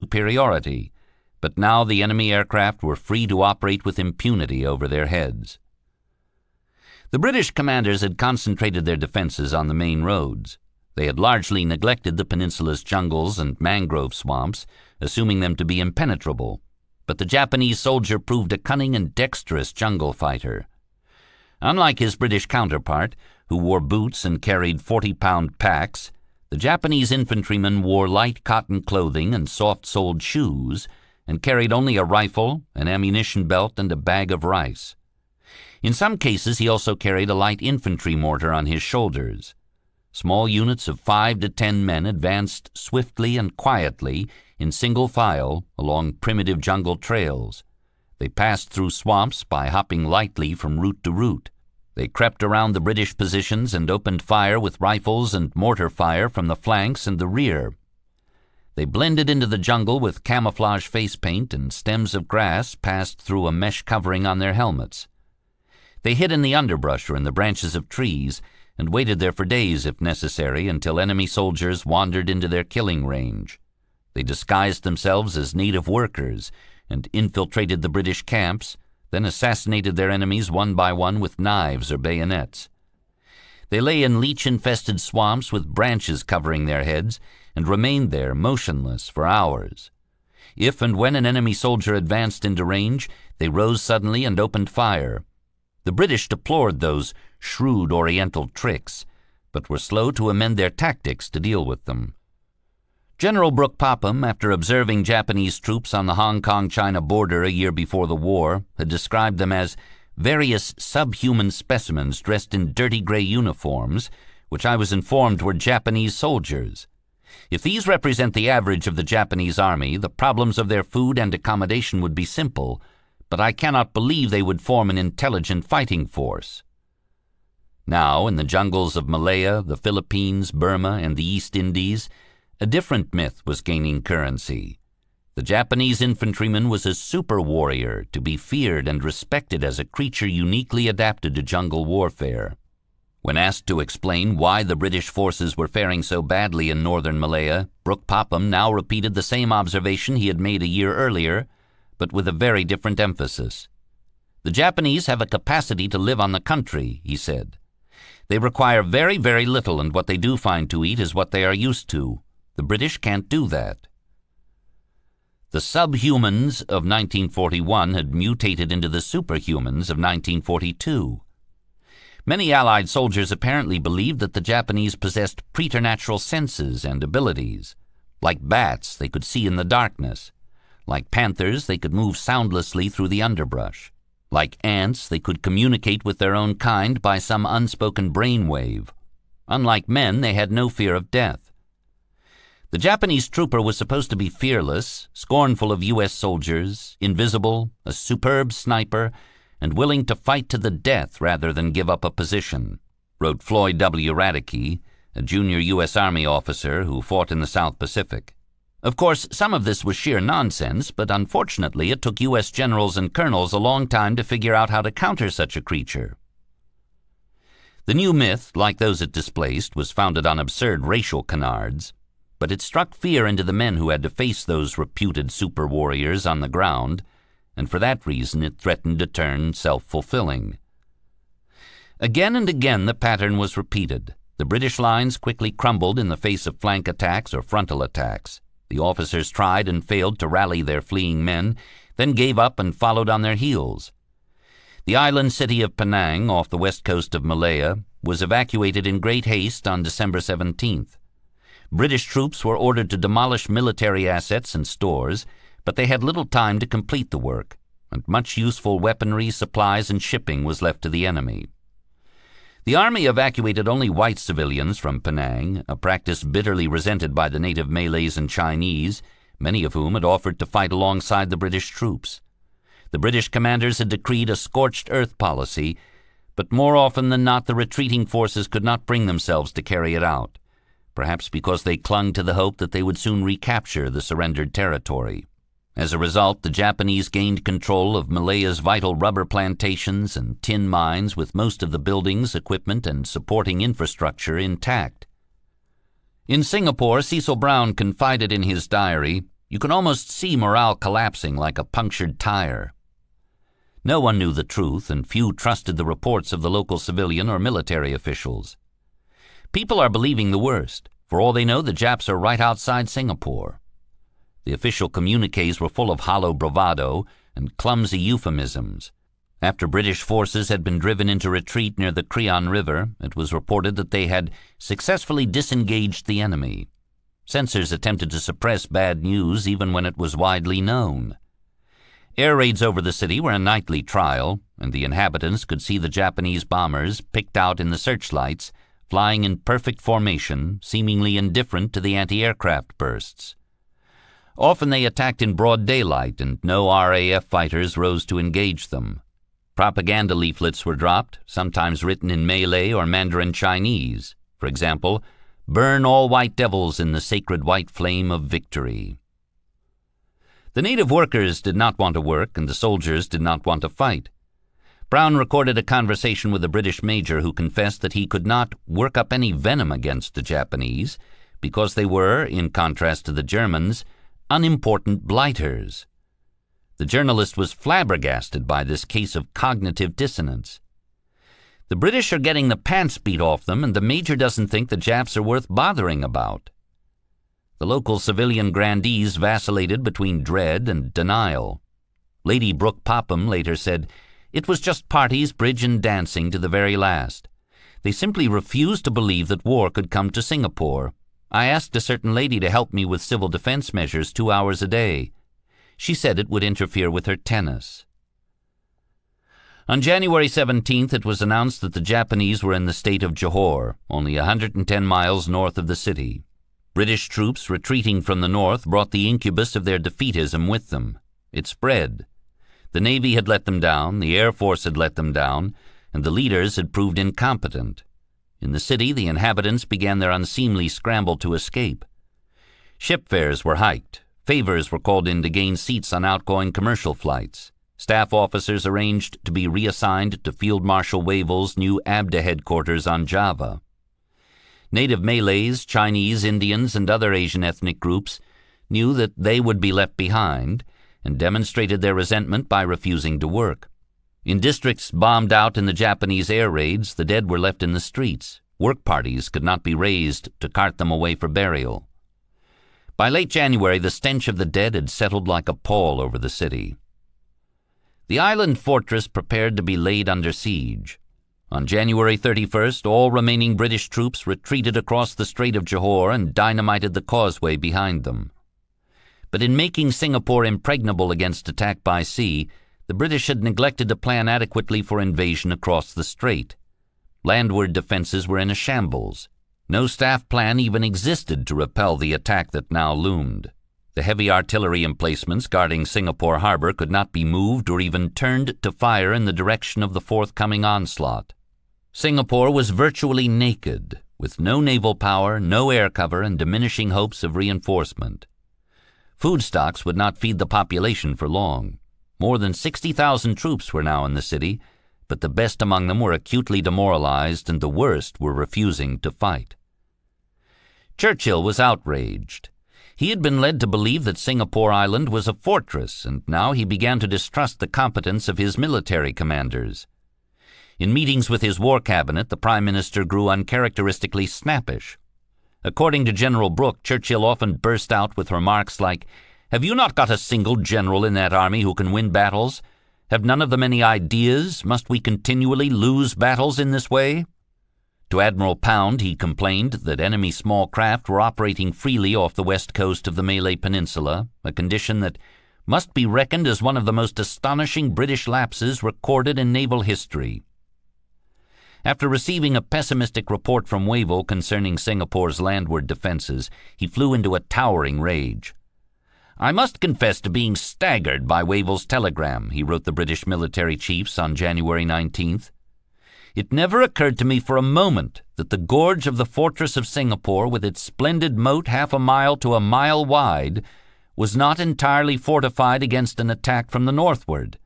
superiority, but now the enemy aircraft were free to operate with impunity over their heads. The British commanders had concentrated their defenses on the main roads. They had largely neglected the peninsula's jungles and mangrove swamps, assuming them to be impenetrable, but the Japanese soldier proved a cunning and dexterous jungle fighter. Unlike his British counterpart, who wore boots and carried 40-pound packs, the Japanese infantryman wore light cotton clothing and soft-soled shoes and carried only a rifle, an ammunition belt, and a bag of rice. In some cases, he also carried a light infantry mortar on his shoulders. Small units of 5 to 10 men advanced swiftly and quietly in single file along primitive jungle trails. They passed through swamps by hopping lightly from root to root. They crept around the British positions and opened fire with rifles and mortar fire from the flanks and the rear. They blended into the jungle with camouflage face paint, and stems of grass passed through a mesh covering on their helmets. They hid in the underbrush or in the branches of trees and waited there for days, if necessary, until enemy soldiers wandered into their killing range. They disguised themselves as native workers and infiltrated the British camps, then assassinated their enemies one by one with knives or bayonets. They lay in leech-infested swamps with branches covering their heads and remained there motionless for hours. If and when an enemy soldier advanced into range, they rose suddenly and opened fire. The British deplored those shrewd Oriental tricks, but were slow to amend their tactics to deal with them. General Brooke Popham, after observing Japanese troops on the Hong Kong-China border a year before the war, had described them as various subhuman specimens dressed in dirty gray uniforms, which I was informed were Japanese soldiers. If these represent the average of the Japanese army, the problems of their food and accommodation would be simple, but I cannot believe they would form an intelligent fighting force. Now, in the jungles of Malaya, the Philippines, Burma, and the East Indies, a different myth was gaining currency. The Japanese infantryman was a super warrior to be feared and respected as a creature uniquely adapted to jungle warfare. When asked to explain why the British forces were faring so badly in northern Malaya, Brooke Popham now repeated the same observation he had made a year earlier, but with a very different emphasis. The Japanese have a capacity to live on the country, he said. They require very, very little, and what they do find to eat is what they are used to. The British can't do that. The subhumans of 1941 had mutated into the superhumans of 1942. Many Allied soldiers apparently believed that the Japanese possessed preternatural senses and abilities. Like bats, they could see in the darkness. Like panthers, they could move soundlessly through the underbrush. Like ants, they could communicate with their own kind by some unspoken brainwave. Unlike men, they had no fear of death. The Japanese trooper was supposed to be fearless, scornful of U.S. soldiers, invisible, a superb sniper, and willing to fight to the death rather than give up a position, wrote Floyd W. Radke, a junior U.S. Army officer who fought in the South Pacific. Of course, some of this was sheer nonsense, but unfortunately it took U.S. generals and colonels a long time to figure out how to counter such a creature. The new myth, like those it displaced, was founded on absurd racial canards, but it struck fear into the men who had to face those reputed super warriors on the ground, and for that reason it threatened to turn self-fulfilling. Again and again the pattern was repeated. The British lines quickly crumbled in the face of flank attacks or frontal attacks. The officers tried and failed to rally their fleeing men, then gave up and followed on their heels. The island city of Penang, off the west coast of Malaya, was evacuated in great haste on December 17th. British troops were ordered to demolish military assets and stores, but they had little time to complete the work, and much useful weaponry, supplies, and shipping was left to the enemy. The army evacuated only white civilians from Penang, a practice bitterly resented by the native Malays and Chinese, many of whom had offered to fight alongside the British troops. The British commanders had decreed a scorched earth policy, but more often than not the retreating forces could not bring themselves to carry it out, perhaps because they clung to the hope that they would soon recapture the surrendered territory. As a result, the Japanese gained control of Malaya's vital rubber plantations and tin mines, with most of the buildings, equipment, and supporting infrastructure intact. In Singapore, Cecil Brown confided in his diary, You could almost see morale collapsing like a punctured tire. No one knew the truth, and few trusted the reports of the local civilian or military officials. People are believing the worst. For all they know, the Japs are right outside Singapore. The official communiques were full of hollow bravado and clumsy euphemisms. After British forces had been driven into retreat near the Creon River, it was reported that they had successfully disengaged the enemy. Censors attempted to suppress bad news even when it was widely known. Air raids over the city were a nightly trial, and the inhabitants could see the Japanese bombers, picked out in the searchlights, flying in perfect formation, seemingly indifferent to the anti-aircraft bursts. Often they attacked in broad daylight, and no RAF fighters rose to engage them. Propaganda leaflets were dropped, sometimes written in Malay or Mandarin Chinese. For example, "Burn all white devils in the sacred white flame of victory." The native workers did not want to work, and the soldiers did not want to fight. Brown recorded a conversation with a British major who confessed that he could not work up any venom against the Japanese because they were, in contrast to the Germans, unimportant blighters. The journalist was flabbergasted by this case of cognitive dissonance. The British are getting the pants beat off them, and the major doesn't think the Japs are worth bothering about. The local civilian grandees vacillated between dread and denial. Lady Brooke Popham later said, "It was just parties, bridge, and dancing to the very last. They simply refused to believe that war could come to Singapore. I asked a certain lady to help me with civil defense measures 2 hours a day. She said it would interfere with her tennis." On January 17th, it was announced that the Japanese were in the state of Johor, only 110 miles north of the city. British troops retreating from the north brought the incubus of their defeatism with them. It spread. The Navy had let them down, the Air Force had let them down, and the leaders had proved incompetent. In the city, the inhabitants began their unseemly scramble to escape. Ship fares were hiked. Favors were called in to gain seats on outgoing commercial flights. Staff officers arranged to be reassigned to Field Marshal Wavell's new ABDA headquarters on Java. Native Malays, Chinese, Indians, and other Asian ethnic groups knew that they would be left behind and demonstrated their resentment by refusing to work. In districts bombed out in the Japanese air raids, the dead were left in the streets. Work parties could not be raised to cart them away for burial. By late January, the stench of the dead had settled like a pall over the city. The island fortress prepared to be laid under siege. On January 31st, all remaining British troops retreated across the Strait of Johor and dynamited the causeway behind them. But in making Singapore impregnable against attack by sea, the British had neglected to plan adequately for invasion across the strait. Landward defenses were in a shambles. No staff plan even existed to repel the attack that now loomed. The heavy artillery emplacements guarding Singapore harbor could not be moved or even turned to fire in the direction of the forthcoming onslaught. Singapore was virtually naked, with no naval power, no air cover, and diminishing hopes of reinforcement. Food stocks would not feed the population for long. More than 60,000 troops were now in the city, but the best among them were acutely demoralized and the worst were refusing to fight. Churchill was outraged. He had been led to believe that Singapore Island was a fortress, and now he began to distrust the competence of his military commanders. In meetings with his war cabinet, the Prime Minister grew uncharacteristically snappish. According to General Brooke, Churchill often burst out with remarks like, "Have you not got a single general in that army who can win battles? Have none of them any ideas? Must we continually lose battles in this way?" To Admiral Pound, he complained that enemy small craft were operating freely off the west coast of the Malay Peninsula, a condition that must be reckoned as one of the most astonishing British lapses recorded in naval history. After receiving a pessimistic report from Wavell concerning Singapore's landward defenses, he flew into a towering rage. "I must confess to being staggered by Wavell's telegram," he wrote the British military chiefs on January 19th. "It never occurred to me for a moment that the gorge of the fortress of Singapore, with its splendid moat half a mile to a mile wide, was not entirely fortified against an attack from the northward.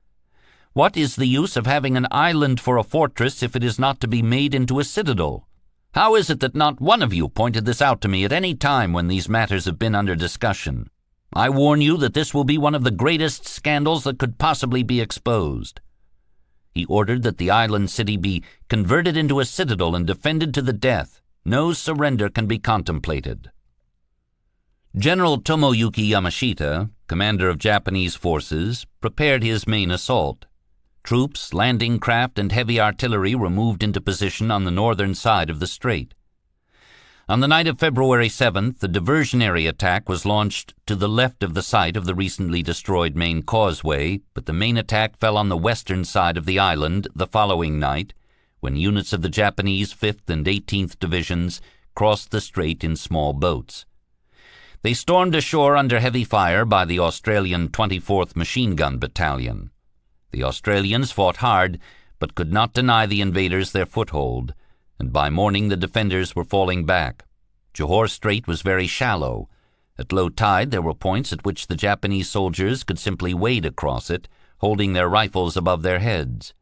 What is the use of having an island for a fortress if it is not to be made into a citadel? How is it that not one of you pointed this out to me at any time when these matters have been under discussion? I warn you that this will be one of the greatest scandals that could possibly be exposed." He ordered that the island city be converted into a citadel and defended to the death. No surrender can be contemplated. General Tomoyuki Yamashita, commander of Japanese forces, prepared his main assault. Troops, landing craft, and heavy artillery were moved into position on the northern side of the strait. On the night of February 7th, the diversionary attack was launched to the left of the site of the recently destroyed main causeway, but the main attack fell on the western side of the island the following night, when units of the Japanese 5th and 18th Divisions crossed the strait in small boats. They stormed ashore under heavy fire by the Australian 24th Machine Gun Battalion. The Australians fought hard, but could not deny the invaders their foothold, and by morning the defenders were falling back. Johor Strait was very shallow. At low tide there were points at which the Japanese soldiers could simply wade across it, holding their rifles above their heads.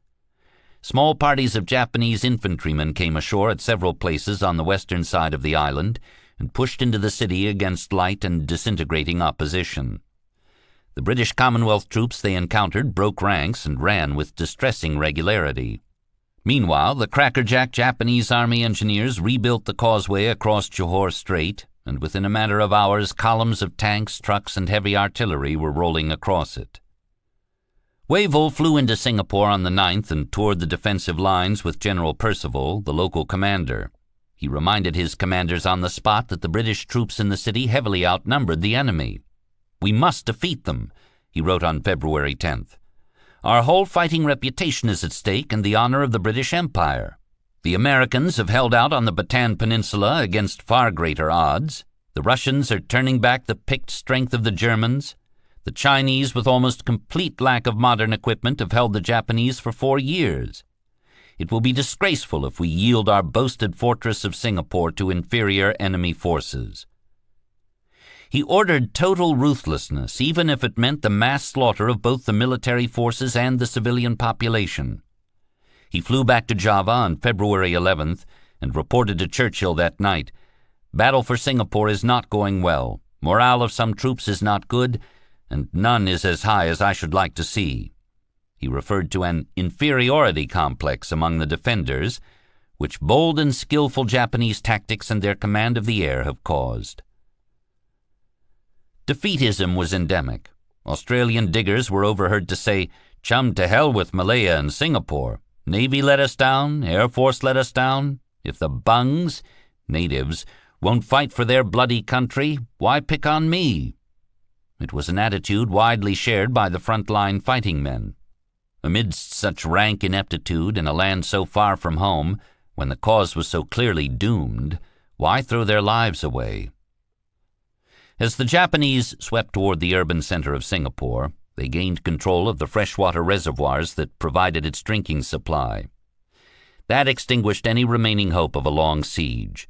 Small parties of Japanese infantrymen came ashore at several places on the western side of the island and pushed into the city against light and disintegrating opposition. The British Commonwealth troops they encountered broke ranks and ran with distressing regularity. Meanwhile, the crackerjack Japanese Army engineers rebuilt the causeway across Johor Strait, and within a matter of hours columns of tanks, trucks, and heavy artillery were rolling across it. Wavell flew into Singapore on the 9th and toured the defensive lines with General Percival, the local commander. He reminded his commanders on the spot that the British troops in the city heavily outnumbered the enemy. "We must defeat them," he wrote on February 10th. "Our whole fighting reputation is at stake and the honor of the British Empire. The Americans have held out on the Bataan Peninsula against far greater odds. The Russians are turning back the picked strength of the Germans. The Chinese, with almost complete lack of modern equipment, have held the Japanese for 4 years. It will be disgraceful if we yield our boasted fortress of Singapore to inferior enemy forces." He ordered total ruthlessness, even if it meant the mass slaughter of both the military forces and the civilian population. He flew back to Java on February 11th and reported to Churchill that night, "Battle for Singapore is not going well. Morale of some troops is not good, and none is as high as I should like to see." He referred to an inferiority complex among the defenders, which bold and skillful Japanese tactics and their command of the air have caused. Defeatism was endemic. Australian diggers were overheard to say, "Chum to hell with Malaya and Singapore. Navy let us down, Air Force let us down. If the bungs," natives, "won't fight for their bloody country, why pick on me?" It was an attitude widely shared by the front-line fighting men. Amidst such rank ineptitude in a land so far from home, when the cause was so clearly doomed, why throw their lives away? As the Japanese swept toward the urban center of Singapore, they gained control of the freshwater reservoirs that provided its drinking supply. That extinguished any remaining hope of a long siege.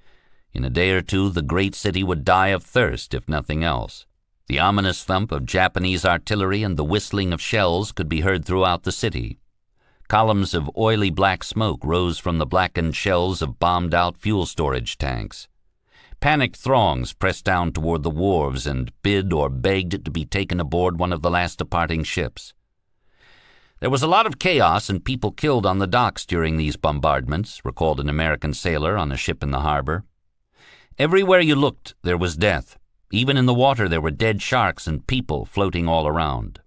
In a day or two, the great city would die of thirst, if nothing else. The ominous thump of Japanese artillery and the whistling of shells could be heard throughout the city. Columns of oily black smoke rose from the blackened shells of bombed-out fuel storage tanks. Panicked throngs pressed down toward the wharves and bid or begged to be taken aboard one of the last departing ships. "There was a lot of chaos and people killed on the docks during these bombardments," recalled an American sailor on a ship in the harbor. "Everywhere you looked, there was death. Even in the water there were dead sharks and people floating all around."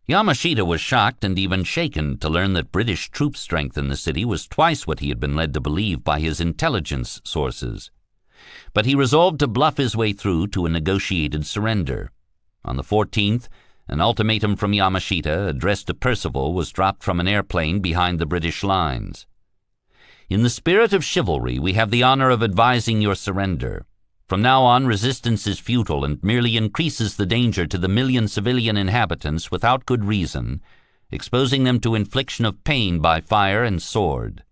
Yamashita was shocked and even shaken to learn that British troop strength in the city was twice what he had been led to believe by his intelligence sources. But he resolved to bluff his way through to a negotiated surrender. On the 14th, an ultimatum from Yamashita addressed to Percival was dropped from an airplane behind the British lines. "In the spirit of chivalry, we have the honor of advising your surrender. From now on, resistance is futile and merely increases the danger to the million civilian inhabitants without good reason, exposing them to infliction of pain by fire and sword."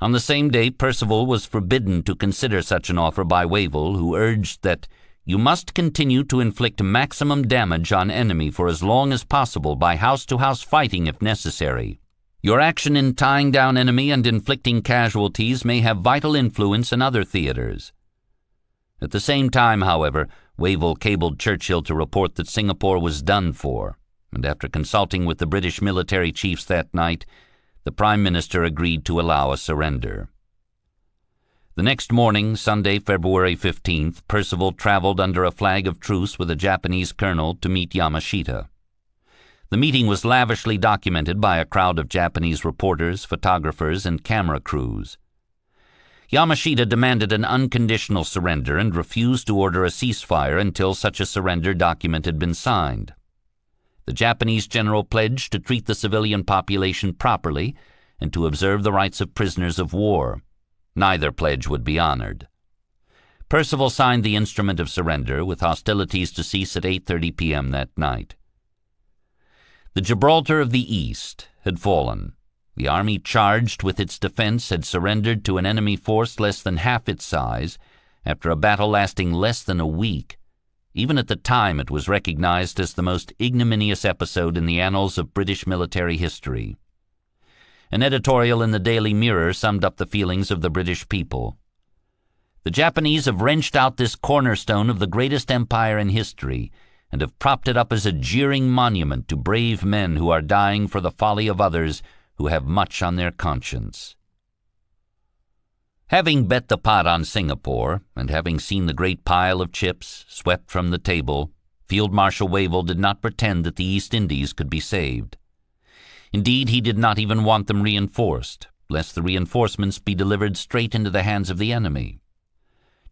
On the same day, Percival was forbidden to consider such an offer by Wavell, who urged that "you must continue to inflict maximum damage on enemy for as long as possible by house-to-house fighting if necessary. Your action in tying down enemy and inflicting casualties may have vital influence in other theaters." At the same time, however, Wavell cabled Churchill to report that Singapore was done for, and after consulting with the British military chiefs that night, the Prime Minister agreed to allow a surrender. The next morning, Sunday, February 15th, Percival traveled under a flag of truce with a Japanese colonel to meet Yamashita. The meeting was lavishly documented by a crowd of Japanese reporters, photographers, and camera crews. Yamashita demanded an unconditional surrender and refused to order a ceasefire until such a surrender document had been signed. The Japanese general pledged to treat the civilian population properly and to observe the rights of prisoners of war. Neither pledge would be honored. Percival signed the instrument of surrender, with hostilities to cease at 8:30 p.m. that night. The Gibraltar of the East had fallen. The army charged with its defense had surrendered to an enemy force less than half its size after a battle lasting less than a week. Even at the time, it was recognized as the most ignominious episode in the annals of British military history. An editorial in the Daily Mirror summed up the feelings of the British people. "The Japanese have wrenched out this cornerstone of the greatest empire in history and have propped it up as a jeering monument to brave men who are dying for the folly of others who have much on their conscience." Having bet the pot on Singapore, and having seen the great pile of chips swept from the table, Field Marshal Wavell did not pretend that the East Indies could be saved. Indeed, he did not even want them reinforced, lest the reinforcements be delivered straight into the hands of the enemy.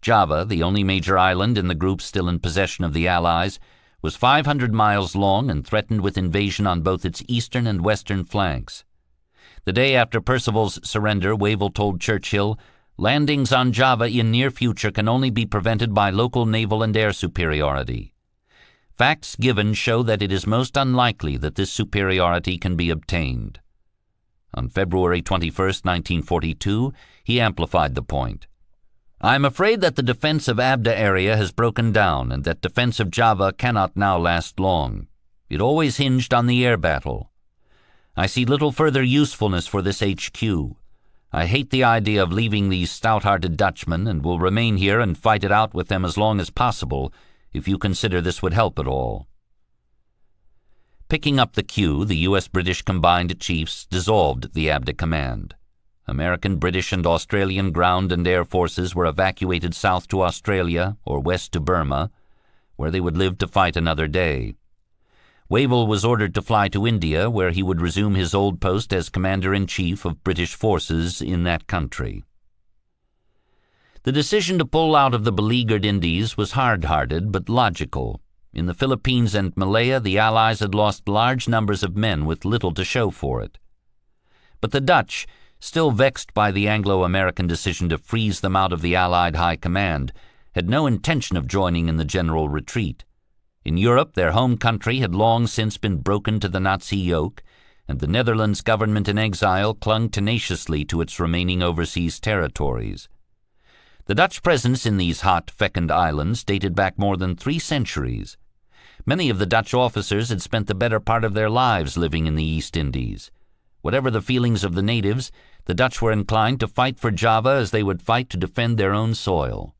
Java, the only major island in the group still in possession of the Allies, was 500 miles long and threatened with invasion on both its eastern and western flanks. The day after Percival's surrender, Wavell told Churchill, "Landings on Java in near future can only be prevented by local naval and air superiority. Facts given show that it is most unlikely that this superiority can be obtained." On February 21, 1942, he amplified the point. "I am afraid that the defense of Abda area has broken down and that defense of Java cannot now last long. It always hinged on the air battle. I see little further usefulness for this HQ. I hate the idea of leaving these stout-hearted Dutchmen and will remain here and fight it out with them as long as possible, if you consider this would help at all." Picking up the cue, the U.S.-British combined chiefs dissolved the Abda Command. American, British, and Australian ground and air forces were evacuated south to Australia or west to Burma, where they would live to fight another day. Wavell was ordered to fly to India, where he would resume his old post as Commander-in-Chief of British forces in that country. The decision to pull out of the beleaguered Indies was hard-hearted but logical. In the Philippines and Malaya, the Allies had lost large numbers of men with little to show for it. But the Dutch, still vexed by the Anglo-American decision to freeze them out of the Allied High Command, had no intention of joining in the general retreat. In Europe, their home country had long since been broken to the Nazi yoke, and the Netherlands government in exile clung tenaciously to its remaining overseas territories. The Dutch presence in these hot, fecund islands dated back more than 3 centuries. Many of the Dutch officers had spent the better part of their lives living in the East Indies. Whatever the feelings of the natives, the Dutch were inclined to fight for Java as they would fight to defend their own soil.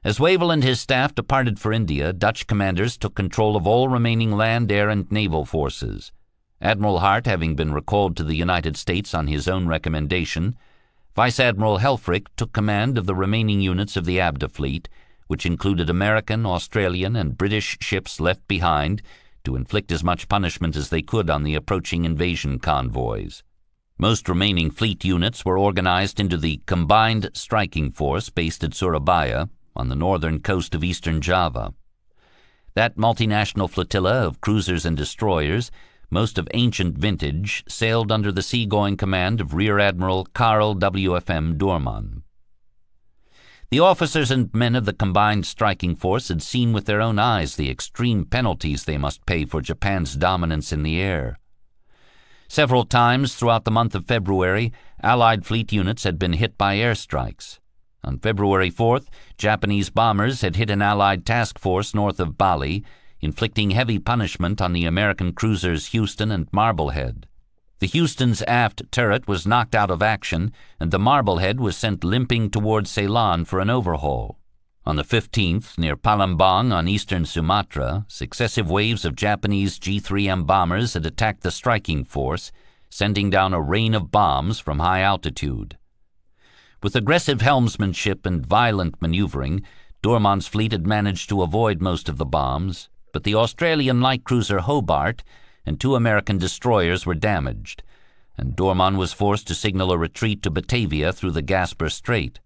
As Wavell and his staff departed for India, Dutch commanders took control of all remaining land, air, and naval forces. Admiral Hart having been recalled to the United States on his own recommendation, Vice Admiral Helfrich took command of the remaining units of the Abda fleet, which included American, Australian, and British ships left behind to inflict as much punishment as they could on the approaching invasion convoys. Most remaining fleet units were organized into the Combined Striking Force based at Surabaya, on the northern coast of eastern Java. That multinational flotilla of cruisers and destroyers, most of ancient vintage, sailed under the seagoing command of Rear Admiral Karl W.F.M. Doorman. The officers and men of the Combined Striking Force had seen with their own eyes the extreme penalties they must pay for Japan's dominance in the air. Several times throughout the month of February, Allied fleet units had been hit by airstrikes. On February 4th, Japanese bombers had hit an Allied task force north of Bali, inflicting heavy punishment on the American cruisers Houston and Marblehead. The Houston's aft turret was knocked out of action, and the Marblehead was sent limping toward Ceylon for an overhaul. On the 15th, near Palembang on eastern Sumatra, successive waves of Japanese G-3M bombers had attacked the striking force, sending down a rain of bombs from high altitude. With aggressive helmsmanship and violent maneuvering, Doorman's fleet had managed to avoid most of the bombs, but the Australian light cruiser Hobart and 2 American destroyers were damaged, and Doorman was forced to signal a retreat to Batavia through the Gasper Strait.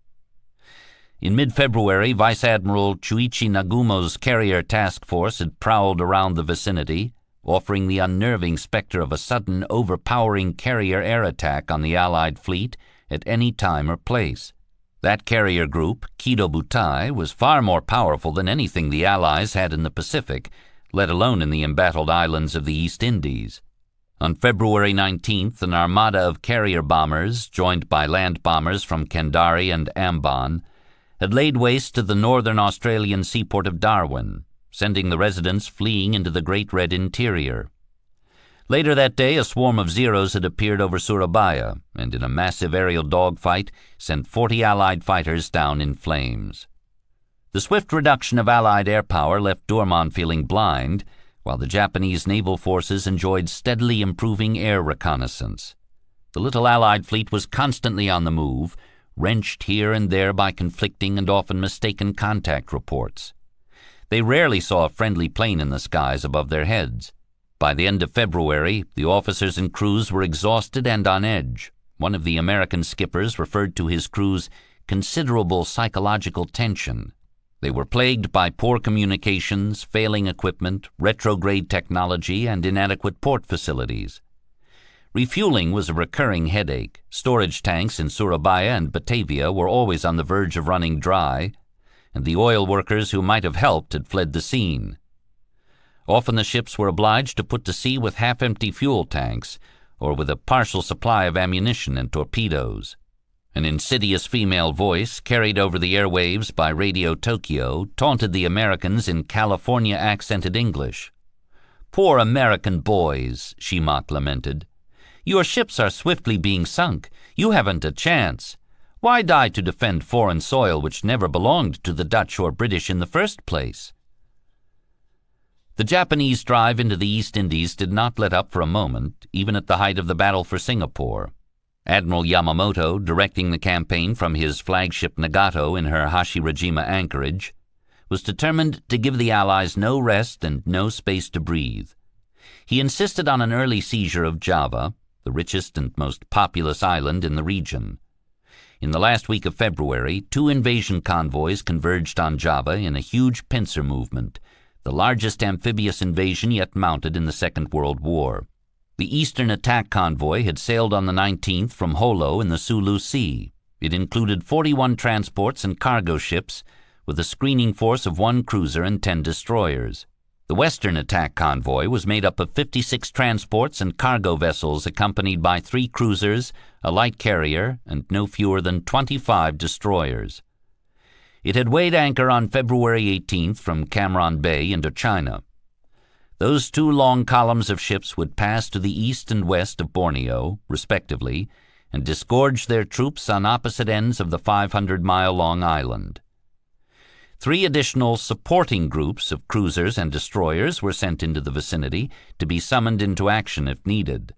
In mid-February, Vice Admiral Chuichi Nagumo's carrier task force had prowled around the vicinity, offering the unnerving specter of a sudden, overpowering carrier air attack on the Allied fleet at any time or place. That carrier group, Kido Butai, was far more powerful than anything the Allies had in the Pacific, let alone in the embattled islands of the East Indies. On February 19th, an armada of carrier bombers, joined by land bombers from Kendari and Ambon, had laid waste to the northern Australian seaport of Darwin, sending the residents fleeing into the Great Red Interior. Later that day, a swarm of Zeros had appeared over Surabaya, and in a massive aerial dogfight sent 40 Allied fighters down in flames. The swift reduction of Allied air power left Doorman feeling blind, while the Japanese naval forces enjoyed steadily improving air reconnaissance. The little Allied fleet was constantly on the move, wrenched here and there by conflicting and often mistaken contact reports. They rarely saw a friendly plane in the skies above their heads. By the end of February, the officers and crews were exhausted and on edge. One of the American skippers referred to his crew's considerable psychological tension. They were plagued by poor communications, failing equipment, retrograde technology, and inadequate port facilities. Refueling was a recurring headache. Storage tanks in Surabaya and Batavia were always on the verge of running dry, and the oil workers who might have helped had fled the scene. Often the ships were obliged to put to sea with half-empty fuel tanks, or with a partial supply of ammunition and torpedoes. An insidious female voice, carried over the airwaves by Radio Tokyo, taunted the Americans in California-accented English. "Poor American boys," she mock-lamented. "Your ships are swiftly being sunk. You haven't a chance. Why die to defend foreign soil which never belonged to the Dutch or British in the first place?" The Japanese drive into the East Indies did not let up for a moment, even at the height of the battle for Singapore. Admiral Yamamoto, directing the campaign from his flagship Nagato in her Hashirajima anchorage, was determined to give the Allies no rest and no space to breathe. He insisted on an early seizure of Java, the richest and most populous island in the region. In the last week of February, 2 invasion convoys converged on Java in a huge pincer movement, the largest amphibious invasion yet mounted in the Second World War. The Eastern Attack Convoy had sailed on the 19th from Holo in the Sulu Sea. It included 41 transports and cargo ships, with a screening force of 1 cruiser and 10 destroyers. The Western Attack Convoy was made up of 56 transports and cargo vessels accompanied by 3 cruisers, a light carrier, and no fewer than 25 destroyers. It had weighed anchor on February 18th from Cam Bay, Indochina. Those 2 long columns of ships would pass to the east and west of Borneo, respectively, and disgorge their troops on opposite ends of the 500-mile-long island. 3 additional supporting groups of cruisers and destroyers were sent into the vicinity to be summoned into action if needed.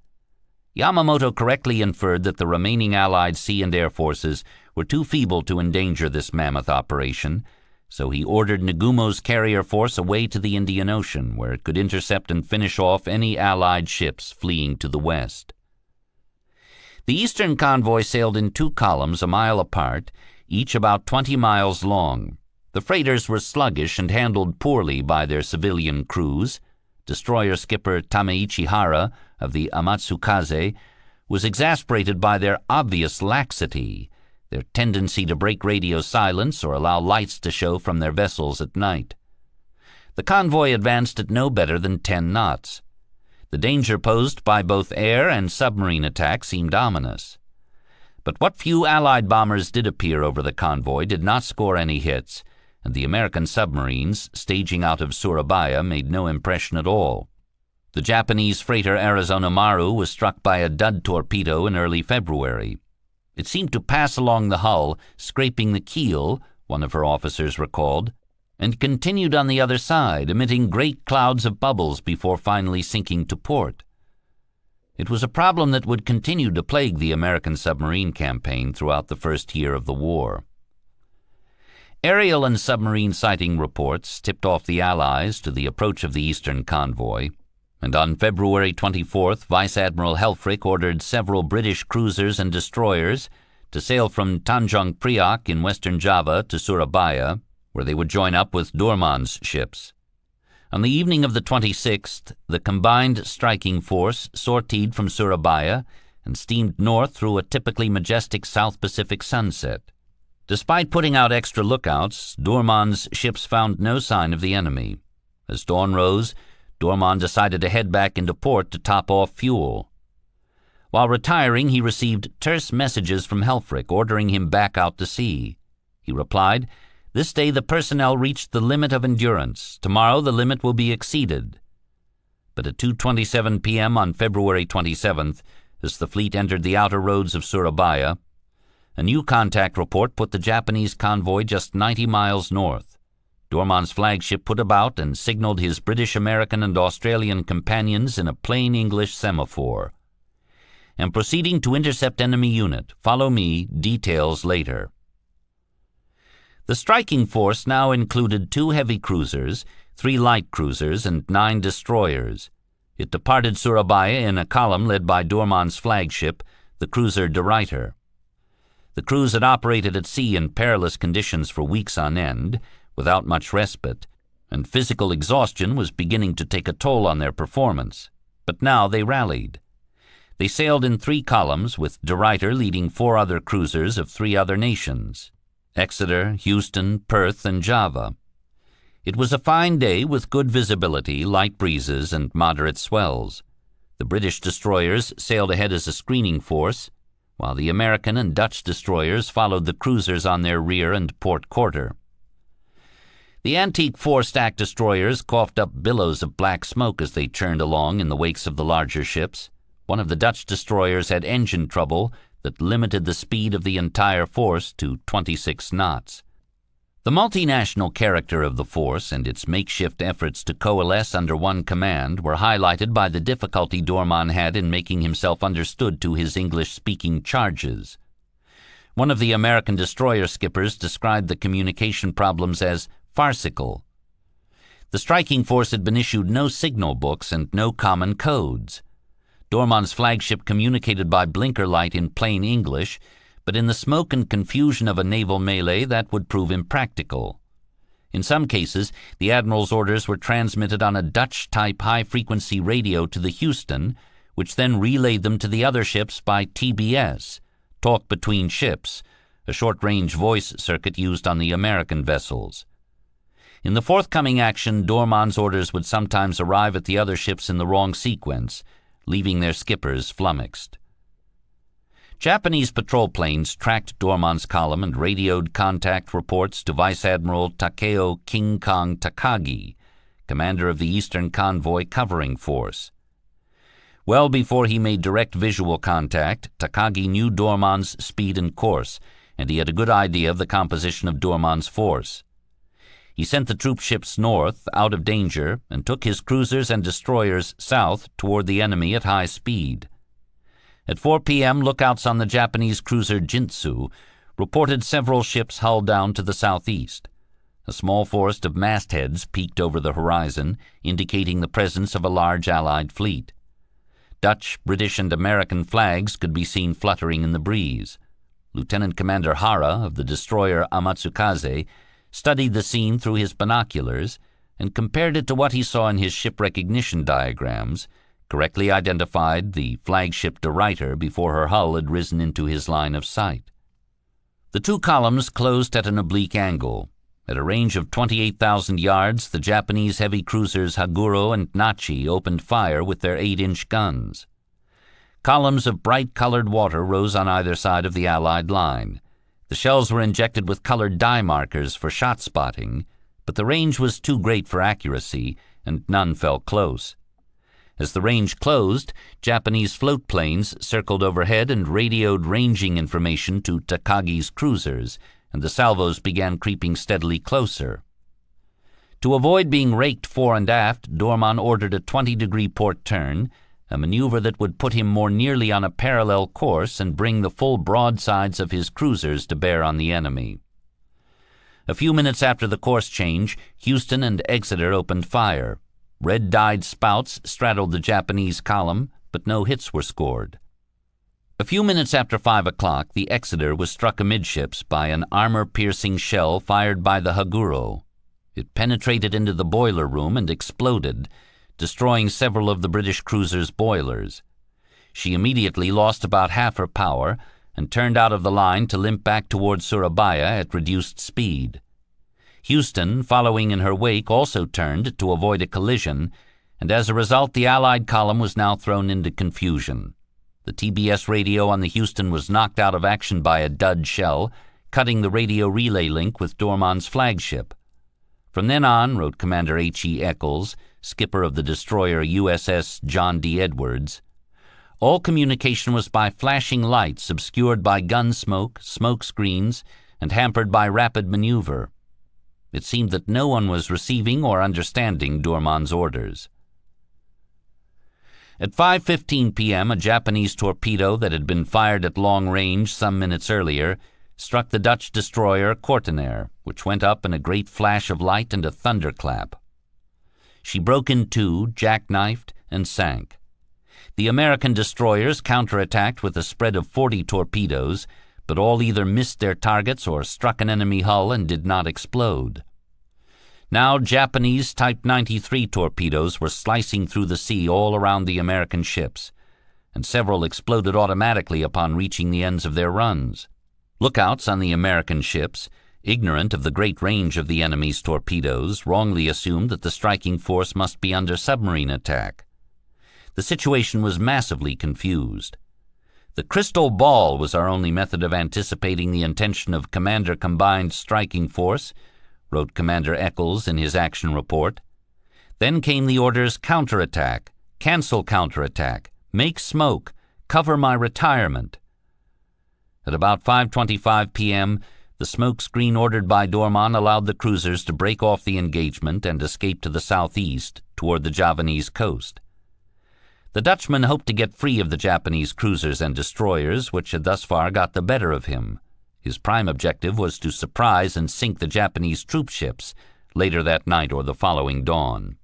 Yamamoto correctly inferred that the remaining Allied sea and air forces were too feeble to endanger this mammoth operation, so he ordered Nagumo's carrier force away to the Indian Ocean, where it could intercept and finish off any Allied ships fleeing to the west. The eastern convoy sailed in 2 columns a mile apart, each about 20 miles long. The freighters were sluggish and handled poorly by their civilian crews. Destroyer skipper Tameichi Hara of the Amatsukaze was exasperated by their obvious laxity, their tendency to break radio silence or allow lights to show from their vessels at night. The convoy advanced at no better than 10 knots. The danger posed by both air and submarine attack seemed ominous. But what few Allied bombers did appear over the convoy did not score any hits, and the American submarines, staging out of Surabaya, made no impression at all. The Japanese freighter Arizona Maru was struck by a dud torpedo in early February. It seemed to pass along the hull, scraping the keel, one of her officers recalled, and continued on the other side, emitting great clouds of bubbles before finally sinking to port. It was a problem that would continue to plague the American submarine campaign throughout the first year of the war. Aerial and submarine sighting reports tipped off the Allies to the approach of the Eastern convoy, and on February 24th, Vice Admiral Helfrich ordered several British cruisers and destroyers to sail from Tanjung Priok in western Java to Surabaya, where they would join up with Doorman's ships. On the evening of the 26th, the combined striking force sortied from Surabaya and steamed north through a typically majestic South Pacific sunset. Despite putting out extra lookouts, Doorman's ships found no sign of the enemy. As dawn rose, Doorman decided to head back into port to top off fuel. While retiring, he received terse messages from Helfrich ordering him back out to sea. He replied, "This day the personnel reached the limit of endurance. Tomorrow the limit will be exceeded." But at 2:27 p.m. on February 27th, as the fleet entered the outer roads of Surabaya, a new contact report put the Japanese convoy just 90 miles north. Doorman's flagship put about and signaled his British, American, and Australian companions in a plain English semaphore. "Am proceeding to intercept enemy unit. Follow me. Details later." The striking force now included 2 heavy cruisers, 3 light cruisers, and 9 destroyers. It departed Surabaya in a column led by Doorman's flagship, the cruiser De Ruyter. The crews had operated at sea in perilous conditions for weeks on end, without much respite, and physical exhaustion was beginning to take a toll on their performance. But now they rallied. They sailed in 3 columns, with De Ruyter leading 4 other cruisers of 3 other nations: Exeter, Houston, Perth, and Java. It was a fine day with good visibility, light breezes, and moderate swells. The British destroyers sailed ahead as a screening force, while the American and Dutch destroyers followed the cruisers on their rear and port quarter. The antique 4-stack destroyers coughed up billows of black smoke as they churned along in the wakes of the larger ships. One of the Dutch destroyers had engine trouble that limited the speed of the entire force to 26 knots. The multinational character of the force and its makeshift efforts to coalesce under one command were highlighted by the difficulty Doorman had in making himself understood to his English-speaking charges. One of the American destroyer skippers described the communication problems as farcical. The striking force had been issued no signal books and no common codes. Doorman's flagship communicated by blinker light in plain English, but in the smoke and confusion of a naval melee that would prove impractical. In some cases, the Admiral's orders were transmitted on a Dutch-type high-frequency radio to the Houston, which then relayed them to the other ships by TBS, talk between ships, a short-range voice circuit used on the American vessels. In the forthcoming action, Doorman's orders would sometimes arrive at the other ships in the wrong sequence, leaving their skippers flummoxed. Japanese patrol planes tracked Doorman's column and radioed contact reports to Vice Admiral Takeo King Kong Takagi, commander of the Eastern Convoy Covering Force. Well before he made direct visual contact, Takagi knew Doorman's speed and course, and he had a good idea of the composition of Doorman's force. He sent the troop ships north, out of danger, and took his cruisers and destroyers south toward the enemy at high speed. At 4 p.m., lookouts on the Japanese cruiser Jintsu reported several ships hull down to the southeast. A small forest of mastheads peeked over the horizon, indicating the presence of a large Allied fleet. Dutch, British, and American flags could be seen fluttering in the breeze. Lieutenant Commander Hara of the destroyer Amatsukaze studied the scene through his binoculars and compared it to what he saw in his ship recognition diagrams, correctly identified the flagship De Ruyter before her hull had risen into his line of sight. The 2 columns closed at an oblique angle. At a range of 28,000 yards, the Japanese heavy cruisers Haguro and Nachi opened fire with their 8-inch guns. Columns of bright-colored water rose on either side of the Allied line. The shells were injected with colored dye markers for shot spotting, but the range was too great for accuracy, and none fell close. As the range closed, Japanese float planes circled overhead and radioed ranging information to Takagi's cruisers, and the salvos began creeping steadily closer. To avoid being raked fore and aft, Doorman ordered a 20-degree port turn, a maneuver that would put him more nearly on a parallel course and bring the full broadsides of his cruisers to bear on the enemy. A few minutes after the course change, Houston and Exeter opened fire. Red-dyed spouts straddled the Japanese column, but no hits were scored. A few minutes after 5 o'clock, the Exeter was struck amidships by an armor-piercing shell fired by the Haguro. It penetrated into the boiler room and exploded, destroying several of the British cruiser's boilers. She immediately lost about half her power and turned out of the line to limp back toward Surabaya at reduced speed. Houston, following in her wake, also turned to avoid a collision, and as a result the Allied column was now thrown into confusion. The TBS radio on the Houston was knocked out of action by a dud shell, cutting the radio relay link with Doorman's flagship. From then on, wrote Commander H.E. Eccles, skipper of the destroyer USS John D. Edwards, all communication was by flashing lights obscured by gun smoke, smoke screens, and hampered by rapid maneuver. It seemed that no one was receiving or understanding Doorman's orders. At 5:15 p.m., a Japanese torpedo that had been fired at long range some minutes earlier struck the Dutch destroyer Kortenaer, which went up in a great flash of light and a thunderclap. She broke in two, jackknifed, and sank. The American destroyers counterattacked with a spread of 40 torpedoes, but all either missed their targets or struck an enemy hull and did not explode. Now Japanese Type 93 torpedoes were slicing through the sea all around the American ships, and several exploded automatically upon reaching the ends of their runs. Lookouts on the American ships, ignorant of the great range of the enemy's torpedoes, wrongly assumed that the striking force must be under submarine attack. The situation was massively confused. The crystal ball was our only method of anticipating the intention of Commander Combined Striking Force, wrote Commander Eccles in his action report. Then came the orders counterattack, cancel counterattack, make smoke, cover my retirement. At about 5:25 p.m., the smoke screen ordered by Doorman allowed the cruisers to break off the engagement and escape to the southeast toward the Javanese coast. The Dutchman hoped to get free of the Japanese cruisers and destroyers, which had thus far got the better of him. His prime objective was to surprise and sink the Japanese troop ships later that night or the following dawn.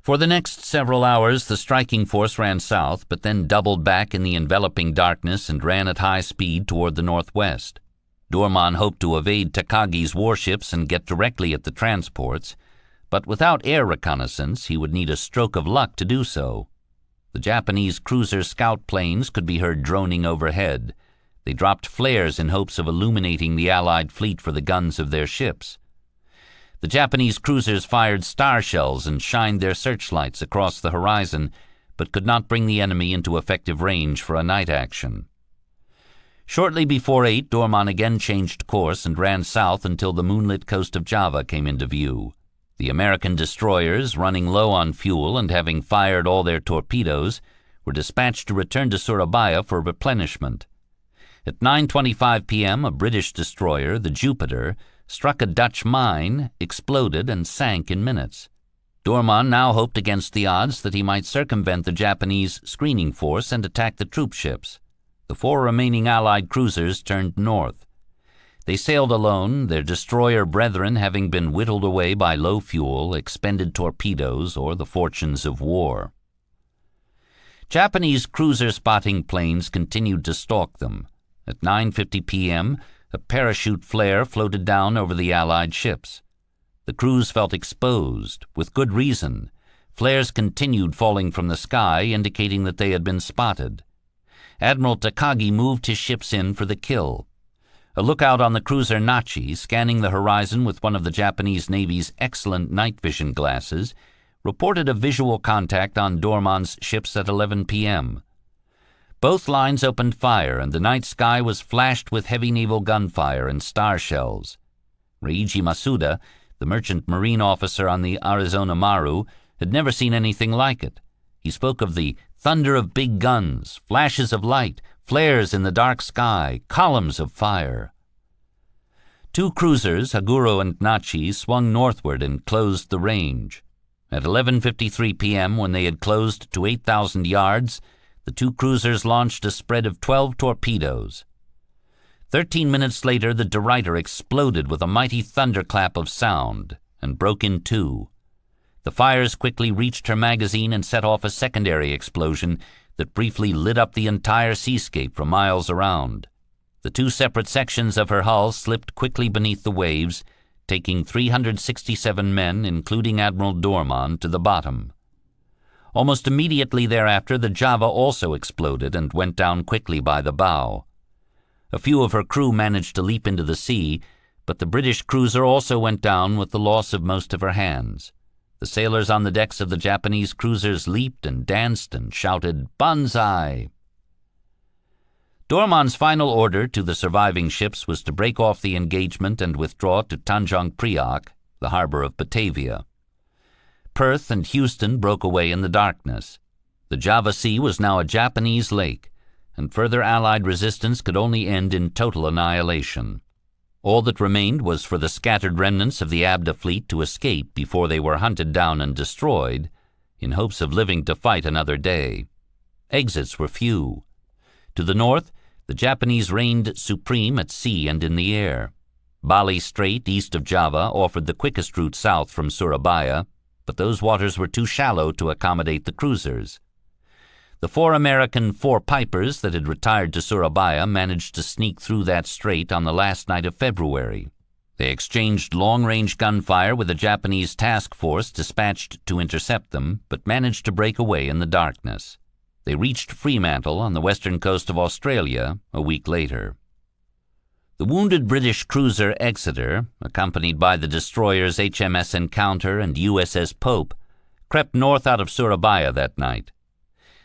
For the next several hours, the striking force ran south, but then doubled back in the enveloping darkness and ran at high speed toward the northwest. Doorman hoped to evade Takagi's warships and get directly at the transports, but without air reconnaissance, he would need a stroke of luck to do so. The Japanese cruiser scout planes could be heard droning overhead. They dropped flares in hopes of illuminating the Allied fleet for the guns of their ships. The Japanese cruisers fired star shells and shined their searchlights across the horizon, but could not bring the enemy into effective range for a night action. Shortly before 8, Doorman again changed course and ran south until the moonlit coast of Java came into view. The American destroyers, running low on fuel and having fired all their torpedoes, were dispatched to return to Surabaya for replenishment. At 9:25 p.m., a British destroyer, the Jupiter, struck a Dutch mine, exploded, and sank in minutes. Doorman now hoped against the odds that he might circumvent the Japanese screening force and attack the troop ships. The 4 remaining Allied cruisers turned north. They sailed alone, their destroyer brethren having been whittled away by low fuel, expended torpedoes, or the fortunes of war. Japanese cruiser spotting planes continued to stalk them. At 9:50 p.m., a parachute flare floated down over the Allied ships. The crews felt exposed, with good reason. Flares continued falling from the sky, indicating that they had been spotted. Admiral Takagi moved his ships in for the kill. A lookout on the cruiser Nachi, scanning the horizon with one of the Japanese Navy's excellent night vision glasses, reported a visual contact on Doorman's ships at 11 p.m. Both lines opened fire, and the night sky was flashed with heavy naval gunfire and star shells. Reiji Masuda, the merchant marine officer on the Arizona Maru, had never seen anything like it. He spoke of the thunder of big guns, flashes of light, flares in the dark sky, columns of fire. Two cruisers, Haguro and Nachi, swung northward and closed the range. At 11:53 p.m., when they had closed to 8,000 yards, the two cruisers launched a spread of 12 torpedoes. 13 minutes later, the De Ruyter exploded with a mighty thunderclap of sound and broke in two. The fires quickly reached her magazine and set off a secondary explosion that briefly lit up the entire seascape for miles around. The two separate sections of her hull slipped quickly beneath the waves, taking 367 men, including Admiral Doorman, to the bottom. Almost immediately thereafter, the Java also exploded and went down quickly by the bow. A few of her crew managed to leap into the sea, but the British cruiser also went down with the loss of most of her hands. The sailors on the decks of the Japanese cruisers leaped and danced and shouted, "Banzai!" Doorman's final order to the surviving ships was to break off the engagement and withdraw to Tanjong Priok, the harbor of Batavia. Perth and Houston broke away in the darkness. The Java Sea was now a Japanese lake, and further Allied resistance could only end in total annihilation. All that remained was for the scattered remnants of the Abda fleet to escape before they were hunted down and destroyed, in hopes of living to fight another day. Exits were few. To the north, the Japanese reigned supreme at sea and in the air. Bali Strait, east of Java, offered the quickest route south from Surabaya, but those waters were too shallow to accommodate the cruisers. The 4 American 4-pipers that had retired to Surabaya managed to sneak through that strait on the last night of February. They exchanged long-range gunfire with a Japanese task force dispatched to intercept them, but managed to break away in the darkness. They reached Fremantle on the western coast of Australia a week later. The wounded British cruiser Exeter, accompanied by the destroyers HMS Encounter and USS Pope, crept north out of Surabaya that night.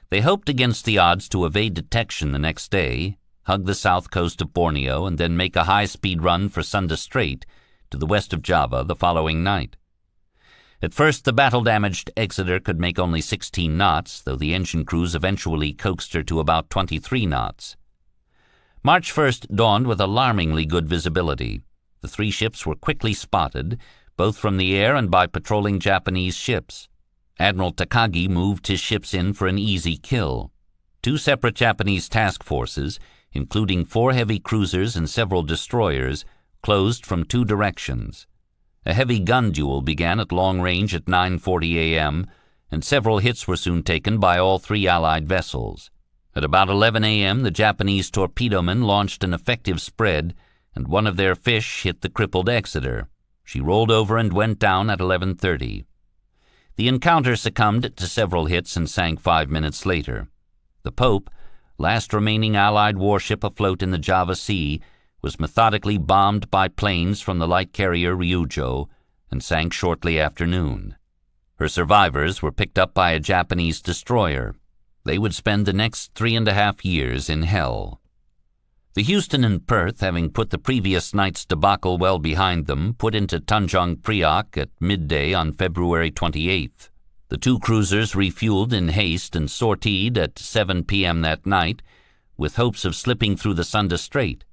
They hoped against the odds to evade detection the next day, hug the south coast of Borneo, and then make a high-speed run for Sunda Strait to the west of Java the following night. At first, the battle-damaged Exeter could make only 16 knots, though the engine crews eventually coaxed her to about 23 knots. March 1st dawned with alarmingly good visibility. The 3 ships were quickly spotted, both from the air and by patrolling Japanese ships. Admiral Takagi moved his ships in for an easy kill. 2 separate Japanese task forces, including 4 heavy cruisers and several destroyers, closed from 2 directions. A heavy gun duel began at long range at 9:40 a.m., and several hits were soon taken by all 3 Allied vessels. At about 11 a.m., the Japanese torpedomen launched an effective spread, and one of their fish hit the crippled Exeter. She rolled over and went down at 11:30. The Encounter succumbed to several hits and sank 5 minutes later. The Pope, last remaining Allied warship afloat in the Java Sea, was methodically bombed by planes from the light carrier Ryujo and sank shortly after noon. Her survivors were picked up by a Japanese destroyer. They would spend the next 3.5 years in hell. The Houston and Perth, having put the previous night's debacle well behind them, put into Tanjong Priok at midday on February 28th. The 2 cruisers refueled in haste and sortied at 7 p.m. that night, with hopes of slipping through the Sunda Strait.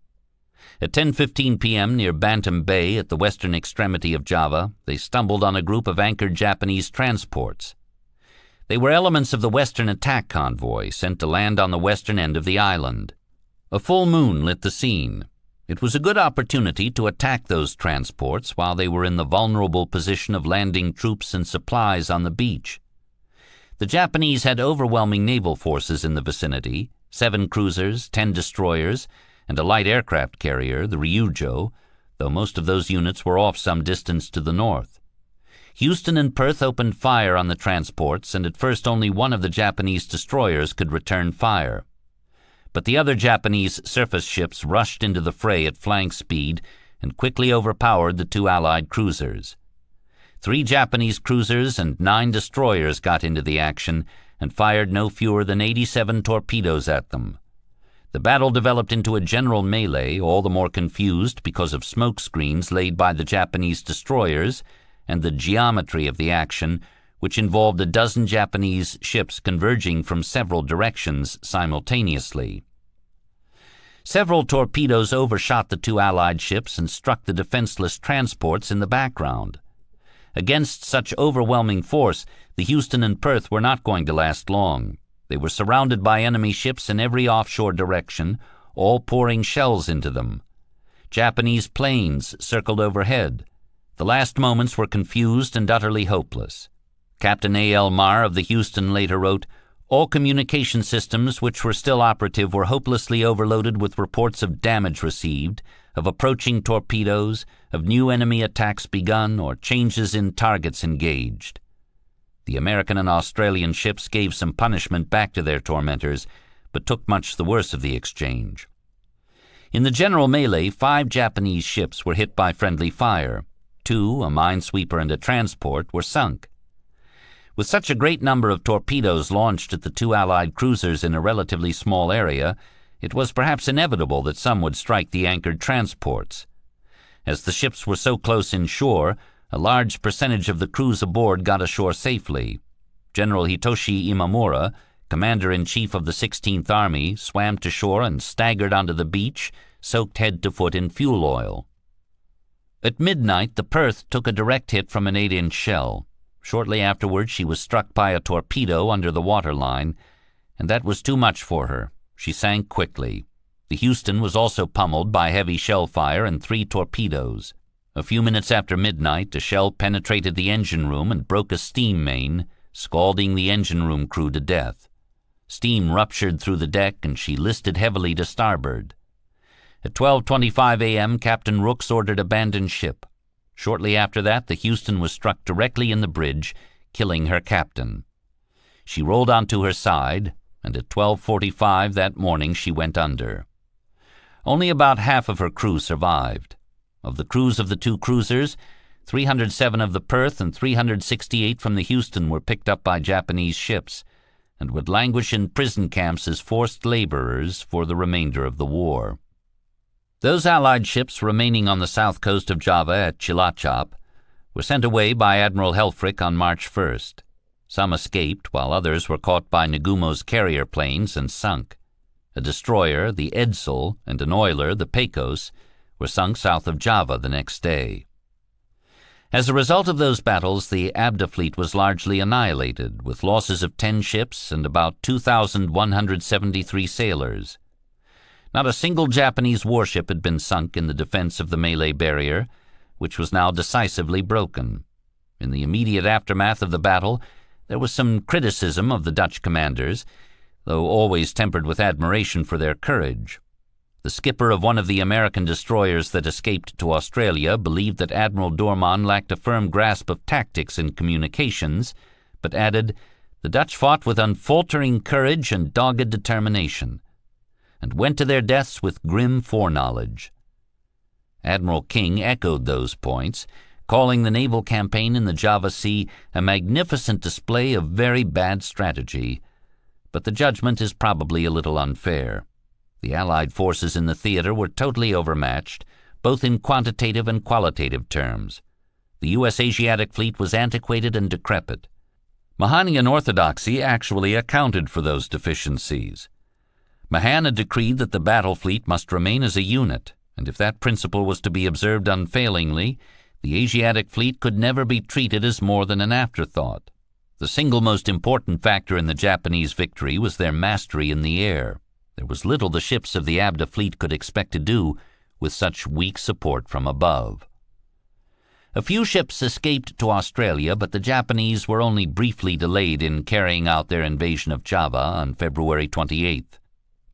At 10:15 p.m. near Bantam Bay at the western extremity of Java, they stumbled on a group of anchored Japanese transports. They were elements of the Western Attack Convoy sent to land on the western end of the island. A full moon lit the scene. It was a good opportunity to attack those transports while they were in the vulnerable position of landing troops and supplies on the beach. The Japanese had overwhelming naval forces in the vicinity, 7 cruisers, 10 destroyers, and a light aircraft carrier, the Ryujo, though most of those units were off some distance to the north. Houston and Perth opened fire on the transports, and at first only one of the Japanese destroyers could return fire. But the other Japanese surface ships rushed into the fray at flank speed and quickly overpowered the 2 Allied cruisers. 3 Japanese cruisers and 9 destroyers got into the action and fired no fewer than 87 torpedoes at them. The battle developed into a general melee, all the more confused because of smoke screens laid by the Japanese destroyers and the geometry of the action, which involved a dozen Japanese ships converging from several directions simultaneously. Several torpedoes overshot the two Allied ships and struck the defenseless transports in the background. Against such overwhelming force, the Houston and Perth were not going to last long. They were surrounded by enemy ships in every offshore direction, all pouring shells into them. Japanese planes circled overhead. The last moments were confused and utterly hopeless. Captain A.L. Marr of the Houston later wrote, "All communication systems which were still operative were hopelessly overloaded with reports of damage received, of approaching torpedoes, of new enemy attacks begun, or changes in targets engaged." The American and Australian ships gave some punishment back to their tormentors, but took much the worse of the exchange. In the general melee, 5 Japanese ships were hit by friendly fire. 2, a minesweeper and a transport, were sunk. With such a great number of torpedoes launched at the 2 Allied cruisers in a relatively small area, it was perhaps inevitable that some would strike the anchored transports. As the ships were so close inshore, a large percentage of the crews aboard got ashore safely. General Hitoshi Imamura, Commander-in-Chief of the 16th Army, swam to shore and staggered onto the beach, soaked head to foot in fuel oil. At midnight, the Perth took a direct hit from an 8-inch shell. Shortly afterwards, she was struck by a torpedo under the waterline, and that was too much for her. She sank quickly. The Houston was also pummeled by heavy shell fire and 3 torpedoes. A few minutes after midnight, a shell penetrated the engine room and broke a steam main, scalding the engine room crew to death. Steam ruptured through the deck, and she listed heavily to starboard. At 12:25 a.m., Captain Rooks ordered abandon ship. Shortly after that, the Houston was struck directly in the bridge, killing her captain. She rolled onto her side, and at 12:45 that morning she went under. Only about half of her crew survived. Of the crews of the 2 cruisers, 307 of the Perth and 368 from the Houston were picked up by Japanese ships and would languish in prison camps as forced laborers for the remainder of the war. Those Allied ships remaining on the south coast of Java at Cilacap were sent away by Admiral Helfrich on March 1st. Some escaped, while others were caught by Nagumo's carrier planes and sunk. A destroyer, the Edsel, and an oiler, the Pecos, were sunk south of Java the next day. As a result of those battles, the Abda fleet was largely annihilated, with losses of 10 ships and about 2,173 sailors. Not a single Japanese warship had been sunk in the defense of the Malay barrier, which was now decisively broken. In the immediate aftermath of the battle, there was some criticism of the Dutch commanders, though always tempered with admiration for their courage. The skipper of one of the American destroyers that escaped to Australia believed that Admiral Doorman lacked a firm grasp of tactics and communications, but added, "The Dutch fought with unfaltering courage and dogged determination, and went to their deaths with grim foreknowledge." Admiral King echoed those points, calling the naval campaign in the Java Sea a magnificent display of very bad strategy. But the judgment is probably a little unfair. The Allied forces in the theater were totally overmatched, both in quantitative and qualitative terms. The U.S. Asiatic fleet was antiquated and decrepit. Mahanian orthodoxy actually accounted for those deficiencies. Mahan had decreed that the battle fleet must remain as a unit, and if that principle was to be observed unfailingly, the Asiatic fleet could never be treated as more than an afterthought. The single most important factor in the Japanese victory was their mastery in the air. There was little the ships of the Abda fleet could expect to do with such weak support from above. A few ships escaped to Australia, but the Japanese were only briefly delayed in carrying out their invasion of Java on February 28th.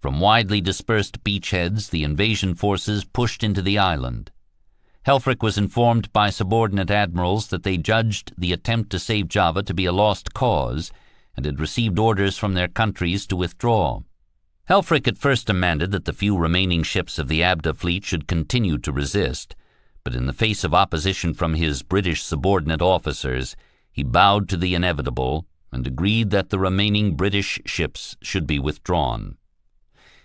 From widely dispersed beachheads, the invasion forces pushed into the island. Helfrich was informed by subordinate admirals that they judged the attempt to save Java to be a lost cause and had received orders from their countries to withdraw. Helfrich at first demanded that the few remaining ships of the Abda fleet should continue to resist, but in the face of opposition from his British subordinate officers, he bowed to the inevitable and agreed that the remaining British ships should be withdrawn.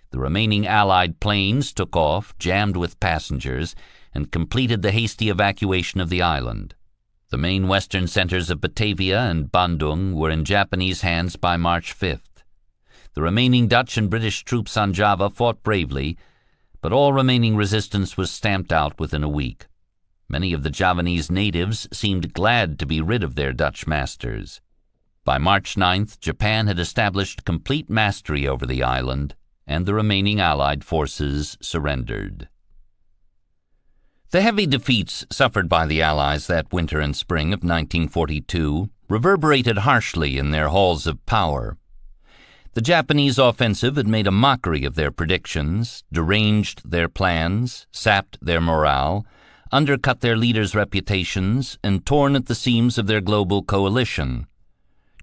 The remaining Allied planes took off, jammed with passengers, and completed the hasty evacuation of the island. The main western centers of Batavia and Bandung were in Japanese hands by March 5th. The remaining Dutch and British troops on Java fought bravely, but all remaining resistance was stamped out within a week. Many of the Javanese natives seemed glad to be rid of their Dutch masters. By March 9th, Japan had established complete mastery over the island, and the remaining Allied forces surrendered. The heavy defeats suffered by the Allies that winter and spring of 1942 reverberated harshly in their halls of power. The Japanese offensive had made a mockery of their predictions, deranged their plans, sapped their morale, undercut their leaders' reputations, and torn at the seams of their global coalition.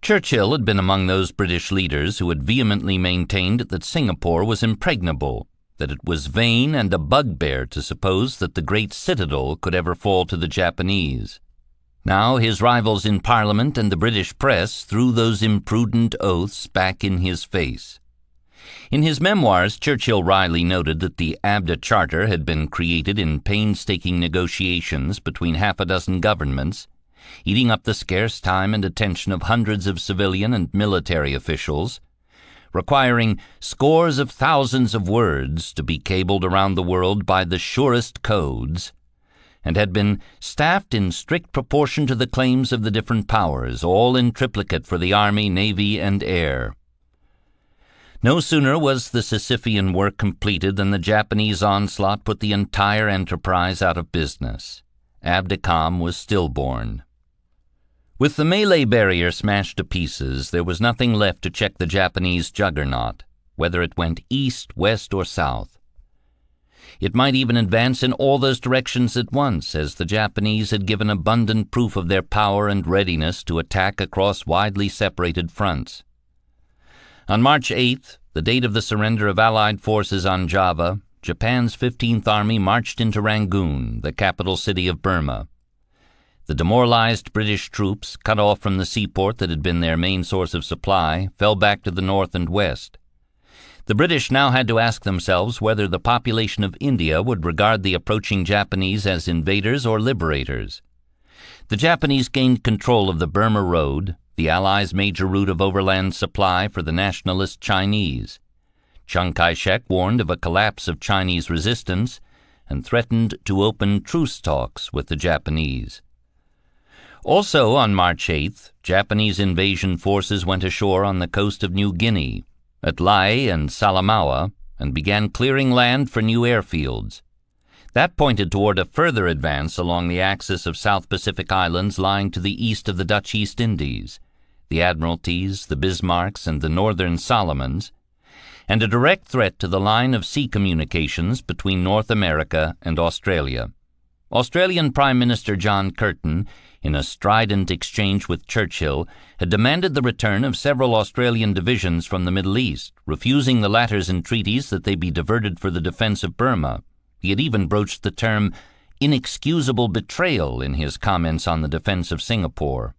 Churchill had been among those British leaders who had vehemently maintained that Singapore was impregnable, that it was vain and a bugbear to suppose that the great citadel could ever fall to the Japanese. Now his rivals in Parliament and the British press threw those imprudent oaths back in his face. In his memoirs, Churchill wryly noted that the Abda Charter had been created in painstaking negotiations between half a dozen governments, eating up the scarce time and attention of hundreds of civilian and military officials, requiring scores of thousands of words to be cabled around the world by the surest codes, and had been staffed in strict proportion to the claims of the different powers, all in triplicate for the army, navy, and air. No sooner was the Sisyphean work completed than the Japanese onslaught put the entire enterprise out of business. Abdicam was stillborn. With the Malay barrier smashed to pieces, there was nothing left to check the Japanese juggernaut, whether it went east, west, or south. It might even advance in all those directions at once, as the Japanese had given abundant proof of their power and readiness to attack across widely separated fronts. On March 8th, the date of the surrender of Allied forces on Java, Japan's 15th Army marched into Rangoon, the capital city of Burma. The demoralized British troops, cut off from the seaport that had been their main source of supply, fell back to the north and west. The British now had to ask themselves whether the population of India would regard the approaching Japanese as invaders or liberators. The Japanese gained control of the Burma Road, the Allies' major route of overland supply for the nationalist Chinese. Chiang Kai-shek warned of a collapse of Chinese resistance and threatened to open truce talks with the Japanese. Also on March 8th, Japanese invasion forces went ashore on the coast of New Guinea, at Lae and Salamaua, and began clearing land for new airfields. That pointed toward a further advance along the axis of South Pacific islands lying to the east of the Dutch East Indies, the Admiralties, the Bismarcks, and the Northern Solomons, and a direct threat to the line of sea communications between North America and Australia. Australian Prime Minister John Curtin, in a strident exchange with Churchill, had demanded the return of several Australian divisions from the Middle East, refusing the latter's entreaties that they be diverted for the defense of Burma. He had even broached the term inexcusable betrayal in his comments on the defense of Singapore.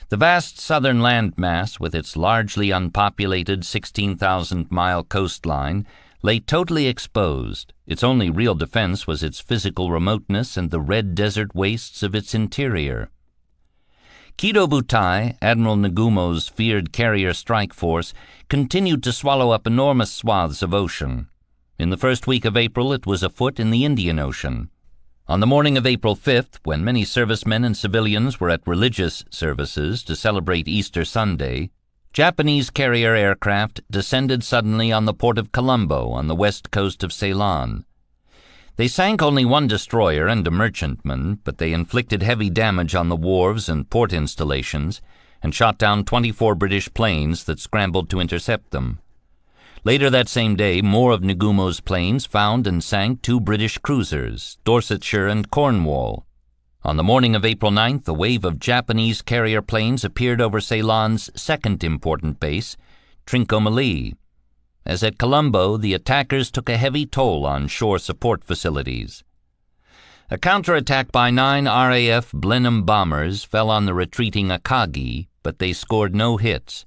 The vast southern landmass, with its largely unpopulated 16,000-mile coastline, lay totally exposed. Its only real defense was its physical remoteness and the red desert wastes of its interior. Kido Butai, Admiral Nagumo's feared carrier strike force, continued to swallow up enormous swaths of ocean. In the first week of April, it was afoot in the Indian Ocean. On the morning of April 5th, when many servicemen and civilians were at religious services to celebrate Easter Sunday, Japanese carrier aircraft descended suddenly on the port of Colombo on the west coast of Ceylon. They sank only one destroyer and a merchantman, but they inflicted heavy damage on the wharves and port installations and shot down 24 British planes that scrambled to intercept them. Later that same day, more of Nagumo's planes found and sank 2 British cruisers, Dorsetshire and Cornwall. On the morning of April 9th, a wave of Japanese carrier planes appeared over Ceylon's second important base, Trincomalee. As at Colombo, the attackers took a heavy toll on shore support facilities. A counterattack by 9 RAF Blenheim bombers fell on the retreating Akagi, but they scored no hits.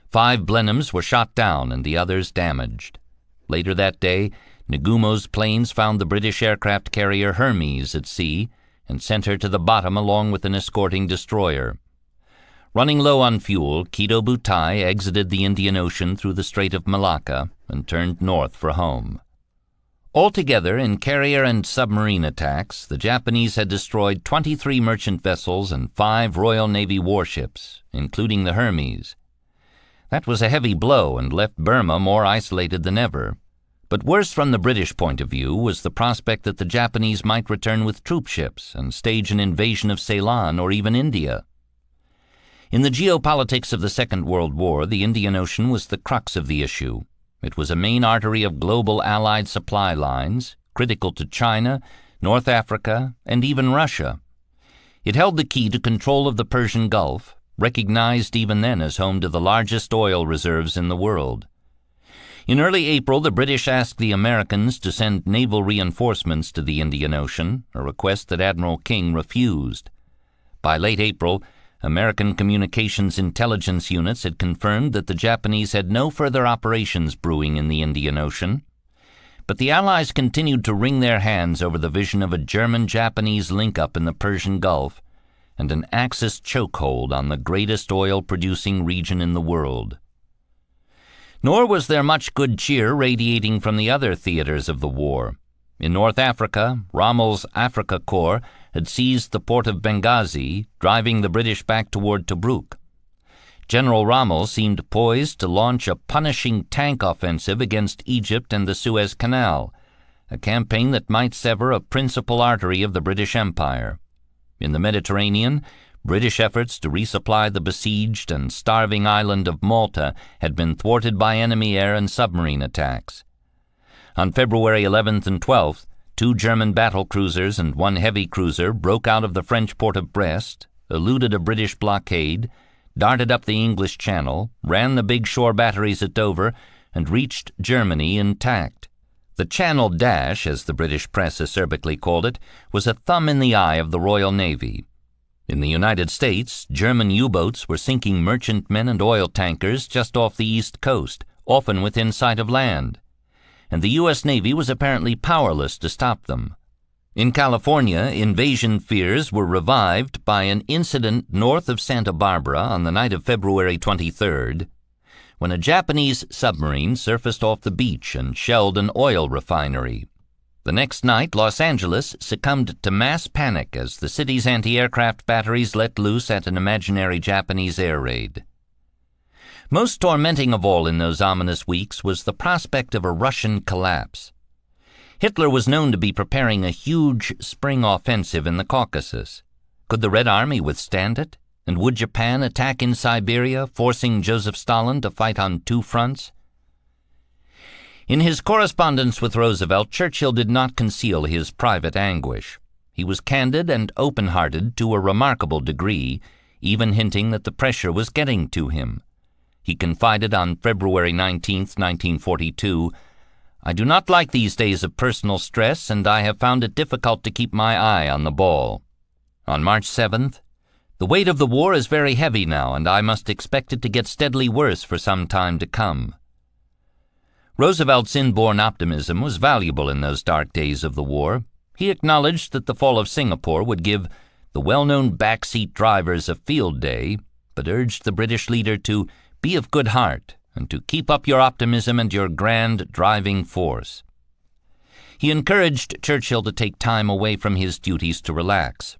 5 Blenheims were shot down and the others damaged. Later that day, Nagumo's planes found the British aircraft carrier Hermes at sea and sent her to the bottom along with an escorting destroyer. Running low on fuel, Kido Butai exited the Indian Ocean through the Strait of Malacca and turned north for home. Altogether, in carrier and submarine attacks, the Japanese had destroyed 23 merchant vessels and 5 Royal Navy warships, including the Hermes. That was a heavy blow and left Burma more isolated than ever. But worse from the British point of view was the prospect that the Japanese might return with troop ships and stage an invasion of Ceylon or even India. In the geopolitics of the Second World War, the Indian Ocean was the crux of the issue. It was a main artery of global Allied supply lines, critical to China, North Africa, and even Russia. It held the key to control of the Persian Gulf, recognized even then as home to the largest oil reserves in the world. In early April, the British asked the Americans to send naval reinforcements to the Indian Ocean, a request that Admiral King refused. By late April, American communications intelligence units had confirmed that the Japanese had no further operations brewing in the Indian Ocean. But the Allies continued to wring their hands over the vision of a German-Japanese link-up in the Persian Gulf and an Axis chokehold on the greatest oil-producing region in the world. Nor was there much good cheer radiating from the other theaters of the war. In North Africa, Rommel's Africa Corps had seized the port of Benghazi, driving the British back toward Tobruk. General Rommel seemed poised to launch a punishing tank offensive against Egypt and the Suez Canal, a campaign that might sever a principal artery of the British Empire. In the Mediterranean, British efforts to resupply the besieged and starving island of Malta had been thwarted by enemy air and submarine attacks. On February 11th and 12th, 2 German battle cruisers and 1 heavy cruiser broke out of the French port of Brest, eluded a British blockade, darted up the English Channel, ran the big shore batteries at Dover, and reached Germany intact. The Channel Dash, as the British press acerbically called it, was a thumb in the eye of the Royal Navy. In the United States, German U-boats were sinking merchantmen and oil tankers just off the East Coast, often within sight of land, and the U.S. Navy was apparently powerless to stop them. In California, invasion fears were revived by an incident north of Santa Barbara on the night of February 23rd, when a Japanese submarine surfaced off the beach and shelled an oil refinery. The next night, Los Angeles succumbed to mass panic as the city's anti-aircraft batteries let loose at an imaginary Japanese air raid. Most tormenting of all in those ominous weeks was the prospect of a Russian collapse. Hitler was known to be preparing a huge spring offensive in the Caucasus. Could the Red Army withstand it? And would Japan attack in Siberia, forcing Joseph Stalin to fight on 2 fronts? In his correspondence with Roosevelt, Churchill did not conceal his private anguish. He was candid and open-hearted to a remarkable degree, even hinting that the pressure was getting to him. He confided on February 19, 1942, "I do not like these days of personal stress, and I have found it difficult to keep my eye on the ball." On March 7th, "The weight of the war is very heavy now, and I must expect it to get steadily worse for some time to come." Roosevelt's inborn optimism was valuable in those dark days of the war. He acknowledged that the fall of Singapore would give the well-known backseat drivers a field day, but urged the British leader to be of good heart and to keep up your optimism and your grand driving force. He encouraged Churchill to take time away from his duties to relax.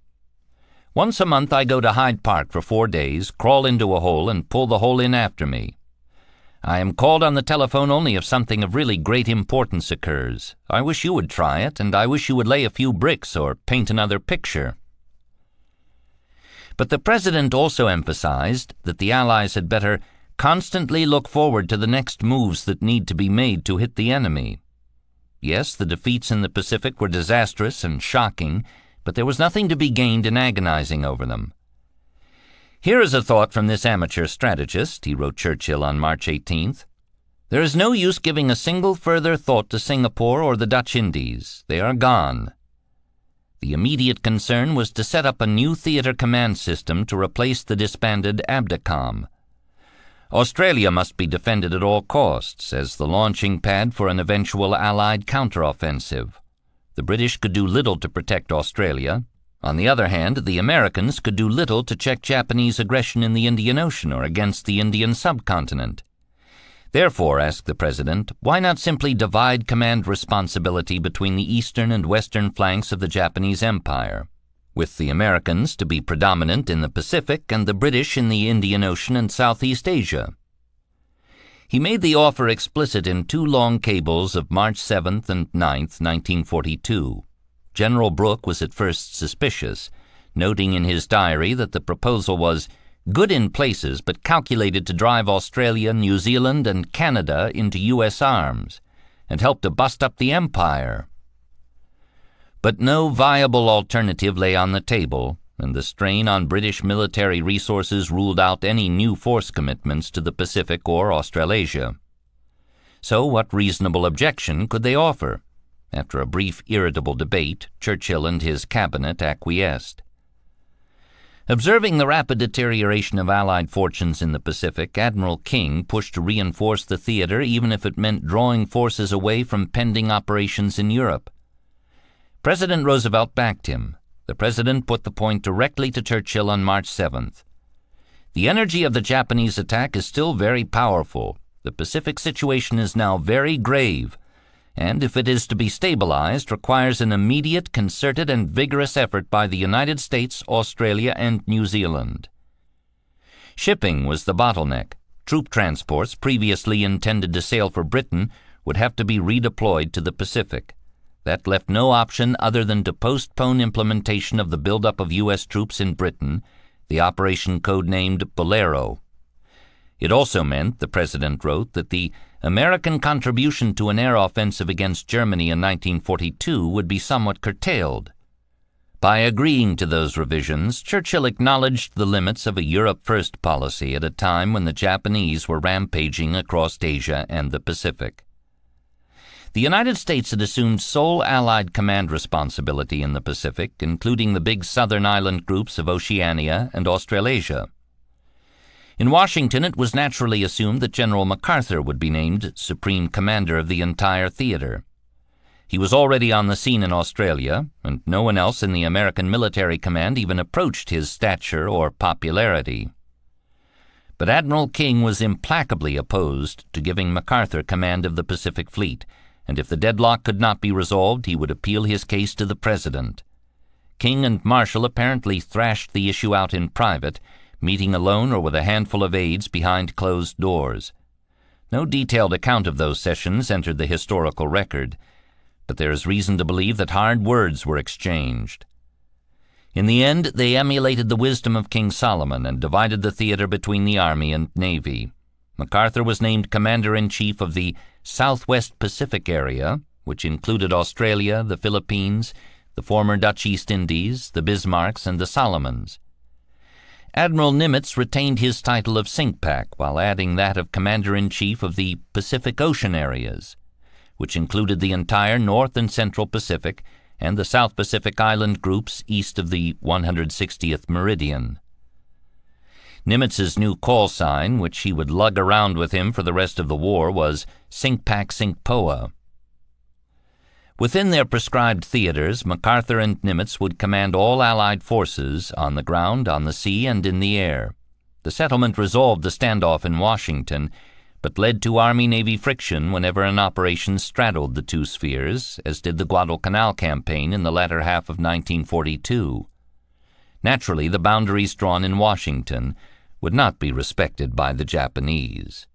"Once a month I go to Hyde Park for 4 days, crawl into a hole, and pull the hole in after me. I am called on the telephone only if something of really great importance occurs. I wish you would try it, and I wish you would lay a few bricks or paint another picture." But the President also emphasized that the Allies had better constantly look forward to the next moves that need to be made to hit the enemy. Yes, the defeats in the Pacific were disastrous and shocking, but there was nothing to be gained in agonizing over them. "Here is a thought from this amateur strategist," he wrote Churchill on March 18th. "There is no use giving a single further thought to Singapore or the Dutch Indies. They are gone." The immediate concern was to set up a new theater command system to replace the disbanded Abdicom. Australia must be defended at all costs as the launching pad for an eventual Allied counteroffensive. The British could do little to protect Australia. On the other hand, the Americans could do little to check Japanese aggression in the Indian Ocean or against the Indian subcontinent. Therefore, asked the President, why not simply divide command responsibility between the eastern and western flanks of the Japanese Empire, with the Americans to be predominant in the Pacific and the British in the Indian Ocean and Southeast Asia? He made the offer explicit in two long cables of March 7th and 9th, 1942. General Brooke was at first suspicious, noting in his diary that the proposal was good in places but calculated to drive Australia, New Zealand, and Canada into U.S. arms and help to bust up the empire. But no viable alternative lay on the table, and the strain on British military resources ruled out any new force commitments to the Pacific or Australasia. So what reasonable objection could they offer? After a brief irritable debate, Churchill and his cabinet acquiesced. Observing the rapid deterioration of Allied fortunes in the Pacific, Admiral King pushed to reinforce the theater even if it meant drawing forces away from pending operations in Europe. President Roosevelt backed him. The President put the point directly to Churchill on March 7th. The energy of the Japanese attack is still very powerful. The Pacific situation is now very grave, and if it is to be stabilized, requires an immediate, concerted, and vigorous effort by the United States, Australia, and New Zealand. Shipping was the bottleneck. Troop transports previously intended to sail for Britain would have to be redeployed to the Pacific. That left no option other than to postpone implementation of the buildup of U.S. troops in Britain, the operation codenamed Bolero. It also meant, the President wrote, that the American contribution to an air offensive against Germany in 1942 would be somewhat curtailed. By agreeing to those revisions, Churchill acknowledged the limits of a Europe-first policy at a time when the Japanese were rampaging across Asia and the Pacific. The United States had assumed sole Allied command responsibility in the Pacific, including the big southern island groups of Oceania and Australasia. In Washington, it was naturally assumed that General MacArthur would be named Supreme Commander of the entire theater. He was already on the scene in Australia, and no one else in the American military command even approached his stature or popularity. But Admiral King was implacably opposed to giving MacArthur command of the Pacific Fleet, and if the deadlock could not be resolved, he would appeal his case to the President. King and Marshall apparently thrashed the issue out in private, meeting alone or with a handful of aides behind closed doors. No detailed account of those sessions entered the historical record, but there is reason to believe that hard words were exchanged. In the end, they emulated the wisdom of King Solomon and divided the theater between the Army and Navy. MacArthur was named Commander-in-Chief of the Southwest Pacific area, which included Australia, the Philippines, the former Dutch East Indies, the Bismarcks, and the Solomons. Admiral Nimitz retained his title of CINCPAC while adding that of Commander-in-Chief of the Pacific Ocean areas, which included the entire North and Central Pacific and the South Pacific Island groups east of the 160th meridian. Nimitz's new call sign, which he would lug around with him for the rest of the war, was CINCPAC CINCPOA. Within their prescribed theaters, MacArthur and Nimitz would command all Allied forces on the ground, on the sea, and in the air. The settlement resolved the standoff in Washington, but led to Army-Navy friction whenever an operation straddled the two spheres, as did the Guadalcanal campaign in the latter half of 1942. Naturally, the boundaries drawn in Washington would not be respected by the Japanese.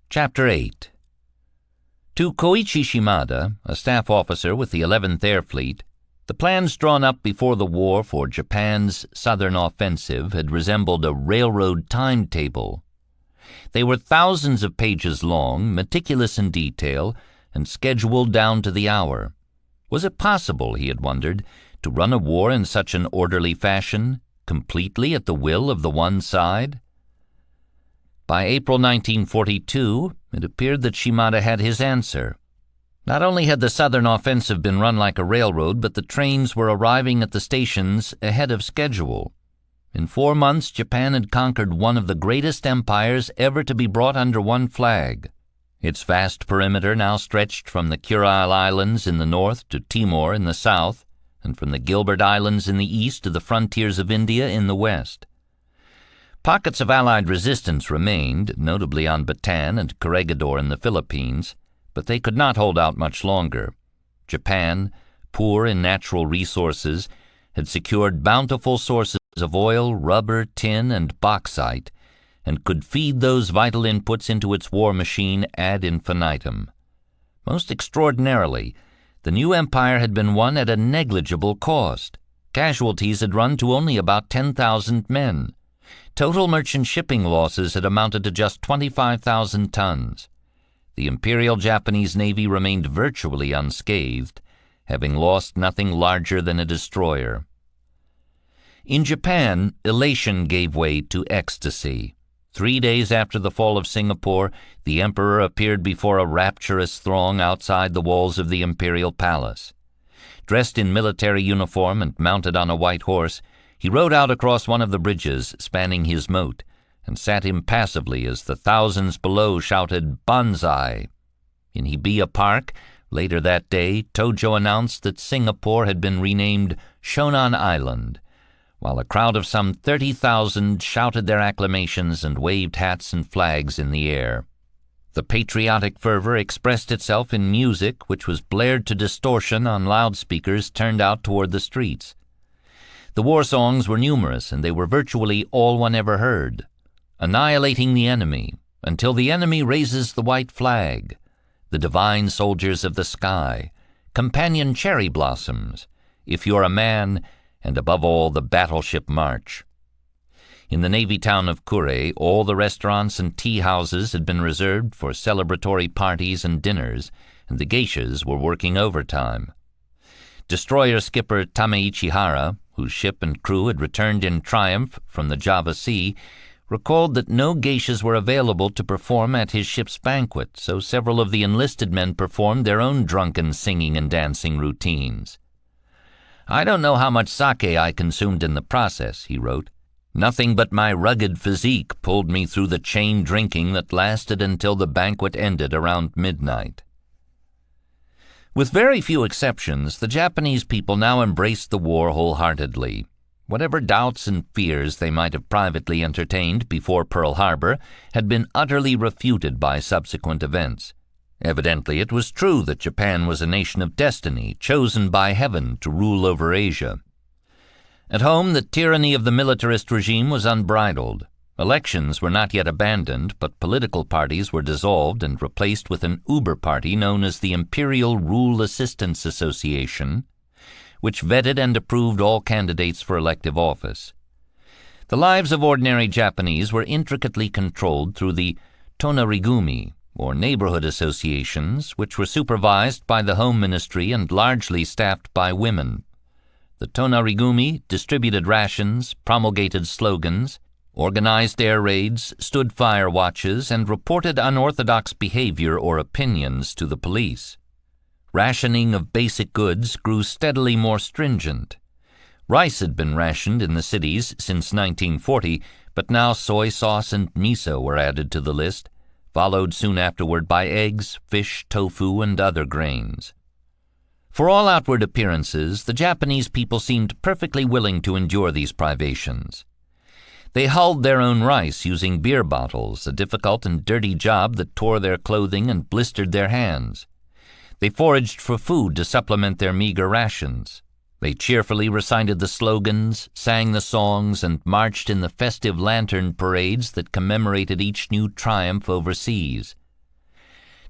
Chapter 8. To Koichi Shimada, a staff officer with the 11th Air Fleet, the plans drawn up before the war for Japan's southern offensive had resembled a railroad timetable. They were thousands of pages long, meticulous in detail, and scheduled down to the hour. Was it possible, he had wondered, to run a war in such an orderly fashion, completely at the will of the one side? By April 1942, it appeared that Shimada had his answer. Not only had the southern offensive been run like a railroad, but the trains were arriving at the stations ahead of schedule. In 4 months, Japan had conquered one of the greatest empires ever to be brought under one flag. Its vast perimeter now stretched from the Kurile Islands in the north to Timor in the south, and from the Gilbert Islands in the east to the frontiers of India in the west. Pockets of Allied resistance remained, notably on Bataan and Corregidor in the Philippines, but they could not hold out much longer. Japan, poor in natural resources, had secured bountiful sources of oil, rubber, tin, and bauxite, and could feed those vital inputs into its war machine ad infinitum. Most extraordinarily, the new empire had been won at a negligible cost. Casualties had run to only about 10,000 men. Total merchant shipping losses had amounted to just 25,000 tons. The Imperial Japanese Navy remained virtually unscathed, having lost nothing larger than a destroyer. In Japan, elation gave way to ecstasy. 3 days after the fall of Singapore, the emperor appeared before a rapturous throng outside the walls of the imperial palace. Dressed in military uniform and mounted on a white horse, he rode out across one of the bridges spanning his moat, and sat impassively as the thousands below shouted "Banzai." In Hibiya Park, later that day, Tojo announced that Singapore had been renamed Shonan Island, while a crowd of some 30,000 shouted their acclamations and waved hats and flags in the air. The patriotic fervor expressed itself in music which was blared to distortion on loudspeakers turned out toward the streets. The war songs were numerous, and they were virtually all one ever heard. "Annihilating the enemy, until the enemy raises the white flag," "The divine soldiers of the sky," "Companion cherry blossoms," "If you're a man," and above all the battleship march. In the navy town of Kure, all the restaurants and tea houses had been reserved for celebratory parties and dinners, and the geishas were working overtime. Destroyer skipper Tameichi Hara, whose ship and crew had returned in triumph from the Java Sea, recalled that no geishas were available to perform at his ship's banquet, so several of the enlisted men performed their own drunken singing and dancing routines. "I don't know how much sake I consumed in the process," he wrote. "Nothing but my rugged physique pulled me through the chain drinking that lasted until the banquet ended around midnight." With very few exceptions, the Japanese people now embraced the war wholeheartedly. Whatever doubts and fears they might have privately entertained before Pearl Harbor had been utterly refuted by subsequent events. Evidently it was true that Japan was a nation of destiny, chosen by heaven to rule over Asia. At home, the tyranny of the militarist regime was unbridled. Elections were not yet abandoned, but political parties were dissolved and replaced with an uber party known as the Imperial Rule Assistance Association, which vetted and approved all candidates for elective office. The lives of ordinary Japanese were intricately controlled through the tonarigumi, or neighborhood associations, which were supervised by the Home Ministry and largely staffed by women. The tonarigumi distributed rations, promulgated slogans, organized air raids, stood fire watches, and reported unorthodox behavior or opinions to the police. Rationing of basic goods grew steadily more stringent. Rice had been rationed in the cities since 1940, but now soy sauce and miso were added to the list, followed soon afterward by eggs, fish, tofu, and other grains. For all outward appearances, the Japanese people seemed perfectly willing to endure these privations. They hulled their own rice using beer bottles, a difficult and dirty job that tore their clothing and blistered their hands. They foraged for food to supplement their meager rations. They cheerfully recited the slogans, sang the songs, and marched in the festive lantern parades that commemorated each new triumph overseas.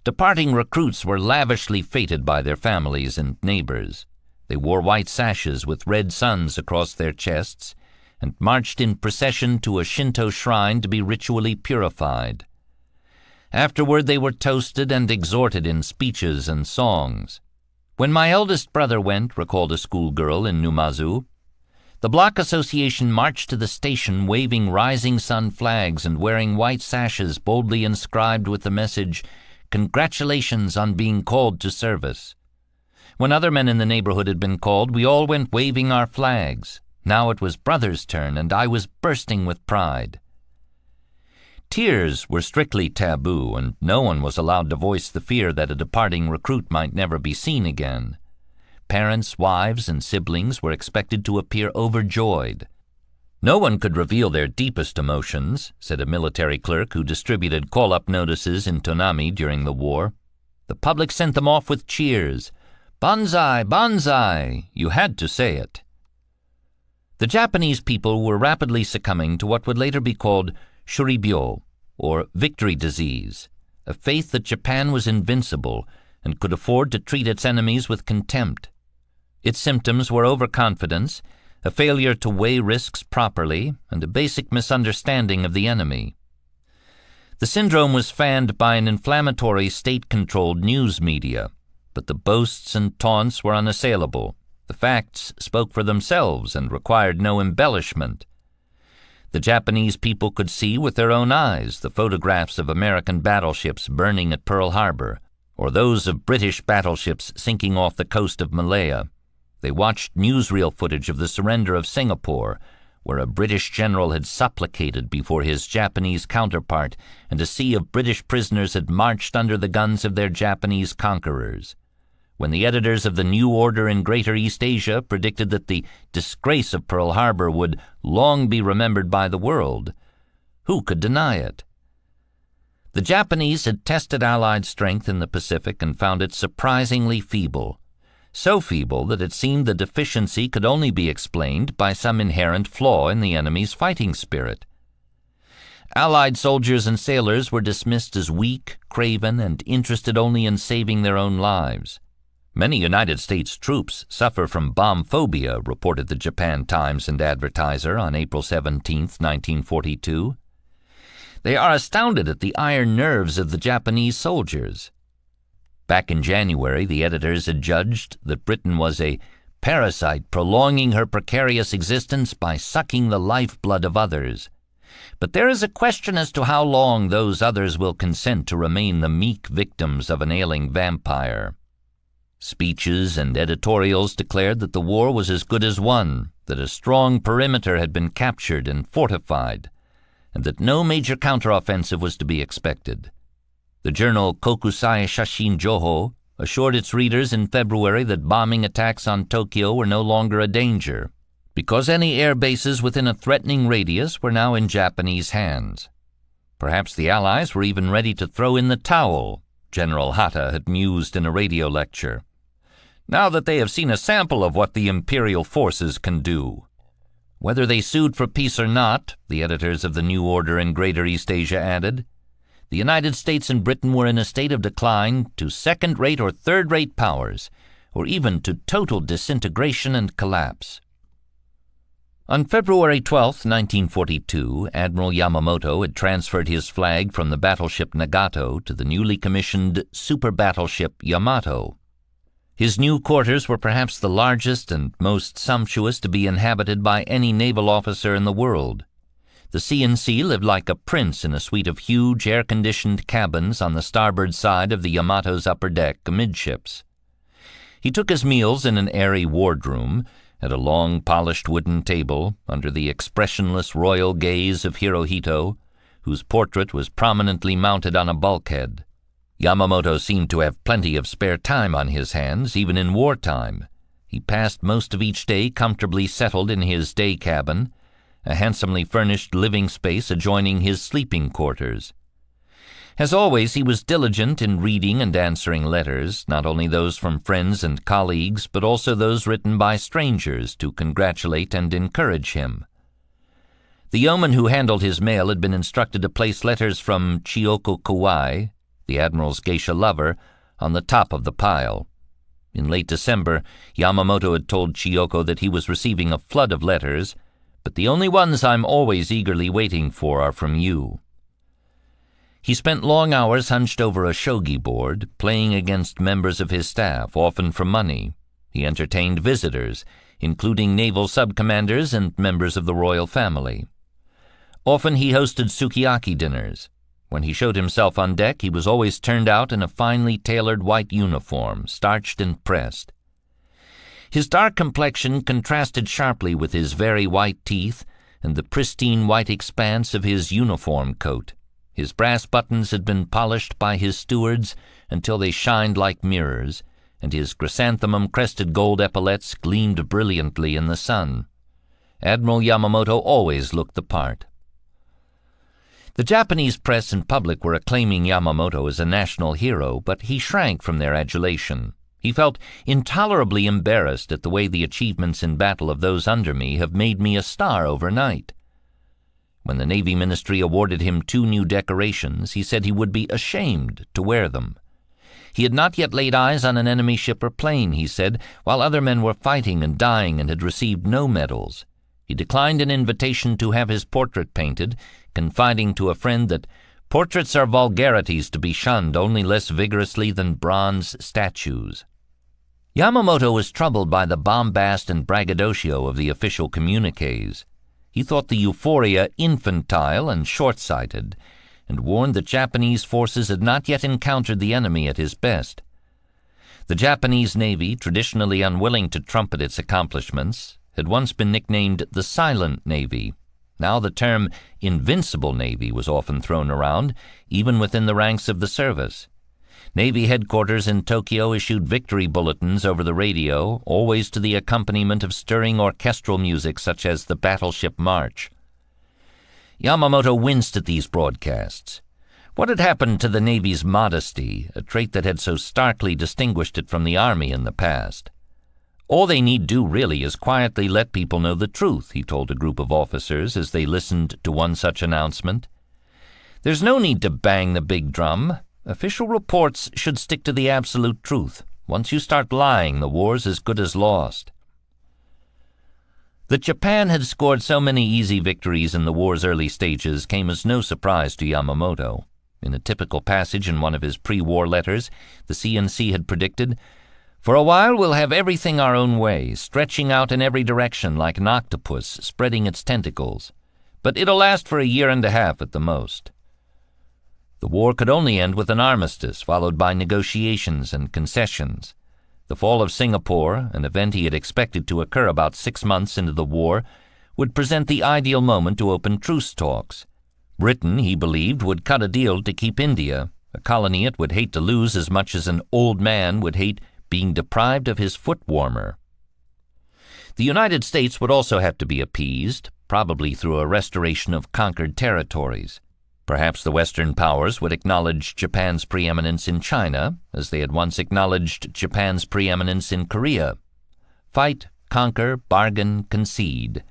Departing recruits were lavishly feted by their families and neighbors. They wore white sashes with red suns across their chests and marched in procession to a Shinto shrine to be ritually purified. Afterward they were toasted and exhorted in speeches and songs. "When my eldest brother went," recalled a schoolgirl in Numazu, "the block association marched to the station waving rising sun flags and wearing white sashes boldly inscribed with the message, 'Congratulations on being called to service.' When other men in the neighborhood had been called, we all went waving our flags. Now it was brother's turn, and I was bursting with pride." Tears were strictly taboo, and no one was allowed to voice the fear that a departing recruit might never be seen again. Parents, wives, and siblings were expected to appear overjoyed. "No one could reveal their deepest emotions," said a military clerk who distributed call-up notices in Tonami during the war. "The public sent them off with cheers. Banzai, banzai! You had to say it." The Japanese people were rapidly succumbing to what would later be called shuribyo, or victory disease, a faith that Japan was invincible and could afford to treat its enemies with contempt. Its symptoms were overconfidence, a failure to weigh risks properly, and a basic misunderstanding of the enemy. The syndrome was fanned by an inflammatory state-controlled news media, but the boasts and taunts were unassailable. The facts spoke for themselves and required no embellishment. The Japanese people could see with their own eyes the photographs of American battleships burning at Pearl Harbor, or those of British battleships sinking off the coast of Malaya. They watched newsreel footage of the surrender of Singapore, where a British general had supplicated before his Japanese counterpart, and a sea of British prisoners had marched under the guns of their Japanese conquerors. When the editors of the New Order in Greater East Asia predicted that the disgrace of Pearl Harbor would long be remembered by the world, who could deny it? The Japanese had tested Allied strength in the Pacific and found it surprisingly feeble. So feeble that it seemed the deficiency could only be explained by some inherent flaw in the enemy's fighting spirit. Allied soldiers and sailors were dismissed as weak, craven, and interested only in saving their own lives. Many United States troops suffer from bomb phobia, reported the Japan Times and Advertiser on April 17, 1942. They are astounded at the iron nerves of the Japanese soldiers. Back in January, the editors had judged that Britain was a parasite prolonging her precarious existence by sucking the lifeblood of others. But there is a question as to how long those others will consent to remain the meek victims of an ailing vampire. Speeches and editorials declared that the war was as good as won, that a strong perimeter had been captured and fortified, and that no major counteroffensive was to be expected. The journal Kokusai Shashin Joho assured its readers in February that bombing attacks on Tokyo were no longer a danger, because any air bases within a threatening radius were now in Japanese hands. Perhaps the Allies were even ready to throw in the towel, General Hatta had mused in a radio lecture, now that they have seen a sample of what the imperial forces can do. Whether they sued for peace or not, the editors of the New Order in Greater East Asia added, the United States and Britain were in a state of decline to second-rate or third-rate powers, or even to total disintegration and collapse. On February 12, 1942, Admiral Yamamoto had transferred his flag from the battleship Nagato to the newly commissioned super battleship Yamato. His new quarters were perhaps the largest and most sumptuous to be inhabited by any naval officer in the world. The C&C lived like a prince in a suite of huge air-conditioned cabins on the starboard side of the Yamato's upper deck amidships. He took his meals in an airy wardroom, at a long polished wooden table, under the expressionless royal gaze of Hirohito, whose portrait was prominently mounted on a bulkhead. Yamamoto seemed to have plenty of spare time on his hands, even in wartime. He passed most of each day comfortably settled in his day cabin, a handsomely furnished living space adjoining his sleeping quarters. As always, he was diligent in reading and answering letters, not only those from friends and colleagues, but also those written by strangers to congratulate and encourage him. The yeoman who handled his mail had been instructed to place letters from Chiyoko Kawai, the Admiral's geisha lover, on the top of the pile. In late December, Yamamoto had told Chiyoko that he was receiving a flood of letters, but the only ones I'm always eagerly waiting for are from you. He spent long hours hunched over a shogi board, playing against members of his staff, often for money. He entertained visitors, including naval subcommanders and members of the royal family. Often he hosted sukiyaki dinners. When he showed himself on deck, he was always turned out in a finely tailored white uniform, starched and pressed. His dark complexion contrasted sharply with his very white teeth and the pristine white expanse of his uniform coat. His brass buttons had been polished by his stewards until they shined like mirrors, and his chrysanthemum-crested gold epaulets gleamed brilliantly in the sun. Admiral Yamamoto always looked the part. The Japanese press and public were acclaiming Yamamoto as a national hero, but he shrank from their adulation. He felt intolerably embarrassed at the way the achievements in battle of those under me have made me a star overnight. When the Navy Ministry awarded him 2 new decorations, he said he would be ashamed to wear them. He had not yet laid eyes on an enemy ship or plane, he said, while other men were fighting and dying and had received no medals. He declined an invitation to have his portrait painted, confiding to a friend that portraits are vulgarities to be shunned only less vigorously than bronze statues. Yamamoto was troubled by the bombast and braggadocio of the official communiques. He thought the euphoria infantile and short-sighted, and warned that Japanese forces had not yet encountered the enemy at his best. The Japanese Navy, traditionally unwilling to trumpet its accomplishments, had once been nicknamed the Silent Navy. Now the term Invincible Navy was often thrown around, even within the ranks of the service. Navy headquarters in Tokyo issued victory bulletins over the radio, always to the accompaniment of stirring orchestral music such as the Battleship March. Yamamoto winced at these broadcasts. What had happened to the Navy's modesty, a trait that had so starkly distinguished it from the Army in the past? All they need do really is quietly let people know the truth, he told a group of officers as they listened to one such announcement. There's no need to bang the big drum. Official reports should stick to the absolute truth. Once you start lying, the war's as good as lost. That Japan had scored so many easy victories in the war's early stages came as no surprise to Yamamoto. In a typical passage in one of his pre-war letters, the CNC had predicted, "For a while we'll have everything our own way, stretching out in every direction like an octopus spreading its tentacles. But it'll last for a year and a half at the most." The war could only end with an armistice, followed by negotiations and concessions. The fall of Singapore, an event he had expected to occur about 6 months into the war, would present the ideal moment to open truce talks. Britain, he believed, would cut a deal to keep India, a colony it would hate to lose as much as an old man would hate being deprived of his foot warmer. The United States would also have to be appeased, probably through a restoration of conquered territories. Perhaps the Western powers would acknowledge Japan's preeminence in China, as they had once acknowledged Japan's preeminence in Korea. Fight, conquer, bargain, concede.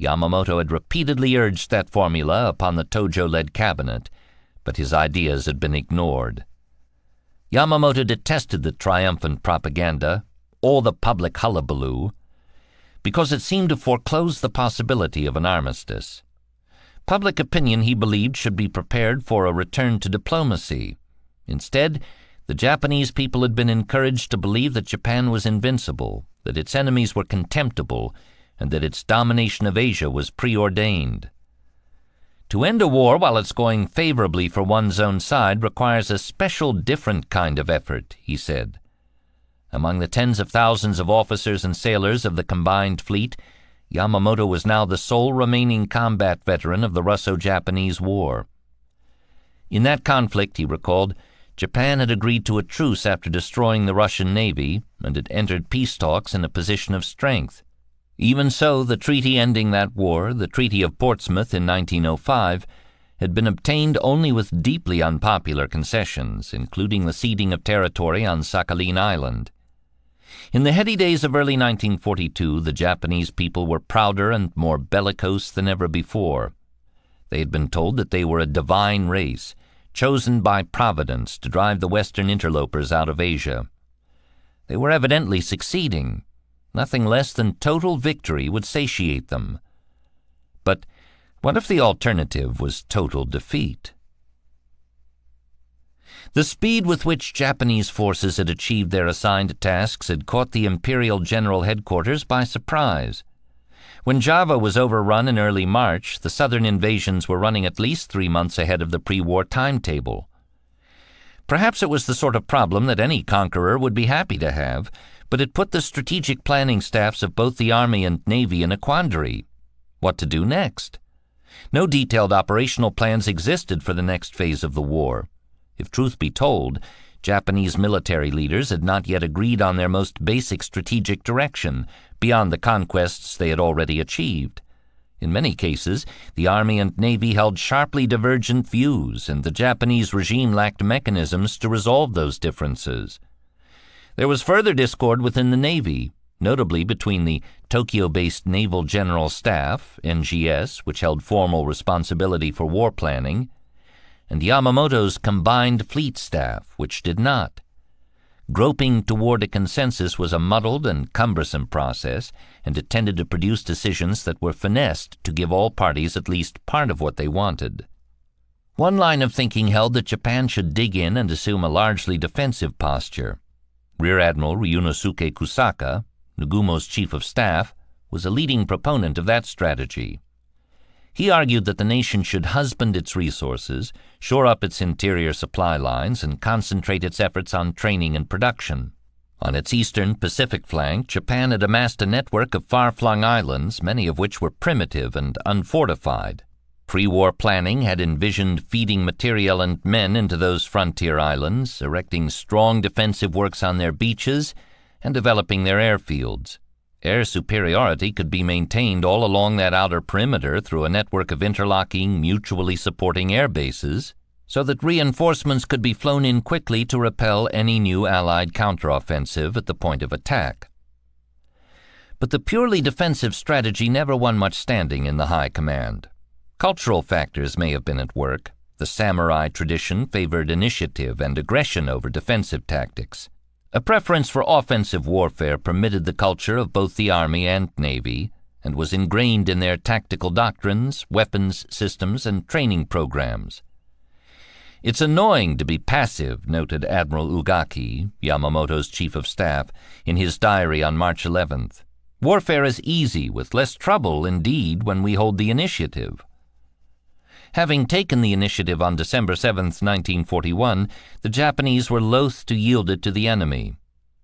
Yamamoto had repeatedly urged that formula upon the Tojo-led cabinet, but his ideas had been ignored. Yamamoto detested the triumphant propaganda, all the public hullabaloo, because it seemed to foreclose the possibility of an armistice. Public opinion, he believed, should be prepared for a return to diplomacy. Instead, the Japanese people had been encouraged to believe that Japan was invincible, that its enemies were contemptible, and that its domination of Asia was preordained. To end a war while it's going favorably for one's own side requires a special different kind of effort, he said. Among the tens of thousands of officers and sailors of the combined fleet, Yamamoto was now the sole remaining combat veteran of the Russo-Japanese War. In that conflict, he recalled, Japan had agreed to a truce after destroying the Russian Navy and had entered peace talks in a position of strength. Even so, the treaty ending that war, the Treaty of Portsmouth in 1905, had been obtained only with deeply unpopular concessions, including the ceding of territory on Sakhalin Island. In the heady days of early 1942, the Japanese people were prouder and more bellicose than ever before. They had been told that they were a divine race, chosen by Providence to drive the Western interlopers out of Asia. They were evidently succeeding. Nothing less than total victory would satiate them. But what if the alternative was total defeat? The speed with which Japanese forces had achieved their assigned tasks had caught the Imperial General Headquarters by surprise. When Java was overrun in early March, the southern invasions were running at least 3 months ahead of the pre-war timetable. Perhaps it was the sort of problem that any conqueror would be happy to have, but it put the strategic planning staffs of both the Army and Navy in a quandary. What to do next? No detailed operational plans existed for the next phase of the war. If truth be told, Japanese military leaders had not yet agreed on their most basic strategic direction, beyond the conquests they had already achieved. In many cases, the Army and Navy held sharply divergent views, and the Japanese regime lacked mechanisms to resolve those differences. There was further discord within the Navy, notably between the Tokyo-based Naval General Staff, NGS, which held formal responsibility for war planning, and Yamamoto's Combined Fleet Staff, which did not. Groping toward a consensus was a muddled and cumbersome process, and it tended to produce decisions that were finessed to give all parties at least part of what they wanted. One line of thinking held that Japan should dig in and assume a largely defensive posture. Rear Admiral Ryunosuke Kusaka, Nagumo's chief of staff, was a leading proponent of that strategy. He argued that the nation should husband its resources, shore up its interior supply lines, and concentrate its efforts on training and production. On its eastern Pacific flank, Japan had amassed a network of far-flung islands, many of which were primitive and unfortified. Pre-war planning had envisioned feeding material and men into those frontier islands, erecting strong defensive works on their beaches, and developing their airfields. Air superiority could be maintained all along that outer perimeter through a network of interlocking, mutually supporting air bases, so that reinforcements could be flown in quickly to repel any new Allied counteroffensive at the point of attack. But the purely defensive strategy never won much standing in the high command. Cultural factors may have been at work. The samurai tradition favored initiative and aggression over defensive tactics. A preference for offensive warfare permitted the culture of both the Army and Navy, and was ingrained in their tactical doctrines, weapons systems, and training programs. "It's annoying to be passive," noted Admiral Ugaki, Yamamoto's chief of staff, in his diary on March 11th. "Warfare is easy, with less trouble, indeed, when we hold the initiative." Having taken the initiative on December 7, 1941, the Japanese were loath to yield it to the enemy.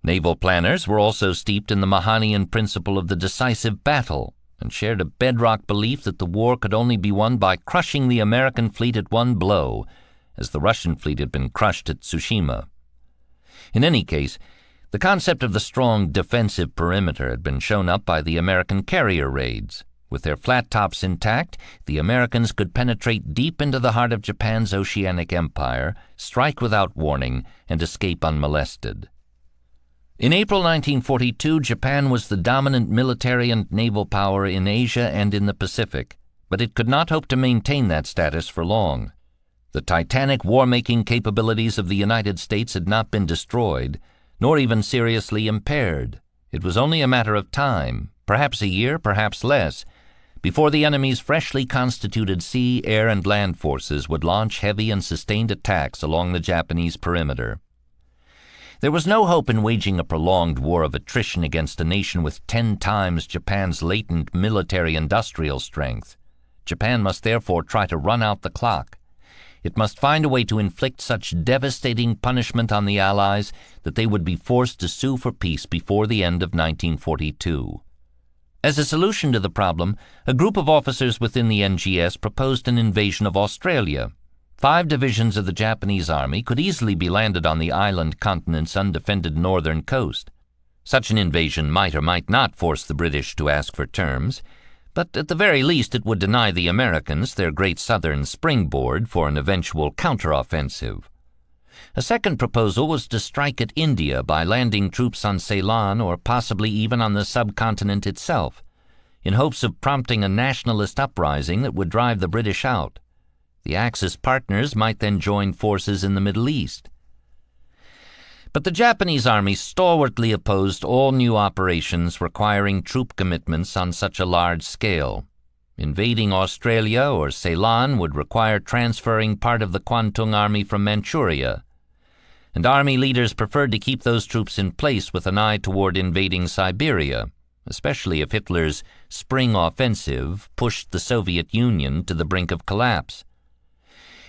Naval planners were also steeped in the Mahanian principle of the decisive battle, and shared a bedrock belief that the war could only be won by crushing the American fleet at one blow, as the Russian fleet had been crushed at Tsushima. In any case, the concept of the strong defensive perimeter had been shown up by the American carrier raids. With their flat tops intact, the Americans could penetrate deep into the heart of Japan's oceanic empire, strike without warning, and escape unmolested. In April 1942, Japan was the dominant military and naval power in Asia and in the Pacific, but it could not hope to maintain that status for long. The titanic war-making capabilities of the United States had not been destroyed, nor even seriously impaired. It was only a matter of time, perhaps a year, perhaps less, before the enemy's freshly constituted sea, air, and land forces would launch heavy and sustained attacks along the Japanese perimeter. There was no hope in waging a prolonged war of attrition against a nation with 10 times Japan's latent military-industrial strength. Japan must therefore try to run out the clock. It must find a way to inflict such devastating punishment on the Allies that they would be forced to sue for peace before the end of 1942. As a solution to the problem, a group of officers within the NGS proposed an invasion of Australia. 5 divisions of the Japanese Army could easily be landed on the island continent's undefended northern coast. Such an invasion might or might not force the British to ask for terms, but at the very least it would deny the Americans their great southern springboard for an eventual counteroffensive. A second proposal was to strike at India by landing troops on Ceylon or possibly even on the subcontinent itself, in hopes of prompting a nationalist uprising that would drive the British out. The Axis partners might then join forces in the Middle East. But the Japanese Army stalwartly opposed all new operations requiring troop commitments on such a large scale. Invading Australia or Ceylon would require transferring part of the Kwantung Army from Manchuria, and Army leaders preferred to keep those troops in place with an eye toward invading Siberia, especially if Hitler's spring offensive pushed the Soviet Union to the brink of collapse.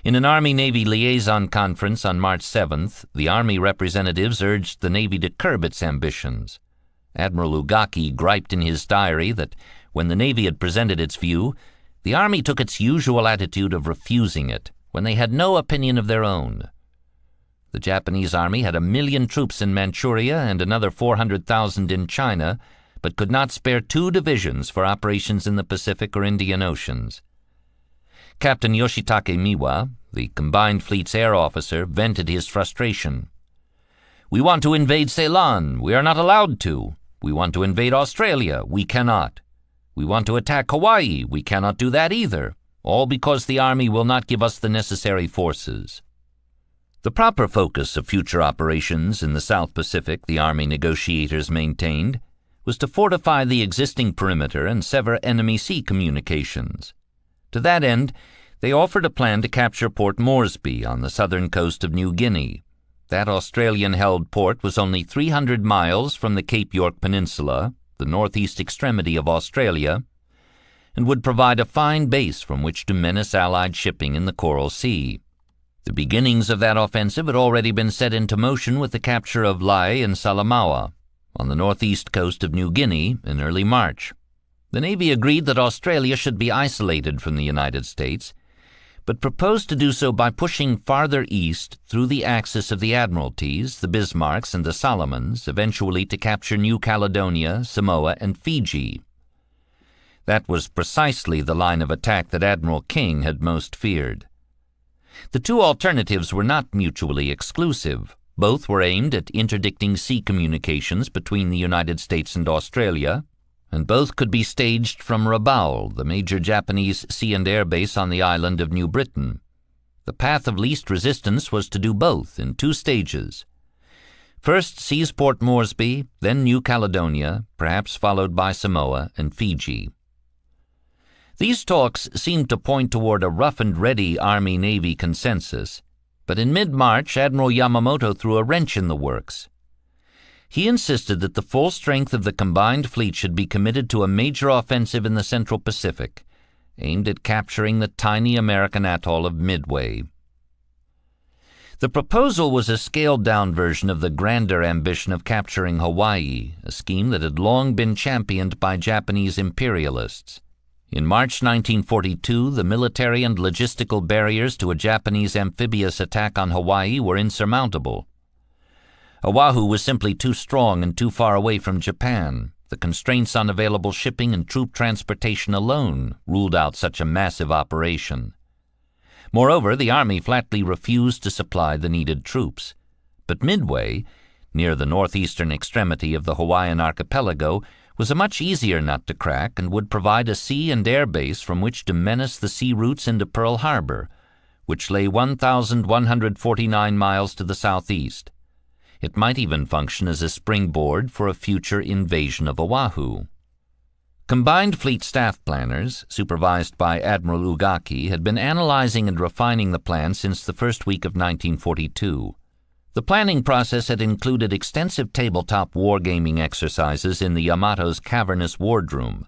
In an Army-Navy liaison conference on March 7th, the Army representatives urged the Navy to curb its ambitions. Admiral Ugaki griped in his diary that when the Navy had presented its view, the Army took its usual attitude of refusing it, when they had no opinion of their own. The Japanese Army had 1 million troops in Manchuria and another 400,000 in China, but could not spare 2 divisions for operations in the Pacific or Indian Oceans. Captain Yoshitake Miwa, the Combined Fleet's air officer, vented his frustration. "We want to invade Ceylon. We are not allowed to. We want to invade Australia. We cannot. We want to attack Hawaii. We cannot do that either. All because the Army will not give us the necessary forces." The proper focus of future operations in the South Pacific, the Army negotiators maintained, was to fortify the existing perimeter and sever enemy sea communications. To that end, they offered a plan to capture Port Moresby on the southern coast of New Guinea. That Australian-held port was only 300 miles from the Cape York Peninsula, the northeast extremity of Australia, and would provide a fine base from which to menace Allied shipping in the Coral Sea. The beginnings of that offensive had already been set into motion with the capture of Lae and Salamaua, on the northeast coast of New Guinea, in early March. The Navy agreed that Australia should be isolated from the United States, but proposed to do so by pushing farther east through the axis of the Admiralties, the Bismarcks, and the Solomons, eventually to capture New Caledonia, Samoa, and Fiji. That was precisely the line of attack that Admiral King had most feared. The 2 alternatives were not mutually exclusive. Both were aimed at interdicting sea communications between the United States and Australia, and both could be staged from Rabaul, the major Japanese sea and air base on the island of New Britain. The path of least resistance was to do both in 2 stages. First seize Port Moresby, then New Caledonia, perhaps followed by Samoa and Fiji. These talks seemed to point toward a rough-and-ready Army-Navy consensus, but in mid-March Admiral Yamamoto threw a wrench in the works. He insisted that the full strength of the combined fleet should be committed to a major offensive in the Central Pacific, aimed at capturing the tiny American atoll of Midway. The proposal was a scaled-down version of the grander ambition of capturing Hawaii, a scheme that had long been championed by Japanese imperialists. In March 1942, the military and logistical barriers to a Japanese amphibious attack on Hawaii were insurmountable. Oahu was simply too strong and too far away from Japan. The constraints on available shipping and troop transportation alone ruled out such a massive operation. Moreover, the Army flatly refused to supply the needed troops. But Midway, near the northeastern extremity of the Hawaiian archipelago, was a much easier nut to crack and would provide a sea and air base from which to menace the sea routes into Pearl Harbor, which lay 1,149 miles to the southeast. It might even function as a springboard for a future invasion of Oahu. Combined Fleet staff planners, supervised by Admiral Ugaki, had been analyzing and refining the plan since the first week of 1942. The planning process had included extensive tabletop wargaming exercises in the Yamato's cavernous wardroom.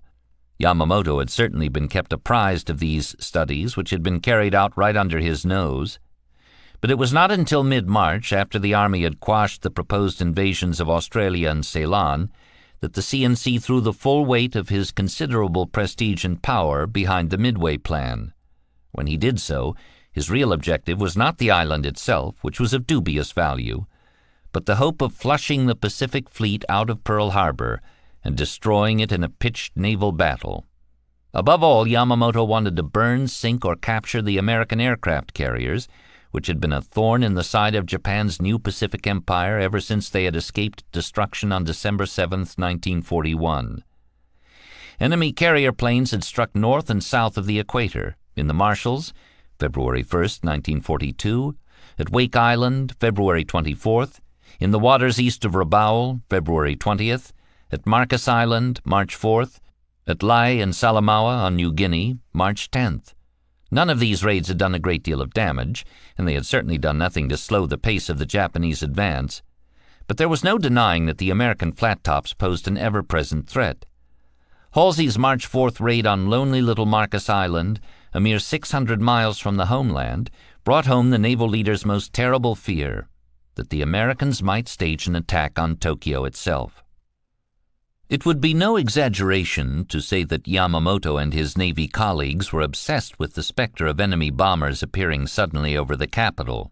Yamamoto had certainly been kept apprised of these studies, which had been carried out right under his nose. But it was not until mid-March, after the Army had quashed the proposed invasions of Australia and Ceylon, that the CNC threw the full weight of his considerable prestige and power behind the Midway plan. When he did so, his real objective was not the island itself, which was of dubious value, but the hope of flushing the Pacific Fleet out of Pearl Harbor and destroying it in a pitched naval battle. Above all, Yamamoto wanted to burn, sink, or capture the American aircraft carriers, which had been a thorn in the side of Japan's new Pacific Empire ever since they had escaped destruction on December 7, 1941. Enemy carrier planes had struck north and south of the equator, in the Marshalls, February 1, 1942, at Wake Island, February 24th, in the waters east of Rabaul, February 20th, at Marcus Island, March 4th, at Lae and Salamaua on New Guinea, March 10th. None of these raids had done a great deal of damage, and they had certainly done nothing to slow the pace of the Japanese advance. But there was no denying that the American flat tops posed an ever-present threat. Halsey's March 4th raid on lonely little Marcus Island, a mere 600 miles from the homeland, brought home the naval leader's most terrible fear, that the Americans might stage an attack on Tokyo itself. It would be no exaggeration to say that Yamamoto and his Navy colleagues were obsessed with the specter of enemy bombers appearing suddenly over the capital.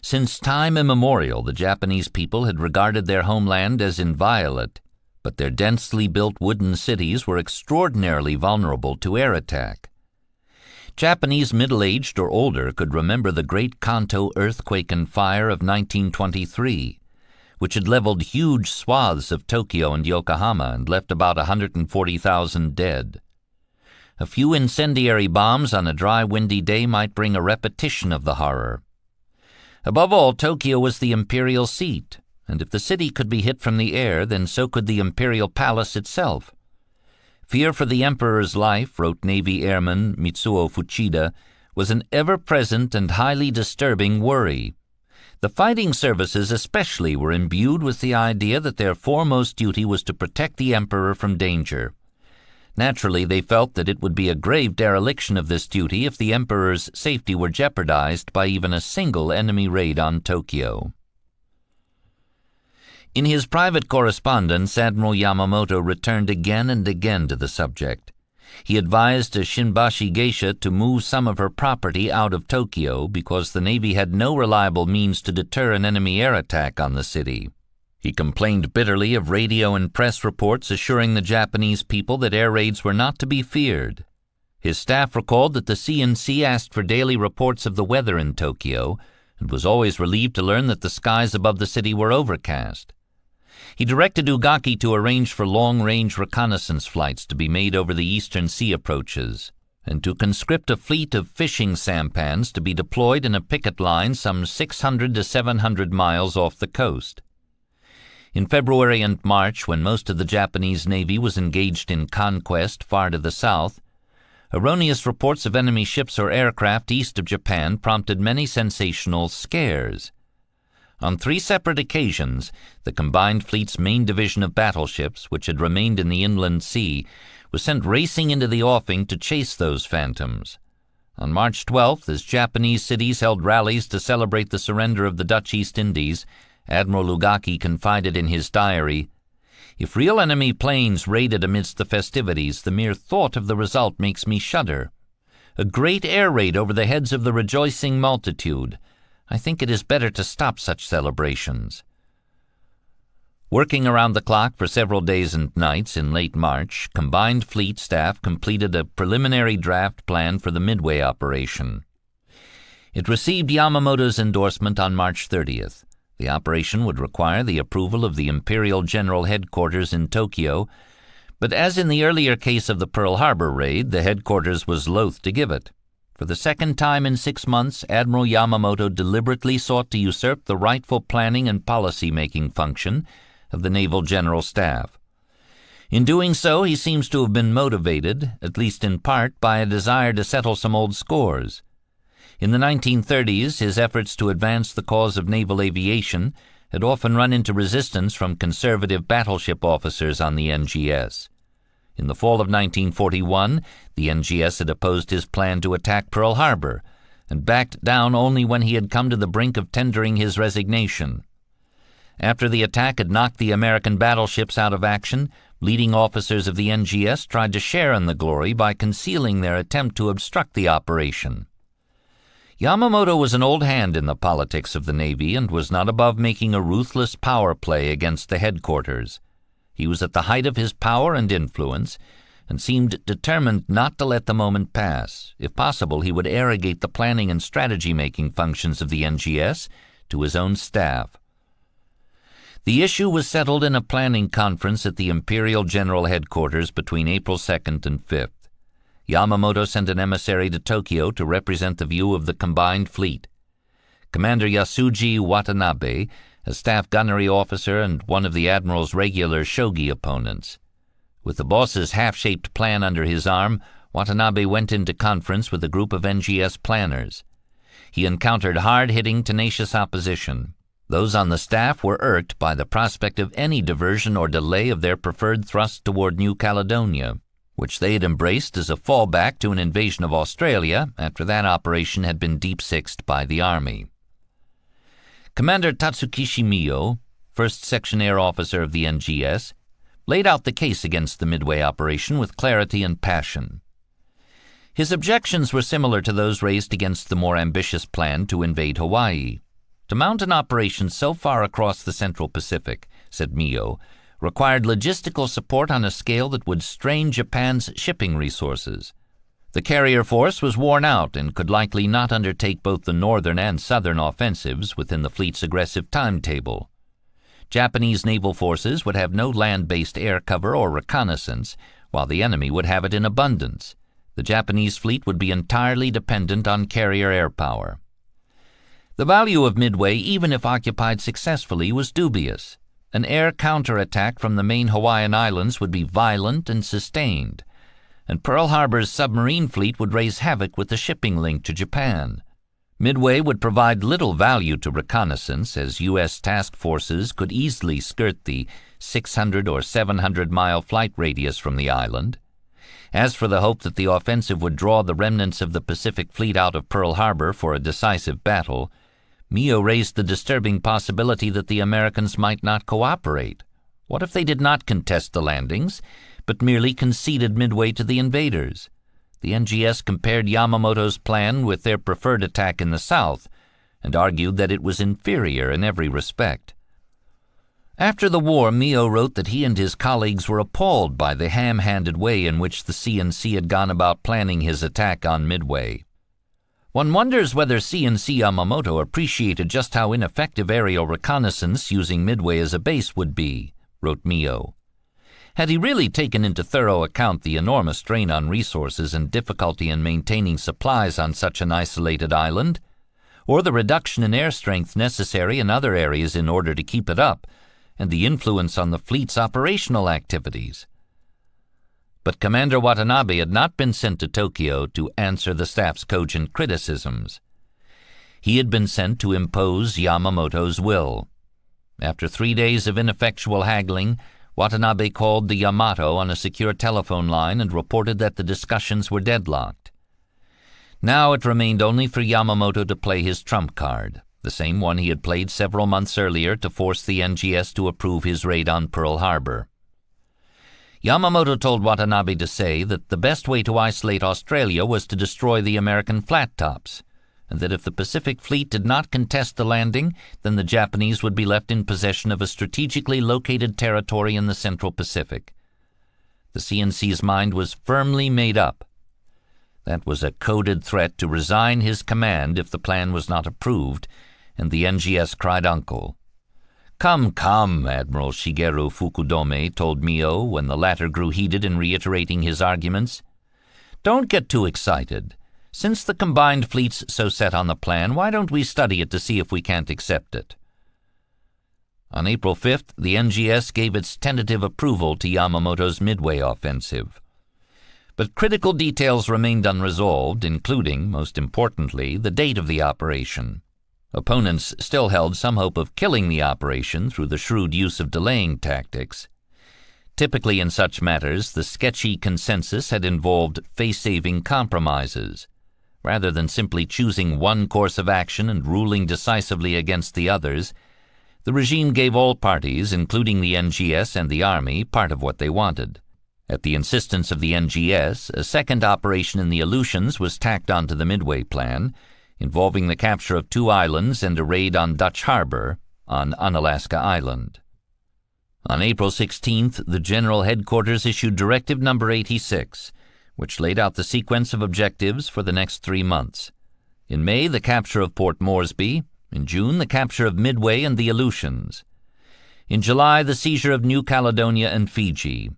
Since time immemorial, the Japanese people had regarded their homeland as inviolate. but their densely built wooden cities were extraordinarily vulnerable to air attack. Japanese middle-aged or older could remember the Great Kanto earthquake and fire of 1923, which had leveled huge swaths of Tokyo and Yokohama and left about 140,000 dead. A few incendiary bombs on a dry, windy day might bring a repetition of the horror. Above all, Tokyo was the imperial seat, and if the city could be hit from the air, then so could the imperial palace itself. Fear for the emperor's life, wrote Navy Airman Mitsuo Fuchida, was an ever-present and highly disturbing worry. The fighting services especially were imbued with the idea that their foremost duty was to protect the emperor from danger. Naturally, they felt that it would be a grave dereliction of this duty if the emperor's safety were jeopardized by even a single enemy raid on Tokyo. In his private correspondence, Admiral Yamamoto returned again and again to the subject. He advised Shinbashi Geisha to move some of her property out of Tokyo because the Navy had no reliable means to deter an enemy air attack on the city. He complained bitterly of radio and press reports assuring the Japanese people that air raids were not to be feared. His staff recalled that the C&C asked for daily reports of the weather in Tokyo and was always relieved to learn that the skies above the city were overcast. He directed Ugaki to arrange for long-range reconnaissance flights to be made over the eastern sea approaches, and to conscript a fleet of fishing sampans to be deployed in a picket line some 600 to 700 miles off the coast. In February and March, when most of the Japanese Navy was engaged in conquest far to the south, erroneous reports of enemy ships or aircraft east of Japan prompted many sensational scares. On 3 separate occasions, the combined fleet's main division of battleships, which had remained in the inland sea, was sent racing into the offing to chase those phantoms. On March 12th, as Japanese cities held rallies to celebrate the surrender of the Dutch East Indies, Admiral Ugaki confided in his diary, "If real enemy planes raided amidst the festivities, the mere thought of the result makes me shudder. A great air raid over the heads of the rejoicing multitude. I think it is better to stop such celebrations." Working around the clock for several days and nights in late March, combined fleet staff completed a preliminary draft plan for the Midway operation. It received Yamamoto's endorsement on March 30th. The operation would require the approval of the Imperial General Headquarters in Tokyo, but as in the earlier case of the Pearl Harbor raid, the headquarters was loath to give it. For the second time in 6 months, Admiral Yamamoto deliberately sought to usurp the rightful planning and policy-making function of the Naval General Staff. In doing so, he seems to have been motivated, at least in part, by a desire to settle some old scores. In the 1930s, his efforts to advance the cause of naval aviation had often run into resistance from conservative battleship officers on the NGS. In the fall of 1941, the NGS had opposed his plan to attack Pearl Harbor and backed down only when he had come to the brink of tendering his resignation. After the attack had knocked the American battleships out of action, leading officers of the NGS tried to share in the glory by concealing their attempt to obstruct the operation. Yamamoto was an old hand in the politics of the Navy and was not above making a ruthless power play against the headquarters. He was at the height of his power and influence, and seemed determined not to let the moment pass. If possible, he would arrogate the planning and strategy-making functions of the NGS to his own staff. The issue was settled in a planning conference at the Imperial General Headquarters between April 2nd and 5th. Yamamoto sent an emissary to Tokyo to represent the view of the combined fleet. Commander Yasuji Watanabe, a staff gunnery officer and one of the admiral's regular shogi opponents. With the boss's half-shaped plan under his arm, Watanabe went into conference with a group of NGS planners. He encountered hard-hitting, tenacious opposition. Those on the staff were irked by the prospect of any diversion or delay of their preferred thrust toward New Caledonia, which they had embraced as a fallback to an invasion of Australia after that operation had been deep-sixed by the Army. Commander Tatsukishi Mio, 1st Section Air Officer of the NGS, laid out the case against the Midway operation with clarity and passion. His objections were similar to those raised against the more ambitious plan to invade Hawaii. To mount an operation so far across the Central Pacific, said Mio, required logistical support on a scale that would strain Japan's shipping resources. The carrier force was worn out and could likely not undertake both the northern and southern offensives within the fleet's aggressive timetable. Japanese naval forces would have no land-based air cover or reconnaissance, while the enemy would have it in abundance. The Japanese fleet would be entirely dependent on carrier air power. The value of Midway, even if occupied successfully, was dubious. An air counterattack from the main Hawaiian Islands would be violent and sustained, and Pearl Harbor's submarine fleet would raise havoc with the shipping link to Japan. Midway would provide little value to reconnaissance, as U.S. task forces could easily skirt the 600 or 700-mile flight radius from the island. As for the hope that the offensive would draw the remnants of the Pacific Fleet out of Pearl Harbor for a decisive battle, Mio raised the disturbing possibility that the Americans might not cooperate. What if they did not contest the landings, but merely conceded Midway to the invaders? The NGS compared Yamamoto's plan with their preferred attack in the south, and argued that it was inferior in every respect. After the war, Mio wrote that he and his colleagues were appalled by the ham-handed way in which the CNC had gone about planning his attack on Midway. One wonders whether CNC Yamamoto appreciated just how ineffective aerial reconnaissance using Midway as a base would be, wrote Mio. Had he really taken into thorough account the enormous strain on resources and difficulty in maintaining supplies on such an isolated island, or the reduction in air strength necessary in other areas in order to keep it up, and the influence on the fleet's operational activities? But Commander Watanabe had not been sent to Tokyo to answer the staff's cogent criticisms. He had been sent to impose Yamamoto's will. After 3 days of ineffectual haggling, Watanabe called the Yamato on a secure telephone line and reported that the discussions were deadlocked. Now it remained only for Yamamoto to play his trump card, the same one he had played several months earlier to force the NGS to approve his raid on Pearl Harbor. Yamamoto told Watanabe to say that the best way to isolate Australia was to destroy the American flat tops, and that if the Pacific Fleet did not contest the landing, then the Japanese would be left in possession of a strategically located territory in the Central Pacific. The CNC's mind was firmly made up. That was a coded threat to resign his command if the plan was not approved, and the NGS cried uncle. "Come, come," Admiral Shigeru Fukudome told Mio when the latter grew heated in reiterating his arguments. "Don't get too excited. Since the combined fleet's so set on the plan, why don't we study it to see if we can't accept it?" On April 5th, the NGS gave its tentative approval to Yamamoto's Midway offensive. But critical details remained unresolved, including, most importantly, the date of the operation. Opponents still held some hope of killing the operation through the shrewd use of delaying tactics. Typically in such matters, the sketchy consensus had involved face-saving compromises. Rather than simply choosing one course of action and ruling decisively against the others, the regime gave all parties, including the NGS and the Army, part of what they wanted. At the insistence of the NGS, a second operation in the Aleutians was tacked onto the Midway plan, involving the capture of 2 islands and a raid on Dutch Harbor on Unalaska Island. On April 16th, the General Headquarters issued Directive No. 86, which laid out the sequence of objectives for the next 3 months. In May, the capture of Port Moresby. In June, the capture of Midway and the Aleutians. In July, the seizure of New Caledonia and Fiji.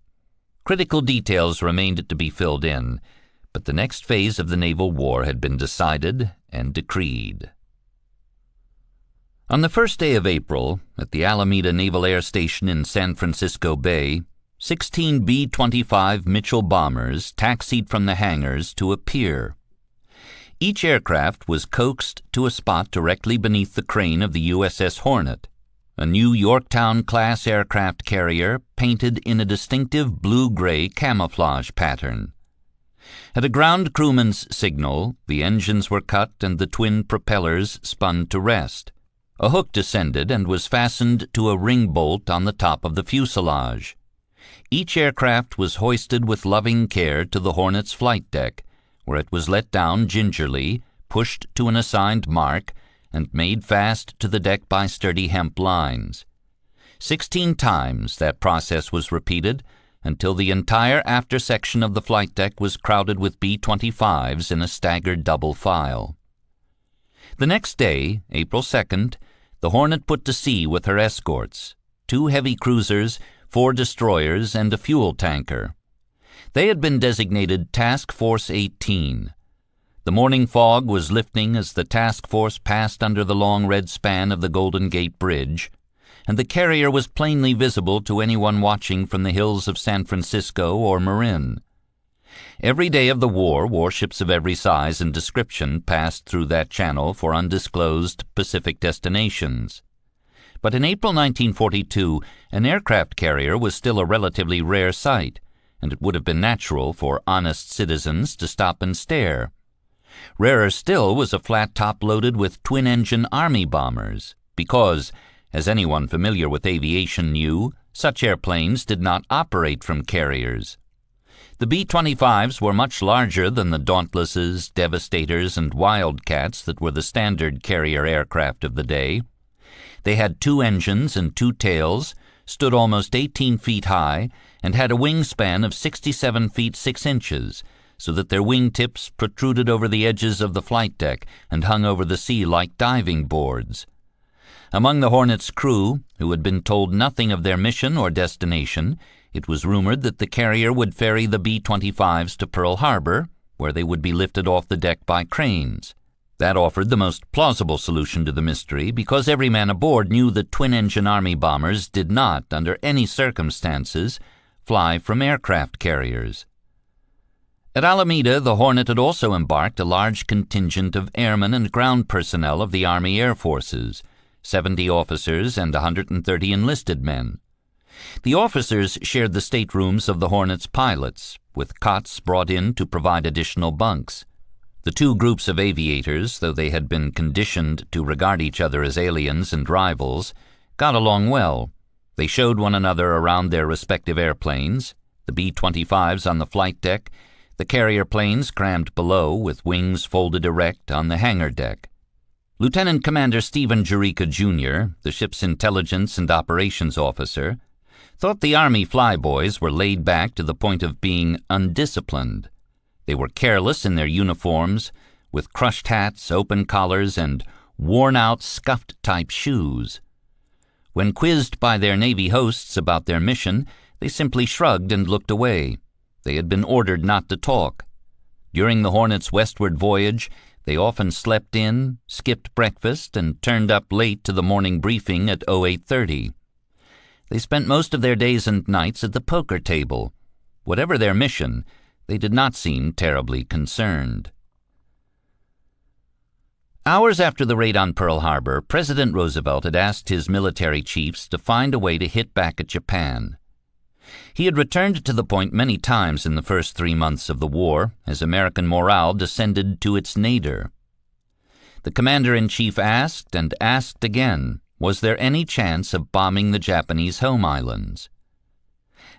Critical details remained to be filled in, but the next phase of the naval war had been decided and decreed. On the first day of April, at the Alameda Naval Air Station in San Francisco Bay, 16 B-25 Mitchell bombers taxied from the hangars to a pier. Each aircraft was coaxed to a spot directly beneath the crane of the USS Hornet, a new Yorktown-class aircraft carrier painted in a distinctive blue-gray camouflage pattern. At a ground crewman's signal, the engines were cut and the twin propellers spun to rest. A hook descended and was fastened to a ring bolt on the top of the fuselage. Each aircraft was hoisted with loving care to the Hornet's flight deck, where it was let down gingerly, pushed to an assigned mark, and made fast to the deck by sturdy hemp lines. 16 times that process was repeated until the entire after section of the flight deck was crowded with B-25s in a staggered double file. The next day, April 2nd, the Hornet put to sea with her escorts, 2 heavy cruisers, 4 destroyers, and a fuel tanker. They had been designated Task Force 18. The morning fog was lifting as the task force passed under the long red span of the Golden Gate Bridge, and the carrier was plainly visible to anyone watching from the hills of San Francisco or Marin. Every day of the war, warships of every size and description passed through that channel for undisclosed Pacific destinations. But in April 1942, an aircraft carrier was still a relatively rare sight, and it would have been natural for honest citizens to stop and stare. Rarer still was a flat top loaded with twin-engine Army bombers, because, as anyone familiar with aviation knew, such airplanes did not operate from carriers. The B-25s were much larger than the Dauntlesses, Devastators, and Wildcats that were the standard carrier aircraft of the day. They had 2 engines and 2 tails, stood almost 18 feet high, and had a wingspan of 67 feet 6 inches, so that their wingtips protruded over the edges of the flight deck and hung over the sea like diving boards. Among the Hornet's crew, who had been told nothing of their mission or destination, it was rumored that the carrier would ferry the B-25s to Pearl Harbor, where they would be lifted off the deck by cranes. That offered the most plausible solution to the mystery, because every man aboard knew that twin-engine Army bombers did not, under any circumstances, fly from aircraft carriers. At Alameda, the Hornet had also embarked a large contingent of airmen and ground personnel of the Army Air Forces, 70 officers and 130 enlisted men. The officers shared the staterooms of the Hornet's pilots, with cots brought in to provide additional bunks. The 2 groups of aviators, though they had been conditioned to regard each other as aliens and rivals, got along well. They showed one another around their respective airplanes, the B-25s on the flight deck, the carrier planes crammed below with wings folded erect on the hangar deck. Lieutenant Commander Stephen Jurica, Jr., the ship's intelligence and operations officer, thought the Army flyboys were laid back to the point of being undisciplined. They were careless in their uniforms, with crushed hats, open collars, and worn-out, scuffed-type shoes. When quizzed by their Navy hosts about their mission, they simply shrugged and looked away. They had been ordered not to talk. During the Hornet's westward voyage, they often slept in, skipped breakfast, and turned up late to the morning briefing at 08:30. They spent most of their days and nights at the poker table. Whatever their mission, they did not seem terribly concerned. Hours after the raid on Pearl Harbor, President Roosevelt had asked his military chiefs to find a way to hit back at Japan. He had returned to the point many times in the first 3 months of the war, as American morale descended to its nadir. The commander-in-chief asked and asked again, was there any chance of bombing the Japanese home islands?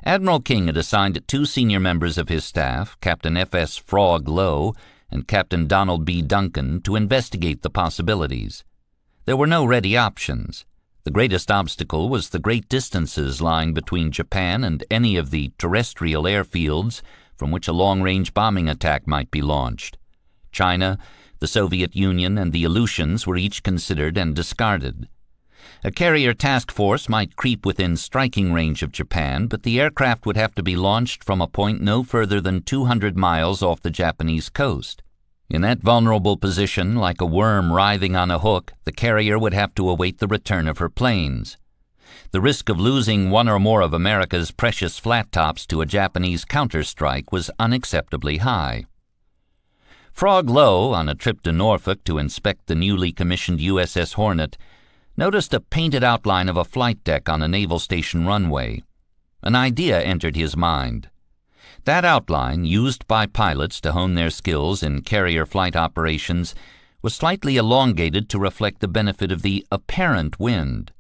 Admiral King had assigned 2 senior members of his staff, Captain F.S. Frog Lowe and Captain Donald B. Duncan, to investigate the possibilities. There were no ready options. The greatest obstacle was the great distances lying between Japan and any of the terrestrial airfields from which a long-range bombing attack might be launched. China, the Soviet Union, and the Aleutians were each considered and discarded. A carrier task force might creep within striking range of Japan, but the aircraft would have to be launched from a point no further than 200 miles off the Japanese coast. In that vulnerable position, like a worm writhing on a hook, the carrier would have to await the return of her planes. The risk of losing one or more of America's precious flat tops to a Japanese counterstrike was unacceptably high. Frog Lowe, on a trip to Norfolk to inspect the newly commissioned USS Hornet, noticed a painted outline of a flight deck on a naval station runway. An idea entered his mind. That outline, used by pilots to hone their skills in carrier flight operations, was slightly elongated to reflect the benefit of the apparent wind.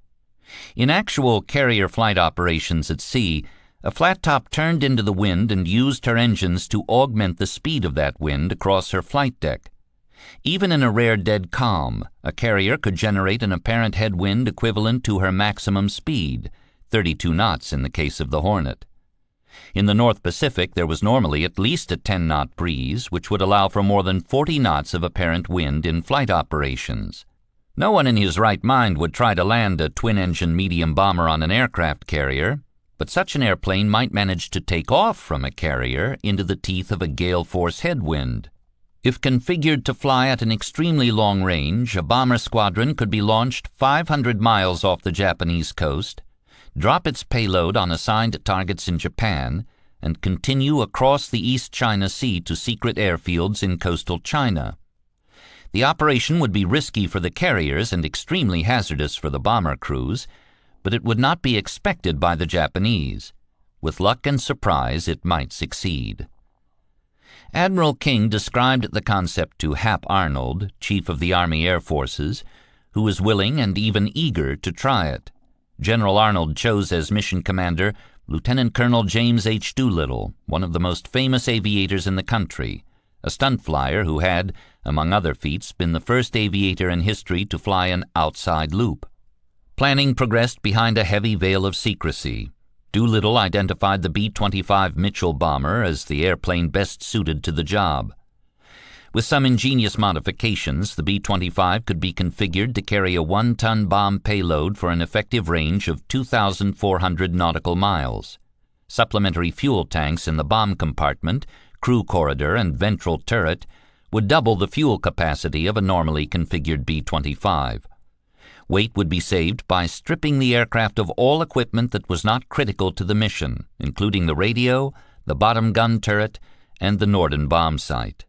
In actual carrier flight operations at sea, a flat top turned into the wind and used her engines to augment the speed of that wind across her flight deck. Even in a rare dead calm, a carrier could generate an apparent headwind equivalent to her maximum speed, 32 knots in the case of the Hornet. In the North Pacific, there was normally at least a 10-knot breeze, which would allow for more than 40 knots of apparent wind in flight operations. No one in his right mind would try to land a twin-engine medium bomber on an aircraft carrier, but such an airplane might manage to take off from a carrier into the teeth of a gale-force headwind. If configured to fly at an extremely long range, a bomber squadron could be launched 500 miles off the Japanese coast, drop its payload on assigned targets in Japan, and continue across the East China Sea to secret airfields in coastal China. The operation would be risky for the carriers and extremely hazardous for the bomber crews, but it would not be expected by the Japanese. With luck and surprise, it might succeed. Admiral King described the concept to Hap Arnold, Chief of the Army Air Forces, who was willing and even eager to try it. General Arnold chose as mission commander Lieutenant Colonel James H. Doolittle, one of the most famous aviators in the country, a stunt flyer who had, among other feats, been the first aviator in history to fly an outside loop. Planning progressed behind a heavy veil of secrecy. Doolittle identified the B-25 Mitchell bomber as the airplane best suited to the job. With some ingenious modifications, the B-25 could be configured to carry a 1-ton bomb payload for an effective range of 2,400 nautical miles. Supplementary fuel tanks in the bomb compartment, crew corridor, and ventral turret would double the fuel capacity of a normally configured B-25. Weight would be saved by stripping the aircraft of all equipment that was not critical to the mission, including the radio, the bottom gun turret, and the Norden bomb sight.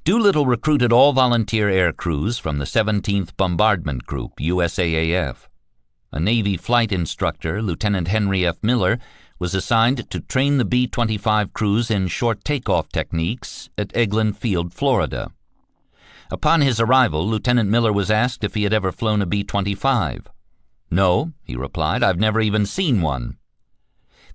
Doolittle recruited all volunteer air crews from the 17th Bombardment Group, USAAF. A Navy flight instructor, Lieutenant Henry F. Miller, was assigned to train the B-25 crews in short takeoff techniques at Eglin Field, Florida. Upon his arrival, Lieutenant Miller was asked if he had ever flown a B-25. "No," he replied, "I've never even seen one."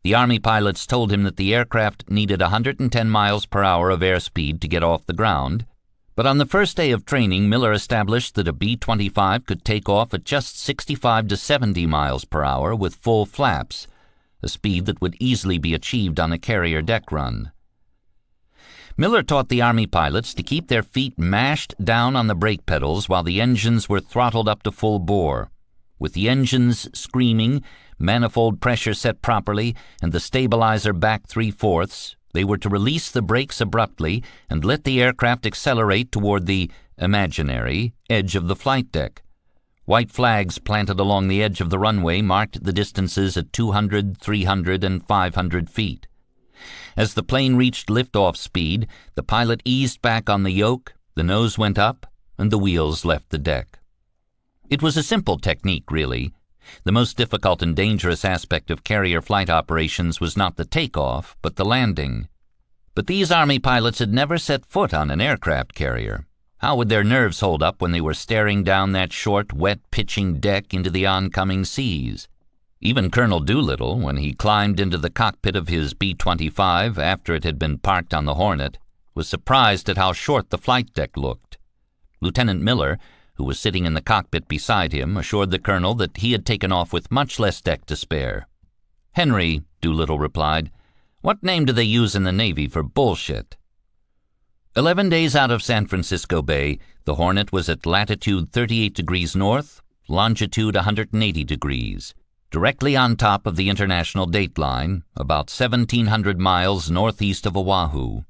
The Army pilots told him that the aircraft needed 110 miles per hour of airspeed to get off the ground, but on the first day of training, Miller established that a B-25 could take off at just 65 to 70 miles per hour with full flaps, a speed that would easily be achieved on a carrier deck run. Miller taught the Army pilots to keep their feet mashed down on the brake pedals while the engines were throttled up to full bore. With the engines screaming, manifold pressure set properly, and the stabilizer back 3/4, they were to release the brakes abruptly and let the aircraft accelerate toward the imaginary edge of the flight deck. White flags planted along the edge of the runway marked the distances at 200, 300, and 500 feet. As the plane reached liftoff speed, the pilot eased back on the yoke, the nose went up, and the wheels left the deck. It was a simple technique, really. The most difficult and dangerous aspect of carrier flight operations was not the takeoff, but the landing. But these Army pilots had never set foot on an aircraft carrier. How would their nerves hold up when they were staring down that short, wet, pitching deck into the oncoming seas? Even Colonel Doolittle, when he climbed into the cockpit of his B-25 after it had been parked on the Hornet, was surprised at how short the flight deck looked. Lieutenant Miller, who was sitting in the cockpit beside him, assured the colonel that he had taken off with much less deck to spare. "Henry," Doolittle replied, "what name do they use in the Navy for bullshit?" 11 days out of San Francisco Bay, the Hornet was at latitude 38 degrees north, longitude 180 degrees. Directly on top of the international dateline, about 1,700 miles northeast of Oahu.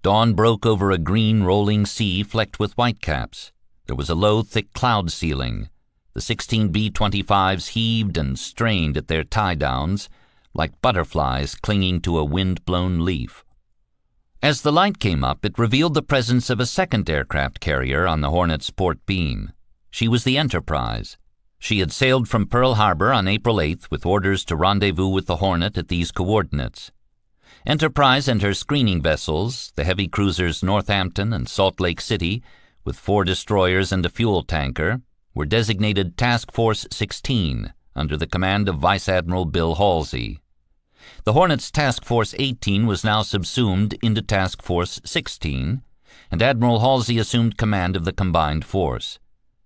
Dawn broke over a green rolling sea flecked with whitecaps. There was a low, thick cloud ceiling. The 16 B-25s heaved and strained at their tie-downs, like butterflies clinging to a wind-blown leaf. As the light came up, it revealed the presence of a second aircraft carrier on the Hornet's port beam. She was the Enterprise. She had sailed from Pearl Harbor on April 8th with orders to rendezvous with the Hornet at these coordinates. Enterprise and her screening vessels, the heavy cruisers Northampton and Salt Lake City, with 4 destroyers and a fuel tanker, were designated Task Force 16 under the command of Vice Admiral Bill Halsey. The Hornet's Task Force 18 was now subsumed into Task Force 16, and Admiral Halsey assumed command of the combined force.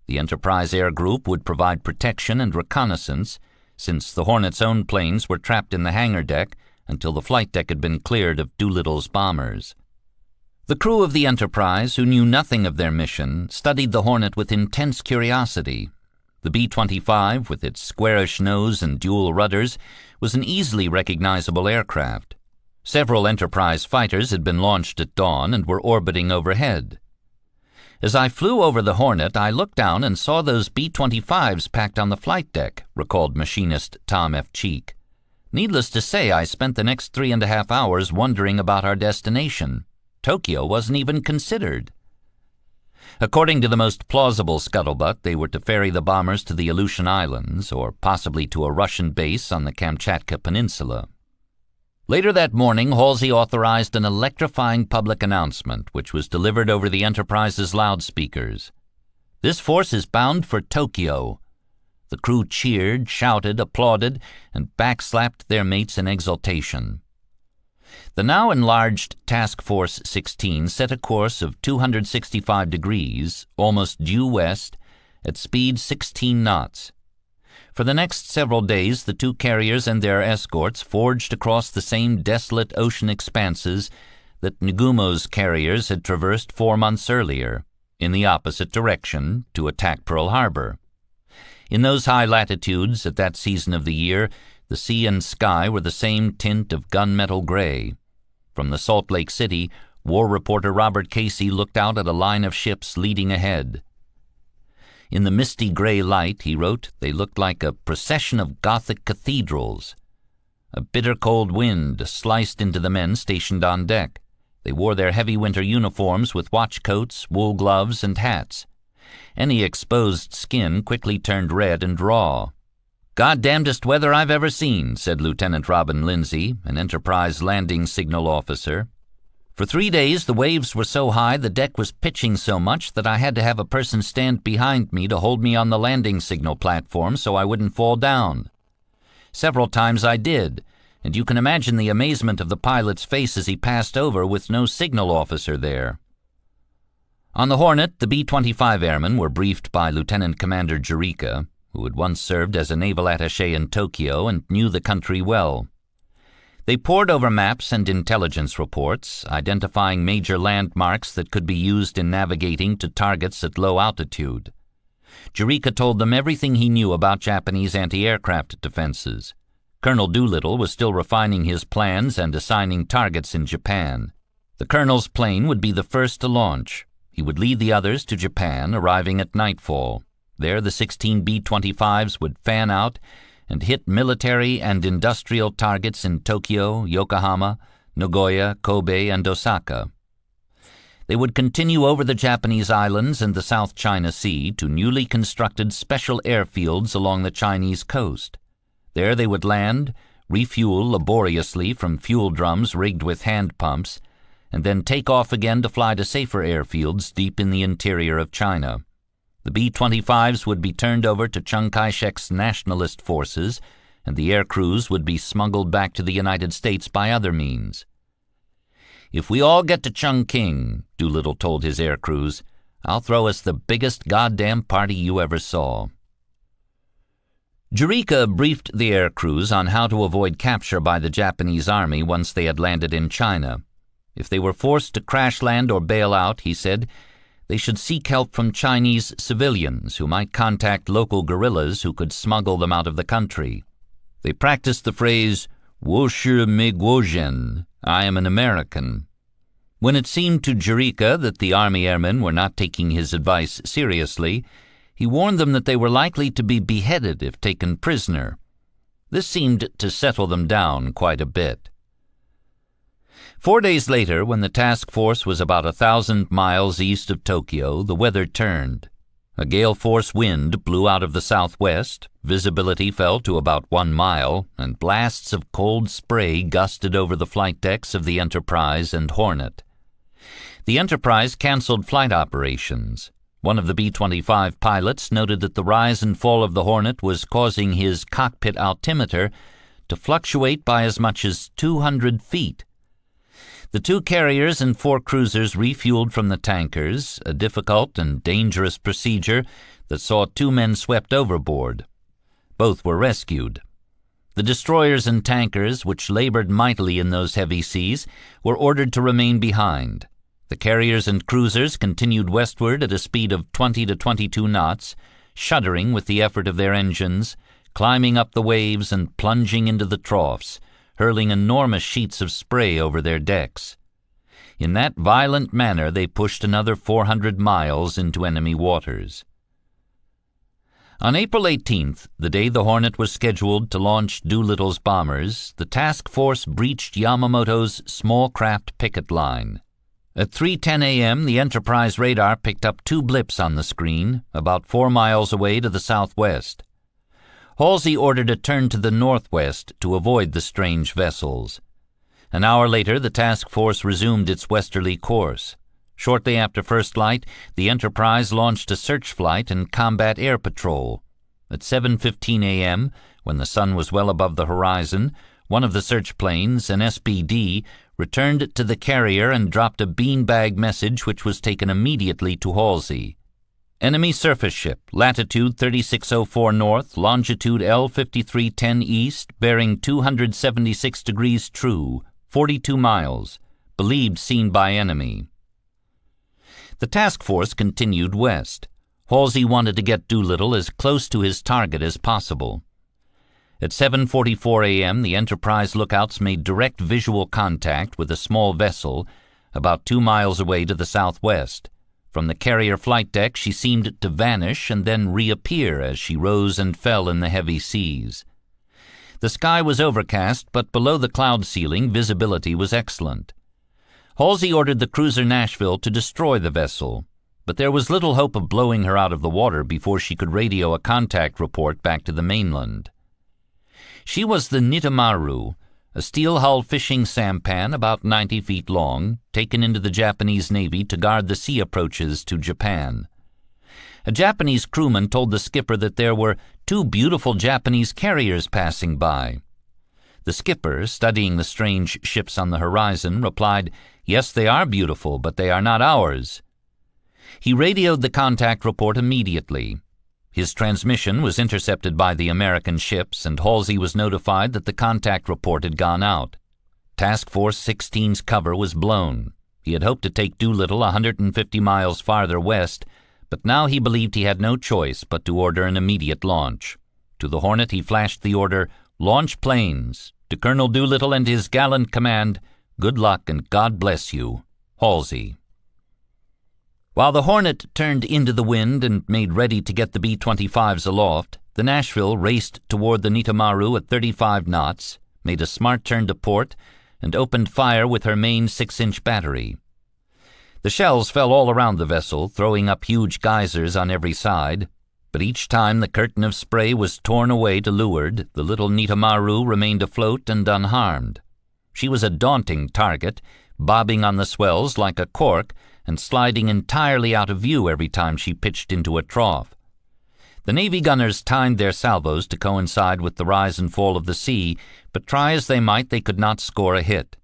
The Enterprise Air Group would provide protection and reconnaissance, since the Hornet's own planes were trapped in the hangar deck until the flight deck had been cleared of Doolittle's bombers. The crew of the Enterprise, who knew nothing of their mission, studied the Hornet with intense curiosity. The B-25, with its squarish nose and dual rudders, was an easily recognizable aircraft. Several Enterprise fighters had been launched at dawn and were orbiting overhead. As I flew over the Hornet, I looked down and saw those B-25s packed on the flight deck, recalled machinist Tom F. Cheek. Needless to say, I spent the next 3.5 hours wondering about our destination. Tokyo wasn't even considered. According to the most plausible scuttlebutt, they were to ferry the bombers to the Aleutian Islands, or possibly to a Russian base on the Kamchatka Peninsula. Later that morning, Halsey authorized an electrifying public announcement, which was delivered over the Enterprise's loudspeakers. "This force is bound for Tokyo." The crew cheered, shouted, applauded, and backslapped their mates in exultation. The now enlarged Task Force 16 set a course of 265 degrees, almost due west, at speed 16 knots. For the next several days, the two carriers and their escorts forged across the same desolate ocean expanses that Nagumo's carriers had traversed 4 months earlier, in the opposite direction, to attack Pearl Harbor. In those high latitudes, at that season of the year, the sea and sky were the same tint of gunmetal gray. From the Salt Lake City, war reporter Robert Casey looked out at a line of ships leading ahead. In the misty gray light, he wrote, they looked like a procession of Gothic cathedrals. A bitter cold wind sliced into the men stationed on deck. They wore their heavy winter uniforms with watch coats, wool gloves, and hats. Any exposed skin quickly turned red and raw. "Goddamnedest weather I've ever seen," said Lieutenant Robin Lindsay, an Enterprise landing signal officer. "For 3 days the waves were so high the deck was pitching so much that I had to have a person stand behind me to hold me on the landing signal platform so I wouldn't fall down. Several times I did, and you can imagine the amazement of the pilot's face as he passed over with no signal officer there." On the Hornet, the B-25 airmen were briefed by Lieutenant Commander Jurika, who had once served as a naval attaché in Tokyo and knew the country well. They pored over maps and intelligence reports, identifying major landmarks that could be used in navigating to targets at low altitude. Jurika told them everything he knew about Japanese anti-aircraft defenses. Colonel Doolittle was still refining his plans and assigning targets in Japan. The colonel's plane would be the first to launch. He would lead the others to Japan, arriving at nightfall. There the 16 B-25s would fan out and hit military and industrial targets in Tokyo, Yokohama, Nagoya, Kobe, and Osaka. They would continue over the Japanese islands and the South China Sea to newly constructed special airfields along the Chinese coast. There they would land, refuel laboriously from fuel drums rigged with hand pumps, and then take off again to fly to safer airfields deep in the interior of China. The B-25s would be turned over to Chiang Kai-shek's nationalist forces, and the air crews would be smuggled back to the United States by other means. "If we all get to Chungking," Doolittle told his air crews, "I'll throw us the biggest goddamn party you ever saw." Jurika briefed the air crews on how to avoid capture by the Japanese army once they had landed in China. If they were forced to crash land or bail out, he said, they should seek help from Chinese civilians who might contact local guerrillas who could smuggle them out of the country. They practiced the phrase, "wo shi me guozhen," I am an American. When it seemed to Jurika that the Army airmen were not taking his advice seriously, he warned them that they were likely to be beheaded if taken prisoner. This seemed to settle them down quite a bit. 4 days later, when the task force was about 1,000 miles east of Tokyo, the weather turned. A gale-force wind blew out of the southwest, visibility fell to about 1 mile, and blasts of cold spray gusted over the flight decks of the Enterprise and Hornet. The Enterprise canceled flight operations. One of the B-25 pilots noted that the rise and fall of the Hornet was causing his cockpit altimeter to fluctuate by as much as 200 feet. The 2 carriers and 4 cruisers refueled from the tankers, a difficult and dangerous procedure that saw 2 men swept overboard. Both were rescued. The destroyers and tankers, which labored mightily in those heavy seas, were ordered to remain behind. The carriers and cruisers continued westward at a speed of 20 to 22 knots, shuddering with the effort of their engines, climbing up the waves and plunging into the troughs, hurling enormous sheets of spray over their decks. In that violent manner they pushed another 400 miles into enemy waters. On April 18th, the day the Hornet was scheduled to launch Doolittle's bombers, the task force breached Yamamoto's small craft picket line. At 3:10 a.m., the Enterprise radar picked up 2 blips on the screen, about 4 miles away to the southwest. Halsey ordered a turn to the northwest to avoid the strange vessels. An hour later, the task force resumed its westerly course. Shortly after first light, the Enterprise launched a search flight and combat air patrol. At 7:15 a.m., when the sun was well above the horizon, one of the search planes, an SBD, returned to the carrier and dropped a beanbag message which was taken immediately to Halsey. Enemy surface ship, latitude 3604 north, longitude L5310 east, bearing 276 degrees true, 42 miles, believed seen by enemy. The task force continued west. Halsey wanted to get Doolittle as close to his target as possible. At 7:44 a.m., the Enterprise lookouts made direct visual contact with a small vessel about 2 miles away to the southwest. From the carrier flight deck, she seemed to vanish and then reappear as she rose and fell in the heavy seas. The sky was overcast, but below the cloud ceiling, visibility was excellent. Halsey ordered the cruiser Nashville to destroy the vessel, but there was little hope of blowing her out of the water before she could radio a contact report back to the mainland. She was the Nitamaru, a steel-hulled fishing sampan about 90 feet long, taken into the Japanese Navy to guard the sea approaches to Japan. A Japanese crewman told the skipper that there were 2 beautiful Japanese carriers passing by. The skipper, studying the strange ships on the horizon, replied, "Yes, they are beautiful, but they are not ours." He radioed the contact report immediately. His transmission was intercepted by the American ships, and Halsey was notified that the contact report had gone out. Task Force 16's cover was blown. He had hoped to take Doolittle 150 miles farther west, but now he believed he had no choice but to order an immediate launch. To the Hornet he flashed the order, "Launch planes." To Colonel Doolittle and his gallant command, "Good luck and God bless you, Halsey." While the Hornet turned into the wind and made ready to get the B-25s aloft, the Nashville raced toward the Nitamaru at 35 knots, made a smart turn to port, and opened fire with her main 6-inch battery. The shells fell all around the vessel, throwing up huge geysers on every side, but each time the curtain of spray was torn away to leeward, the little Nitamaru remained afloat and unharmed. She was a daunting target, bobbing on the swells like a cork and sliding entirely out of view every time she pitched into a trough. The Navy gunners timed their salvos to coincide with the rise and fall of the sea, but try as they might, they could not score a hit.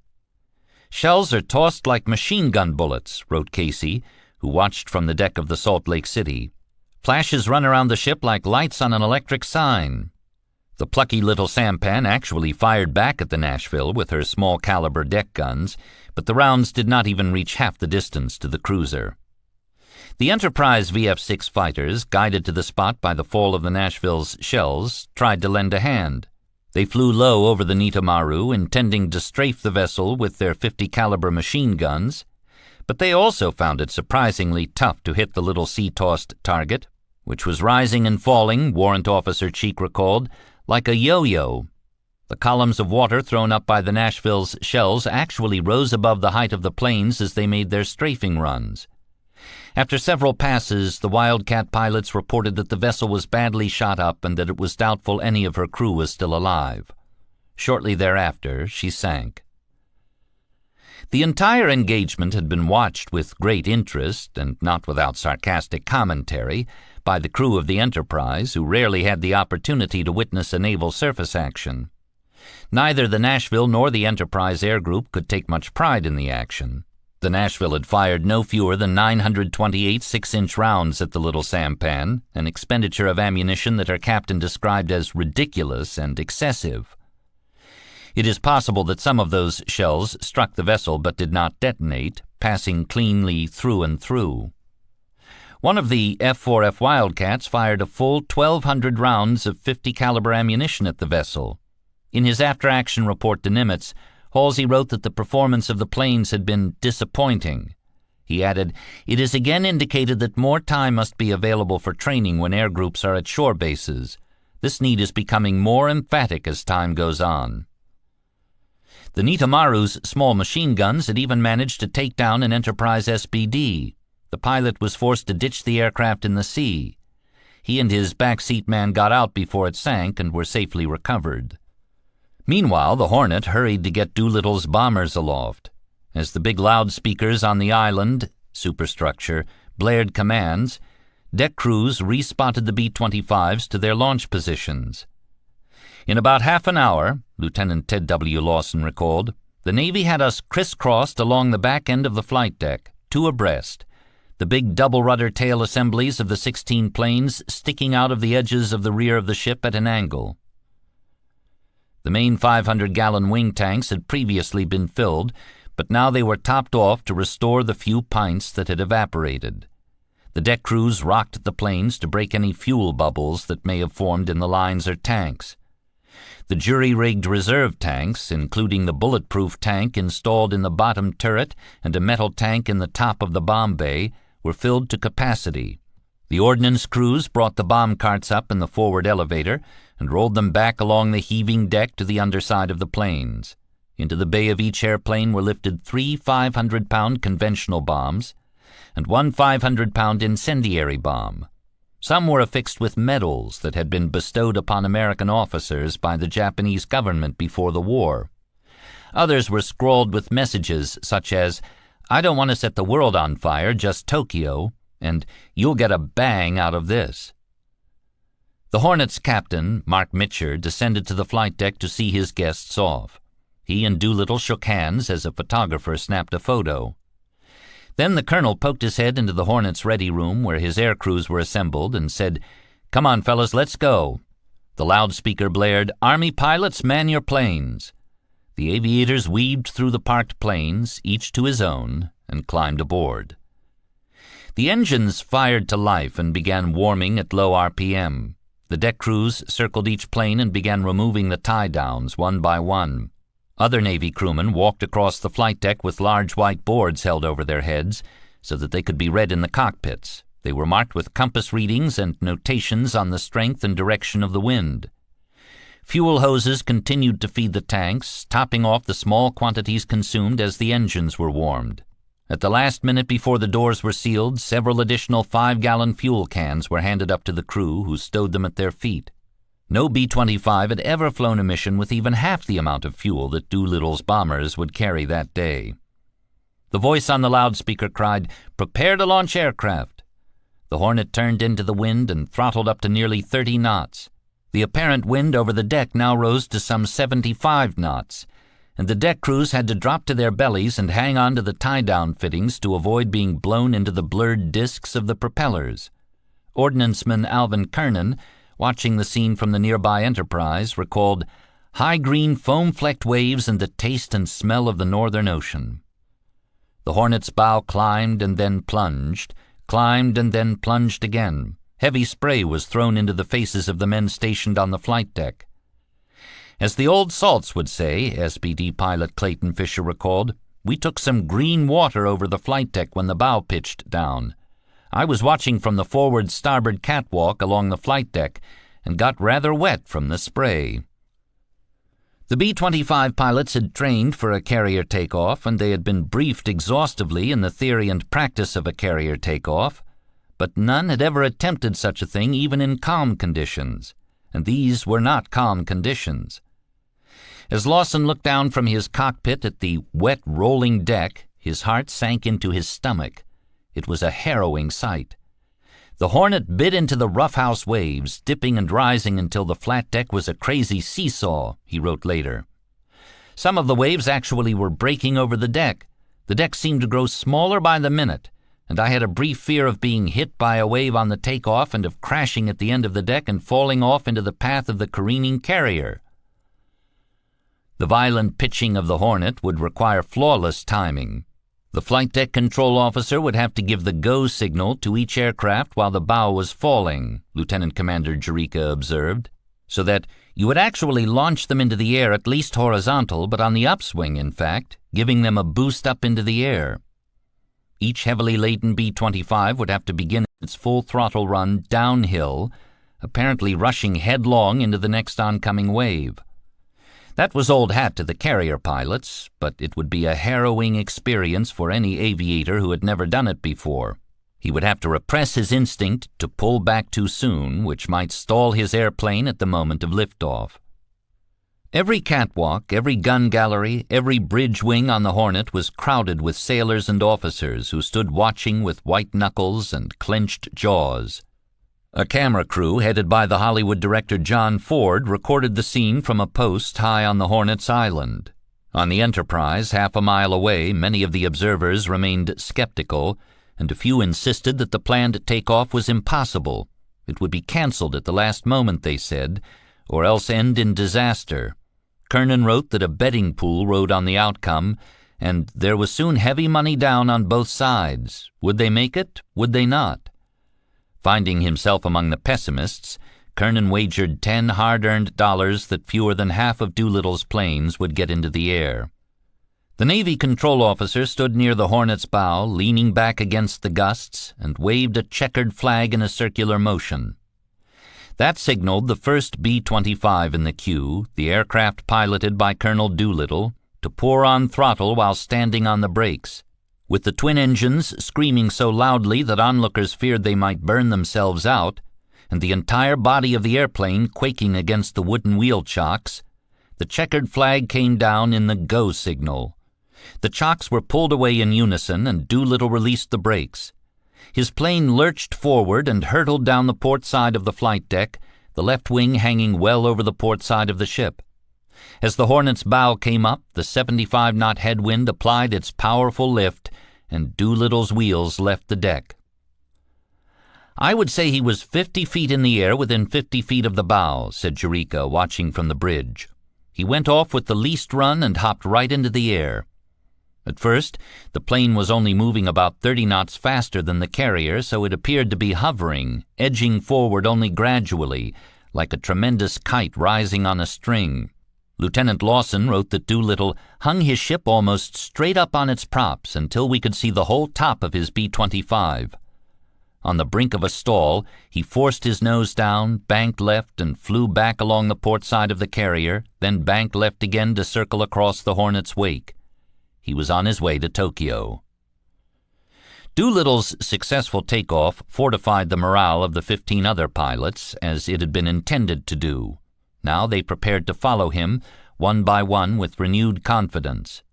"Shells are tossed like machine gun bullets," wrote Casey, who watched from the deck of the Salt Lake City. "Flashes run around the ship like lights on an electric sign." The plucky little sampan actually fired back at the Nashville with her small-caliber deck guns, but the rounds did not even reach half the distance to the cruiser. The Enterprise VF-6 fighters, guided to the spot by the fall of the Nashville's shells, tried to lend a hand. They flew low over the Nitamaru, intending to strafe the vessel with their 50-caliber machine guns, but they also found it surprisingly tough to hit the little sea-tossed target, which was rising and falling, Warrant Officer Cheek recalled, like a yo-yo. The columns of water thrown up by the Nashville's shells actually rose above the height of the planes as they made their strafing runs. After several passes, the Wildcat pilots reported that the vessel was badly shot up and that it was doubtful any of her crew was still alive. Shortly thereafter, she sank. The entire engagement had been watched with great interest, and not without sarcastic commentary, by the crew of the Enterprise, who rarely had the opportunity to witness a naval surface action. Neither the Nashville nor the Enterprise Air Group could take much pride in the action. The Nashville had fired no fewer than 928 6-inch rounds at the little sampan, an expenditure of ammunition that her captain described as ridiculous and excessive. It is possible that some of those shells struck the vessel but did not detonate, passing cleanly through and through. One of the F-4F Wildcats fired a full 1,200 rounds of .50 caliber ammunition at the vessel. In his after-action report to Nimitz, Halsey wrote that the performance of the planes had been disappointing. He added, "It is again indicated that more time must be available for training when air groups are at shore bases. This need is becoming more emphatic as time goes on." The Nitamaru's small machine guns had even managed to take down an Enterprise SBD. The pilot was forced to ditch the aircraft in the sea. He and his backseat man got out before it sank and were safely recovered. Meanwhile, the Hornet hurried to get Doolittle's bombers aloft. As the big loudspeakers on the island superstructure blared commands, deck crews respotted the B-25s to their launch positions. In about half an hour, Lieutenant Ted W. Lawson recalled, the Navy had us crisscrossed along the back end of the flight deck, two abreast, the big double-rudder tail assemblies of the 16 planes sticking out of the edges of the rear of the ship at an angle. The main 500-gallon wing tanks had previously been filled, but now they were topped off to restore the few pints that had evaporated. The deck crews rocked the planes to break any fuel bubbles that may have formed in the lines or tanks. The jury-rigged reserve tanks, including the bulletproof tank installed in the bottom turret and a metal tank in the top of the bomb bay, were filled to capacity. The ordnance crews brought the bomb carts up in the forward elevator and rolled them back along the heaving deck to the underside of the planes. Into the bay of each airplane were lifted 3 500-pound conventional bombs and 1 500-pound incendiary bomb. Some were affixed with medals that had been bestowed upon American officers by the Japanese government before the war. Others were scrawled with messages such as, "I don't want to set the world on fire, just Tokyo," and "You'll get a bang out of this." The Hornet's captain, Mark Mitcher, descended to the flight deck to see his guests off. He and Doolittle shook hands as a photographer snapped a photo. Then the colonel poked his head into the Hornet's ready room where his air crews were assembled and said, "Come on, fellas, let's go." The loudspeaker blared, "Army pilots, man your planes." The aviators weaved through the parked planes, each to his own, and climbed aboard. The engines fired to life and began warming at low RPM. The deck crews circled each plane and began removing the tie-downs one by one. Other Navy crewmen walked across the flight deck with large white boards held over their heads so that they could be read in the cockpits. They were marked with compass readings and notations on the strength and direction of the wind. Fuel hoses continued to feed the tanks, topping off the small quantities consumed as the engines were warmed. At the last minute before the doors were sealed, several additional 5-gallon fuel cans were handed up to the crew, who stowed them at their feet. No B-25 had ever flown a mission with even half the amount of fuel that Doolittle's bombers would carry that day. The voice on the loudspeaker cried, "Prepare to launch aircraft." The Hornet turned into the wind and throttled up to nearly 30 knots. The apparent wind over the deck now rose to some 75 knots, and the deck crews had to drop to their bellies and hang on to the tie-down fittings to avoid being blown into the blurred discs of the propellers. Ordnanceman Alvin Kernan, watching the scene from the nearby Enterprise, recalled, "High green foam-flecked waves and the taste and smell of the Northern Ocean." The Hornet's bow climbed and then plunged again. Heavy spray was thrown into the faces of the men stationed on the flight deck. As the old salts would say, SBD pilot Clayton Fisher recalled, "We took some green water over the flight deck when the bow pitched down. I was watching from the forward starboard catwalk along the flight deck and got rather wet from the spray." The B-25 pilots had trained for a carrier takeoff, and they had been briefed exhaustively in the theory and practice of a carrier takeoff, but none had ever attempted such a thing even in calm conditions, and these were not calm conditions. As Lawson looked down from his cockpit at the wet, rolling deck, his heart sank into his stomach. It was a harrowing sight. The Hornet bit into the roughhouse waves, dipping and rising until the flat deck was a crazy seesaw, he wrote later. Some of the waves actually were breaking over the deck, The deck seemed to grow smaller by the minute, and I had a brief fear of being hit by a wave on the takeoff and of crashing at the end of the deck and falling off into the path of the careening carrier. The violent pitching of the Hornet would require flawless timing. The flight deck control officer would have to give the go signal to each aircraft while the bow was falling, Lieutenant Commander Jerica observed, so that you would actually launch them into the air at least horizontal, but on the upswing, in fact, giving them a boost up into the air. Each heavily laden B-25 would have to begin its full throttle run downhill, apparently rushing headlong into the next oncoming wave. That was old hat to the carrier pilots, but it would be a harrowing experience for any aviator who had never done it before. He would have to repress his instinct to pull back too soon, which might stall his airplane at the moment of liftoff. Every catwalk, every gun gallery, every bridge wing on the Hornet was crowded with sailors and officers who stood watching with white knuckles and clenched jaws. A camera crew headed by the Hollywood director John Ford recorded the scene from a post high on the Hornet's island. On the Enterprise, half a mile away, many of the observers remained skeptical, and a few insisted that the planned takeoff was impossible. It would be canceled at the last moment, they said, or else end in disaster. Kernan wrote that a betting pool rode on the outcome, and there was soon heavy money down on both sides. Would they make it? Would they not? Finding himself among the pessimists, Kernan wagered $10 hard-earned dollars that fewer than half of Doolittle's planes would get into the air. The Navy control officer stood near the Hornet's bow, leaning back against the gusts, and waved a checkered flag in a circular motion. That signaled the first B-25 in the queue, the aircraft piloted by Colonel Doolittle, to pour on throttle while standing on the brakes. With the twin engines screaming so loudly that onlookers feared they might burn themselves out, and the entire body of the airplane quaking against the wooden wheel chocks, the checkered flag came down in the go signal. The chocks were pulled away in unison, and Doolittle released the brakes. His plane lurched forward and hurtled down the port side of the flight deck, the left wing hanging well over the port side of the ship. As the Hornet's bow came up, the 75-knot headwind applied its powerful lift, and Doolittle's wheels left the deck. "I would say he was 50 feet in the air within 50 feet of the bow," said Jerica, watching from the bridge. "He went off with the least run and hopped right into the air. At first, the plane was only moving about 30 knots faster than the carrier, so it appeared to be hovering, edging forward only gradually, like a tremendous kite rising on a string. Lieutenant Lawson wrote that Doolittle hung his ship almost straight up on its props until we could see the whole top of his B-25. On the brink of a stall, he forced his nose down, banked left, and flew back along the port side of the carrier, then banked left again to circle across the Hornet's wake. He was on his way to Tokyo." Doolittle's successful takeoff fortified the morale of the 15 other pilots, as it had been intended to do. Now they prepared to follow him, one by one, with renewed confidence.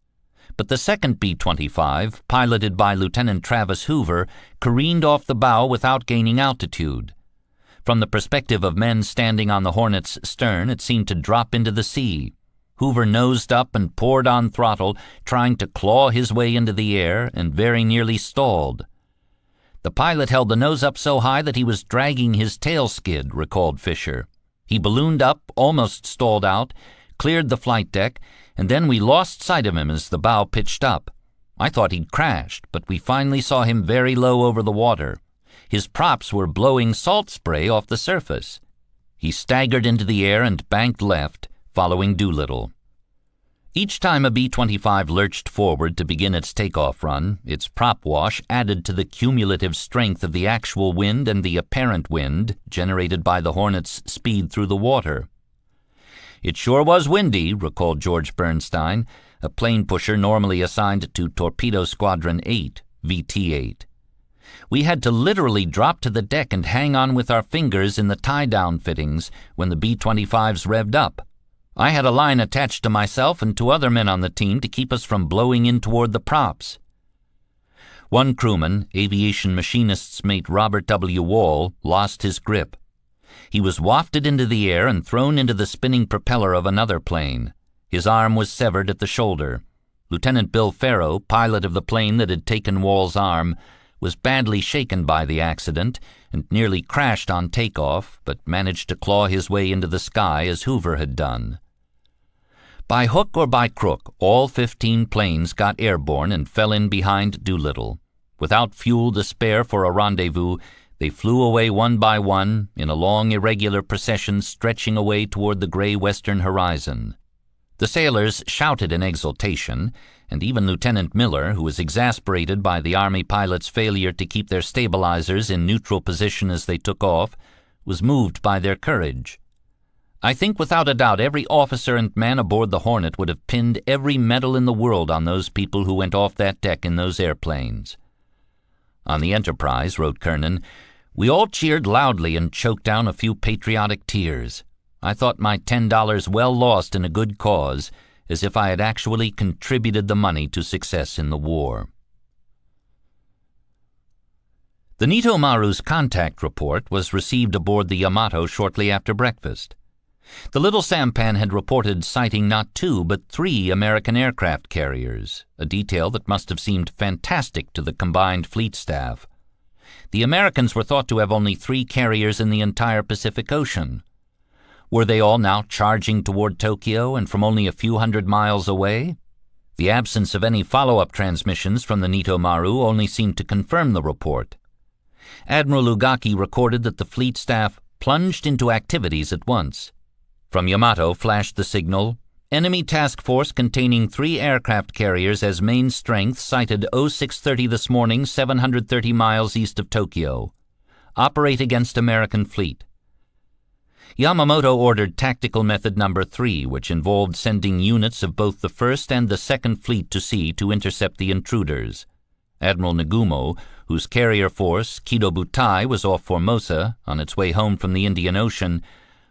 But the second B-25, piloted by Lieutenant Travis Hoover, careened off the bow without gaining altitude. From the perspective of men standing on the Hornet's stern, it seemed to drop into the sea. Hoover nosed up and poured on throttle, trying to claw his way into the air, and very nearly stalled. "The pilot held the nose up so high that he was dragging his tail skid," recalled Fisher. "He ballooned up, almost stalled out, cleared the flight deck, and then we lost sight of him as the bow pitched up. I thought he'd crashed, but we finally saw him very low over the water. His props were blowing salt spray off the surface. He staggered into the air and banked left, following Doolittle." Each time a B-25 lurched forward to begin its takeoff run, its prop wash added to the cumulative strength of the actual wind and the apparent wind generated by the Hornet's speed through the water. "It sure was windy," recalled George Bernstein, a plane pusher normally assigned to Torpedo Squadron 8, VT-8. "We had to literally drop to the deck and hang on with our fingers in the tie-down fittings when the B-25s revved up. I had a line attached to myself and 2 other men on the team to keep us from blowing in toward the props." One crewman, aviation machinist's mate Robert W. Wall, lost his grip. He was wafted into the air and thrown into the spinning propeller of another plane. His arm was severed at the shoulder. Lieutenant Bill Farrow, pilot of the plane that had taken Wall's arm, was badly shaken by the accident and nearly crashed on takeoff, but managed to claw his way into the sky as Hoover had done. By hook or by crook, all 15 planes got airborne and fell in behind Doolittle. Without fuel to spare for a rendezvous, they flew away one by one in a long irregular procession stretching away toward the gray western horizon. The sailors shouted in exultation, and even Lieutenant Miller, who was exasperated by the Army pilots' failure to keep their stabilizers in neutral position as they took off, was moved by their courage. I think without a doubt every officer and man aboard the Hornet would have pinned every medal in the world on those people who went off that deck in those airplanes. On the Enterprise, wrote Kernan, we all cheered loudly and choked down a few patriotic tears. I thought my $10 well lost in a good cause, as if I had actually contributed the money to success in the war. The Nito Maru's contact report was received aboard the Yamato shortly after breakfast. The little sampan had reported sighting not 2 but 3 American aircraft carriers, a detail that must have seemed fantastic to the combined fleet staff. The Americans were thought to have only 3 carriers in the entire Pacific Ocean. Were they all now charging toward Tokyo and from only a few hundred miles away? The absence of any follow-up transmissions from the Nito Maru only seemed to confirm the report. Admiral Ugaki recorded that the fleet staff plunged into activities at once. From Yamato flashed the signal, enemy task force containing 3 aircraft carriers as main strength sighted 0630 this morning 730 miles east of Tokyo. Operate against American fleet. Yamamoto ordered tactical method number 3, which involved sending units of both the 1st and the 2nd Fleet to sea to intercept the intruders. Admiral Nagumo, whose carrier force, Kido Butai, was off Formosa, on its way home from the Indian Ocean,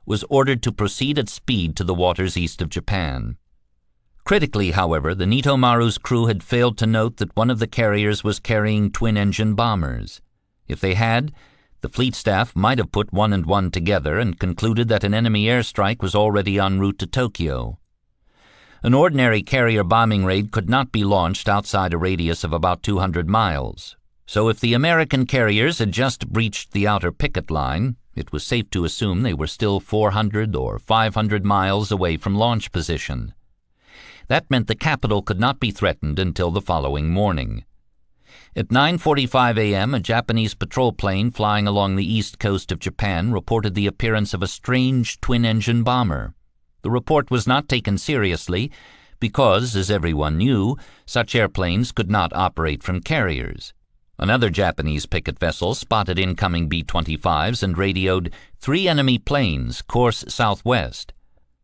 was ordered to proceed at speed to the waters east of Japan. Critically, however, the Nito Maru's crew had failed to note that one of the carriers was carrying twin-engine bombers. If they had, the fleet staff might have put 1 and 1 together and concluded that an enemy airstrike was already en route to Tokyo. An ordinary carrier bombing raid could not be launched outside a radius of about 200 miles. So if the American carriers had just breached the outer picket line, it was safe to assume they were still 400 or 500 miles away from launch position. That meant the capital could not be threatened until the following morning. At 9:45 a.m., a Japanese patrol plane flying along the east coast of Japan reported the appearance of a strange twin-engine bomber. The report was not taken seriously because, as everyone knew, such airplanes could not operate from carriers. Another Japanese picket vessel spotted incoming B-25s and radioed 3 enemy planes, course southwest.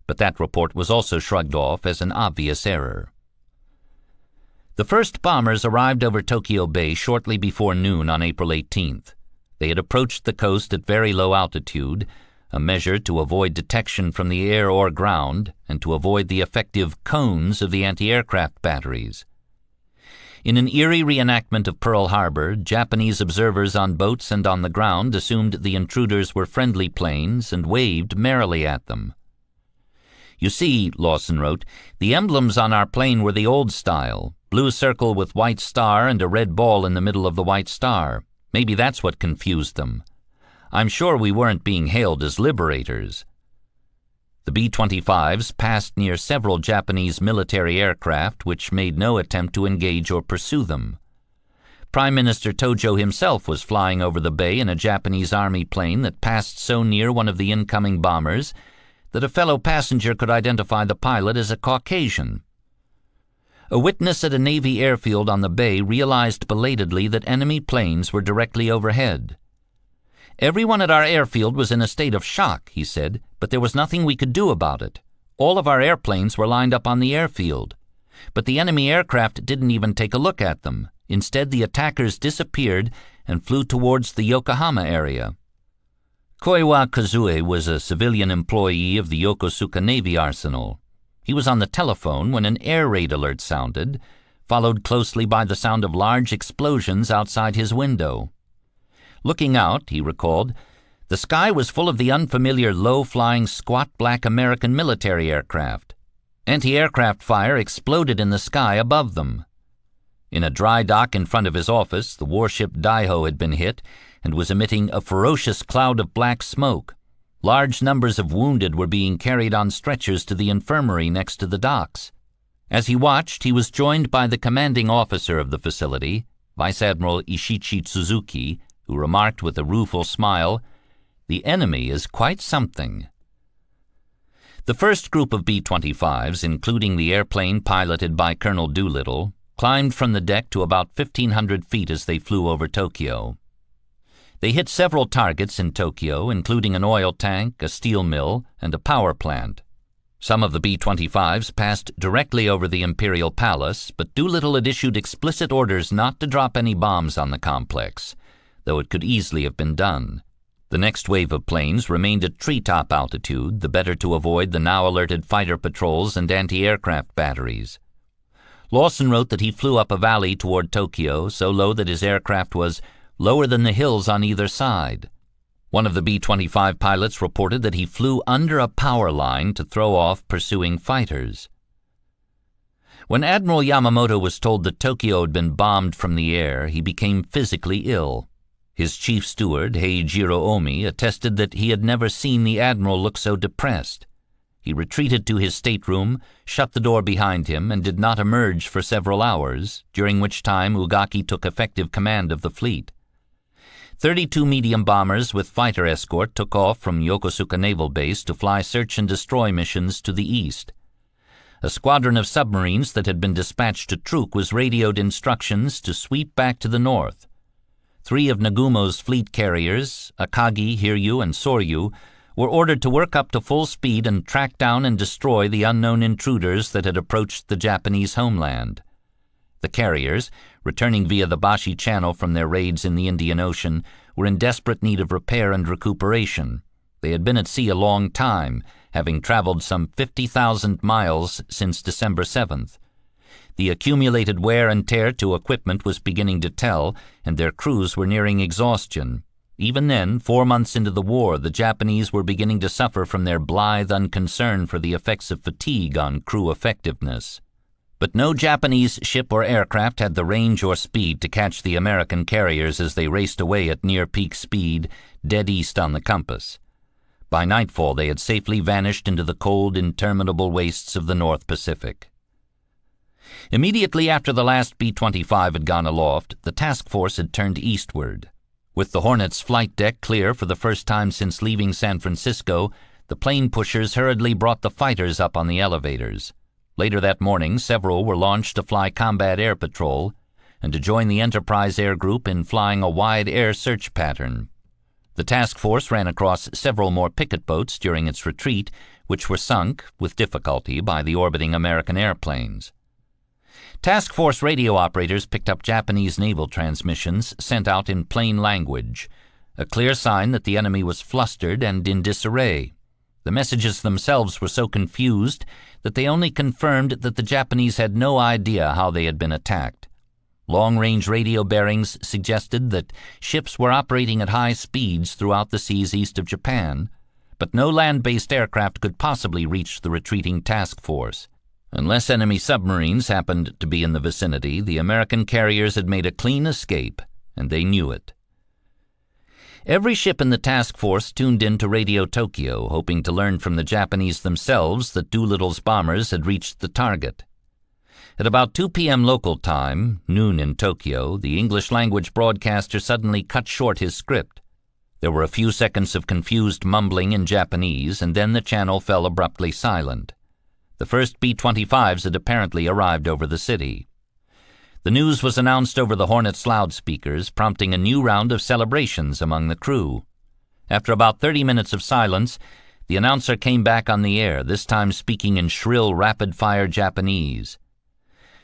But that report was also shrugged off as an obvious error. The first bombers arrived over Tokyo Bay shortly before noon on April 18th. They had approached the coast at very low altitude, a measure to avoid detection from the air or ground and to avoid the effective cones of the anti-aircraft batteries. In an eerie reenactment of Pearl Harbor, Japanese observers on boats and on the ground assumed the intruders were friendly planes and waved merrily at them. You see, Lawson wrote, the emblems on our plane were the old style, blue circle with white star and a red ball in the middle of the white star. Maybe that's what confused them. I'm sure we weren't being hailed as liberators. The B-25s passed near several Japanese military aircraft which made no attempt to engage or pursue them. Prime Minister Tojo himself was flying over the bay in a Japanese Army plane that passed so near one of the incoming bombers that a fellow passenger could identify the pilot as a Caucasian. A witness at a Navy airfield on the bay realized belatedly that enemy planes were directly overhead. Everyone at our airfield was in a state of shock, he said, but there was nothing we could do about it. All of our airplanes were lined up on the airfield. But the enemy aircraft didn't even take a look at them. Instead, the attackers disappeared and flew towards the Yokohama area. Koiwa Kazue was a civilian employee of the Yokosuka Navy Arsenal. He was on the telephone when an air raid alert sounded, followed closely by the sound of large explosions outside his window. Looking out, he recalled, the sky was full of the unfamiliar low-flying squat black American military aircraft. Anti-aircraft fire exploded in the sky above them. In a dry dock in front of his office, the warship Daiho had been hit and was emitting a ferocious cloud of black smoke. Large numbers of wounded were being carried on stretchers to the infirmary next to the docks. As he watched, he was joined by the commanding officer of the facility, Vice Admiral Ishichi Tsuzuki, who remarked with a rueful smile, "The enemy is quite something." The first group of B-25s, including the airplane piloted by Colonel Doolittle, climbed from the deck to about 1,500 feet as they flew over Tokyo. They hit several targets in Tokyo, including an oil tank, a steel mill, and a power plant. Some of the B-25s passed directly over the Imperial Palace, but Doolittle had issued explicit orders not to drop any bombs on the complex, though it could easily have been done. The next wave of planes remained at treetop altitude, the better to avoid the now alerted fighter patrols and anti-aircraft batteries. Lawson wrote that he flew up a valley toward Tokyo, so low that his aircraft was lower than the hills on either side. One of the B-25 pilots reported that he flew under a power line to throw off pursuing fighters. When Admiral Yamamoto was told that Tokyo had been bombed from the air, he became physically ill. His chief steward, Heijiro Omi, attested that he had never seen the admiral look so depressed. He retreated to his stateroom, shut the door behind him, and did not emerge for several hours, during which time Ugaki took effective command of the fleet. 32 medium bombers with fighter escort took off from Yokosuka Naval Base to fly search and destroy missions to the east. A squadron of submarines that had been dispatched to Truk was radioed instructions to sweep back to the north. 3 of Nagumo's fleet carriers, Akagi, Hiryu, and Soryu, were ordered to work up to full speed and track down and destroy the unknown intruders that had approached the Japanese homeland. The carriers, returning via the Bashi Channel from their raids in the Indian Ocean, were in desperate need of repair and recuperation. They had been at sea a long time, having traveled some 50,000 miles since December 7th. The accumulated wear and tear to equipment was beginning to tell, and their crews were nearing exhaustion. Even then, 4 months into the war, the Japanese were beginning to suffer from their blithe unconcern for the effects of fatigue on crew effectiveness. But no Japanese ship or aircraft had the range or speed to catch the American carriers as they raced away at near-peak speed, dead east on the compass. By nightfall, they had safely vanished into the cold, interminable wastes of the North Pacific. Immediately after the last B-25 had gone aloft, the task force had turned eastward. With the Hornet's flight deck clear for the first time since leaving San Francisco, the plane pushers hurriedly brought the fighters up on the elevators. Later that morning, several were launched to fly combat air patrol and to join the Enterprise Air Group in flying a wide air search pattern. The task force ran across several more picket boats during its retreat, which were sunk, with difficulty, by the orbiting American airplanes. Task Force radio operators picked up Japanese naval transmissions sent out in plain language, a clear sign that the enemy was flustered and in disarray. The messages themselves were so confused that they only confirmed that the Japanese had no idea how they had been attacked. Long-range radio bearings suggested that ships were operating at high speeds throughout the seas east of Japan, but no land-based aircraft could possibly reach the retreating task force. Unless enemy submarines happened to be in the vicinity, the American carriers had made a clean escape, and they knew it. Every ship in the task force tuned in to Radio Tokyo, hoping to learn from the Japanese themselves that Doolittle's bombers had reached the target. At about 2 p.m. local time, noon in Tokyo, the English-language broadcaster suddenly cut short his script. There were a few seconds of confused mumbling in Japanese, and then the channel fell abruptly silent. The first B-25s had apparently arrived over the city. The news was announced over the Hornet's loudspeakers, prompting a new round of celebrations among the crew. After about 30 minutes of silence, the announcer came back on the air, this time speaking in shrill, rapid-fire Japanese.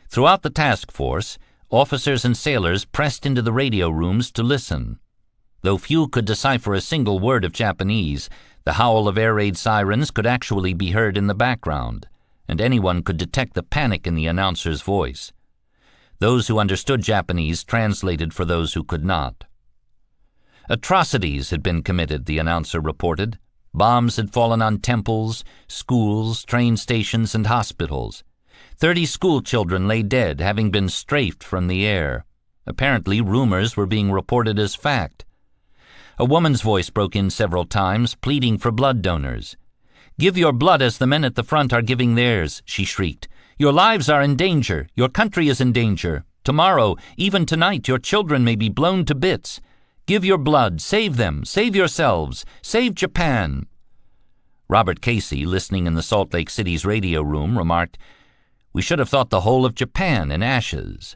Throughout the task force, officers and sailors pressed into the radio rooms to listen. Though few could decipher a single word of Japanese, the howl of air raid sirens could actually be heard in the background, and anyone could detect the panic in the announcer's voice. Those who understood Japanese translated for those who could not. Atrocities had been committed, the announcer reported. Bombs had fallen on temples, schools, train stations, and hospitals. 30 school children lay dead, having been strafed from the air. Apparently, rumors were being reported as fact. A woman's voice broke in several times, pleading for blood donors. "Give your blood as the men at the front are giving theirs," she shrieked. "Your lives are in danger. Your country is in danger. Tomorrow, even tonight, your children may be blown to bits. Give your blood. Save them. Save yourselves. Save Japan." Robert Casey, listening in the Salt Lake City's radio room, remarked, "We should have thought the whole of Japan in ashes."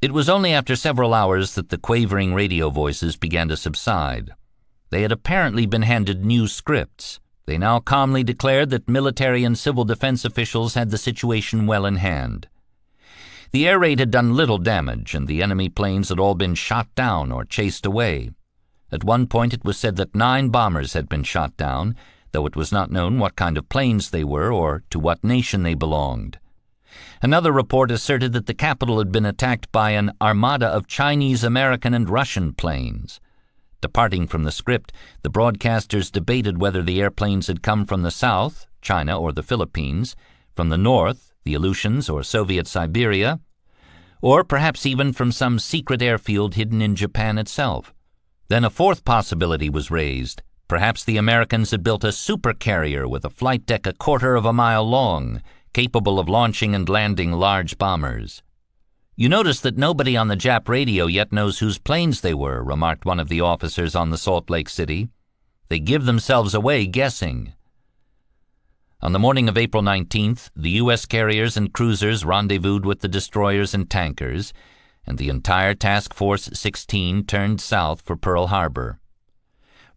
It was only after several hours that the quavering radio voices began to subside. They had apparently been handed new scripts. They now calmly declared that military and civil defense officials had the situation well in hand. The air raid had done little damage, and the enemy planes had all been shot down or chased away. At one point it was said that 9 bombers had been shot down, though it was not known what kind of planes they were or to what nation they belonged. Another report asserted that the capital had been attacked by an armada of Chinese, American, and Russian planes. Departing from the script, the broadcasters debated whether the airplanes had come from the south, China or the Philippines, from the north, the Aleutians or Soviet Siberia, or perhaps even from some secret airfield hidden in Japan itself. Then a fourth possibility was raised. Perhaps the Americans had built a supercarrier with a flight deck 1/4 of a mile long, capable of launching and landing large bombers. "You notice that nobody on the Jap radio yet knows whose planes they were," remarked one of the officers on the Salt Lake City. "They give themselves away guessing." On the morning of April 19th, the U.S. carriers and cruisers rendezvoused with the destroyers and tankers, and the entire Task Force 16 turned south for Pearl Harbor.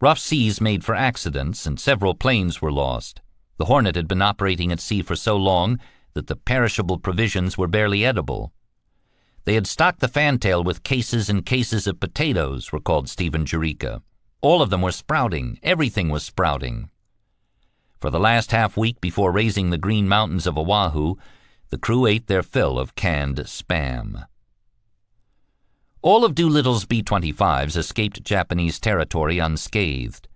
Rough seas made for accidents, and several planes were lost. The Hornet had been operating at sea for so long that the perishable provisions were barely edible. "They had stocked the fantail with cases and cases of potatoes," recalled Stephen Jurica. "All of them were sprouting. Everything was sprouting." For the last half-week before raising the Green Mountains of Oahu, the crew ate their fill of canned Spam. All of Doolittle's B-25s escaped Japanese territory unscathed.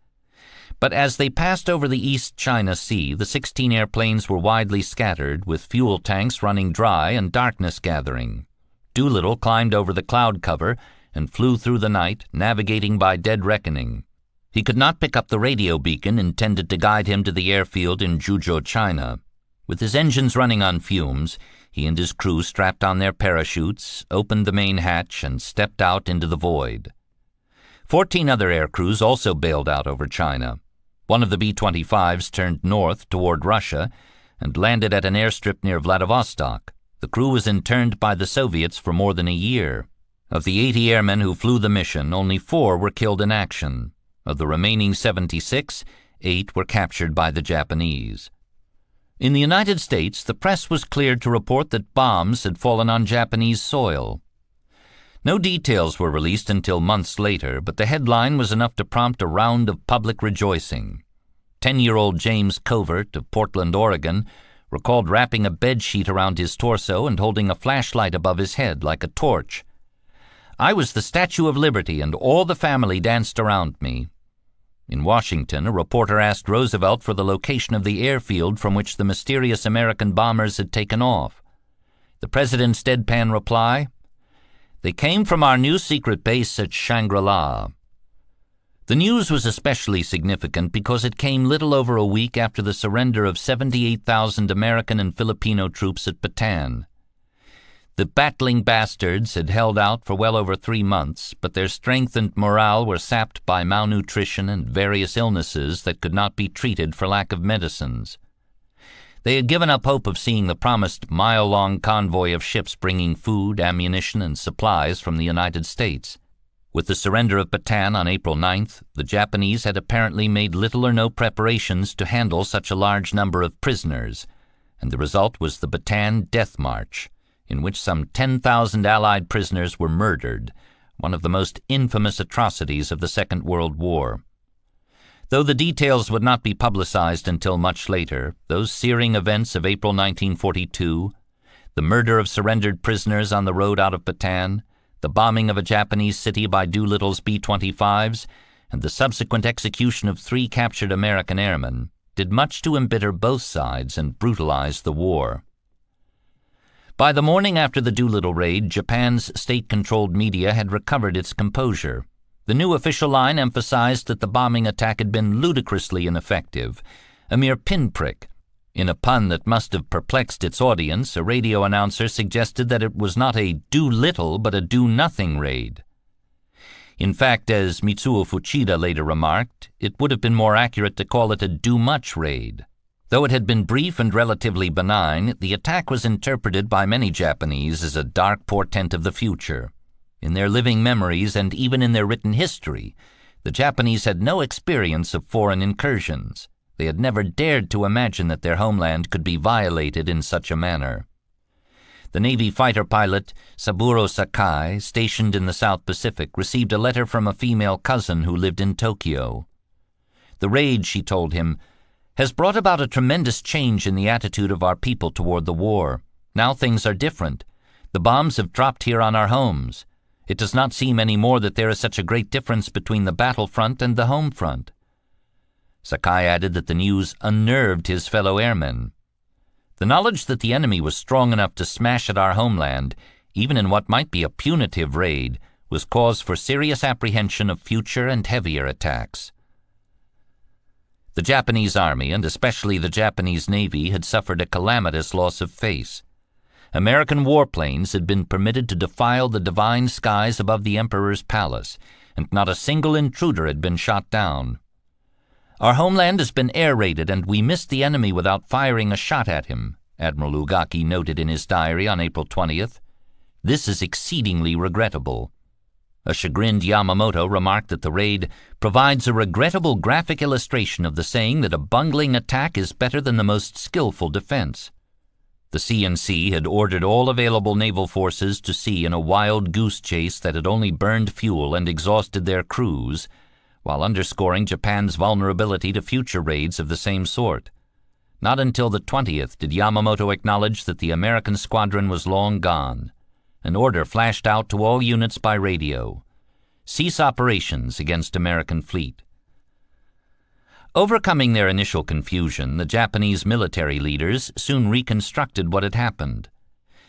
But as they passed over the East China Sea, the 16 airplanes were widely scattered, with fuel tanks running dry and darkness gathering. Doolittle climbed over the cloud cover and flew through the night, navigating by dead reckoning. He could not pick up the radio beacon intended to guide him to the airfield in Zhuzhou, China. With his engines running on fumes, he and his crew strapped on their parachutes, opened the main hatch, and stepped out into the void. 14 other air crews also bailed out over China. One of the B-25s turned north toward Russia and landed at an airstrip near Vladivostok. The crew was interned by the Soviets for more than a year. Of the 80 airmen who flew the mission, only 4 were killed in action. Of the remaining 76, 8 were captured by the Japanese. In the United States, the press was cleared to report that bombs had fallen on Japanese soil. No details were released until months later, but the headline was enough to prompt a round of public rejoicing. 10-year-old James Covert of Portland, Oregon, recalled wrapping a bedsheet around his torso and holding a flashlight above his head like a torch. "I was the Statue of Liberty, and all the family danced around me." In Washington, a reporter asked Roosevelt for the location of the airfield from which the mysterious American bombers had taken off. The president's deadpan reply, "They came from our new secret base at Shangri-La." The news was especially significant because it came little over a week after the surrender of 78,000 American and Filipino troops at Bataan. The battling bastards had held out for well over 3 months, but their strength and morale were sapped by malnutrition and various illnesses that could not be treated for lack of medicines. They had given up hope of seeing the promised mile-long convoy of ships bringing food, ammunition, and supplies from the United States. With the surrender of Bataan on April 9th, the Japanese had apparently made little or no preparations to handle such a large number of prisoners, and the result was the Bataan Death March, in which some 10,000 Allied prisoners were murdered, one of the most infamous atrocities of the Second World War. Though the details would not be publicized until much later, those searing events of April 1942, the murder of surrendered prisoners on the road out of Bataan, the bombing of a Japanese city by Doolittle's B-25s, and the subsequent execution of 3 captured American airmen did much to embitter both sides and brutalize the war. By the morning after the Doolittle raid, Japan's state-controlled media had recovered its composure. The new official line emphasized that the bombing attack had been ludicrously ineffective, a mere pinprick. In a pun that must have perplexed its audience, a radio announcer suggested that it was not a do-little but a do-nothing raid. In fact, as Mitsuo Fuchida later remarked, it would have been more accurate to call it a do-much raid. Though it had been brief and relatively benign, the attack was interpreted by many Japanese as a dark portent of the future. In their living memories and even in their written history, the Japanese had no experience of foreign incursions. They had never dared to imagine that their homeland could be violated in such a manner. The Navy fighter pilot Saburo Sakai, stationed in the South Pacific, received a letter from a female cousin who lived in Tokyo. The raid, she told him, has brought about a tremendous change in the attitude of our people toward the war. Now things are different. The bombs have dropped here on our homes. It does not seem any more that there is such a great difference between the battlefront and the home front. Sakai added that the news unnerved his fellow airmen. The knowledge that the enemy was strong enough to smash at our homeland, even in what might be a punitive raid, was cause for serious apprehension of future and heavier attacks. The Japanese Army, and especially the Japanese Navy, had suffered a calamitous loss of face. American warplanes had been permitted to defile the divine skies above the Emperor's palace, and not a single intruder had been shot down. Our homeland has been air-raided, and we missed the enemy without firing a shot at him, Admiral Ugaki noted in his diary on April 20th. This is exceedingly regrettable. A chagrined Yamamoto remarked that the raid provides a regrettable graphic illustration of the saying that a bungling attack is better than the most skillful defense. The CNC had ordered all available naval forces to sea in a wild goose chase that had only burned fuel and exhausted their crews, while underscoring Japan's vulnerability to future raids of the same sort. Not until the 20th did Yamamoto acknowledge that the American squadron was long gone. An order flashed out to all units by radio: cease operations against American fleet. Overcoming their initial confusion, the Japanese military leaders soon reconstructed what had happened.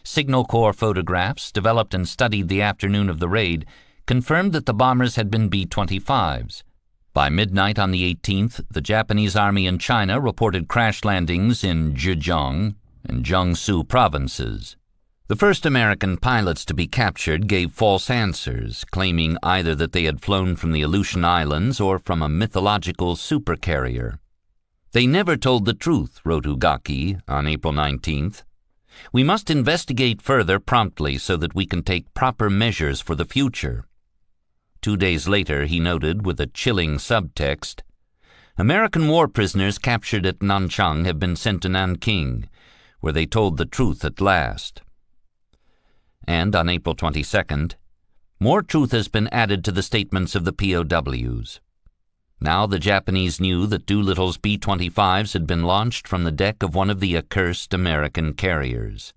Signal Corps photographs, developed and studied the afternoon of the raid, confirmed that the bombers had been B-25s. By midnight on the 18th, the Japanese Army in China reported crash landings in Zhejiang and Jiangsu provinces. The first American pilots to be captured gave false answers, claiming either that they had flown from the Aleutian Islands or from a mythological supercarrier. They never told the truth, wrote Ugaki on April 19th. We must investigate further promptly so that we can take proper measures for the future. 2 days later, he noted with a chilling subtext, American war prisoners captured at Nanchang have been sent to Nanking, where they told the truth at last. And on April 22nd, more truth has been added to the statements of the POWs. Now the Japanese knew that Doolittle's B-25s had been launched from the deck of one of the accursed American carriers.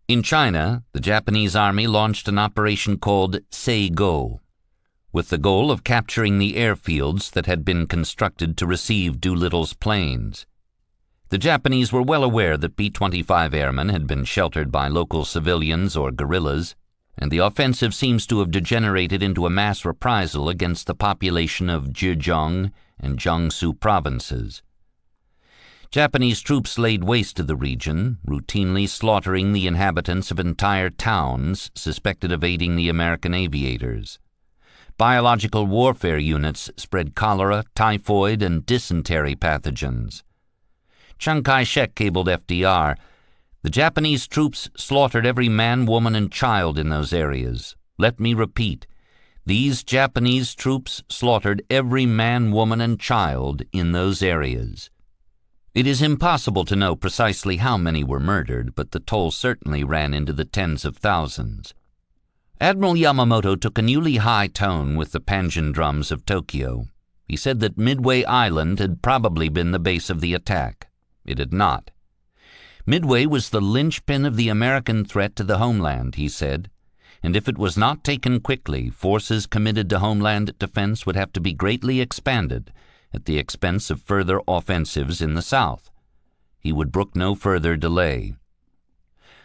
In China, the Japanese Army launched an operation called Sei-Go, with the goal of capturing the airfields that had been constructed to receive Doolittle's planes. The Japanese were well aware that B-25 airmen had been sheltered by local civilians or guerrillas, and the offensive seems to have degenerated into a mass reprisal against the population of Zhejiang and Jiangsu provinces. Japanese troops laid waste to the region, routinely slaughtering the inhabitants of entire towns suspected of aiding the American aviators. Biological warfare units spread cholera, typhoid, and dysentery pathogens. Chiang Kai-shek cabled FDR, the Japanese troops slaughtered every man, woman, and child in those areas. Let me repeat, these Japanese troops slaughtered every man, woman, and child in those areas. It is impossible to know precisely how many were murdered, but the toll certainly ran into the tens of thousands. Admiral Yamamoto took a newly high tone with the Panjin drums of Tokyo. He said that Midway Island had probably been the base of the attack. It had not. Midway was the linchpin of the American threat to the homeland, he said. and if it was not taken quickly, forces committed to homeland defense would have to be greatly expanded at the expense of further offensives in the South. He would brook no further delay.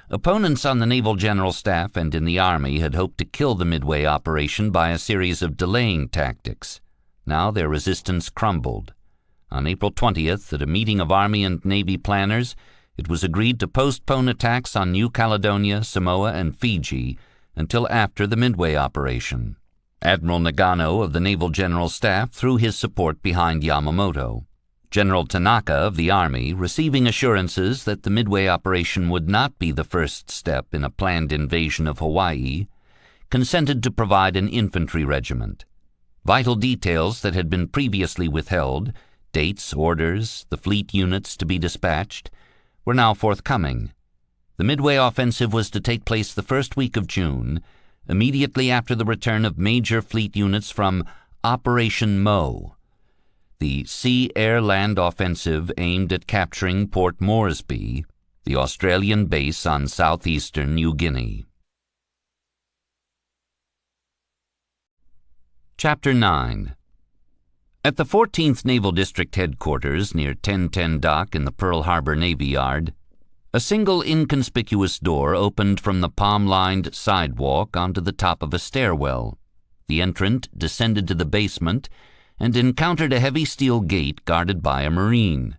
Opponents on the Naval General Staff and in the Army had hoped to kill the Midway operation by a series of delaying tactics. Now their resistance crumbled. On April 20th, at a meeting of Army and Navy planners, it was agreed to postpone attacks on New Caledonia, Samoa, and Fiji until after the Midway operation. Admiral Nagano of the Naval General Staff threw his support behind Yamamoto. General Tanaka of the Army, receiving assurances that the Midway operation would not be the first step in a planned invasion of Hawaii, consented to provide an infantry regiment. Vital details that had been previously withheld, dates, orders, the fleet units to be dispatched, were now forthcoming. The Midway offensive was to take place the first week of June, immediately after the return of major fleet units from Operation Mo, the sea-air-land offensive aimed at capturing Port Moresby, the Australian base on southeastern New Guinea. Chapter 9. At the 14th Naval District Headquarters near 1010 Dock in the Pearl Harbor Navy Yard, a single inconspicuous door opened from the palm-lined sidewalk onto the top of a stairwell. The entrant descended to the basement and encountered a heavy steel gate guarded by a Marine.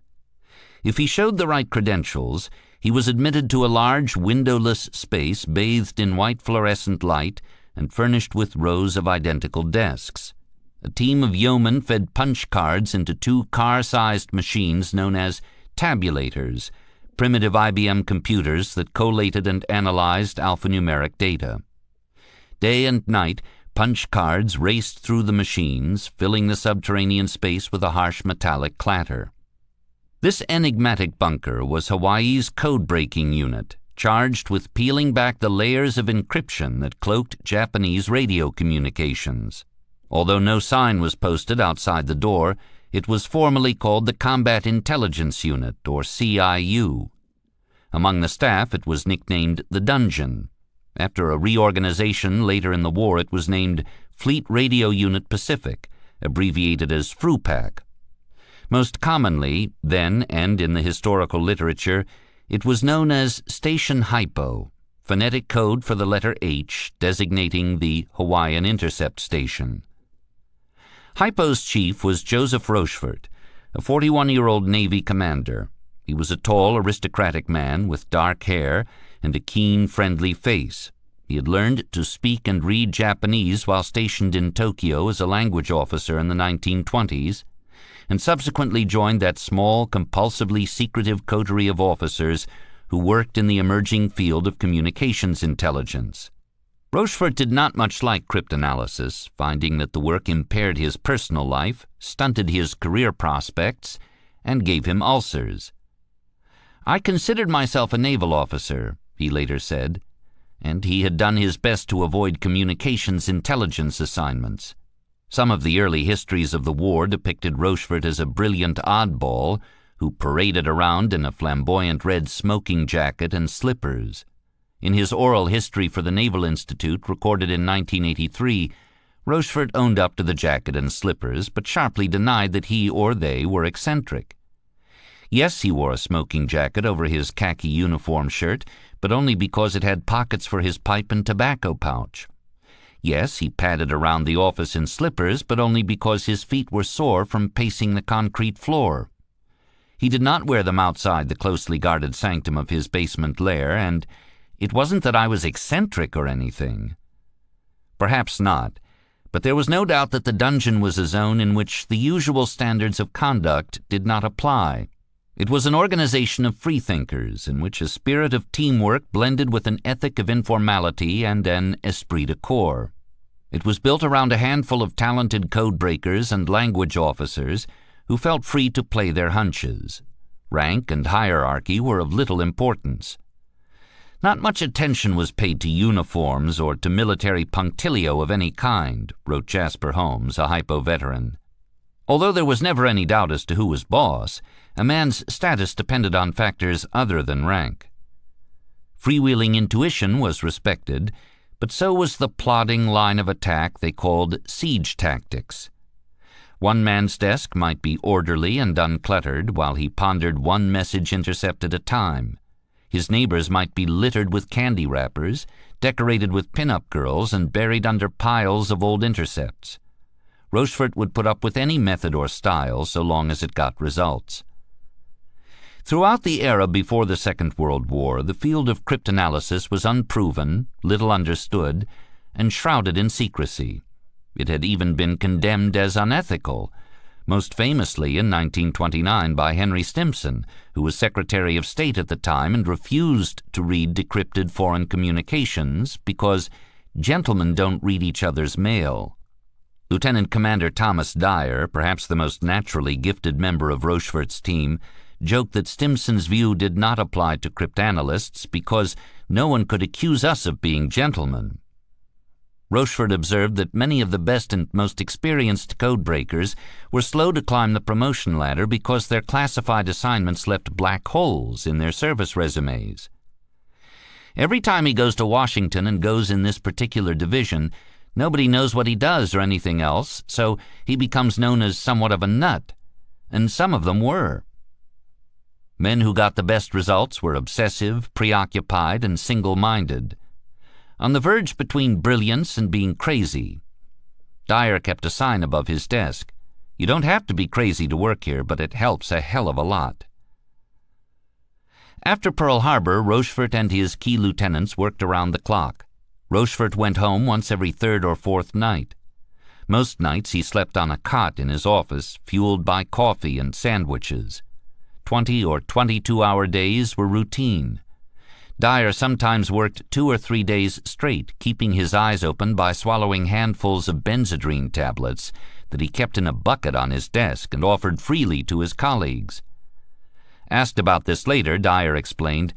If he showed the right credentials, he was admitted to a large windowless space bathed in white fluorescent light and furnished with rows of identical desks. A team of yeomen fed punch cards into two car-sized machines known as tabulators, primitive IBM computers that collated and analyzed alphanumeric data. Day and night, punch cards raced through the machines, filling the subterranean space with a harsh metallic clatter. This enigmatic bunker was Hawaii's code-breaking unit, charged with peeling back the layers of encryption that cloaked Japanese radio communications. Although no sign was posted outside the door, it was formally called the Combat Intelligence Unit, or CIU. Among the staff, it was nicknamed the Dungeon. After a reorganization later in the war, it was named Fleet Radio Unit Pacific, abbreviated as FRUPAC. Most commonly, then and in the historical literature, it was known as Station Hypo, phonetic code for the letter H designating the Hawaiian Intercept Station. Hypo's chief was Joseph Rochefort, a 41-year-old Navy commander. He was a tall, aristocratic man with dark hair and a keen, friendly face. He had learned to speak and read Japanese while stationed in Tokyo as a language officer in the 1920s, and subsequently joined that small, compulsively secretive coterie of officers who worked in the emerging field of communications intelligence. Rochefort did not much like cryptanalysis, finding that the work impaired his personal life, stunted his career prospects, and gave him ulcers. "I considered myself a naval officer," he later said, and he had done his best to avoid communications intelligence assignments. Some of the early histories of the war depicted Rochefort as a brilliant oddball who paraded around in a flamboyant red smoking jacket and slippers. In his oral history for the Naval Institute, recorded in 1983, Rochefort owned up to the jacket and slippers, but sharply denied that he or they were eccentric. Yes, he wore a smoking jacket over his khaki uniform shirt, but only because it had pockets for his pipe and tobacco pouch. Yes, he padded around the office in slippers, but only because his feet were sore from pacing the concrete floor. He did not wear them outside the closely guarded sanctum of his basement lair, and it wasn't that I was eccentric or anything. Perhaps not, but there was no doubt that the dungeon was a zone in which the usual standards of conduct did not apply. It was an organization of freethinkers in which a spirit of teamwork blended with an ethic of informality and an esprit de corps. It was built around a handful of talented code breakers and language officers who felt free to play their hunches. Rank and hierarchy were of little importance. Not much attention was paid to uniforms or to military punctilio of any kind, wrote Jasper Holmes, a Hypo veteran. Although there was never any doubt as to who was boss, a man's status depended on factors other than rank. Freewheeling intuition was respected, But so was the plodding line of attack they called siege tactics. One man's desk might be orderly and uncluttered while he pondered one message intercept at a time. His neighbors might be littered with candy wrappers, decorated with pin-up girls, and buried under piles of old intercepts. Rochefort would put up with any method or style so long as it got results. Throughout the era before the Second World War, the field of cryptanalysis was unproven, little understood, and shrouded in secrecy. It had even been condemned as unethical, most famously in 1929 by Henry Stimson, who was Secretary of State at the time and refused to read decrypted foreign communications because gentlemen don't read each other's mail. Lieutenant Commander Thomas Dyer, perhaps the most naturally gifted member of Rochefort's team, joked that Stimson's view did not apply to cryptanalysts because no one could accuse us of being gentlemen. Rochefort observed that many of the best and most experienced codebreakers were slow to climb the promotion ladder because their classified assignments left black holes in their service resumes. Every time he goes to Washington and goes in this particular division, nobody knows what he does or anything else, so he becomes known as somewhat of a nut, and some of them were. Men who got the best results were obsessive, preoccupied, and single-minded, on the verge between brilliance and being crazy. Dyer kept a sign above his desk. You don't have to be crazy to work here, but it helps a hell of a lot. After Pearl Harbor, Rochefort and his key lieutenants worked around the clock. Rochefort went home once every third or fourth night. Most nights he slept on a cot in his office, fueled by coffee and sandwiches. 20 or 22-hour days were routine. Dyer sometimes worked 2 or 3 days straight, keeping his eyes open by swallowing handfuls of Benzedrine tablets that he kept in a bucket on his desk and offered freely to his colleagues. Asked about this later, Dyer explained,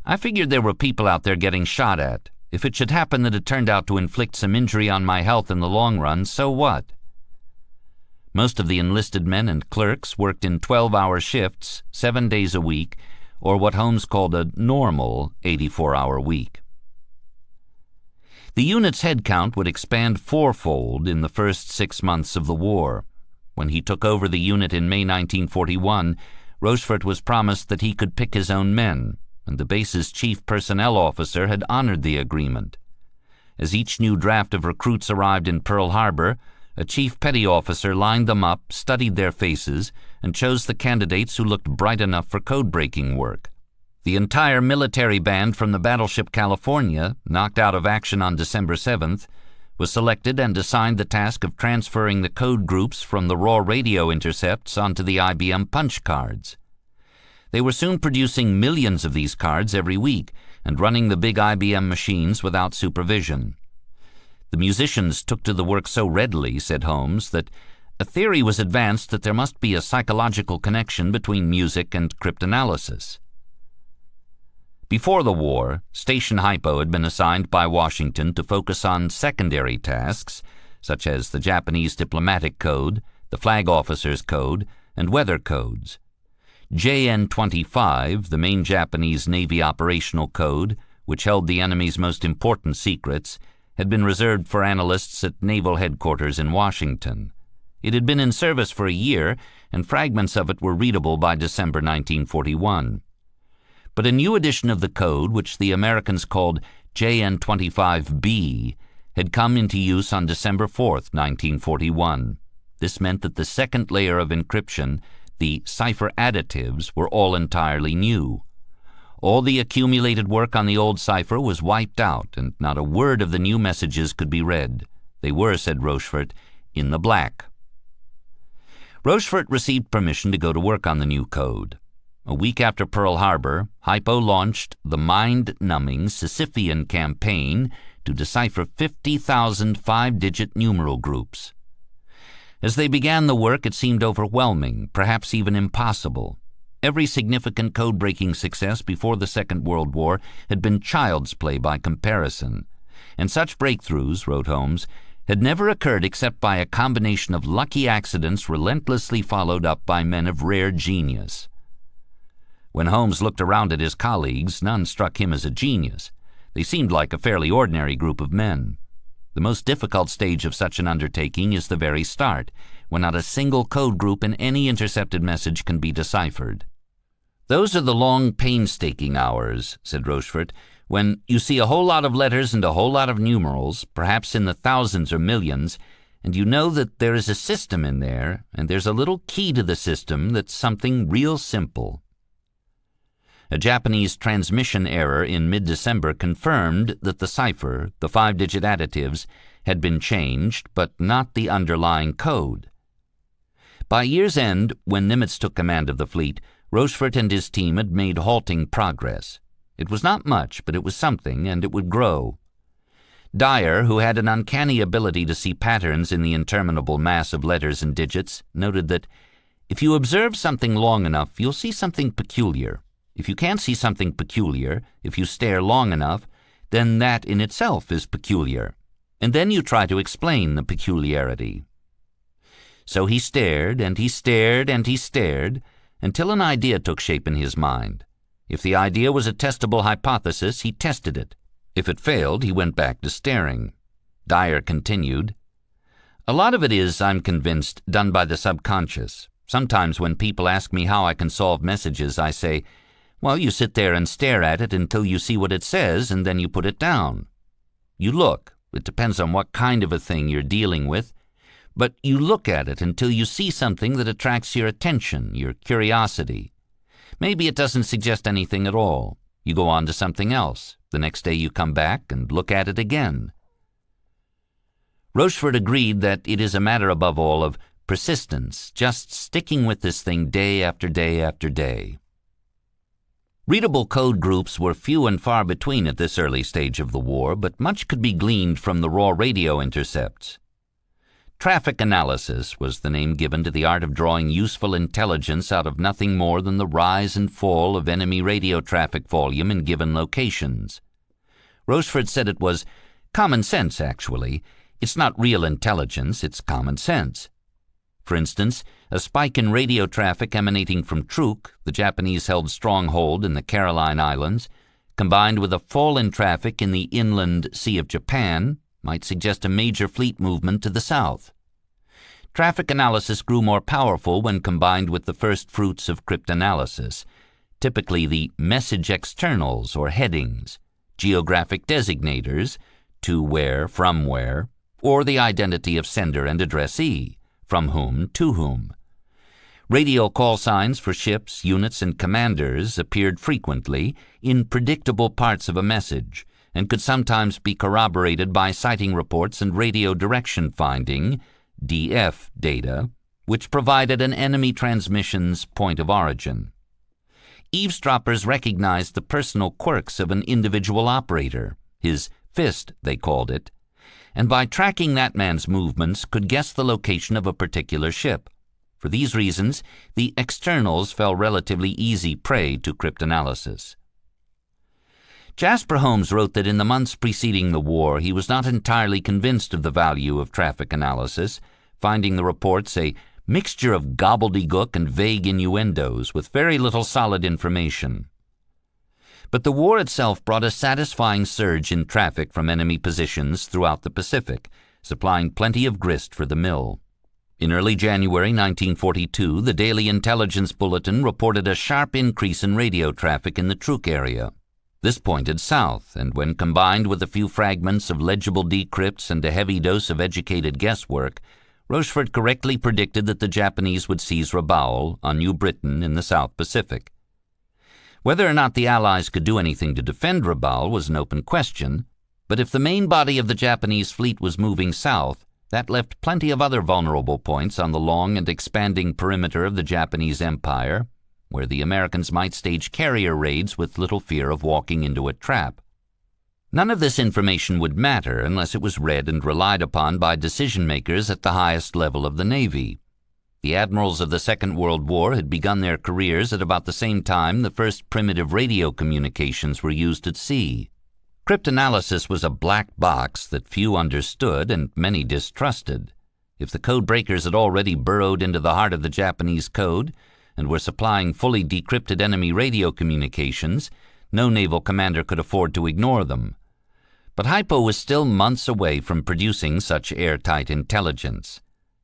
"I figured there were people out there getting shot at. If it should happen that it turned out to inflict some injury on my health in the long run, so what?" Most of the enlisted men and clerks worked in 12-hour shifts, 7 days a week, or what Holmes called a normal 84-hour week. The unit's headcount would expand fourfold in the first 6 months of the war. When he took over the unit in May 1941, Rochefort was promised that he could pick his own men, and the base's chief personnel officer had honored the agreement. As each new draft of recruits arrived in Pearl Harbor, a chief petty officer lined them up, studied their faces, and chose the candidates who looked bright enough for code-breaking work. The entire military band from the battleship California, knocked out of action on December 7th, was selected and assigned the task of transferring the code groups from the raw radio intercepts onto the IBM punch cards. They were soon producing millions of these cards every week and running the big IBM machines without supervision. The musicians took to the work so readily, said Holmes, that a theory was advanced that there must be a psychological connection between music and cryptanalysis. Before the war, Station Hypo had been assigned by Washington to focus on secondary tasks, such as the Japanese diplomatic code, the flag officer's code, and weather codes. JN-25, the main Japanese Navy operational code, which held the enemy's most important secrets, had been reserved for analysts at Naval headquarters in Washington. It had been in service for a year, and fragments of it were readable by December 1941. But a new edition of the code, which the Americans called JN-25B, had come into use on December 4, 1941. This meant that the second layer of encryption, the cipher additives, were all entirely new. All the accumulated work on the old cipher was wiped out, and not a word of the new messages could be read. They were, said Rochefort, in the black. Rochefort received permission to go to work on the new code. A week after Pearl Harbor, Hypo launched the mind-numbing Sisyphean campaign to decipher 50,000 5-digit numeral groups. As they began the work, it seemed overwhelming, perhaps even impossible. Every significant code-breaking success before the Second World War had been child's play by comparison, and such breakthroughs, wrote Holmes, had never occurred except by a combination of lucky accidents relentlessly followed up by men of rare genius. When Holmes looked around at his colleagues, none struck him as a genius. They seemed like a fairly ordinary group of men. The most difficult stage of such an undertaking is the very start, when not a single code group in any intercepted message can be deciphered. "Those are the long, painstaking hours," said Rochefort, "when you see a whole lot of letters and a whole lot of numerals, perhaps in the thousands or millions, and you know that there is a system in there, and there's a little key to the system that's something real simple." A Japanese transmission error in mid-December confirmed that the cipher, the 5-digit additives, had been changed, but not the underlying code. By year's end, when Nimitz took command of the fleet, Rochefort and his team had made halting progress. It was not much, but it was something, and it would grow. Dyer, who had an uncanny ability to see patterns in the interminable mass of letters and digits, noted that if you observe something long enough, you'll see something peculiar. If you can't see something peculiar, if you stare long enough, then that in itself is peculiar, and then you try to explain the peculiarity. So he stared, and he stared, and he stared, until an idea took shape in his mind. If the idea was a testable hypothesis, he tested it. If it failed, he went back to staring. Dyer continued, "A lot of it is, I'm convinced, done by the subconscious. Sometimes when people ask me how I can solve messages, I say, well, you sit there and stare at it until you see what it says, and then you put it down. You look. It depends on what kind of a thing you're dealing with. But you look at it until you see something that attracts your attention, your curiosity. Maybe it doesn't suggest anything at all. You go on to something else. The next day you come back and look at it again." Rochefort agreed that it is a matter above all of persistence, just sticking with this thing day after day after day. Readable code groups were few and far between at this early stage of the war, but much could be gleaned from the raw radio intercepts. Traffic analysis was the name given to the art of drawing useful intelligence out of nothing more than the rise and fall of enemy radio traffic volume in given locations. Rochefort said it was common sense, actually. It's not real intelligence, it's common sense. For instance, a spike in radio traffic emanating from Truk, the Japanese-held stronghold in the Caroline Islands, combined with a fall in traffic in the inland Sea of Japan, might suggest a major fleet movement to the south. Traffic analysis grew more powerful when combined with the first fruits of cryptanalysis, typically the message externals or headings, geographic designators, to where, from where, or the identity of sender and addressee, from whom to whom. Radio call signs for ships, units, and commanders appeared frequently in predictable parts of a message and could sometimes be corroborated by sighting reports and radio direction finding, DF data, which provided an enemy transmission's point of origin. Eavesdroppers recognized the personal quirks of an individual operator, his fist, they called it, and by tracking that man's movements could guess the location of a particular ship. For these reasons, the externals fell relatively easy prey to cryptanalysis. Jasper Holmes wrote that in the months preceding the war he was not entirely convinced of the value of traffic analysis, finding the reports a mixture of gobbledygook and vague innuendos with very little solid information. But the war itself brought a satisfying surge in traffic from enemy positions throughout the Pacific, supplying plenty of grist for the mill. In early January 1942, the Daily Intelligence Bulletin reported a sharp increase in radio traffic in the Truk area. This pointed south, and when combined with a few fragments of legible decrypts and a heavy dose of educated guesswork, Rochefort correctly predicted that the Japanese would seize Rabaul on New Britain in the South Pacific. Whether or not the Allies could do anything to defend Rabaul was an open question, but if the main body of the Japanese fleet was moving south, that left plenty of other vulnerable points on the long and expanding perimeter of the Japanese Empire, where the Americans might stage carrier raids with little fear of walking into a trap. None of this information would matter unless it was read and relied upon by decision-makers at the highest level of the Navy. The admirals of the Second World War had begun their careers at about the same time the first primitive radio communications were used at sea. Cryptanalysis was a black box that few understood and many distrusted. If the code breakers had already burrowed into the heart of the Japanese code and were supplying fully decrypted enemy radio communications, no naval commander could afford to ignore them. But Hypo was still months away from producing such airtight intelligence.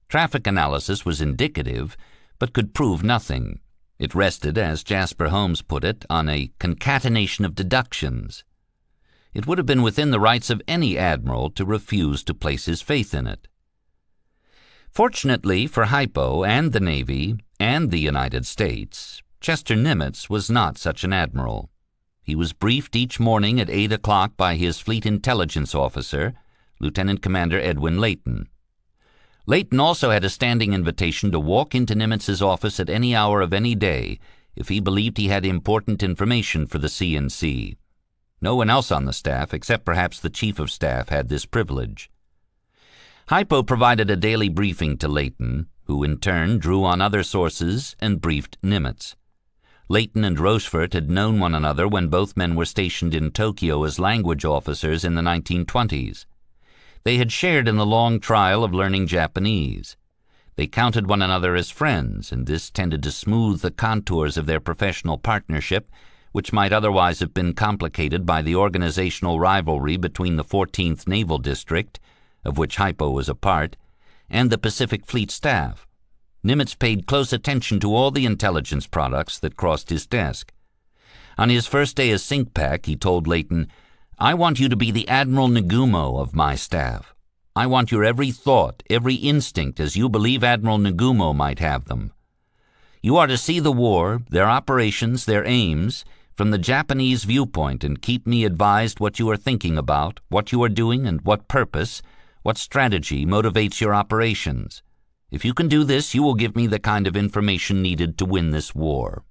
Traffic analysis was indicative, but could prove nothing. It rested, as Jasper Holmes put it, on a concatenation of deductions. It would have been within the rights of any admiral to refuse to place his faith in it. Fortunately for Hypo and the Navy and the United States, Chester Nimitz was not such an admiral. He was briefed each morning at 8 o'clock by his fleet intelligence officer, Lieutenant Commander Edwin Layton. Layton also had a standing invitation to walk into Nimitz's office at any hour of any day if he believed he had important information for the C&C. No one else on the staff, except perhaps the Chief of Staff, had this privilege. Hypo provided a daily briefing to Layton, who in turn drew on other sources and briefed Nimitz. Layton and Rochefort had known one another when both men were stationed in Tokyo as language officers in the 1920s. They had shared in the long trial of learning Japanese. They counted one another as friends, and this tended to smooth the contours of their professional partnership, which might otherwise have been complicated by the organizational rivalry between the 14th Naval District, of which Hypo was a part, and the Pacific Fleet staff. Nimitz paid close attention to all the intelligence products that crossed his desk. On his first day as SINCPAC, he told Layton, "I want you to be the Admiral Nagumo of my staff. I want your every thought, every instinct, as you believe Admiral Nagumo might have them. You are to see the war, their operations, their aims, from the Japanese viewpoint and keep me advised what you are thinking about, what you are doing, and what purpose, what strategy motivates your operations. If you can do this, you will give me the kind of information needed to win this war."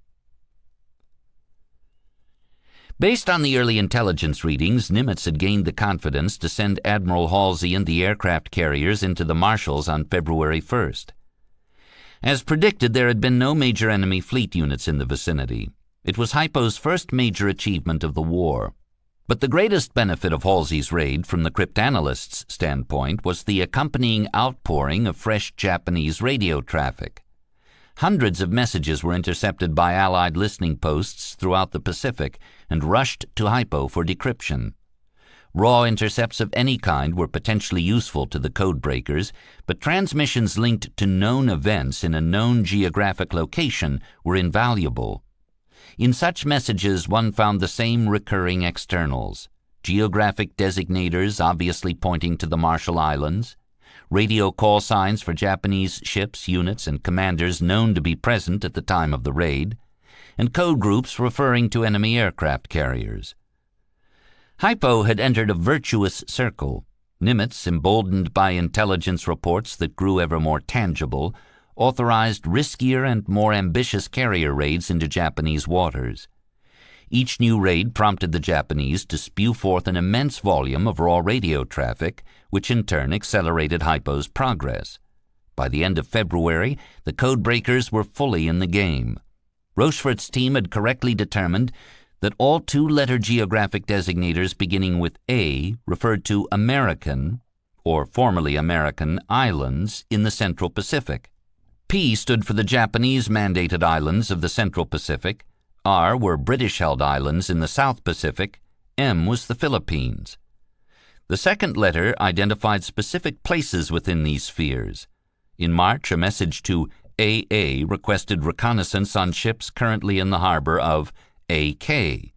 Based on the early intelligence readings, Nimitz had gained the confidence to send Admiral Halsey and the aircraft carriers into the Marshalls on February 1st. As predicted, there had been no major enemy fleet units in the vicinity. It was Hypo's first major achievement of the war. But the greatest benefit of Halsey's raid from the cryptanalysts' standpoint was the accompanying outpouring of fresh Japanese radio traffic. Hundreds of messages were intercepted by Allied listening posts throughout the Pacific and rushed to Hypo for decryption. Raw intercepts of any kind were potentially useful to the code breakers, but transmissions linked to known events in a known geographic location were invaluable. In such messages one found the same recurring externals: geographic designators obviously pointing to the Marshall Islands, radio call signs for Japanese ships, units, and commanders known to be present at the time of the raid, and code groups referring to enemy aircraft carriers. Hypo had entered a virtuous circle. Nimitz, emboldened by intelligence reports that grew ever more tangible, authorized riskier and more ambitious carrier raids into Japanese waters. Each new raid prompted the Japanese to spew forth an immense volume of raw radio traffic, which in turn accelerated Hypo's progress. By the end of February, the code breakers were fully in the game. Rochefort's team had correctly determined that all two-letter geographic designators beginning with A referred to American, or formerly American, islands in the Central Pacific. P stood for the Japanese-mandated islands of the Central Pacific, R were British-held islands in the South Pacific, M was the Philippines. The second letter identified specific places within these spheres. In March, a message to AA requested reconnaissance on ships currently in the harbor of AK.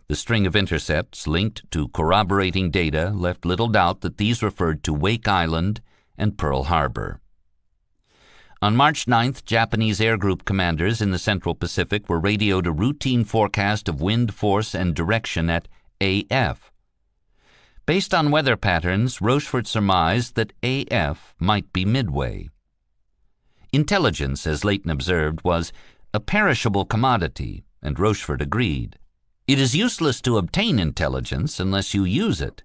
The string of intercepts linked to corroborating data left little doubt that these referred to Wake Island and Pearl Harbor. On March 9th, Japanese air group commanders in the Central Pacific were radioed a routine forecast of wind force and direction at AF. Based on weather patterns, Rochefort surmised that AF might be Midway. Intelligence, as Layton observed, was a perishable commodity, and Rochefort agreed. It is useless to obtain intelligence unless you use it.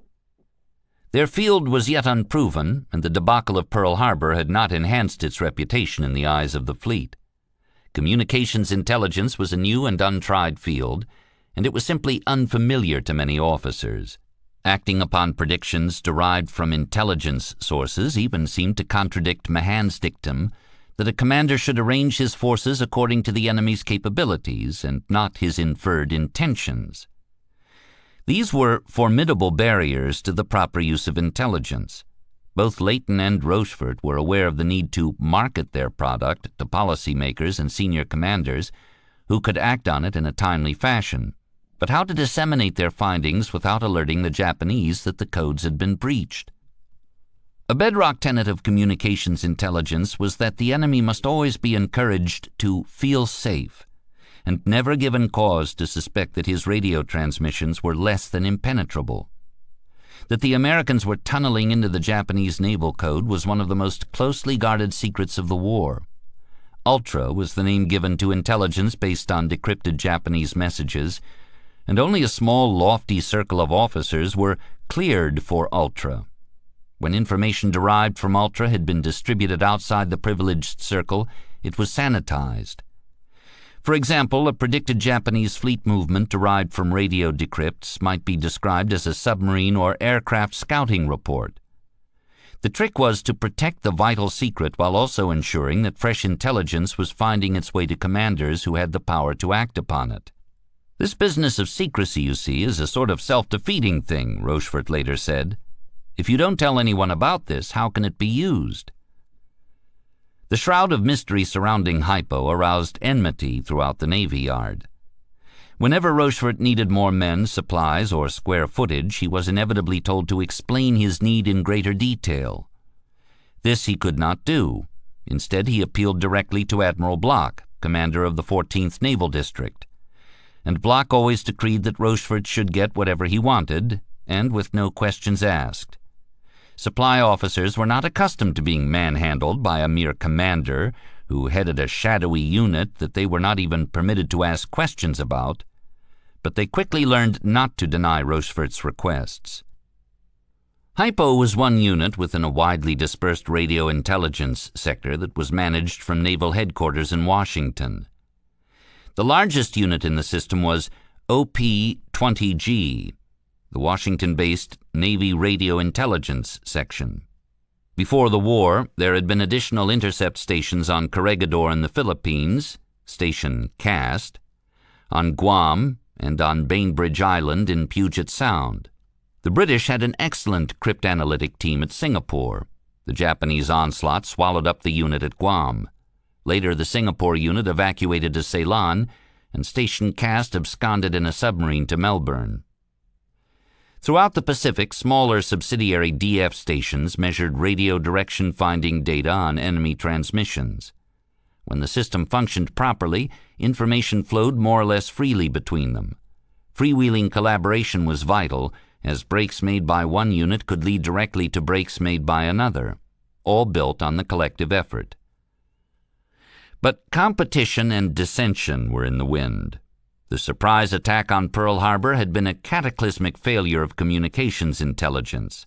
Their field was yet unproven, and the debacle of Pearl Harbor had not enhanced its reputation in the eyes of the fleet. Communications intelligence was a new and untried field, and it was simply unfamiliar to many officers. Acting upon predictions derived from intelligence sources even seemed to contradict Mahan's dictum that a commander should arrange his forces according to the enemy's capabilities and not his inferred intentions. These were formidable barriers to the proper use of intelligence. Both Leighton and Rochefort were aware of the need to market their product to policymakers and senior commanders who could act on it in a timely fashion, but how to disseminate their findings without alerting the Japanese that the codes had been breached? A bedrock tenet of communications intelligence was that the enemy must always be encouraged to feel safe, and never given cause to suspect that his radio transmissions were less than impenetrable. That the Americans were tunneling into the Japanese naval code was one of the most closely guarded secrets of the war. Ultra was the name given to intelligence based on decrypted Japanese messages, and only a small, lofty circle of officers were cleared for Ultra. When information derived from Ultra had been distributed outside the privileged circle, it was sanitized. For example, a predicted Japanese fleet movement derived from radio decrypts might be described as a submarine or aircraft scouting report. The trick was to protect the vital secret while also ensuring that fresh intelligence was finding its way to commanders who had the power to act upon it. This business of secrecy, you see, is a sort of self-defeating thing, Rochefort later said. If you don't tell anyone about this, how can it be used? The shroud of mystery surrounding Hypo aroused enmity throughout the Navy Yard. Whenever Rochefort needed more men, supplies, or square footage, he was inevitably told to explain his need in greater detail. This he could not do. Instead, he appealed directly to Admiral Block, commander of the 14th Naval District. And Block always decreed that Rochefort should get whatever he wanted, and with no questions asked. Supply officers were not accustomed to being manhandled by a mere commander who headed a shadowy unit that they were not even permitted to ask questions about, but they quickly learned not to deny Rochefort's requests. Hypo was one unit within a widely dispersed radio intelligence sector that was managed from naval headquarters in Washington. The largest unit in the system was OP-20G, the Washington-based Navy Radio Intelligence Section. Before the war, there had been additional intercept stations on Corregidor in the Philippines, Station Cast, on Guam, and on Bainbridge Island in Puget Sound. The British had an excellent cryptanalytic team at Singapore. The Japanese onslaught swallowed up the unit at Guam. Later, the Singapore unit evacuated to Ceylon, and Station Cast absconded in a submarine to Melbourne. Throughout the Pacific, smaller subsidiary DF stations measured radio direction finding data on enemy transmissions. When the system functioned properly, information flowed more or less freely between them. Freewheeling collaboration was vital, as breaks made by one unit could lead directly to breaks made by another, all built on the collective effort. But competition and dissension were in the wind. The surprise attack on Pearl Harbor had been a cataclysmic failure of communications intelligence.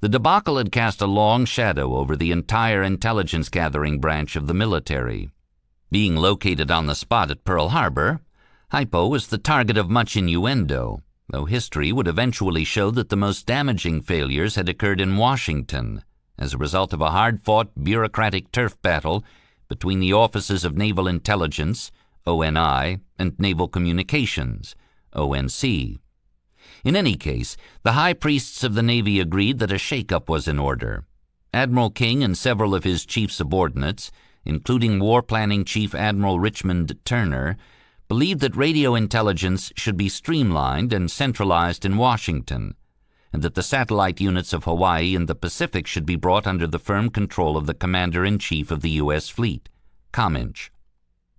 The debacle had cast a long shadow over the entire intelligence-gathering branch of the military. Being located on the spot at Pearl Harbor, Hypo was the target of much innuendo, though history would eventually show that the most damaging failures had occurred in Washington as a result of a hard-fought bureaucratic turf battle between the offices of Naval Intelligence, ONI, and Naval Communications, ONC. In any case, the high priests of the Navy agreed that a shake-up was in order. Admiral King and several of his chief subordinates, including War Planning Chief Admiral Richmond Turner, believed that radio intelligence should be streamlined and centralized in Washington, and that the satellite units of Hawaii and the Pacific should be brought under the firm control of the Commander-in-Chief of the U.S. Fleet, Cominch.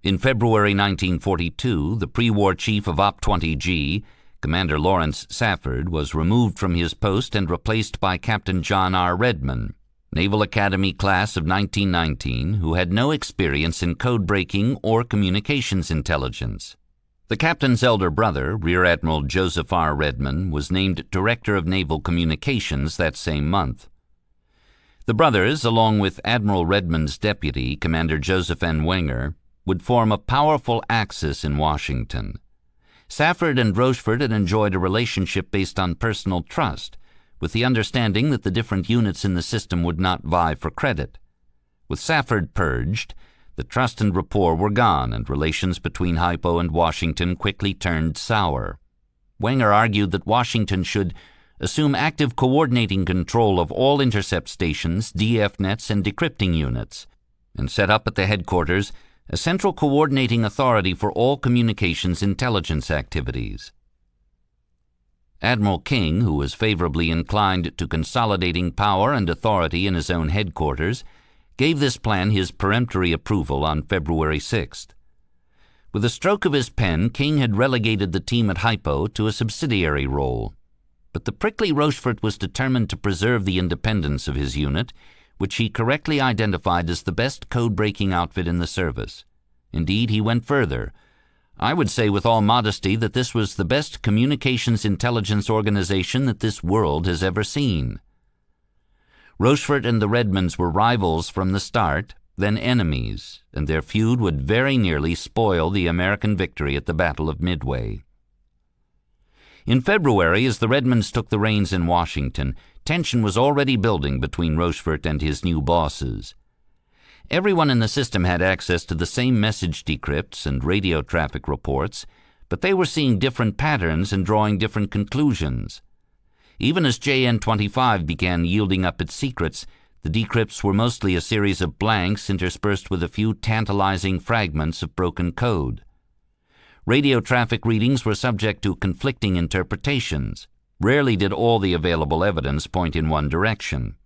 In February 1942, the pre-war chief of OP-20G, Commander Lawrence Safford, was removed from his post and replaced by Captain John R. Redman, Naval Academy class of 1919, who had no experience in code-breaking or communications intelligence. The captain's elder brother, Rear Admiral Joseph R. Redman, was named Director of Naval Communications that same month. The brothers, along with Admiral Redman's deputy, Commander Joseph N. Wenger, would form a powerful axis in Washington. Safford and Rochefort had enjoyed a relationship based on personal trust, with the understanding that the different units in the system would not vie for credit. With Safford purged, the trust and rapport were gone, and relations between Hypo and Washington quickly turned sour. Wenger argued that Washington should assume active coordinating control of all intercept stations, DF nets, and decrypting units, and set up at the headquarters a central coordinating authority for all communications intelligence activities. Admiral King, who was favorably inclined to consolidating power and authority in his own headquarters, gave this plan his peremptory approval on February 6th. With a stroke of his pen, King had relegated the team at Hypo to a subsidiary role. But the prickly Rochefort was determined to preserve the independence of his unit, which he correctly identified as the best code-breaking outfit in the service. Indeed, he went further. I would say with all modesty that this was the best communications intelligence organization that this world has ever seen. Rochefort and the Redmonds were rivals from the start, then enemies, and their feud would very nearly spoil the American victory at the Battle of Midway. In February, as the Redmonds took the reins in Washington, tension was already building between Rochefort and his new bosses. Everyone in the system had access to the same message decrypts and radio traffic reports, but they were seeing different patterns and drawing different conclusions. Even as JN-25 began yielding up its secrets, the decrypts were mostly a series of blanks interspersed with a few tantalizing fragments of broken code. Radio traffic readings were subject to conflicting interpretations. Rarely did all the available evidence point in one direction.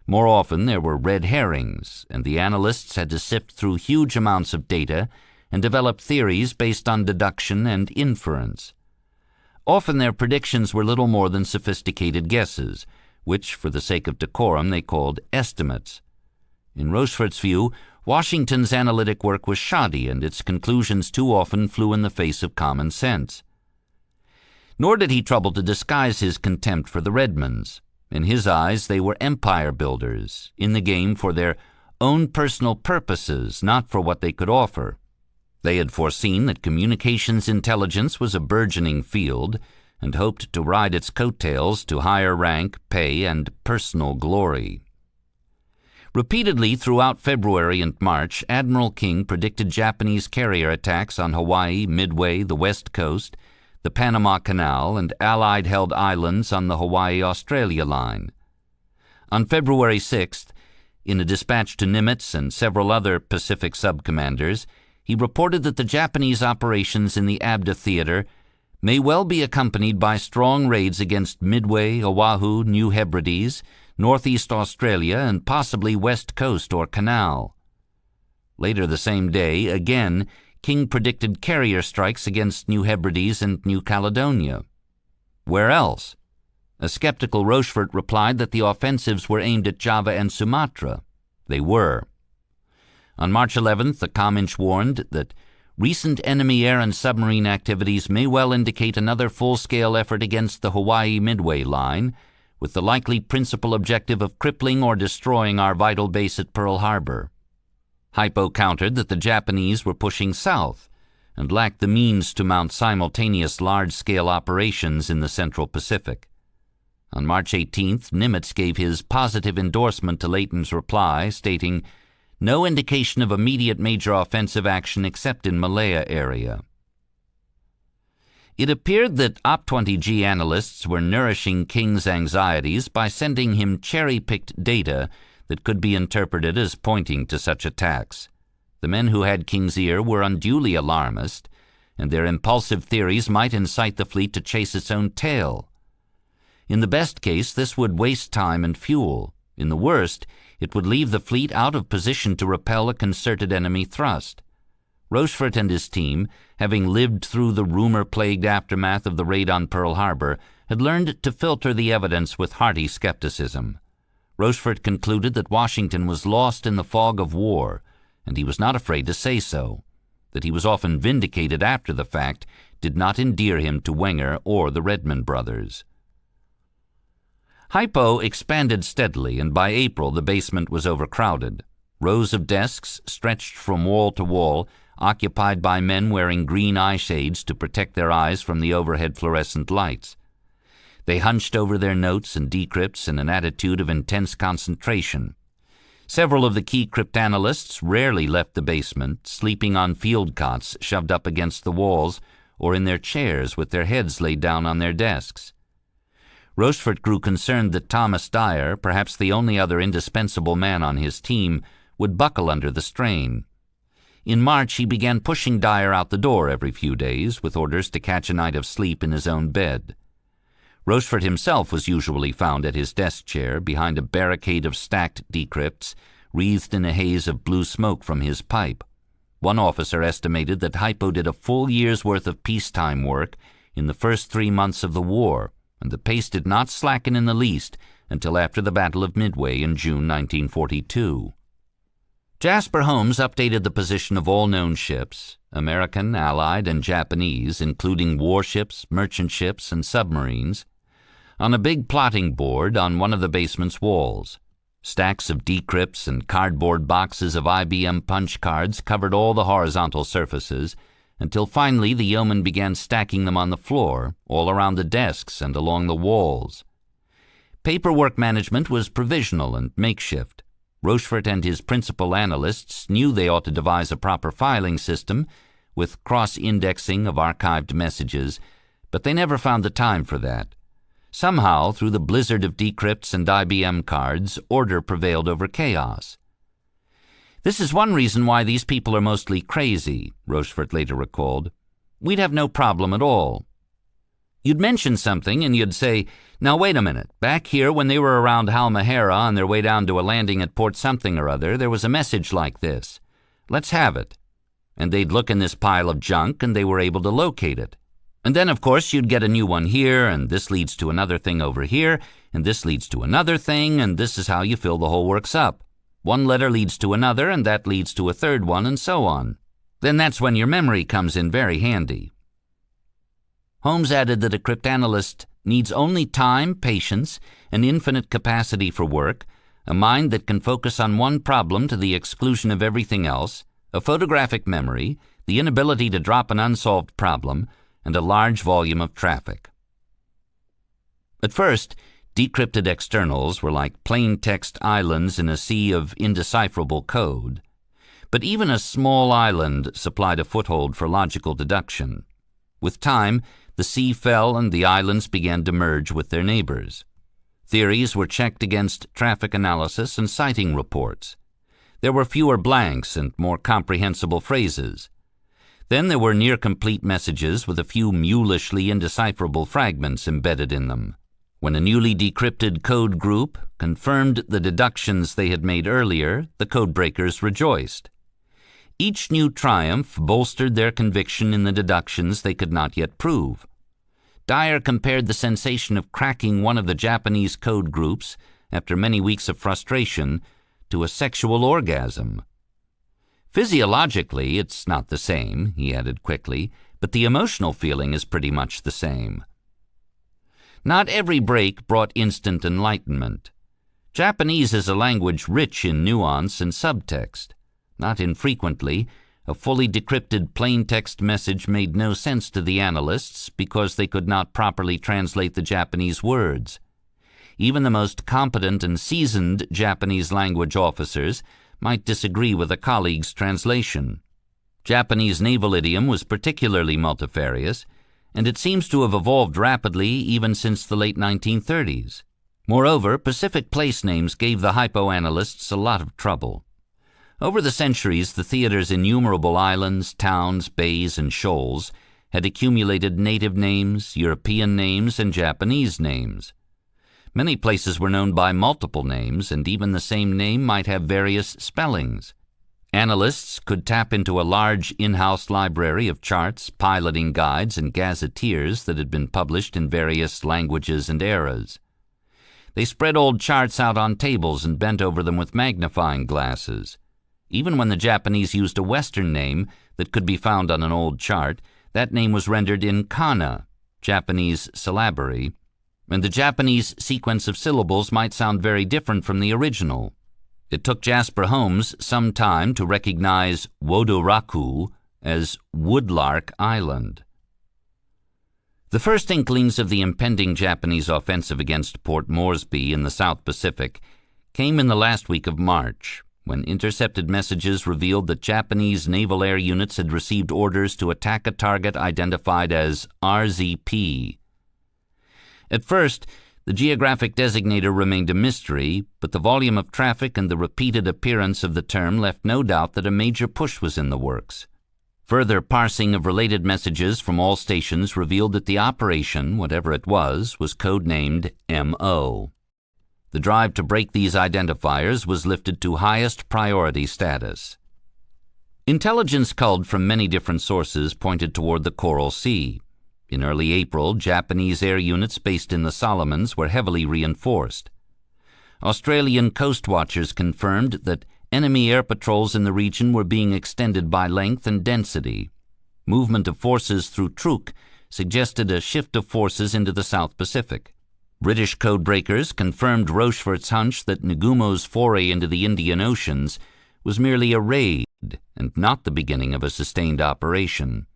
More often there were red herrings, and the analysts had to sift through huge amounts of data and develop theories based on deduction and inference. Often their predictions were little more than sophisticated guesses, which, for the sake of decorum, they called estimates. In Rochefort's view, Washington's analytic work was shoddy, and its conclusions too often flew in the face of common sense. Nor did he trouble to disguise his contempt for the Redmonds. In his eyes, they were empire builders, in the game for their own personal purposes, not for what they could offer. They had foreseen that communications intelligence was a burgeoning field, and hoped to ride its coattails to higher rank, pay, and personal glory. Repeatedly throughout February and March, Admiral King predicted Japanese carrier attacks on Hawaii, Midway, the West Coast, the Panama Canal, and Allied-held islands on the Hawaii-Australia line. On February 6th, in a dispatch to Nimitz and several other Pacific subcommanders, he reported that the Japanese operations in the Abda Theater may well be accompanied by strong raids against Midway, Oahu, New Hebrides, Northeast Australia, and possibly West Coast or Canal. Later the same day, again, King predicted carrier strikes against New Hebrides and New Caledonia. Where else? A skeptical Rochefort replied that the offensives were aimed at Java and Sumatra. They were. On March 11th, the Cominch warned that recent enemy air and submarine activities may well indicate another full-scale effort against the Hawaii Midway line, with the likely principal objective of crippling or destroying our vital base at Pearl Harbor. Hypo countered that the Japanese were pushing south and lacked the means to mount simultaneous large-scale operations in the Central Pacific. On March 18th, Nimitz gave his positive endorsement to Layton's reply, stating, "No indication of immediate major offensive action except in Malaya area." It appeared that OP-20G analysts were nourishing King's anxieties by sending him cherry-picked data that could be interpreted as pointing to such attacks. The men who had King's ear were unduly alarmist, and their impulsive theories might incite the fleet to chase its own tail. In the best case, this would waste time and fuel. In the worst, it would leave the fleet out of position to repel a concerted enemy thrust. Rochefort and his team, having lived through the rumor-plagued aftermath of the raid on Pearl Harbor, had learned to filter the evidence with hearty skepticism. Rochefort concluded that Washington was lost in the fog of war, and he was not afraid to say so. That he was often vindicated after the fact did not endear him to Wenger or the Redmond brothers. Hypo expanded steadily, and by April the basement was overcrowded. Rows of desks stretched from wall to wall, occupied by men wearing green eye shades to protect their eyes from the overhead fluorescent lights. They hunched over their notes and decrypts in an attitude of intense concentration. Several of the key cryptanalysts rarely left the basement, sleeping on field cots shoved up against the walls, or in their chairs with their heads laid down on their desks. Rochefort grew concerned that Thomas Dyer, perhaps the only other indispensable man on his team, would buckle under the strain. In March, he began pushing Dyer out the door every few days, with orders to catch a night of sleep in his own bed. Rochefort himself was usually found at his desk chair behind a barricade of stacked decrypts, wreathed in a haze of blue smoke from his pipe. One officer estimated that Hypo did a full year's worth of peacetime work in the first 3 months of the war, and the pace did not slacken in the least until after the Battle of Midway in June 1942. Jasper Holmes updated the position of all known ships, American, Allied, and Japanese, including warships, merchant ships, and submarines, on a big plotting board on one of the basement's walls. Stacks of decrypts and cardboard boxes of IBM punch cards covered all the horizontal surfaces, until finally the yeoman began stacking them on the floor, all around the desks and along the walls. Paperwork management was provisional and makeshift. Rochefort and his principal analysts knew they ought to devise a proper filing system with cross-indexing of archived messages, but they never found the time for that. Somehow, through the blizzard of decrypts and IBM cards, order prevailed over chaos. "This is one reason why these people are mostly crazy," Rochefort later recalled. "We'd have no problem at all. You'd mention something and you'd say, 'Now wait a minute, back here when they were around Halmahera on their way down to a landing at Port something or other, there was a message like this. Let's have it.' And they'd look in this pile of junk and they were able to locate it. And then, of course, you'd get a new one here, and this leads to another thing over here, and this leads to another thing, and this is how you fill the whole works up. One letter leads to another, and that leads to a third one, and so on. Then that's when your memory comes in very handy." Holmes added that a cryptanalyst needs only time, patience, an infinite capacity for work, a mind that can focus on one problem to the exclusion of everything else, a photographic memory, the inability to drop an unsolved problem, and a large volume of traffic. At first, decrypted externals were like plain text islands in a sea of indecipherable code. But even a small island supplied a foothold for logical deduction. With time, the sea fell and the islands began to merge with their neighbors. Theories were checked against traffic analysis and sighting reports. There were fewer blanks and more comprehensible phrases. Then there were near-complete messages with a few mulishly indecipherable fragments embedded in them. When a newly decrypted code group confirmed the deductions they had made earlier, the codebreakers rejoiced. Each new triumph bolstered their conviction in the deductions they could not yet prove. Dyer compared the sensation of cracking one of the Japanese code groups, after many weeks of frustration, to a sexual orgasm. "Physiologically, it's not the same," he added quickly, "but the emotional feeling is pretty much the same." Not every break brought instant enlightenment. Japanese is a language rich in nuance and subtext. Not infrequently, a fully decrypted plain-text message made no sense to the analysts because they could not properly translate the Japanese words. Even the most competent and seasoned Japanese language officers might disagree with a colleague's translation. Japanese naval idiom was particularly multifarious, and it seems to have evolved rapidly even since the late 1930s. Moreover, Pacific place names gave the hypoanalysts a lot of trouble. Over the centuries, the theater's innumerable islands, towns, bays, and shoals had accumulated native names, European names, and Japanese names. Many places were known by multiple names, and even the same name might have various spellings. Analysts could tap into a large in-house library of charts, piloting guides, and gazetteers that had been published in various languages and eras. They spread old charts out on tables and bent over them with magnifying glasses. Even when the Japanese used a Western name that could be found on an old chart, that name was rendered in kana, Japanese syllabary, and the Japanese sequence of syllables might sound very different from the original. It took Jasper Holmes some time to recognize Wodoraku as Woodlark Island. The first inklings of the impending Japanese offensive against Port Moresby in the South Pacific came in the last week of March, when intercepted messages revealed that Japanese naval air units had received orders to attack a target identified as RZP. At first, the geographic designator remained a mystery, but the volume of traffic and the repeated appearance of the term left no doubt that a major push was in the works. Further parsing of related messages from all stations revealed that the operation, whatever it was codenamed MO. The drive to break these identifiers was lifted to highest priority status. Intelligence culled from many different sources pointed toward the Coral Sea. In early April, Japanese air units based in the Solomons were heavily reinforced. Australian coast watchers confirmed that enemy air patrols in the region were being extended by length and density. Movement of forces through Truk suggested a shift of forces into the South Pacific. British codebreakers confirmed Rochefort's hunch that Nagumo's foray into the Indian Oceans was merely a raid and not the beginning of a sustained operation.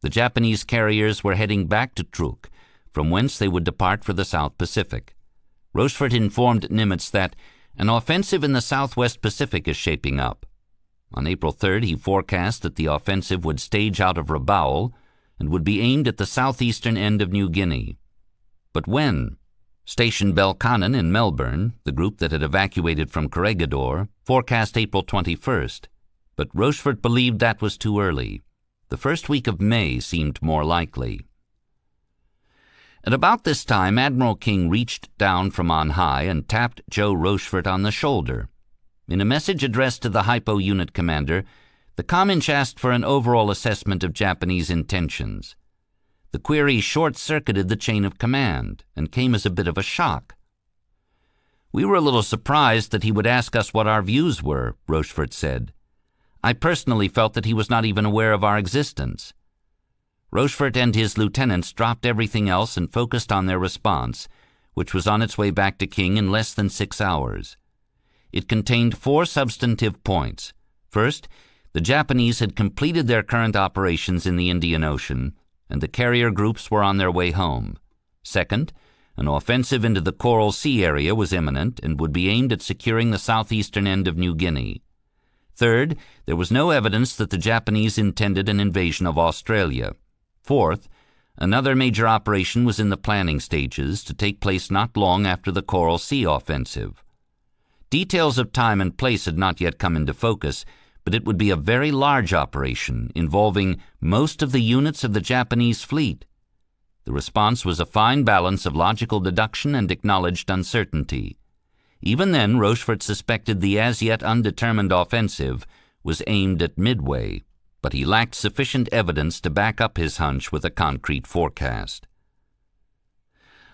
The Japanese carriers were heading back to Truk, from whence they would depart for the South Pacific. Rochefort informed Nimitz that an offensive in the Southwest Pacific is shaping up. On April 3rd, he forecast that the offensive would stage out of Rabaul and would be aimed at the southeastern end of New Guinea. But when? Station Belkanen in Melbourne, the group that had evacuated from Corregidor, forecast April 21st, but Rochefort believed that was too early. The first week of May seemed more likely. At about this time, Admiral King reached down from on high and tapped Joe Rochefort on the shoulder. In a message addressed to the Hypo unit commander, the Cominch asked for an overall assessment of Japanese intentions. The query short-circuited the chain of command and came as a bit of a shock. "We were a little surprised that he would ask us what our views were," Rochefort said. "I personally felt that he was not even aware of our existence." Rochefort and his lieutenants dropped everything else and focused on their response, which was on its way back to King in less than 6 hours. It contained 4 substantive points. First, the Japanese had completed their current operations in the Indian Ocean, and the carrier groups were on their way home. Second, an offensive into the Coral Sea area was imminent and would be aimed at securing the southeastern end of New Guinea. Third, there was no evidence that the Japanese intended an invasion of Australia. Fourth, another major operation was in the planning stages to take place not long after the Coral Sea offensive. Details of time and place had not yet come into focus, but it would be a very large operation involving most of the units of the Japanese fleet. The response was a fine balance of logical deduction and acknowledged uncertainty. Even then, Rochefort suspected the as-yet undetermined offensive was aimed at Midway, but he lacked sufficient evidence to back up his hunch with a concrete forecast.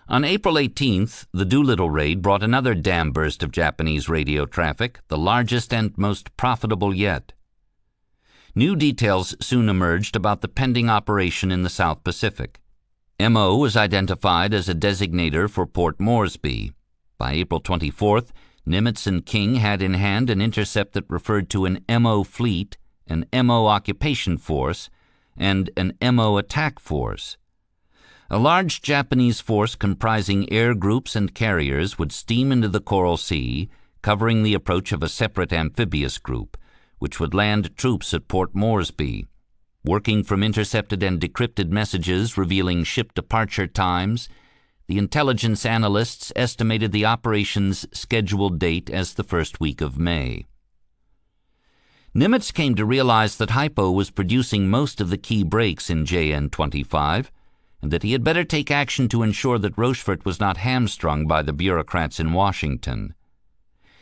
On April 18th, the Doolittle raid brought another dam burst of Japanese radio traffic, the largest and most profitable yet. New details soon emerged about the pending operation in the South Pacific. MO was identified as a designator for Port Moresby. By April 24th, Nimitz and King had in hand an intercept that referred to an MO fleet, an MO occupation force, and an MO attack force. A large Japanese force comprising air groups and carriers would steam into the Coral Sea, covering the approach of a separate amphibious group, which would land troops at Port Moresby. Working from intercepted and decrypted messages revealing ship departure times, the intelligence analysts estimated the operation's scheduled date as the first week of May. Nimitz came to realize that Hypo was producing most of the key breaks in JN-25, and that he had better take action to ensure that Rochefort was not hamstrung by the bureaucrats in Washington.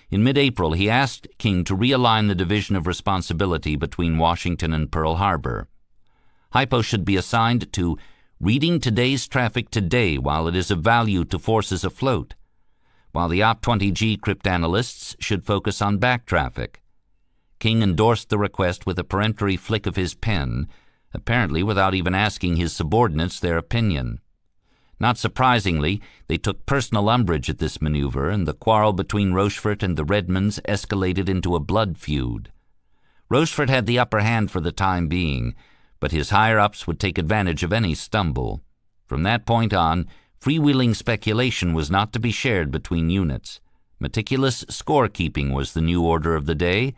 In mid-April, he asked King to realign the division of responsibility between Washington and Pearl Harbor. Hypo should be assigned to reading today's traffic today while it is of value to forces afloat, while the OP-20G cryptanalysts should focus on back traffic. King endorsed the request with a peremptory flick of his pen, apparently without even asking his subordinates their opinion. Not surprisingly, they took personal umbrage at this maneuver, and the quarrel between Rochefort and the Redmonds escalated into a blood feud. Rochefort had the upper hand for the time being, but his higher-ups would take advantage of any stumble. From that point on, freewheeling speculation was not to be shared between units. Meticulous scorekeeping was the new order of the day,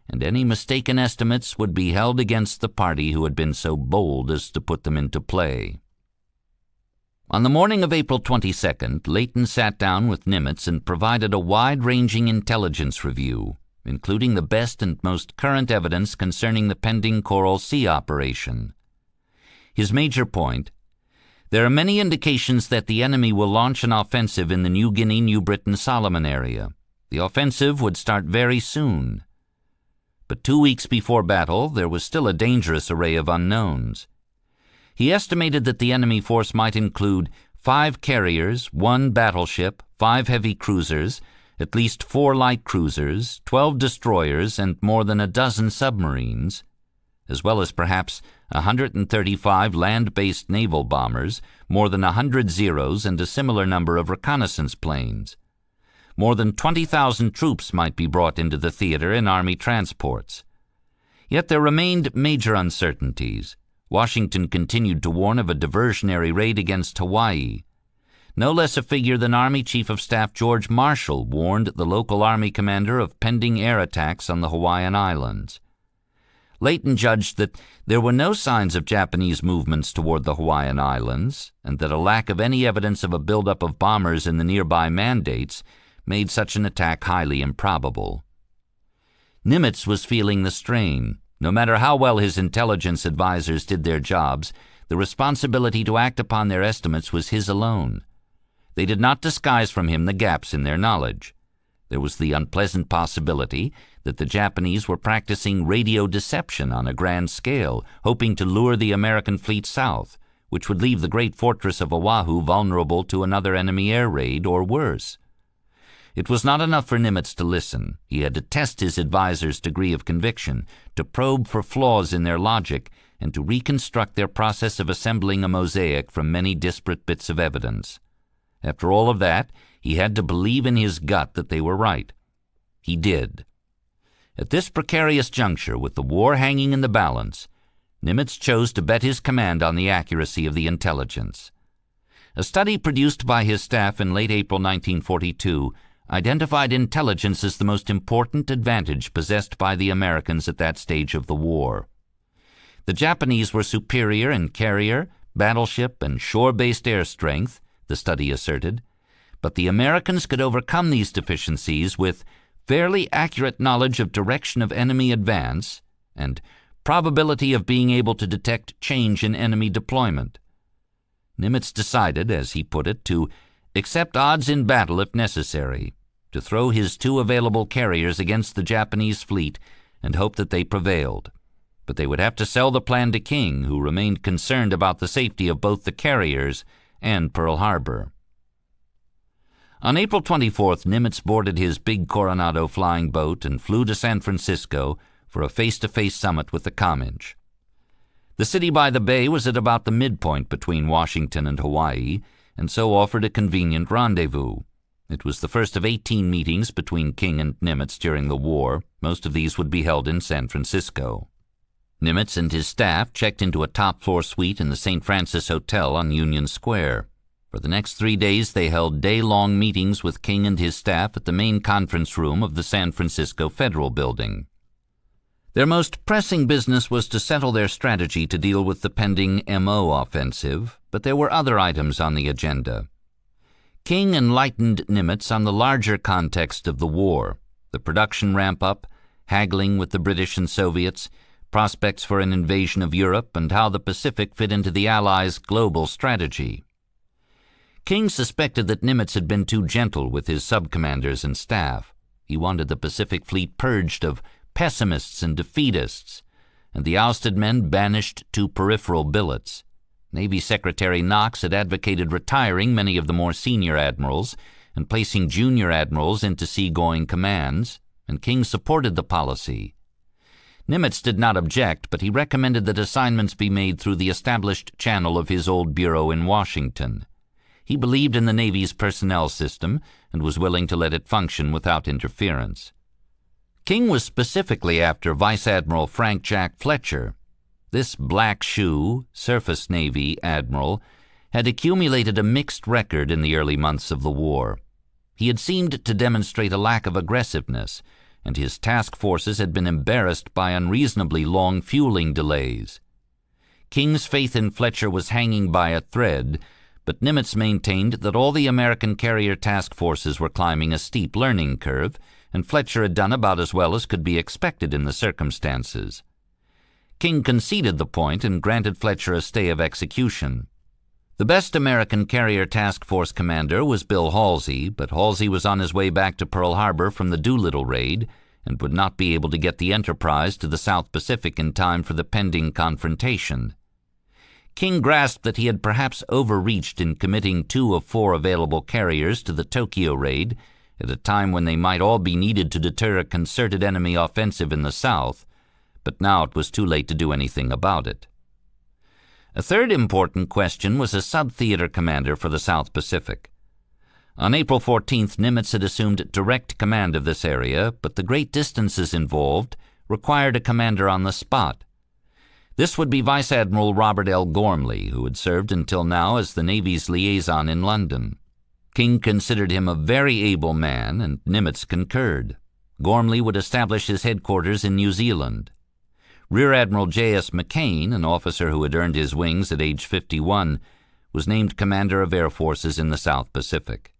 and any mistaken estimates would be held against the party who had been so bold as to put them into play. On the morning of April 22nd, Leighton sat down with Nimitz and provided a wide-ranging intelligence review, including the best and most current evidence concerning the pending Coral Sea operation. His major point: there are many indications that the enemy will launch an offensive in the New Guinea, New Britain, Solomon area. The offensive would start very soon. But 2 weeks before battle, there was still a dangerous array of unknowns. He estimated that the enemy force might include 5 carriers, 1 battleship, 5 heavy cruisers, at least 4 light cruisers, 12 destroyers, and more than a dozen submarines, as well as perhaps 135 land-based naval bombers, more than 100 Zeros, and a similar number of reconnaissance planes. More than 20,000 troops might be brought into the theater in Army transports. Yet there remained major uncertainties. Washington continued to warn of a diversionary raid against Hawaii. No less a figure than Army Chief of Staff George Marshall warned the local Army commander of pending air attacks on the Hawaiian Islands. Leighton judged that there were no signs of Japanese movements toward the Hawaiian Islands, and that a lack of any evidence of a buildup of bombers in the nearby mandates made such an attack highly improbable. Nimitz was feeling the strain. No matter how well his intelligence advisors did their jobs, the responsibility to act upon their estimates was his alone. They did not disguise from him the gaps in their knowledge. There was the unpleasant possibility that the Japanese were practicing radio deception on a grand scale, hoping to lure the American fleet south, which would leave the great fortress of Oahu vulnerable to another enemy air raid or worse. It was not enough for Nimitz to listen. He had to test his advisors' degree of conviction, to probe for flaws in their logic, and to reconstruct their process of assembling a mosaic from many disparate bits of evidence. After all of that, he had to believe in his gut that they were right. He did. At this precarious juncture, with the war hanging in the balance, Nimitz chose to bet his command on the accuracy of the intelligence. A study produced by his staff in late April 1942 identified intelligence as the most important advantage possessed by the Americans at that stage of the war. The Japanese were superior in carrier, battleship, and shore-based air strength, the study asserted, but the Americans could overcome these deficiencies with fairly accurate knowledge of direction of enemy advance and probability of being able to detect change in enemy deployment. Nimitz decided, as he put it, to accept odds in battle if necessary, to throw his 2 available carriers against the Japanese fleet and hope that they prevailed. But they would have to sell the plan to King, who remained concerned about the safety of both the carriers and Pearl Harbor. On April 24th, Nimitz boarded his big Coronado flying boat and flew to San Francisco for a face-to-face summit with the Comanche. The city by the bay was at about the midpoint between Washington and Hawaii, and so offered a convenient rendezvous. It was the first of 18 meetings between King and Nimitz during the war. Most of these would be held in San Francisco. Nimitz and his staff checked into a top-floor suite in the St. Francis Hotel on Union Square. For the next 3 days, they held day-long meetings with King and his staff at the main conference room of the San Francisco Federal Building. Their most pressing business was to settle their strategy to deal with the pending MO offensive, but there were other items on the agenda. King enlightened Nimitz on the larger context of the war, the production ramp-up, haggling with the British and Soviets, prospects for an invasion of Europe, and how the Pacific fit into the Allies' global strategy. King suspected that Nimitz had been too gentle with his sub-commanders and staff. He wanted the Pacific Fleet purged of pessimists and defeatists, and the ousted men banished to peripheral billets. Navy Secretary Knox had advocated retiring many of the more senior admirals and placing junior admirals into seagoing commands, and King supported the policy. Nimitz did not object, but he recommended that assignments be made through the established channel of his old bureau in Washington. He believed in the Navy's personnel system and was willing to let it function without interference. King was specifically after Vice Admiral Frank Jack Fletcher. This black shoe, surface Navy admiral had accumulated a mixed record in the early months of the war. He had seemed to demonstrate a lack of aggressiveness, and his task forces had been embarrassed by unreasonably long fueling delays. King's faith in Fletcher was hanging by a thread, but Nimitz maintained that all the American carrier task forces were climbing a steep learning curve, and Fletcher had done about as well as could be expected in the circumstances. King conceded the point and granted Fletcher a stay of execution. The best American carrier task force commander was Bill Halsey, but Halsey was on his way back to Pearl Harbor from the Doolittle raid and would not be able to get the Enterprise to the South Pacific in time for the pending confrontation. King grasped that he had perhaps overreached in committing 2 of 4 available carriers to the Tokyo raid at a time when they might all be needed to deter a concerted enemy offensive in the South, but now it was too late to do anything about it. A third important question was a sub-theater commander for the South Pacific. On April 14th, Nimitz had assumed direct command of this area, but the great distances involved required a commander on the spot. This would be Vice Admiral Robert L. Gormley, who had served until now as the Navy's liaison in London. King considered him a very able man, and Nimitz concurred. Gormley would establish his headquarters in New Zealand. Rear Admiral J.S. McCain, an officer who had earned his wings at age 51, was named Commander of Air Forces in the South Pacific.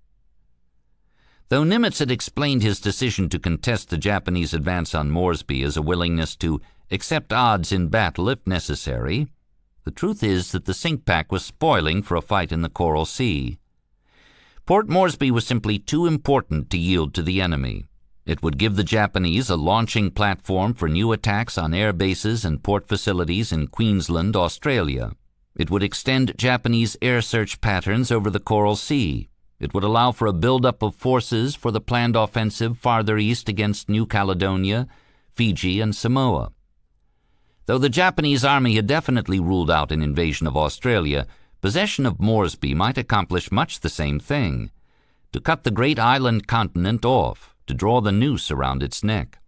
Though Nimitz had explained his decision to contest the Japanese advance on Moresby as a willingness to accept odds in battle if necessary, the truth is that the sink pack was spoiling for a fight in the Coral Sea. Port Moresby was simply too important to yield to the enemy. It would give the Japanese a launching platform for new attacks on air bases and port facilities in Queensland, Australia. It would extend Japanese air search patterns over the Coral Sea. It would allow for a buildup of forces for the planned offensive farther east against New Caledonia, Fiji, and Samoa. Though the Japanese army had definitely ruled out an invasion of Australia, possession of Moresby might accomplish much the same thing: to cut the great island continent off, to draw the noose around its neck.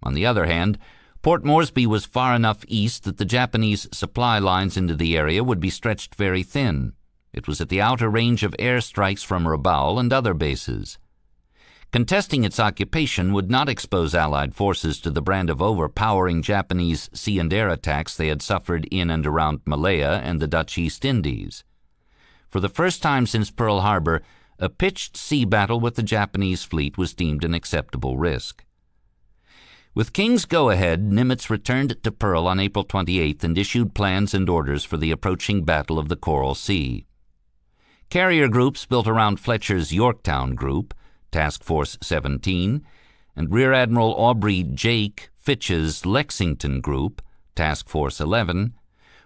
On the other hand, Port Moresby was far enough east that the Japanese supply lines into the area would be stretched very thin. It was at the outer range of airstrikes from Rabaul and other bases. Contesting its occupation would not expose Allied forces to the brand of overpowering Japanese sea and air attacks they had suffered in and around Malaya and the Dutch East Indies. For the first time since Pearl Harbor, a pitched sea battle with the Japanese fleet was deemed an acceptable risk. With King's go-ahead, Nimitz returned to Pearl on April 28th and issued plans and orders for the approaching Battle of the Coral Sea. Carrier groups built around Fletcher's Yorktown Group, Task Force 17, and Rear Admiral Aubrey Jake Fitch's Lexington Group, Task Force 11,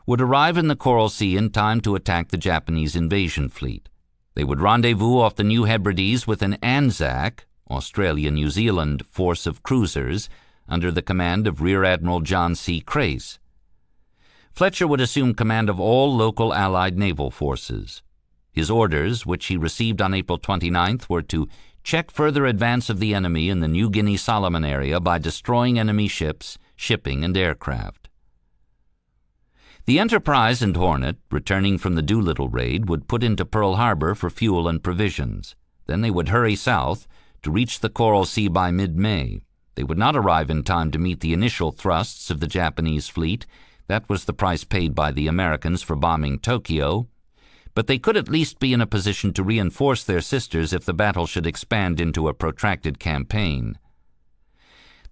would arrive in the Coral Sea in time to attack the Japanese invasion fleet. They would rendezvous off the New Hebrides with an ANZAC, Australia-New Zealand, force of cruisers under the command of Rear Admiral John C. Crace. Fletcher would assume command of all local Allied naval forces. His orders, which he received on April 29th, were to check further advance of the enemy in the New Guinea-Solomon area by destroying enemy ships, shipping, and aircraft. The Enterprise and Hornet, returning from the Doolittle raid, would put into Pearl Harbor for fuel and provisions. Then they would hurry south to reach the Coral Sea by mid-May. They would not arrive in time to meet the initial thrusts of the Japanese fleet. That was the price paid by the Americans for bombing Tokyo. But they could at least be in a position to reinforce their sisters if the battle should expand into a protracted campaign.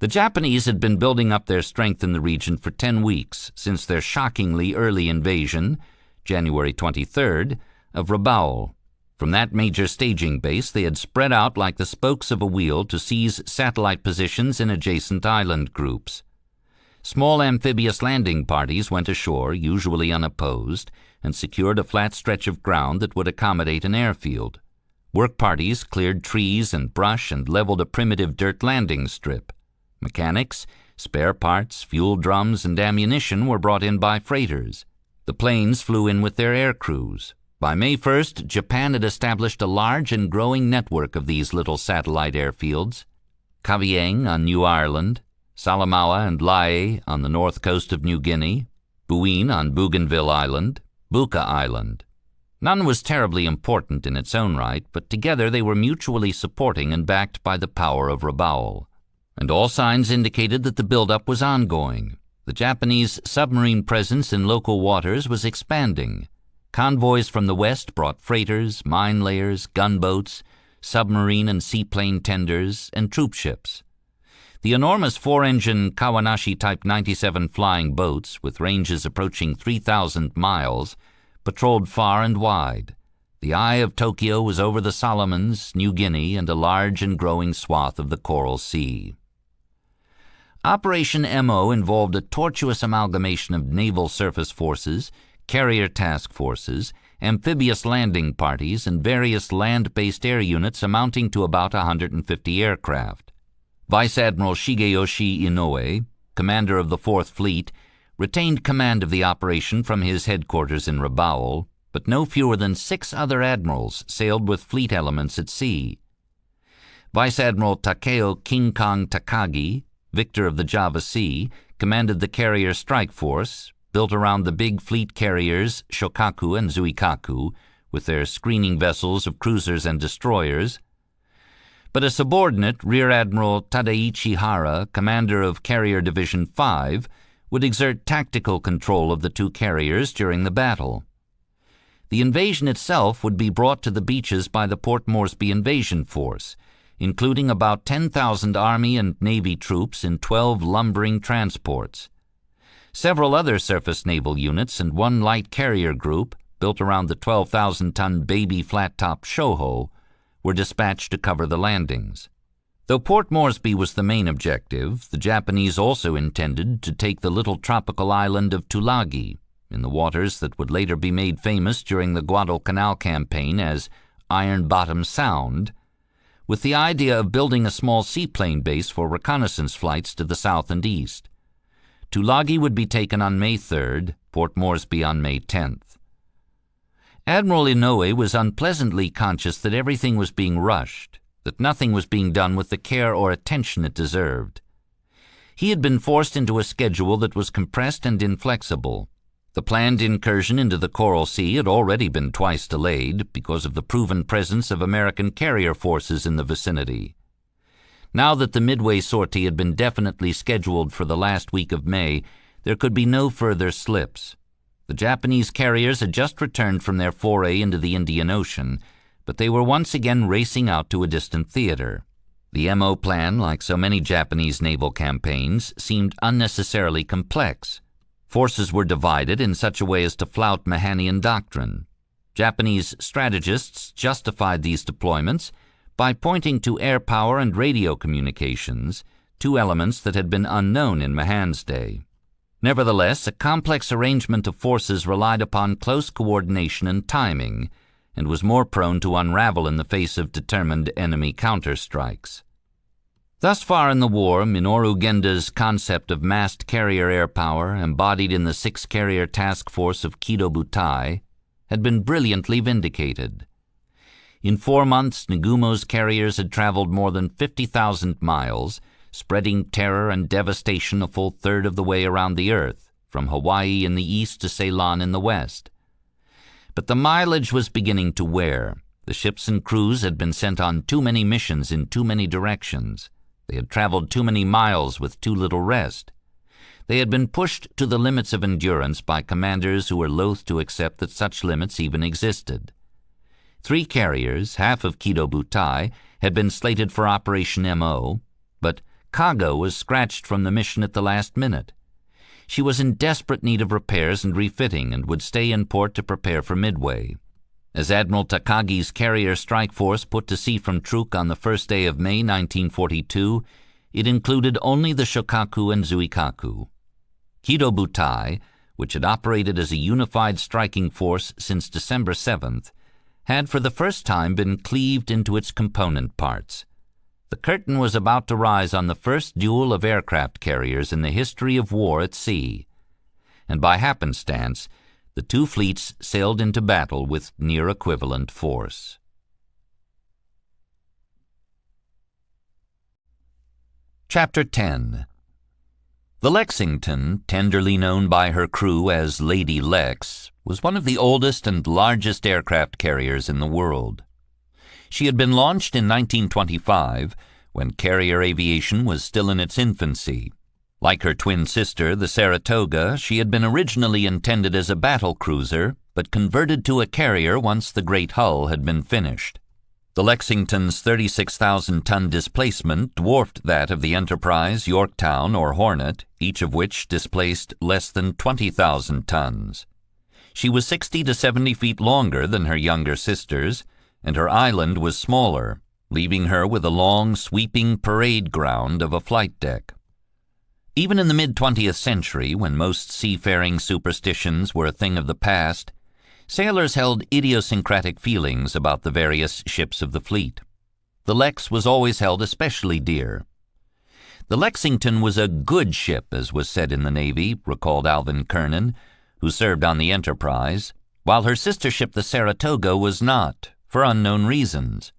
The Japanese had been building up their strength in the region for 10 weeks since their shockingly early invasion, January 23rd, of Rabaul. From that major staging base, they had spread out like the spokes of a wheel to seize satellite positions in adjacent island groups. Small amphibious landing parties went ashore, usually unopposed, and secured a flat stretch of ground that would accommodate an airfield. Work parties cleared trees and brush and leveled a primitive dirt landing strip. Mechanics, spare parts, fuel drums, and ammunition were brought in by freighters. The planes flew in with their air crews. By May 1st, Japan had established a large and growing network of these little satellite airfields: Kavieng on New Ireland, Salamaua and Lae on the north coast of New Guinea, Bouin on Bougainville Island, Buka Island. None was terribly important in its own right, but together they were mutually supporting and backed by the power of Rabaul. And all signs indicated that the buildup was ongoing. The Japanese submarine presence in local waters was expanding. Convoys from the west brought freighters, mine layers, gunboats, submarine and seaplane tenders, and troop ships. The enormous 4-engine Kawanashi Type 97 flying boats, with ranges approaching 3,000 miles, patrolled far and wide. The eye of Tokyo was over the Solomons, New Guinea, and a large and growing swath of the Coral Sea. Operation MO involved a tortuous amalgamation of naval surface forces, carrier task forces, amphibious landing parties, and various land-based air units amounting to about 150 aircraft. Vice Admiral Shigeyoshi Inoue, commander of the Fourth Fleet, retained command of the operation from his headquarters in Rabaul, but no fewer than 6 other admirals sailed with fleet elements at sea. Vice Admiral Takeo King Kong Takagi, victor of the Java Sea, commanded the carrier strike force, built around the big fleet carriers Shokaku and Zuikaku, with their screening vessels of cruisers and destroyers. But a subordinate, Rear Admiral Tadaichi Hara, commander of Carrier Division 5, would exert tactical control of the 2 carriers during the battle. The invasion itself would be brought to the beaches by the Port Moresby Invasion Force, including about 10,000 Army and Navy troops in 12 lumbering transports. Several other surface naval units and 1 light carrier group, built around the 12,000-ton baby flat-top Shoho, were dispatched to cover the landings. Though Port Moresby was the main objective, the Japanese also intended to take the little tropical island of Tulagi, in the waters that would later be made famous during the Guadalcanal campaign as Iron Bottom Sound, with the idea of building a small seaplane base for reconnaissance flights to the south and east. Tulagi would be taken on May 3rd, Port Moresby on May 10th. Admiral Inoue was unpleasantly conscious that everything was being rushed, that nothing was being done with the care or attention it deserved. He had been forced into a schedule that was compressed and inflexible. The planned incursion into the Coral Sea had already been twice delayed because of the proven presence of American carrier forces in the vicinity. Now that the Midway sortie had been definitely scheduled for the last week of May, there could be no further slips. The Japanese carriers had just returned from their foray into the Indian Ocean, but they were once again racing out to a distant theater. The MO plan, like so many Japanese naval campaigns, seemed unnecessarily complex. Forces were divided in such a way as to flout Mahanian doctrine. Japanese strategists justified these deployments by pointing to air power and radio communications, 2 elements that had been unknown in Mahan's day. Nevertheless, a complex arrangement of forces relied upon close coordination and timing, and was more prone to unravel in the face of determined enemy counterstrikes. Thus far in the war, Minoru Genda's concept of massed carrier air power, embodied in the 6-carrier task force of Kido Butai, had been brilliantly vindicated. In 4 months, Nagumo's carriers had traveled more than 50,000 miles, spreading terror and devastation a full third of the way around the Earth, from Hawaii in the east to Ceylon in the west. But the mileage was beginning to wear. The ships and crews had been sent on too many missions in too many directions. They had traveled too many miles with too little rest. They had been pushed to the limits of endurance by commanders who were loath to accept that such limits even existed. 3 carriers, half of Kido Butai, had been slated for Operation MO, but Kago was scratched from the mission at the last minute. She was in desperate need of repairs and refitting and would stay in port to prepare for Midway. As Admiral Takagi's carrier strike force put to sea from Truk on the first day of May 1942, it included only the Shokaku and Zuikaku. Kido Butai, which had operated as a unified striking force since December 7th, had for the first time been cleaved into its component parts. The curtain was about to rise on the first duel of aircraft carriers in the history of war at sea, and by happenstance, the 2 fleets sailed into battle with near equivalent force. Chapter 10. The Lexington, tenderly known by her crew as Lady Lex, was one of the oldest and largest aircraft carriers in the world. She had been launched in 1925, when carrier aviation was still in its infancy. Like her twin sister, the Saratoga, she had been originally intended as a battle cruiser, but converted to a carrier once the great hull had been finished. The Lexington's 36,000-ton displacement dwarfed that of the Enterprise, Yorktown, or Hornet, each of which displaced less than 20,000 tons. She was 60 to 70 feet longer than her younger sisters, and her island was smaller, leaving her with a long, sweeping parade ground of a flight deck. Even in the mid-20th century, when most seafaring superstitions were a thing of the past, sailors held idiosyncratic feelings about the various ships of the fleet. The Lex was always held especially dear. The Lexington was a good ship, as was said in the Navy, recalled Alvin Kernan, who served on the Enterprise, while her sister ship the Saratoga was not, for unknown reasons.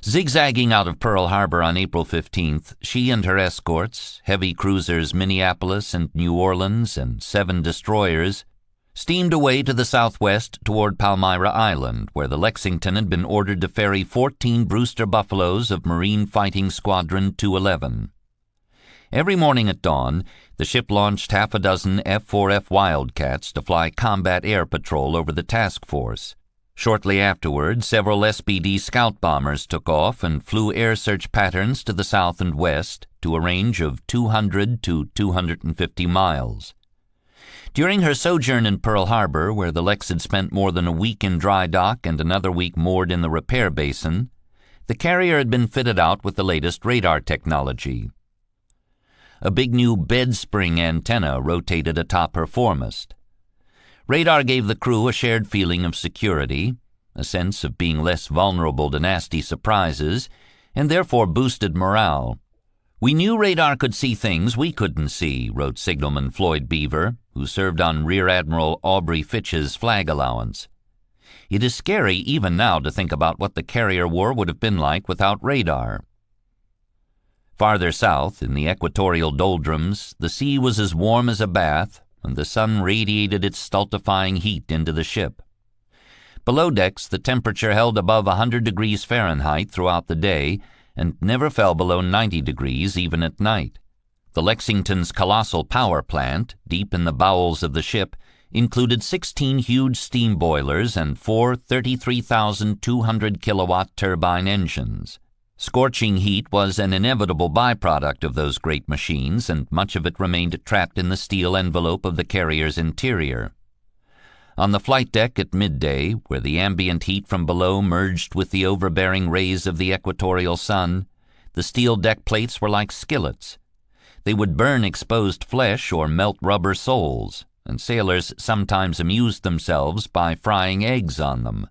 Zigzagging out of Pearl Harbor on April 15th, she and her escorts, heavy cruisers Minneapolis and New Orleans and 7 destroyers, steamed away to the southwest toward Palmyra Island, where the Lexington had been ordered to ferry 14 Brewster Buffaloes of Marine Fighting Squadron 211. Every morning at dawn, the ship launched half a dozen F-4F Wildcats to fly combat air patrol over the task force. Shortly afterward, several SPD scout bombers took off and flew air search patterns to the south and west to a range of 200 to 250 miles. During her sojourn in Pearl Harbor, where the Lex had spent more than a week in dry dock and another week moored in the repair basin, the carrier had been fitted out with the latest radar technology. A big new bed spring antenna rotated atop her foremast. Radar gave the crew a shared feeling of security, a sense of being less vulnerable to nasty surprises, and therefore boosted morale. "We knew radar could see things we couldn't see," wrote Signalman Floyd Beaver, who served on Rear Admiral Aubrey Fitch's flag allowance. "It is scary even now to think about what the carrier war would have been like without radar." Farther south, in the equatorial doldrums, the sea was as warm as a bath, and the sun radiated its stultifying heat into the ship. Below decks, the temperature held above 100 degrees Fahrenheit throughout the day, and never fell below 90 degrees even at night. The Lexington's colossal power plant, deep in the bowels of the ship, included 16 huge steam boilers and 4 33,200-kilowatt turbine engines. Scorching heat was an inevitable byproduct of those great machines, and much of it remained trapped in the steel envelope of the carrier's interior. On the flight deck at midday, where the ambient heat from below merged with the overbearing rays of the equatorial sun, the steel deck plates were like skillets. They would burn exposed flesh or melt rubber soles, and sailors sometimes amused themselves by frying eggs on them.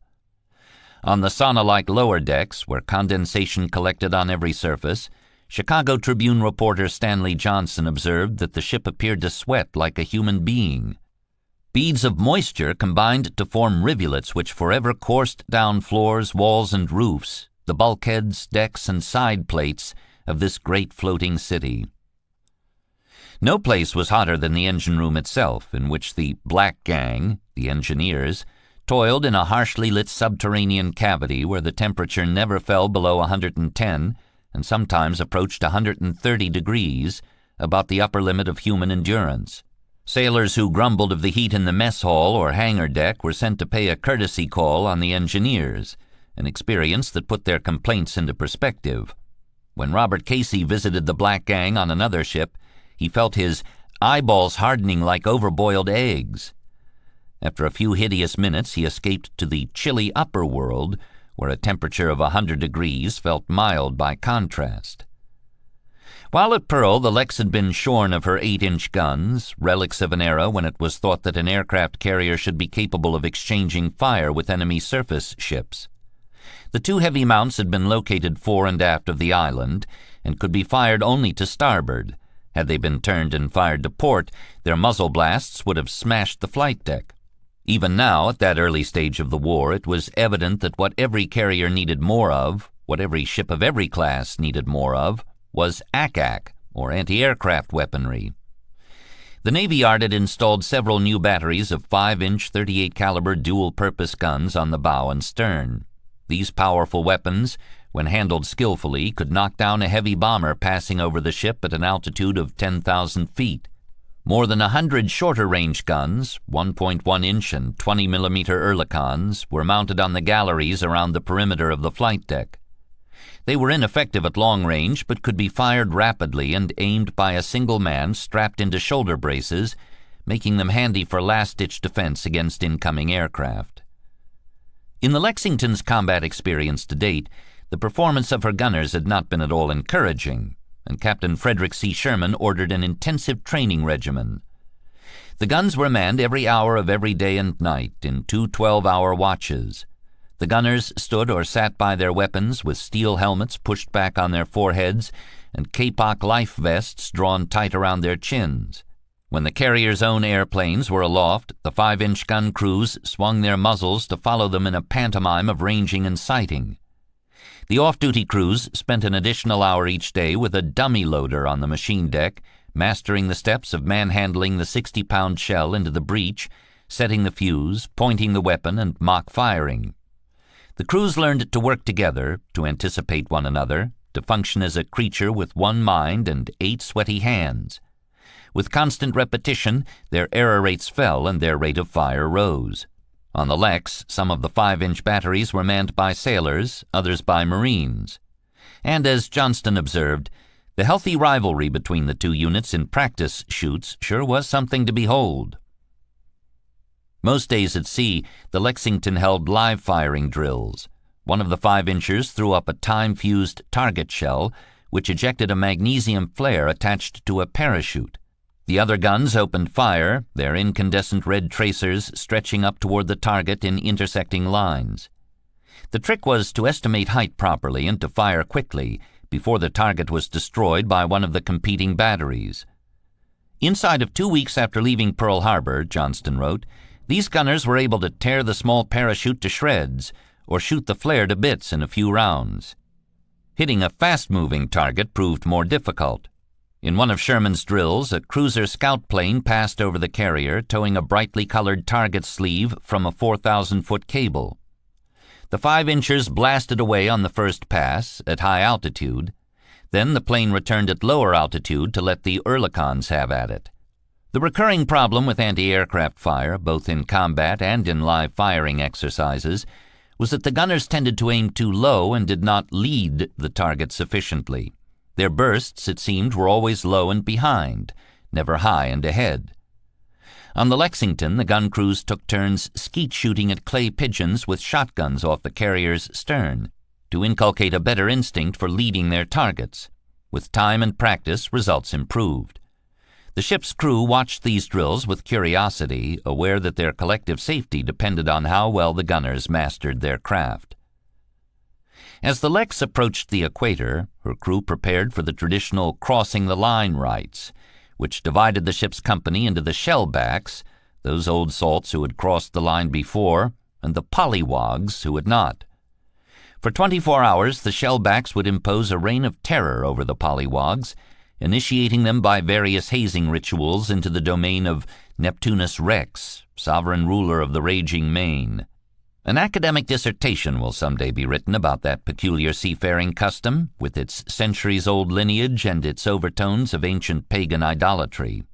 On the sauna-like lower decks, where condensation collected on every surface, Chicago Tribune reporter Stanley Johnson observed that the ship appeared to sweat like a human being. Beads of moisture combined to form rivulets which forever coursed down floors, walls, and roofs, the bulkheads, decks, and side plates of this great floating city. No place was hotter than the engine room itself, in which the Black Gang, the engineers, toiled in a harshly lit subterranean cavity where the temperature never fell below 110 and sometimes approached 130 degrees, about the upper limit of human endurance. Sailors who grumbled of the heat in the mess hall or hangar deck were sent to pay a courtesy call on the engineers, an experience that put their complaints into perspective. When Robert Casey visited the Black Gang on another ship, he felt his eyeballs hardening like overboiled eggs. After a few hideous minutes, he escaped to the chilly upper world, where a temperature of 100 degrees felt mild by contrast. While at Pearl, the Lex had been shorn of her 8-inch guns, relics of an era when it was thought that an aircraft carrier should be capable of exchanging fire with enemy surface ships. The 2 heavy mounts had been located fore and aft of the island, and could be fired only to starboard. Had they been turned and fired to port, their muzzle blasts would have smashed the flight deck. Even now, at that early stage of the war, it was evident that what every carrier needed more of, what every ship of every class needed more of, was ack-ack, or anti-aircraft weaponry. The Navy Yard had installed several new batteries of 5-inch 38 caliber dual-purpose guns on the bow and stern. These powerful weapons, when handled skillfully, could knock down a heavy bomber passing over the ship at an altitude of 10,000 feet. More than 100 shorter-range guns, 1.1-inch and 20-millimeter Oerlikons, were mounted on the galleries around the perimeter of the flight deck. They were ineffective at long range, but could be fired rapidly and aimed by a single man strapped into shoulder braces, making them handy for last-ditch defense against incoming aircraft. In the Lexington's combat experience to date, the performance of her gunners had not been at all encouraging, and Captain Frederick C. Sherman ordered an intensive training regimen. The guns were manned every hour of every day and night in 2 12-hour watches. The gunners stood or sat by their weapons with steel helmets pushed back on their foreheads and Kapok life vests drawn tight around their chins. When the carrier's own airplanes were aloft, the 5-inch gun crews swung their muzzles to follow them in a pantomime of ranging and sighting. The off-duty crews spent an additional hour each day with a dummy loader on the machine deck, mastering the steps of manhandling the 60-pound shell into the breech, setting the fuse, pointing the weapon, and mock firing. The crews learned to work together, to anticipate one another, to function as a creature with one mind and 8 sweaty hands. With constant repetition, their error rates fell and their rate of fire rose. On the Lex, some of the 5-inch batteries were manned by sailors, others by Marines. And as Johnston observed, the healthy rivalry between the two units in practice shoots sure was something to behold. Most days at sea, the Lexington held live firing drills. One of the 5-inchers threw up a time-fused target shell, which ejected a magnesium flare attached to a parachute. The other guns opened fire, their incandescent red tracers stretching up toward the target in intersecting lines. The trick was to estimate height properly and to fire quickly, before the target was destroyed by one of the competing batteries. Inside of 2 weeks after leaving Pearl Harbor, Johnston wrote, these gunners were able to tear the small parachute to shreds or shoot the flare to bits in a few rounds. Hitting a fast-moving target proved more difficult. In one of Sherman's drills, a cruiser scout plane passed over the carrier, towing a brightly colored target sleeve from a 4,000-foot cable. The 5-inchers blasted away on the first pass, at high altitude. Then the plane returned at lower altitude to let the Oerlikons have at it. The recurring problem with anti-aircraft fire, both in combat and in live firing exercises, was that the gunners tended to aim too low and did not lead the target sufficiently. Their bursts, it seemed, were always low and behind, never high and ahead. On the Lexington, the gun crews took turns skeet shooting at clay pigeons with shotguns off the carrier's stern, to inculcate a better instinct for leading their targets. With time and practice, results improved. The ship's crew watched these drills with curiosity, aware that their collective safety depended on how well the gunners mastered their craft. As the Lex approached the equator, her crew prepared for the traditional crossing the line rites, which divided the ship's company into the shellbacks, those old salts who had crossed the line before, and the pollywogs who had not. For 24 hours, the shellbacks would impose a reign of terror over the pollywogs, initiating them by various hazing rituals into the domain of Neptunus Rex, sovereign ruler of the raging main. An academic dissertation will someday be written about that peculiar seafaring custom, with its centuries-old lineage and its overtones of ancient pagan idolatry.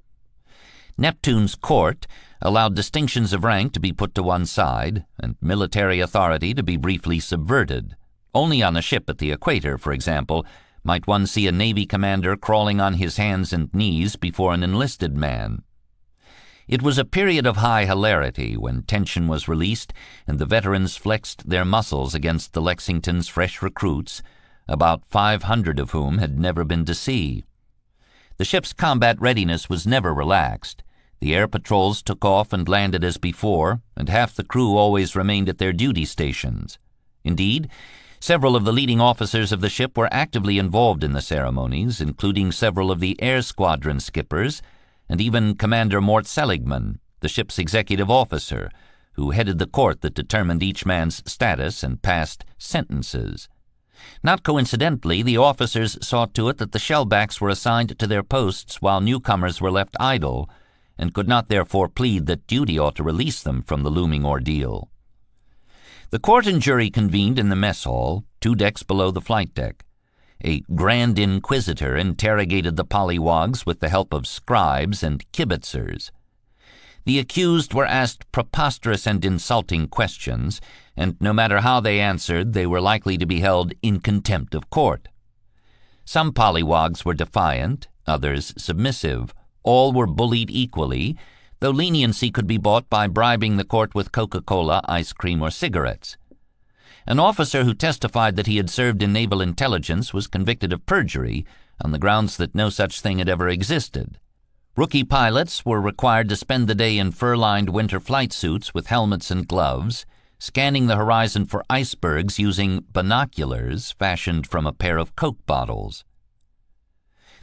Neptune's court allowed distinctions of rank to be put to one side, and military authority to be briefly subverted. Only on a ship at the equator, for example, might one see a Navy commander crawling on his hands and knees before an enlisted man. It was a period of high hilarity when tension was released and the veterans flexed their muscles against the Lexington's fresh recruits, about 500 of whom had never been to sea. The ship's combat readiness was never relaxed. The air patrols took off and landed as before, and half the crew always remained at their duty stations. Indeed, several of the leading officers of the ship were actively involved in the ceremonies, including several of the air squadron skippers, and even Commander Mort Seligman, the ship's executive officer, who headed the court that determined each man's status and passed sentences. Not coincidentally, the officers saw to it that the shellbacks were assigned to their posts while newcomers were left idle, and could not therefore plead that duty ought to release them from the looming ordeal. The court and jury convened in the mess hall, 2 decks below the flight deck. A grand inquisitor interrogated the pollywogs with the help of scribes and kibitzers. The accused were asked preposterous and insulting questions, and no matter how they answered, they were likely to be held in contempt of court. Some pollywogs were defiant, others submissive. All were bullied equally, though leniency could be bought by bribing the court with Coca-Cola, ice cream, or cigarettes. An officer who testified that he had served in naval intelligence was convicted of perjury on the grounds that no such thing had ever existed. Rookie pilots were required to spend the day in fur-lined winter flight suits with helmets and gloves, scanning the horizon for icebergs using binoculars fashioned from a pair of Coke bottles.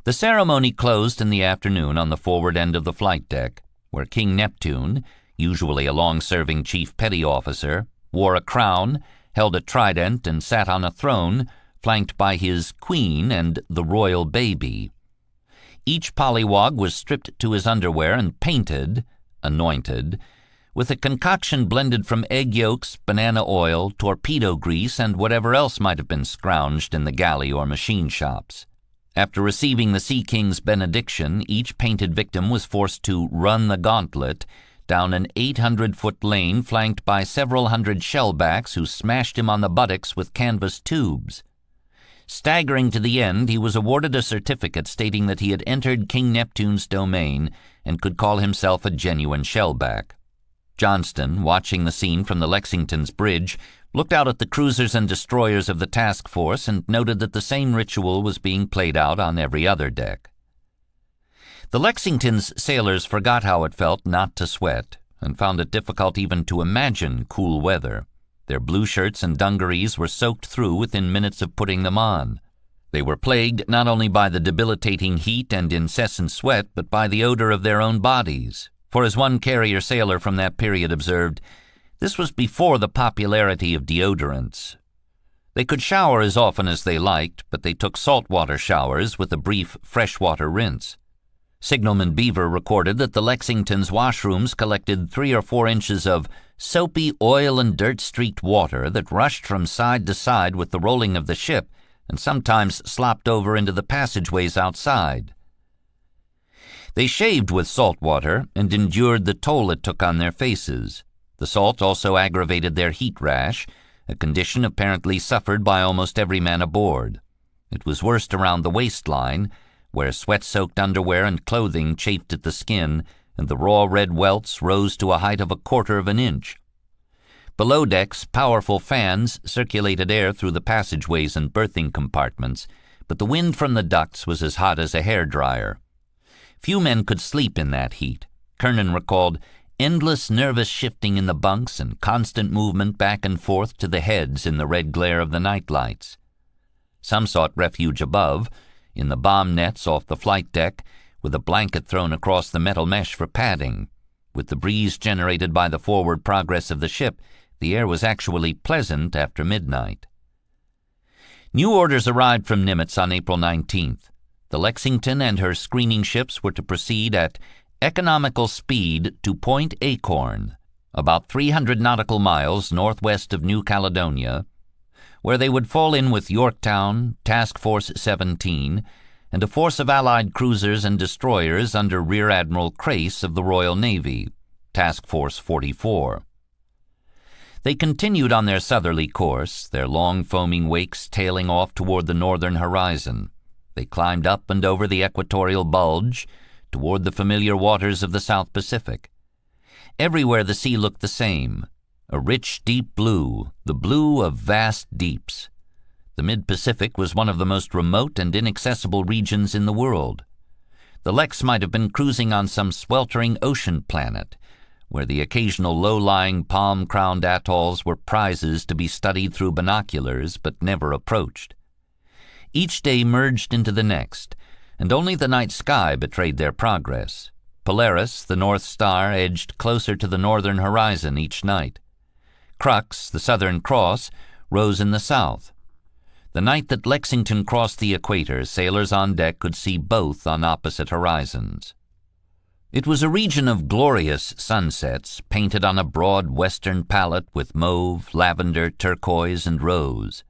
The ceremony closed in the afternoon on the forward end of the flight deck, where King Neptune, usually a long-serving chief petty officer, wore a crown, held a trident, and sat on a throne, flanked by his queen and the royal baby. Each pollywog was stripped to his underwear and painted, anointed, with a concoction blended from egg yolks, banana oil, torpedo grease, and whatever else might have been scrounged in the galley or machine shops. After receiving the Sea King's benediction, each painted victim was forced to run the gauntlet down an 800-foot lane flanked by several hundred shellbacks who smashed him on the buttocks with canvas tubes. Staggering to the end, he was awarded a certificate stating that he had entered King Neptune's domain and could call himself a genuine shellback. Johnston, watching the scene from the Lexington's bridge, looked out at the cruisers and destroyers of the task force and noted that the same ritual was being played out on every other deck. The Lexington's sailors forgot how it felt not to sweat and found it difficult even to imagine cool weather. Their blue shirts and dungarees were soaked through within minutes of putting them on. They were plagued not only by the debilitating heat and incessant sweat, but by the odor of their own bodies. For as one carrier sailor from that period observed, this was before the popularity of deodorants. They could shower as often as they liked, but they took saltwater showers with a brief freshwater rinse. Signalman Beaver recorded that the Lexington's washrooms collected 3 or 4 inches of soapy oil and dirt-streaked water that rushed from side to side with the rolling of the ship and sometimes slopped over into the passageways outside. They shaved with salt water and endured the toll it took on their faces. The salt also aggravated their heat rash, a condition apparently suffered by almost every man aboard. It was worst around the waistline, where sweat-soaked underwear and clothing chafed at the skin, and the raw red welts rose to a height of 1/4 of an inch. Below decks, powerful fans circulated air through the passageways and berthing compartments, but the wind from the ducts was as hot as a hairdryer. Few men could sleep in that heat. Kernan recalled endless nervous shifting in the bunks and constant movement back and forth to the heads in the red glare of the night lights. Some sought refuge above, in the bomb nets off the flight deck, with a blanket thrown across the metal mesh for padding. With the breeze generated by the forward progress of the ship, the air was actually pleasant after midnight. New orders arrived from Nimitz on April 19th. The Lexington and her screening ships were to proceed at economical speed to Point Acorn, about 300 nautical miles northwest of New Caledonia, where they would fall in with Yorktown, Task Force 17, and a force of Allied cruisers and destroyers under Rear Admiral Crace of the Royal Navy, Task Force 44. They continued on their southerly course, their long foaming wakes tailing off toward the northern horizon. They climbed up and over the equatorial bulge, toward the familiar waters of the South Pacific. Everywhere the sea looked the same, a rich, deep blue, the blue of vast deeps. The mid-Pacific was one of the most remote and inaccessible regions in the world. The Lex might have been cruising on some sweltering ocean planet, where the occasional low-lying palm-crowned atolls were prizes to be studied through binoculars but never approached. Each day merged into the next, and only the night sky betrayed their progress. Polaris, the North Star, edged closer to the northern horizon each night. Crux, the Southern Cross, rose in the south. The night that Lexington crossed the equator, sailors on deck could see both on opposite horizons. It was a region of glorious sunsets, painted on a broad western palette with mauve, lavender, turquoise, and rose.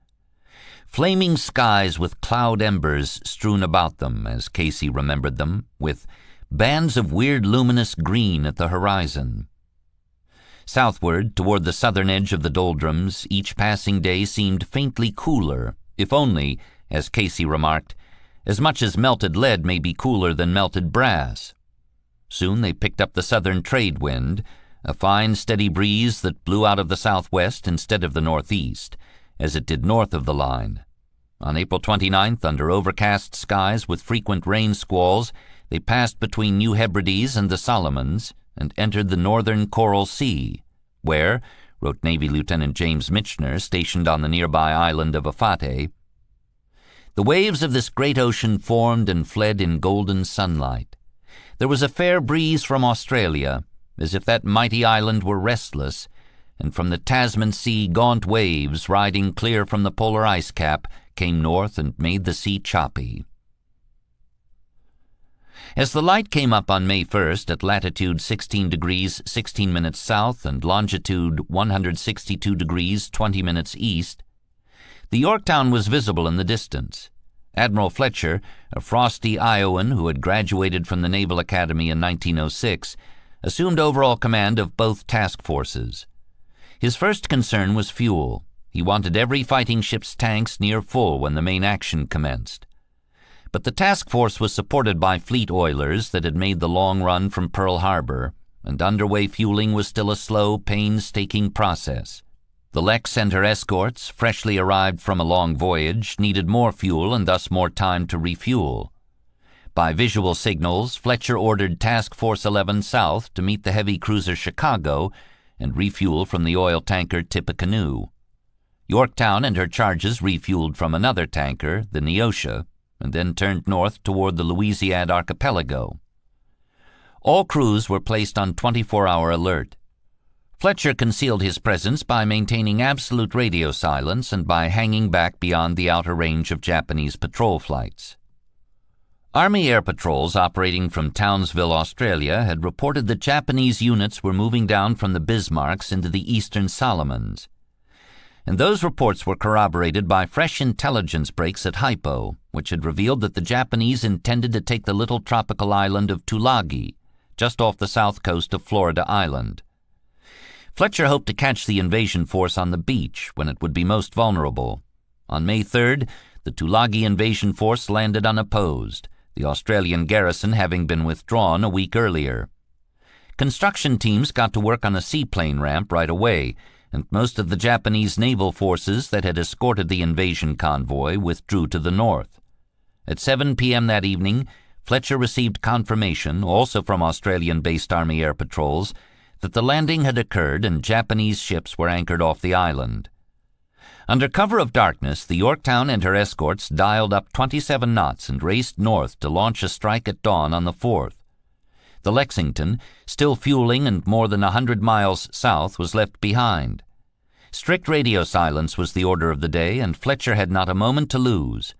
Flaming skies with cloud embers strewn about them, as Casey remembered them, with bands of weird luminous green at the horizon. Southward, toward the southern edge of the doldrums, each passing day seemed faintly cooler, if only, as Casey remarked, as much as melted lead may be cooler than melted brass. Soon they picked up the southern trade wind, a fine steady breeze that blew out of the southwest instead of the northeast, as it did north of the line. On April 29th, under overcast skies with frequent rain squalls, they passed between New Hebrides and the Solomons and entered the northern Coral Sea, where, wrote Navy Lieutenant James Michener, stationed on the nearby island of Afate, the waves of this great ocean formed and fled in golden sunlight. There was a fair breeze from Australia, as if that mighty island were restless, and from the Tasman Sea gaunt waves, riding clear from the polar ice cap, came north and made the sea choppy. As the light came up on May 1st at latitude 16 degrees 16 minutes south and longitude 162 degrees 20 minutes east, the Yorktown was visible in the distance. Admiral Fletcher, a frosty Iowan who had graduated from the Naval Academy in 1906, assumed overall command of both task forces. His first concern was fuel. He wanted every fighting ship's tanks near full when the main action commenced. But the task force was supported by fleet oilers that had made the long run from Pearl Harbor, and underway fueling was still a slow, painstaking process. The Lex and her escorts, freshly arrived from a long voyage, needed more fuel and thus more time to refuel. By visual signals, Fletcher ordered Task Force 11 south to meet the heavy cruiser Chicago and refuel from the oil tanker Tippecanoe. Yorktown and her charges refueled from another tanker, the Neosha, and then turned north toward the Louisiade archipelago. All crews were placed on 24-hour alert. Fletcher concealed his presence by maintaining absolute radio silence and by hanging back beyond the outer range of Japanese patrol flights. Army air patrols operating from Townsville, Australia, had reported that Japanese units were moving down from the Bismarcks into the eastern Solomons. And those reports were corroborated by fresh intelligence breaks at Haipo, which had revealed that the Japanese intended to take the little tropical island of Tulagi, just off the south coast of Florida Island. Fletcher hoped to catch the invasion force on the beach when it would be most vulnerable. On May 3rd, the Tulagi invasion force landed unopposed, the Australian garrison having been withdrawn a week earlier. Construction teams got to work on a seaplane ramp right away, and most of the Japanese naval forces that had escorted the invasion convoy withdrew to the north. At 7 p.m. that evening, Fletcher received confirmation, also from Australian-based Army air patrols, that the landing had occurred and Japanese ships were anchored off the island. Under cover of darkness, the Yorktown and her escorts dialed up 27 knots and raced north to launch a strike at dawn on the 4th. The Lexington, still fueling and more than 100 miles south, was left behind. Strict radio silence was the order of the day, and Fletcher had not a moment to lose.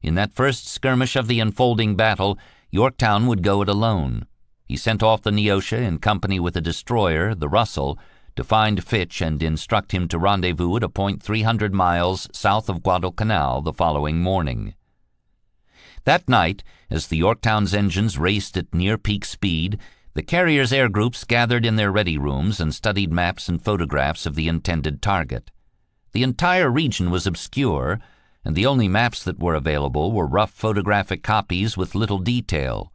In that first skirmish of the unfolding battle, Yorktown would go it alone. He sent off the Neosha in company with a destroyer, the Russell, to find Fitch and instruct him to rendezvous at a point 300 miles south of Guadalcanal the following morning. That night, as the Yorktown's engines raced at near-peak speed, the carrier's air groups gathered in their ready rooms and studied maps and photographs of the intended target. The entire region was obscure, and the only maps that were available were rough photographic copies with little detail.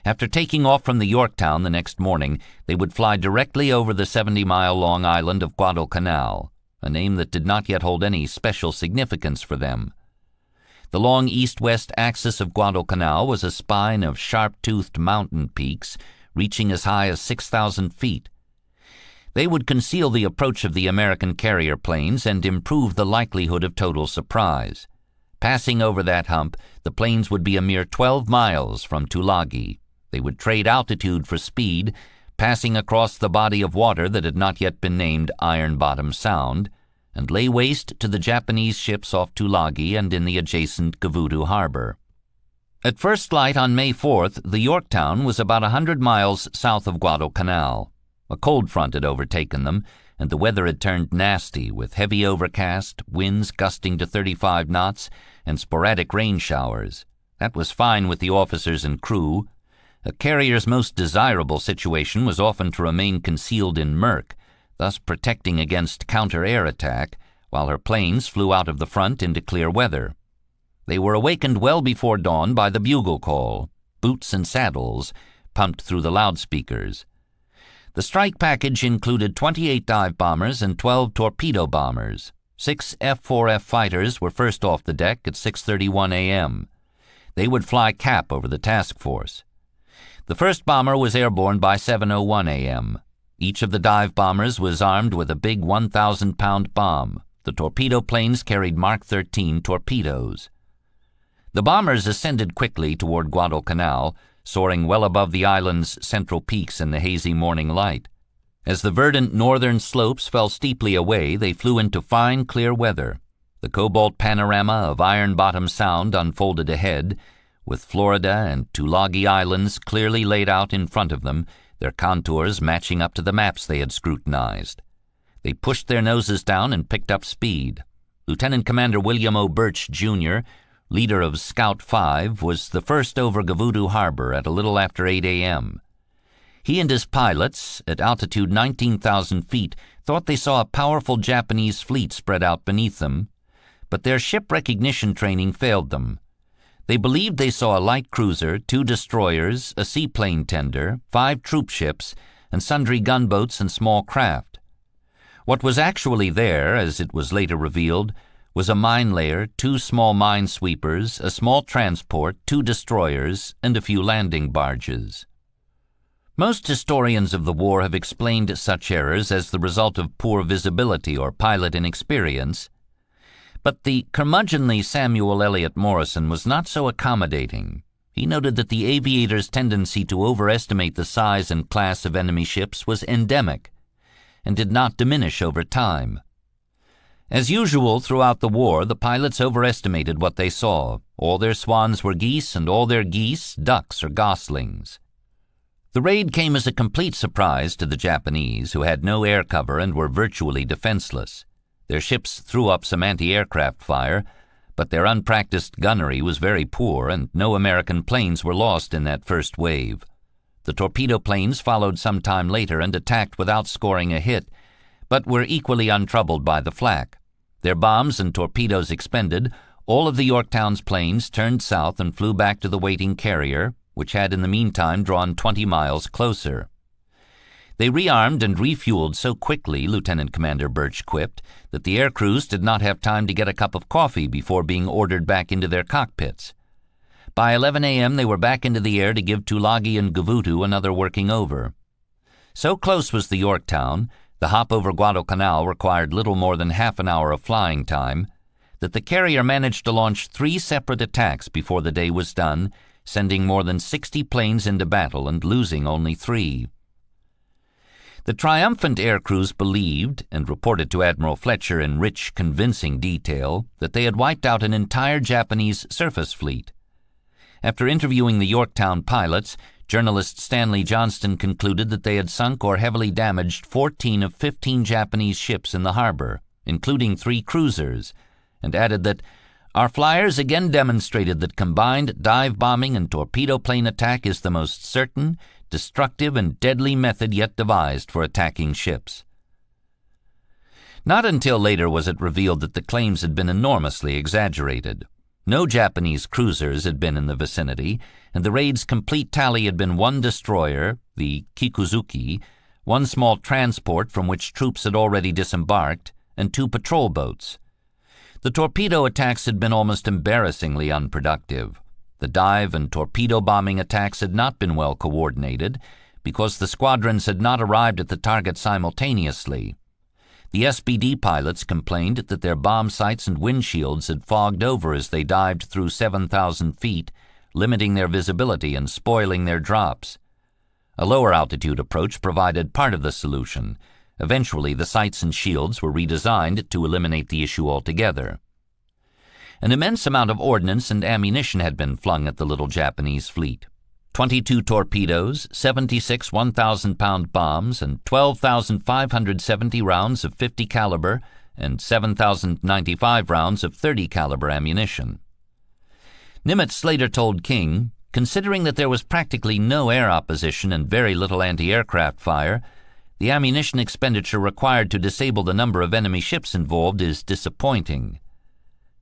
After taking off from the Yorktown the next morning, they would fly directly over the 70-mile-long island of Guadalcanal, a name that did not yet hold any special significance for them. The long east-west axis of Guadalcanal was a spine of sharp-toothed mountain peaks reaching as high as 6,000 feet. They would conceal the approach of the American carrier planes and improve the likelihood of total surprise. Passing over that hump, the planes would be a mere 12 miles from Tulagi. They would trade altitude for speed, passing across the body of water that had not yet been named Iron Bottom Sound, and lay waste to the Japanese ships off Tulagi and in the adjacent Gavutu harbor. At first light on May 4th, the Yorktown was about 100 miles south of Guadalcanal. A cold front had overtaken them, and the weather had turned nasty, with heavy overcast, winds gusting to 35 knots, and sporadic rain showers. That was fine with the officers and crew. A carrier's most desirable situation was often to remain concealed in murk, thus protecting against counter-air attack, while her planes flew out of the front into clear weather. They were awakened well before dawn by the bugle call, boots and saddles, pumped through the loudspeakers. The strike package included 28 dive bombers and 12 torpedo bombers. 6 F-4F fighters were first off the deck at 6:31 a.m. They would fly cap over the task force. The first bomber was airborne by 7:01 a.m. Each of the dive bombers was armed with a big 1,000-pound bomb. The torpedo planes carried Mark 13 torpedoes. The bombers ascended quickly toward Guadalcanal, soaring well above the island's central peaks in the hazy morning light. As the verdant northern slopes fell steeply away, they flew into fine, clear weather. The cobalt panorama of Iron Bottom Sound unfolded ahead, with Florida and Tulagi Islands clearly laid out in front of them, their contours matching up to the maps they had scrutinized. They pushed their noses down and picked up speed. Lieutenant Commander William O. Birch, Jr., leader of Scout 5, was the first over Gavutu Harbor at a little after 8 a.m. He and his pilots, at altitude 19,000 feet, thought they saw a powerful Japanese fleet spread out beneath them, but their ship recognition training failed them. They believed they saw a light cruiser, 2 destroyers, a seaplane tender, 5 troop ships, and sundry gunboats and small craft. What was actually there, as it was later revealed, was a mine layer, 2 small minesweepers, a small transport, 2 destroyers, and a few landing barges. Most historians of the war have explained such errors as the result of poor visibility or pilot inexperience, but the curmudgeonly Samuel Eliot Morison was not so accommodating. He noted that the aviators' tendency to overestimate the size and class of enemy ships was endemic and did not diminish over time. As usual throughout the war, the pilots overestimated what they saw. All their swans were geese, and all their geese ducks or goslings. The raid came as a complete surprise to the Japanese, who had no air cover and were virtually defenseless. Their ships threw up some anti-aircraft fire, but their unpracticed gunnery was very poor, and no American planes were lost in that first wave. The torpedo planes followed some time later and attacked without scoring a hit, but were equally untroubled by the flak. Their bombs and torpedoes expended, all of the Yorktown's planes turned south and flew back to the waiting carrier, which had in the meantime drawn 20 miles closer. They rearmed and refueled so quickly, Lieutenant Commander Birch quipped, that the air crews did not have time to get a cup of coffee before being ordered back into their cockpits. By 11 a.m. they were back into the air to give Tulagi and Gavutu another working over. So close was the Yorktown, the hop over Guadalcanal required little more than half an hour of flying time, that the carrier managed to launch 3 separate attacks before the day was done, sending more than 60 planes into battle and losing only 3. The triumphant air crews believed, and reported to Admiral Fletcher in rich, convincing detail, that they had wiped out an entire Japanese surface fleet. After interviewing the Yorktown pilots, journalist Stanley Johnston concluded that they had sunk or heavily damaged 14 of 15 Japanese ships in the harbor, including 3 cruisers, and added that our flyers again demonstrated that combined dive bombing and torpedo plane attack is the most certain, destructive, and deadly method yet devised for attacking ships. Not until later was it revealed that the claims had been enormously exaggerated. No Japanese cruisers had been in the vicinity, and the raid's complete tally had been 1 destroyer, the Kikuzuki, 1 small transport from which troops had already disembarked, and 2 patrol boats. The torpedo attacks had been almost embarrassingly unproductive. The dive and torpedo bombing attacks had not been well coordinated because the squadrons had not arrived at the target simultaneously. The SPD pilots complained that their bomb sights and windshields had fogged over as they dived through 7,000 feet, limiting their visibility and spoiling their drops. A lower altitude approach provided part of the solution, Eventually, the sights and shields were redesigned to eliminate the issue altogether. An immense amount of ordnance and ammunition had been flung at the little Japanese fleet. 22 torpedoes, 76 1,000-pound bombs, and 12,570 rounds of 50 caliber and 7,095 rounds of 30 caliber ammunition. Nimitz later told King, considering that there was practically no air opposition and very little anti-aircraft fire, the ammunition expenditure required to disable the number of enemy ships involved is disappointing.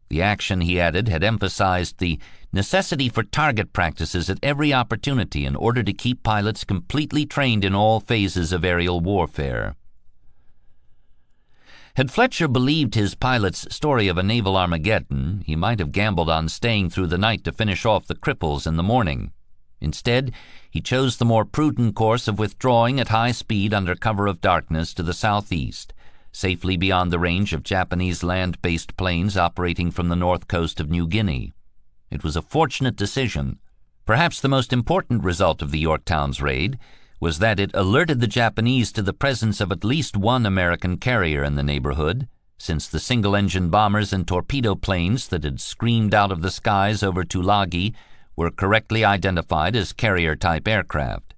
The action, he added, had emphasized the necessity for target practices at every opportunity in order to keep pilots completely trained in all phases of aerial warfare. Had Fletcher believed his pilot's story of a naval Armageddon, he might have gambled on staying through the night to finish off the cripples in the morning. Instead, he chose the more prudent course of withdrawing at high speed under cover of darkness to the southeast, safely beyond the range of Japanese land-based planes operating from the north coast of New Guinea. It was a fortunate decision. Perhaps the most important result of the Yorktown's raid was that it alerted the Japanese to the presence of at least one American carrier in the neighborhood, since the single-engine bombers and torpedo planes that had screamed out of the skies over Tulagi were correctly identified as carrier-type aircraft.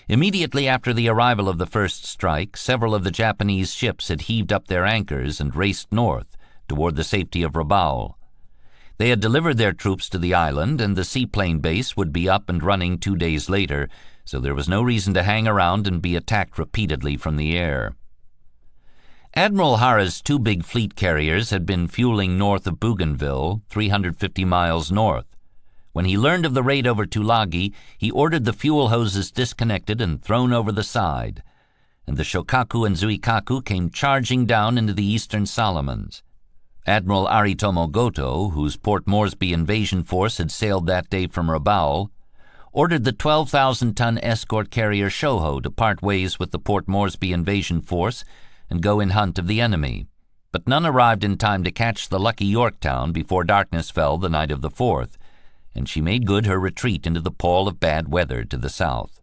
Immediately after the arrival of the first strike, several of the Japanese ships had heaved up their anchors and raced north toward the safety of Rabaul. They had delivered their troops to the island, and the seaplane base would be up and running 2 days later, so there was no reason to hang around and be attacked repeatedly from the air. Admiral Hara's 2 big fleet carriers had been fueling north of Bougainville, 350 miles north. When he learned of the raid over Tulagi, he ordered the fuel hoses disconnected and thrown over the side, and the Shokaku and Zuikaku came charging down into the eastern Solomons. Admiral Aritomo Goto, whose Port Moresby invasion force had sailed that day from Rabaul, ordered the 12,000-ton escort carrier Shoho to part ways with the Port Moresby invasion force and go in hunt of the enemy, but none arrived in time to catch the lucky Yorktown before darkness fell the night of the 4th, and she made good her retreat into the pall of bad weather to the south.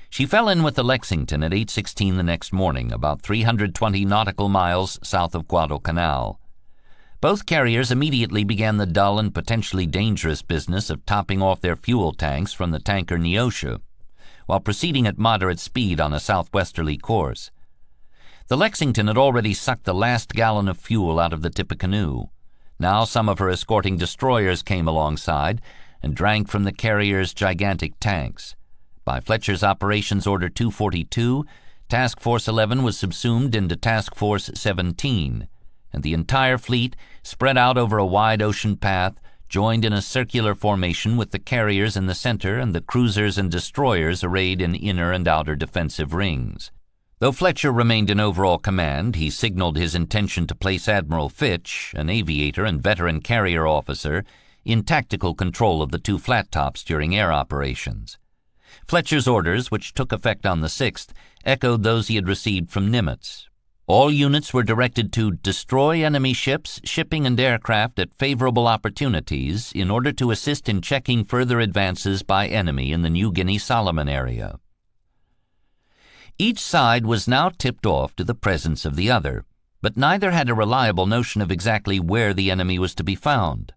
She fell in with the Lexington at 8:16 the next morning, about 320 nautical miles south of Guadalcanal. Both carriers immediately began the dull and potentially dangerous business of topping off their fuel tanks from the tanker Neosha, while proceeding at moderate speed on a southwesterly course. The Lexington had already sucked the last gallon of fuel out of the Tippecanoe. Now some of her escorting destroyers came alongside and drank from the carrier's gigantic tanks. By Fletcher's Operations Order 242, Task Force 11 was subsumed into Task Force 17, and the entire fleet, spread out over a wide ocean path, joined in a circular formation with the carriers in the center and the cruisers and destroyers arrayed in inner and outer defensive rings. Though Fletcher remained in overall command, he signaled his intention to place Admiral Fitch, an aviator and veteran carrier officer, in tactical control of the 2 flat tops during air operations. Fletcher's orders, which took effect on the 6th, echoed those he had received from Nimitz. All units were directed to destroy enemy ships, shipping, and aircraft at favorable opportunities in order to assist in checking further advances by enemy in the New Guinea Solomon area. Each side was now tipped off to the presence of the other, but neither had a reliable notion of exactly where the enemy was to be found.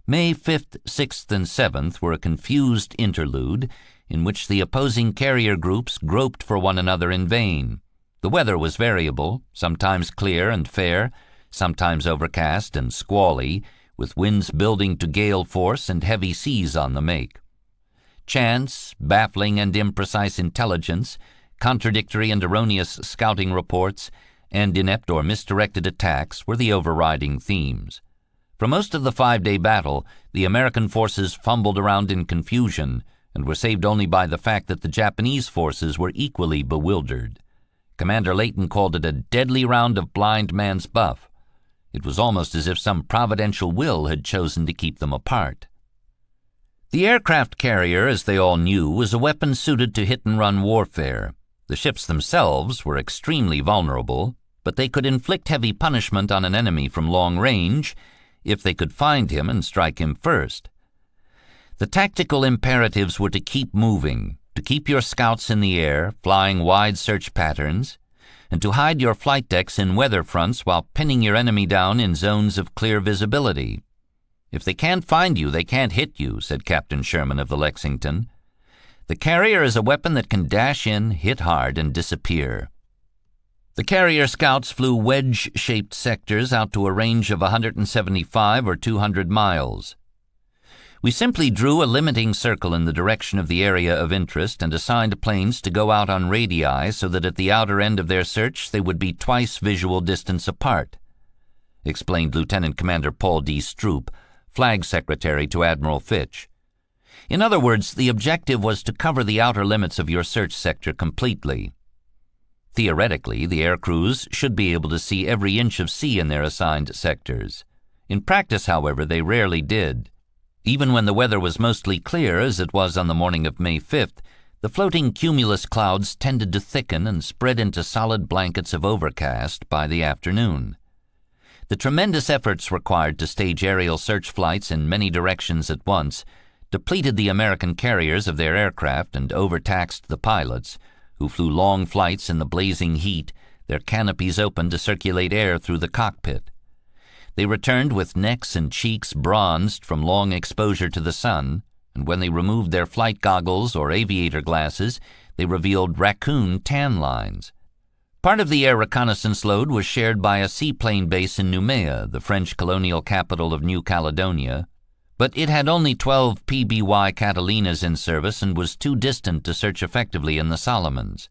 May 5th, 6th, and 7th were a confused interlude in which the opposing carrier groups groped for one another in vain. The weather was variable, sometimes clear and fair, sometimes overcast and squally, with winds building to gale force and heavy seas on the make. Chance, baffling and imprecise intelligence, contradictory and erroneous scouting reports, and inept or misdirected attacks were the overriding themes. For most of the 5-day battle, the American forces fumbled around in confusion and were saved only by the fact that the Japanese forces were equally bewildered. Commander Layton called it a deadly round of blind man's buff. It was almost as if some providential will had chosen to keep them apart. The aircraft carrier, as they all knew, was a weapon suited to hit-and-run warfare. The ships themselves were extremely vulnerable, but they could inflict heavy punishment on an enemy from long range if they could find him and strike him first. The tactical imperatives were to keep moving, to keep your scouts in the air, flying wide search patterns, and to hide your flight decks in weather fronts while pinning your enemy down in zones of clear visibility. If they can't find you, they can't hit you, said Captain Sherman of the Lexington. The carrier is a weapon that can dash in, hit hard, and disappear. The carrier scouts flew wedge-shaped sectors out to a range of 175 or 200 miles. We simply drew a limiting circle in the direction of the area of interest and assigned planes to go out on radii so that at the outer end of their search they would be twice visual distance apart, explained Lieutenant Commander Paul D. Stroop, Flag Secretary to Admiral Fitch. In other words, the objective was to cover the outer limits of your search sector completely. Theoretically, the air crews should be able to see every inch of sea in their assigned sectors. In practice, however, they rarely did. Even when the weather was mostly clear, as it was on the morning of May 5th, the floating cumulus clouds tended to thicken and spread into solid blankets of overcast by the afternoon. The tremendous efforts required to stage aerial search flights in many directions at once depleted the American carriers of their aircraft and overtaxed the pilots, who flew long flights in the blazing heat, their canopies open to circulate air through the cockpit. They returned with necks and cheeks bronzed from long exposure to the sun, and when they removed their flight goggles or aviator glasses, they revealed raccoon tan lines. Part of the air reconnaissance load was shared by a seaplane base in Noumea, the French colonial capital of New Caledonia, but it had only 12 PBY Catalinas in service and was too distant to search effectively in the Solomons.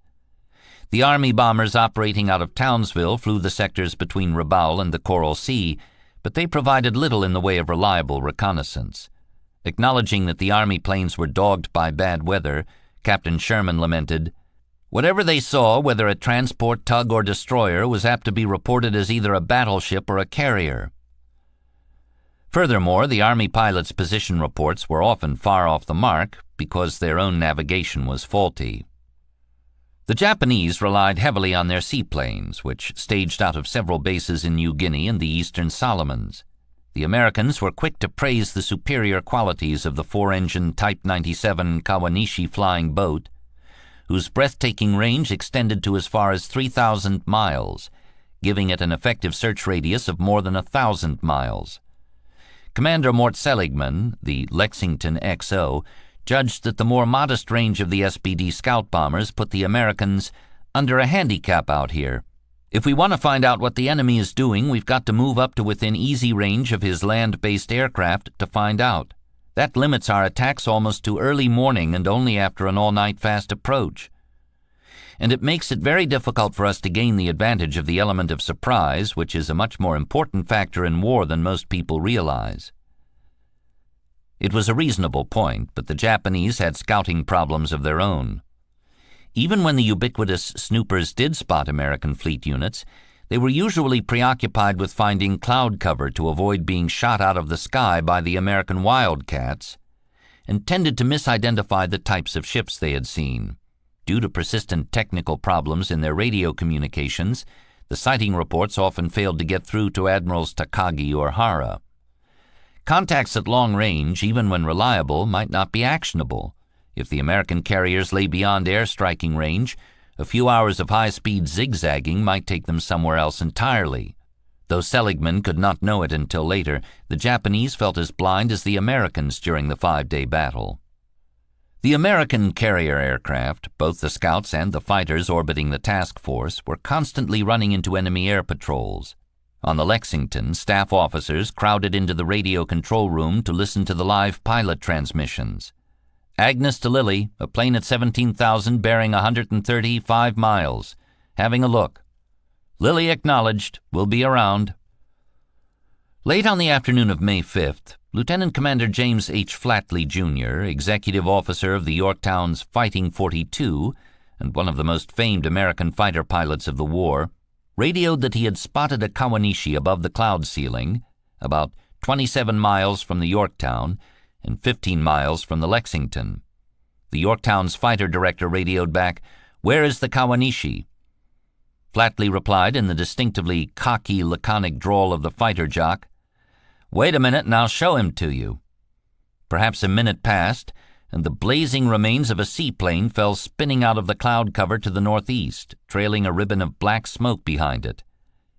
The Army bombers operating out of Townsville flew the sectors between Rabaul and the Coral Sea, but they provided little in the way of reliable reconnaissance. Acknowledging that the Army planes were dogged by bad weather, Captain Sherman lamented, "Whatever they saw, whether a transport, tug, or destroyer, was apt to be reported as either a battleship or a carrier." Furthermore, the Army pilots' position reports were often far off the mark because their own navigation was faulty. The Japanese relied heavily on their seaplanes, which staged out of several bases in New Guinea and the Eastern Solomons. The Americans were quick to praise the superior qualities of the four-engine Type 97 Kawanishi flying boat, whose breathtaking range extended to as far as 3,000 miles, giving it an effective search radius of more than 1,000 miles. Commander Mort Seligman, the Lexington XO, judged that the more modest range of the SBD scout bombers put the Americans under a handicap out here. If we want to find out what the enemy is doing, we've got to move up to within easy range of his land-based aircraft to find out. That limits our attacks almost to early morning and only after an all-night fast approach. And it makes it very difficult for us to gain the advantage of the element of surprise, which is a much more important factor in war than most people realize. It was a reasonable point, but the Japanese had scouting problems of their own. Even when the ubiquitous snoopers did spot American fleet units, they were usually preoccupied with finding cloud cover to avoid being shot out of the sky by the American Wildcats, and tended to misidentify the types of ships they had seen. Due to persistent technical problems in their radio communications, the sighting reports often failed to get through to Admirals Takagi or Hara. Contacts at long range, even when reliable, might not be actionable. If the American carriers lay beyond air striking range, a few hours of high-speed zigzagging might take them somewhere else entirely. Though Seligman could not know it until later, the Japanese felt as blind as the Americans during the 5-day battle. The American carrier aircraft, both the scouts and the fighters orbiting the task force, were constantly running into enemy air patrols. On the Lexington, staff officers crowded into the radio control room to listen to the live pilot transmissions. "Agnes to Lily, a plane at 17,000 bearing 135 miles. Having a look. Lily acknowledged. Will be around." Late on the afternoon of May 5th, Lieutenant Commander James H. Flatley, Jr., executive officer of the Yorktown's Fighting 42 and one of the most famed American fighter pilots of the war, radioed that he had spotted a Kawanishi above the cloud ceiling, about 27 miles from the Yorktown and 15 miles from the Lexington. The Yorktown's fighter director radioed back, "Where is the Kawanishi?" Flatley replied in the distinctively cocky, laconic drawl of the fighter jock, "Wait a minute and I'll show him to you." Perhaps a minute passed, and the blazing remains of a seaplane fell spinning out of the cloud cover to the northeast, trailing a ribbon of black smoke behind it.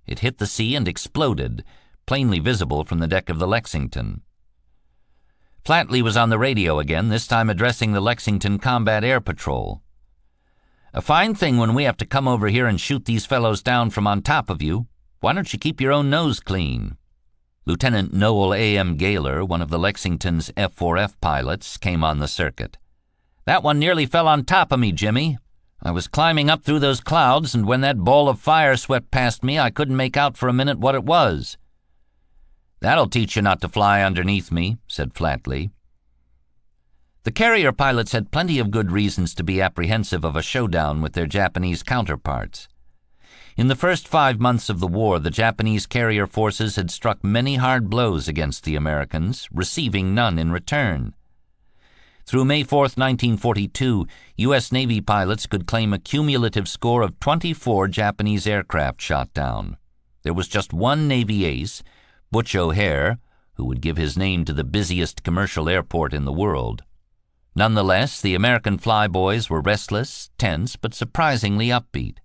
It hit the sea and exploded, plainly visible from the deck of the Lexington. Flatley was on the radio again, this time addressing the Lexington Combat Air Patrol. "A fine thing when we have to come over here and shoot these fellows down from on top of you. Why don't you keep your own nose clean?" Lieutenant Noel A.M. Gaylor, one of the Lexington's F-4F pilots, came on the circuit. "That one nearly fell on top of me, Jimmy. I was climbing up through those clouds, and when that ball of fire swept past me, I couldn't make out for a minute what it was." "That'll teach you not to fly underneath me," said Flatley. The carrier pilots had plenty of good reasons to be apprehensive of a showdown with their Japanese counterparts. In the first 5 months of the war, the Japanese carrier forces had struck many hard blows against the Americans, receiving none in return. Through May 4, 1942, U.S. Navy pilots could claim a cumulative score of 24 Japanese aircraft shot down. There was just one Navy ace, Butch O'Hare, who would give his name to the busiest commercial airport in the world. Nonetheless, the American flyboys were restless, tense, but surprisingly upbeat.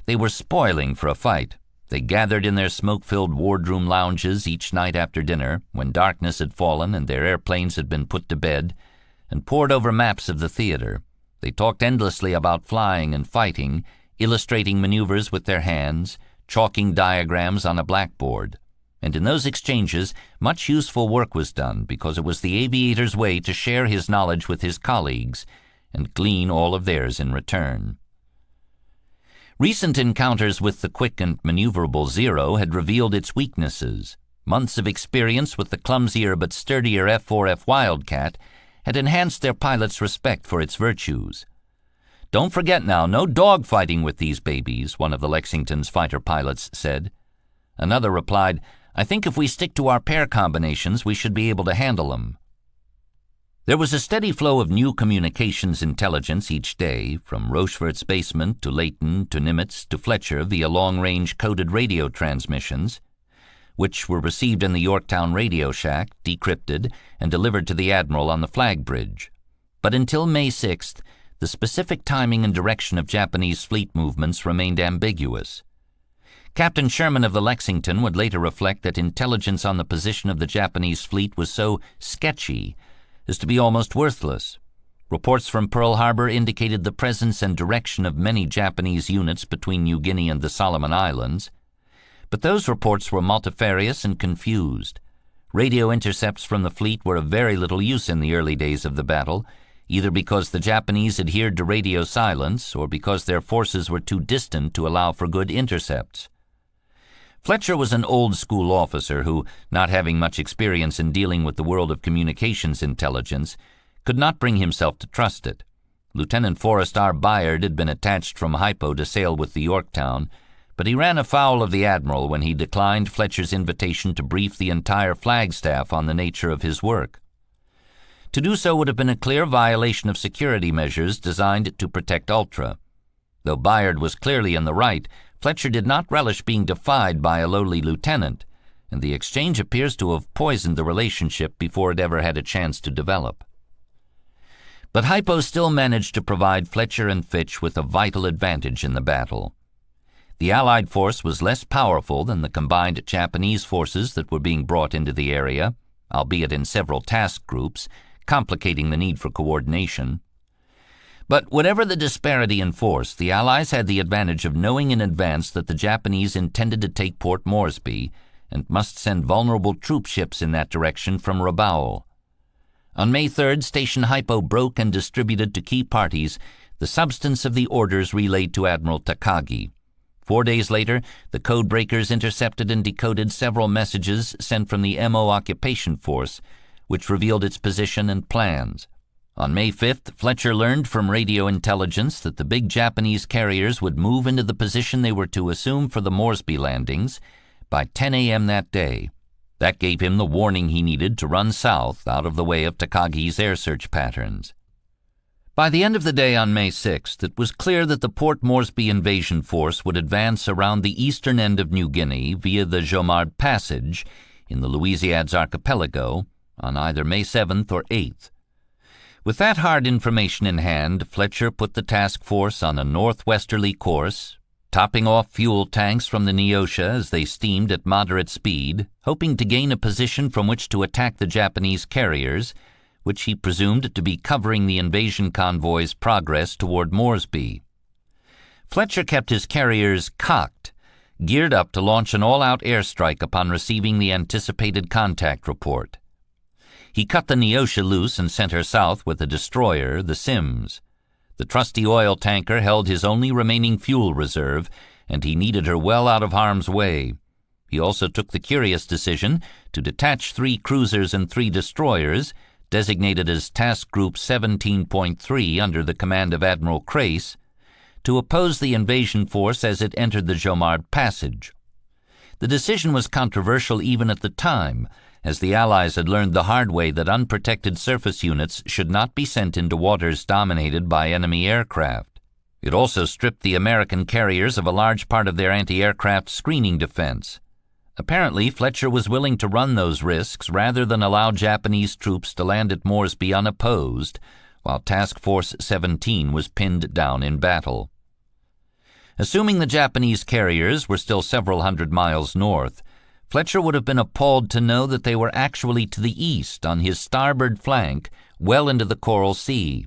They were spoiling for a fight. They gathered in their smoke-filled wardroom lounges each night after dinner, when darkness had fallen and their airplanes had been put to bed, and pored over maps of the theater. They talked endlessly about flying and fighting, illustrating maneuvers with their hands, chalking diagrams on a blackboard. And in those exchanges, much useful work was done because it was the aviator's way to share his knowledge with his colleagues and glean all of theirs in return. Recent encounters with the quick and maneuverable Zero had revealed its weaknesses. Months of experience with the clumsier but sturdier F-4F Wildcat had enhanced their pilots' respect for its virtues. "Don't forget now, no dogfighting with these babies," one of the Lexington's fighter pilots said. Another replied, "I think if we stick to our pair combinations, we should be able to handle them." There was a steady flow of new communications intelligence each day, from Rochefort's basement to Layton to Nimitz to Fletcher via long-range coded radio transmissions, which were received in the Yorktown radio shack, decrypted, and delivered to the Admiral on the flag bridge. But until May 6th, the specific timing and direction of Japanese fleet movements remained ambiguous. Captain Sherman of the Lexington would later reflect that intelligence on the position of the Japanese fleet was so sketchy as to be almost worthless. Reports from Pearl Harbor indicated the presence and direction of many Japanese units between New Guinea and the Solomon Islands, but those reports were multifarious and confused. Radio intercepts from the fleet were of very little use in the early days of the battle, either because the Japanese adhered to radio silence or because their forces were too distant to allow for good intercepts. Fletcher was an old-school officer who, not having much experience in dealing with the world of communications intelligence, could not bring himself to trust it. Lieutenant Forrest R. Byard had been attached from Hypo to sail with the Yorktown, but he ran afoul of the Admiral when he declined Fletcher's invitation to brief the entire flag staff on the nature of his work. To do so would have been a clear violation of security measures designed to protect Ultra. Though Byard was clearly in the right, Fletcher did not relish being defied by a lowly lieutenant, and the exchange appears to have poisoned the relationship before it ever had a chance to develop. But Hypo still managed to provide Fletcher and Fitch with a vital advantage in the battle. The Allied force was less powerful than the combined Japanese forces that were being brought into the area, albeit in several task groups, complicating the need for coordination. But whatever the disparity in force, the Allies had the advantage of knowing in advance that the Japanese intended to take Port Moresby and must send vulnerable troop ships in that direction from Rabaul. On May 3rd, Station Hypo broke and distributed to key parties the substance of the orders relayed to Admiral Takagi. 4 days later, the code breakers intercepted and decoded several messages sent from the MO Occupation Force, which revealed its position and plans. On May 5th, Fletcher learned from radio intelligence that the big Japanese carriers would move into the position they were to assume for the Moresby landings by 10 a.m. that day. That gave him the warning he needed to run south out of the way of Takagi's air search patterns. By the end of the day on May 6th, it was clear that the Port Moresby invasion force would advance around the eastern end of New Guinea via the Jomard Passage in the Louisiades archipelago on either May 7th or 8th. With that hard information in hand, Fletcher put the task force on a northwesterly course, topping off fuel tanks from the Neosha as they steamed at moderate speed, hoping to gain a position from which to attack the Japanese carriers, which he presumed to be covering the invasion convoy's progress toward Moresby. Fletcher kept his carriers cocked, geared up to launch an all-out airstrike upon receiving the anticipated contact report. He cut the Neosha loose and sent her south with a destroyer, the Sims. The trusty oil tanker held his only remaining fuel reserve, and he needed her well out of harm's way. He also took the curious decision to detach 3 cruisers and 3 destroyers, designated as Task Group 17.3 under the command of Admiral Crace, to oppose the invasion force as it entered the Jomard Passage. The decision was controversial even at the time, as the Allies had learned the hard way that unprotected surface units should not be sent into waters dominated by enemy aircraft. It also stripped the American carriers of a large part of their anti-aircraft screening defense. Apparently, Fletcher was willing to run those risks rather than allow Japanese troops to land at Moresby unopposed, while Task Force 17 was pinned down in battle. Assuming the Japanese carriers were still several hundred miles north, Fletcher would have been appalled to know that they were actually to the east, on his starboard flank, well into the Coral Sea.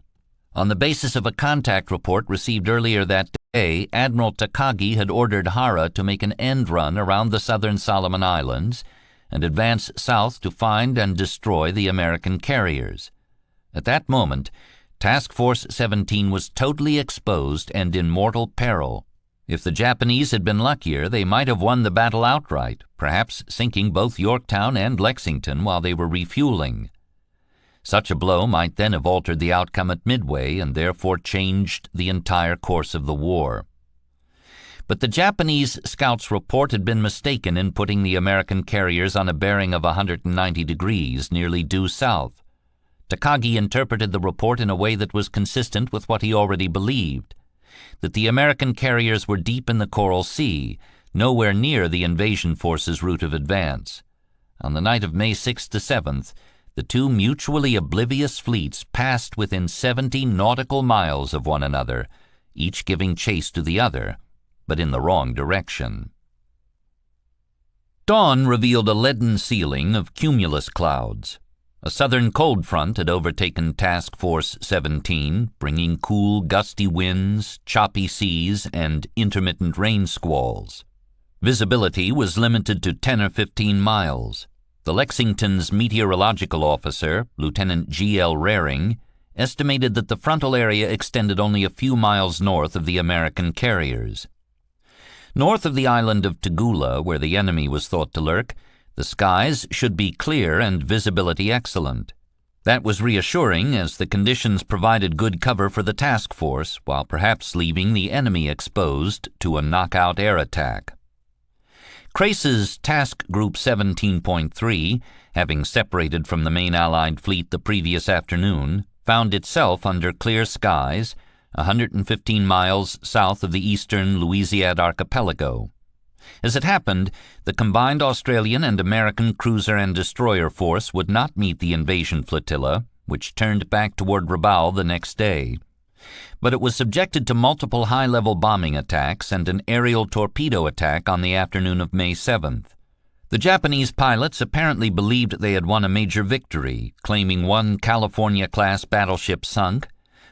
On the basis of a contact report received earlier that day, Admiral Takagi had ordered Hara to make an end run around the southern Solomon Islands and advance south to find and destroy the American carriers. At that moment, Task Force 17 was totally exposed and in mortal peril. If the Japanese had been luckier, they might have won the battle outright, perhaps sinking both Yorktown and Lexington while they were refueling. Such a blow might then have altered the outcome at Midway and therefore changed the entire course of the war. But the Japanese scouts' report had been mistaken in putting the American carriers on a bearing of 190 degrees, nearly due south. Takagi interpreted the report in a way that was consistent with what he already believed, that the American carriers were deep in the Coral Sea, nowhere near the invasion force's route of advance. On the night of May 6th to 7th, the 2 mutually oblivious fleets passed within 70 nautical miles of one another, each giving chase to the other, but in the wrong direction. Dawn revealed a leaden ceiling of cumulus clouds. A southern cold front had overtaken Task Force 17, bringing cool, gusty winds, choppy seas, and intermittent rain squalls. Visibility was limited to 10 or 15 miles. The Lexington's meteorological officer, Lieutenant G.L. Raring, estimated that the frontal area extended only a few miles north of the American carriers. North of the island of Tagula, where the enemy was thought to lurk, the skies should be clear and visibility excellent. That was reassuring, as the conditions provided good cover for the task force, while perhaps leaving the enemy exposed to a knockout air attack. Crace's Task Group 17.3, having separated from the main Allied fleet the previous afternoon, found itself under clear skies, 115 miles south of the eastern Louisiade archipelago. As it happened, the combined Australian and American cruiser and destroyer force would not meet the invasion flotilla, which turned back toward Rabaul the next day. But it was subjected to multiple high-level bombing attacks and an aerial torpedo attack on the afternoon of May 7th. The Japanese pilots apparently believed they had won a major victory, claiming 1 California-class battleship sunk,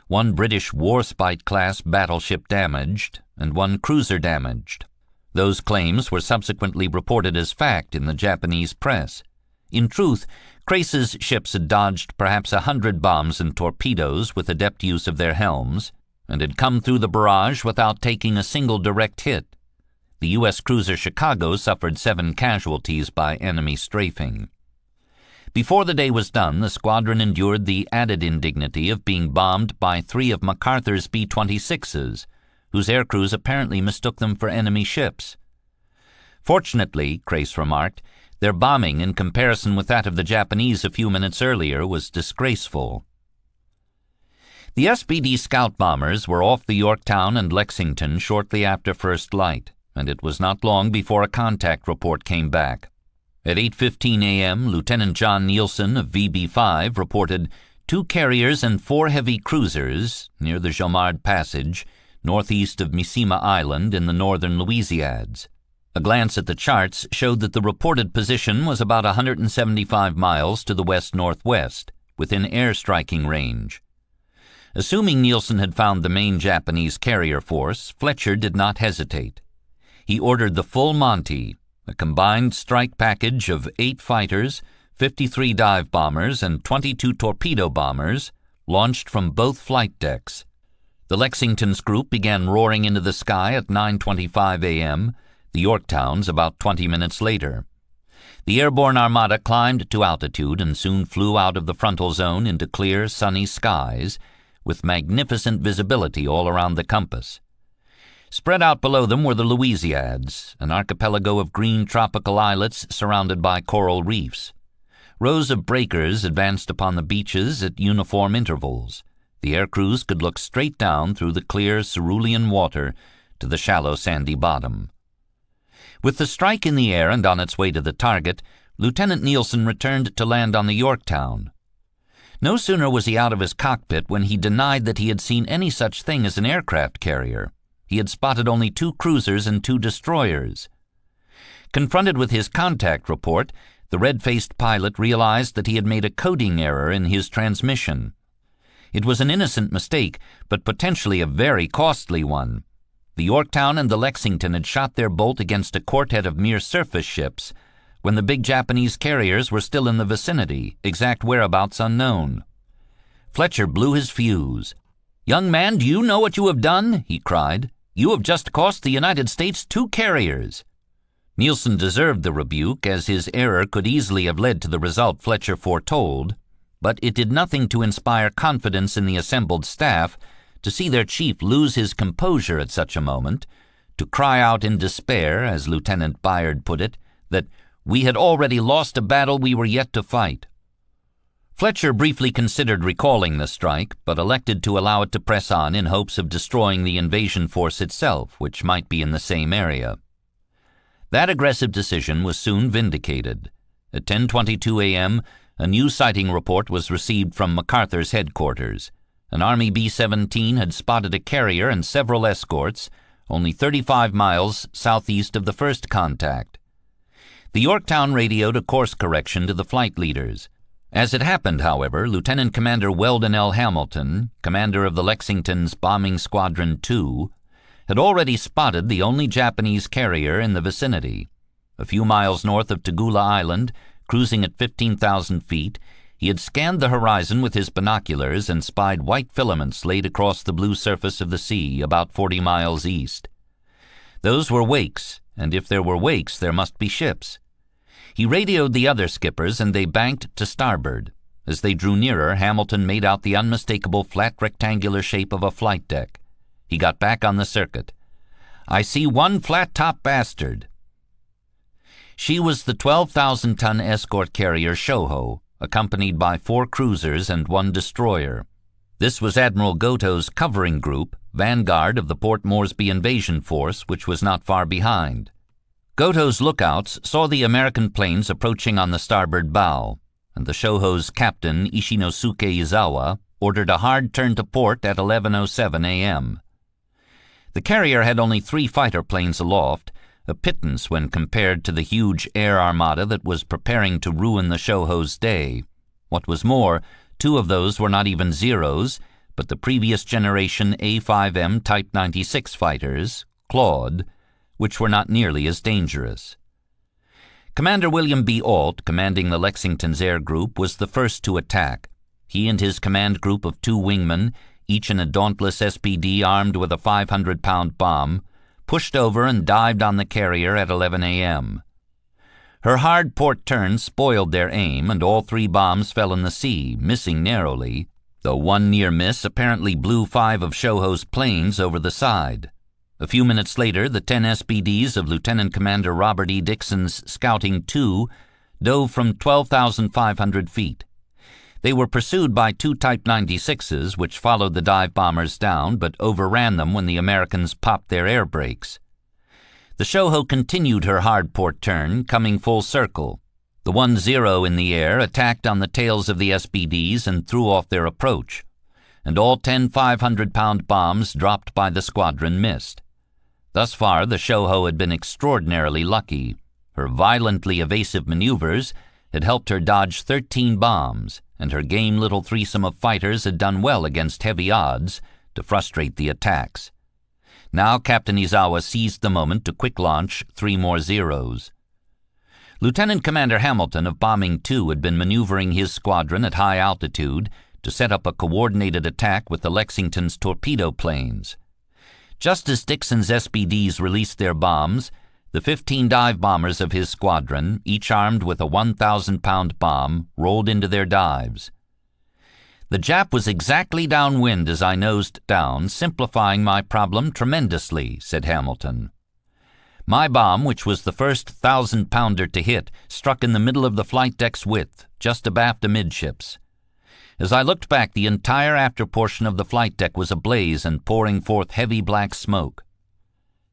1 British Warspite-class battleship damaged, and 1 cruiser damaged. Those claims were subsequently reported as fact in the Japanese press. In truth, Crace's ships had dodged perhaps 100 bombs and torpedoes with adept use of their helms, and had come through the barrage without taking a single direct hit. The U.S. cruiser Chicago suffered 7 casualties by enemy strafing. Before the day was done, the squadron endured the added indignity of being bombed by 3 of MacArthur's B-26s, whose aircrews apparently mistook them for enemy ships. Fortunately, Crace remarked, their bombing in comparison with that of the Japanese a few minutes earlier was disgraceful. The SBD scout bombers were off the Yorktown and Lexington shortly after first light, and it was not long before a contact report came back. At 8:15 a.m., Lieutenant John Nielsen of VB-5 reported 2 carriers and 4 heavy cruisers near the Jomard Passage, northeast of Mishima Island in the northern Louisiades. A glance at the charts showed that the reported position was about 175 miles to the west-northwest, within air-striking range. Assuming Nielsen had found the main Japanese carrier force, Fletcher did not hesitate. He ordered the full Monty, a combined strike package of 8 fighters, 53 dive bombers, and 22 torpedo bombers, launched from both flight decks. The Lexington's group began roaring into the sky at 9:25 a.m., the Yorktown's about 20 minutes later. The airborne armada climbed to altitude and soon flew out of the frontal zone into clear, sunny skies, with magnificent visibility all around the compass. Spread out below them were the Louisiades, an archipelago of green tropical islets surrounded by coral reefs. Rows of breakers advanced upon the beaches at uniform intervals. The air crews could look straight down through the clear cerulean water to the shallow sandy bottom. With the strike in the air and on its way to the target, Lieutenant Nielsen returned to land on the Yorktown. No sooner was he out of his cockpit when he denied that he had seen any such thing as an aircraft carrier. He had spotted only 2 cruisers and 2 destroyers. Confronted with his contact report, the red-faced pilot realized that he had made a coding error in his transmission. It was an innocent mistake, but potentially a very costly one. The Yorktown and the Lexington had shot their bolt against a quartet of mere surface ships when the big Japanese carriers were still in the vicinity, exact whereabouts unknown. Fletcher blew his fuse. "Young man, do you know what you have done?" he cried. "You have just cost the United States 2 carriers." Nielsen deserved the rebuke, as his error could easily have led to the result Fletcher foretold, but it did nothing to inspire confidence in the assembled staff to see their chief lose his composure at such a moment, to cry out in despair, as Lieutenant Byard put it, that we had already lost a battle we were yet to fight. Fletcher briefly considered recalling the strike, but elected to allow it to press on in hopes of destroying the invasion force itself, which might be in the same area. That aggressive decision was soon vindicated. At 10:22 a.m., a new sighting report was received from MacArthur's headquarters. An Army B-17 had spotted a carrier and several escorts, only 35 miles southeast of the first contact. The Yorktown radioed a course correction to the flight leaders. As it happened, however, Lieutenant Commander Weldon L. Hamilton, commander of the Lexington's Bombing Squadron 2, had already spotted the only Japanese carrier in the vicinity. A few miles north of Tagula Island, cruising at 15,000 feet, he had scanned the horizon with his binoculars and spied white filaments laid across the blue surface of the sea about 40 miles east. Those were wakes, and if there were wakes, there must be ships. He radioed the other skippers, and they banked to starboard. As they drew nearer, Hamilton made out the unmistakable flat rectangular shape of a flight deck. He got back on the circuit. "I see one flat-top bastard." She was the 12,000-ton escort carrier Shoho, accompanied by 4 cruisers and 1 destroyer. This was Admiral Goto's covering group, vanguard of the Port Moresby invasion force, which was not far behind. Goto's lookouts saw the American planes approaching on the starboard bow, and the Shoho's captain, Ishinosuke Izawa, ordered a hard turn to port at 11:07 a.m. The carrier had only 3 fighter planes aloft, a pittance when compared to the huge air armada that was preparing to ruin the Shoho's day. What was more, 2 of those were not even Zeros, but the previous generation A-5M Type 96 fighters, Claude, which were not nearly as dangerous. Commander William B. Ault, commanding the Lexington's air group, was the first to attack. He and his command group of 2 wingmen, each in a Dauntless SPD armed with a 500-pound bomb, pushed over and dived on the carrier at 11 a.m. Her hard port turn spoiled their aim, and all 3 bombs fell in the sea, missing narrowly, though one near miss apparently blew 5 of Shoho's planes over the side. A few minutes later, the 10 SPDs of Lieutenant Commander Robert E. Dixon's Scouting 2 dove from 12,500 feet. They were pursued by 2 Type 96s, which followed the dive bombers down, but overran them when the Americans popped their air brakes. The Shoho continued her hard port turn, coming full circle. The 1-0 in the air attacked on the tails of the SBDs and threw off their approach, and all 10 500-pound bombs dropped by the squadron missed. Thus far, the Shoho had been extraordinarily lucky. Her violently evasive maneuvers had helped her dodge 13 bombs, and her game little threesome of fighters had done well against heavy odds to frustrate the attacks. Now Captain Izawa seized the moment to quick-launch 3 more zeros. Lieutenant Commander Hamilton of Bombing 2 had been maneuvering his squadron at high altitude to set up a coordinated attack with the Lexington's torpedo planes. Just as Dixon's SBDs released their bombs, the 15 dive bombers of his squadron, each armed with a 1,000-pound bomb, rolled into their dives. The Jap was exactly downwind as I nosed down, simplifying my problem tremendously, said Hamilton. My bomb, which was the first 1,000-pounder to hit, struck in the middle of the flight deck's width, just abaft amidships. As I looked back, the entire after portion of the flight deck was ablaze and pouring forth heavy black smoke.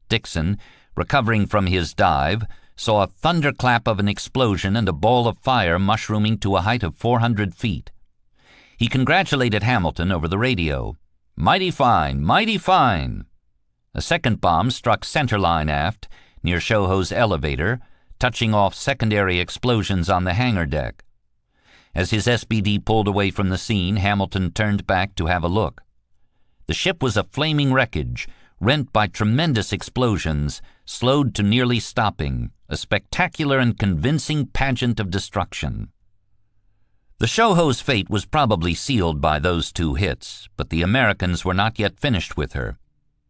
Dixon, recovering from his dive, saw a thunderclap of an explosion and a ball of fire mushrooming to a height of 400 feet. He congratulated Hamilton over the radio. "Mighty fine, mighty fine." A second bomb struck centerline aft, near Shoho's elevator, touching off secondary explosions on the hangar deck. As his SBD pulled away from the scene, Hamilton turned back to have a look. The ship was a flaming wreckage, rent by tremendous explosions, slowed to nearly stopping, a spectacular and convincing pageant of destruction. The Shoho's fate was probably sealed by those 2 hits, but the Americans were not yet finished with her.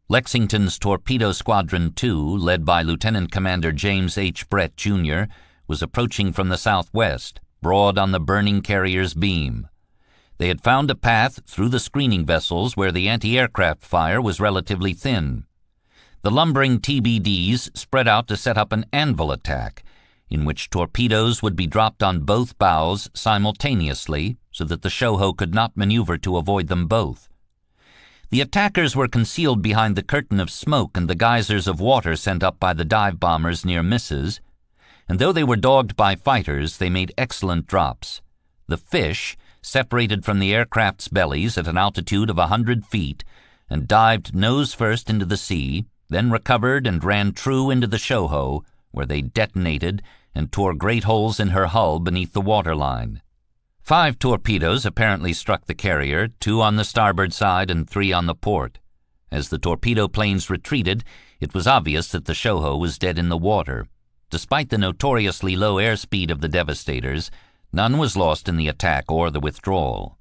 Lexington's Torpedo Squadron 2, led by Lieutenant Commander James H. Brett, Jr., was approaching from the southwest, broad on the burning carrier's beam. They had found a path through the screening vessels where the anti-aircraft fire was relatively thin. The lumbering TBDs spread out to set up an anvil attack, in which torpedoes would be dropped on both bows simultaneously so that the Shoho could not maneuver to avoid them both. The attackers were concealed behind the curtain of smoke and the geysers of water sent up by the dive bombers near misses, and though they were dogged by fighters, they made excellent drops. The Fish separated from the aircraft's bellies at an altitude of 100 feet and dived nose first into the sea, then recovered and ran true into the Shoho, where they detonated and tore great holes in her hull beneath the waterline. 5 torpedoes apparently struck the carrier, 2 on the starboard side and 3 on the port. As the torpedo planes retreated, it was obvious that the Shoho was dead in the water. Despite the notoriously low airspeed of the Devastators, none was lost in the attack or the withdrawal.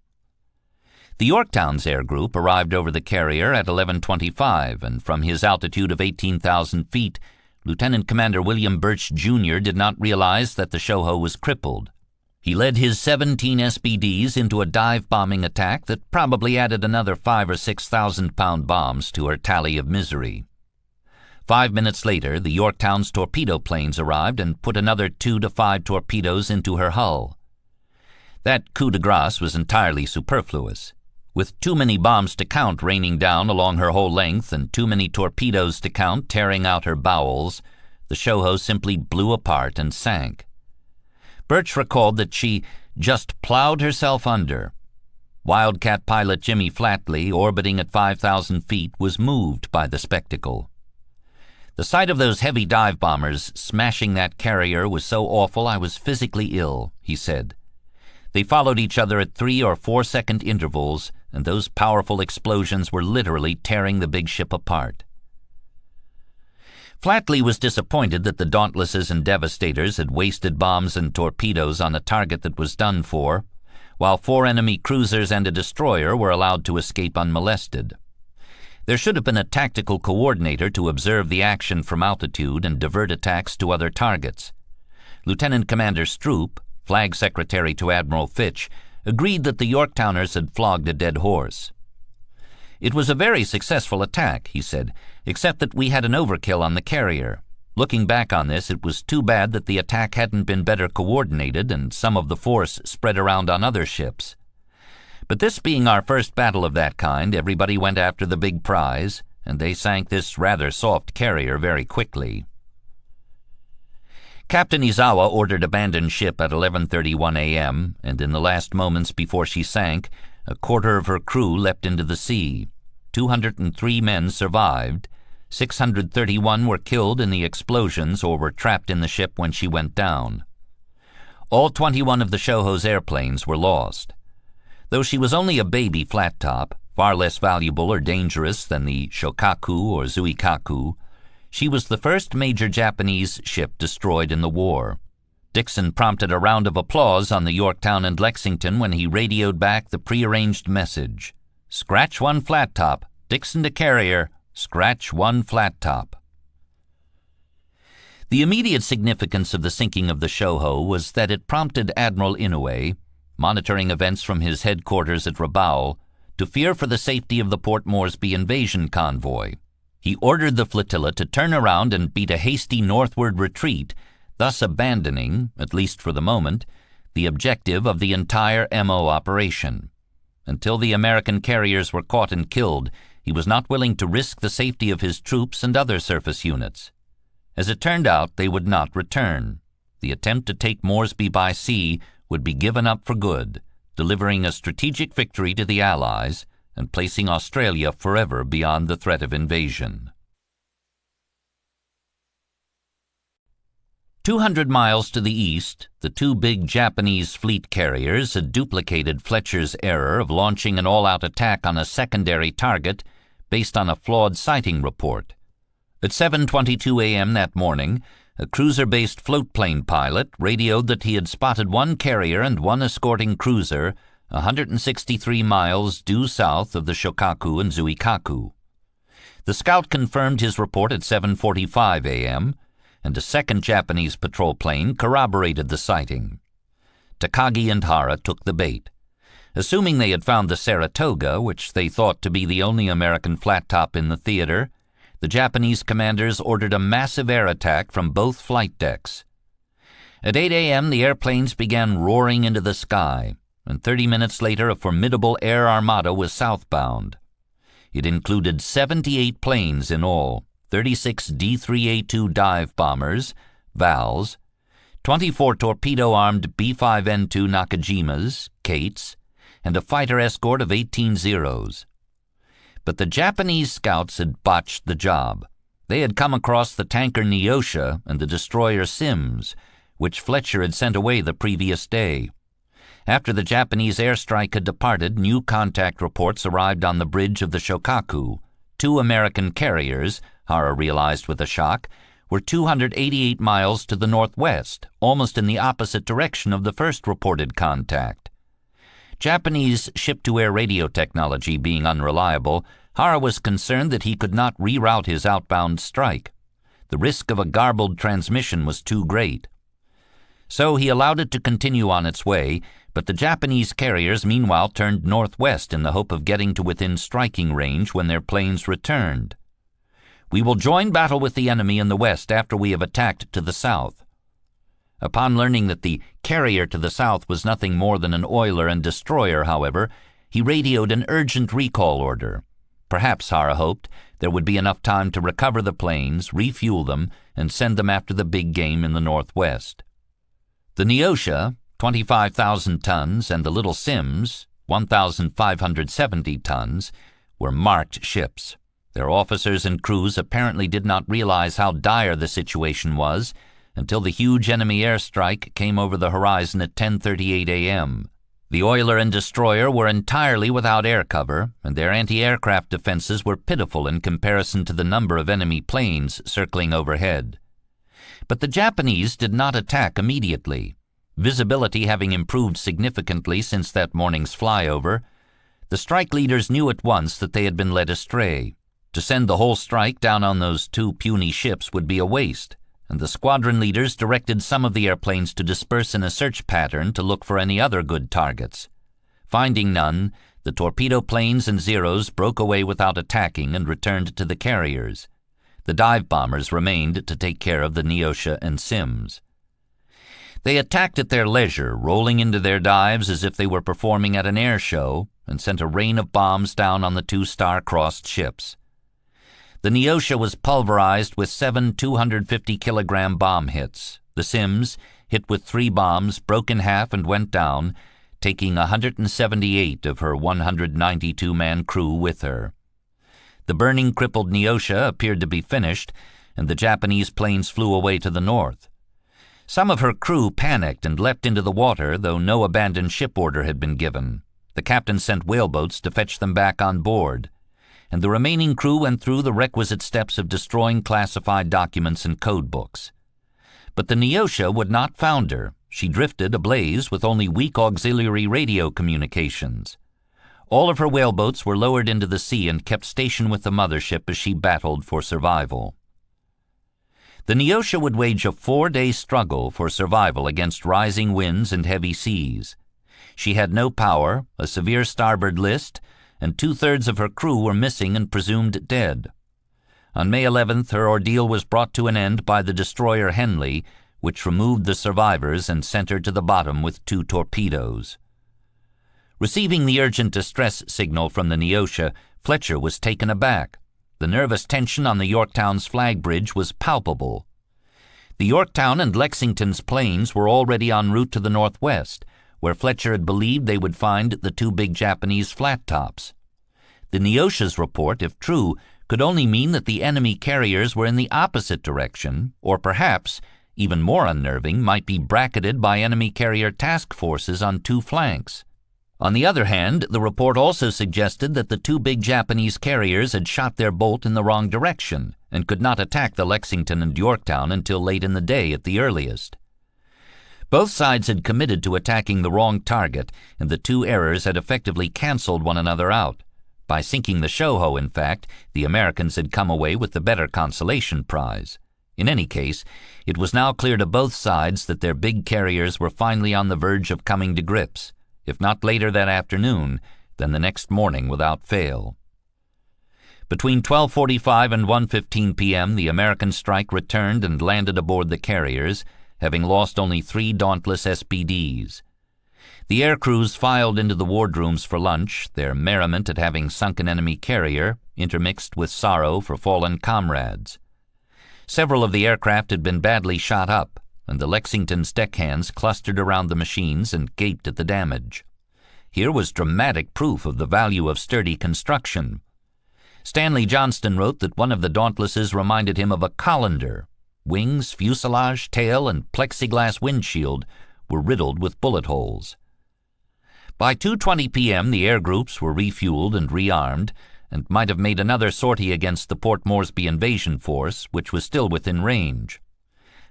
The Yorktown's air group arrived over the carrier at 11:25, and from his altitude of 18,000 feet, Lieutenant Commander William Birch, Jr. did not realize that the Shoho was crippled. He led his 17 SBDs into a dive-bombing attack that probably added another 5,000 or 6,000-pound bombs to her tally of misery. 5 minutes later, the Yorktown's torpedo planes arrived and put another 2 to 5 torpedoes into her hull. That coup de grace was entirely superfluous. With too many bombs to count raining down along her whole length and too many torpedoes to count tearing out her bowels, the Shoho simply blew apart and sank. Birch recalled that she just plowed herself under. Wildcat pilot Jimmy Flatley, orbiting at 5,000 feet, was moved by the spectacle. The sight of those heavy dive bombers smashing that carrier was so awful I was physically ill, he said. They followed each other at 3 or 4 second intervals, and those powerful explosions were literally tearing the big ship apart. Flatley was disappointed that the Dauntlesses and Devastators had wasted bombs and torpedoes on a target that was done for, while 4 enemy cruisers and a destroyer were allowed to escape unmolested. There should have been a tactical coordinator to observe the action from altitude and divert attacks to other targets. Lieutenant Commander Stroop, Flag Secretary to Admiral Fitch, agreed that the Yorktowners had flogged a dead horse. "It was a very successful attack," he said, "except that we had an overkill on the carrier. Looking back on this, it was too bad that the attack hadn't been better coordinated and some of the force spread around on other ships. But this being our first battle of that kind, everybody went after the big prize, and they sank this rather soft carrier very quickly." Captain Izawa ordered abandoned ship at 11:31 a.m., and in the last moments before she sank, a quarter of her crew leapt into the sea. 203 men survived. 631 were killed in the explosions or were trapped in the ship when she went down. All 21 of the Shoho's airplanes were lost. Though she was only a baby flat top, far less valuable or dangerous than the Shokaku or Zuikaku, she was the first major Japanese ship destroyed in the war. Dixon prompted a round of applause on the Yorktown and Lexington when he radioed back the prearranged message. "Scratch one flat top. Dixon to carrier. Scratch one flat top." The immediate significance of the sinking of the Shoho was that it prompted Admiral Inoue, monitoring events from his headquarters at Rabaul, to fear for the safety of the Port Moresby invasion convoy. He ordered the flotilla to turn around and beat a hasty northward retreat, thus abandoning, at least for the moment, the objective of the entire MO operation. Until the American carriers were caught and killed, he was not willing to risk the safety of his troops and other surface units. As it turned out, they would not return. The attempt to take Moresby by sea would be given up for good, delivering a strategic victory to the Allies and placing Australia forever beyond the threat of invasion. 200 miles to the east, the two big Japanese fleet carriers had duplicated Fletcher's error of launching an all-out attack on a secondary target based on a flawed sighting report. At 7:22 a.m. that morning, a cruiser-based floatplane pilot radioed that he had spotted one carrier and one escorting cruiser 163 miles due south of the Shokaku and Zuikaku. The scout confirmed his report at 7:45 a.m., and a second Japanese patrol plane corroborated the sighting. Takagi and Hara took the bait. Assuming they had found the Saratoga, which they thought to be the only American flat top in the theater, the Japanese commanders ordered a massive air attack from both flight decks. At 8 a.m., the airplanes began roaring into the sky, and 30 minutes later a formidable air armada was southbound. It included 78 planes in all, 36 D-3A2 dive bombers, VALs, 24 torpedo-armed B-5N2 Nakajimas, Kates, and a fighter escort of 18 Zeros. But the Japanese scouts had botched the job. They had come across the tanker Neosha and the destroyer Sims, which Fletcher had sent away the previous day. After the Japanese airstrike had departed, new contact reports arrived on the bridge of the Shokaku. Two American carriers, Hara realized with a shock, were 288 miles to the northwest, almost in the opposite direction of the first reported contact. Japanese ship-to-air radio technology being unreliable, Hara was concerned that he could not reroute his outbound strike. The risk of a garbled transmission was too great. So he allowed it to continue on its way, but the Japanese carriers meanwhile turned northwest in the hope of getting to within striking range when their planes returned. "We will join battle with the enemy in the west after we have attacked to the south." Upon learning that the carrier to the south was nothing more than an oiler and destroyer, however, he radioed an urgent recall order. Perhaps, Hara hoped, there would be enough time to recover the planes, refuel them, and send them after the big game in the northwest. The Neosha, 25,000 tons, and the Little Sims, 1,570 tons, were marked ships. Their officers and crews apparently did not realize how dire the situation was until the huge enemy airstrike came over the horizon at 10:38 a.m. The oiler and destroyer were entirely without air cover, and their anti-aircraft defenses were pitiful in comparison to the number of enemy planes circling overhead. But the Japanese did not attack immediately. Visibility having improved significantly since that morning's flyover, the strike leaders knew at once that they had been led astray. To send the whole strike down on those two puny ships would be a waste, and the squadron leaders directed some of the airplanes to disperse in a search pattern to look for any other good targets. Finding none, the torpedo planes and Zeros broke away without attacking and returned to the carriers. The dive bombers remained to take care of the Neosha and Sims. They attacked at their leisure, rolling into their dives as if they were performing at an air show, and sent a rain of bombs down on the two star-crossed ships. The Neosha was pulverized with 7 250-kilogram bomb hits. The The Sims, hit with 3 bombs, broke in half and went down, taking 178 of her 192-man crew with her. The burning, crippled Neosha appeared to be finished, and the Japanese planes flew away to the north. Some of her crew panicked and leapt into the water, though no abandoned ship order had been given. The captain sent whaleboats to fetch them back on board, and the remaining crew went through the requisite steps of destroying classified documents and code books. But the Neosha would not founder. She drifted ablaze with only weak auxiliary radio communications. All of her whaleboats were lowered into the sea and kept station with the mothership as she battled for survival. The Neosha would wage a 4-day struggle for survival against rising winds and heavy seas. She had no power, a severe starboard list, and 2/3 of her crew were missing and presumed dead. On May 11th, her ordeal was brought to an end by the destroyer Henley, which removed the survivors and sent her to the bottom with 2 torpedoes. Receiving the urgent distress signal from the Neosha, Fletcher was taken aback. The nervous tension on the Yorktown's flag bridge was palpable. The Yorktown and Lexington's planes were already en route to the northwest, where Fletcher had believed they would find the 2 big Japanese flat tops. The Neosha's report, if true, could only mean that the enemy carriers were in the opposite direction, or perhaps, even more unnerving, might be bracketed by enemy carrier task forces on 2 flanks. On the other hand, the report also suggested that the 2 big Japanese carriers had shot their bolt in the wrong direction and could not attack the Lexington and Yorktown until late in the day at the earliest. Both sides had committed to attacking the wrong target, and the 2 errors had effectively canceled one another out. By sinking the Shoho, in fact, the Americans had come away with the better consolation prize. In any case, it was now clear to both sides that their big carriers were finally on the verge of coming to grips, if not later that afternoon, then the next morning without fail. Between 12:45 and 1:15 p.m., the American strike returned and landed aboard the carriers, having lost only 3 dauntless SPDs. The air crews filed into the wardrooms for lunch, their merriment at having sunk an enemy carrier, intermixed with sorrow for fallen comrades. Several of the aircraft had been badly shot up, and the Lexington's deckhands clustered around the machines and gaped at the damage. Here was dramatic proof of the value of sturdy construction. Stanley Johnston wrote that one of the Dauntlesses reminded him of a colander. Wings, fuselage, tail, and plexiglass windshield were riddled with bullet holes. By 2:20 p.m., the air groups were refueled and rearmed, and might have made another sortie against the Port Moresby invasion force, which was still within range.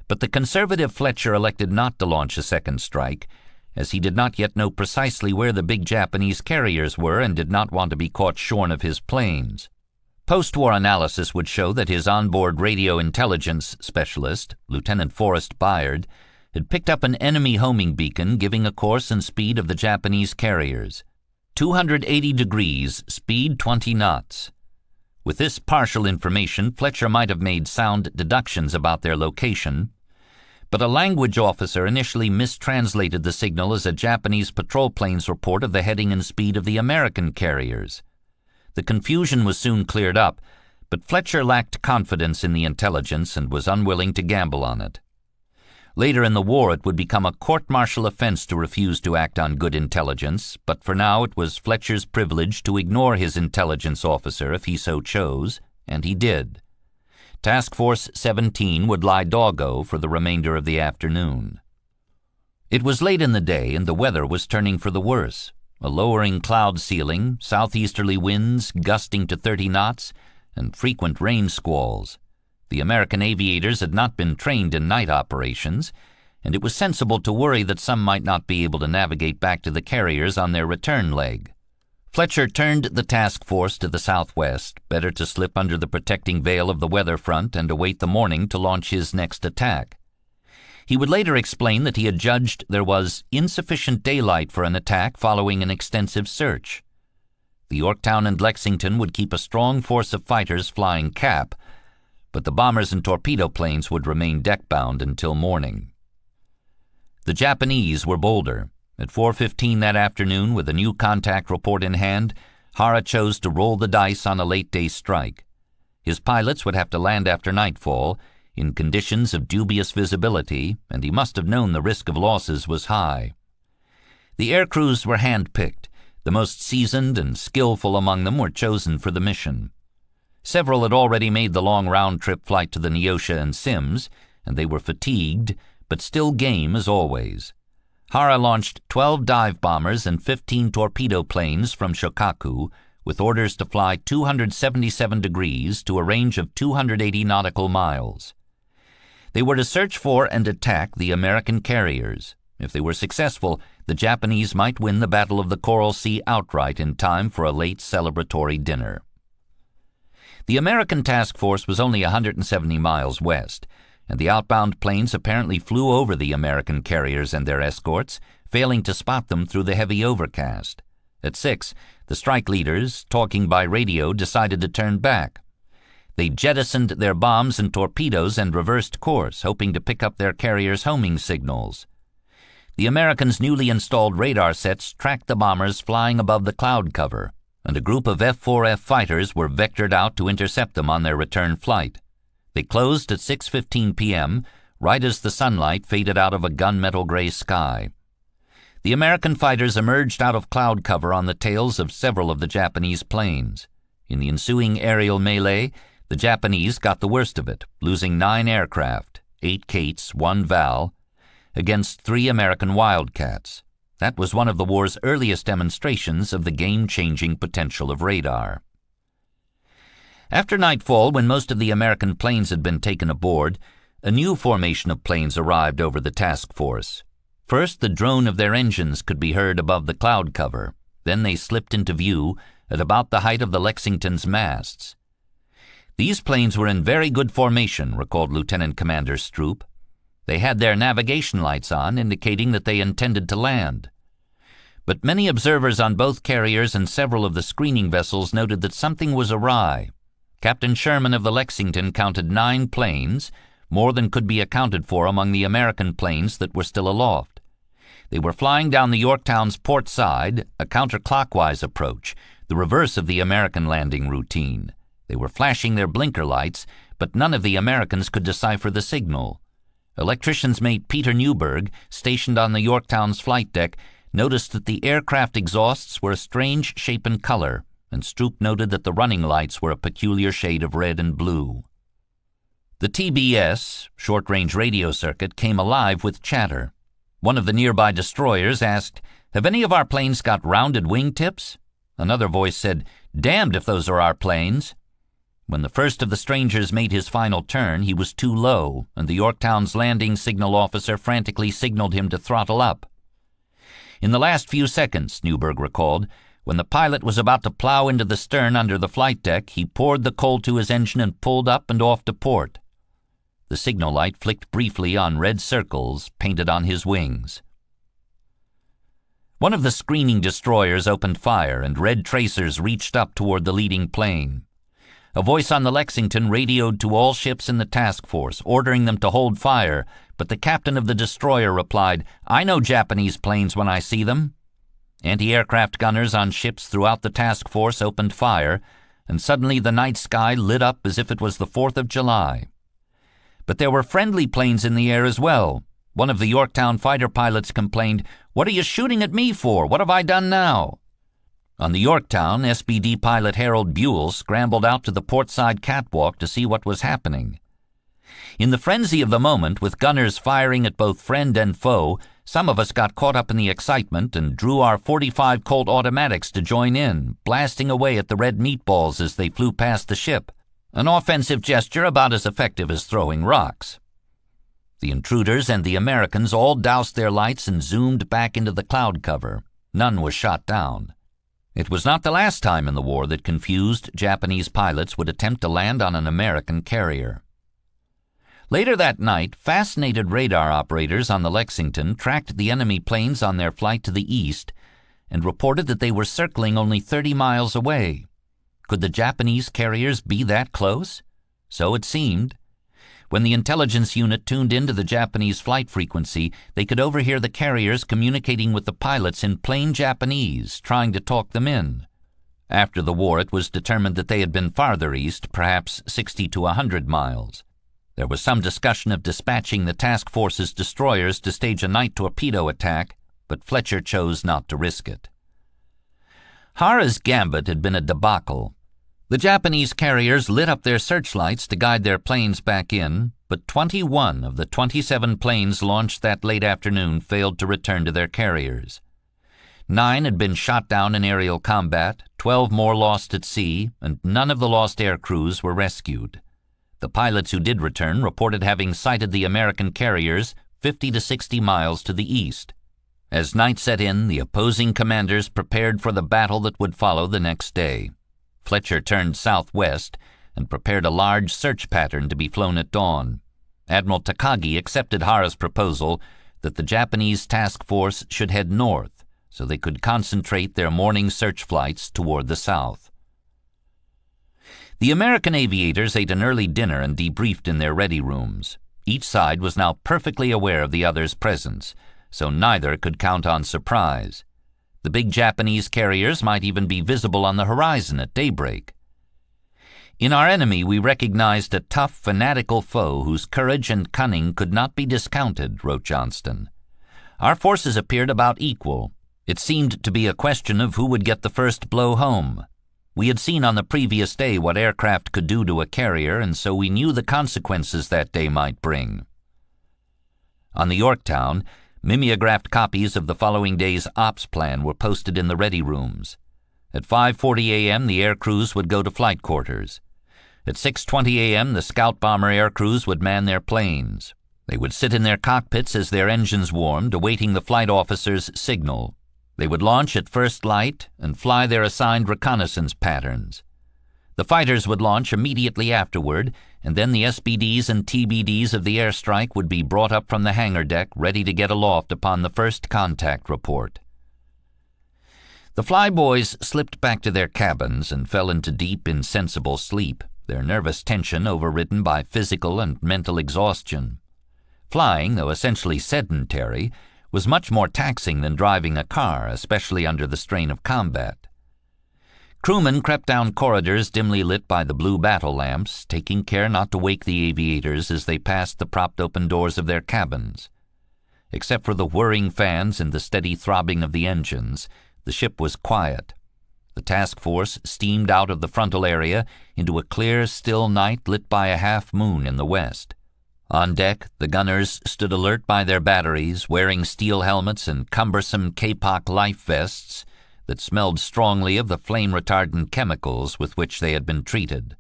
But the conservative Fletcher elected not to launch a second strike, as he did not yet know precisely where the big Japanese carriers were and did not want to be caught shorn of his planes. Post-war analysis would show that his onboard radio intelligence specialist, Lieutenant Forrest Byard, had picked up an enemy homing beacon giving a course and speed of the Japanese carriers. 280 degrees, speed 20 knots. With this partial information, Fletcher might have made sound deductions about their location, but a language officer initially mistranslated the signal as a Japanese patrol plane's report of the heading and speed of the American carriers. The confusion was soon cleared up, but Fletcher lacked confidence in the intelligence and was unwilling to gamble on it. Later in the war, it would become a court-martial offense to refuse to act on good intelligence, but for now it was Fletcher's privilege to ignore his intelligence officer if he so chose, and he did. Task Force 17 would lie doggo for the remainder of the afternoon. It was late in the day, and the weather was turning for the worse. A lowering cloud ceiling, southeasterly winds gusting to 30 knots, and frequent rain squalls. The American aviators had not been trained in night operations, and it was sensible to worry that some might not be able to navigate back to the carriers on their return leg. Fletcher turned the task force to the southwest, better to slip under the protecting veil of the weather front and await the morning to launch his next attack. He would later explain that he had judged there was insufficient daylight for an attack following an extensive search. The Yorktown and Lexington would keep a strong force of fighters flying cap, but the bombers and torpedo planes would remain deck-bound until morning. The Japanese were bolder. At 4:15 that afternoon, with a new contact report in hand, Hara chose to roll the dice on a late-day strike. His pilots would have to land after nightfall. in conditions of dubious visibility, and he must have known the risk of losses was high. The air crews were hand-picked. The most seasoned and skillful among them were chosen for the mission. Several had already made the long round-trip flight to the Neosha and Sims, and they were fatigued, but still game as always. Hara launched 12 dive bombers and 15 torpedo planes from Shokaku, with orders to fly 277 degrees to a range of 280 nautical miles. They were to search for and attack the American carriers. If they were successful, the Japanese might win the Battle of the Coral Sea outright in time for a late celebratory dinner. The American task force was only 170 miles west, and the outbound planes apparently flew over the American carriers and their escorts, failing to spot them through the heavy overcast. At 6, the strike leaders, talking by radio, decided to turn back. They jettisoned their bombs and torpedoes and reversed course, hoping to pick up their carriers' homing signals. The Americans' newly installed radar sets tracked the bombers flying above the cloud cover, and a group of F-4F fighters were vectored out to intercept them on their return flight. They closed at 6:15 p.m., right as the sunlight faded out of a gunmetal gray sky. The American fighters emerged out of cloud cover on the tails of several of the Japanese planes. In the ensuing aerial melee, the Japanese got the worst of it, losing 9 aircraft, 8 Kates, 1 Val, against 3 American Wildcats. That was one of the war's earliest demonstrations of the game-changing potential of radar. After nightfall, when most of the American planes had been taken aboard, a new formation of planes arrived over the task force. First, the drone of their engines could be heard above the cloud cover. Then they slipped into view at about the height of the Lexington's masts. These planes were in very good formation, recalled Lieutenant Commander Stroop. They had their navigation lights on, indicating that they intended to land. But many observers on both carriers and several of the screening vessels noted that something was awry. Captain Sherman of the Lexington counted 9 planes, more than could be accounted for among the American planes that were still aloft. They were flying down the Yorktown's port side, a counterclockwise approach, the reverse of the American landing routine. They were flashing their blinker lights, but none of the Americans could decipher the signal. Electrician's mate Peter Newberg, stationed on the Yorktown's flight deck, noticed that the aircraft exhausts were a strange shape and color, and Stroop noted that the running lights were a peculiar shade of red and blue. The TBS, short-range radio circuit, came alive with chatter. One of the nearby destroyers asked, "Have any of our planes got rounded wingtips?" Another voice said, "Damned if those are our planes." When the first of the strangers made his final turn, he was too low, and the Yorktown's landing signal officer frantically signaled him to throttle up. In the last few seconds, Newberg recalled, when the pilot was about to plow into the stern under the flight deck, he poured the coal to his engine and pulled up and off to port. The signal light flicked briefly on red circles painted on his wings. One of the screening destroyers opened fire, and red tracers reached up toward the leading plane. A voice on the Lexington radioed to all ships in the task force, ordering them to hold fire, but the captain of the destroyer replied, "I know Japanese planes when I see them." Anti-aircraft gunners on ships throughout the task force opened fire, and suddenly the night sky lit up as if it was the 4th of July. But there were friendly planes in the air as well. One of the Yorktown fighter pilots complained, "What are you shooting at me for? What have I done now?" On the Yorktown, SBD pilot Harold Buell scrambled out to the portside catwalk to see what was happening. In the frenzy of the moment, with gunners firing at both friend and foe, some of us got caught up in the excitement and drew our .45 Colt automatics to join in, blasting away at the red meatballs as they flew past the ship, an offensive gesture about as effective as throwing rocks. The intruders and the Americans all doused their lights and zoomed back into the cloud cover. None was shot down. It was not the last time in the war that confused Japanese pilots would attempt to land on an American carrier. Later that night, fascinated radar operators on the Lexington tracked the enemy planes on their flight to the east and reported that they were circling only 30 miles away. Could the Japanese carriers be that close? So it seemed. When the intelligence unit tuned into the Japanese flight frequency, they could overhear the carriers communicating with the pilots in plain Japanese, trying to talk them in. After the war, it was determined that they had been farther east, perhaps 60 to 100 miles. There was some discussion of dispatching the task force's destroyers to stage a night torpedo attack, but Fletcher chose not to risk it. Hara's gambit had been a debacle. The Japanese carriers lit up their searchlights to guide their planes back in, but 21 of the 27 planes launched that late afternoon failed to return to their carriers. 9 had been shot down in aerial combat, 12 more lost at sea, and none of the lost air crews were rescued. The pilots who did return reported having sighted the American carriers 50 to 60 miles to the east. As night set in, the opposing commanders prepared for the battle that would follow the next day. Fletcher turned southwest and prepared a large search pattern to be flown at dawn. Admiral Takagi accepted Hara's proposal that the Japanese task force should head north so they could concentrate their morning search flights toward the south. The American aviators ate an early dinner and debriefed in their ready rooms. Each side was now perfectly aware of the other's presence, so neither could count on surprise. The big Japanese carriers might even be visible on the horizon at daybreak. In our enemy we recognized a tough, fanatical foe whose courage and cunning could not be discounted, wrote Johnston. Our forces appeared about equal. It seemed to be a question of who would get the first blow home. We had seen on the previous day what aircraft could do to a carrier, and so we knew the consequences that day might bring. On the Yorktown, mimeographed copies of the following day's ops plan were posted in the ready rooms. At 5:40 a.m. the air crews would go to flight quarters. At 6:20 a.m. the scout bomber air crews would man their planes. They would sit in their cockpits as their engines warmed, awaiting the flight officer's signal. They would launch at first light and fly their assigned reconnaissance patterns. The fighters would launch immediately afterward, and then the SBDs and TBDs of the airstrike would be brought up from the hangar deck ready to get aloft upon the first contact report. The flyboys slipped back to their cabins and fell into deep, insensible sleep, their nervous tension overridden by physical and mental exhaustion. Flying, though essentially sedentary, was much more taxing than driving a car, especially under the strain of combat. Crewmen crept down corridors dimly lit by the blue battle lamps, taking care not to wake the aviators as they passed the propped-open doors of their cabins. Except for the whirring fans and the steady throbbing of the engines, the ship was quiet. The task force steamed out of the frontal area into a clear, still night lit by a half-moon in the west. On deck, the gunners stood alert by their batteries, wearing steel helmets and cumbersome Kapok life vests that smelled strongly of the flame-retardant chemicals with which they had been treated.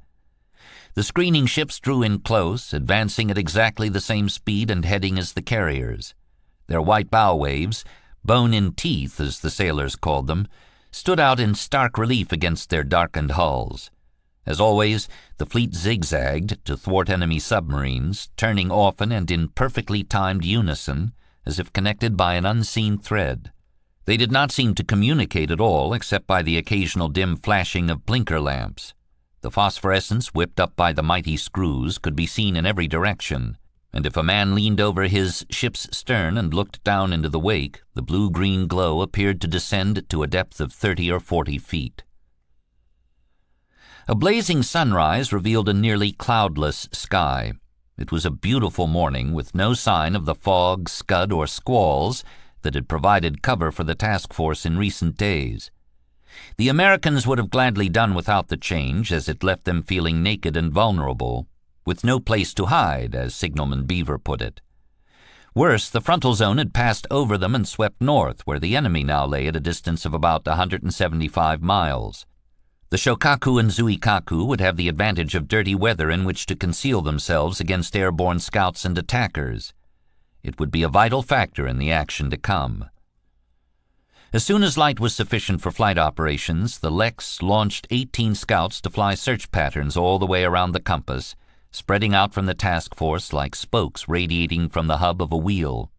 The screening ships drew in close, advancing at exactly the same speed and heading as the carriers. Their white bow waves, bone-in teeth as the sailors called them, stood out in stark relief against their darkened hulls. As always, the fleet zigzagged to thwart enemy submarines, turning often and in perfectly timed unison, as if connected by an unseen thread. They did not seem to communicate at all, except by the occasional dim flashing of blinker lamps. The phosphorescence whipped up by the mighty screws could be seen in every direction, and if a man leaned over his ship's stern and looked down into the wake, the blue-green glow appeared to descend to a depth of 30 or 40 feet. A blazing sunrise revealed a nearly cloudless sky. It was a beautiful morning with no sign of the fog, scud, or squalls that had provided cover for the task force in recent days. The Americans would have gladly done without the change, as it left them feeling naked and vulnerable, with no place to hide, as Signalman Beaver put it. Worse, the frontal zone had passed over them and swept north, where the enemy now lay at a distance of about 175 miles. The Shokaku and Zuikaku would have the advantage of dirty weather in which to conceal themselves against airborne scouts and attackers. It would be a vital factor in the action to come. As soon as light was sufficient for flight operations, the Lex launched 18 scouts to fly search patterns all the way around the compass, spreading out from the task force like spokes radiating from the hub of a wheel.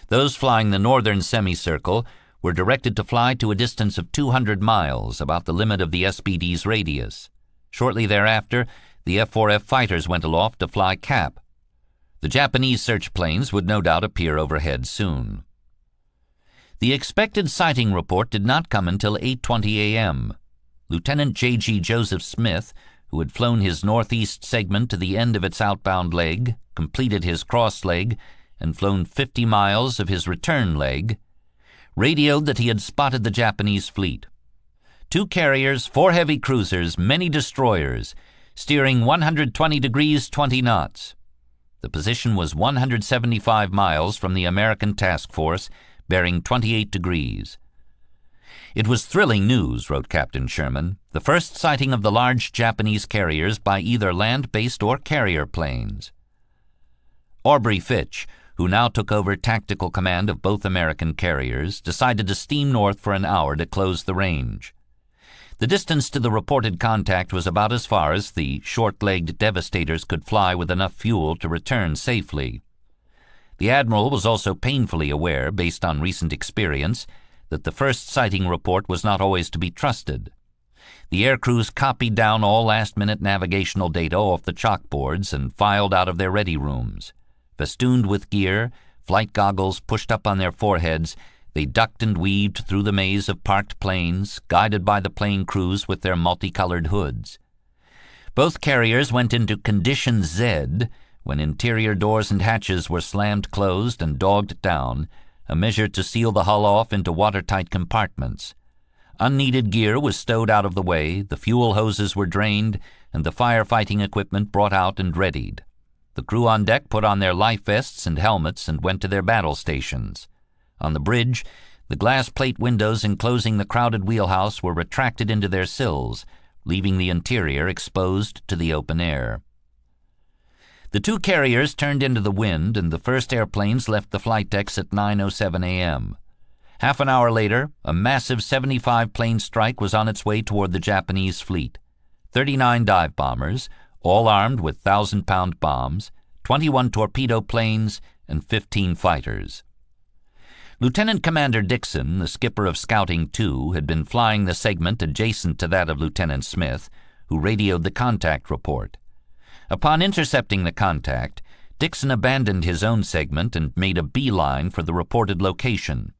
Those flying the northern semicircle were directed to fly to a distance of 200 miles, about the limit of the SBD's radius. Shortly thereafter, the F-4F fighters went aloft to fly cap. The Japanese search planes would no doubt appear overhead soon. The expected sighting report did not come until 8:20 a.m. Lieutenant J.G. Joseph Smith, who had flown his northeast segment to the end of its outbound leg, completed his cross leg, and flown 50 miles of his return leg, radioed that he had spotted the Japanese fleet. 2 carriers, 4 heavy cruisers, many destroyers, steering 120 degrees 20 knots. The position was 175 miles from the American task force, bearing 28 degrees. It was thrilling news, wrote Captain Sherman, the first sighting of the large Japanese carriers by either land-based or carrier planes. Aubrey Fitch, who now took over tactical command of both American carriers, decided to steam north for an hour to close the range. The distance to the reported contact was about as far as the short-legged Devastators could fly with enough fuel to return safely. The Admiral was also painfully aware, based on recent experience, that the first sighting report was not always to be trusted. The air crews copied down all last-minute navigational data off the chalkboards and filed out of their ready rooms. Festooned with gear, flight goggles pushed up on their foreheads, they ducked and weaved through the maze of parked planes, guided by the plane crews with their multicolored hoods. Both carriers went into Condition Z when interior doors and hatches were slammed closed and dogged down, a measure to seal the hull off into watertight compartments. Unneeded gear was stowed out of the way, the fuel hoses were drained, and the firefighting equipment brought out and readied. The crew on deck put on their life vests and helmets and went to their battle stations. On the bridge, the glass plate windows enclosing the crowded wheelhouse were retracted into their sills, leaving the interior exposed to the open air. The 2 carriers turned into the wind, and the first airplanes left the flight decks at 9:07 a.m. Half an hour later, a massive 75-plane strike was on its way toward the Japanese fleet. 39 dive bombers, all armed with 1,000-pound bombs, 21 torpedo planes, and 15 fighters. Lieutenant Commander Dixon, the skipper of Scouting 2, had been flying the segment adjacent to that of Lieutenant Smith, who radioed the contact report. Upon intercepting the contact, Dixon abandoned his own segment and made a beeline for the reported location.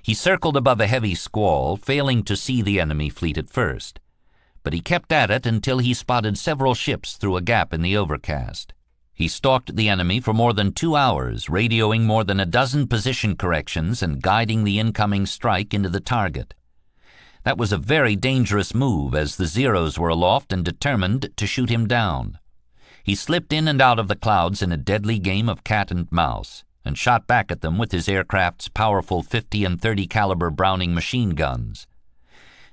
He circled above a heavy squall, failing to see the enemy fleet at first, but he kept at it until he spotted several ships through a gap in the overcast. He stalked the enemy for more than 2 hours, radioing more than a dozen position corrections and guiding the incoming strike into the target. That was a very dangerous move, as the Zeros were aloft and determined to shoot him down. He slipped in and out of the clouds in a deadly game of cat and mouse, and shot back at them with his aircraft's powerful 50 and 30 caliber Browning machine guns.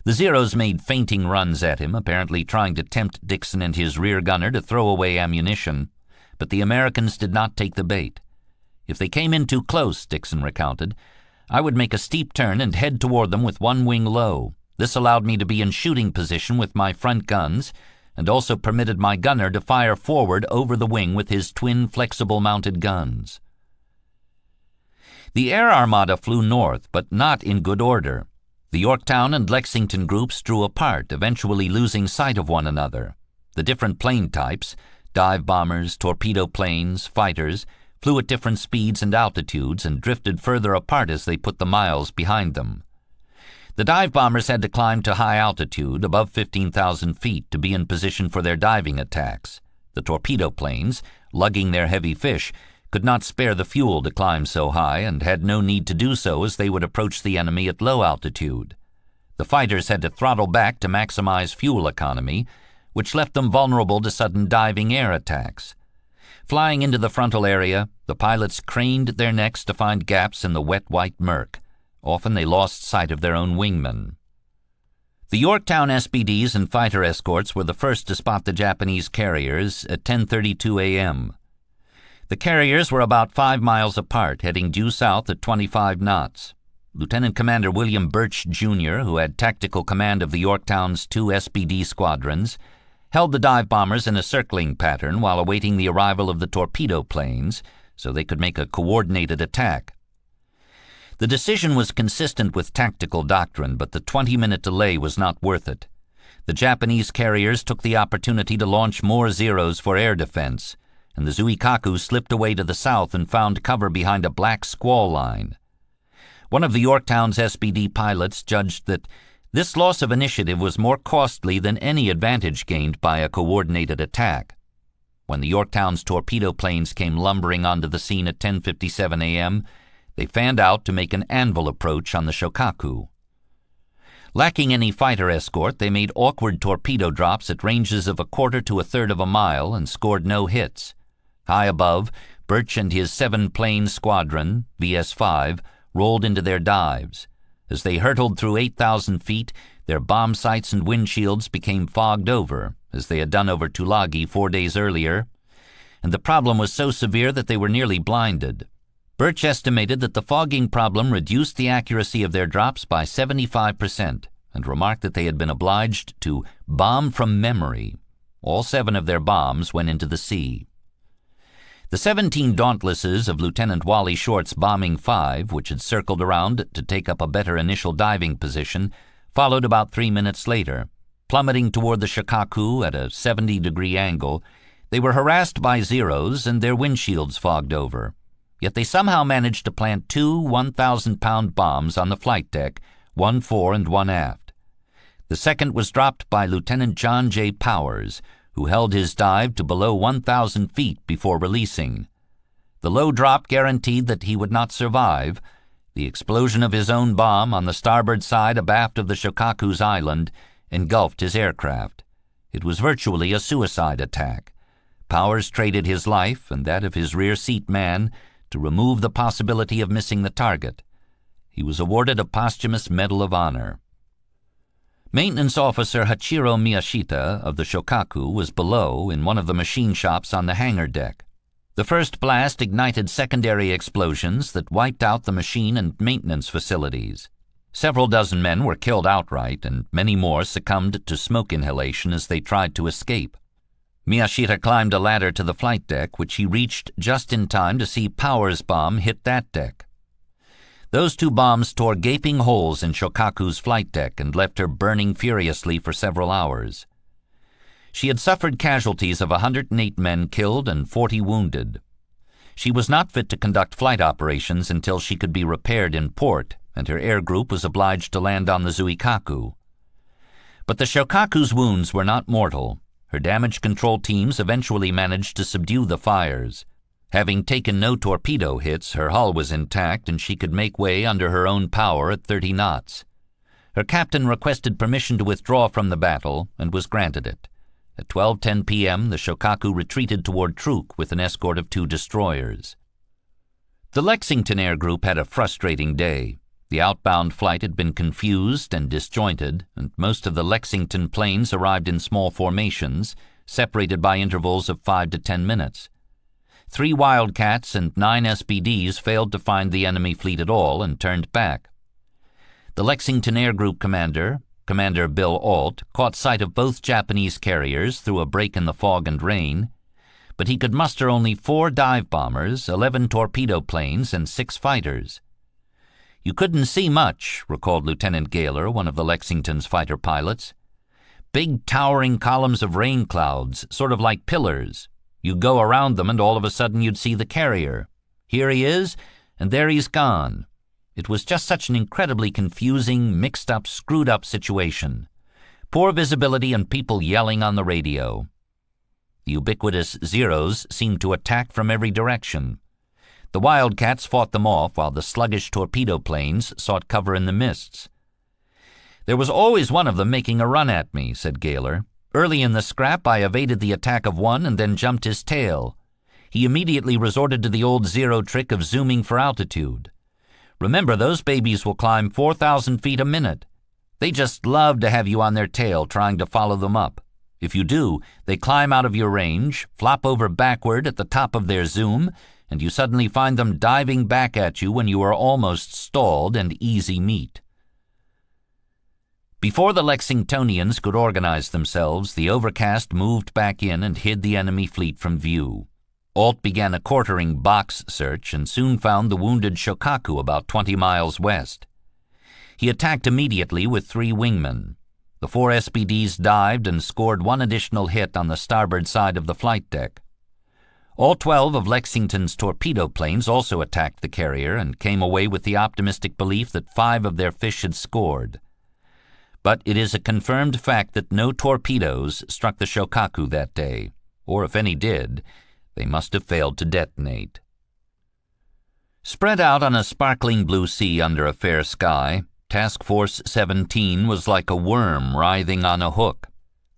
The Zeros made feinting runs at him, apparently trying to tempt Dixon and his rear gunner to throw away ammunition, but the Americans did not take the bait. If they came in too close, Dixon recounted, I would make a steep turn and head toward them with one wing low. This allowed me to be in shooting position with my front guns, and also permitted my gunner to fire forward over the wing with his twin flexible mounted guns. The air armada flew north, but not in good order. The Yorktown and Lexington groups drew apart, eventually losing sight of one another. The different plane types, dive bombers, torpedo planes, fighters, flew at different speeds and altitudes and drifted further apart as they put the miles behind them. The dive bombers had to climb to high altitude, above 15,000 feet, to be in position for their diving attacks. The torpedo planes, lugging their heavy fish, could not spare the fuel to climb so high and had no need to do so as they would approach the enemy at low altitude. The fighters had to throttle back to maximize fuel economy, which left them vulnerable to sudden diving air attacks. Flying into the frontal area, the pilots craned their necks to find gaps in the wet white murk. Often they lost sight of their own wingmen. The Yorktown SBDs and fighter escorts were the first to spot the Japanese carriers at 10:32 a.m. The carriers were about 5 miles apart, heading due south at 25 knots. Lieutenant Commander William Birch, Jr., who had tactical command of the Yorktown's 2 SBD squadrons, held the dive bombers in a circling pattern while awaiting the arrival of the torpedo planes so they could make a coordinated attack. The decision was consistent with tactical doctrine, but the 20-minute delay was not worth it. The Japanese carriers took the opportunity to launch more Zeros for air defense, and the Zuikaku slipped away to the south and found cover behind a black squall line. One of the Yorktown's SBD pilots judged that This loss of initiative was more costly than any advantage gained by a coordinated attack. When the Yorktown's torpedo planes came lumbering onto the scene at 10:57 a.m., they fanned out to make an anvil approach on the Shokaku. Lacking any fighter escort, they made awkward torpedo drops at ranges of a quarter to a third of a mile and scored no hits. High above, Birch and his 7-plane squadron, VS-5, rolled into their dives. As they hurtled through 8,000 feet, their bomb sights and windshields became fogged over, as they had done over Tulagi 4 days earlier, and the problem was so severe that they were nearly blinded. Birch estimated that the fogging problem reduced the accuracy of their drops by 75%, and remarked that they had been obliged to bomb from memory. All 7 of their bombs went into the sea. The 17 Dauntlesses of Lieutenant Wally Short's Bombing 5, which had circled around to take up a better initial diving position, followed about 3 minutes later. Plummeting toward the Shokaku at a 70-degree angle, they were harassed by Zeros and their windshields fogged over. Yet they somehow managed to plant 2 1,000-pound bombs on the flight deck, one fore and one aft. The second was dropped by Lieutenant John J. Powers, who held his dive to below 1,000 feet before releasing. The low drop guaranteed that he would not survive. The explosion of his own bomb on the starboard side abaft of the Shokaku's island engulfed his aircraft. It was virtually a suicide attack. Powers traded his life and that of his rear seat man to remove the possibility of missing the target. He was awarded a posthumous Medal of Honor. Maintenance Officer Hachiro Miyashita of the Shokaku was below in one of the machine shops on the hangar deck. The first blast ignited secondary explosions that wiped out the machine and maintenance facilities. Several dozen men were killed outright, and many more succumbed to smoke inhalation as they tried to escape. Miyashita climbed a ladder to the flight deck, which he reached just in time to see Powers' bomb hit that deck. Those 2 bombs tore gaping holes in Shokaku's flight deck and left her burning furiously for several hours. She had suffered casualties of 108 men killed and 40 wounded. She was not fit to conduct flight operations until she could be repaired in port, and her air group was obliged to land on the Zuikaku. But the Shokaku's wounds were not mortal. Her damage control teams eventually managed to subdue the fires. Having taken no torpedo hits, her hull was intact and she could make way under her own power at 30 knots. Her captain requested permission to withdraw from the battle and was granted it. At 12:10 p.m., the Shokaku retreated toward Truk with an escort of 2 destroyers. The Lexington Air Group had a frustrating day. The outbound flight had been confused and disjointed, and most of the Lexington planes arrived in small formations, separated by intervals of 5 to 10 minutes. 3 Wildcats and 9 SBDs failed to find the enemy fleet at all and turned back. The Lexington Air Group commander, Commander Bill Ault, caught sight of both Japanese carriers through a break in the fog and rain, but he could muster only 4 dive bombers, 11 torpedo planes, and 6 fighters. "You couldn't see much," recalled Lieutenant Gaylor, one of the Lexington's fighter pilots. "Big towering columns of rain clouds, sort of like pillars. You'd go around them and all of a sudden you'd see the carrier. Here he is, and there he's gone. It was just such an incredibly confusing, mixed-up, screwed-up situation. Poor visibility and people yelling on the radio. The ubiquitous Zeros seemed to attack from every direction. The Wildcats fought them off while the sluggish torpedo planes sought cover in the mists. There was always one of them making a run at me," said Gaylor. "Early in the scrap, I evaded the attack of one and then jumped his tail. He immediately resorted to the old Zero trick of zooming for altitude. Remember, those babies will climb 4,000 feet a minute. They just love to have you on their tail trying to follow them up. If you do, they climb out of your range, flop over backward at the top of their zoom, and you suddenly find them diving back at you when you are almost stalled and easy meat." Before the Lexingtonians could organize themselves, the Overcast moved back in and hid the enemy fleet from view. Ault began a quartering box search and soon found the wounded Shokaku about 20 miles west. He attacked immediately with 3 wingmen. The 4 SBDs dived and scored 1 additional hit on the starboard side of the flight deck. All 12 of Lexington's torpedo planes also attacked the carrier and came away with the optimistic belief that 5 of their fish had scored. but it is a confirmed fact that no torpedoes struck the Shokaku that day, or if any did, they must have failed to detonate. Spread out on a sparkling blue sea under a fair sky, Task Force 17 was like a worm writhing on a hook.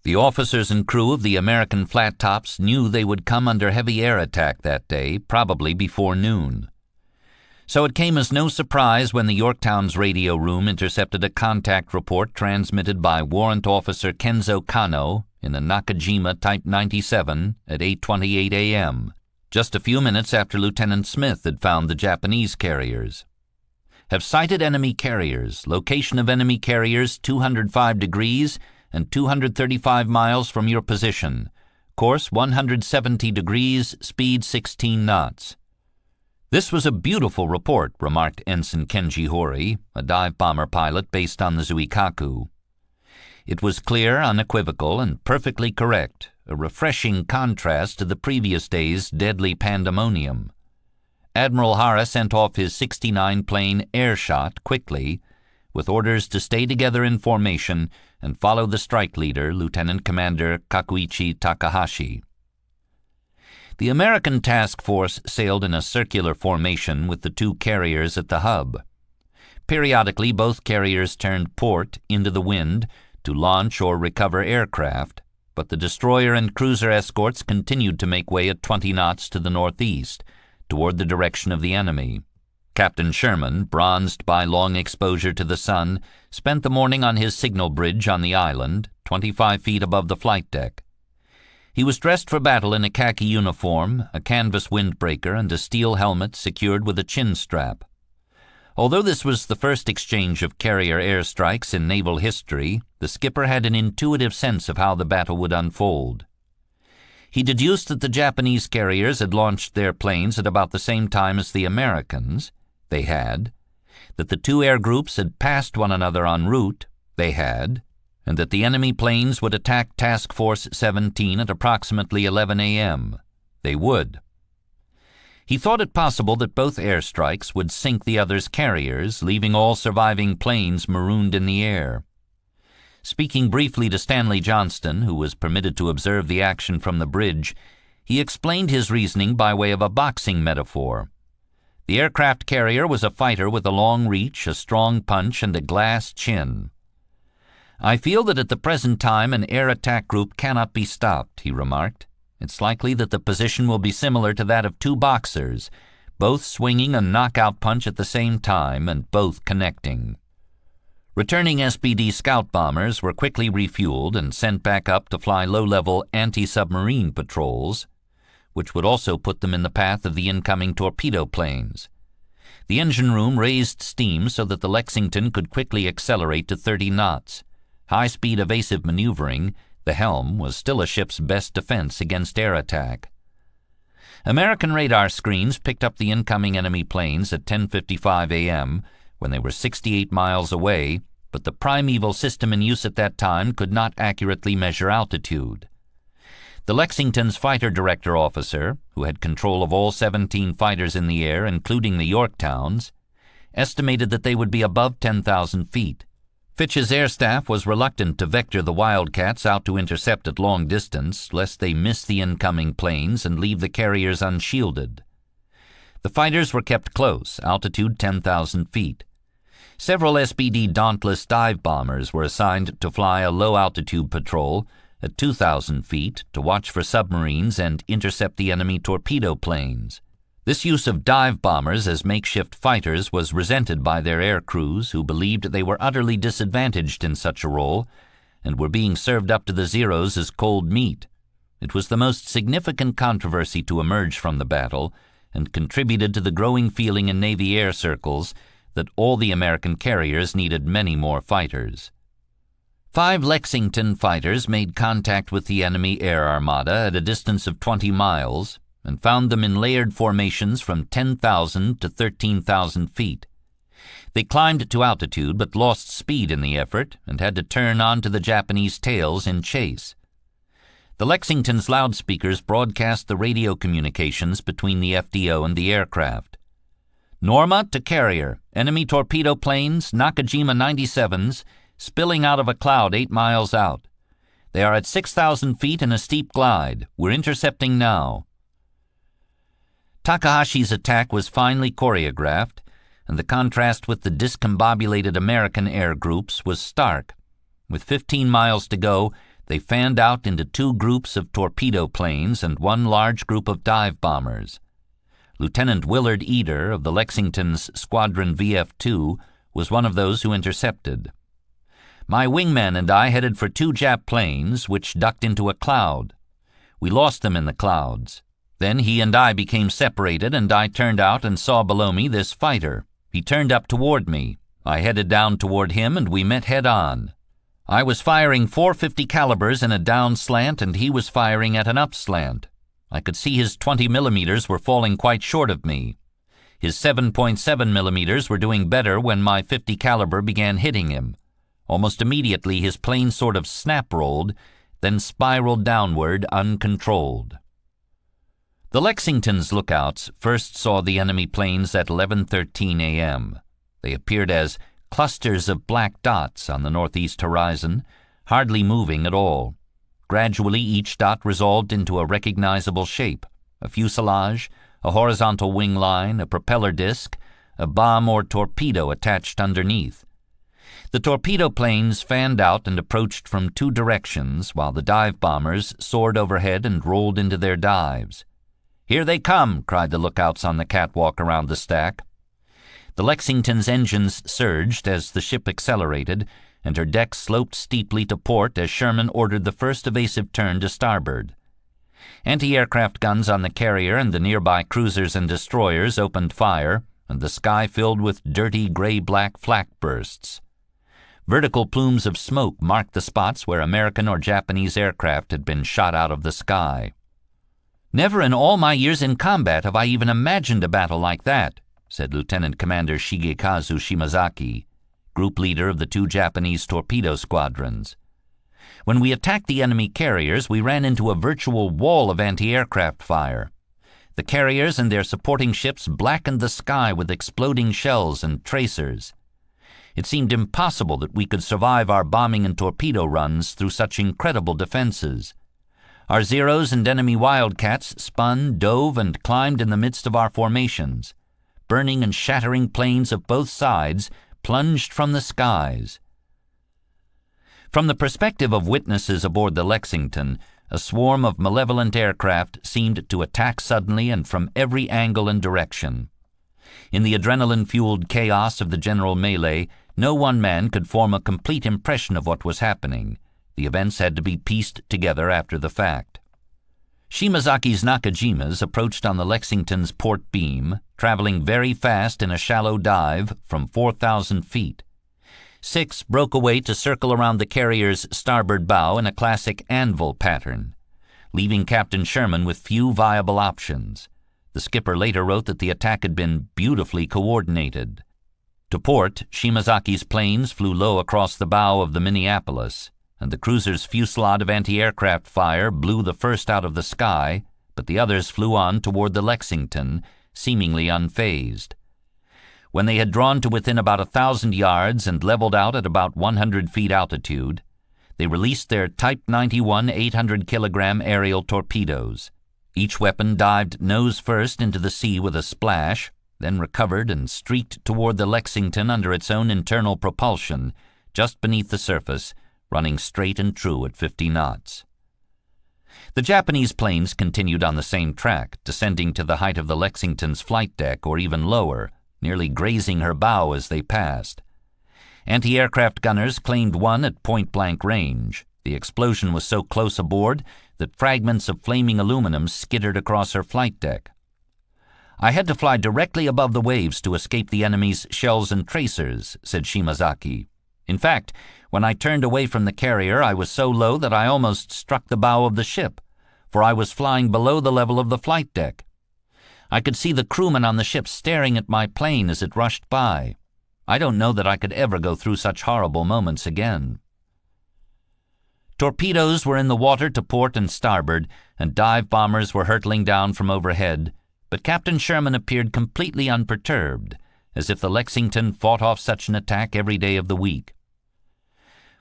The officers and crew of the American flat tops knew they would come under heavy air attack that day, probably before noon. So it came as no surprise when the Yorktown's radio room intercepted a contact report transmitted by Warrant Officer Kenzo Kano in a Nakajima Type 97 at 8:28 a.m., just a few minutes after Lieutenant Smith had found the Japanese carriers. Have sighted enemy carriers. Location of enemy carriers 205 degrees and 235 miles from your position. Course 170 degrees, speed 16 knots. This was a beautiful report, remarked Ensign Kenji Hori, a dive bomber pilot based on the Zuikaku. It was clear, unequivocal, and perfectly correct, a refreshing contrast to the previous day's deadly pandemonium. Admiral Hara sent off his 69-plane air shot quickly, with orders to stay together in formation and follow the strike leader, Lieutenant Commander Kakuichi Takahashi. The American task force sailed in a circular formation with the two carriers at the hub. Periodically, both carriers turned port into the wind to launch or recover aircraft, but the destroyer and cruiser escorts continued to make way at 20 knots to the northeast, toward the direction of the enemy. Captain Sherman, bronzed by long exposure to the sun, spent the morning on his signal bridge on the island, 25 feet above the flight deck. He was dressed for battle in a khaki uniform, a canvas windbreaker, and a steel helmet secured with a chin strap. Although this was the first exchange of carrier airstrikes in naval history, the skipper had an intuitive sense of how the battle would unfold. He deduced that the Japanese carriers had launched their planes at about the same time as the Americans. They had. That the two air groups had passed one another en route. They had. And that the enemy planes would attack Task Force 17 at approximately 11 a.m. They would. He thought it possible that both airstrikes would sink the other's carriers, leaving all surviving planes marooned in the air. Speaking briefly to Stanley Johnston, who was permitted to observe the action from the bridge, he explained his reasoning by way of a boxing metaphor. The aircraft carrier was a fighter with a long reach, a strong punch, and a glass chin. "I feel that at the present time an air attack group cannot be stopped," he remarked. "It's likely that the position will be similar to that of two boxers, both swinging a knockout punch at the same time and both connecting." Returning SBD scout bombers were quickly refueled and sent back up to fly low-level anti-submarine patrols, which would also put them in the path of the incoming torpedo planes. The engine room raised steam so that the Lexington could quickly accelerate to 30 knots. High-speed evasive maneuvering, the helm, was still a ship's best defense against air attack. American radar screens picked up the incoming enemy planes at 10:55 a.m. when they were 68 miles away, but the primeval system in use at that time could not accurately measure altitude. The Lexington's fighter director officer, who had control of all 17 fighters in the air, including the Yorktowns, estimated that they would be above 10,000 feet. Fitch's air staff was reluctant to vector the Wildcats out to intercept at long distance, lest they miss the incoming planes and leave the carriers unshielded. The fighters were kept close, altitude 10,000 feet. Several SBD Dauntless dive bombers were assigned to fly a low-altitude patrol at 2,000 feet to watch for submarines and intercept the enemy torpedo planes. This use of dive bombers as makeshift fighters was resented by their air crews, who believed they were utterly disadvantaged in such a role and were being served up to the Zeros as cold meat. It was the most significant controversy to emerge from the battle and contributed to the growing feeling in Navy air circles that all the American carriers needed many more fighters. 5 Lexington fighters made contact with the enemy air armada at a distance of 20 miles and found them in layered formations from 10,000 to 13,000 feet. They climbed to altitude but lost speed in the effort and had to turn onto the Japanese tails in chase. The Lexington's loudspeakers broadcast the radio communications between the FDO and the aircraft. "Norma to carrier, enemy torpedo planes, Nakajima 97s, spilling out of a cloud 8 miles out. They are at 6,000 feet in a steep glide. We're intercepting now." Takahashi's attack was finely choreographed, and the contrast with the discombobulated American air groups was stark. With 15 miles to go, they fanned out into 2 groups of torpedo planes and 1 large group of dive bombers. Lieutenant Willard Eder of the Lexington's Squadron VF-2 was one of those who intercepted. My wingman and I headed for 2 Jap planes, which ducked into a cloud. We lost them in the clouds. Then he and I became separated, and I turned out and saw below me this fighter. He turned up toward me. I headed down toward him, and we met head-on. I was firing 450 calibers in a down slant, and he was firing at an up slant. I could see his 20 millimeters were falling quite short of me. His 7.7 millimeters were doing better when my 50 caliber began hitting him. Almost immediately his plane sort of snap-rolled, then spiraled downward uncontrolled. The Lexington's lookouts first saw the enemy planes at 11:13 a.m. They appeared as clusters of black dots on the northeast horizon, hardly moving at all. Gradually each dot resolved into a recognizable shape: a fuselage, a horizontal wing line, a propeller disc, a bomb or torpedo attached underneath. The torpedo planes fanned out and approached from 2 directions, while the dive bombers soared overhead and rolled into their dives. "Here they come!" cried the lookouts on the catwalk around the stack. The Lexington's engines surged as the ship accelerated, and her deck sloped steeply to port as Sherman ordered the first evasive turn to starboard. Anti-aircraft guns on the carrier and the nearby cruisers and destroyers opened fire, and the sky filled with dirty gray-black flak bursts. Vertical plumes of smoke marked the spots where American or Japanese aircraft had been shot out of the sky. "Never in all my years in combat have I even imagined a battle like that," said Lieutenant Commander Shigekazu Shimazaki, group leader of the 2 Japanese torpedo squadrons. "When we attacked the enemy carriers, we ran into a virtual wall of anti-aircraft fire. The carriers and their supporting ships blackened the sky with exploding shells and tracers. It seemed impossible that we could survive our bombing and torpedo runs through such incredible defenses. Our Zeros and enemy Wildcats spun, dove, and climbed in the midst of our formations. Burning and shattering planes of both sides plunged from the skies." From the perspective of witnesses aboard the Lexington, a swarm of malevolent aircraft seemed to attack suddenly and from every angle and direction. In the adrenaline-fueled chaos of the general melee, no one man could form a complete impression of what was happening. The events had to be pieced together after the fact. Shimazaki's Nakajimas approached on the Lexington's port beam, traveling very fast in a shallow dive from 4,000 feet. 6 broke away to circle around the carrier's starboard bow in a classic anvil pattern, leaving Captain Sherman with few viable options. The skipper later wrote that the attack had been beautifully coordinated. To port, Shimazaki's planes flew low across the bow of the Minneapolis, and the cruiser's fusillade of anti-aircraft fire blew the first out of the sky, but the others flew on toward the Lexington, seemingly unfazed. When they had drawn to within about 1,000 yards and leveled out at about 100 feet altitude, they released their Type 91 800-kilogram aerial torpedoes. Each weapon dived nose first into the sea with a splash, then recovered and streaked toward the Lexington under its own internal propulsion, just beneath the surface, running straight and true at 50 knots. The Japanese planes continued on the same track, descending to the height of the Lexington's flight deck or even lower, nearly grazing her bow as they passed. Anti-aircraft gunners claimed one at point-blank range. The explosion was so close aboard that fragments of flaming aluminum skittered across her flight deck. "I had to fly directly above the waves to escape the enemy's shells and tracers," said Shimazaki. "In fact, when I turned away from the carrier, I was so low that I almost struck the bow of the ship, for I was flying below the level of the flight deck. I could see the crewmen on the ship staring at my plane as it rushed by. I don't know that I could ever go through such horrible moments again." Torpedoes were in the water to port and starboard, and dive bombers were hurtling down from overhead, but Captain Sherman appeared completely unperturbed, as if the Lexington fought off such an attack every day of the week.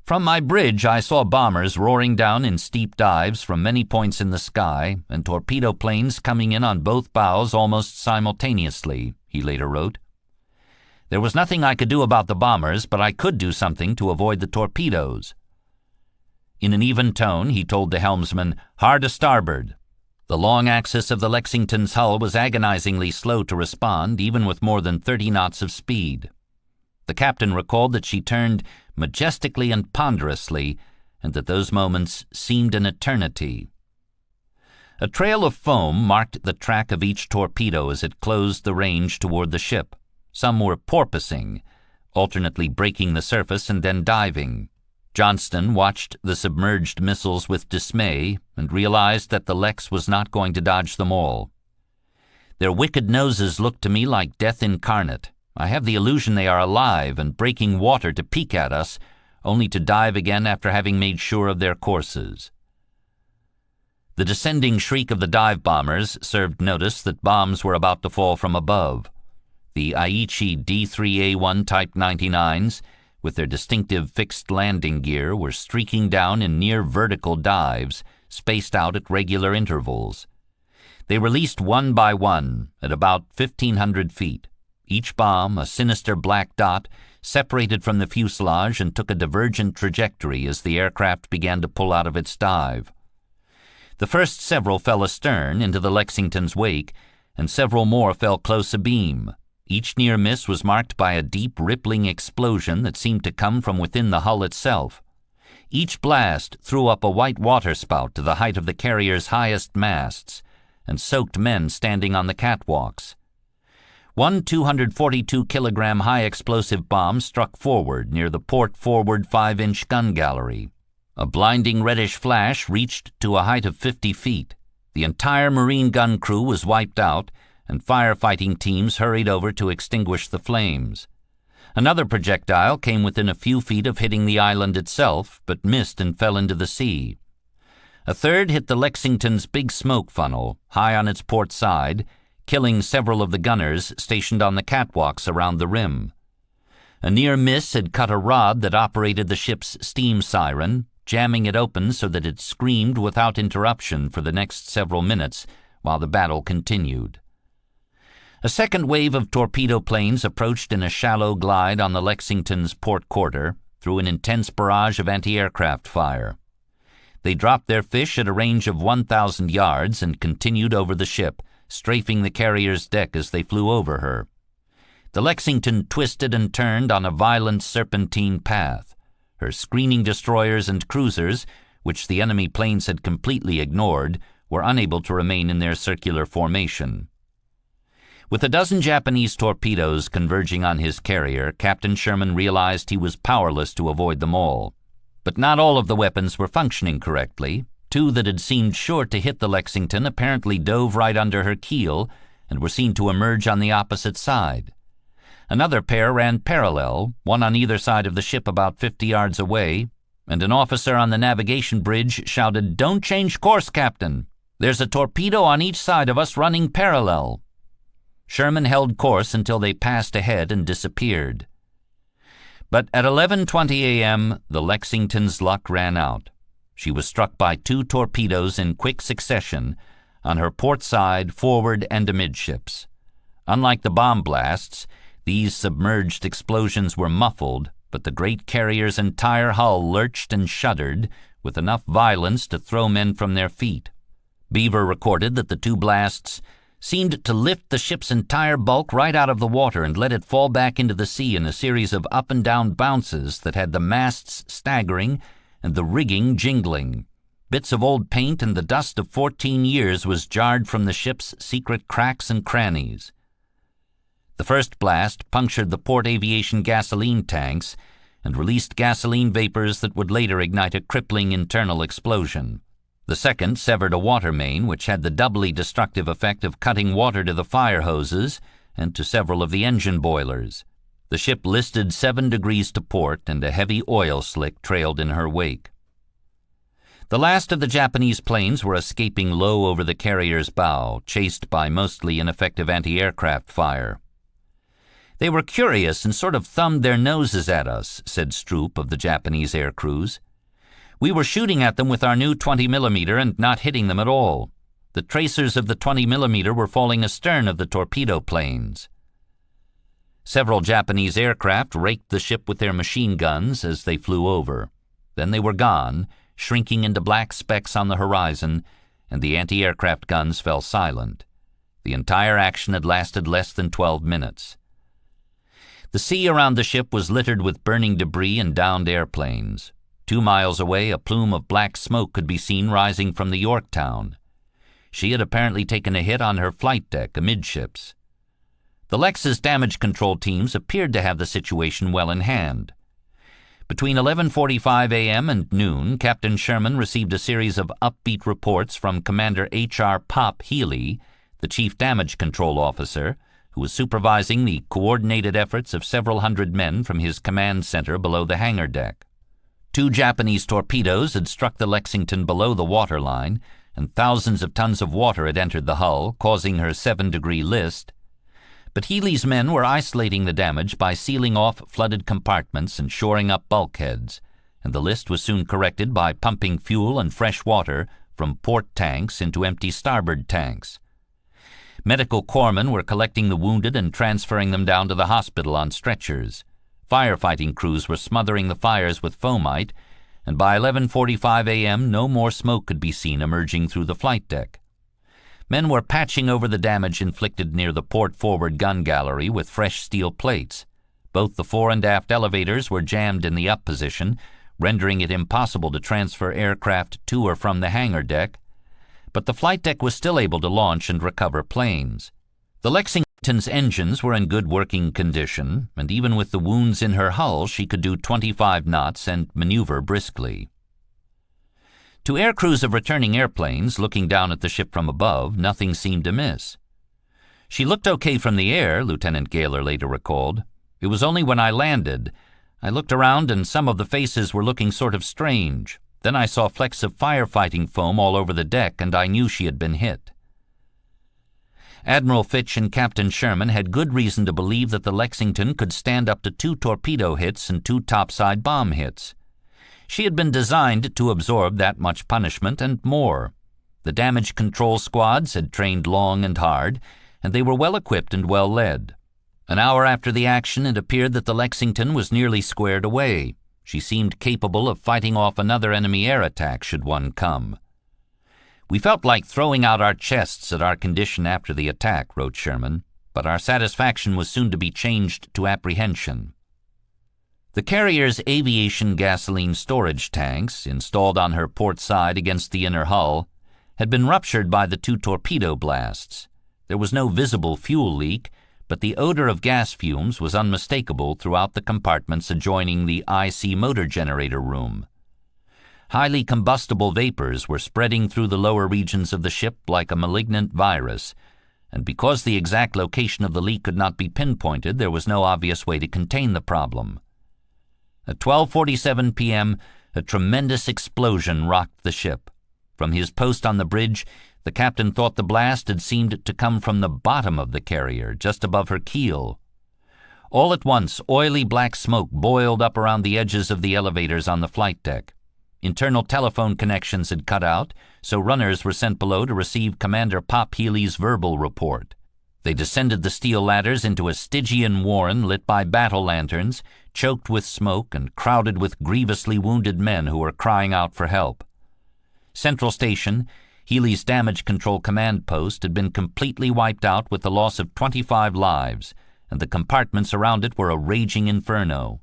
From my bridge, I saw bombers roaring down in steep dives from many points in the sky and torpedo planes coming in on both bows almost simultaneously, he later wrote. There was nothing I could do about the bombers, but I could do something to avoid the torpedoes. In an even tone, he told the helmsman, "Hard to starboard." The long axis of the Lexington's hull was agonizingly slow to respond, even with more than 30 knots of speed. The captain recalled that she turned majestically and ponderously, and that those moments seemed an eternity. A trail of foam marked the track of each torpedo as it closed the range toward the ship. Some were porpoising, alternately breaking the surface and then diving. Johnston watched the submerged missiles with dismay and realized that the Lex was not going to dodge them all. Their wicked noses looked to me like death incarnate. I have the illusion they are alive and breaking water to peek at us, only to dive again after having made sure of their courses. The descending shriek of the dive bombers served notice that bombs were about to fall from above. The Aichi D3A1 Type 99s, with their distinctive fixed landing gear, were streaking down in near vertical dives, spaced out at regular intervals. They released one by one at about 1,500 feet. Each bomb, a sinister black dot, separated from the fuselage and took a divergent trajectory as the aircraft began to pull out of its dive. The first several fell astern into the Lexington's wake, and several more fell close abeam. Each near miss was marked by a deep, rippling explosion that seemed to come from within the hull itself. Each blast threw up a white waterspout to the height of the carrier's highest masts and soaked men standing on the catwalks. One 242-kilogram high-explosive bomb struck forward near the port forward 5-inch gun gallery. A blinding reddish flash reached to a height of 50 feet. The entire Marine gun crew was wiped out, and firefighting teams hurried over to extinguish the flames. Another projectile came within a few feet of hitting the island itself, but missed and fell into the sea. A third hit the Lexington's big smoke funnel, high on its port side, killing several of the gunners stationed on the catwalks around the rim. A near miss had cut a rod that operated the ship's steam siren, jamming it open so that it screamed without interruption for the next several minutes while the battle continued. A second wave of torpedo planes approached in a shallow glide on the Lexington's port quarter through an intense barrage of anti-aircraft fire. They dropped their fish at a range of 1,000 yards and continued over the ship, strafing the carrier's deck as they flew over her. The Lexington twisted and turned on a violent serpentine path. Her screening destroyers and cruisers, which the enemy planes had completely ignored, were unable to remain in their circular formation. With a dozen Japanese torpedoes converging on his carrier, Captain Sherman realized he was powerless to avoid them all. But not all of the weapons were functioning correctly. Two that had seemed sure to hit the Lexington apparently dove right under her keel and were seen to emerge on the opposite side. Another pair ran parallel, one on either side of the ship about 50 yards away, and an officer on the navigation bridge shouted, "Don't change course, Captain. There's a torpedo on each side of us running parallel." Sherman held course until they passed ahead and disappeared. But at 11:20 a.m., the Lexington's luck ran out. She was struck by two torpedoes in quick succession on her port side, forward, and amidships. Unlike the bomb blasts, these submerged explosions were muffled, but the great carrier's entire hull lurched and shuddered with enough violence to throw men from their feet. Beaver recorded that the two blasts seemed to lift the ship's entire bulk right out of the water and let it fall back into the sea in a series of up and down bounces that had the masts staggering and the rigging jingling. Bits of old paint and the dust of 14 years was jarred from the ship's secret cracks and crannies. The first blast punctured the port aviation gasoline tanks and released gasoline vapors that would later ignite a crippling internal explosion. The second severed a water main, which had the doubly destructive effect of cutting water to the fire hoses and to several of the engine boilers. The ship listed 7 degrees to port, and a heavy oil slick trailed in her wake. The last of the Japanese planes were escaping low over the carrier's bow, chased by mostly ineffective anti-aircraft fire. "They were curious and sort of thumbed their noses at us," said Stroop of the Japanese air crews. "We were shooting at them with our new 20mm and not hitting them at all. The tracers of the 20mm were falling astern of the torpedo planes." Several Japanese aircraft raked the ship with their machine guns as they flew over. Then they were gone, shrinking into black specks on the horizon, and the anti-aircraft guns fell silent. The entire action had lasted less than 12 minutes. The sea around the ship was littered with burning debris and downed airplanes. 2 miles away, a plume of black smoke could be seen rising from the Yorktown. She had apparently taken a hit on her flight deck amidships. The Lex's damage control teams appeared to have the situation well in hand. Between 11:45 a.m. and noon, Captain Sherman received a series of upbeat reports from Commander H.R. Pop Healy, the Chief Damage Control Officer, who was supervising the coordinated efforts of several hundred men from his command center below the hangar deck. 2 Japanese torpedoes had struck the Lexington below the waterline, and thousands of tons of water had entered the hull, causing her 7-degree list. But Healy's men were isolating the damage by sealing off flooded compartments and shoring up bulkheads, and the list was soon corrected by pumping fuel and fresh water from port tanks into empty starboard tanks. Medical corpsmen were collecting the wounded and transferring them down to the hospital on stretchers. Firefighting crews were smothering the fires with foamite, and by 11:45 a.m. no more smoke could be seen emerging through the flight deck. Men were patching over the damage inflicted near the port-forward gun gallery with fresh steel plates. Both the fore and aft elevators were jammed in the up position, rendering it impossible to transfer aircraft to or from the hangar deck, but the flight deck was still able to launch and recover planes. The Lexington's engines were in good working condition, and even with the wounds in her hull she could do 25 knots and maneuver briskly. To air crews of returning airplanes looking down at the ship from above, nothing seemed amiss. "She looked okay from the air," Lieutenant Gaylor later recalled. "It was only when I landed. I looked around and some of the faces were looking sort of strange. Then I saw flecks of firefighting foam all over the deck, and I knew she had been hit." Admiral Fitch and Captain Sherman had good reason to believe that the Lexington could stand up to 2 torpedo hits and 2 topside bomb hits. She had been designed to absorb that much punishment and more. The damage control squads had trained long and hard, and they were well equipped and well led. An hour after the action, it appeared that the Lexington was nearly squared away. She seemed capable of fighting off another enemy air attack should one come. "We felt like throwing out our chests at our condition after the attack," wrote Sherman, "but our satisfaction was soon to be changed to apprehension." The carrier's aviation gasoline storage tanks, installed on her port side against the inner hull, had been ruptured by the 2 torpedo blasts. There was no visible fuel leak, but the odor of gas fumes was unmistakable throughout the compartments adjoining the IC motor generator room. Highly combustible vapors were spreading through the lower regions of the ship like a malignant virus, and because the exact location of the leak could not be pinpointed, there was no obvious way to contain the problem. At 12:47 p.m., a tremendous explosion rocked the ship. From his post on the bridge, the captain thought the blast had seemed to come from the bottom of the carrier, just above her keel. All at once, oily black smoke boiled up around the edges of the elevators on the flight deck. Internal telephone connections had cut out, so runners were sent below to receive Commander Pop Healy's verbal report. They descended the steel ladders into a Stygian warren lit by battle lanterns, choked with smoke and crowded with grievously wounded men who were crying out for help. Central Station, Healy's damage control command post, had been completely wiped out with the loss of 25 lives, and the compartments around it were a raging inferno.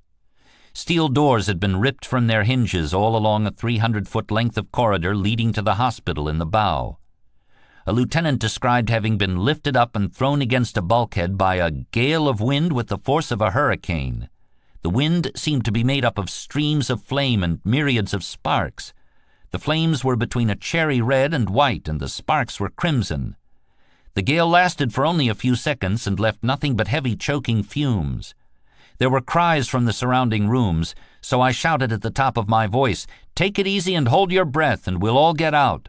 Steel doors had been ripped from their hinges all along a 300-foot length of corridor leading to the hospital in the bow. A lieutenant described having been lifted up and thrown against a bulkhead by a gale of wind with the force of a hurricane. The wind seemed to be made up of streams of flame and myriads of sparks. The flames were between a cherry red and white, and the sparks were crimson. The gale lasted for only a few seconds and left nothing but heavy choking fumes. There were cries from the surrounding rooms, so I shouted at the top of my voice, "Take it easy and hold your breath, and we'll all get out."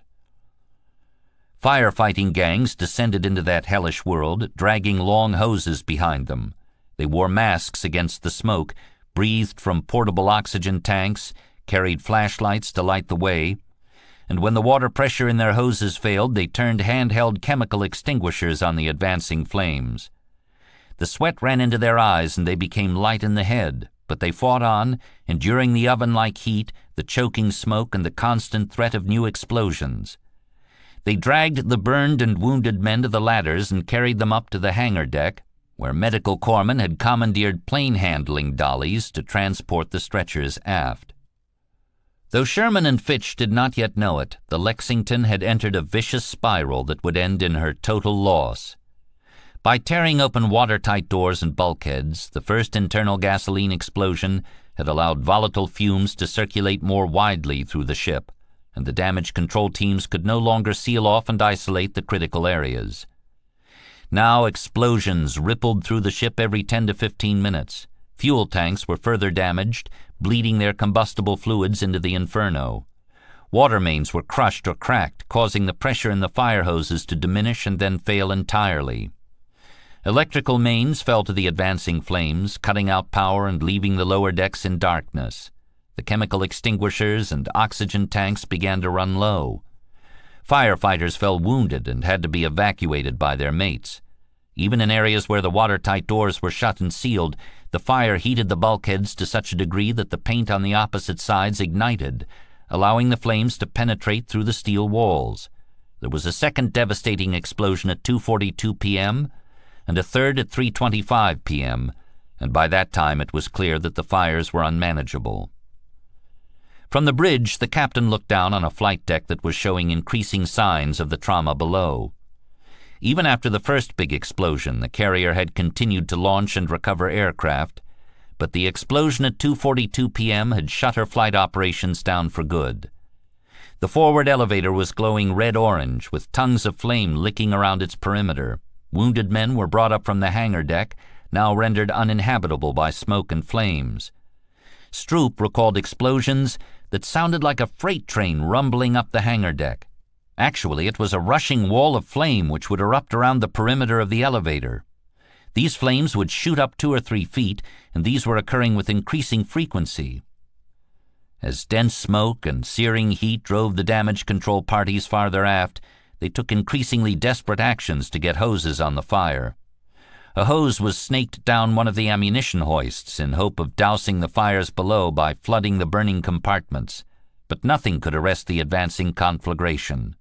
Firefighting gangs descended into that hellish world, dragging long hoses behind them. They wore masks against the smoke, breathed from portable oxygen tanks, carried flashlights to light the way, and when the water pressure in their hoses failed, they turned handheld chemical extinguishers on the advancing flames. The sweat ran into their eyes and they became light in the head, but they fought on, enduring the oven-like heat, the choking smoke, and the constant threat of new explosions. They dragged the burned and wounded men to the ladders and carried them up to the hangar deck, where medical corpsmen had commandeered plane-handling dollies to transport the stretchers aft. Though Sherman and Fitch did not yet know it, the Lexington had entered a vicious spiral that would end in her total loss. By tearing open watertight doors and bulkheads, the first internal gasoline explosion had allowed volatile fumes to circulate more widely through the ship, and the damage control teams could no longer seal off and isolate the critical areas. Now explosions rippled through the ship every 10 to 15 minutes. Fuel tanks were further damaged, bleeding their combustible fluids into the inferno. Water mains were crushed or cracked, causing the pressure in the fire hoses to diminish and then fail entirely. Electrical mains fell to the advancing flames, cutting out power and leaving the lower decks in darkness. The chemical extinguishers and oxygen tanks began to run low. Firefighters fell wounded and had to be evacuated by their mates. Even in areas where the watertight doors were shut and sealed, the fire heated the bulkheads to such a degree that the paint on the opposite sides ignited, allowing the flames to penetrate through the steel walls. There was a second devastating explosion at 2:42 p.m., and a third at 3:25 p.m., and by that time it was clear that the fires were unmanageable. From the bridge, the captain looked down on a flight deck that was showing increasing signs of the trauma below. Even after the first big explosion, the carrier had continued to launch and recover aircraft, but the explosion at 2:42 p.m. had shut her flight operations down for good. The forward elevator was glowing red-orange, with tongues of flame licking around its perimeter. Wounded men were brought up from the hangar deck, now rendered uninhabitable by smoke and flames. Stroop recalled explosions that sounded like a freight train rumbling up the hangar deck. Actually, it was a rushing wall of flame which would erupt around the perimeter of the elevator. These flames would shoot up 2 or 3 feet, and these were occurring with increasing frequency. As dense smoke and searing heat drove the damage control parties farther aft, they took increasingly desperate actions to get hoses on the fire. A hose was snaked down one of the ammunition hoists in hope of dousing the fires below by flooding the burning compartments, but nothing could arrest the advancing conflagration.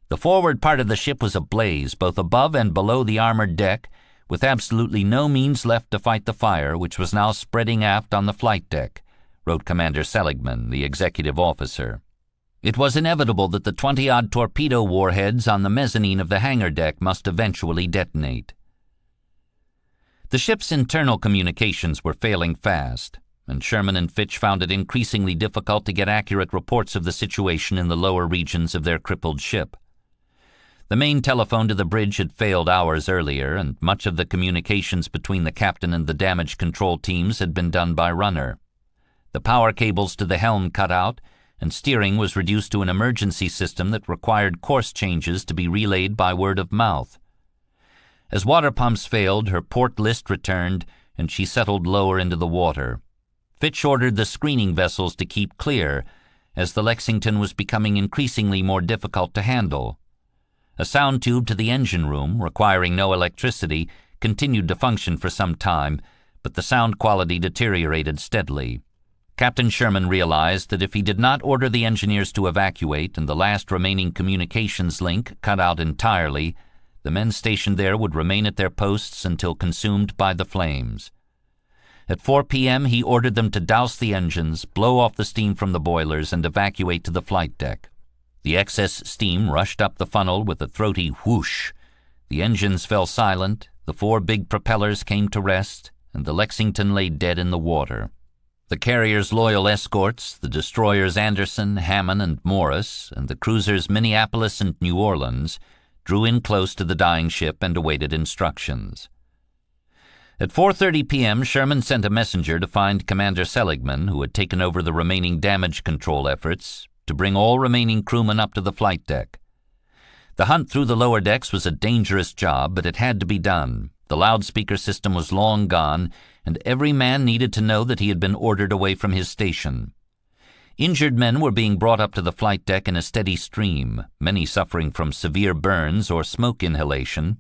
The forward part of the ship was ablaze, both above and below the armored deck, with absolutely no means left to fight the fire, which was now spreading aft on the flight deck, wrote Commander Seligman, the executive officer. It was inevitable that the 20-odd torpedo warheads on the mezzanine of the hangar deck must eventually detonate. The ship's internal communications were failing fast, and Sherman and Fitch found it increasingly difficult to get accurate reports of the situation in the lower regions of their crippled ship. The main telephone to the bridge had failed hours earlier, and much of the communications between the captain and the damage control teams had been done by runner. The power cables to the helm cut out, and steering was reduced to an emergency system that required course changes to be relayed by word of mouth. As water pumps failed, her port list returned, and she settled lower into the water. Fitch ordered the screening vessels to keep clear, as the Lexington was becoming increasingly more difficult to handle. A sound tube to the engine room, requiring no electricity, continued to function for some time, but the sound quality deteriorated steadily. Captain Sherman realized that if he did not order the engineers to evacuate and the last remaining communications link cut out entirely, the men stationed there would remain at their posts until consumed by the flames. At 4 p.m. he ordered them to douse the engines, blow off the steam from the boilers, and evacuate to the flight deck. The excess steam rushed up the funnel with a throaty whoosh. The engines fell silent, the 4 big propellers came to rest, and the Lexington lay dead in the water. The carrier's loyal escorts, the destroyers Anderson, Hammond, and Morris, and the cruisers Minneapolis and New Orleans, drew in close to the dying ship and awaited instructions. At 4:30 p.m., Sherman sent a messenger to find Commander Seligman, who had taken over the remaining damage control efforts, to bring all remaining crewmen up to the flight deck. The hunt through the lower decks was a dangerous job, but it had to be done. The loudspeaker system was long gone, and every man needed to know that he had been ordered away from his station. Injured men were being brought up to the flight deck in a steady stream, many suffering from severe burns or smoke inhalation.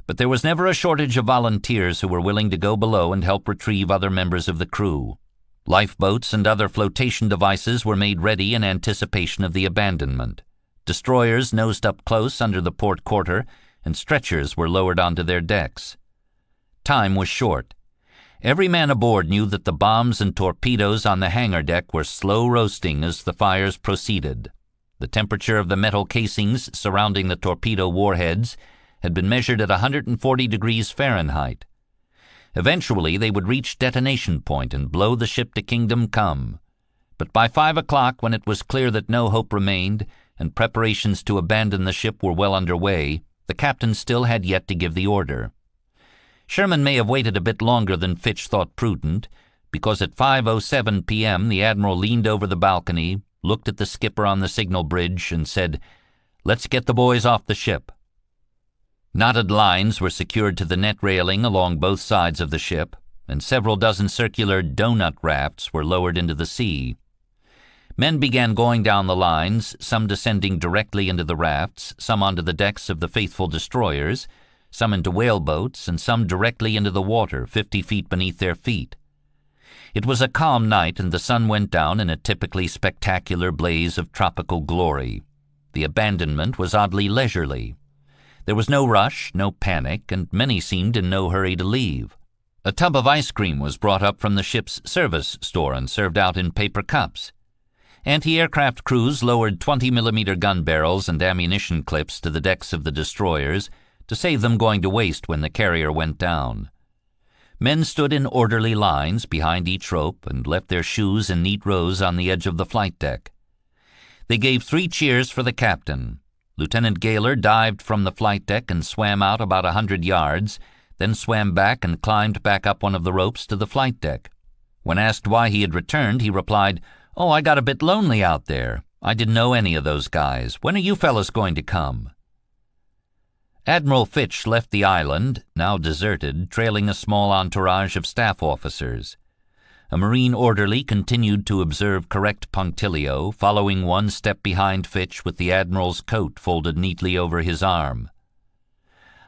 But there was never a shortage of volunteers who were willing to go below and help retrieve other members of the crew. Lifeboats and other flotation devices were made ready in anticipation of the abandonment. Destroyers nosed up close under the port quarter, and stretchers were lowered onto their decks. Time was short. Every man aboard knew that the bombs and torpedoes on the hangar deck were slow roasting as the fires proceeded. The temperature of the metal casings surrounding the torpedo warheads had been measured at 140 degrees Fahrenheit. Eventually, they would reach detonation point and blow the ship to kingdom come. But by 5 o'clock, when it was clear that no hope remained and preparations to abandon the ship were well underway, the captain still had yet to give the order. Sherman may have waited a bit longer than Fitch thought prudent, because at 5:07 p.m. the admiral leaned over the balcony, looked at the skipper on the signal bridge, and said, "Let's get the boys off the ship." Knotted lines were secured to the net railing along both sides of the ship, and several dozen circular donut rafts were lowered into the sea. Men began going down the lines, some descending directly into the rafts, some onto the decks of the faithful destroyers, some into whaleboats, and some directly into the water 50 feet beneath their feet. It was a calm night, and the sun went down in a typically spectacular blaze of tropical glory. The abandonment was oddly leisurely. There was no rush, no panic, and many seemed in no hurry to leave. A tub of ice cream was brought up from the ship's service store and served out in paper cups. Anti-aircraft crews lowered 20-millimeter gun barrels and ammunition clips to the decks of the destroyers to save them going to waste when the carrier went down. Men stood in orderly lines behind each rope and left their shoes in neat rows on the edge of the flight deck. They gave 3 cheers for the captain. Lieutenant Gaylor dived from the flight deck and swam out about 100 yards, then swam back and climbed back up one of the ropes to the flight deck. When asked why he had returned, he replied, "Oh, I got a bit lonely out there. I didn't know any of those guys. When are you fellas going to come?" Admiral Fitch left the island, now deserted, trailing a small entourage of staff officers. A Marine orderly continued to observe correct punctilio, following one step behind Fitch with the Admiral's coat folded neatly over his arm.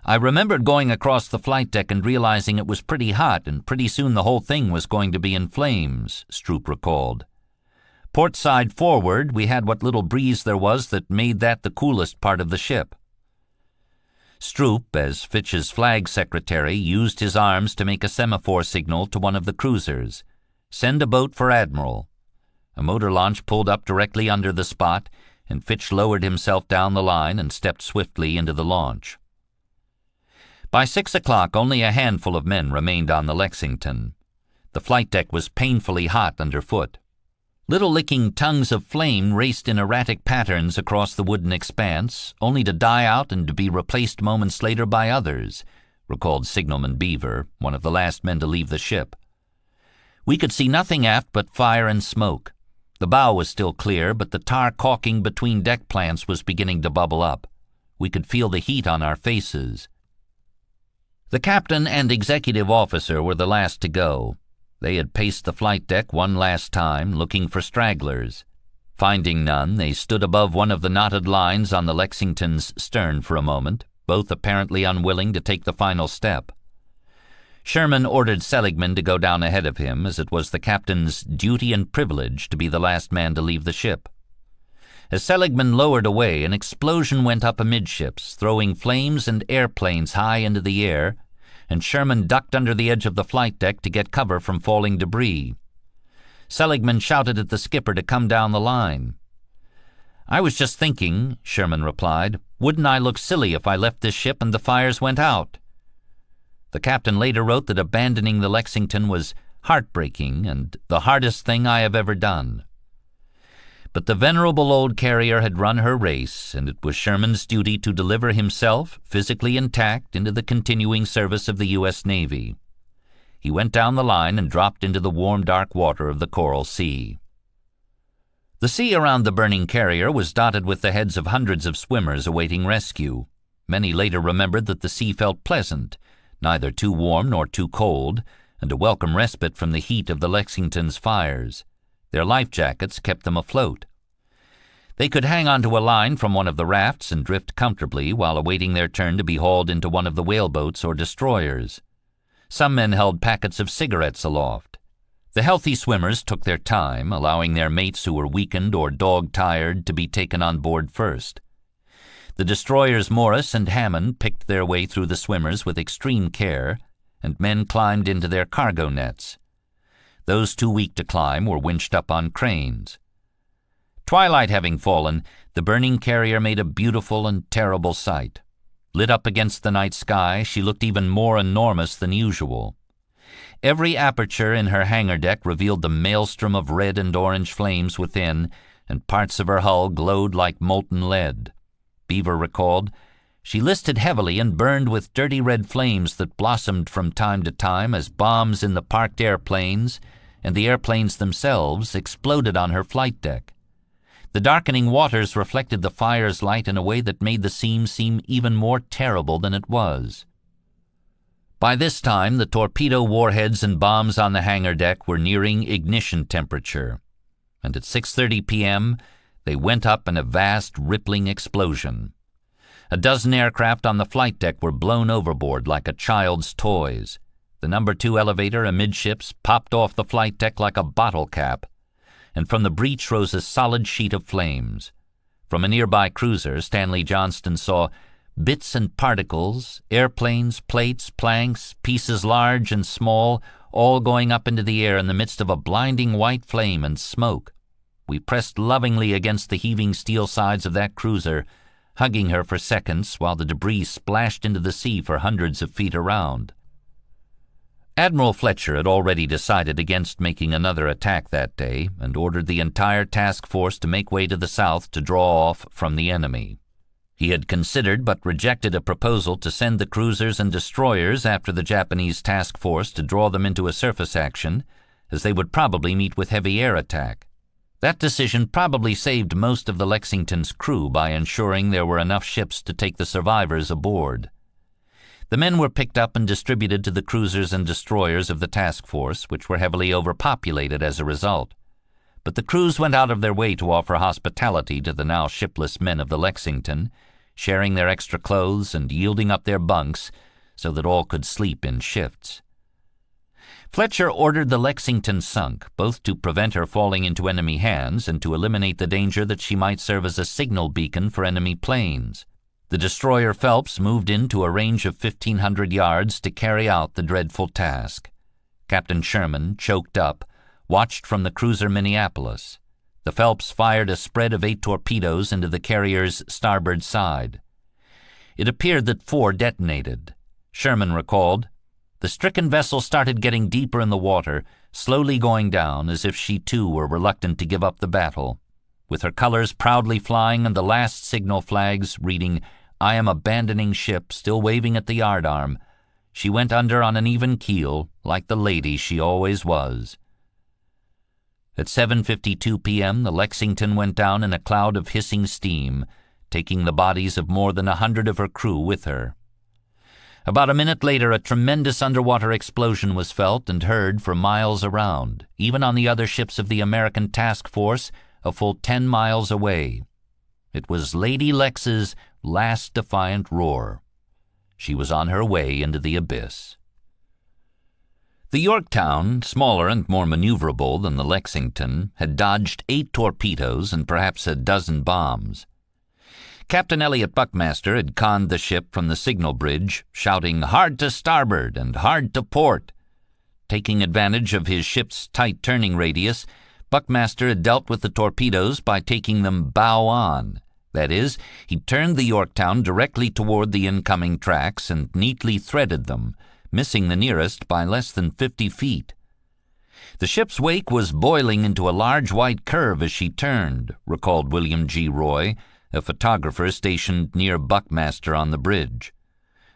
"I remembered going across the flight deck and realizing it was pretty hot, and pretty soon the whole thing was going to be in flames," Stroop recalled. "Port side forward, we had what little breeze there was that made that the coolest part of the ship." Stroop, as Fitch's flag secretary, used his arms to make a semaphore signal to one of the cruisers. "Send a boat for Admiral." A motor launch pulled up directly under the spot, and Fitch lowered himself down the line and stepped swiftly into the launch. By 6 o'clock, only a handful of men remained on the Lexington. The flight deck was painfully hot underfoot. Little licking tongues of flame raced in erratic patterns across the wooden expanse, only to die out and to be replaced moments later by others, recalled Signalman Beaver, one of the last men to leave the ship. We could see nothing aft but fire and smoke. The bow was still clear, but the tar caulking between deck planks was beginning to bubble up. We could feel the heat on our faces. The captain and executive officer were the last to go. They had paced the flight deck one last time, looking for stragglers. Finding none, they stood above one of the knotted lines on the Lexington's stern for a moment, both apparently unwilling to take the final step. Sherman ordered Seligman to go down ahead of him, as it was the captain's duty and privilege to be the last man to leave the ship. As Seligman lowered away, an explosion went up amidships, throwing flames and airplanes high into the air, and Sherman ducked under the edge of the flight deck to get cover from falling debris. Seligman shouted at the skipper to come down the line. "I was just thinking," Sherman replied, "wouldn't I look silly if I left this ship and the fires went out?" The captain later wrote that abandoning the Lexington was heartbreaking and the hardest thing I have ever done. But the venerable old carrier had run her race, and it was Sherman's duty to deliver himself, physically intact, into the continuing service of the U.S. Navy. He went down the line and dropped into the warm, dark water of the Coral Sea. The sea around the burning carrier was dotted with the heads of hundreds of swimmers awaiting rescue. Many later remembered that the sea felt pleasant, neither too warm nor too cold, and a welcome respite from the heat of the Lexington's fires. Their life jackets kept them afloat. They could hang onto a line from one of the rafts and drift comfortably while awaiting their turn to be hauled into one of the whaleboats or destroyers. Some men held packets of cigarettes aloft. The healthy swimmers took their time, allowing their mates who were weakened or dog-tired to be taken on board first. The destroyers Morris and Hammond picked their way through the swimmers with extreme care, and men climbed into their cargo nets. Those too weak to climb were winched up on cranes. Twilight having fallen, the burning carrier made a beautiful and terrible sight. Lit up against the night sky, she looked even more enormous than usual. Every aperture in her hangar deck revealed the maelstrom of red and orange flames within, and parts of her hull glowed like molten lead. Beaver recalled, "She listed heavily and burned with dirty red flames that blossomed from time to time as bombs in the parked airplanes, and the airplanes themselves exploded on her flight deck. The darkening waters reflected the fire's light in a way that made the scene seem even more terrible than it was." By this time, the torpedo warheads and bombs on the hangar deck were nearing ignition temperature, and at 6:30 p.m., they went up in a vast, rippling explosion. A dozen aircraft on the flight deck were blown overboard like a child's toys. The No. 2 elevator amidships popped off the flight deck like a bottle cap, and from the breach rose a solid sheet of flames. From a nearby cruiser, Stanley Johnston saw bits and particles, airplanes, plates, planks, pieces large and small, all going up into the air in the midst of a blinding white flame and smoke. We pressed lovingly against the heaving steel sides of that cruiser, hugging her for seconds while the debris splashed into the sea for hundreds of feet around. Admiral Fletcher had already decided against making another attack that day and ordered the entire task force to make way to the south to draw off from the enemy. He had considered but rejected a proposal to send the cruisers and destroyers after the Japanese task force to draw them into a surface action, as they would probably meet with heavy air attack. That decision probably saved most of the Lexington's crew by ensuring there were enough ships to take the survivors aboard. The men were picked up and distributed to the cruisers and destroyers of the task force, which were heavily overpopulated as a result. But the crews went out of their way to offer hospitality to the now shipless men of the Lexington, sharing their extra clothes and yielding up their bunks so that all could sleep in shifts. Fletcher ordered the Lexington sunk, both to prevent her falling into enemy hands and to eliminate the danger that she might serve as a signal beacon for enemy planes. The destroyer Phelps moved into a range of 1,500 yards to carry out the dreadful task. Captain Sherman, choked up, watched from the cruiser Minneapolis. The Phelps fired a spread of 8 torpedoes into the carrier's starboard side. It appeared that 4 detonated. Sherman recalled, "The stricken vessel started getting deeper in the water, slowly going down as if she too were reluctant to give up the battle. With her colors proudly flying and the last signal flags reading, 'I am abandoning ship,' still waving at the yardarm, she went under on an even keel, like the lady she always was." At 7:52 p.m., the Lexington went down in a cloud of hissing steam, taking the bodies of more than 100 of her crew with her. About a minute later, a tremendous underwater explosion was felt and heard for miles around, even on the other ships of the American task force a full 10 miles away. It was Lady Lex's last defiant roar. She was on her way into the abyss. The Yorktown, smaller and more maneuverable than the Lexington, had dodged 8 torpedoes and perhaps a dozen bombs. Captain Elliot Buckmaster had conned the ship from the signal bridge, shouting "hard to starboard" and "hard to port." Taking advantage of his ship's tight turning radius, Buckmaster had dealt with the torpedoes by taking them bow on. That is, he turned the Yorktown directly toward the incoming tracks and neatly threaded them, missing the nearest by less than 50 feet. "The ship's wake was boiling into a large white curve as she turned," recalled William G. Roy, a photographer stationed near Buckmaster on the bridge.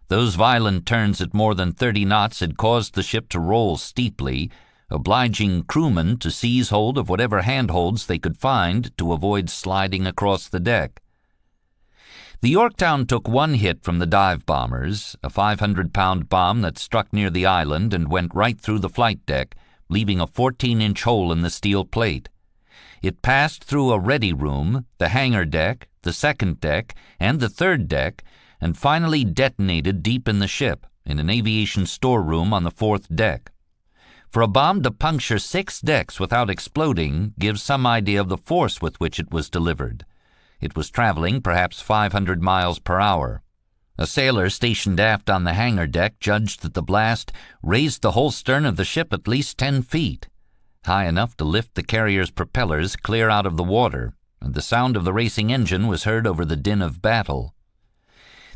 Those violent turns at more than 30 knots had caused the ship to roll steeply, obliging crewmen to seize hold of whatever handholds they could find to avoid sliding across the deck. The Yorktown took one hit from the dive bombers, a 500-pound bomb that struck near the island and went right through the flight deck, leaving a 14-inch hole in the steel plate. It passed through a ready room, the hangar deck, the second deck, and the third deck, and finally detonated deep in the ship, in an aviation storeroom on the fourth deck. For a bomb to puncture 6 decks without exploding gives some idea of the force with which it was delivered. It was traveling perhaps 500 miles per hour. A sailor stationed aft on the hangar deck judged that the blast raised the whole stern of the ship at least 10 feet, high enough to lift the carrier's propellers clear out of the water, and the sound of the racing engine was heard over the din of battle.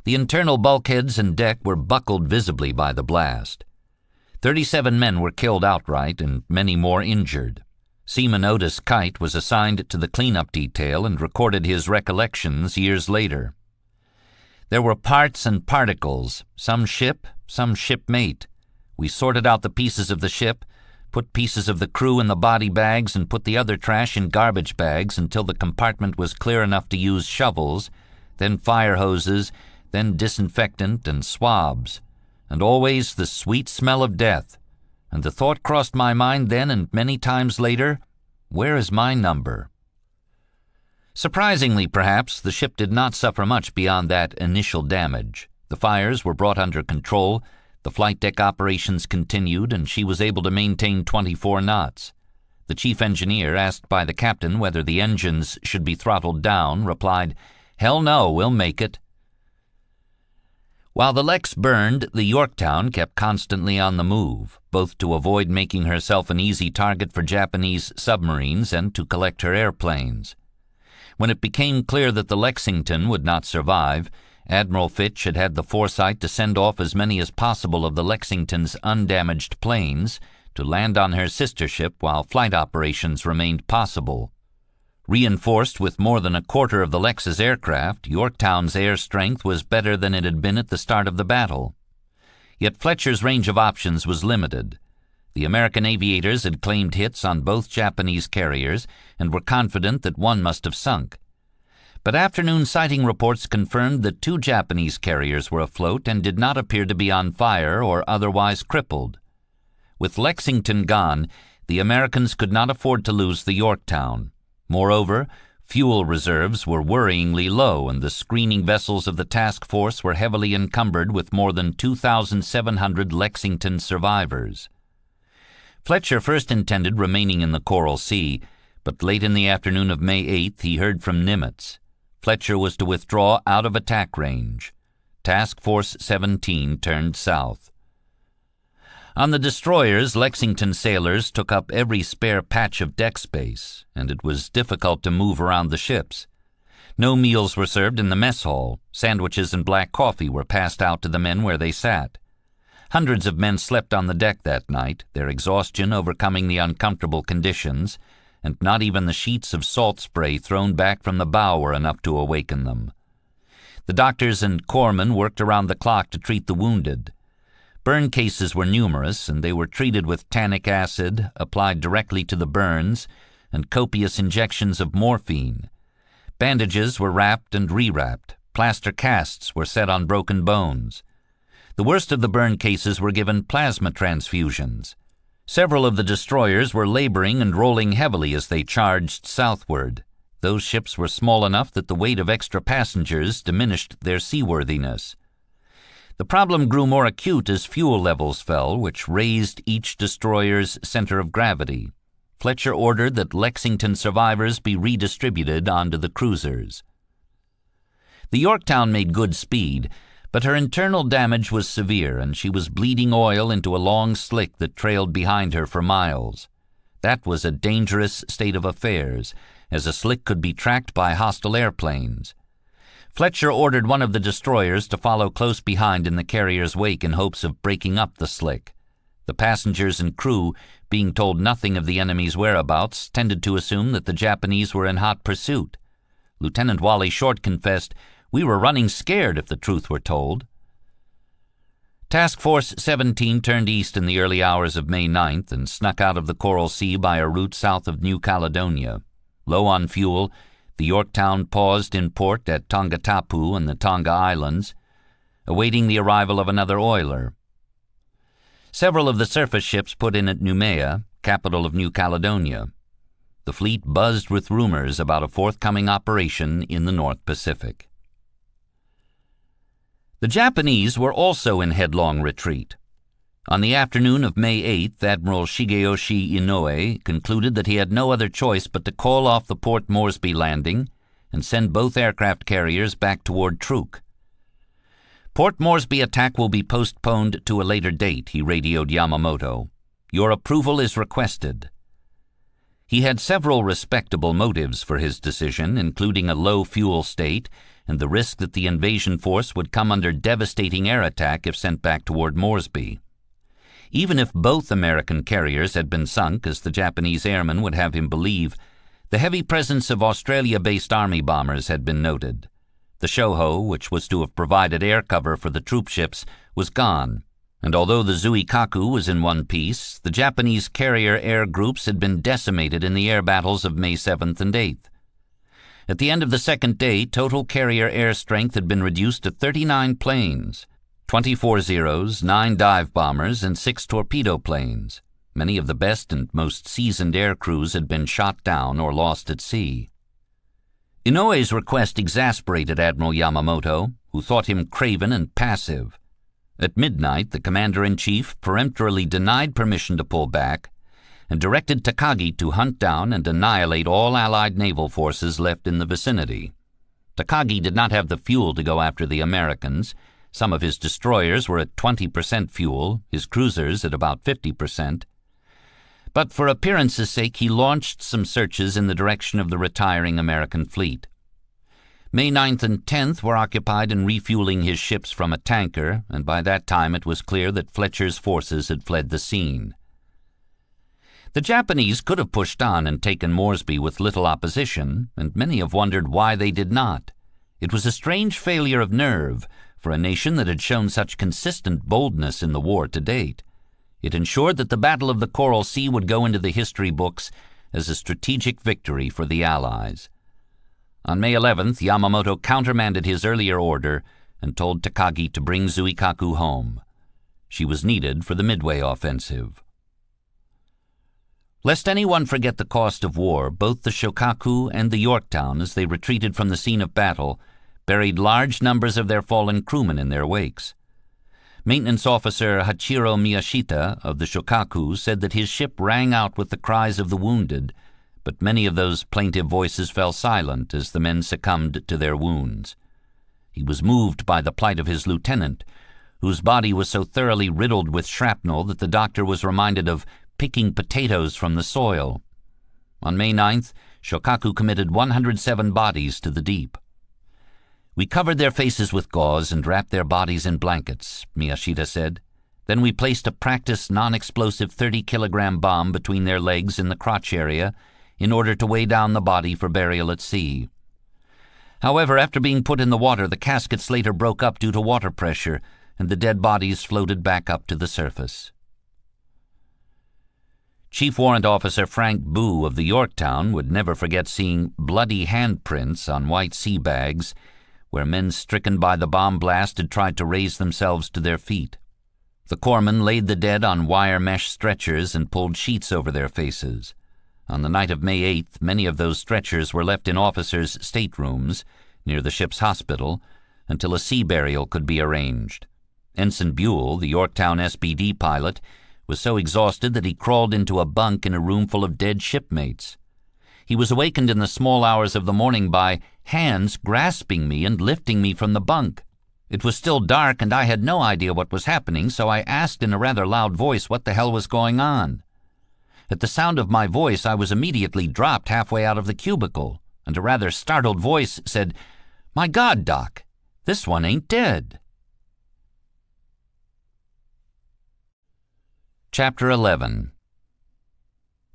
The internal bulkheads and deck were buckled visibly by the blast. 37 men were killed outright and many more injured. Seaman Otis Kite was assigned to the cleanup detail and recorded his recollections years later. There were parts and particles, some ship, some shipmate. We sorted out the pieces of the ship, put pieces of the crew in the body bags and put the other trash in garbage bags until the compartment was clear enough to use shovels, then fire hoses, then disinfectant and swabs, and always the sweet smell of death. And the thought crossed my mind then and many times later, where is my number? Surprisingly, perhaps, the ship did not suffer much beyond that initial damage. The fires were brought under control, the flight deck operations continued, and she was able to maintain 24 knots. The chief engineer, asked by the captain whether the engines should be throttled down, replied, "Hell no, we'll make it." While the Lex burned, the Yorktown kept constantly on the move, both to avoid making herself an easy target for Japanese submarines and to collect her airplanes. When it became clear that the Lexington would not survive, Admiral Fitch had had the foresight to send off as many as possible of the Lexington's undamaged planes to land on her sister ship while flight operations remained possible. Reinforced with more than a quarter of the Lex's aircraft, Yorktown's air strength was better than it had been at the start of the battle. Yet Fletcher's range of options was limited. The American aviators had claimed hits on both Japanese carriers and were confident that one must have sunk. But afternoon sighting reports confirmed that 2 Japanese carriers were afloat and did not appear to be on fire or otherwise crippled. With Lexington gone, the Americans could not afford to lose the Yorktown. Moreover, fuel reserves were worryingly low, and the screening vessels of the task force were heavily encumbered with more than 2,700 Lexington survivors. Fletcher first intended remaining in the Coral Sea, but late in the afternoon of May 8th he heard from Nimitz. Fletcher was to withdraw out of attack range. Task Force 17 turned south. On the destroyers, Lexington sailors took up every spare patch of deck space, and it was difficult to move around the ships. No meals were served in the mess hall. Sandwiches and black coffee were passed out to the men where they sat. Hundreds of men slept on the deck that night, their exhaustion overcoming the uncomfortable conditions, and not even the sheets of salt spray thrown back from the bow were enough to awaken them. The doctors and corpsmen worked around the clock to treat the wounded. Burn cases were numerous, and they were treated with tannic acid, applied directly to the burns, and copious injections of morphine. Bandages were wrapped and rewrapped. Plaster casts were set on broken bones. The worst of the burn cases were given plasma transfusions. Several of the destroyers were laboring and rolling heavily as they charged southward. Those ships were small enough that the weight of extra passengers diminished their seaworthiness. The problem grew more acute as fuel levels fell, which raised each destroyer's center of gravity. Fletcher ordered that Lexington survivors be redistributed onto the cruisers. The Yorktown made good speed, but her internal damage was severe, and she was bleeding oil into a long slick that trailed behind her for miles. That was a dangerous state of affairs, as a slick could be tracked by hostile airplanes. Fletcher ordered one of the destroyers to follow close behind in the carrier's wake in hopes of breaking up the slick. The passengers and crew, being told nothing of the enemy's whereabouts, tended to assume that the Japanese were in hot pursuit. Lieutenant Wally Short confessed, "We were running scared if the truth were told." Task Force 17 turned east in the early hours of May 9th and snuck out of the Coral Sea by a route south of New Caledonia. Low on fuel, The Yorktown paused in port at Tongatapu and the Tonga Islands, awaiting the arrival of another oiler. Several of the surface ships put in at Noumea, capital of New Caledonia. The fleet buzzed with rumors about a forthcoming operation in the North Pacific. The Japanese were also in headlong retreat. On the afternoon of May 8th, Admiral Shigeyoshi Inoue concluded that he had no other choice but to call off the Port Moresby landing and send both aircraft carriers back toward Truk. "Port Moresby attack will be postponed to a later date," he radioed Yamamoto. "Your approval is requested." He had several respectable motives for his decision, including a low fuel state and the risk that the invasion force would come under devastating air attack if sent back toward Moresby. Even if both American carriers had been sunk, as the Japanese airmen would have him believe, the heavy presence of Australia-based Army bombers had been noted. The Shoho, which was to have provided air cover for the troop ships, was gone, and although the Zuikaku was in one piece, the Japanese carrier air groups had been decimated in the air battles of May 7th and 8th. At the end of the second day, total carrier air strength had been reduced to 39 planes, 24 Zeros, 9 dive bombers, and 6 torpedo planes. Many of the best and most seasoned air crews had been shot down or lost at sea. Inoue's request exasperated Admiral Yamamoto, who thought him craven and passive. At midnight, the commander-in-chief peremptorily denied permission to pull back and directed Takagi to hunt down and annihilate all Allied naval forces left in the vicinity. Takagi did not have the fuel to go after the Americans. Some of his destroyers were at 20% fuel, his cruisers at about 50%. But for appearance's sake, he launched some searches in the direction of the retiring American fleet. May 9th and 10th were occupied in refueling his ships from a tanker, and by that time it was clear that Fletcher's forces had fled the scene. The Japanese could have pushed on and taken Moresby with little opposition, and many have wondered why they did not. It was a strange failure of nerve for a nation that had shown such consistent boldness in the war to date. It ensured that the Battle of the Coral Sea would go into the history books as a strategic victory for the Allies. On May 11th, Yamamoto countermanded his earlier order and told Takagi to bring Zuikaku home. She was needed for the Midway offensive. Lest anyone forget the cost of war, both the Shokaku and the Yorktown, as they retreated from the scene of battle, buried large numbers of their fallen crewmen in their wakes. Maintenance Officer Hachiro Miyashita of the Shokaku said that his ship rang out with the cries of the wounded, but many of those plaintive voices fell silent as the men succumbed to their wounds. He was moved by the plight of his lieutenant, whose body was so thoroughly riddled with shrapnel that the doctor was reminded of picking potatoes from the soil. On May 9th, Shokaku committed 107 bodies to the deep. "We covered their faces with gauze and wrapped their bodies in blankets," Miyashita said. "Then we placed a practice non-explosive 30-kilogram bomb between their legs in the crotch area in order to weigh down the body for burial at sea. However, after being put in the water, the caskets later broke up due to water pressure, and the dead bodies floated back up to the surface." Chief Warrant Officer Frank Boo of the Yorktown would never forget seeing bloody handprints on white sea bags where men stricken by the bomb blast had tried to raise themselves to their feet. The corpsmen laid the dead on wire mesh stretchers and pulled sheets over their faces. On the night of May 8th, many of those stretchers were left in officers' staterooms near the ship's hospital until a sea burial could be arranged. Ensign Buell, the Yorktown SBD pilot, was so exhausted that he crawled into a bunk in a room full of dead shipmates. He was awakened in the small hours of the morning by hands grasping me and lifting me from the bunk. It was still dark and I had no idea what was happening, so I asked in a rather loud voice what the hell was going on. At the sound of my voice, I was immediately dropped halfway out of the cubicle, and a rather startled voice said, "My God, Doc, this one ain't dead." Chapter 11.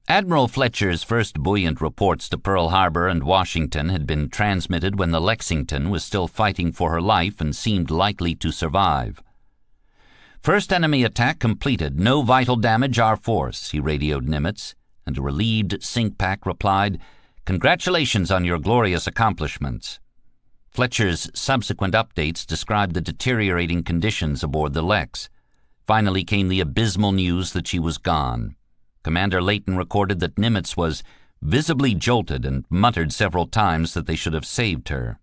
Admiral Fletcher's first buoyant reports to Pearl Harbor and Washington had been transmitted when the Lexington was still fighting for her life and seemed likely to survive. "First enemy attack completed. No vital damage our force," he radioed Nimitz, and a relieved sink pack replied, Congratulations on your glorious accomplishments." Fletcher's subsequent updates described the deteriorating conditions aboard the Lex. Finally came the abysmal news that she was gone. Commander Layton recorded that Nimitz was visibly jolted and muttered several times that they should have saved her.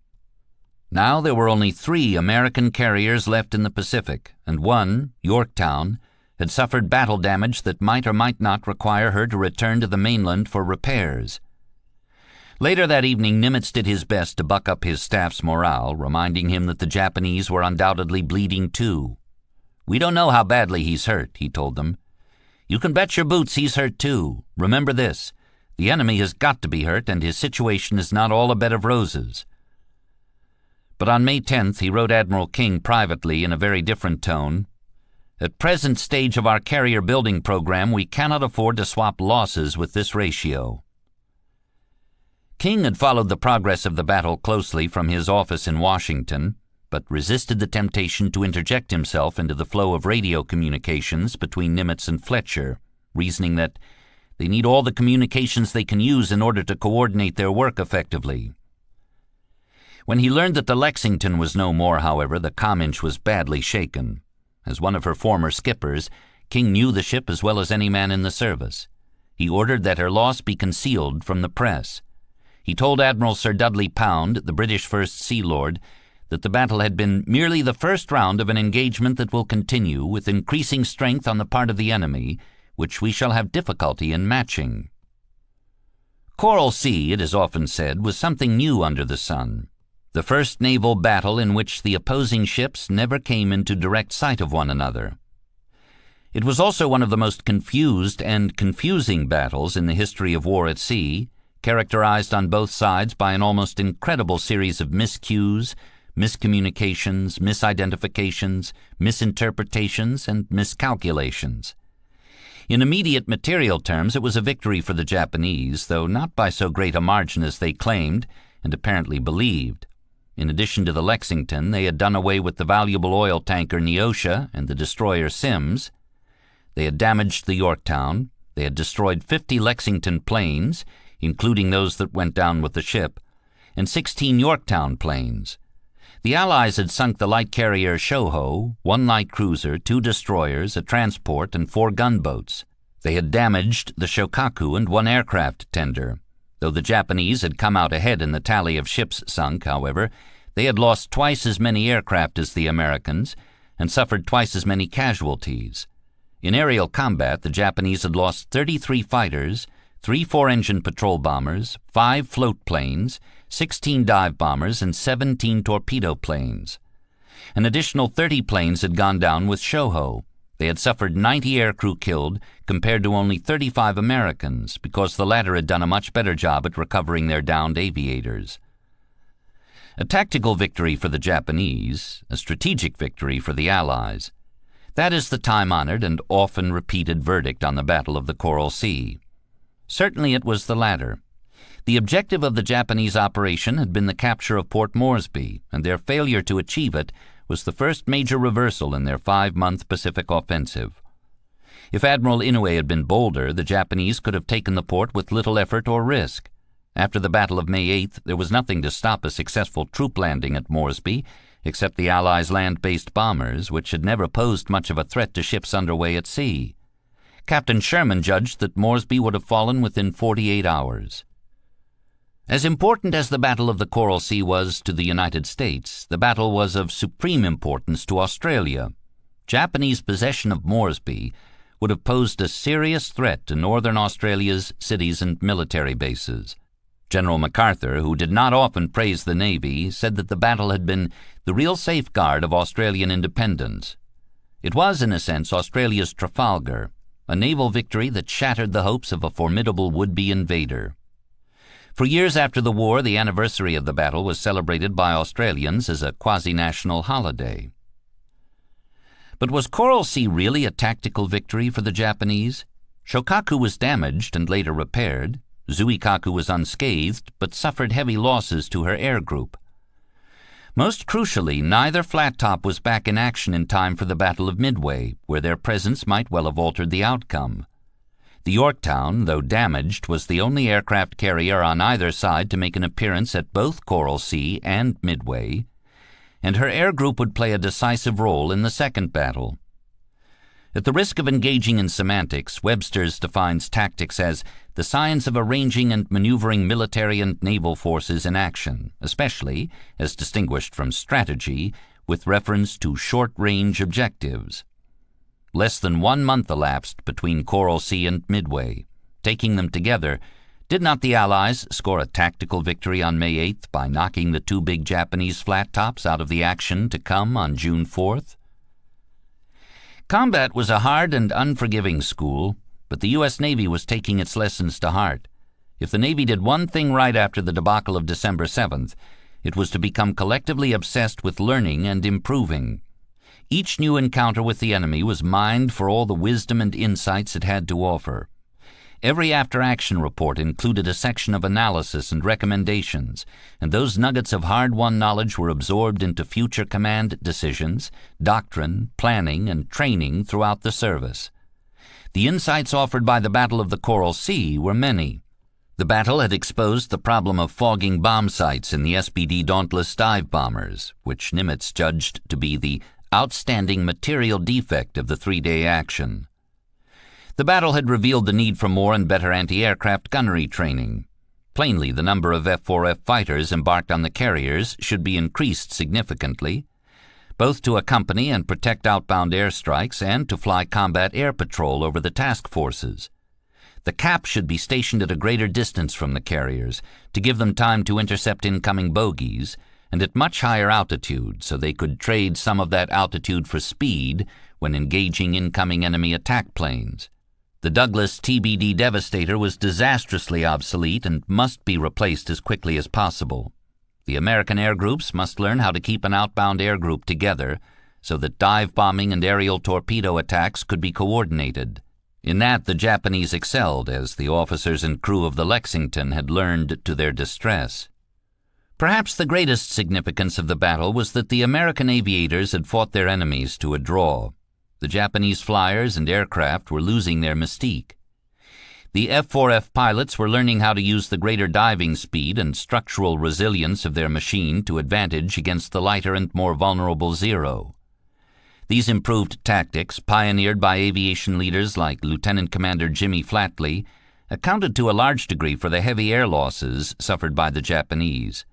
Now there were only 3 American carriers left in the Pacific, and one, Yorktown, had suffered battle damage that might or might not require her to return to the mainland for repairs. Later that evening, Nimitz did his best to buck up his staff's morale, reminding him that the Japanese were undoubtedly bleeding too. "We don't know how badly he's hurt," he told them. "You can bet your boots he's hurt too. Remember this, the enemy has got to be hurt, and his situation is not all a bed of roses." But on May 10th, he wrote Admiral King privately in a very different tone. "At present stage of our carrier building program, we cannot afford to swap losses with this ratio." King had followed the progress of the battle closely from his office in Washington, but resisted the temptation to interject himself into the flow of radio communications between Nimitz and Fletcher, reasoning that they need all the communications they can use in order to coordinate their work effectively. When he learned that the Lexington was no more, however, the Comminch was badly shaken. As one of her former skippers, King knew the ship as well as any man in the service. He ordered that her loss be concealed from the press. He told Admiral Sir Dudley Pound, the British First Sea Lord, that the battle had been merely the first round of an engagement that will continue with increasing strength on the part of the enemy, which we shall have difficulty in matching. Coral Sea, it is often said, was something new under the sun. The first naval battle in which the opposing ships never came into direct sight of one another. It was also one of the most confused and confusing battles in the history of war at sea, characterized on both sides by an almost incredible series of miscues, miscommunications, misidentifications, misinterpretations, and miscalculations. In immediate material terms, it was a victory for the Japanese, though not by so great a margin as they claimed and apparently believed. In addition to the Lexington, they had done away with the valuable oil tanker Neosha and the destroyer Sims. They had damaged the Yorktown. They had destroyed 50 Lexington planes, including those that went down with the ship, and 16 Yorktown planes. The Allies had sunk the light carrier Shoho, 1 light cruiser, 2 destroyers, a transport, and 4 gunboats. They had damaged the Shokaku and 1 aircraft tender. Though the Japanese had come out ahead in the tally of ships sunk, however, they had lost twice as many aircraft as the Americans and suffered twice as many casualties. In aerial combat, the Japanese had lost 33 fighters, 3 4-engine patrol bombers, 5 float planes, 16 dive bombers, and 17 torpedo planes. An additional 30 planes had gone down with Shoho. They had suffered 90 aircrew killed compared to only 35 Americans, because the latter had done a much better job at recovering their downed aviators. A tactical victory for the Japanese, a strategic victory for the Allies. That is the time-honored and often repeated verdict on the Battle of the Coral Sea. Certainly it was the latter. The objective of the Japanese operation had been the capture of Port Moresby, and their failure to achieve it was the first major reversal in their 5-month Pacific offensive. If Admiral Inoue had been bolder, the Japanese could have taken the port with little effort or risk. After the Battle of May 8th, there was nothing to stop a successful troop landing at Moresby, except the Allies' land-based bombers, which had never posed much of a threat to ships underway at sea. Captain Sherman judged that Moresby would have fallen within 48 hours. As important as the Battle of the Coral Sea was to the United States, the battle was of supreme importance to Australia. Japanese possession of Moresby would have posed a serious threat to northern Australia's cities and military bases. General MacArthur, who did not often praise the Navy, said that the battle had been the real safeguard of Australian independence. It was, in a sense, Australia's Trafalgar, a naval victory that shattered the hopes of a formidable would-be invader. For years after the war, the anniversary of the battle was celebrated by Australians as a quasi-national holiday. But was Coral Sea really a tactical victory for the Japanese? Shokaku was damaged and later repaired. Zuikaku was unscathed, but suffered heavy losses to her air group. Most crucially, neither flat top was back in action in time for the Battle of Midway, where their presence might well have altered the outcome. The Yorktown, though damaged, was the only aircraft carrier on either side to make an appearance at both Coral Sea and Midway, and her air group would play a decisive role in the second battle. At the risk of engaging in semantics, Webster's defines tactics as the science of arranging and maneuvering military and naval forces in action, especially, as distinguished from strategy, with reference to short-range objectives. Less than 1 month elapsed between Coral Sea and Midway. Taking them together, did not the Allies score a tactical victory on May 8th by knocking the 2 big Japanese flat tops out of the action to come on June 4th? Combat was a hard and unforgiving school, but the U.S. Navy was taking its lessons to heart. If the Navy did one thing right after the debacle of December 7th, it was to become collectively obsessed with learning and improving. Each new encounter with the enemy was mined for all the wisdom and insights it had to offer. Every after-action report included a section of analysis and recommendations, and those nuggets of hard-won knowledge were absorbed into future command decisions, doctrine, planning, and training throughout the service. The insights offered by the Battle of the Coral Sea were many. The battle had exposed the problem of fogging bomb sites in the SBD Dauntless dive bombers, which Nimitz judged to be the outstanding material defect of the 3-day action. The battle had revealed the need for more and better anti-aircraft gunnery training. Plainly, the number of F-4F fighters embarked on the carriers should be increased significantly, both to accompany and protect outbound airstrikes and to fly combat air patrol over the task forces. The cap should be stationed at a greater distance from the carriers to give them time to intercept incoming bogies, and at much higher altitude so they could trade some of that altitude for speed when engaging incoming enemy attack planes. The Douglas TBD Devastator was disastrously obsolete and must be replaced as quickly as possible. The American air groups must learn how to keep an outbound air group together so that dive bombing and aerial torpedo attacks could be coordinated. In that the Japanese excelled, as the officers and crew of the Lexington had learned to their distress. Perhaps the greatest significance of the battle was that the American aviators had fought their enemies to a draw. The Japanese flyers and aircraft were losing their mystique. The F-4F pilots were learning how to use the greater diving speed and structural resilience of their machine to advantage against the lighter and more vulnerable Zero. These improved tactics, pioneered by aviation leaders like Lieutenant Commander Jimmy Flatley, accounted to a large degree for the heavy air losses suffered by the Japanese.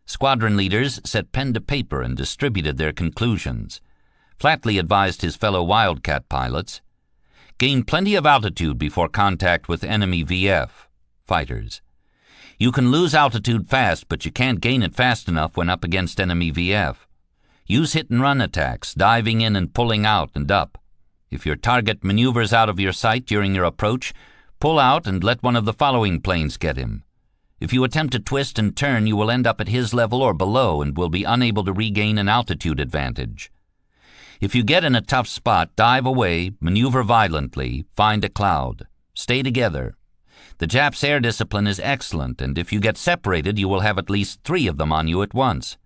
Squadron leaders set pen to paper and distributed their conclusions. Flatley advised his fellow Wildcat pilots, gain plenty of altitude before contact with enemy VF, fighters. You can lose altitude fast, but you can't gain it fast enough when up against enemy VF. Use hit-and-run attacks, diving in and pulling out and up. If your target maneuvers out of your sight during your approach, pull out and let one of the following planes get him. If you attempt to twist and turn, you will end up at his level or below and will be unable to regain an altitude advantage. If you get in a tough spot, dive away, maneuver violently, find a cloud. Stay together. The Japs' air discipline is excellent, and if you get separated, you will have at least 3 of them on you at once.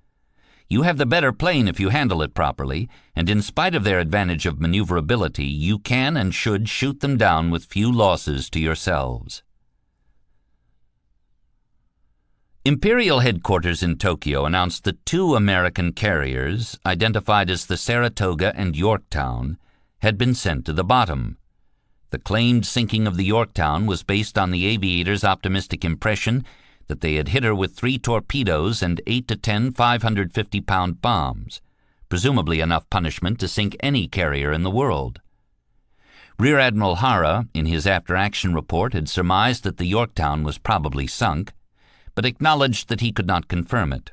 You have the better plane if you handle it properly, and in spite of their advantage of maneuverability, you can and should shoot them down with few losses to yourselves. Imperial headquarters in Tokyo announced that 2 American carriers, identified as the Saratoga and Yorktown, had been sent to the bottom. The claimed sinking of the Yorktown was based on the aviators' optimistic impression that they had hit her with 3 torpedoes and 8 to 10 550-pound bombs, presumably enough punishment to sink any carrier in the world. Rear Admiral Hara, in his after-action report, had surmised that the Yorktown was probably sunk, but acknowledged that he could not confirm it.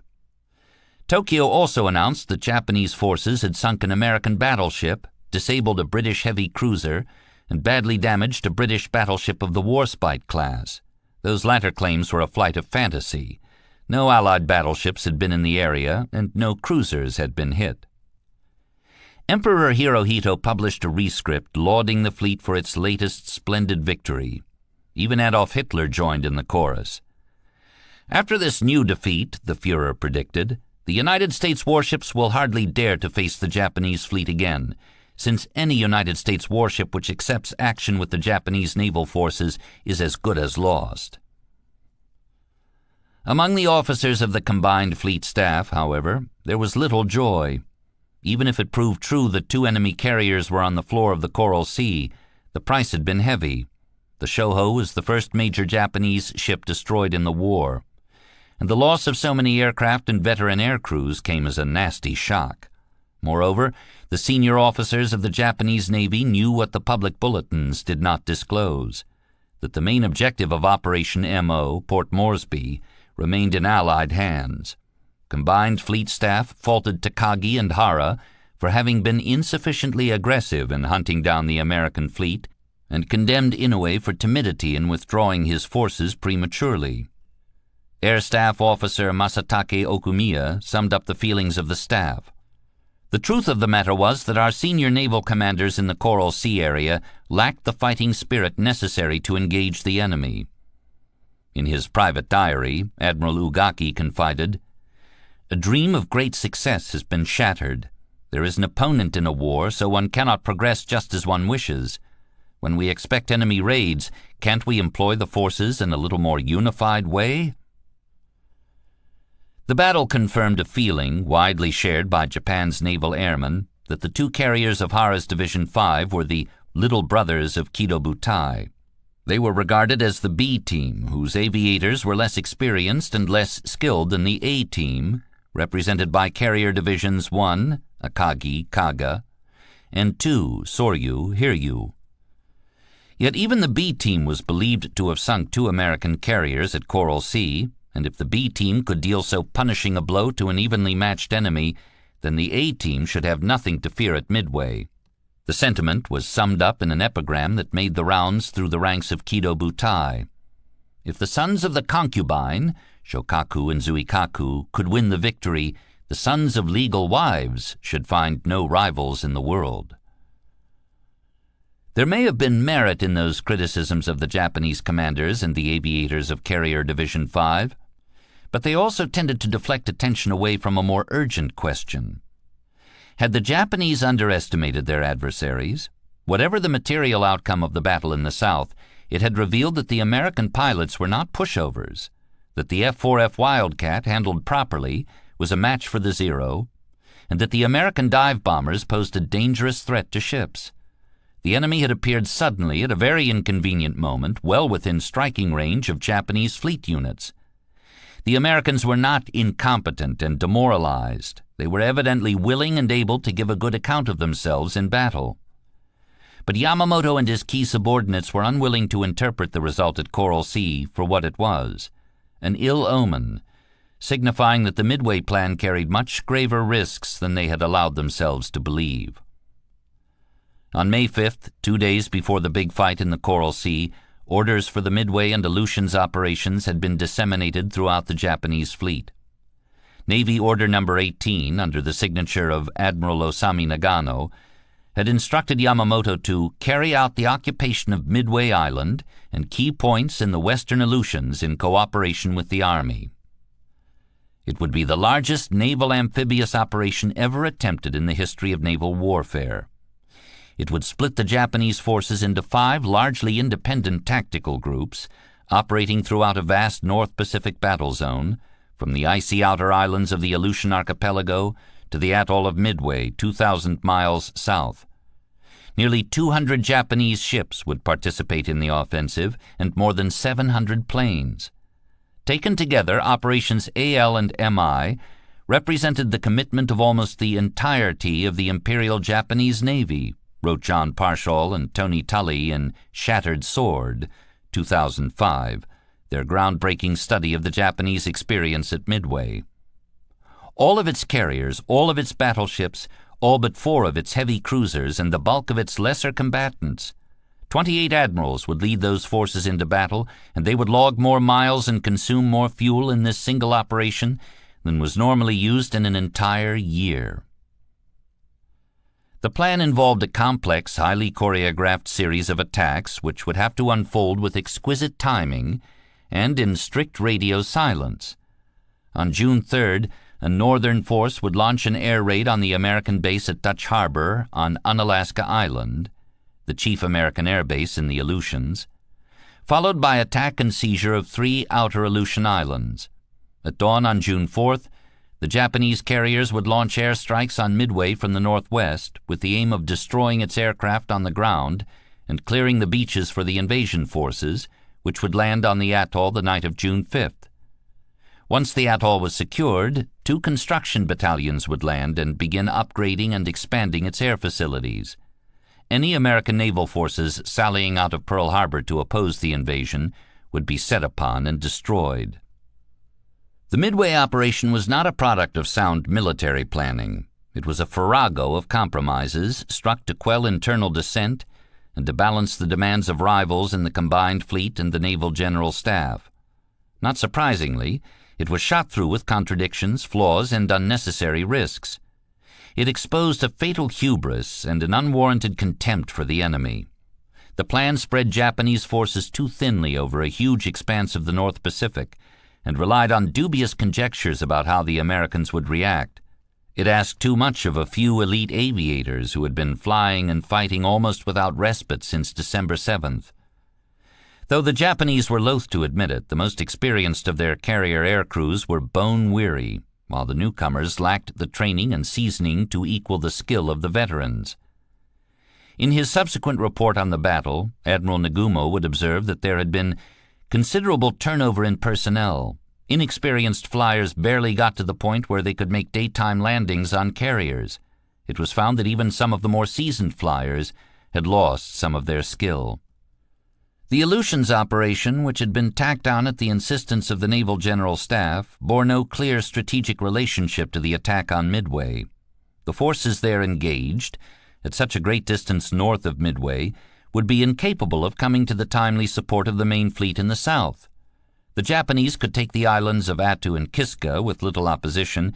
Tokyo also announced that Japanese forces had sunk an American battleship, disabled a British heavy cruiser, and badly damaged a British battleship of the Warspite class. Those latter claims were a flight of fantasy. No Allied battleships had been in the area, and no cruisers had been hit. Emperor Hirohito published a rescript lauding the fleet for its latest splendid victory. Even Adolf Hitler joined in the chorus. After this new defeat, the Führer predicted, the United States warships will hardly dare to face the Japanese fleet again. since any United States warship which accepts action with the Japanese naval forces is as good as lost. Among the officers of the combined fleet staff, however, there was little joy. Even if it proved true that 2 enemy carriers were on the floor of the Coral Sea, the price had been heavy. The Shoho was the first major Japanese ship destroyed in the war, and the loss of so many aircraft and veteran air crews came as a nasty shock. Moreover, the senior officers of the Japanese Navy knew what the public bulletins did not disclose, that the main objective of Operation M.O., Port Moresby, remained in Allied hands. Combined fleet staff faulted Takagi and Hara for having been insufficiently aggressive in hunting down the American fleet, and condemned Inoue for timidity in withdrawing his forces prematurely. Air Staff Officer Masatake Okumiya summed up the feelings of the staff. The truth of the matter was that our senior naval commanders in the Coral Sea area lacked the fighting spirit necessary to engage the enemy. In his private diary, Admiral Ugaki confided, "A dream of great success has been shattered. There is an opponent in a war, so one cannot progress just as one wishes. When we expect enemy raids, can't we employ the forces in a little more unified way?" The battle confirmed a feeling, widely shared by Japan's naval airmen, that the 2 carriers of Hara's Division 5 were the little brothers of Kido Butai. They were regarded as the B team, whose aviators were less experienced and less skilled than the A team, represented by Carrier Divisions 1, Akagi, Kaga, and 2, Soryu, Hiryu. Yet even the B team was believed to have sunk 2 American carriers at Coral Sea, and if the B team could deal so punishing a blow to an evenly matched enemy, then the A team should have nothing to fear at Midway. The sentiment was summed up in an epigram that made the rounds through the ranks of Kido Butai. If the sons of the concubine, Shokaku and Zuikaku, could win the victory, the sons of legal wives should find no rivals in the world. There may have been merit in those criticisms of the Japanese commanders and the aviators of Carrier Division 5, but they also tended to deflect attention away from a more urgent question. Had the Japanese underestimated their adversaries? Whatever the material outcome of the battle in the South, it had revealed that the American pilots were not pushovers, that the F-4F Wildcat, handled properly, was a match for the Zero, and that the American dive bombers posed a dangerous threat to ships. The enemy had appeared suddenly at a very inconvenient moment, well within striking range of Japanese fleet units. The Americans were not incompetent and demoralized. They were evidently willing and able to give a good account of themselves in battle. But Yamamoto and his key subordinates were unwilling to interpret the result at Coral Sea for what it was, an ill omen, signifying that the Midway plan carried much graver risks than they had allowed themselves to believe. On May 5th, 2 days before the big fight in the Coral Sea, orders for the Midway and Aleutians operations had been disseminated throughout the Japanese fleet. Navy Order No. 18, under the signature of Admiral Osami Nagano, had instructed Yamamoto to carry out the occupation of Midway Island and key points in the western Aleutians in cooperation with the Army. It would be the largest naval amphibious operation ever attempted in the history of naval warfare. It would split the Japanese forces into 5 largely independent tactical groups, operating throughout a vast North Pacific battle zone, from the icy outer islands of the Aleutian archipelago to the atoll of Midway, 2,000 miles south. Nearly 200 Japanese ships would participate in the offensive, and more than 700 planes. Taken together, Operations AL and MI represented the commitment of almost the entirety of the Imperial Japanese Navy, wrote John Parshall and Tony Tully in Shattered Sword, 2005, their groundbreaking study of the Japanese experience at Midway. All of its carriers, all of its battleships, all but 4 of its heavy cruisers, and the bulk of its lesser combatants. 28 admirals would lead those forces into battle, and they would log more miles and consume more fuel in this single operation than was normally used in an entire year. The plan involved a complex, highly choreographed series of attacks which would have to unfold with exquisite timing and in strict radio silence. On June 3rd, a northern force would launch an air raid on the American base at Dutch Harbor on Unalaska Island, the chief American air base in the Aleutians, followed by attack and seizure of 3 outer Aleutian islands. At dawn on June 4th, the Japanese carriers would launch airstrikes on Midway from the northwest with the aim of destroying its aircraft on the ground and clearing the beaches for the invasion forces, which would land on the atoll the night of June 5th. Once the atoll was secured, 2 construction battalions would land and begin upgrading and expanding its air facilities. Any American naval forces sallying out of Pearl Harbor to oppose the invasion would be set upon and destroyed. The Midway operation was not a product of sound military planning. It was a farrago of compromises struck to quell internal dissent and to balance the demands of rivals in the combined fleet and the Naval General Staff. Not surprisingly, it was shot through with contradictions, flaws, and unnecessary risks. It exposed a fatal hubris and an unwarranted contempt for the enemy. The plan spread Japanese forces too thinly over a huge expanse of the North Pacific and relied on dubious conjectures about how the Americans would react. It asked too much of a few elite aviators who had been flying and fighting almost without respite since December 7th. Though the Japanese were loath to admit it, the most experienced of their carrier air crews were bone-weary, while the newcomers lacked the training and seasoning to equal the skill of the veterans. In his subsequent report on the battle, Admiral Nagumo would observe that there had been considerable turnover in personnel. Inexperienced flyers barely got to the point where they could make daytime landings on carriers. It was found that even some of the more seasoned flyers had lost some of their skill. The Aleutians operation, which had been tacked on at the insistence of the Naval General Staff, bore no clear strategic relationship to the attack on Midway. The forces there engaged, at such a great distance north of Midway, would be incapable of coming to the timely support of the main fleet in the south. The Japanese could take the islands of Attu and Kiska with little opposition,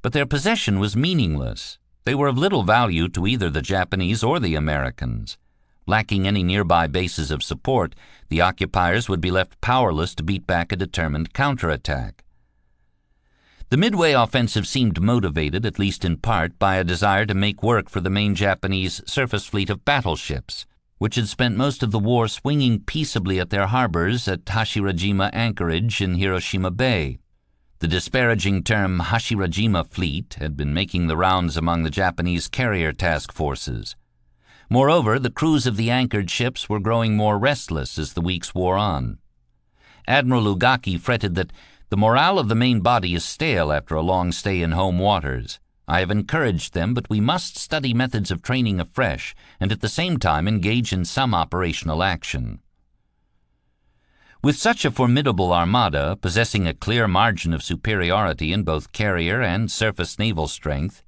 but their possession was meaningless. They were of little value to either the Japanese or the Americans. Lacking any nearby bases of support, the occupiers would be left powerless to beat back a determined counterattack. The Midway offensive seemed motivated, at least in part, by a desire to make work for the main Japanese surface fleet of battleships, which had spent most of the war swinging peaceably at their harbors at Hashirajima Anchorage in Hiroshima Bay. The disparaging term Hashirajima Fleet had been making the rounds among the Japanese carrier task forces. Moreover, the crews of the anchored ships were growing more restless as the weeks wore on. Admiral Ugaki fretted that the morale of the main body is stale after a long stay in home waters. I have encouraged them, but we must study methods of training afresh and at the same time engage in some operational action. With such a formidable armada, possessing a clear margin of superiority in both carrier and surface naval strength,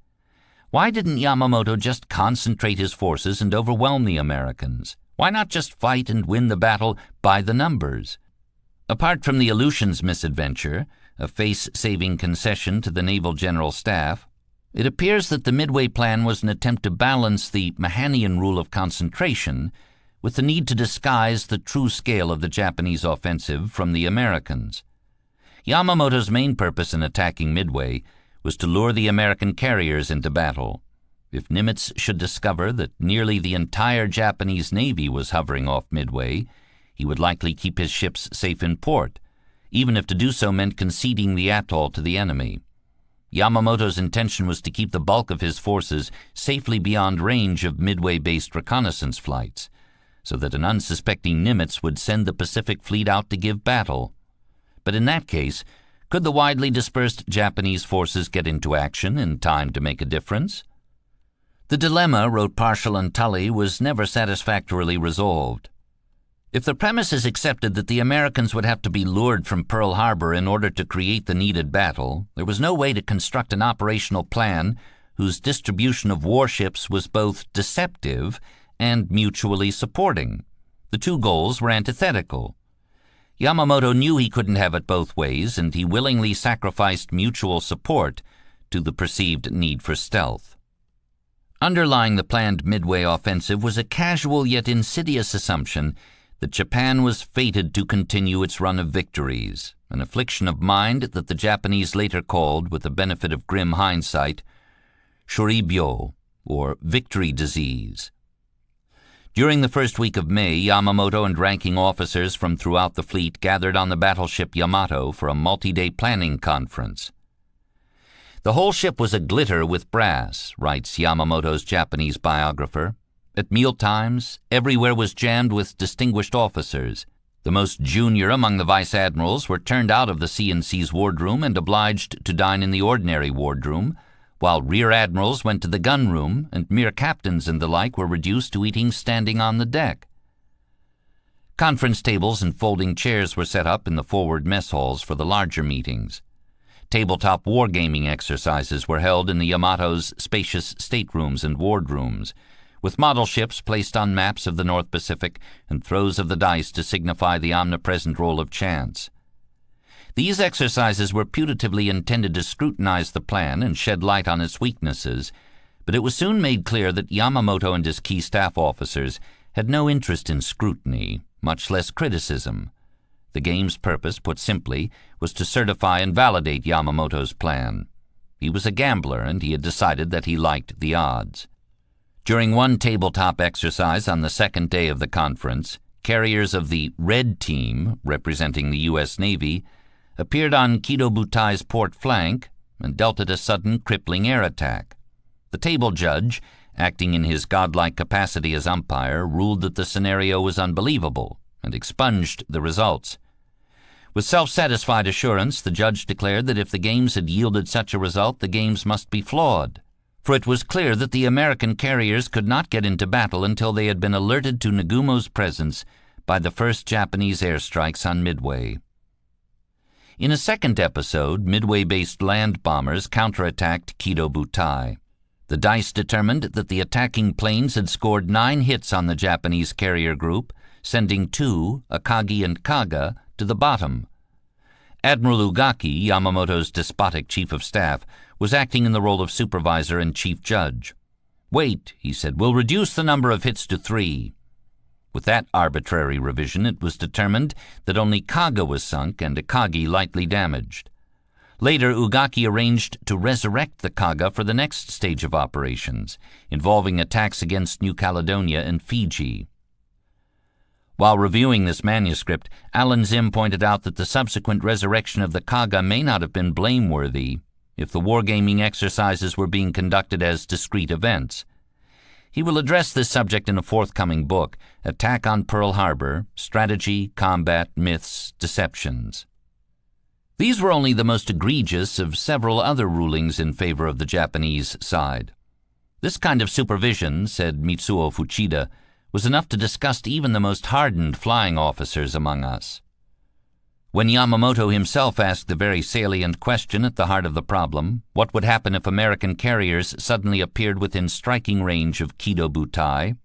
why didn't Yamamoto just concentrate his forces and overwhelm the Americans? Why not just fight and win the battle by the numbers? Apart from the Aleutians misadventure, a face-saving concession to the Naval General Staff, it appears that the Midway plan was an attempt to balance the Mahanian rule of concentration with the need to disguise the true scale of the Japanese offensive from the Americans. Yamamoto's main purpose in attacking Midway was to lure the American carriers into battle. If Nimitz should discover that nearly the entire Japanese Navy was hovering off Midway, he would likely keep his ships safe in port, even if to do so meant conceding the atoll to the enemy. Yamamoto's intention was to keep the bulk of his forces safely beyond range of Midway-based reconnaissance flights, so that an unsuspecting Nimitz would send the Pacific Fleet out to give battle. But in that case, could the widely dispersed Japanese forces get into action in time to make a difference? The dilemma, wrote Parshall and Tully, was never satisfactorily resolved. If the premise is accepted that the Americans would have to be lured from Pearl Harbor in order to create the needed battle, there was no way to construct an operational plan whose distribution of warships was both deceptive and mutually supporting. The two goals were antithetical. Yamamoto knew he couldn't have it both ways, and he willingly sacrificed mutual support to the perceived need for stealth. Underlying the planned Midway offensive was a casual yet insidious assumption that Japan was fated to continue its run of victories, an affliction of mind that the Japanese later called, with the benefit of grim hindsight, shoribyo, or victory disease. During the first week of May, Yamamoto and ranking officers from throughout the fleet gathered on the battleship Yamato for a multi-day planning conference. The whole ship was a-glitter with brass, writes Yamamoto's Japanese biographer. At mealtimes, everywhere was jammed with distinguished officers. The most junior among the vice-admirals were turned out of the C&C's wardroom and obliged to dine in the ordinary wardroom, while rear-admirals went to the gun-room, and mere captains and the like were reduced to eating standing on the deck. Conference tables and folding chairs were set up in the forward mess halls for the larger meetings. Tabletop wargaming exercises were held in the Yamato's spacious staterooms and wardrooms, with model ships placed on maps of the North Pacific and throws of the dice to signify the omnipresent roll of chance. These exercises were putatively intended to scrutinize the plan and shed light on its weaknesses, but it was soon made clear that Yamamoto and his key staff officers had no interest in scrutiny, much less criticism. The game's purpose, put simply, was to certify and validate Yamamoto's plan. He was a gambler, and he had decided that he liked the odds. During one tabletop exercise on the second day of the conference, carriers of the Red Team, representing the U.S. Navy, appeared on Kido Butai's port flank and dealt it a sudden crippling air attack. The table judge, acting in his godlike capacity as umpire, ruled that the scenario was unbelievable and expunged the results. With self-satisfied assurance, the judge declared that if the games had yielded such a result, the games must be flawed, for it was clear that the American carriers could not get into battle until they had been alerted to Nagumo's presence by the first Japanese airstrikes on Midway. In a second episode, Midway-based land bombers counterattacked Kido Butai. The dice determined that the attacking planes had scored 9 hits on the Japanese carrier group, sending 2, Akagi and Kaga, to the bottom. Admiral Ugaki, Yamamoto's despotic chief of staff, was acting in the role of supervisor and chief judge. "Wait," he said, "we'll reduce the number of hits to 3. With that arbitrary revision, it was determined that only Kaga was sunk and Akagi lightly damaged. Later, Ugaki arranged to resurrect the Kaga for the next stage of operations, involving attacks against New Caledonia and Fiji. While reviewing this manuscript, Alan Zim pointed out that the subsequent resurrection of the Kaga may not have been blameworthy if the wargaming exercises were being conducted as discrete events. He will address this subject in a forthcoming book, Attack on Pearl Harbor, Strategy, Combat, Myths, Deceptions. These were only the most egregious of several other rulings in favor of the Japanese side. This kind of supervision, said Mitsuo Fuchida, was enough to disgust even the most hardened flying officers among us. When Yamamoto himself asked the very salient question at the heart of the problem, what would happen if American carriers suddenly appeared within striking range of Kido Butai,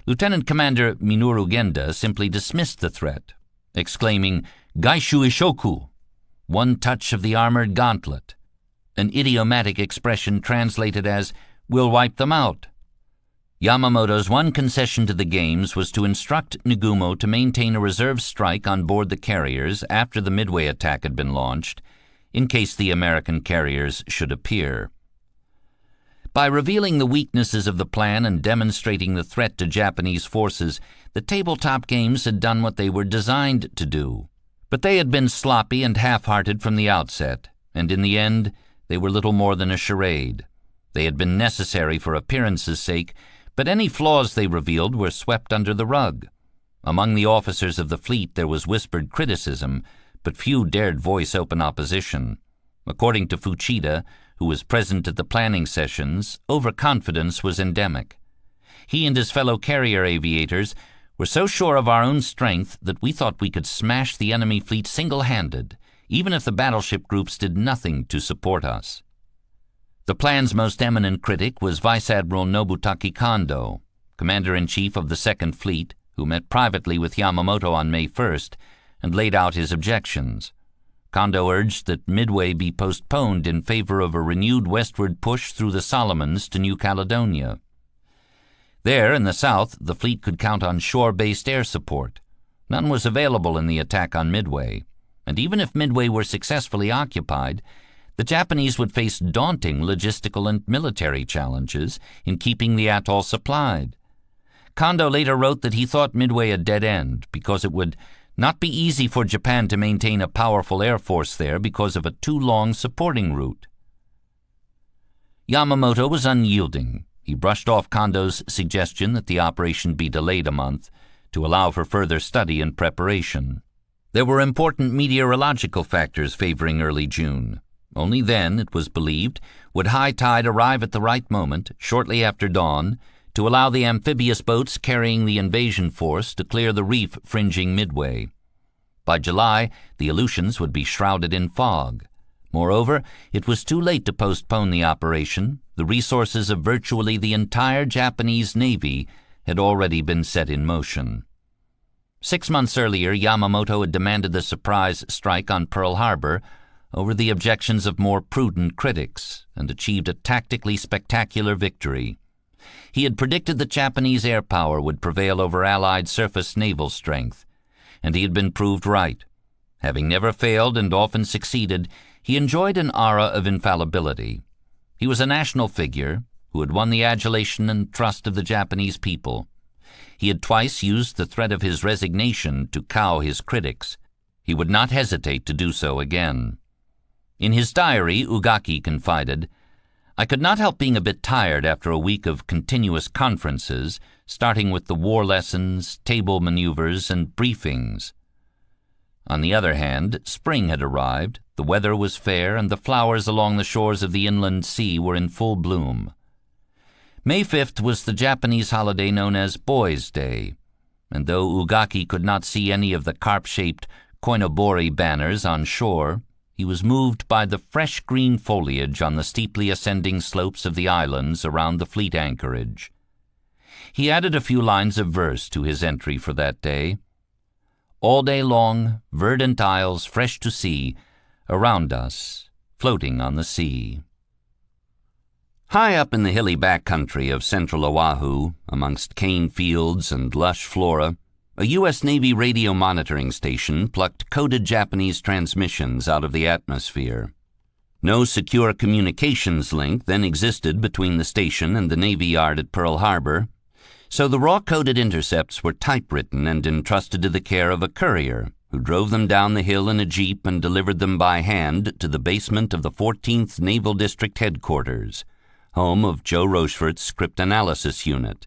Lieutenant Commander Minoru Genda simply dismissed the threat, exclaiming, "Gaishu Ishoku," one touch of the armored gauntlet, an idiomatic expression translated as, "we'll wipe them out." Yamamoto's one concession to the games was to instruct Nagumo to maintain a reserve strike on board the carriers after the Midway attack had been launched, in case the American carriers should appear. By revealing the weaknesses of the plan and demonstrating the threat to Japanese forces, the tabletop games had done what they were designed to do. But they had been sloppy and half-hearted from the outset, and in the end they were little more than a charade. They had been necessary for appearance's sake, but any flaws they revealed were swept under the rug. Among the officers of the fleet there was whispered criticism, but few dared voice open opposition. According to Fuchida, who was present at the planning sessions, overconfidence was endemic. He and his fellow carrier aviators were so sure of our own strength that we thought we could smash the enemy fleet single-handed, even if the battleship groups did nothing to support us. The plan's most eminent critic was Vice Admiral Nobutake Kondo, Commander-in-Chief of the Second Fleet, who met privately with Yamamoto on May 1st and laid out his objections. Kondo urged that Midway be postponed in favor of a renewed westward push through the Solomons to New Caledonia. There, in the south, the fleet could count on shore-based air support. None was available in the attack on Midway, and even if Midway were successfully occupied, the Japanese would face daunting logistical and military challenges in keeping the atoll supplied. Kondo later wrote that he thought Midway a dead end because it would not be easy for Japan to maintain a powerful air force there because of a too long supporting route. Yamamoto was unyielding. He brushed off Kondo's suggestion that the operation be delayed a month to allow for further study and preparation. There were important meteorological factors favoring early June. Only then, it was believed, would high tide arrive at the right moment, shortly after dawn, to allow the amphibious boats carrying the invasion force to clear the reef fringing Midway. By July, the Aleutians would be shrouded in fog. Moreover, it was too late to postpone the operation. The resources of virtually the entire Japanese Navy had already been set in motion. 6 months earlier, Yamamoto had demanded the surprise strike on Pearl Harbor over the objections of more prudent critics and achieved a tactically spectacular victory. He had predicted that Japanese air power would prevail over Allied surface naval strength, and he had been proved right. Having never failed and often succeeded, he enjoyed an aura of infallibility. He was a national figure who had won the adulation and trust of the Japanese people. He had twice used the threat of his resignation to cow his critics. He would not hesitate to do so again. In his diary, Ugaki confided, "I could not help being a bit tired after a week of continuous conferences, starting with the war lessons, table maneuvers, and briefings." On the other hand, spring had arrived, the weather was fair, and the flowers along the shores of the inland sea were in full bloom. May 5th was the Japanese holiday known as Boys' Day, and though Ugaki could not see any of the carp-shaped koinobori banners on shore, he was moved by the fresh green foliage on the steeply ascending slopes of the islands around the fleet anchorage. He added a few lines of verse to his entry for that day. "All day long, verdant isles fresh to see, around us, floating on the sea." High up in the hilly backcountry of central Oahu, amongst cane fields and lush flora, a U.S. Navy radio monitoring station plucked coded Japanese transmissions out of the atmosphere. No secure communications link then existed between the station and the Navy Yard at Pearl Harbor, so the raw-coded intercepts were typewritten and entrusted to the care of a courier, who drove them down the hill in a jeep and delivered them by hand to the basement of the 14th Naval District Headquarters, home of Joe Rochefort's Script Analysis Unit.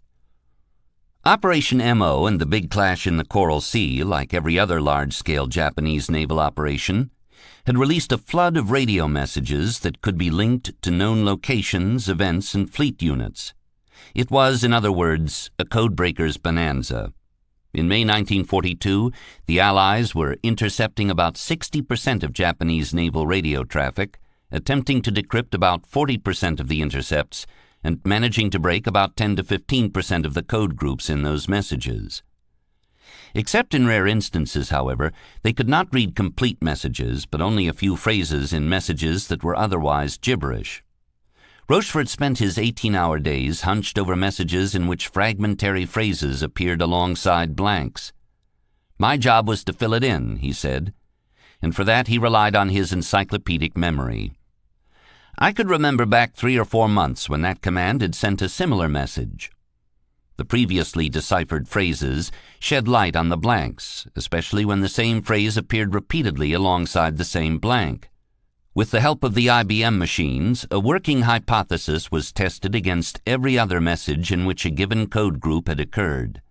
Operation MO and the Big Clash in the Coral Sea, like every other large-scale Japanese naval operation, had released a flood of radio messages that could be linked to known locations, events, and fleet units. It was, in other words, a codebreaker's bonanza. In May 1942, the Allies were intercepting about 60% of Japanese naval radio traffic, attempting to decrypt about 40% of the intercepts, and managing to break about 10 to 15% of the code groups in those messages. Except in rare instances, however, they could not read complete messages, but only a few phrases in messages that were otherwise gibberish. Rochefort spent his 18-hour days hunched over messages in which fragmentary phrases appeared alongside blanks. "My job was to fill it in," he said, and for that he relied on his encyclopedic memory. I could remember back 3 or 4 months when that command had sent a similar message. The previously deciphered phrases shed light on the blanks, especially when the same phrase appeared repeatedly alongside the same blank. With the help of the IBM machines, a working hypothesis was tested against every other message in which a given code group had occurred.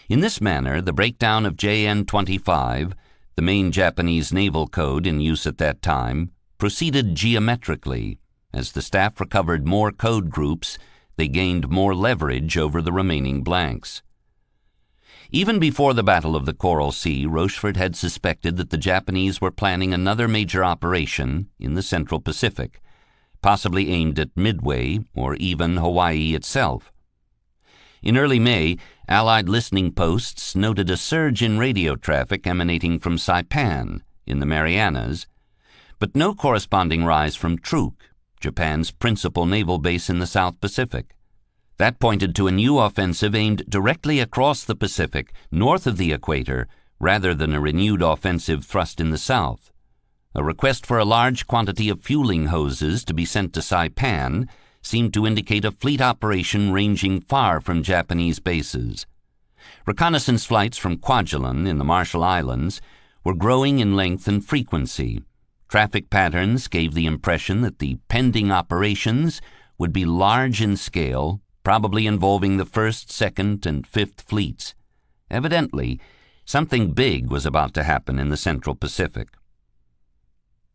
In this manner, the breakdown of JN-25, the main Japanese naval code in use at that time, proceeded geometrically. As the staff recovered more code groups, they gained more leverage over the remaining blanks. Even before the Battle of the Coral Sea, Rochefort had suspected that the Japanese were planning another major operation in the Central Pacific, possibly aimed at Midway or even Hawaii itself. In early May, Allied listening posts noted a surge in radio traffic emanating from Saipan in the Marianas, but no corresponding rise from Truk, Japan's principal naval base in the South Pacific. That pointed to a new offensive aimed directly across the Pacific, north of the equator, rather than a renewed offensive thrust in the south. A request for a large quantity of fueling hoses to be sent to Saipan seemed to indicate a fleet operation ranging far from Japanese bases. Reconnaissance flights from Kwajalein in the Marshall Islands were growing in length and frequency. Traffic patterns gave the impression that the pending operations would be large in scale, probably involving the 1st, 2nd, and 5th fleets. Evidently, something big was about to happen in the Central Pacific.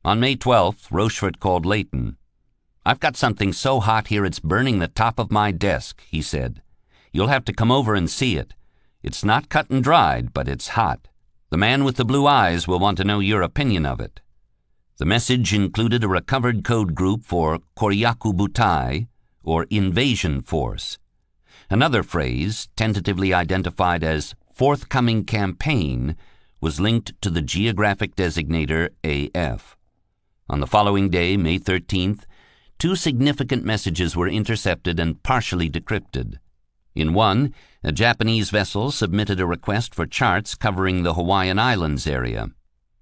On May 12th, Rochefort called Leighton. "I've got something so hot here it's burning the top of my desk," he said. "You'll have to come over and see it. It's not cut and dried, but it's hot. The man with the blue eyes will want to know your opinion of it." The message included a recovered code group for Koryaku Butai, or invasion force. Another phrase, tentatively identified as forthcoming campaign, was linked to the geographic designator AF. On the following day, May 13th, 2 significant messages were intercepted and partially decrypted. In one, a Japanese vessel submitted a request for charts covering the Hawaiian Islands area.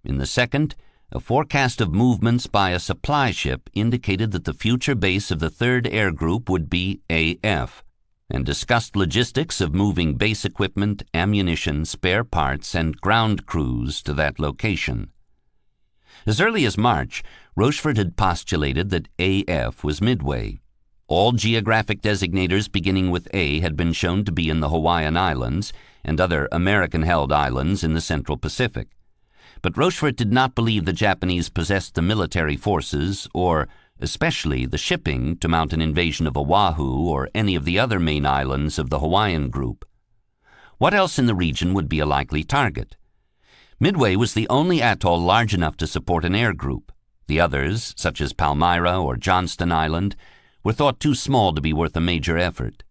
In the second, a forecast of movements by a supply ship indicated that the future base of the 3rd Air Group would be AF, and discussed logistics of moving base equipment, ammunition, spare parts, and ground crews to that location. As early as March, Rochefort had postulated that AF was Midway. All geographic designators beginning with A had been shown to be in the Hawaiian Islands and other American-held islands in the Central Pacific. But Rochefort did not believe the Japanese possessed the military forces or, especially, the shipping to mount an invasion of Oahu or any of the other main islands of the Hawaiian group. What else in the region would be a likely target? Midway was the only atoll large enough to support an air group. The others, such as Palmyra or Johnston Island, were thought too small to be worth a major effort.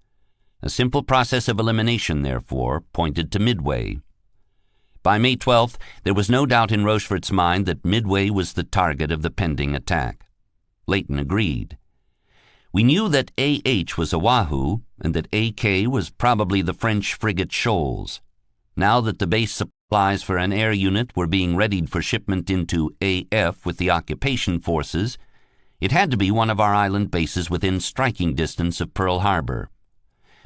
A simple process of elimination, therefore, pointed to Midway. By May 12th, there was no doubt in Rochefort's mind that Midway was the target of the pending attack. Leighton agreed. "We knew that AH was Oahu and that AK was probably the French frigate Shoals. Now that the base supplies for an air unit were being readied for shipment into AF with the occupation forces, it had to be one of our island bases within striking distance of Pearl Harbor.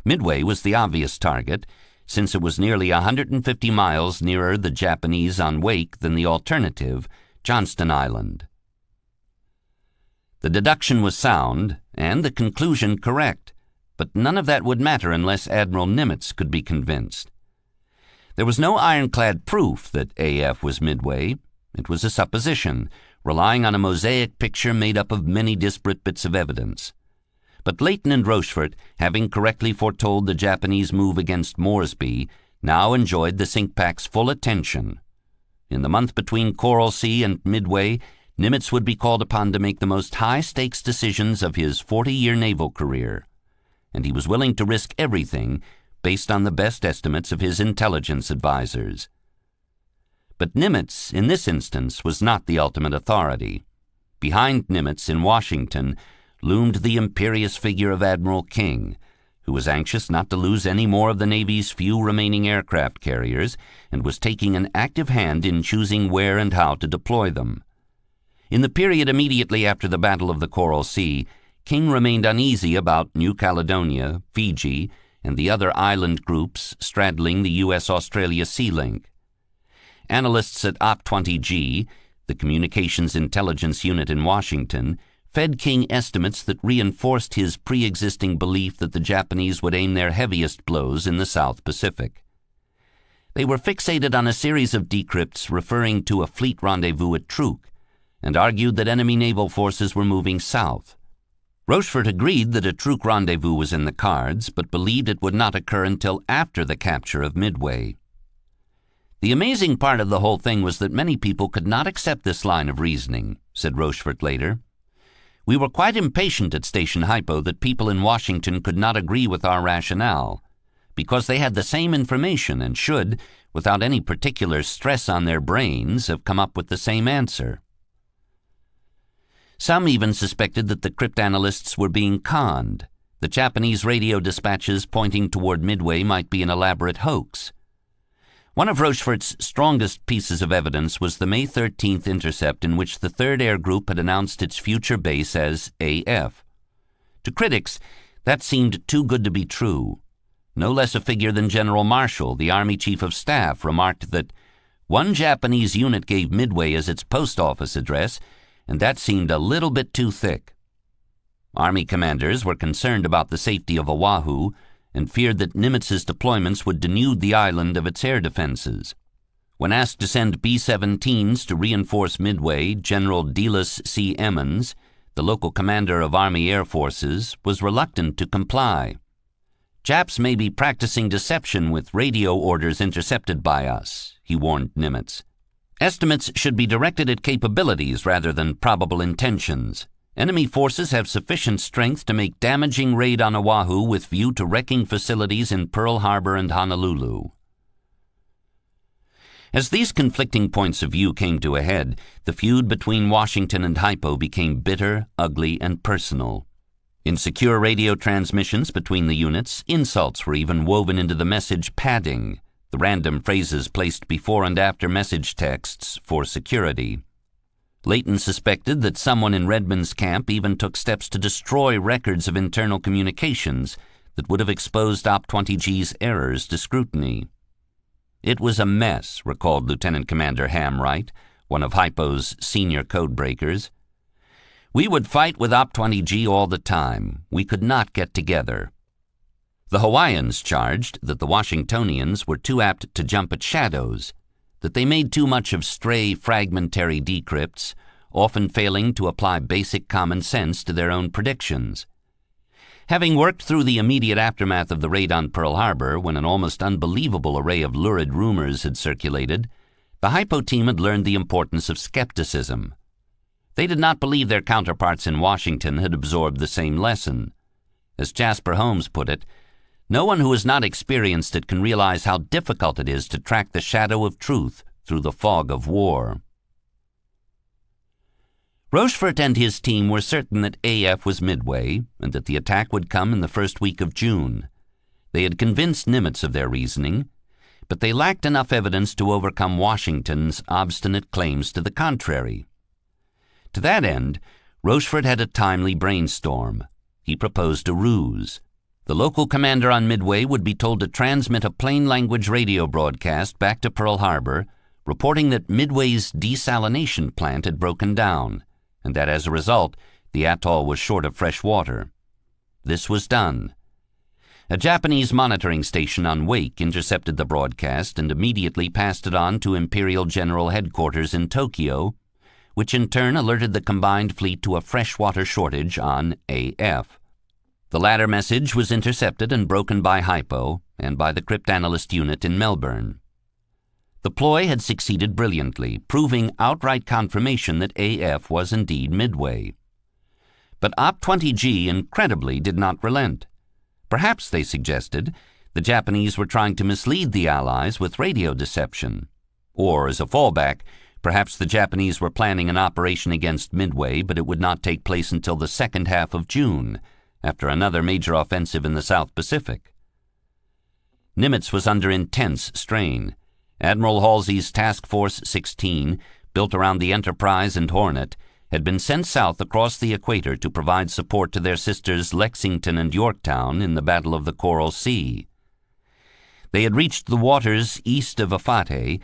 Midway was the obvious target, since it was nearly 150 miles nearer the Japanese on Wake than the alternative, Johnston Island." The deduction was sound, and the conclusion correct, but none of that would matter unless Admiral Nimitz could be convinced. There was no ironclad proof that AF was Midway. It was a supposition, relying on a mosaic picture made up of many disparate bits of evidence. But Leighton and Rochefort, having correctly foretold the Japanese move against Moresby, now enjoyed the SINCPAC's full attention. In the month between Coral Sea and Midway, Nimitz would be called upon to make the most high-stakes decisions of his 40-year naval career, and he was willing to risk everything based on the best estimates of his intelligence advisors. But Nimitz, in this instance, was not the ultimate authority. Behind Nimitz in Washington loomed the imperious figure of Admiral King, who was anxious not to lose any more of the Navy's few remaining aircraft carriers and was taking an active hand in choosing where and how to deploy them. In the period immediately after the Battle of the Coral Sea, King remained uneasy about New Caledonia, Fiji, and the other island groups straddling the U.S.-Australia sea link. Analysts at Op-20G, the Communications Intelligence Unit in Washington, fed King estimates that reinforced his pre-existing belief that the Japanese would aim their heaviest blows in the South Pacific. They were fixated on a series of decrypts referring to a fleet rendezvous at Truk, and argued that enemy naval forces were moving south. Rochefort agreed that a Truk rendezvous was in the cards, but believed it would not occur until after the capture of Midway. "The amazing part of the whole thing was that many people could not accept this line of reasoning," said Rochefort later. "We were quite impatient at Station Hypo that people in Washington could not agree with our rationale, because they had the same information and should, without any particular stress on their brains, have come up with the same answer." Some even suspected that the cryptanalysts were being conned. The Japanese radio dispatches pointing toward Midway might be an elaborate hoax. One of Rochefort's strongest pieces of evidence was the May 13th intercept in which the 3rd Air Group had announced its future base as AF. To critics, that seemed too good to be true. No less a figure than General Marshall, the Army Chief of Staff, remarked that one Japanese unit gave Midway as its post office address, and that seemed a little bit too thick. Army commanders were concerned about the safety of Oahu and feared that Nimitz's deployments would denude the island of its air defenses. When asked to send B-17s to reinforce Midway, General Delas C. Emmons, the local commander of Army Air Forces, was reluctant to comply. "Japs may be practicing deception with radio orders intercepted by us," he warned Nimitz. "Estimates should be directed at capabilities rather than probable intentions. Enemy forces have sufficient strength to make damaging raid on Oahu with view to wrecking facilities in Pearl Harbor and Honolulu." As these conflicting points of view came to a head, the feud between Washington and Hypo became bitter, ugly, and personal. In secure radio transmissions between the units, insults were even woven into the message padding, the random phrases placed before and after message texts for security. Layton suspected that someone in Redmond's camp even took steps to destroy records of internal communications that would have exposed Op-20G's errors to scrutiny. "It was a mess," recalled Lieutenant Commander Hamwright, one of Hypo's senior codebreakers. "We would fight with Op-20G all the time. We could not get together." The Hawaiians charged that the Washingtonians were too apt to jump at shadows, that they made too much of stray, fragmentary decrypts, often failing to apply basic common sense to their own predictions. Having worked through the immediate aftermath of the raid on Pearl Harbor, when an almost unbelievable array of lurid rumors had circulated, the Hypo team had learned the importance of skepticism. They did not believe their counterparts in Washington had absorbed the same lesson. As Jasper Holmes put it, "No one who is not experienced it can realize how difficult it is to track the shadow of truth through the fog of war." Rochefort and his team were certain that AF was Midway and that the attack would come in the first week of June. They had convinced Nimitz of their reasoning, but they lacked enough evidence to overcome Washington's obstinate claims to the contrary. To that end, Rochefort had a timely brainstorm. He proposed a ruse. The local commander on Midway would be told to transmit a plain-language radio broadcast back to Pearl Harbor, reporting that Midway's desalination plant had broken down, and that as a result, the atoll was short of fresh water. This was done. A Japanese monitoring station on Wake intercepted the broadcast and immediately passed it on to Imperial General Headquarters in Tokyo, which in turn alerted the combined fleet to a freshwater shortage on AF. The latter message was intercepted and broken by Hypo and by the cryptanalyst unit in Melbourne. The ploy had succeeded brilliantly, proving outright confirmation that AF was indeed Midway. But Op-20G incredibly did not relent. Perhaps, they suggested, the Japanese were trying to mislead the Allies with radio deception. Or, as a fallback, perhaps the Japanese were planning an operation against Midway, but it would not take place until the second half of June, after another major offensive in the South Pacific. Nimitz was under intense strain. Admiral Halsey's Task Force 16, built around the Enterprise and Hornet, had been sent south across the equator to provide support to their sisters Lexington and Yorktown in the Battle of the Coral Sea. They had reached the waters east of Afate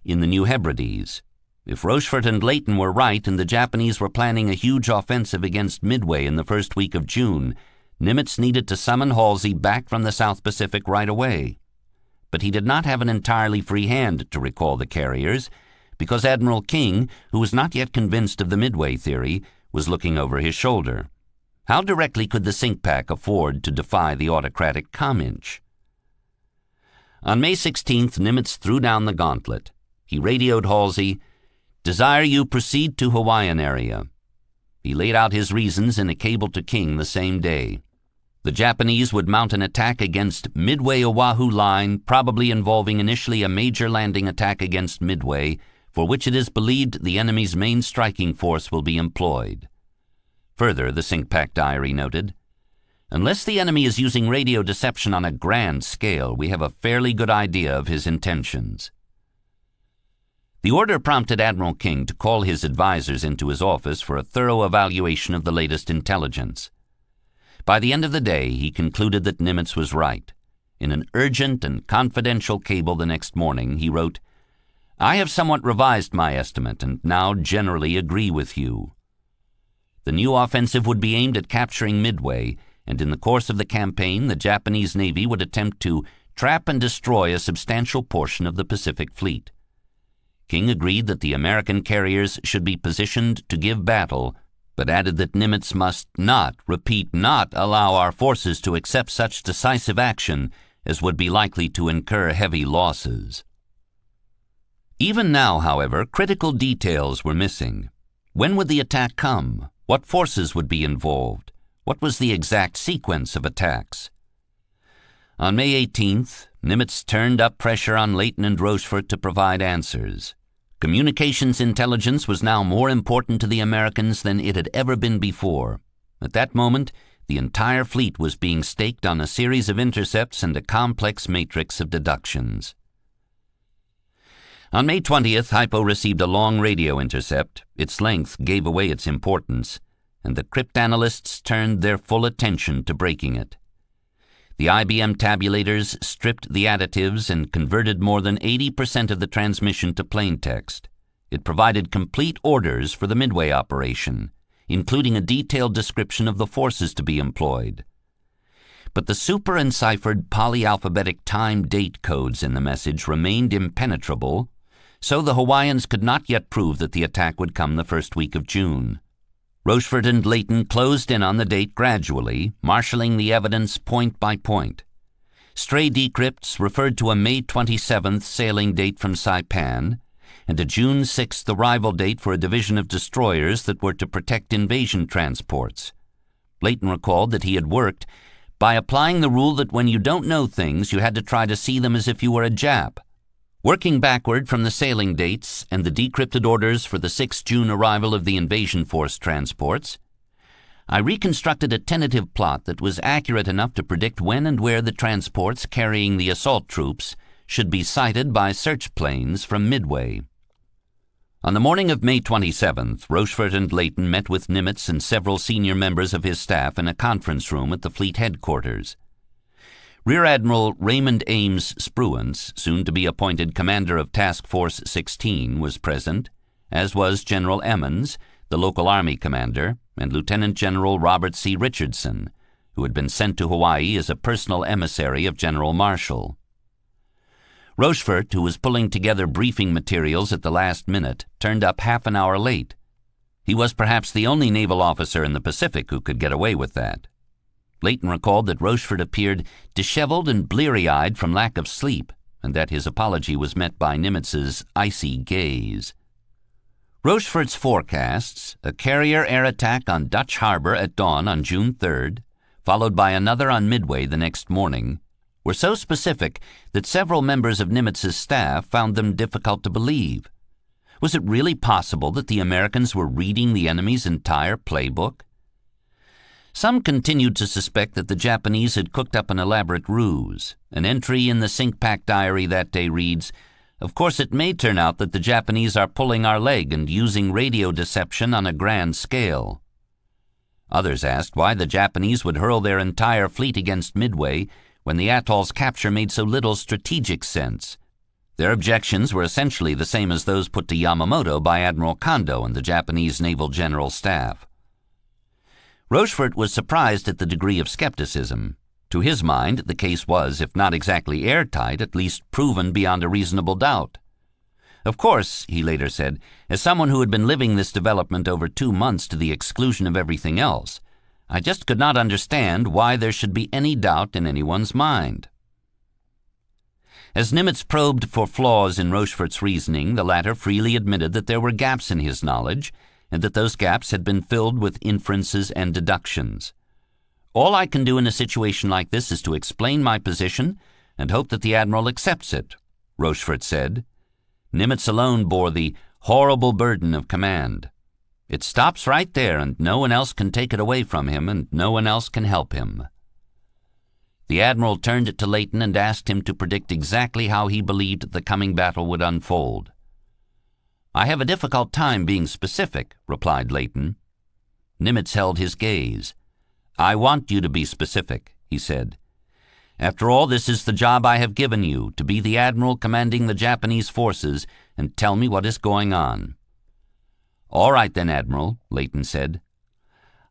in the New Hebrides. If Rochefort and Layton were right and the Japanese were planning a huge offensive against Midway in the first week of June, Nimitz needed to summon Halsey back from the South Pacific right away. But he did not have an entirely free hand to recall the carriers, because Admiral King, who was not yet convinced of the Midway theory, was looking over his shoulder. How directly could the sink pack afford to defy the autocratic Cominch? On May 16th, Nimitz threw down the gauntlet. He radioed Halsey, "Desire you proceed to Hawaiian area." He laid out his reasons in a cable to King the same day. The Japanese would mount an attack against Midway Oahu line, probably involving initially a major landing attack against Midway, for which it is believed the enemy's main striking force will be employed. Further, the Sink Pack diary noted, Unless the enemy is using radio deception on a grand scale, we have a fairly good idea of his intentions." The order prompted Admiral King to call his advisors into his office for a thorough evaluation of the latest intelligence. By the end of the day, he concluded that Nimitz was right. In an urgent and confidential cable the next morning, he wrote, "I have somewhat revised my estimate and now generally agree with you." The new offensive would be aimed at capturing Midway, and in the course of the campaign, the Japanese Navy would attempt to trap and destroy a substantial portion of the Pacific Fleet. King agreed that the American carriers should be positioned to give battle, but added that Nimitz must not allow our forces to accept such decisive action as would be likely to incur heavy losses. Even now, however, critical details were missing. When would the attack come? What forces would be involved? What was the exact sequence of attacks? On May 18th, Nimitz turned up pressure on Leighton and Rochefort to provide answers. Communications intelligence was now more important to the Americans than it had ever been before. At that moment, the entire fleet was being staked on a series of intercepts and a complex matrix of deductions. On May 20th, Hypo received a long radio intercept. Its length gave away its importance, and the cryptanalysts turned their full attention to breaking it. The IBM tabulators stripped the additives and converted more than 80% of the transmission to plain text. It provided complete orders for the Midway operation, including a detailed description of the forces to be employed. But the super-enciphered polyalphabetic time-date codes in the message remained impenetrable, so the Hawaiians could not yet prove that the attack would come the first week of June. Rochefort and Leighton closed in on the date gradually, marshalling the evidence point by point. Stray decrypts referred to a May 27th sailing date from Saipan, and a June 6th arrival date for a division of destroyers that were to protect invasion transports. Leighton recalled that he had worked by applying the rule that when you don't know things, you had to try to see them as if you were a Jap. Working backward from the sailing dates and the decrypted orders for the 6th June arrival of the invasion force transports, I reconstructed a tentative plot that was accurate enough to predict when and where the transports carrying the assault troops should be sighted by search planes from Midway. On the morning of May 27th, Rochefort and Leighton met with Nimitz and several senior members of his staff in a conference room at the fleet headquarters. Rear Admiral Raymond Ames Spruance, soon to be appointed commander of Task Force 16, was present, as was General Emmons, the local army commander, and Lieutenant General Robert C. Richardson, who had been sent to Hawaii as a personal emissary of General Marshall. Rochefort, who was pulling together briefing materials at the last minute, turned up half an hour late. He was perhaps the only naval officer in the Pacific who could get away with that. Leighton recalled that Rochefort appeared disheveled and bleary-eyed from lack of sleep, and that his apology was met by Nimitz's icy gaze. Rochefort's forecasts, a carrier air attack on Dutch Harbor at dawn on June 3rd, followed by another on Midway the next morning, were so specific that several members of Nimitz's staff found them difficult to believe. Was it really possible that the Americans were reading the enemy's entire playbook? Some continued to suspect that the Japanese had cooked up an elaborate ruse. An entry in the SINCPAC diary that day reads, "Of course it may turn out that the Japanese are pulling our leg and using radio deception on a grand scale." Others asked why the Japanese would hurl their entire fleet against Midway when the atoll's capture made so little strategic sense. Their objections were essentially the same as those put to Yamamoto by Admiral Kondo and the Japanese Naval General Staff. Rochefort was surprised at the degree of skepticism. To his mind, the case was, if not exactly airtight, at least proven beyond a reasonable doubt. "Of course," he later said, "as someone who had been living this development over 2 months to the exclusion of everything else, I just could not understand why there should be any doubt in anyone's mind." As Nimitz probed for flaws in Rochefort's reasoning, the latter freely admitted that there were gaps in his knowledge, and that those gaps had been filled with inferences and deductions. "All I can do in a situation like this is to explain my position and hope that the Admiral accepts it," Rochefort said. Nimitz alone bore the horrible burden of command. It stops right there, and no one else can take it away from him, and no one else can help him. The admiral turned it to Leighton and asked him to predict exactly how he believed the coming battle would unfold. "I have a difficult time being specific," replied Leighton. Nimitz held his gaze. "I want you to be specific," he said. "After all, this is the job I have given you, to be the admiral commanding the Japanese forces, and tell me what is going on." "All right then, Admiral," Leighton said.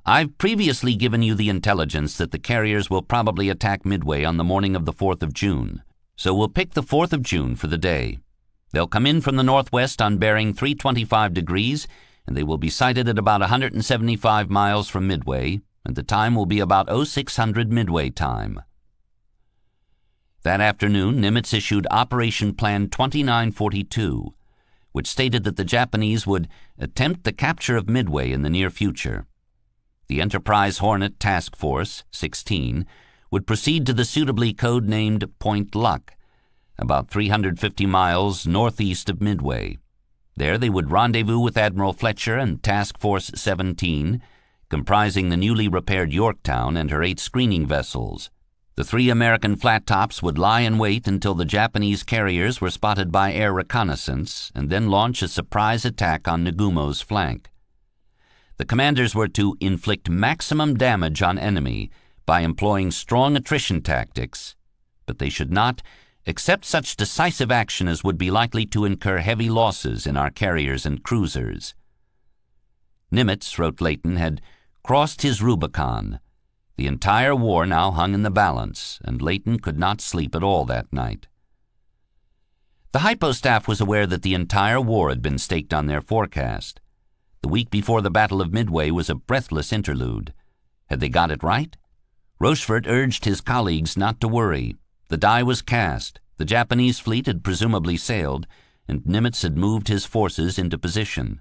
"I've previously given you the intelligence that the carriers will probably attack Midway on the morning of the 4th of June, so we'll pick the 4th of June for the day. They'll come in from the northwest on bearing 325 degrees, and they will be sighted at about 175 miles from Midway, and the time will be about 0600 Midway time." That afternoon, Nimitz issued Operation Plan 2942, which stated that the Japanese would attempt the capture of Midway in the near future. The Enterprise Hornet Task Force, 16, would proceed to the suitably code-named Point Luck, about 350 miles northeast of Midway. There they would rendezvous with Admiral Fletcher and Task Force 17, comprising the newly repaired Yorktown and her 8 screening vessels. The 3 American flat tops would lie in wait until the Japanese carriers were spotted by air reconnaissance and then launch a surprise attack on Nagumo's flank. The commanders were to inflict maximum damage on enemy by employing strong attrition tactics, but they should not accept such decisive action as would be likely to incur heavy losses in our carriers and cruisers. Nimitz, wrote Leighton, had crossed his Rubicon. The entire war now hung in the balance, and Leighton could not sleep at all that night. The hypo staff was aware that the entire war had been staked on their forecast. The week before the Battle of Midway was a breathless interlude. Had they got it right? Rochefort urged his colleagues not to worry. The die was cast, the Japanese fleet had presumably sailed, and Nimitz had moved his forces into position.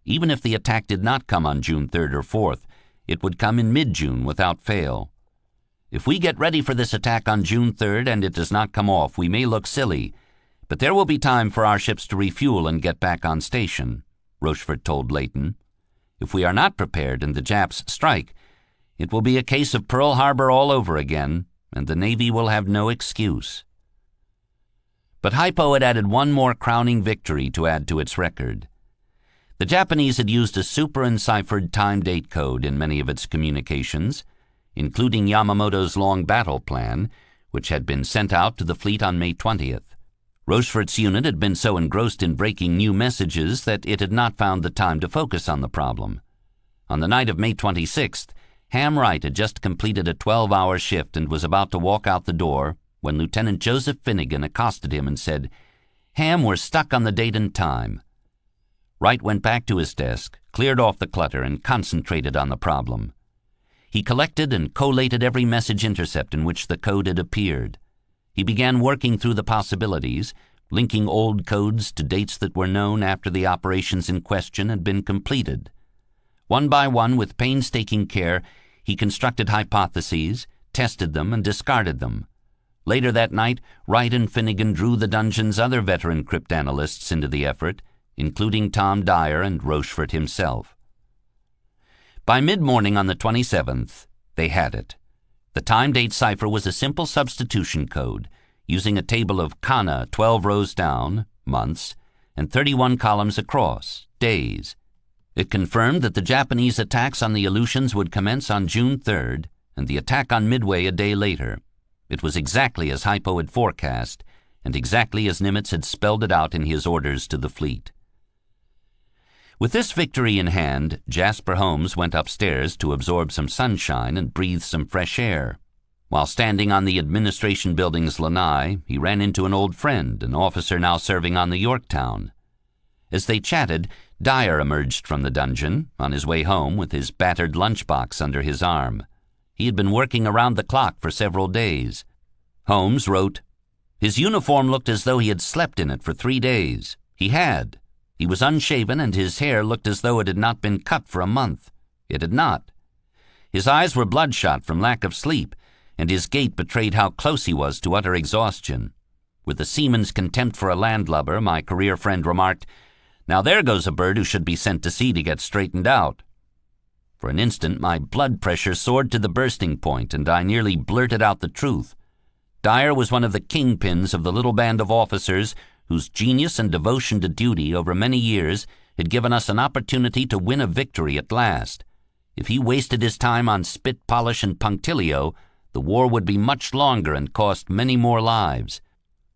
Even if the attack did not come on June 3rd or 4th, it would come in mid-June without fail. "If we get ready for this attack on June 3rd and it does not come off, we may look silly, but there will be time for our ships to refuel and get back on station," Rochefort told Leighton. "If we are not prepared and the Japs strike, it will be a case of Pearl Harbor all over again, and the Navy will have no excuse." But hypo had added one more crowning victory to add to its record. The Japanese had used a super-enciphered time-date code in many of its communications, including Yamamoto's long battle plan, which had been sent out to the fleet on May 20th. Rochefort's unit had been so engrossed in breaking new messages that it had not found the time to focus on the problem. On the night of May 26th, Ham Wright had just completed a 12-hour shift and was about to walk out the door when Lieutenant Joseph Finnegan accosted him and said, "Ham, we're stuck on the date and time." Wright went back to his desk, cleared off the clutter, and concentrated on the problem. He collected and collated every message intercept in which the code had appeared. He began working through the possibilities, linking old codes to dates that were known after the operations in question had been completed. One by one, with painstaking care, he constructed hypotheses, tested them, and discarded them. Later that night, Wright and Finnegan drew the dungeon's other veteran cryptanalysts into the effort, including Tom Dyer and Rochefort himself. By mid-morning on the 27th, they had it. The time-date cipher was a simple substitution code, using a table of kana 12 rows down, months, and 31 columns across, days. It confirmed that the Japanese attacks on the Aleutians would commence on June 3rd, and the attack on Midway a day later. It was exactly as hypo had forecast, and exactly as Nimitz had spelled it out in his orders to the fleet. With this victory in hand, Jasper Holmes went upstairs to absorb some sunshine and breathe some fresh air. While standing on the administration building's lanai, he ran into an old friend, an officer now serving on the Yorktown. As they chatted, Dyer emerged from the dungeon, on his way home with his battered lunchbox under his arm. He had been working around the clock for several days. Holmes wrote, "His uniform looked as though he had slept in it for 3 days. He had. He was unshaven, and his hair looked as though it had not been cut for a month. It had not. His eyes were bloodshot from lack of sleep, and his gait betrayed how close he was to utter exhaustion. With a seaman's contempt for a landlubber, my career friend remarked, 'Now there goes a bird who should be sent to sea to get straightened out.'" For an instant, my blood pressure soared to the bursting point, and I nearly blurted out the truth. Dyer was one of the kingpins of the little band of officers whose genius and devotion to duty over many years had given us an opportunity to win a victory at last. If he wasted his time on spit polish and punctilio, the war would be much longer and cost many more lives.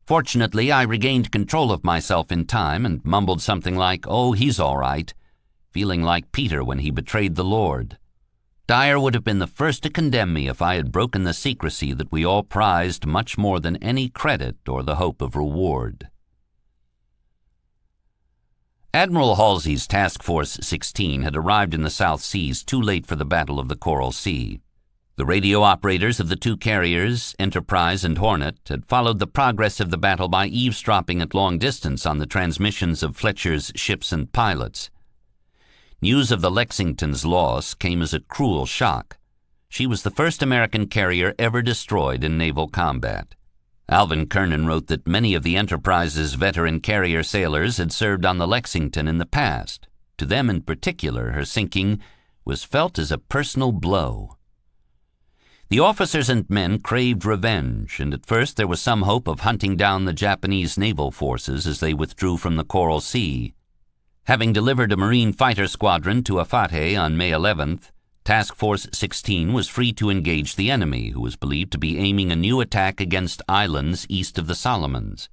Fortunately, I regained control of myself in time and mumbled something like, "Oh, he's all right," feeling like Peter when he betrayed the Lord. Dyer would have been the first to condemn me if I had broken the secrecy that we all prized much more than any credit or the hope of reward. Admiral Halsey's Task Force 16 had arrived in the South Seas too late for the Battle of the Coral Sea. The radio operators of the two carriers, Enterprise and Hornet, had followed the progress of the battle by eavesdropping at long distance on the transmissions of Fletcher's ships and pilots. News of the Lexington's loss came as a cruel shock. She was the first American carrier ever destroyed in naval combat. Alvin Kernan wrote that many of the Enterprise's veteran carrier sailors had served on the Lexington in the past. To them in particular, her sinking was felt as a personal blow. The officers and men craved revenge, and at first there was some hope of hunting down the Japanese naval forces as they withdrew from the Coral Sea. Having delivered a Marine fighter squadron to Afate on May 11th, Task Force 16 was free to engage the enemy, who was believed to be aiming a new attack against islands east of the Solomons.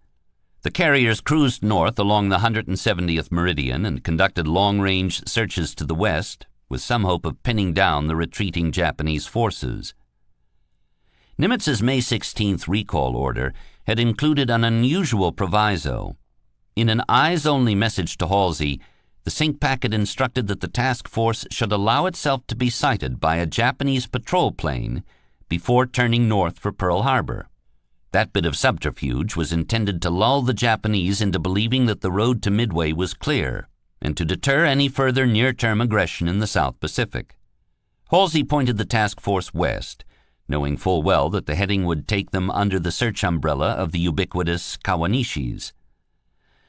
The carriers cruised north along the 170th meridian and conducted long-range searches to the west, with some hope of pinning down the retreating Japanese forces. Nimitz's May 16th recall order had included an unusual proviso. In an eyes-only message to Halsey, the sync packet instructed that the task force should allow itself to be sighted by a Japanese patrol plane before turning north for Pearl Harbor. That bit of subterfuge was intended to lull the Japanese into believing that the road to Midway was clear and to deter any further near-term aggression in the South Pacific. Halsey pointed the task force west, knowing full well that the heading would take them under the search umbrella of the ubiquitous Kawanishis.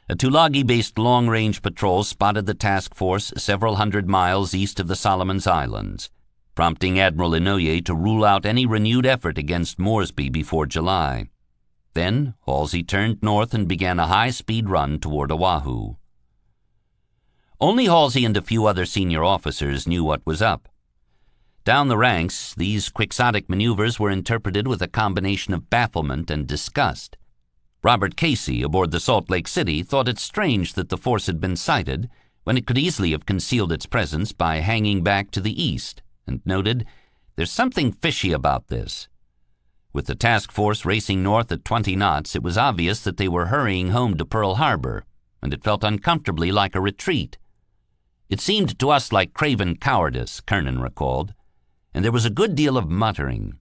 A Tulagi-based long-range patrol spotted the task force several hundred miles east of the Solomons Islands, prompting Admiral Inouye to rule out any renewed effort against Moresby before July. Then Halsey turned north and began a high-speed run toward Oahu. Only Halsey and a few other senior officers knew what was up. Down the ranks, these quixotic maneuvers were interpreted with a combination of bafflement and disgust. Robert Casey, aboard the Salt Lake City, thought it strange that the force had been sighted when it could easily have concealed its presence by hanging back to the east, and noted, "There's something fishy about this." With the task force racing north at 20 knots, it was obvious that they were hurrying home to Pearl Harbor, and it felt uncomfortably like a retreat. "It seemed to us like craven cowardice," Kernan recalled, and there was a good deal of muttering.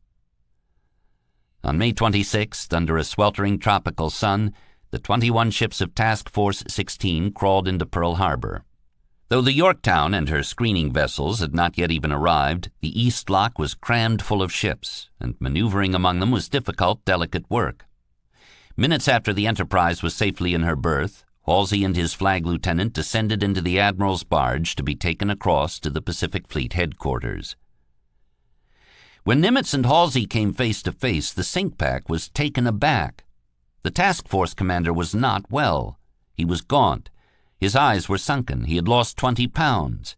On May 26th, under a sweltering tropical sun, the 21 ships of Task Force 16 crawled into Pearl Harbor. Though the Yorktown and her screening vessels had not yet even arrived, the East Lock was crammed full of ships, and maneuvering among them was difficult, delicate work. Minutes after the Enterprise was safely in her berth, Halsey and his flag lieutenant descended into the Admiral's barge to be taken across to the Pacific Fleet headquarters. When Nimitz and Halsey came face to face, the sync pack was taken aback. The task force commander was not well. He was gaunt. His eyes were sunken. He had lost 20 pounds.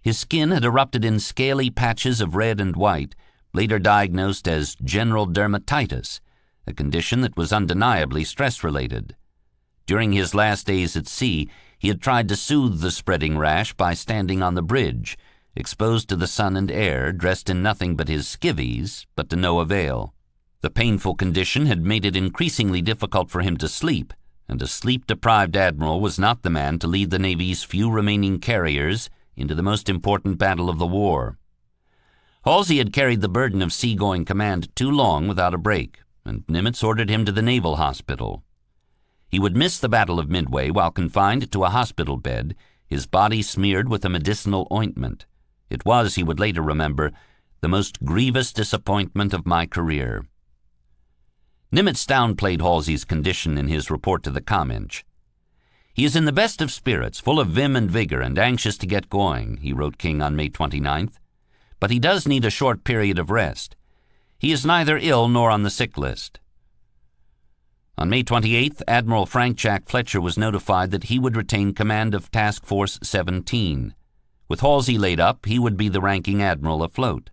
His skin had erupted in scaly patches of red and white, later diagnosed as general dermatitis, a condition that was undeniably stress-related. During his last days at sea, he had tried to soothe the spreading rash by standing on the bridge, exposed to the sun and air, dressed in nothing but his skivvies, but to no avail. The painful condition had made it increasingly difficult for him to sleep, and a sleep-deprived admiral was not the man to lead the Navy's few remaining carriers into the most important battle of the war. Halsey had carried the burden of seagoing command too long without a break, and Nimitz ordered him to the Naval Hospital. He would miss the Battle of Midway while confined to a hospital bed, his body smeared with a medicinal ointment. It was, he would later remember, the most grievous disappointment of my career. Nimitz downplayed Halsey's condition in his report to the Commench. "He is in the best of spirits, full of vim and vigor, and anxious to get going," he wrote King on May 29th. but he does need a short period of rest. He is neither ill nor on the sick list. On May 28th, Admiral Frank Jack Fletcher was notified that he would retain command of Task Force 17. With Halsey laid up, he would be the ranking admiral afloat.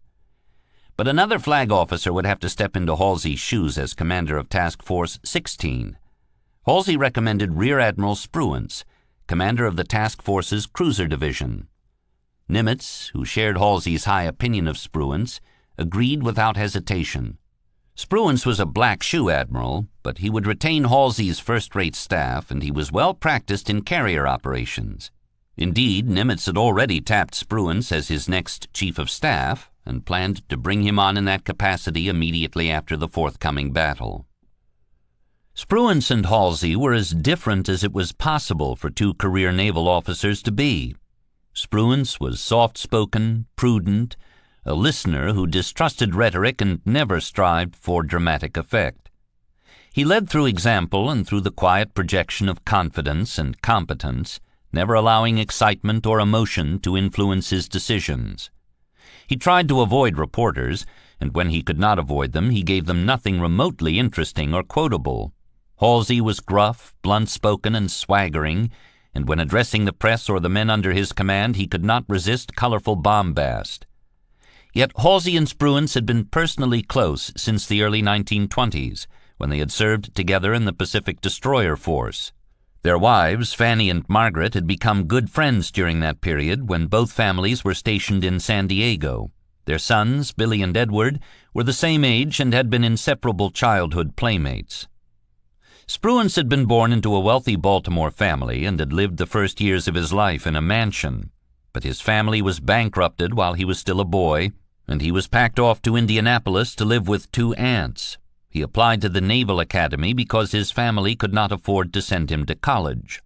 But another flag officer would have to step into Halsey's shoes as commander of Task Force 16. Halsey recommended Rear Admiral Spruance, commander of the task force's cruiser division. Nimitz, who shared Halsey's high opinion of Spruance, agreed without hesitation. Spruance was a black-shoe admiral, but he would retain Halsey's first-rate staff, and he was well practiced in carrier operations. Indeed, Nimitz had already tapped Spruance as his next chief of staff and planned to bring him on in that capacity immediately after the forthcoming battle. Spruance and Halsey were as different as it was possible for two career naval officers to be. Spruance was soft-spoken, prudent, a listener who distrusted rhetoric and never strived for dramatic effect. He led through example and through the quiet projection of confidence and competence, never allowing excitement or emotion to influence his decisions. He tried to avoid reporters, and when he could not avoid them, he gave them nothing remotely interesting or quotable. Halsey was gruff, blunt-spoken, and swaggering, and when addressing the press or the men under his command, he could not resist colorful bombast. Yet Halsey and Spruance had been personally close since the early 1920s, when they had served together in the Pacific Destroyer Force. Their wives, Fanny and Margaret, had become good friends during that period when both families were stationed in San Diego. Their sons, Billy and Edward, were the same age and had been inseparable childhood playmates. Spruance had been born into a wealthy Baltimore family and had lived the first years of his life in a mansion. But his family was bankrupted while he was still a boy, and he was packed off to Indianapolis to live with two aunts. He applied to the Naval Academy because his family could not afford to send him to college.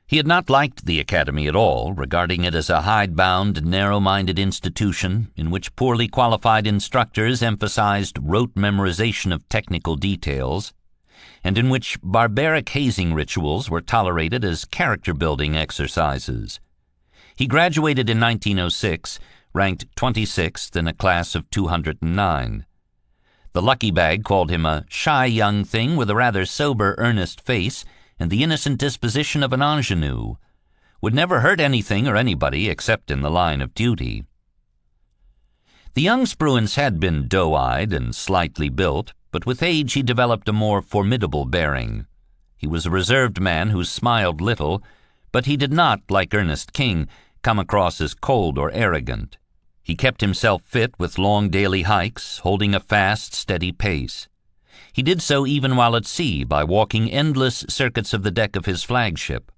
He had not liked the academy at all, regarding it as a hidebound, narrow-minded institution in which poorly qualified instructors emphasized rote memorization of technical details, and in which barbaric hazing rituals were tolerated as character-building exercises. He graduated in 1906, ranked 26th in a class of 209. The lucky bag called him a shy young thing with a rather sober, earnest face and the innocent disposition of an ingenue. Would never hurt anything or anybody except in the line of duty. The young Spruance had been doe-eyed and slightly built, but with age he developed a more formidable bearing. He was a reserved man who smiled little, but he did not, like Ernest King, come across as cold or arrogant. He kept himself fit with long daily hikes, holding a fast, steady pace. He did so even while at sea by walking endless circuits of the deck of his flagship.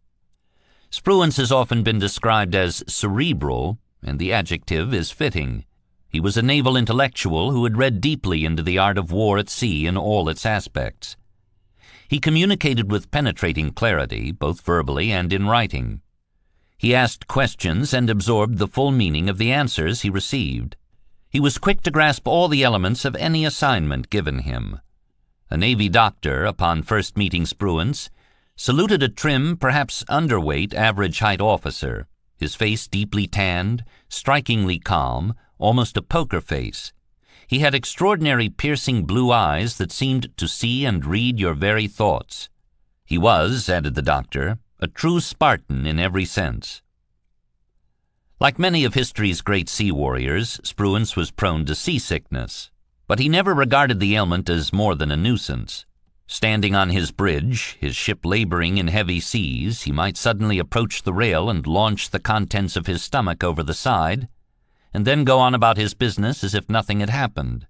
Spruance has often been described as cerebral, and the adjective is fitting. He was a naval intellectual who had read deeply into the art of war at sea in all its aspects. He communicated with penetrating clarity, both verbally and in writing. He asked questions and absorbed the full meaning of the answers he received. He was quick to grasp all the elements of any assignment given him. A Navy doctor, upon first meeting Spruance, saluted a trim, perhaps underweight, average-height officer, his face deeply tanned, strikingly calm, almost a poker face. He had extraordinary piercing blue eyes that seemed to see and read your very thoughts. He was, added the doctor, a true Spartan in every sense. Like many of history's great sea warriors, Spruance was prone to seasickness, but he never regarded the ailment as more than a nuisance. Standing on his bridge, his ship laboring in heavy seas, he might suddenly approach the rail and launch the contents of his stomach over the side, and then go on about his business as if nothing had happened.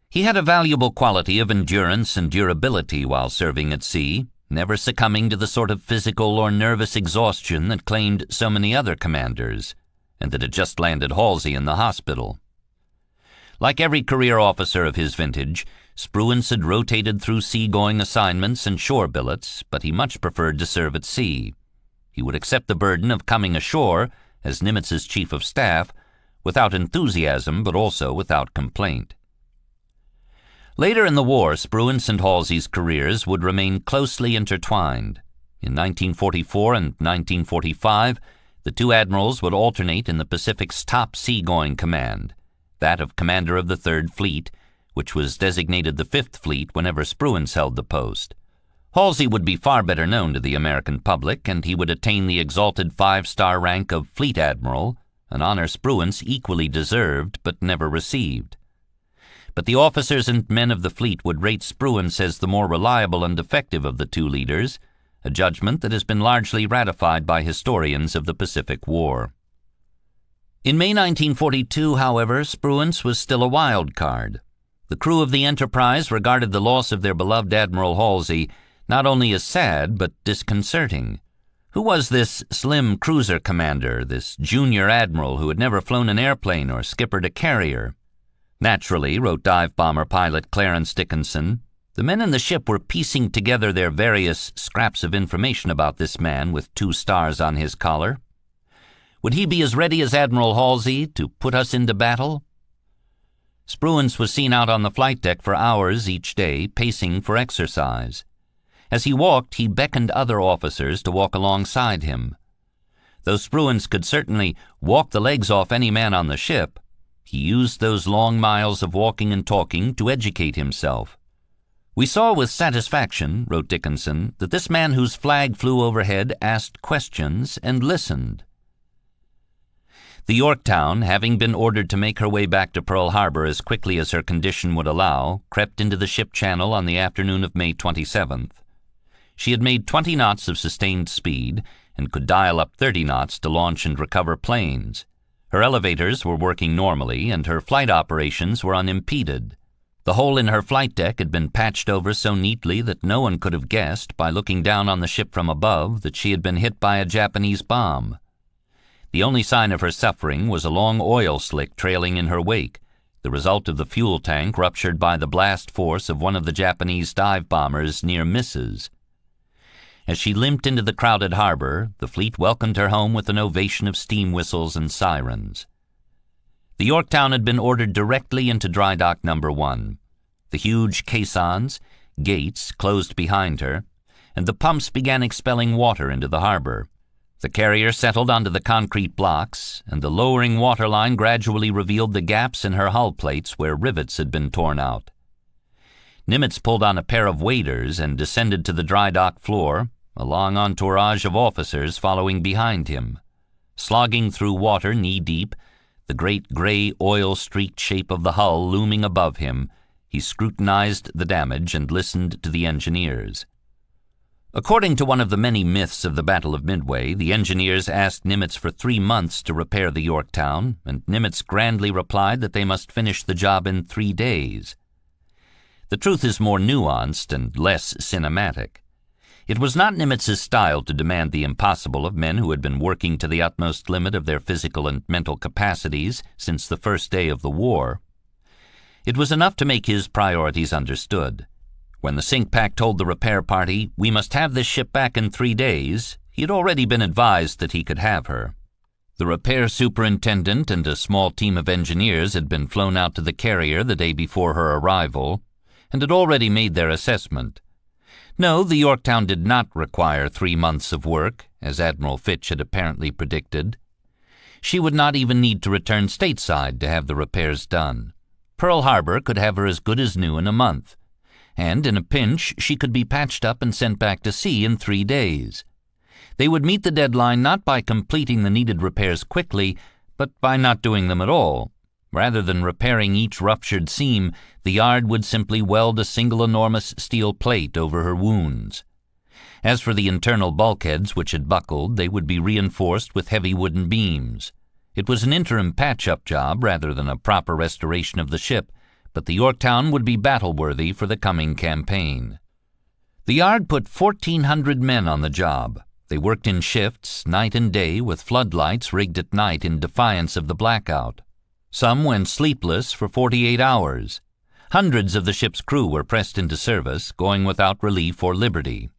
He had a valuable quality of endurance and durability while serving at sea, never succumbing to the sort of physical or nervous exhaustion that claimed so many other commanders, and that had just landed Halsey in the hospital. Like every career officer of his vintage, Spruance had rotated through sea-going assignments and shore billets, but he much preferred to serve at sea. He would accept the burden of coming ashore, as Nimitz's chief of staff, without enthusiasm but also without complaint. Later in the war, Spruance and Halsey's careers would remain closely intertwined. In 1944 and 1945, the two admirals would alternate in the Pacific's top seagoing command, that of commander of the Third Fleet, which was designated the Fifth Fleet whenever Spruance held the post. Halsey would be far better known to the American public, and he would attain the exalted 5-star rank of Fleet Admiral, an honor Spruance equally deserved but never received. But the officers and men of the fleet would rate Spruance as the more reliable and effective of the two leaders, a judgment that has been largely ratified by historians of the Pacific War. In May 1942, however, Spruance was still a wild card. The crew of the Enterprise regarded the loss of their beloved Admiral Halsey not only as sad but disconcerting. Who was this slim cruiser commander, this junior admiral who had never flown an airplane or skippered a carrier? Naturally, wrote dive bomber pilot Clarence Dickinson, the men in the ship were piecing together their various scraps of information about this man with 2 stars on his collar. Would he be as ready as Admiral Halsey to put us into battle? Spruance was seen out on the flight deck for hours each day, pacing for exercise. As he walked, he beckoned other officers to walk alongside him. Though Spruance could certainly walk the legs off any man on the ship, he used those long miles of walking and talking to educate himself. "We saw with satisfaction," wrote Dickinson, "that this man whose flag flew overhead asked questions and listened." The Yorktown, having been ordered to make her way back to Pearl Harbor as quickly as her condition would allow, crept into the ship channel on the afternoon of May 27th. She had made 20 knots of sustained speed and could dial up 30 knots to launch and recover planes. Her elevators were working normally, and her flight operations were unimpeded. The hole in her flight deck had been patched over so neatly that no one could have guessed, by looking down on the ship from above, that she had been hit by a Japanese bomb. The only sign of her suffering was a long oil slick trailing in her wake, the result of the fuel tank ruptured by the blast force of one of the Japanese dive bombers near misses. As she limped into the crowded harbor, the fleet welcomed her home with an ovation of steam whistles and sirens. The Yorktown had been ordered directly into dry dock number 1. The huge caissons, gates, closed behind her, and the pumps began expelling water into the harbor. The carrier settled onto the concrete blocks, and the lowering waterline gradually revealed the gaps in her hull plates where rivets had been torn out. Nimitz pulled on a pair of waders and descended to the dry dock floor, a long entourage of officers following behind him. Slogging through water knee-deep, the great gray oil-streaked shape of the hull looming above him, he scrutinized the damage and listened to the engineers. According to one of the many myths of the Battle of Midway, the engineers asked Nimitz for 3 months to repair the Yorktown, and Nimitz grandly replied that they must finish the job in 3 days. The truth is more nuanced and less cinematic. It was not Nimitz's style to demand the impossible of men who had been working to the utmost limit of their physical and mental capacities since the first day of the war. It was enough to make his priorities understood. When the sink pack told the repair party, "We must have this ship back in 3 days," he had already been advised that he could have her. The repair superintendent and a small team of engineers had been flown out to the carrier the day before her arrival, and had already made their assessment. No, the Yorktown did not require 3 months of work, as Admiral Fitch had apparently predicted. She would not even need to return stateside to have the repairs done. Pearl Harbor could have her as good as new in a month, and in a pinch she could be patched up and sent back to sea in 3 days. They would meet the deadline not by completing the needed repairs quickly, but by not doing them at all. Rather than repairing each ruptured seam, the yard would simply weld a single enormous steel plate over her wounds. As for the internal bulkheads which had buckled, they would be reinforced with heavy wooden beams. It was an interim patch-up job rather than a proper restoration of the ship, but the Yorktown would be battle-worthy for the coming campaign. The yard put 1,400 men on the job. They worked in shifts, night and day, with floodlights rigged at night in defiance of the blackout. Some went sleepless for 48 hours. Hundreds of the ship's crew were pressed into service, going without relief or liberty.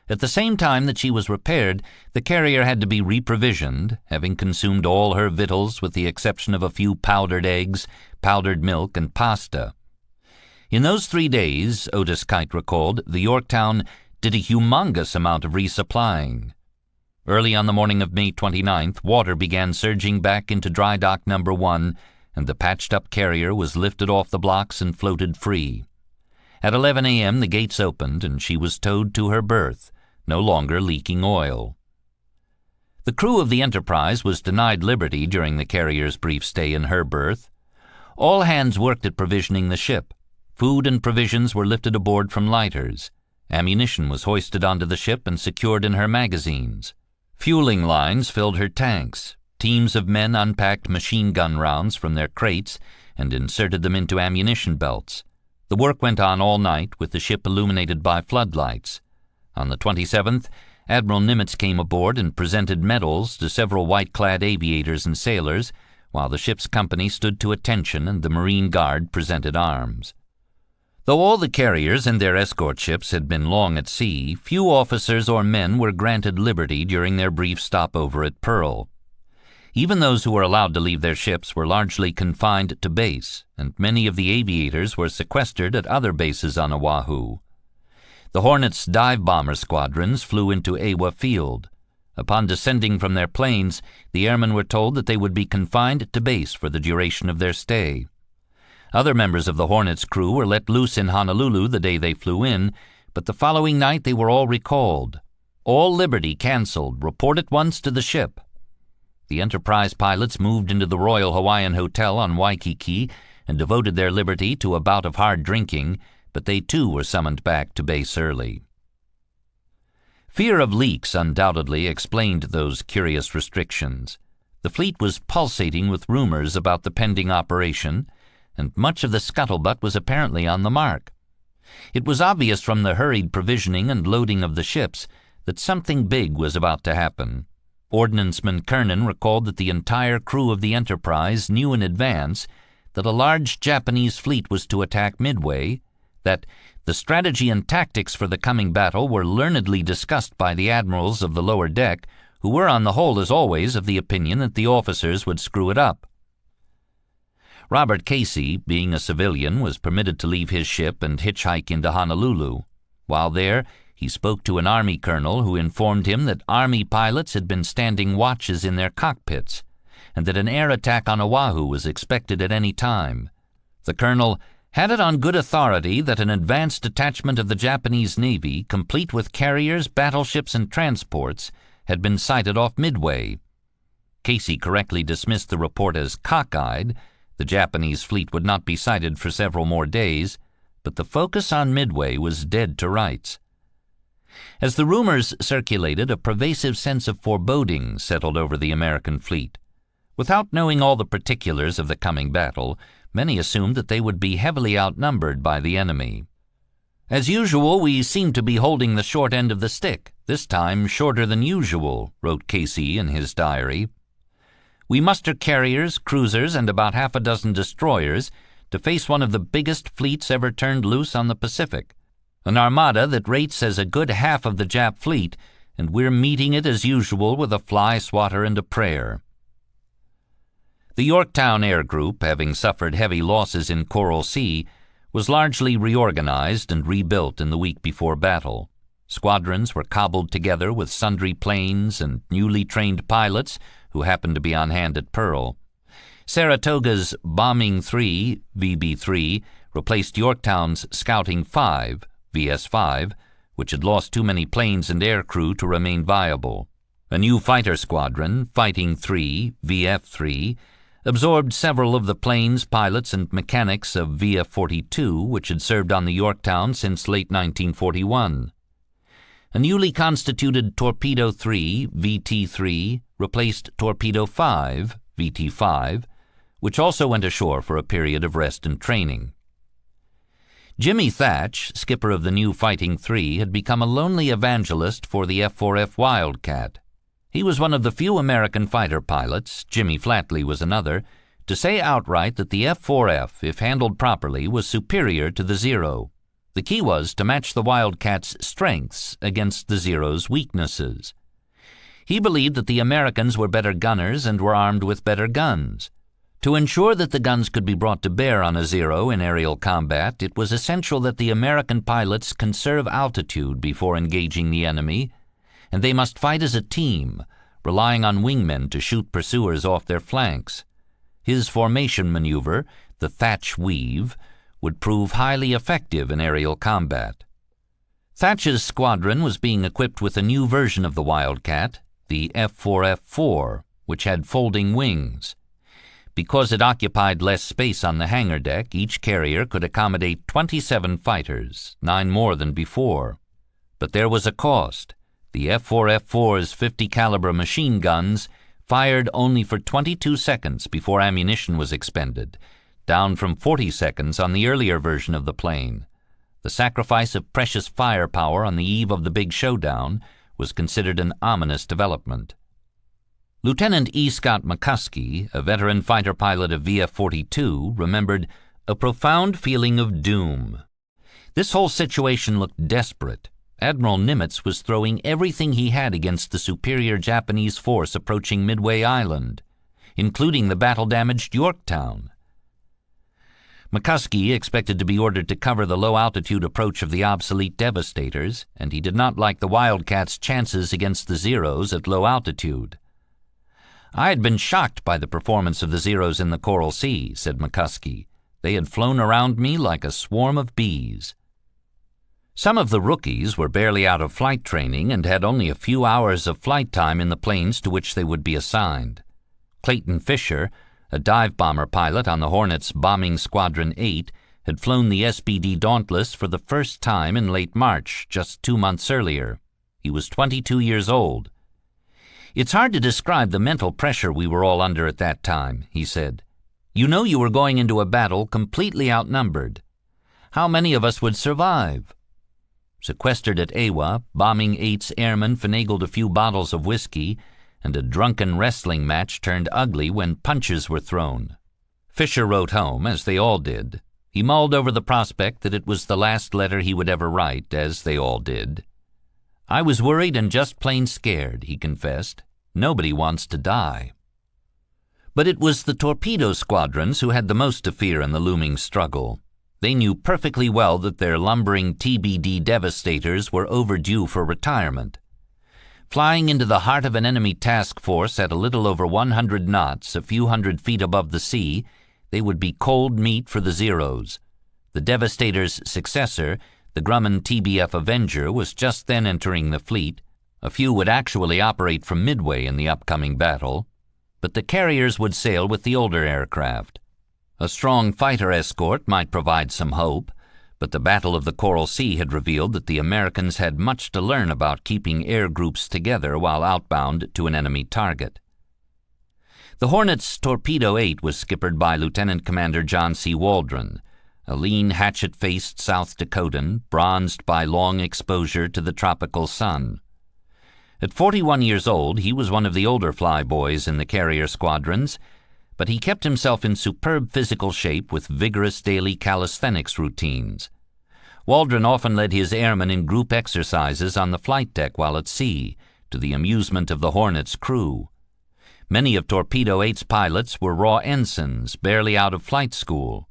At the same time that she was repaired, the carrier had to be reprovisioned, having consumed all her victuals with the exception of a few powdered eggs, powdered milk, and pasta. In those 3 days, Otis Kite recalled, the Yorktown did a humongous amount of resupplying. Early on the morning of May 29th, water began surging back into dry dock number 1, and the patched-up carrier was lifted off the blocks and floated free. At 11 a.m. the gates opened, and she was towed to her berth, no longer leaking oil. The crew of the Enterprise was denied liberty during the carrier's brief stay in her berth. All hands worked at provisioning the ship. Food and provisions were lifted aboard from lighters. Ammunition was hoisted onto the ship and secured in her magazines. Fueling lines filled her tanks. Teams of men unpacked machine gun rounds from their crates and inserted them into ammunition belts. The work went on all night, with the ship illuminated by floodlights. On the 27th, Admiral Nimitz came aboard and presented medals to several white-clad aviators and sailors, while the ship's company stood to attention and the Marine Guard presented arms. Though all the carriers and their escort ships had been long at sea, few officers or men were granted liberty during their brief stopover at Pearl. Even those who were allowed to leave their ships were largely confined to base, and many of the aviators were sequestered at other bases on Oahu. The Hornets' dive bomber squadrons flew into Ewa Field. Upon descending from their planes, the airmen were told that they would be confined to base for the duration of their stay. Other members of the Hornets' crew were let loose in Honolulu the day they flew in, but the following night they were all recalled. All liberty canceled. Report at once to the ship. The Enterprise pilots moved into the Royal Hawaiian Hotel on Waikiki and devoted their liberty to a bout of hard drinking, but they too were summoned back to base early. Fear of leaks undoubtedly explained those curious restrictions. The fleet was pulsating with rumors about the pending operation, and much of the scuttlebutt was apparently on the mark. It was obvious from the hurried provisioning and loading of the ships that something big was about to happen. Ordnanceman Kernan recalled that the entire crew of the Enterprise knew in advance that a large Japanese fleet was to attack Midway, that the strategy and tactics for the coming battle were learnedly discussed by the admirals of the lower deck, who were on the whole, as always, of the opinion that the officers would screw it up. Robert Casey, being a civilian, was permitted to leave his ship and hitchhike into Honolulu. While there, he spoke to an Army colonel who informed him that Army pilots had been standing watches in their cockpits, and that an air attack on Oahu was expected at any time. The colonel had it on good authority that an advanced detachment of the Japanese Navy, complete with carriers, battleships, and transports, had been sighted off Midway. Casey correctly dismissed the report as cockeyed. The Japanese fleet would not be sighted for several more days, but the focus on Midway was dead to rights. As the rumors circulated, a pervasive sense of foreboding settled over the American fleet. Without knowing all the particulars of the coming battle, many assumed that they would be heavily outnumbered by the enemy. "As usual, we seem to be holding the short end of the stick, this time shorter than usual," wrote Casey in his diary. "We muster carriers, cruisers, and about half a dozen destroyers to face one of the biggest fleets ever turned loose on the Pacific, an armada that rates as a good half of the Jap fleet, and we're meeting it as usual with a fly swatter and a prayer." The Yorktown Air Group, having suffered heavy losses in Coral Sea, was largely reorganized and rebuilt in the week before battle. Squadrons were cobbled together with sundry planes and newly trained pilots who happened to be on hand at Pearl. Saratoga's Bombing 3, VB-3, replaced Yorktown's Scouting 5, VS-5, which had lost too many planes and air crew to remain viable. A new fighter squadron, Fighting 3, VF-3, absorbed several of the planes, pilots, and mechanics of VF-42, which had served on the Yorktown since late 1941. A newly constituted Torpedo 3, VT-3, replaced Torpedo 5, VT-5, which also went ashore for a period of rest and training. Jimmy Thatch, skipper of the new Fighting 3, had become a lonely evangelist for the F-4F Wildcat. He was one of the few American fighter pilots, Jimmy Flatley was another, to say outright that the F-4F, if handled properly, was superior to the Zero. The key was to match the Wildcat's strengths against the Zero's weaknesses. He believed that the Americans were better gunners and were armed with better guns. To ensure that the guns could be brought to bear on a Zero in aerial combat, it was essential that the American pilots conserve altitude before engaging the enemy, and they must fight as a team, relying on wingmen to shoot pursuers off their flanks. His formation maneuver, the Thatch Weave, would prove highly effective in aerial combat. Thatch's squadron was being equipped with a new version of the Wildcat, the F4F4, which had folding wings. Because it occupied less space on the hangar deck, each carrier could accommodate 27 fighters, 9 more than before. But there was a cost. The F4F4's 50 caliber machine guns fired only for 22 seconds before ammunition was expended, down from 40 seconds on the earlier version of the plane. The sacrifice of precious firepower on the eve of the big showdown was considered an ominous development. Lieutenant E. Scott McCuskey, a veteran fighter pilot of VF-42, remembered a profound feeling of doom. This whole situation looked desperate. Admiral Nimitz was throwing everything he had against the superior Japanese force approaching Midway Island, including the battle-damaged Yorktown. McCuskey expected to be ordered to cover the low-altitude approach of the obsolete Devastators, and he did not like the Wildcats' chances against the Zeros at low altitude. "I had been shocked by the performance of the Zeros in the Coral Sea," said McCuskey. "They had flown around me like a swarm of bees." Some of the rookies were barely out of flight training and had only a few hours of flight time in the planes to which they would be assigned. Clayton Fisher, a dive bomber pilot on the Hornet's Bombing Squadron 8, had flown the SBD Dauntless for the first time in late March, just 2 months earlier. He was 22 years old. "It's hard to describe the mental pressure we were all under at that time," he said. "You know you were going into a battle completely outnumbered. How many of us would survive?" Sequestered at Awa, Bombing 8's airmen finagled a few bottles of whiskey, and a drunken wrestling match turned ugly when punches were thrown. Fisher wrote home, as they all did. He mulled over the prospect that it was the last letter he would ever write, as they all did. "I was worried and just plain scared," he confessed. "Nobody wants to die." But it was the torpedo squadrons who had the most to fear in the looming struggle. They knew perfectly well that their lumbering TBD Devastators were overdue for retirement. Flying into the heart of an enemy task force at a little over 100 knots, a few hundred feet above the sea, they would be cold meat for the Zeros. The Devastator's successor, the Grumman TBF Avenger, was just then entering the fleet. A few would actually operate from Midway in the upcoming battle, but the carriers would sail with the older aircraft. A strong fighter escort might provide some hope, but the Battle of the Coral Sea had revealed that the Americans had much to learn about keeping air groups together while outbound to an enemy target. The Hornet's Torpedo 8 was skippered by Lieutenant Commander John C. Waldron, a lean, hatchet-faced South Dakotan, bronzed by long exposure to the tropical sun. At 41 years old, he was one of the older flyboys in the carrier squadrons, but he kept himself in superb physical shape with vigorous daily calisthenics routines. Waldron often led his airmen in group exercises on the flight deck while at sea, to the amusement of the Hornet's crew. Many of Torpedo 8's pilots were raw ensigns, barely out of flight school.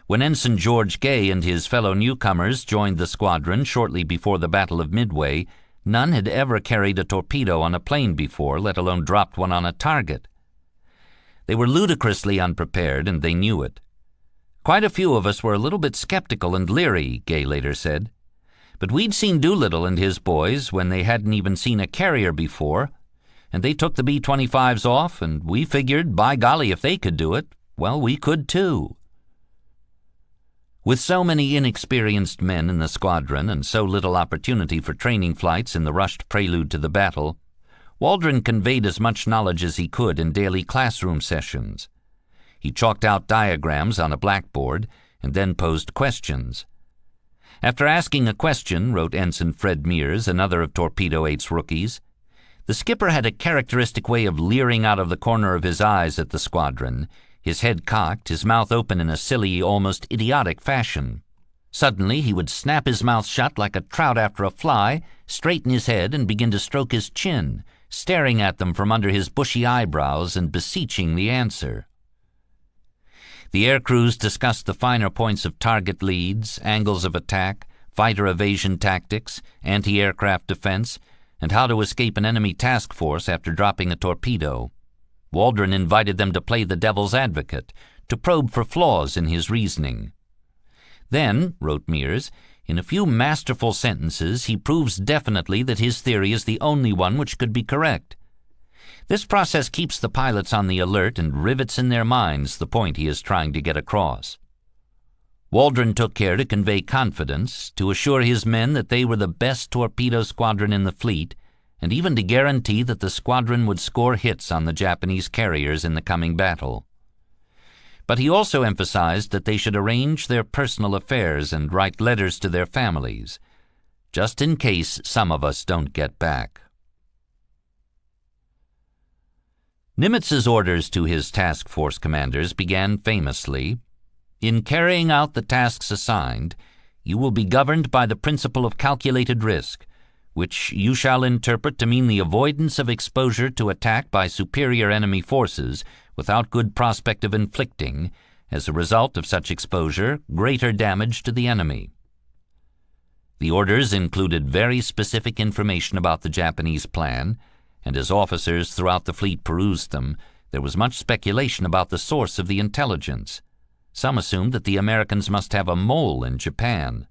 When Ensign George Gay and his fellow newcomers joined the squadron shortly before the Battle of Midway, none had ever carried a torpedo on a plane before, let alone dropped one on a target. They were ludicrously unprepared, and they knew it. "Quite a few of us were a little bit skeptical and leery," Gay later said. "But we'd seen Doolittle and his boys when they hadn't even seen a carrier before, and they took the B-25s off, and we figured, by golly, if they could do it, well, we could too." With so many inexperienced men in the squadron and so little opportunity for training flights in the rushed prelude to the battle, Waldron conveyed as much knowledge as he could in daily classroom sessions. He chalked out diagrams on a blackboard and then posed questions. After asking a question, wrote Ensign Fred Mears, another of Torpedo 8's rookies, the skipper had a characteristic way of leering out of the corner of his eyes at the squadron, his head cocked, his mouth open in a silly, almost idiotic fashion. Suddenly he would snap his mouth shut like a trout after a fly, straighten his head, and begin to stroke his chin, staring at them from under his bushy eyebrows and beseeching the answer. The air crews discussed the finer points of target leads, angles of attack, fighter evasion tactics, anti-aircraft defense, and how to escape an enemy task force after dropping a torpedo. Waldron invited them to play the devil's advocate, to probe for flaws in his reasoning. Then, wrote Meares, in a few masterful sentences he proves definitely that his theory is the only one which could be correct. This process keeps the pilots on the alert and rivets in their minds the point he is trying to get across. Waldron took care to convey confidence, to assure his men that they were the best torpedo squadron in the fleet, and even to guarantee that the squadron would score hits on the Japanese carriers in the coming battle. But he also emphasized that they should arrange their personal affairs and write letters to their families, just in case some of us don't get back. Nimitz's orders to his task force commanders began famously, "In carrying out the tasks assigned, you will be governed by the principle of calculated risk, which you shall interpret to mean the avoidance of exposure to attack by superior enemy forces without good prospect of inflicting, as a result of such exposure, greater damage to the enemy." The orders included very specific information about the Japanese plan, and as officers throughout the fleet perused them, there was much speculation about the source of the intelligence. Some assumed that the Americans must have a mole in Japan.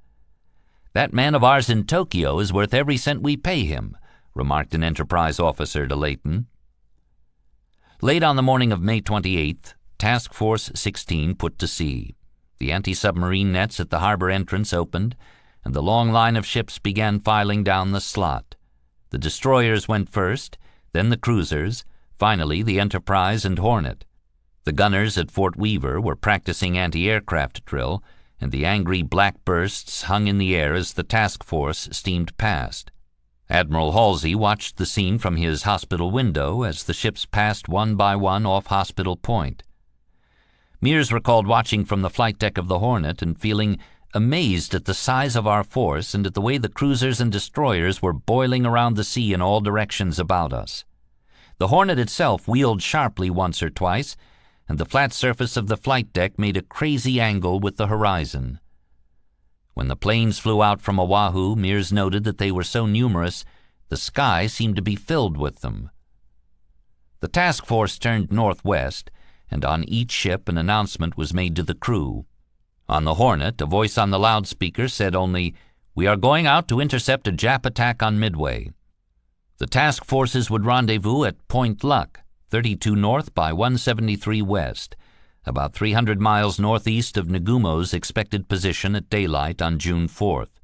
"That man of ours in Tokyo is worth every cent we pay him," remarked an Enterprise officer to Leighton. Late on the morning of May 28th, Task Force 16 put to sea. The anti-submarine nets at the harbor entrance opened, and the long line of ships began filing down the slot. The destroyers went first, then the cruisers, finally the Enterprise and Hornet. The gunners at Fort Weaver were practicing anti-aircraft drill, and the angry black bursts hung in the air as the task force steamed past. Admiral Halsey watched the scene from his hospital window as the ships passed one by one off Hospital Point. Meares recalled watching from the flight deck of the Hornet and feeling amazed at the size of our force and at the way the cruisers and destroyers were boiling around the sea in all directions about us. The Hornet itself wheeled sharply once or twice, and the flat surface of the flight deck made a crazy angle with the horizon. When the planes flew out from Oahu, Meares noted that they were so numerous the sky seemed to be filled with them. The task force turned northwest, and on each ship an announcement was made to the crew. On the Hornet, a voice on the loudspeaker said only, "We are going out to intercept a Jap attack on Midway." The task forces would rendezvous at Point Luck, 32 north by 173 west, about 300 miles northeast of Nagumo's expected position at daylight on June 4th.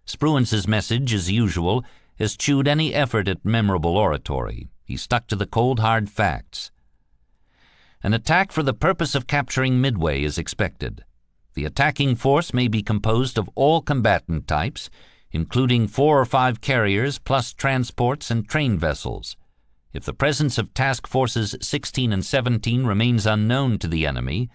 Spruance's message, as usual, eschewed any effort at memorable oratory. He stuck to the cold, hard facts. An attack for the purpose of capturing Midway is expected. The attacking force may be composed of all combatant types, including 4 or 5 carriers plus transports and train vessels. If the presence of Task Forces 16 and 17 remains unknown to the enemy,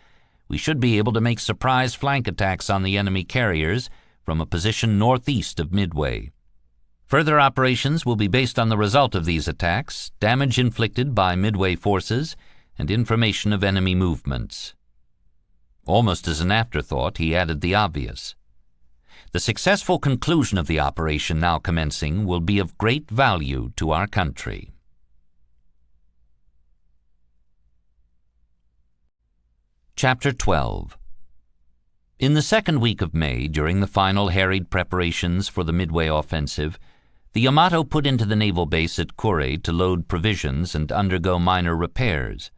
we should be able to make surprise flank attacks on the enemy carriers from a position northeast of Midway. Further operations will be based on the result of these attacks, damage inflicted by Midway forces, and information of enemy movements. Almost as an afterthought, he added the obvious. The successful conclusion of the operation now commencing will be of great value to our country. Chapter 12. In the second week of May, during the final harried preparations for the Midway offensive, the Yamato put into the naval base at Kure to load provisions and undergo minor repairs.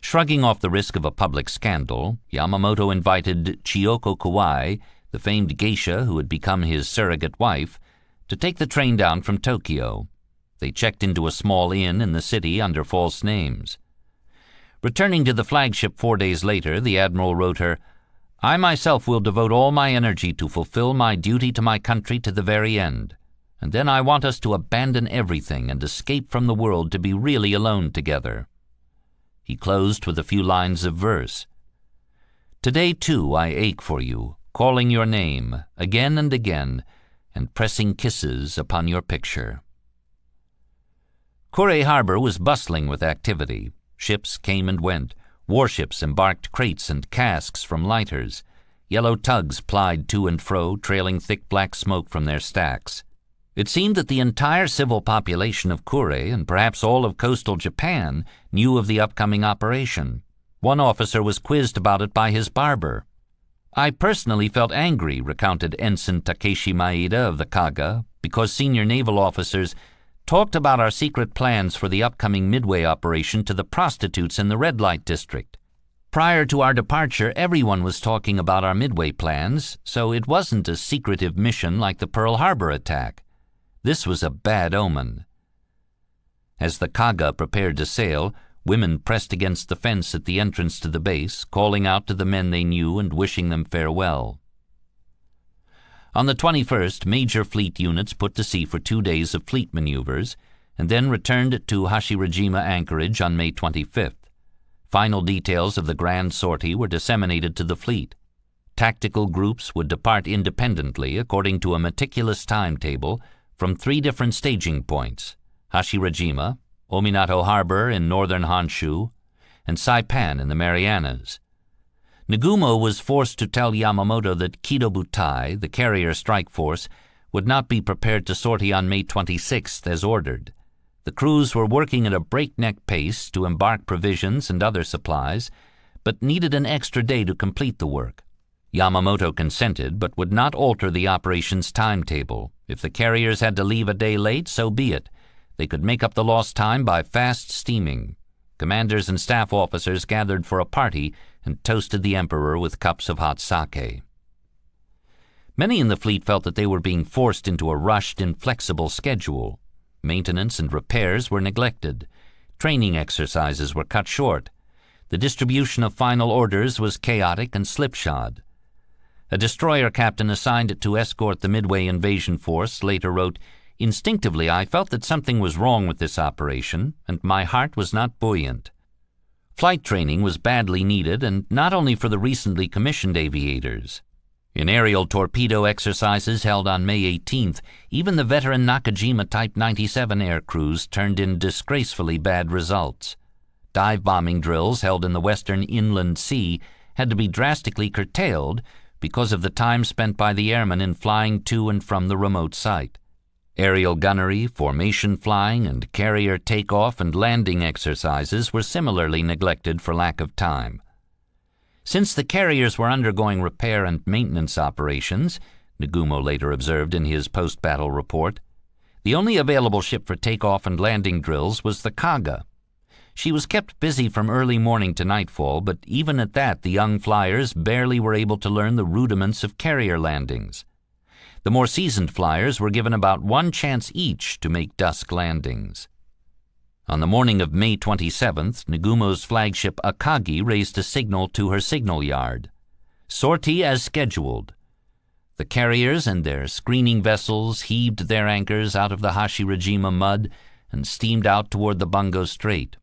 Shrugging off the risk of a public scandal, Yamamoto invited Chiyoko Kawai, the famed geisha who had become his surrogate wife, to take the train down from Tokyo. They checked into a small inn in the city under false names. Returning to the flagship 4 days later, the admiral wrote her, "I myself will devote all my energy to fulfill my duty to my country to the very end, and then I want us to abandon everything and escape from the world to be really alone together." He closed with a few lines of verse. "Today, too, I ache for you, calling your name again and again, and pressing kisses upon your picture." Kure Harbor was bustling with activity. Ships came and went. Warships embarked crates and casks from lighters. Yellow tugs plied to and fro, trailing thick black smoke from their stacks. It seemed that the entire civil population of Kure, and perhaps all of coastal Japan, knew of the upcoming operation. One officer was quizzed about it by his barber. "I personally felt angry," recounted Ensign Takeshi Maeda of the Kaga, "because senior naval officers talked about our secret plans for the upcoming Midway operation to the prostitutes in the red light district. Prior to our departure, everyone was talking about our Midway plans, so it wasn't a secretive mission like the Pearl Harbor attack. This was a bad omen." As the Kaga prepared to sail, women pressed against the fence at the entrance to the base, calling out to the men they knew and wishing them farewell. On the 21st, major fleet units put to sea for 2 days of fleet maneuvers, and then returned to Hashirajima anchorage on May 25th. Final details of the grand sortie were disseminated to the fleet. Tactical groups would depart independently according to a meticulous timetable from 3 different staging points: Hashirajima, Ominato Harbor in northern Honshu, and Saipan in the Marianas. Nagumo was forced to tell Yamamoto that Kido-Butai, the carrier strike force, would not be prepared to sortie on May 26th as ordered. The crews were working at a breakneck pace to embark provisions and other supplies, but needed an extra day to complete the work. Yamamoto consented, but would not alter the operation's timetable. If the carriers had to leave a day late, so be it. They could make up the lost time by fast steaming. Commanders and staff officers gathered for a party and toasted the emperor with cups of hot sake. Many in the fleet felt that they were being forced into a rushed, inflexible schedule. Maintenance and repairs were neglected. Training exercises were cut short. The distribution of final orders was chaotic and slipshod. A destroyer captain assigned to escort the Midway invasion force later wrote, "Instinctively, I felt that something was wrong with this operation, and my heart was not buoyant." Flight training was badly needed, and not only for the recently commissioned aviators. In aerial torpedo exercises held on May 18th, even the veteran Nakajima Type 97 air crews turned in disgracefully bad results. Dive bombing drills held in the western inland sea had to be drastically curtailed because of the time spent by the airmen in flying to and from the remote site. Aerial gunnery, formation flying, and carrier takeoff and landing exercises were similarly neglected for lack of time. Since the carriers were undergoing repair and maintenance operations, Nagumo later observed in his post-battle report, the only available ship for takeoff and landing drills was the Kaga. She was kept busy from early morning to nightfall, but even at that the young flyers barely were able to learn the rudiments of carrier landings. The more seasoned flyers were given about 1 chance each to make dusk landings. On the morning of May 27th, Nagumo's flagship Akagi raised a signal to her signal yard. Sortie as scheduled. The carriers and their screening vessels heaved their anchors out of the Hashirajima mud and steamed out toward the Bungo Strait.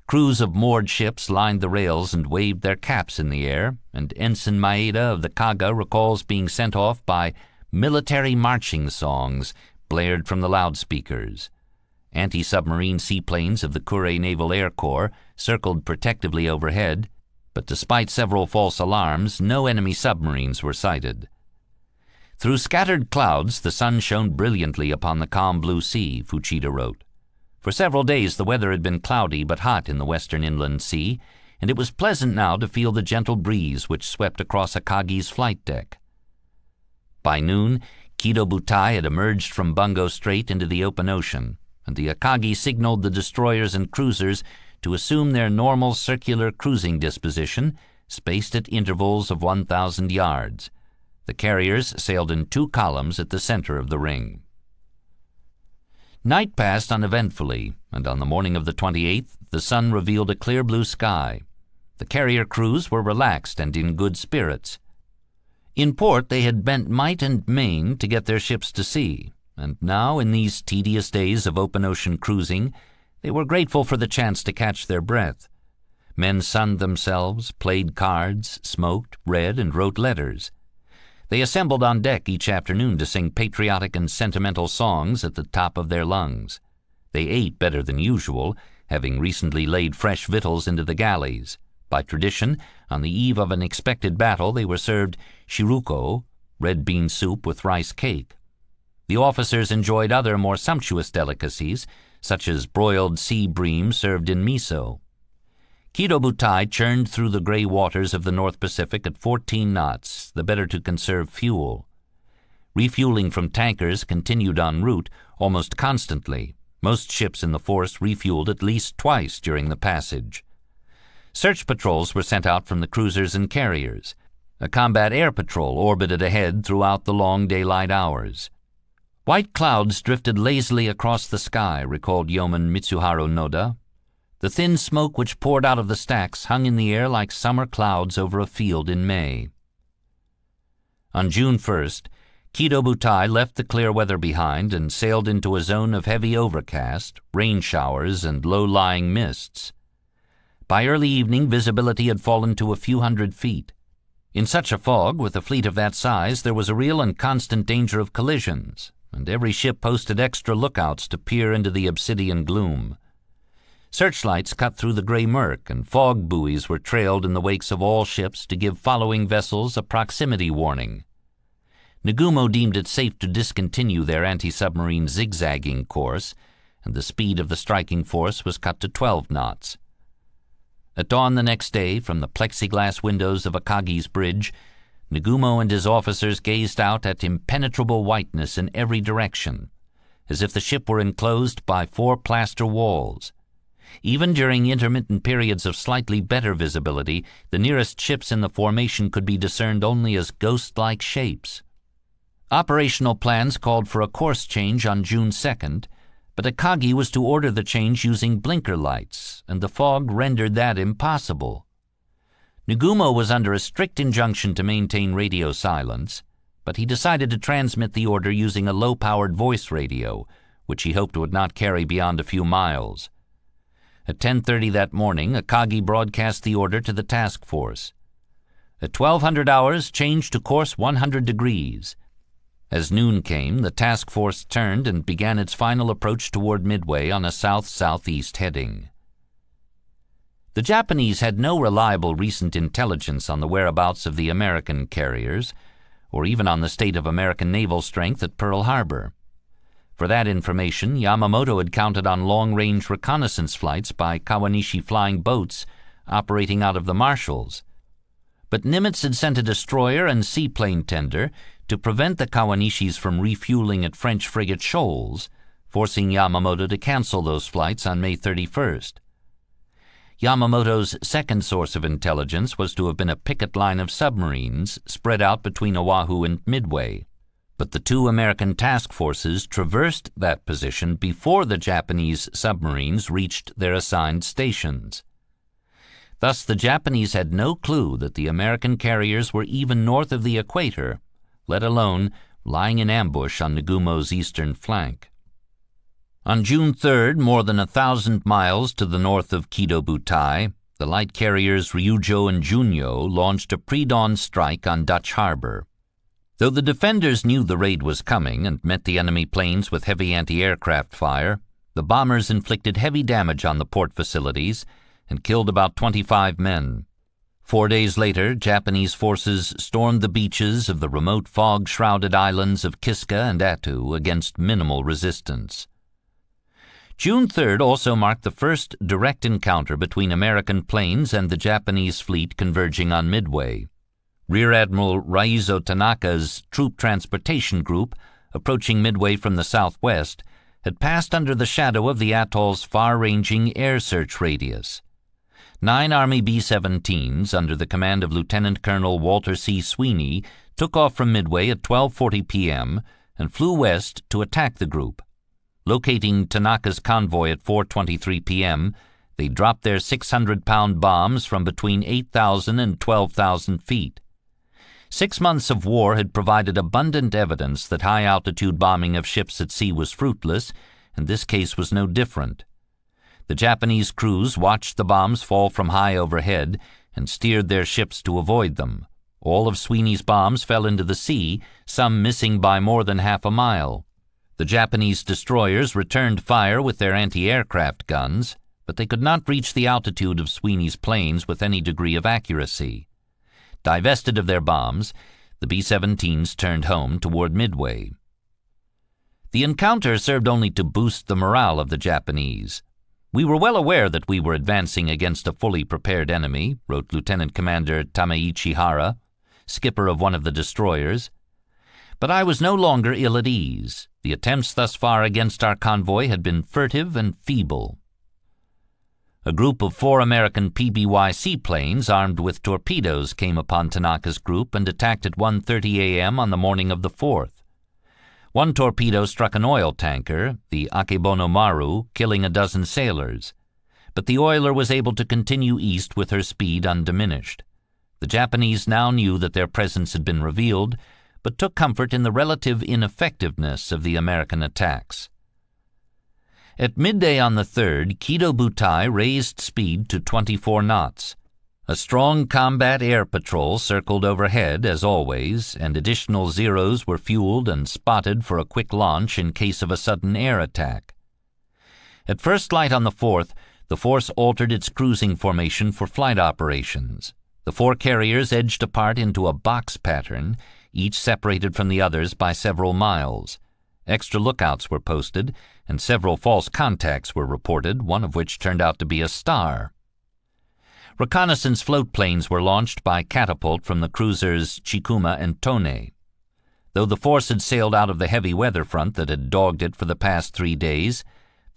Crews of moored ships lined the rails and waved their caps in the air, and Ensign Maeda of the Kaga recalls being sent off by military marching songs blared from the loudspeakers. Anti-submarine seaplanes of the Kure Naval Air Corps circled protectively overhead, but despite several false alarms, no enemy submarines were sighted. Through scattered clouds, the sun shone brilliantly upon the calm blue sea, Fuchida wrote. For several days the weather had been cloudy but hot in the western inland sea, and it was pleasant now to feel the gentle breeze which swept across Akagi's flight deck. By noon, Kido-Butai had emerged from Bungo Strait into the open ocean, and the Akagi signaled the destroyers and cruisers to assume their normal circular cruising disposition, spaced at intervals of 1,000 yards. The carriers sailed in 2 columns at the center of the ring. Night passed uneventfully, and on the morning of the 28th, the sun revealed a clear blue sky. The carrier crews were relaxed and in good spirits. In port they had bent might and main to get their ships to sea, and now, in these tedious days of open ocean cruising, they were grateful for the chance to catch their breath. Men sunned themselves, played cards, smoked, read, and wrote letters. They assembled on deck each afternoon to sing patriotic and sentimental songs at the top of their lungs. They ate better than usual, having recently laid fresh victuals into the galleys. By tradition, on the eve of an expected battle, they were served shiruko, red bean soup with rice cake. The officers enjoyed other more sumptuous delicacies, such as broiled sea bream served in miso. Kido Butai churned through the gray waters of the North Pacific at 14 knots, the better to conserve fuel. Refueling from tankers continued en route almost constantly. Most ships in the force refueled at least twice during the passage. Search patrols were sent out from the cruisers and carriers. A combat air patrol orbited ahead throughout the long daylight hours. White clouds drifted lazily across the sky, recalled Yeoman Mitsuharu Noda. The thin smoke which poured out of the stacks hung in the air like summer clouds over a field in May. On June 1st, Kido Butai left the clear weather behind and sailed into a zone of heavy overcast, rain showers, and low-lying mists. By early evening, visibility had fallen to a few hundred feet. In such a fog, with a fleet of that size, there was a real and constant danger of collisions, and every ship posted extra lookouts to peer into the obsidian gloom. Searchlights cut through the gray murk, and fog buoys were trailed in the wakes of all ships to give following vessels a proximity warning. Nagumo deemed it safe to discontinue their anti-submarine zigzagging course, and the speed of the striking force was cut to 12 knots. At dawn the next day, from the plexiglass windows of Akagi's bridge, Nagumo and his officers gazed out at impenetrable whiteness in every direction, as if the ship were enclosed by 4 plaster walls. Even during intermittent periods of slightly better visibility, the nearest ships in the formation could be discerned only as ghost-like shapes. Operational plans called for a course change on June 2nd, but Akagi was to order the change using blinker lights, and the fog rendered that impossible. Nagumo was under a strict injunction to maintain radio silence, but he decided to transmit the order using a low-powered voice radio, which he hoped would not carry beyond a few miles. At 10:30 that morning, Akagi broadcast the order to the task force. At 1200 hours, change to course 100 degrees. As noon came, the task force turned and began its final approach toward Midway on a south-southeast heading. The Japanese had no reliable recent intelligence on the whereabouts of the American carriers, or even on the state of American naval strength at Pearl Harbor. For that information, Yamamoto had counted on long-range reconnaissance flights by Kawanishi flying boats operating out of the Marshalls. But Nimitz had sent a destroyer and seaplane tender to prevent the Kawanishis from refueling at French frigate shoals, forcing Yamamoto to cancel those flights on May 31st. Yamamoto's second source of intelligence was to have been a picket line of submarines spread out between Oahu and Midway. But the 2 American task forces traversed that position before the Japanese submarines reached their assigned stations. Thus the Japanese had no clue that the American carriers were even north of the equator, let alone lying in ambush on Nagumo's eastern flank. On June 3rd, more than 1,000 miles to the north of Kido Butai, the light carriers Ryujo and Junyo launched a pre-dawn strike on Dutch Harbor. Though the defenders knew the raid was coming and met the enemy planes with heavy anti-aircraft fire, the bombers inflicted heavy damage on the port facilities and killed about 25 men. 4 days later, Japanese forces stormed the beaches of the remote fog-shrouded islands of Kiska and Attu against minimal resistance. June 3rd also marked the first direct encounter between American planes and the Japanese fleet converging on Midway. Rear Admiral Raizo Tanaka's troop transportation group, approaching Midway from the southwest, had passed under the shadow of the atoll's far-ranging air search radius. 9 Army B-17s, under the command of Lieutenant Colonel Walter C. Sweeney, took off from Midway at 12:40 p.m. and flew west to attack the group. Locating Tanaka's convoy at 4:23 p.m., they dropped their 600-pound bombs from between 8,000 and 12,000 feet. 6 months of war had provided abundant evidence that high-altitude bombing of ships at sea was fruitless, and this case was no different. The Japanese crews watched the bombs fall from high overhead and steered their ships to avoid them. All of Sweeney's bombs fell into the sea, some missing by more than half a mile. The Japanese destroyers returned fire with their anti-aircraft guns, but they could not reach the altitude of Sweeney's planes with any degree of accuracy. Divested of their bombs, the B-17s turned home toward Midway. The encounter served only to boost the morale of the Japanese. "We were well aware that we were advancing against a fully prepared enemy," wrote Lieutenant Commander Tameichi Hara, skipper of one of the destroyers. "But I was no longer ill at ease. The attempts thus far against our convoy had been furtive and feeble." A group of 4 American PBY seaplanes armed with torpedoes came upon Tanaka's group and attacked at 1:30 a.m. on the morning of the 4th. One torpedo struck an oil tanker, the Akebono Maru, killing a dozen sailors. But the oiler was able to continue east with her speed undiminished. The Japanese now knew that their presence had been revealed, but took comfort in the relative ineffectiveness of the American attacks. At midday on the 3rd, Kido Butai raised speed to 24 knots. A strong combat air patrol circled overhead, as always, and additional Zeros were fueled and spotted for a quick launch in case of a sudden air attack. At first light on the 4th, the force altered its cruising formation for flight operations. The 4 carriers edged apart into a box pattern, each separated from the others by several miles. Extra lookouts were posted, and several false contacts were reported, one of which turned out to be a star. Reconnaissance float planes were launched by catapult from the cruisers Chikuma and Tone. Though the force had sailed out of the heavy weather front that had dogged it for the past 3 days,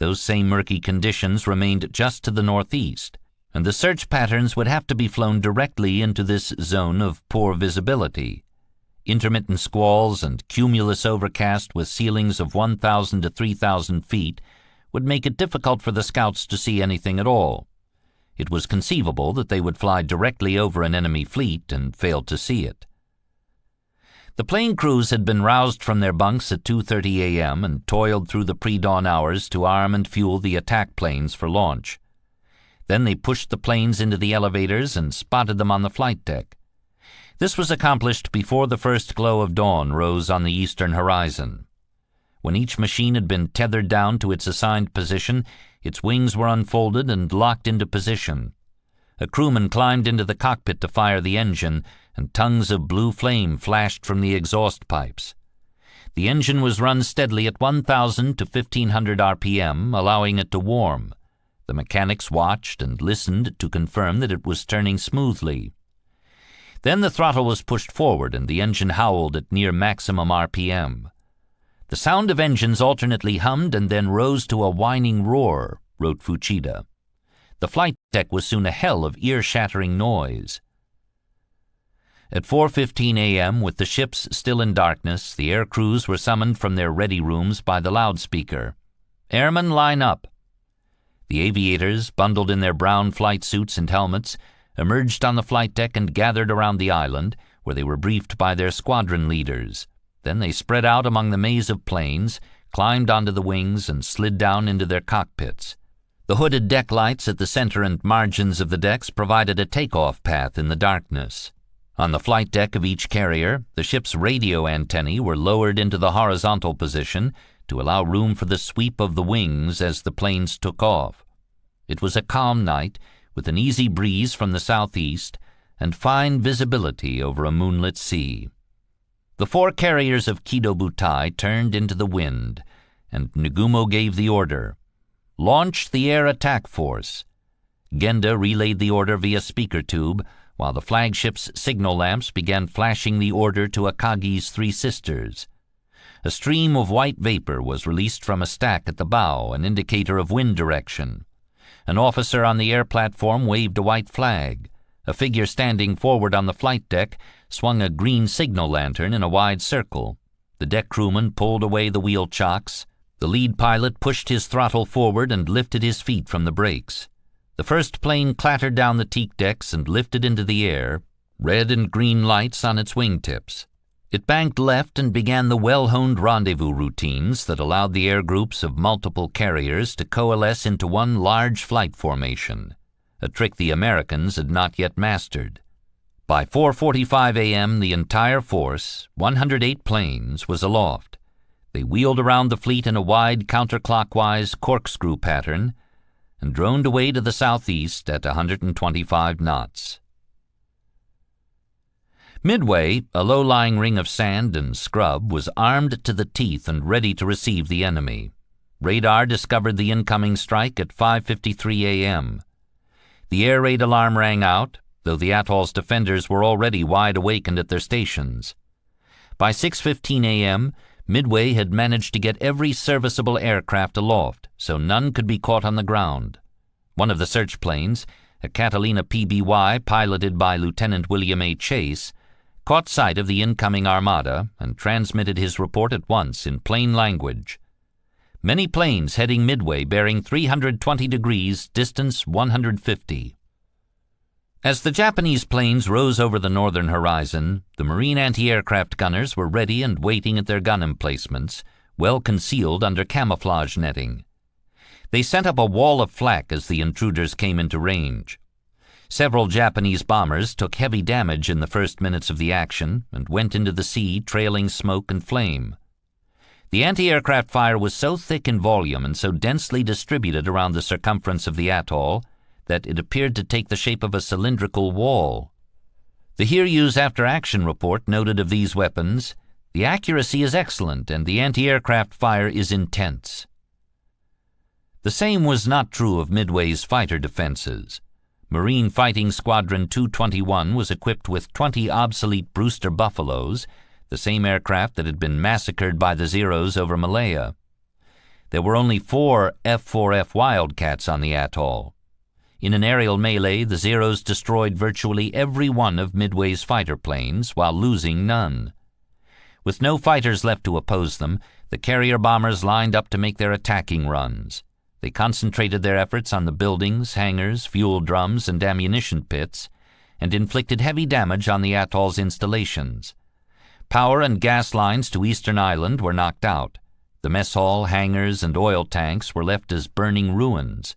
those same murky conditions remained just to the northeast, and the search patterns would have to be flown directly into this zone of poor visibility. Intermittent squalls and cumulus overcast with ceilings of 1,000 to 3,000 feet would make it difficult for the scouts to see anything at all. It was conceivable that they would fly directly over an enemy fleet and fail to see it. The plane crews had been roused from their bunks at 2:30 a.m. and toiled through the pre-dawn hours to arm and fuel the attack planes for launch. Then they pushed the planes into the elevators and spotted them on the flight deck. This was accomplished before the first glow of dawn rose on the eastern horizon. When each machine had been tethered down to its assigned position, its wings were unfolded and locked into position. A crewman climbed into the cockpit to fire the engine, and tongues of blue flame flashed from the exhaust pipes. The engine was run steadily at 1,000 to 1,500 RPM, allowing it to warm. The mechanics watched and listened to confirm that it was turning smoothly. Then the throttle was pushed forward and the engine howled at near maximum RPM. "The sound of engines alternately hummed and then rose to a whining roar," wrote Fuchida. The flight deck was soon a hell of ear-shattering noise. At 4:15 a.m., with the ships still in darkness, the air crews were summoned from their ready rooms by the loudspeaker. "Airmen, line up." The aviators, bundled in their brown flight suits and helmets, emerged on the flight deck and gathered around the island, where they were briefed by their squadron leaders. Then they spread out among the maze of planes, climbed onto the wings, and slid down into their cockpits. The hooded deck lights at the center and margins of the decks provided a takeoff path in the darkness. On the flight deck of each carrier, the ship's radio antennae were lowered into the horizontal position to allow room for the sweep of the wings as the planes took off. It was a calm night, with an easy breeze from the southeast and fine visibility over a moonlit sea. The 4 carriers of Kido Butai turned into the wind, and Nagumo gave the order, "Launch the air attack force." Genda relayed the order via speaker tube, while the flagship's signal lamps began flashing the order to Akagi's 3 sisters. A stream of white vapor was released from a stack at the bow, an indicator of wind direction. An officer on the air platform waved a white flag. A figure standing forward on the flight deck swung a green signal lantern in a wide circle. The deck crewman pulled away the wheel chocks. The lead pilot pushed his throttle forward and lifted his feet from the brakes. The first plane clattered down the teak decks and lifted into the air, red and green lights on its wingtips. It banked left and began the well-honed rendezvous routines that allowed the air groups of multiple carriers to coalesce into one large flight formation, a trick the Americans had not yet mastered. By 4:45 a.m., the entire force, 108 planes, was aloft. They wheeled around the fleet in a wide counterclockwise corkscrew pattern and droned away to the southeast at 125 knots. Midway, a low-lying ring of sand and scrub, was armed to the teeth and ready to receive the enemy. Radar discovered the incoming strike at 5:53 a.m. The air raid alarm rang out, though the atoll's defenders were already wide awake and at their stations. By 6:15 a.m., Midway had managed to get every serviceable aircraft aloft, so none could be caught on the ground. One of the search planes, a Catalina PBY piloted by Lieutenant William A. Chase, caught sight of the incoming armada and transmitted his report at once in plain language. Many planes heading Midway bearing 320 degrees, distance 150. As the Japanese planes rose over the northern horizon, the Marine anti-aircraft gunners were ready and waiting at their gun emplacements, well concealed under camouflage netting. They sent up a wall of flak as the intruders came into range. Several Japanese bombers took heavy damage in the first minutes of the action and went into the sea trailing smoke and flame. The anti-aircraft fire was so thick in volume and so densely distributed around the circumference of the atoll that it appeared to take the shape of a cylindrical wall. The Hiryu's after-action report noted of these weapons, "The accuracy is excellent and the anti-aircraft fire is intense." The same was not true of Midway's fighter defenses. Marine Fighting Squadron 221 was equipped with 20 obsolete Brewster Buffaloes, the same aircraft that had been massacred by the Zeros over Malaya. There were only 4 F-4F Wildcats on the atoll. In an aerial melee, the Zeros destroyed virtually every one of Midway's fighter planes, while losing none. With no fighters left to oppose them, the carrier bombers lined up to make their attacking runs. They concentrated their efforts on the buildings, hangars, fuel drums, and ammunition pits, and inflicted heavy damage on the atoll's installations. Power and gas lines to Eastern Island were knocked out. The mess hall, hangars, and oil tanks were left as burning ruins.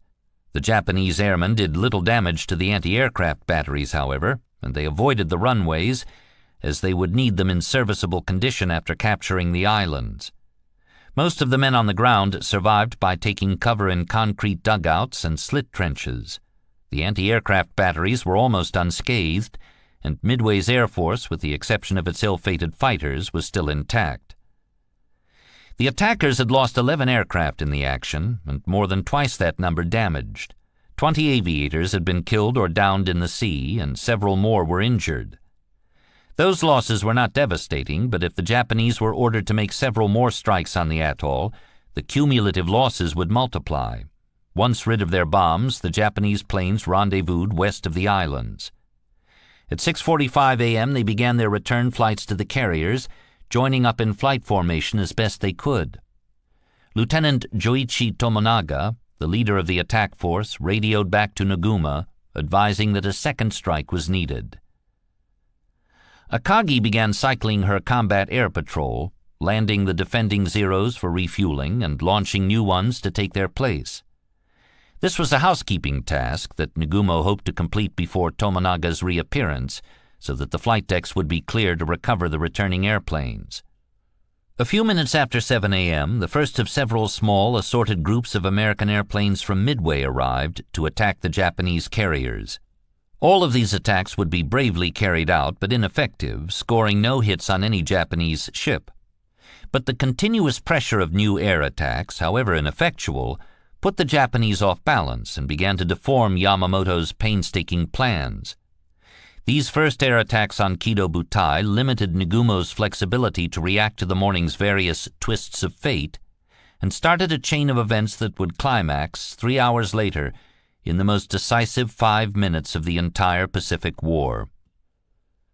The Japanese airmen did little damage to the anti-aircraft batteries, however, and they avoided the runways, as they would need them in serviceable condition after capturing the islands. Most of the men on the ground survived by taking cover in concrete dugouts and slit trenches. The anti-aircraft batteries were almost unscathed, and Midway's Air Force, with the exception of its ill-fated fighters, was still intact. The attackers had lost 11 aircraft in the action, and more than twice that number damaged. 20 aviators had been killed or downed in the sea, and several more were injured. Those losses were not devastating, but if the Japanese were ordered to make several more strikes on the atoll, the cumulative losses would multiply. Once rid of their bombs, the Japanese planes rendezvoused west of the islands. At 6:45 a.m. they began their return flights to the carriers, joining up in flight formation as best they could. Lieutenant Joichi Tomonaga, the leader of the attack force, radioed back to Naguma, advising that a second strike was needed. Akagi began cycling her combat air patrol, landing the defending Zeros for refueling and launching new ones to take their place. This was a housekeeping task that Nagumo hoped to complete before Tomonaga's reappearance, so that the flight decks would be clear to recover the returning airplanes. A few minutes after 7 a.m., the first of several small, assorted groups of American airplanes from Midway arrived to attack the Japanese carriers. All of these attacks would be bravely carried out, but ineffective, scoring no hits on any Japanese ship. But the continuous pressure of new air attacks, however ineffectual, put the Japanese off balance and began to deform Yamamoto's painstaking plans. These first air attacks on Kido Butai limited Nagumo's flexibility to react to the morning's various twists of fate, and started a chain of events that would climax 3 hours later in the most decisive 5 minutes of the entire Pacific War.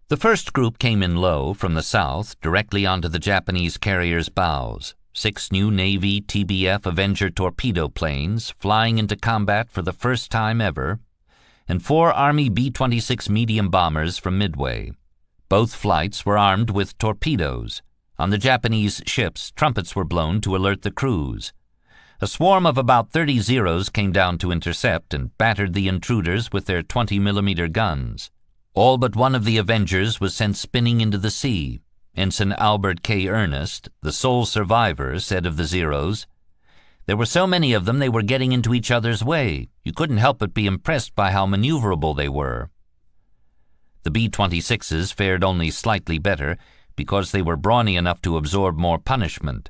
The first group came in low from the south, directly onto the Japanese carrier's bows. 6 new Navy TBF Avenger torpedo planes flying into combat for the first time ever, and 4 Army B-26 medium bombers from Midway. Both flights were armed with torpedoes. On the Japanese ships, trumpets were blown to alert the crews. A swarm of about 30 Zeros came down to intercept and battered the intruders with their 20mm guns. All but one of the Avengers was sent spinning into the sea. Ensign Albert K. Ernest, the sole survivor, said of the Zeros, "There were so many of them they were getting into each other's way. You couldn't help but be impressed by how maneuverable they were." The B-26s fared only slightly better because they were brawny enough to absorb more punishment.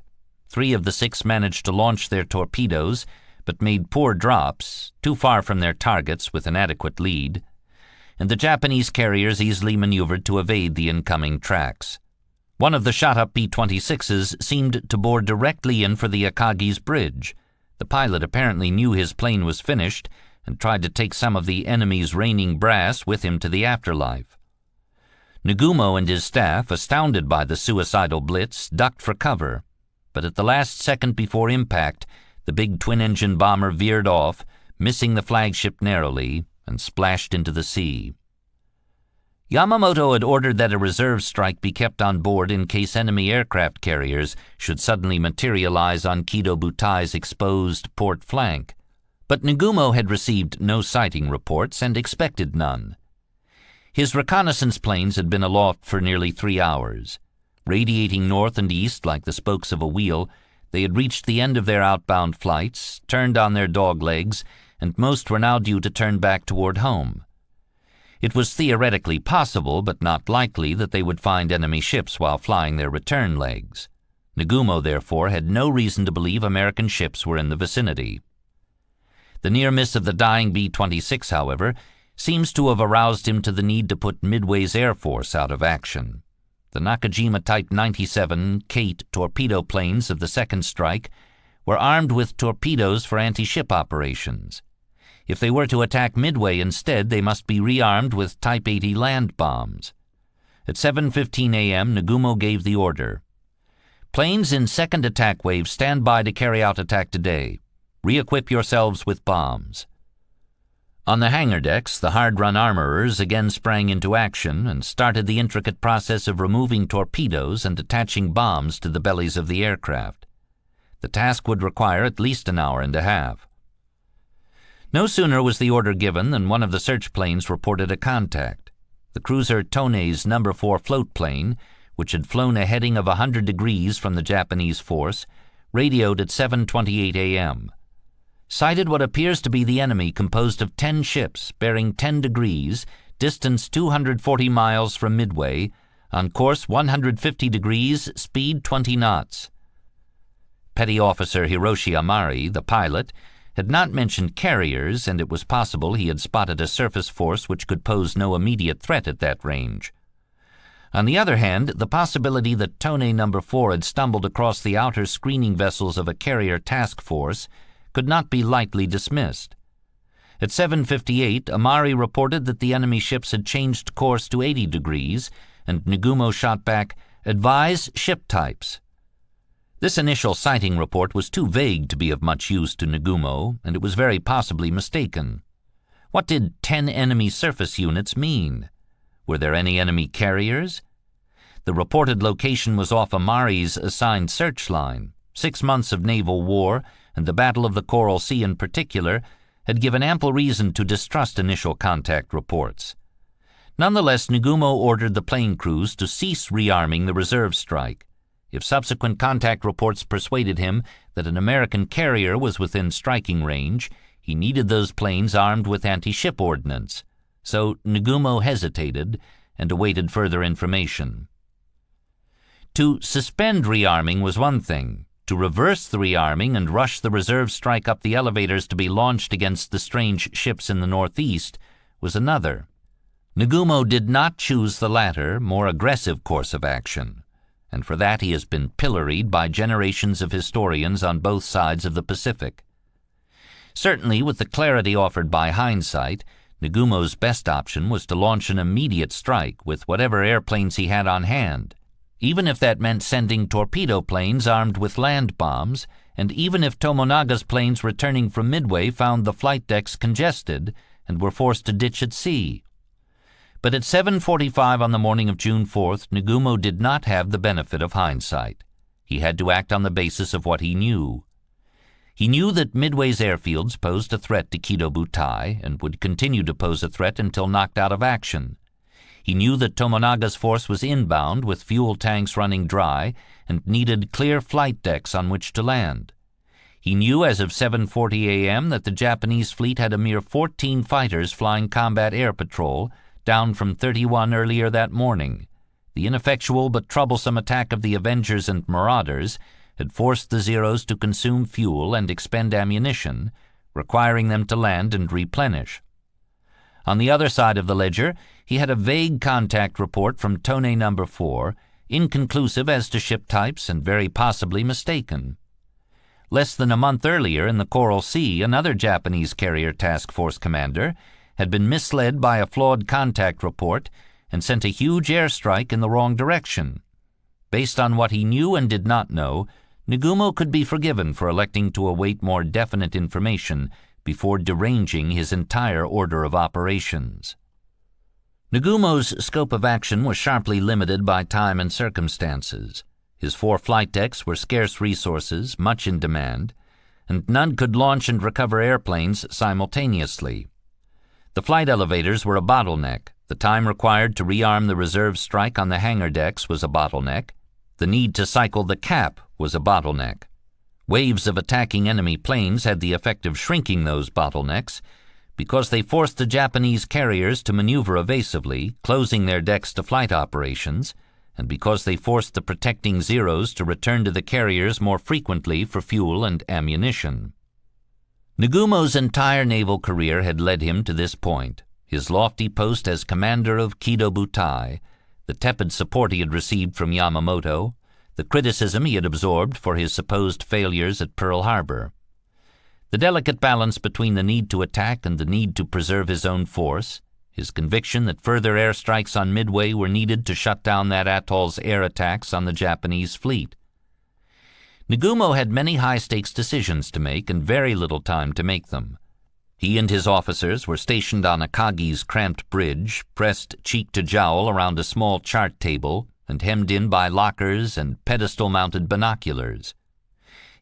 3 of the 6 managed to launch their torpedoes, but made poor drops, too far from their targets with an adequate lead, and the Japanese carriers easily maneuvered to evade the incoming tracks. One of the shot-up B-26s seemed to bore directly in for the Akagi's bridge. The pilot apparently knew his plane was finished and tried to take some of the enemy's raining brass with him to the afterlife. Nagumo and his staff, astounded by the suicidal blitz, ducked for cover, but at the last second before impact, the big twin-engine bomber veered off, missing the flagship narrowly, and splashed into the sea. Yamamoto had ordered that a reserve strike be kept on board in case enemy aircraft carriers should suddenly materialize on Kido Butai's exposed port flank, but Nagumo had received no sighting reports and expected none. His reconnaissance planes had been aloft for nearly 3 hours. Radiating north and east like the spokes of a wheel, they had reached the end of their outbound flights, turned on their doglegs, and most were now due to turn back toward home. It was theoretically possible, but not likely, that they would find enemy ships while flying their return legs. Nagumo, therefore, had no reason to believe American ships were in the vicinity. The near miss of the dying B-26, however, seems to have aroused him to the need to put Midway's Air Force out of action. The Nakajima Type 97 Kate torpedo planes of the second strike were armed with torpedoes for anti-ship operations. If they were to attack Midway instead, they must be rearmed with Type 80 land bombs. At 7:15 a.m., Nagumo gave the order. Planes in second attack wave stand by to carry out attack today. Re-equip yourselves with bombs. On the hangar decks, the hard-run armorers again sprang into action and started the intricate process of removing torpedoes and attaching bombs to the bellies of the aircraft. The task would require at least an hour and a half. No sooner was the order given than one of the search planes reported a contact. The cruiser Tonei's No. 4 float plane, which had flown a heading of 100 degrees from the Japanese force, radioed at 7:28 a.m. Sighted what appears to be the enemy, composed of 10 ships bearing 10 degrees, distance 240 miles from Midway, on course 150 degrees, speed 20 knots. Petty Officer Hiroshi Amari, the pilot, had not mentioned carriers, and it was possible he had spotted a surface force which could pose no immediate threat at that range. On the other hand, the possibility that Tonei No. 4 had stumbled across the outer screening vessels of a carrier task force could not be lightly dismissed. At 7:58, Amari reported that the enemy ships had changed course to 80 degrees, and Nagumo shot back, "Advise ship types." This initial sighting report was too vague to be of much use to Nagumo, and it was very possibly mistaken. What did 10 enemy surface units mean? Were there any enemy carriers? The reported location was off Amari's assigned search line. 6 months of naval war, and the Battle of the Coral Sea in particular, had given ample reason to distrust initial contact reports. Nonetheless, Nagumo ordered the plane crews to cease rearming the reserve strike. If subsequent contact reports persuaded him that an American carrier was within striking range, he needed those planes armed with anti-ship ordnance. So Nagumo hesitated and awaited further information. To suspend rearming was one thing. To reverse the rearming and rush the reserve strike up the elevators to be launched against the strange ships in the northeast was another. Nagumo did not choose the latter, more aggressive course of action, and for that he has been pilloried by generations of historians on both sides of the Pacific. Certainly, with the clarity offered by hindsight, Nagumo's best option was to launch an immediate strike with whatever airplanes he had on hand, even if that meant sending torpedo planes armed with land bombs, and even if Tomonaga's planes returning from Midway found the flight decks congested and were forced to ditch at sea. But at 7:45 on the morning of June 4th, Nagumo did not have the benefit of hindsight. He had to act on the basis of what he knew. He knew that Midway's airfields posed a threat to Kido Butai and would continue to pose a threat until knocked out of action. He knew that Tomonaga's force was inbound with fuel tanks running dry and needed clear flight decks on which to land. He knew as of 7:40 a.m. that the Japanese fleet had a mere 14 fighters flying combat air patrol, down from 31 earlier that morning. The ineffectual but troublesome attack of the Avengers and Marauders had forced the Zeros to consume fuel and expend ammunition, requiring them to land and replenish. On the other side of the ledger, he had a vague contact report from Tone No. 4, inconclusive as to ship types and very possibly mistaken. Less than a month earlier in the Coral Sea, another Japanese carrier task force commander had been misled by a flawed contact report and sent a huge airstrike in the wrong direction. Based on what he knew and did not know, Nagumo could be forgiven for electing to await more definite information before deranging his entire order of operations. Nagumo's scope of action was sharply limited by time and circumstances. His 4 flight decks were scarce resources, much in demand, and none could launch and recover airplanes simultaneously. The flight elevators were a bottleneck. The time required to rearm the reserve strike on the hangar decks was a bottleneck. The need to cycle the cap was a bottleneck. Waves of attacking enemy planes had the effect of shrinking those bottlenecks because they forced the Japanese carriers to maneuver evasively, closing their decks to flight operations, and because they forced the protecting Zeros to return to the carriers more frequently for fuel and ammunition. Nagumo's entire naval career had led him to this point. His lofty post as commander of Kido Butai, the tepid support he had received from Yamamoto, the criticism he had absorbed for his supposed failures at Pearl Harbor. The delicate balance between the need to attack and the need to preserve his own force, his conviction that further airstrikes on Midway were needed to shut down that atoll's air attacks on the Japanese fleet. Nagumo had many high-stakes decisions to make and very little time to make them. He and his officers were stationed on Akagi's cramped bridge, pressed cheek to jowl around a small chart table and hemmed in by lockers and pedestal-mounted binoculars.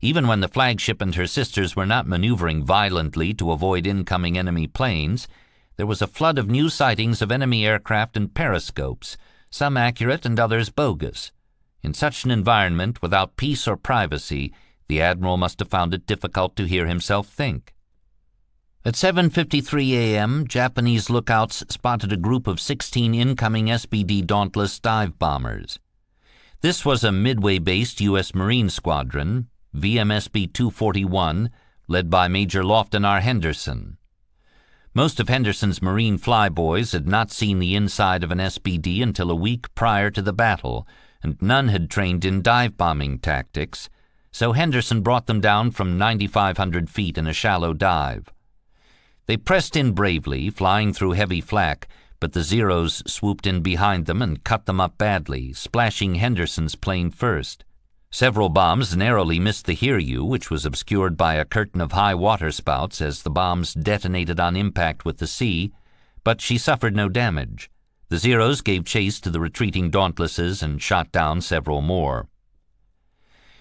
Even when the flagship and her sisters were not maneuvering violently to avoid incoming enemy planes, there was a flood of new sightings of enemy aircraft and periscopes, some accurate and others bogus. In such an environment, without peace or privacy, the Admiral must have found it difficult to hear himself think. At 7:53 a.m., Japanese lookouts spotted a group of 16 incoming SBD Dauntless dive bombers. This was a Midway-based U.S. Marine Squadron, VMSB 241, led by Major Lofton R. Henderson. Most of Henderson's Marine flyboys had not seen the inside of an SBD until a week prior to the battle, and none had trained in dive-bombing tactics, so Henderson brought them down from 9,500 feet in a shallow dive. They pressed in bravely, flying through heavy flak, but the Zeros swooped in behind them and cut them up badly, splashing Henderson's plane first. Several bombs narrowly missed the Hiryu, which was obscured by a curtain of high waterspouts as the bombs detonated on impact with the sea, but she suffered no damage. The Zeros gave chase to the retreating Dauntlesses and shot down several more.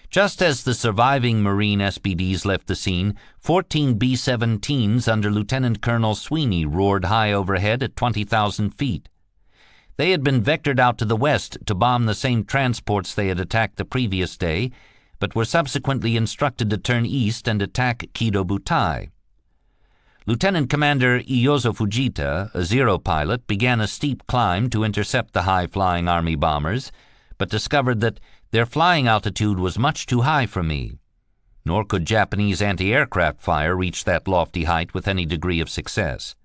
Just as the surviving Marine SBDs left the scene, 14 B-17s under Lieutenant Colonel Sweeney roared high overhead at 20,000 feet. They had been vectored out to the west to bomb the same transports they had attacked the previous day, but were subsequently instructed to turn east and attack Kido Butai. Lieutenant Commander Iyozo Fujita, a Zero pilot, began a steep climb to intercept the high-flying Army bombers, but discovered that their flying altitude was much too high for me. Nor could Japanese anti-aircraft fire reach that lofty height with any degree of success.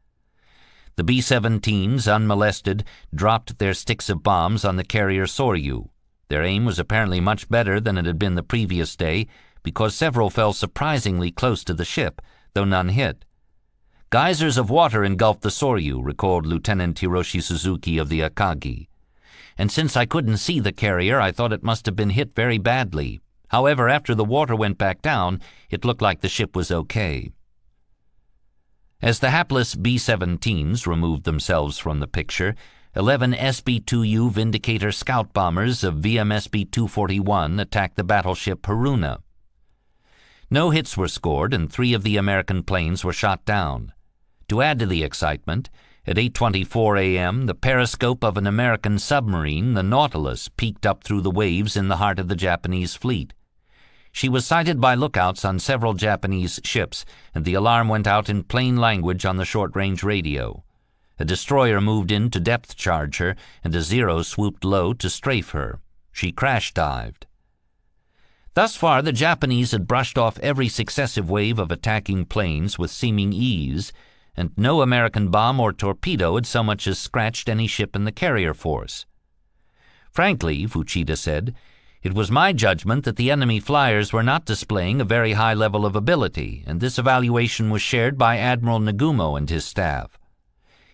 The B-17s, unmolested, dropped their sticks of bombs on the carrier Soryu. Their aim was apparently much better than it had been the previous day, because several fell surprisingly close to the ship, though none hit. Geysers of water engulfed the Soryu, recalled Lieutenant Hiroshi Suzuki of the Akagi. And since I couldn't see the carrier, I thought it must have been hit very badly. However, after the water went back down, it looked like the ship was okay. As the hapless B-17s removed themselves from the picture, 11 SB-2U Vindicator scout bombers of VMSB 241 attacked the battleship Haruna. No hits were scored, and 3 of the American planes were shot down. To add to the excitement, at 8:24 a.m., the periscope of an American submarine, the Nautilus, peeked up through the waves in the heart of the Japanese fleet. She was sighted by lookouts on several Japanese ships, and the alarm went out in plain language on the short-range radio. A destroyer moved in to depth charge her, and a Zero swooped low to strafe her. She crash-dived. Thus far, the Japanese had brushed off every successive wave of attacking planes with seeming ease, and no American bomb or torpedo had so much as scratched any ship in the carrier force. Frankly, Fuchida said, it was my judgment that the enemy flyers were not displaying a very high level of ability, and this evaluation was shared by Admiral Nagumo and his staff.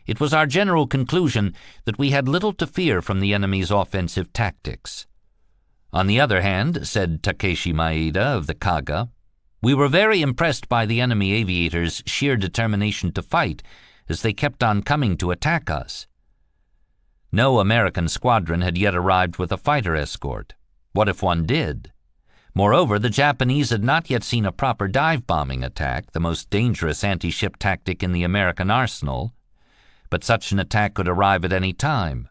It was our general conclusion that we had little to fear from the enemy's offensive tactics. On the other hand, said Takeshi Maeda of the Kaga, we were very impressed by the enemy aviators' sheer determination to fight, as they kept on coming to attack us. No American squadron had yet arrived with a fighter escort. What if one did? Moreover, the Japanese had not yet seen a proper dive-bombing attack, the most dangerous anti-ship tactic in the American arsenal. But such an attack could arrive at any time.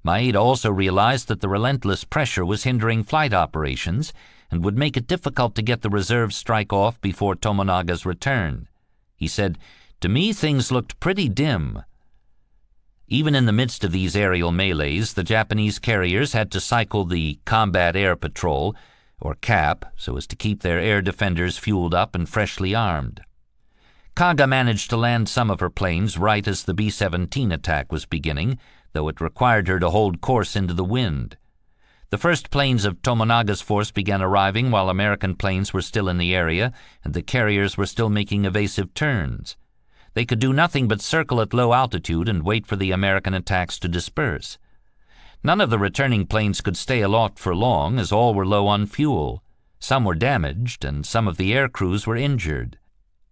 Maeda also realized that the relentless pressure was hindering flight operations and would make it difficult to get the reserve strike off before Tomonaga's return. He said, "To me, things looked pretty dim." Even in the midst of these aerial melees, the Japanese carriers had to cycle the Combat Air Patrol, or CAP, so as to keep their air defenders fueled up and freshly armed. Kaga managed to land some of her planes right as the B-17 attack was beginning, though it required her to hold course into the wind. The first planes of Tomonaga's force began arriving while American planes were still in the area, and the carriers were still making evasive turns. They could do nothing but circle at low altitude and wait for the American attacks to disperse. None of the returning planes could stay aloft for long, as all were low on fuel. Some were damaged, and some of the air crews were injured.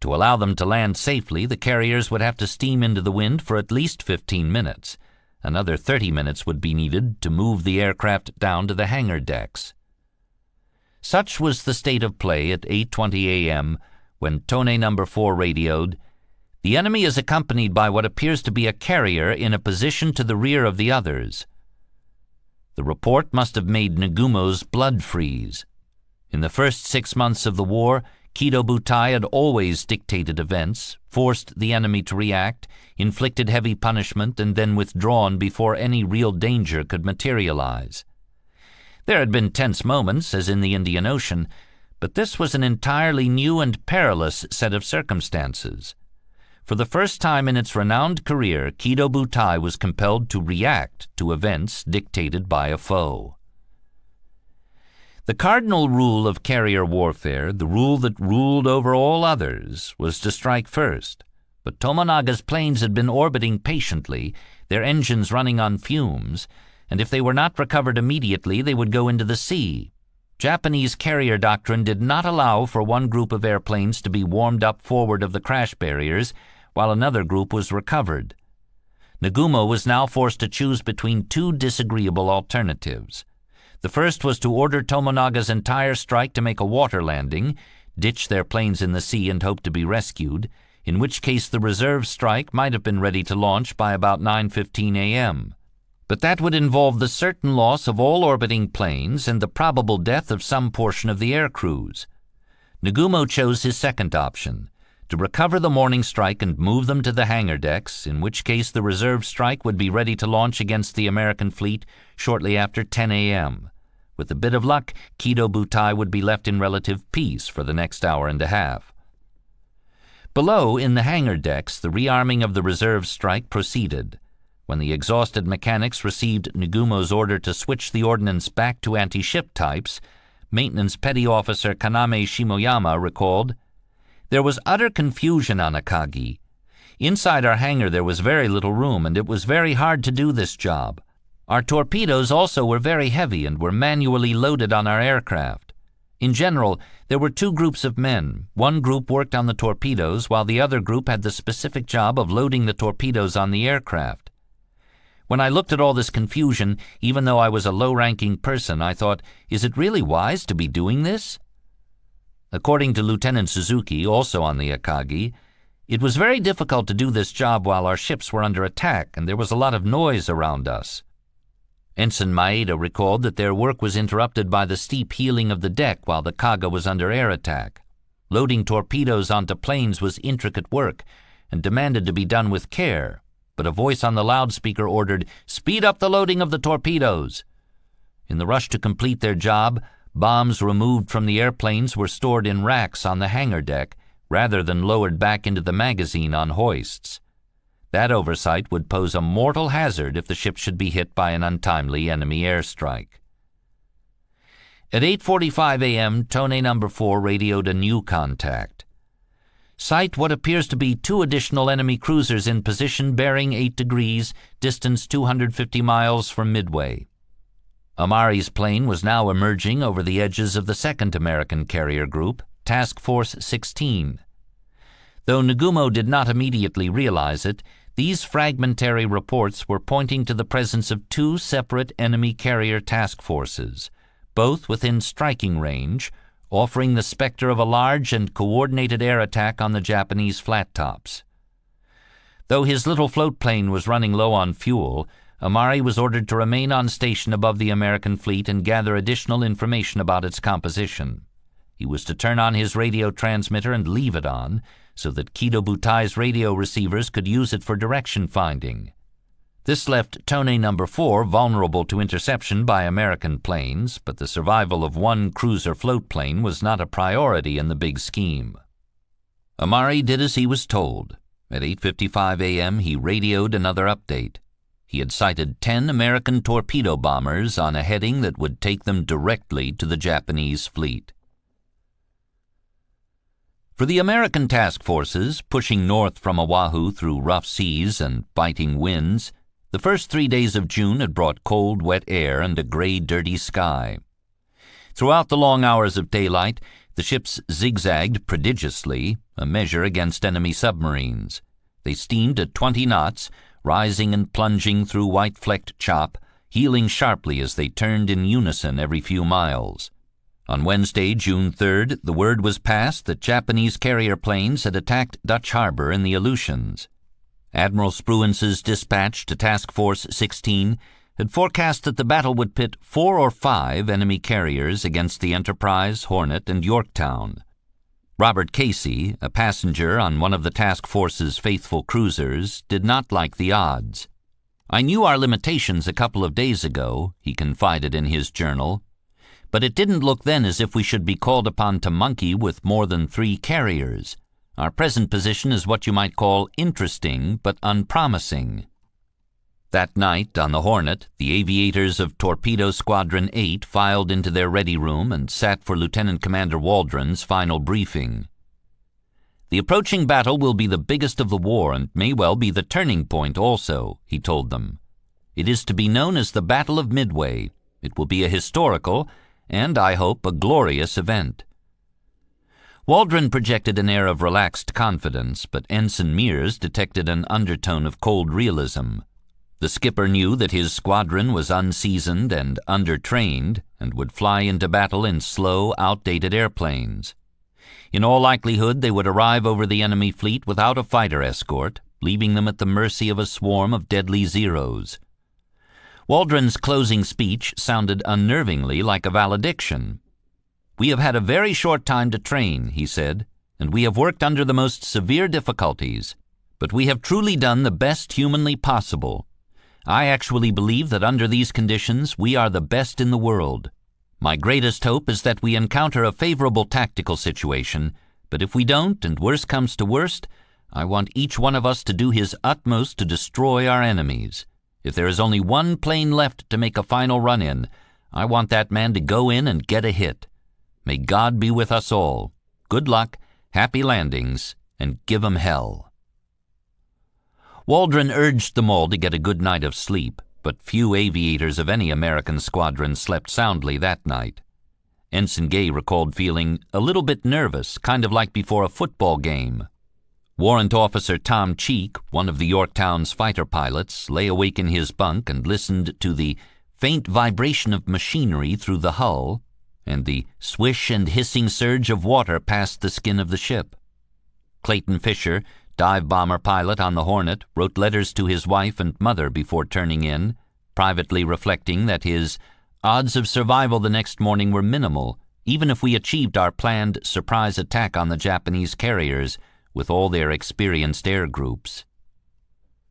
To allow them to land safely, the carriers would have to steam into the wind for at least 15 minutes. Another 30 minutes would be needed to move the aircraft down to the hangar decks. Such was the state of play at 8:20 a.m. when Tone No. 4 radioed, "The enemy is accompanied by what appears to be a carrier in a position to the rear of the others." The report must have made Nagumo's blood freeze. In the first 6 months of the war, Kido Butai had always dictated events, forced the enemy to react, inflicted heavy punishment, and then withdrawn before any real danger could materialize. There had been tense moments, as in the Indian Ocean, but this was an entirely new and perilous set of circumstances. For the first time in its renowned career, Kido Butai was compelled to react to events dictated by a foe. The cardinal rule of carrier warfare, the rule that ruled over all others, was to strike first. But Tomonaga's planes had been orbiting patiently, their engines running on fumes, and if they were not recovered immediately, they would go into the sea. Japanese carrier doctrine did not allow for one group of airplanes to be warmed up forward of the crash barriers, while another group was recovered. Nagumo was now forced to choose between two disagreeable alternatives. The first was to order Tomonaga's entire strike to make a water landing, ditch their planes in the sea and hope to be rescued, in which case the reserve strike might have been ready to launch by about 9:15 a.m. But that would involve the certain loss of all orbiting planes and the probable death of some portion of the air crews. Nagumo chose his second option, to recover the morning strike and move them to the hangar decks, in which case the reserve strike would be ready to launch against the American fleet shortly after 10 a.m. With a bit of luck, Kido Butai would be left in relative peace for the next hour and a half. Below, in the hangar decks, the rearming of the reserve strike proceeded. When the exhausted mechanics received Nagumo's order to switch the ordnance back to anti-ship types, Maintenance Petty Officer Kaname Shimoyama recalled, "There was utter confusion on Akagi. Inside our hangar there was very little room, and it was very hard to do this job. Our torpedoes also were very heavy and were manually loaded on our aircraft. In general, there were two groups of men. One group worked on the torpedoes, while the other group had the specific job of loading the torpedoes on the aircraft. When I looked at all this confusion, even though I was a low-ranking person, I thought, is it really wise to be doing this?" According to Lieutenant Suzuki, also on the Akagi, "It was very difficult to do this job while our ships were under attack, and there was a lot of noise around us." Ensign Maeda recalled that their work was interrupted by the steep heeling of the deck while the Kaga was under air attack. Loading torpedoes onto planes was intricate work and demanded to be done with care. but a voice on the loudspeaker ordered, "Speed up the loading of the torpedoes." In the rush to complete their job, bombs removed from the airplanes were stored in racks on the hangar deck rather than lowered back into the magazine on hoists. That oversight would pose a mortal hazard if the ship should be hit by an untimely enemy airstrike. At 8:45 a.m., Tone No. 4 radioed a new contact. "Sight what appears to be 2 additional enemy cruisers in position bearing 8 degrees, distance 250 miles from Midway." Amari's plane was now emerging over the edges of the second American carrier group, Task Force 16. Though Nagumo did not immediately realize it, these fragmentary reports were pointing to the presence of 2 separate enemy carrier task forces, both within striking range, offering the specter of a large and coordinated air attack on the Japanese flat tops. Though his little float plane was running low on fuel, Amari was ordered to remain on station above the American fleet and gather additional information about its composition. He was to turn on his radio transmitter and leave it on, so that Kido Butai's radio receivers could use it for direction finding. This left Tone No. 4 vulnerable to interception by American planes, but the survival of one cruiser float plane was not a priority in the big scheme. Amari did as he was told. At 8:55 a.m. he radioed another update. He had sighted 10 American torpedo bombers on a heading that would take them directly to the Japanese fleet. For the American task forces, pushing north from Oahu through rough seas and biting winds, the first 3 days of June had brought cold, wet air and a gray, dirty sky. Throughout the long hours of daylight, the ships zigzagged prodigiously, a measure against enemy submarines. They steamed at 20 knots, rising and plunging through white-flecked chop, heeling sharply as they turned in unison every few miles. On Wednesday, June 3rd, the word was passed that Japanese carrier planes had attacked Dutch Harbor in the Aleutians. Admiral Spruance's dispatch to Task Force 16 had forecast that the battle would pit 4 or 5 enemy carriers against the Enterprise, Hornet, and Yorktown. Robert Casey, a passenger on one of the task force's faithful cruisers, did not like the odds. "I knew our limitations a couple of days ago," he confided in his journal, "but it didn't look then as if we should be called upon to monkey with more than 3 carriers. Our present position is what you might call interesting but unpromising." That night, on the Hornet, the aviators of Torpedo Squadron 8 filed into their ready room and sat for Lieutenant Commander Waldron's final briefing. "The approaching battle will be the biggest of the war and may well be the turning point also," he told them. "It is to be known as the Battle of Midway. It will be a historical and, I hope, a glorious event." Waldron projected an air of relaxed confidence, but Ensign Mears detected an undertone of cold realism. The skipper knew that his squadron was unseasoned and undertrained and would fly into battle in slow, outdated airplanes. In all likelihood, they would arrive over the enemy fleet without a fighter escort, leaving them at the mercy of a swarm of deadly Zeros. Waldron's closing speech sounded unnervingly like a valediction. "We have had a very short time to train," he said, "and we have worked under the most severe difficulties, but we have truly done the best humanly possible. I actually believe that under these conditions we are the best in the world. My greatest hope is that we encounter a favorable tactical situation, but if we don't, and worst comes to worst, I want each one of us to do his utmost to destroy our enemies. If there is only one plane left to make a final run in, I want that man to go in and get a hit. May God be with us all. Good luck, happy landings, and give 'em hell." Waldron urged them all to get a good night of sleep, but few aviators of any American squadron slept soundly that night. Ensign Gay recalled feeling a little bit nervous, kind of like before a football game. Warrant Officer Tom Cheek, one of the Yorktown's fighter pilots, lay awake in his bunk and listened to the faint vibration of machinery through the hull and the swish and hissing surge of water past the skin of the ship. Clayton Fisher, dive bomber pilot on the Hornet, wrote letters to his wife and mother before turning in, privately reflecting that his odds of survival the next morning were minimal, even if we achieved our planned surprise attack on the Japanese carriers with all their experienced air groups.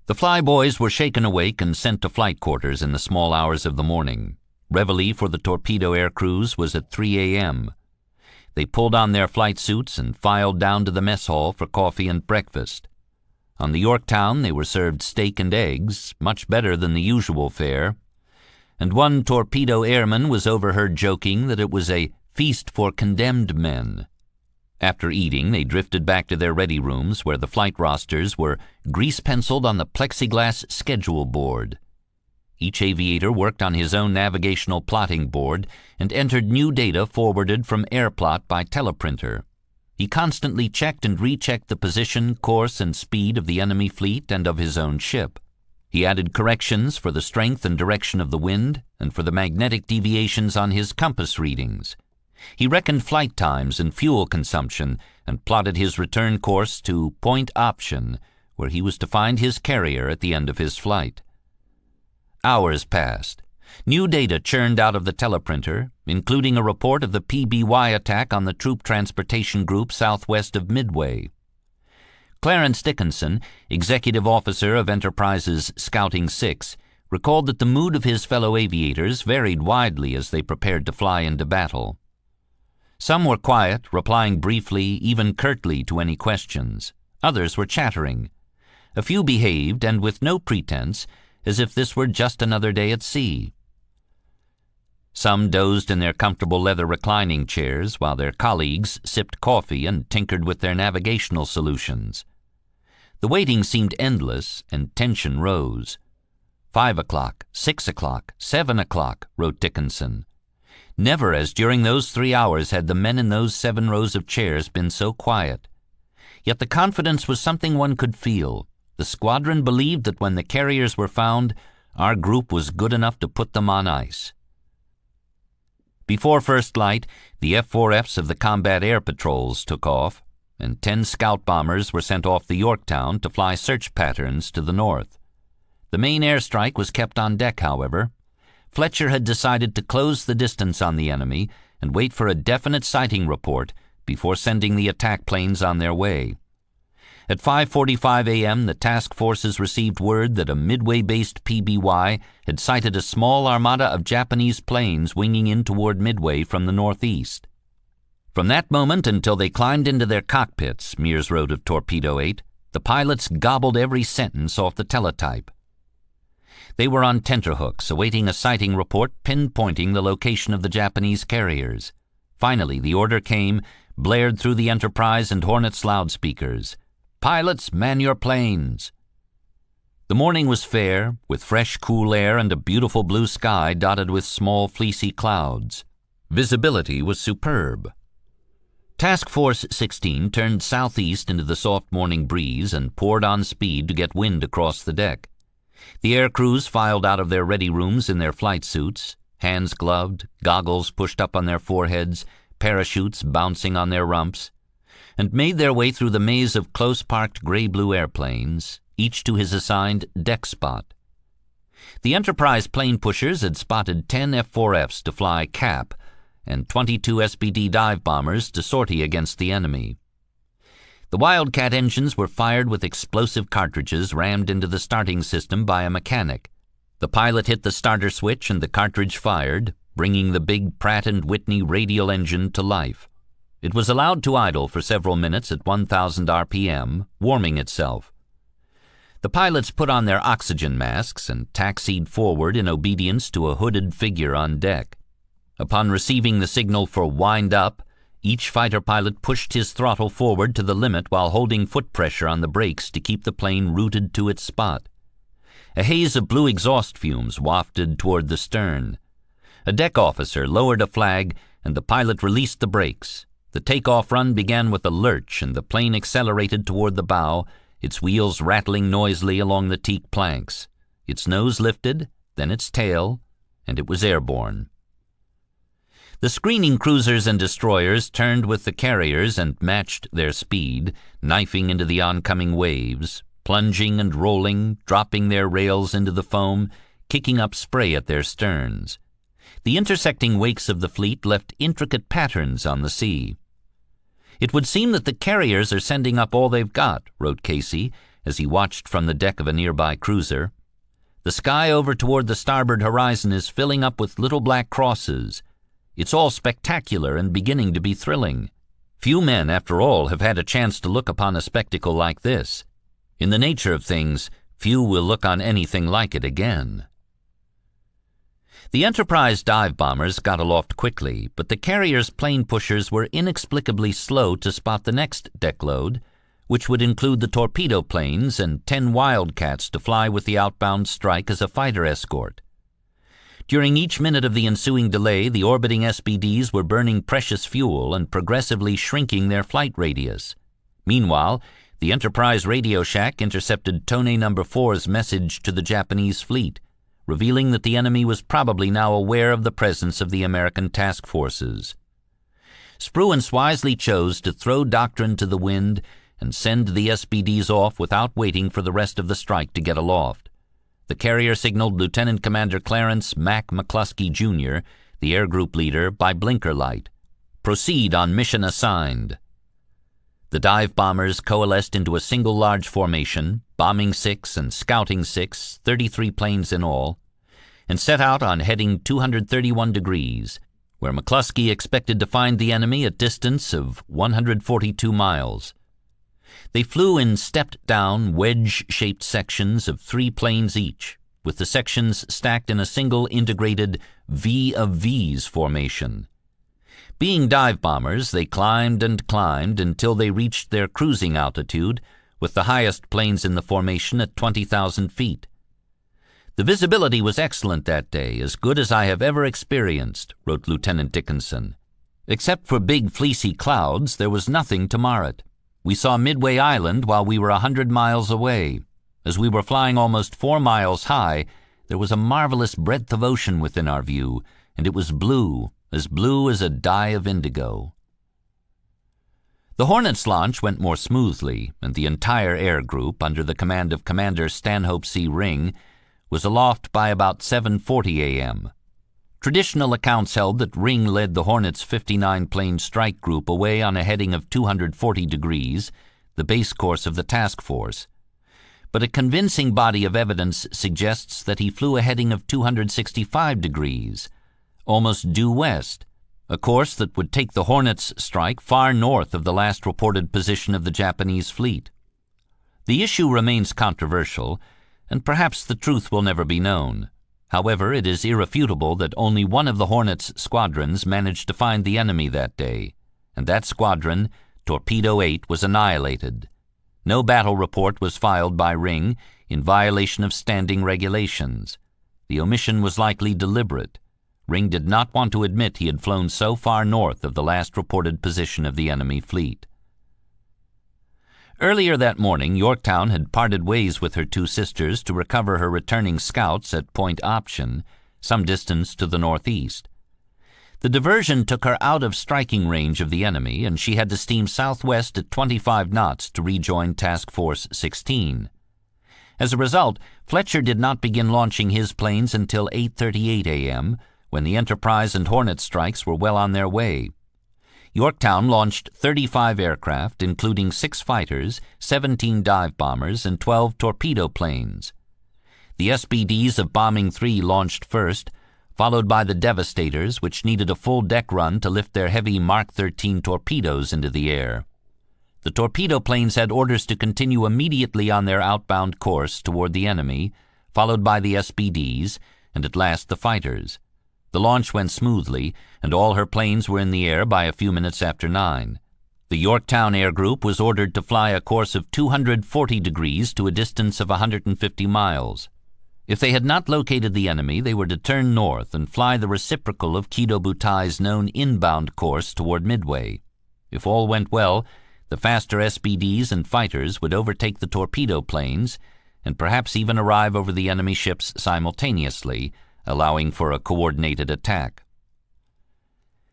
The flyboys were shaken awake and sent to flight quarters in the small hours of the morning. Reveille for the torpedo air crews was at 3 a.m. They pulled on their flight suits and filed down to the mess hall for coffee and breakfast. On the Yorktown they were served steak and eggs, much better than the usual fare, and one torpedo airman was overheard joking that it was a feast for condemned men. After eating, they drifted back to their ready rooms where the flight rosters were grease-penciled on the plexiglass schedule board. Each aviator worked on his own navigational plotting board and entered new data forwarded from AirPlot by teleprinter. He constantly checked and rechecked the position, course, and speed of the enemy fleet and of his own ship. He added corrections for the strength and direction of the wind and for the magnetic deviations on his compass readings. He reckoned flight times and fuel consumption and plotted his return course to Point Option, where he was to find his carrier at the end of his flight. Hours passed. New data churned out of the teleprinter, including a report of the PBY attack on the troop transportation group southwest of Midway. Clarence Dickinson, executive officer of Enterprise's Scouting 6, recalled that the mood of his fellow aviators varied widely as they prepared to fly into battle. Some were quiet, replying briefly, even curtly, to any questions. Others were chattering. A few behaved, and with no pretense, as if this were just another day at sea. Some dozed in their comfortable leather reclining chairs, while their colleagues sipped coffee and tinkered with their navigational solutions. The waiting seemed endless, and tension rose. 5 o'clock, 6 o'clock, 7 o'clock, wrote Dickinson. Never, as during those 3 hours, had the men in those 7 rows of chairs been so quiet. Yet the confidence was something one could feel. The squadron believed that when the carriers were found, our group was good enough to put them on ice. Before first light, the F-4Fs of the combat air patrols took off, and 10 scout bombers were sent off the Yorktown to fly search patterns to the north. The main airstrike was kept on deck, however. Fletcher had decided to close the distance on the enemy and wait for a definite sighting report before sending the attack planes on their way. At 5:45 a.m., the task forces received word that a Midway-based PBY had sighted a small armada of Japanese planes winging in toward Midway from the northeast. From that moment until they climbed into their cockpits, Mears wrote of Torpedo 8, the pilots gobbled every sentence off the teletype. They were on tenterhooks, awaiting a sighting report pinpointing the location of the Japanese carriers. Finally, the order came, blared through the Enterprise and Hornet's loudspeakers. "Pilots, man your planes." The morning was fair, with fresh, cool air and a beautiful blue sky dotted with small, fleecy clouds. Visibility was superb. Task Force 16 turned southeast into the soft morning breeze and poured on speed to get wind across the deck. The air crews filed out of their ready rooms in their flight suits, hands gloved, goggles pushed up on their foreheads, parachutes bouncing on their rumps, and made their way through the maze of close-parked gray-blue airplanes, each to his assigned deck spot. The Enterprise plane pushers had spotted 10 F-4Fs to fly cap and 22 SBD dive bombers to sortie against the enemy. The Wildcat engines were fired with explosive cartridges rammed into the starting system by a mechanic. The pilot hit the starter switch and the cartridge fired, bringing the big Pratt & Whitney radial engine to life. It was allowed to idle for several minutes at 1,000 RPM, warming itself. The pilots put on their oxygen masks and taxied forward in obedience to a hooded figure on deck. Upon receiving the signal for wind up, each fighter pilot pushed his throttle forward to the limit while holding foot pressure on the brakes to keep the plane rooted to its spot. A haze of blue exhaust fumes wafted toward the stern. A deck officer lowered a flag, and the pilot released the brakes. The takeoff run began with a lurch, and the plane accelerated toward the bow, its wheels rattling noisily along the teak planks. Its nose lifted, then its tail, and it was airborne. The screening cruisers and destroyers turned with the carriers and matched their speed, knifing into the oncoming waves, plunging and rolling, dropping their rails into the foam, kicking up spray at their sterns. The intersecting wakes of the fleet left intricate patterns on the sea. "It would seem that the carriers are sending up all they've got," wrote Casey, as he watched from the deck of a nearby cruiser. "The sky over toward the starboard horizon is filling up with little black crosses. It's all spectacular and beginning to be thrilling. Few men, after all, have had a chance to look upon a spectacle like this. In the nature of things, few will look on anything like it again." The Enterprise dive bombers got aloft quickly, but the carrier's plane pushers were inexplicably slow to spot the next deck load, which would include the torpedo planes and 10 Wildcats to fly with the outbound strike as a fighter escort. During each minute of the ensuing delay, the orbiting SBDs were burning precious fuel and progressively shrinking their flight radius. Meanwhile, the Enterprise Radio Shack intercepted Tone No. 4's message to the Japanese fleet, revealing that the enemy was probably now aware of the presence of the American task forces. Spruance wisely chose to throw doctrine to the wind and send the SBDs off without waiting for the rest of the strike to get aloft. The carrier signaled Lieutenant Commander Clarence Mac McCluskey, Jr., the air group leader, by blinker light. "Proceed on mission assigned." The dive bombers coalesced into a single large formation, bombing 6 and scouting 6, 33 planes in all, and set out on heading 231 degrees, where McCluskey expected to find the enemy at distance of 142 miles. They flew in stepped-down, wedge-shaped sections of 3 planes each, with the sections stacked in a single integrated V of V's formation. Being dive bombers, they climbed and climbed until they reached their cruising altitude, with the highest planes in the formation at 20,000 feet. "The visibility was excellent that day, as good as I have ever experienced," wrote Lieutenant Dickinson. "Except for big fleecy clouds, there was nothing to mar it. We saw Midway Island while we were 100 miles away. As we were flying almost 4 miles high, there was a marvelous breadth of ocean within our view, and it was blue as a dye of indigo." The Hornet's launch went more smoothly, and the entire air group, under the command of Commander Stanhope C. Ring, was aloft by about 7:40 a.m. Traditional accounts held that Ring led the Hornet's 59-plane strike group away on a heading of 240 degrees, the base course of the task force. But a convincing body of evidence suggests that he flew a heading of 265 degrees, almost due west, a course that would take the Hornet's strike far north of the last reported position of the Japanese fleet. The issue remains controversial, and perhaps the truth will never be known. However, it is irrefutable that only one of the Hornet's squadrons managed to find the enemy that day, and that squadron, Torpedo 8, was annihilated. No battle report was filed by Ring, in violation of standing regulations. The omission was likely deliberate. Ring did not want to admit he had flown so far north of the last reported position of the enemy fleet. Earlier that morning, Yorktown had parted ways with her 2 sisters to recover her returning scouts at Point Option, some distance to the northeast. The diversion took her out of striking range of the enemy, and she had to steam southwest at 25 knots to rejoin Task Force 16. As a result, Fletcher did not begin launching his planes until 8:38 a.m., when the Enterprise and Hornet strikes were well on their way. Yorktown launched 35 aircraft, including 6 fighters, 17 dive bombers, and 12 torpedo planes. The SBDs of Bombing 3 launched first, followed by the Devastators, which needed a full deck run to lift their heavy Mark 13 torpedoes into the air. The torpedo planes had orders to continue immediately on their outbound course toward the enemy, followed by the SBDs, and at last the fighters. The launch went smoothly, and all her planes were in the air by a few minutes after 9. The Yorktown Air Group was ordered to fly a course of 240 degrees to a distance of 150 miles. If they had not located the enemy, they were to turn north and fly the reciprocal of Kido Butai's known inbound course toward Midway. If all went well, the faster SBDs and fighters would overtake the torpedo planes and perhaps even arrive over the enemy ships simultaneously, allowing for a coordinated attack.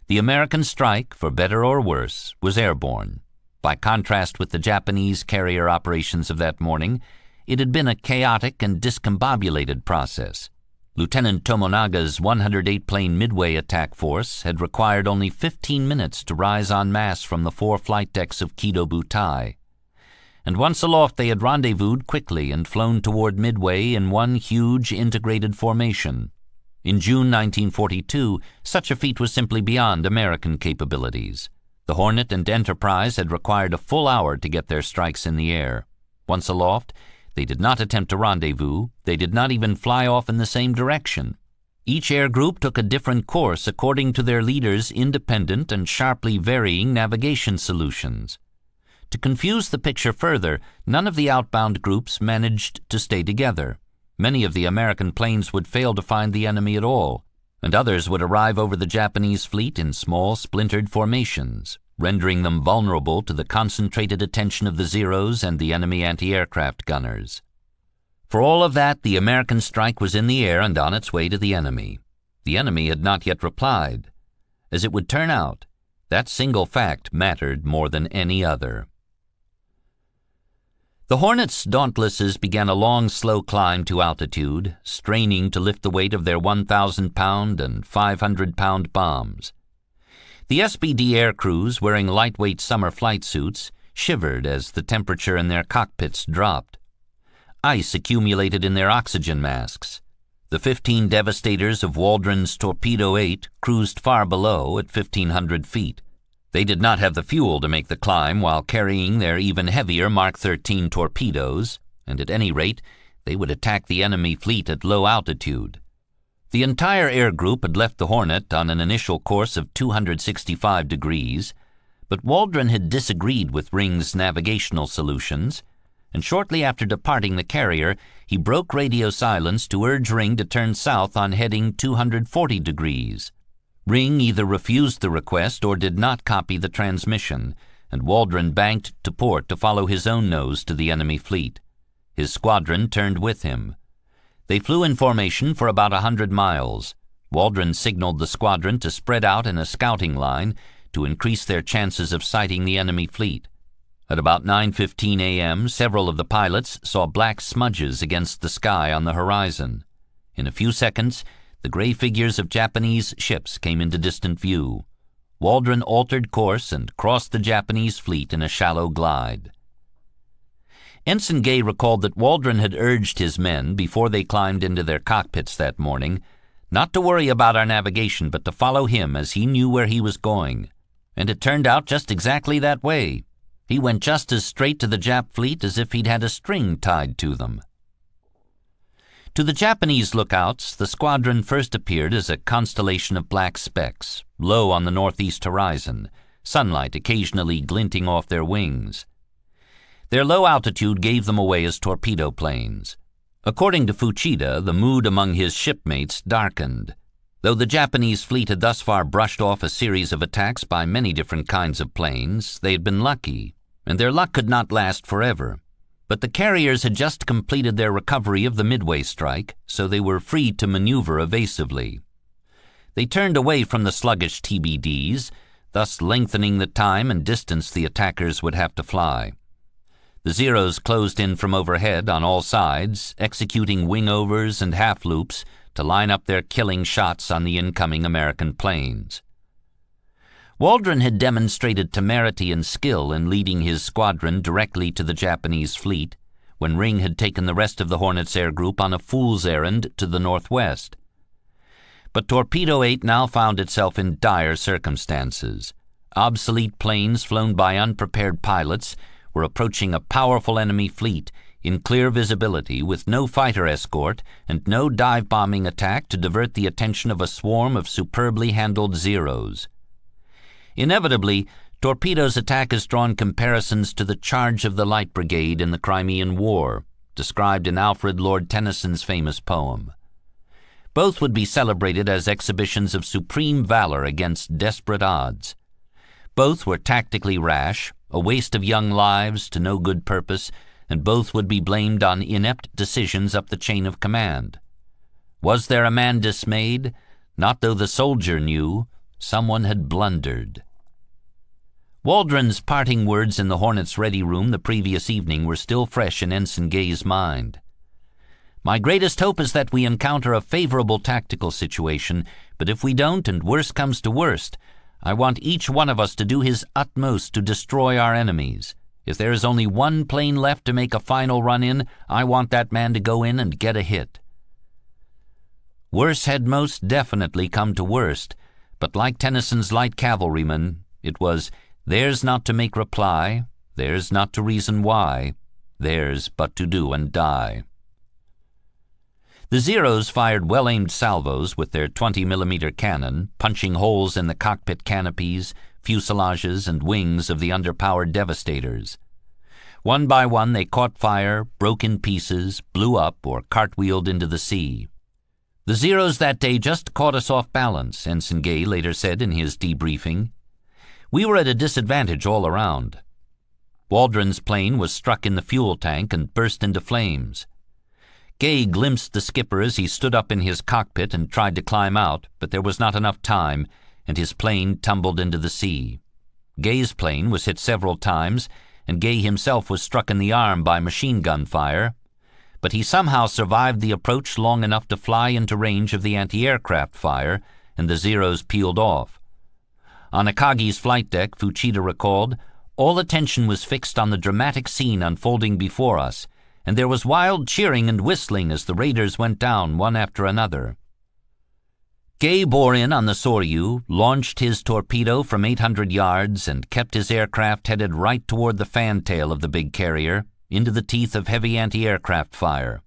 The American strike, for better or worse, was airborne. By contrast with the Japanese carrier operations of that morning, it had been a chaotic and discombobulated process. Lieutenant Tomonaga's 108-plane Midway attack force had required only 15 minutes to rise en masse from the 4 flight decks of Kido Butai, and once aloft they had rendezvoused quickly and flown toward Midway in one huge integrated formation. In June 1942, such a feat was simply beyond American capabilities. The Hornet and Enterprise had required a full hour to get their strikes in the air. Once aloft, they did not attempt to rendezvous. They did not even fly off in the same direction. Each air group took a different course according to their leaders' independent and sharply varying navigation solutions. To confuse the picture further, none of the outbound groups managed to stay together. Many of the American planes would fail to find the enemy at all, and others would arrive over the Japanese fleet in small, splintered formations, rendering them vulnerable to the concentrated attention of the Zeros and the enemy anti-aircraft gunners. For all of that, the American strike was in the air and on its way to the enemy. The enemy had not yet replied. As it would turn out, that single fact mattered more than any other. The Hornet's Dauntlesses began a long, slow climb to altitude, straining to lift the weight of their 1,000-pound and 500-pound bombs. The SBD air crews, wearing lightweight summer flight suits, shivered as the temperature in their cockpits dropped. Ice accumulated in their oxygen masks. The 15 Devastators of Waldron's Torpedo 8 cruised far below at 1,500 feet. They did not have the fuel to make the climb while carrying their even heavier Mark 13 torpedoes, and at any rate, they would attack the enemy fleet at low altitude. The entire air group had left the Hornet on an initial course of 265 degrees, but Waldron had disagreed with Ring's navigational solutions, and shortly after departing the carrier, he broke radio silence to urge Ring to turn south on heading 240 degrees. Ring either refused the request or did not copy the transmission, and Waldron banked to port to follow his own nose to the enemy fleet. His squadron turned with him. They flew in formation for about 100 miles. Waldron signaled the squadron to spread out in a scouting line to increase their chances of sighting the enemy fleet. At about 9:15 a.m., several of the pilots saw black smudges against the sky on the horizon. In a few seconds, the gray figures of Japanese ships came into distant view. Waldron altered course and crossed the Japanese fleet in a shallow glide. Ensign Gay recalled that Waldron had urged his men, before they climbed into their cockpits that morning, not to worry about our navigation but to follow him as he knew where he was going. And it turned out just exactly that way. He went just as straight to the Jap fleet as if he'd had a string tied to them. To the Japanese lookouts, the squadron first appeared as a constellation of black specks, low on the northeast horizon, sunlight occasionally glinting off their wings. Their low altitude gave them away as torpedo planes. According to Fuchida, the mood among his shipmates darkened. Though the Japanese fleet had thus far brushed off a series of attacks by many different kinds of planes, they had been lucky, and their luck could not last forever. But the carriers had just completed their recovery of the Midway strike, so they were free to maneuver evasively. They turned away from the sluggish TBDs, thus lengthening the time and distance the attackers would have to fly. The Zeros closed in from overhead on all sides, executing wing-overs and half-loops to line up their killing shots on the incoming American planes. Waldron had demonstrated temerity and skill in leading his squadron directly to the Japanese fleet, when Ring had taken the rest of the Hornet's air group on a fool's errand to the northwest. But Torpedo 8 now found itself in dire circumstances. Obsolete planes flown by unprepared pilots were approaching a powerful enemy fleet in clear visibility with no fighter escort and no dive-bombing attack to divert the attention of a swarm of superbly handled Zeros. Inevitably, Torpedo's attack has drawn comparisons to the charge of the Light Brigade in the Crimean War, described in Alfred Lord Tennyson's famous poem. Both would be celebrated as exhibitions of supreme valor against desperate odds. Both were tactically rash, a waste of young lives to no good purpose, and both would be blamed on inept decisions up the chain of command. Was there a man dismayed? Not though the soldier knew. Someone had blundered. Waldron's parting words in the Hornet's ready room the previous evening were still fresh in Ensign Gay's mind. "My greatest hope is that we encounter a favorable tactical situation, but if we don't and worst comes to worst, I want each one of us to do his utmost to destroy our enemies. If there is only one plane left to make a final run in, I want that man to go in and get a hit." Worse had most definitely come to worst, but like Tennyson's light cavalryman, it was theirs not to make reply, theirs not to reason why, theirs but to do and die. The Zeros fired well-aimed salvos with their 20mm cannon, punching holes in the cockpit canopies, fuselages, and wings of the underpowered Devastators. One by one they caught fire, broke in pieces, blew up, or cartwheeled into the sea. "The Zeros that day just caught us off balance," Ensign Gay later said in his debriefing. "We were at a disadvantage all around." Waldron's plane was struck in the fuel tank and burst into flames. Gay glimpsed the skipper as he stood up in his cockpit and tried to climb out, but there was not enough time, and his plane tumbled into the sea. Gay's plane was hit several times, and Gay himself was struck in the arm by machine gun fire, but he somehow survived the approach long enough to fly into range of the anti-aircraft fire, and the Zeros peeled off. On Akagi's flight deck, Fuchida recalled, "All attention was fixed on the dramatic scene unfolding before us, and there was wild cheering and whistling as the raiders went down one after another." Gay bore in on the Soryu, launched his torpedo from 800 yards, and kept his aircraft headed right toward the fantail of the big carrier, into the teeth of heavy anti-aircraft fire.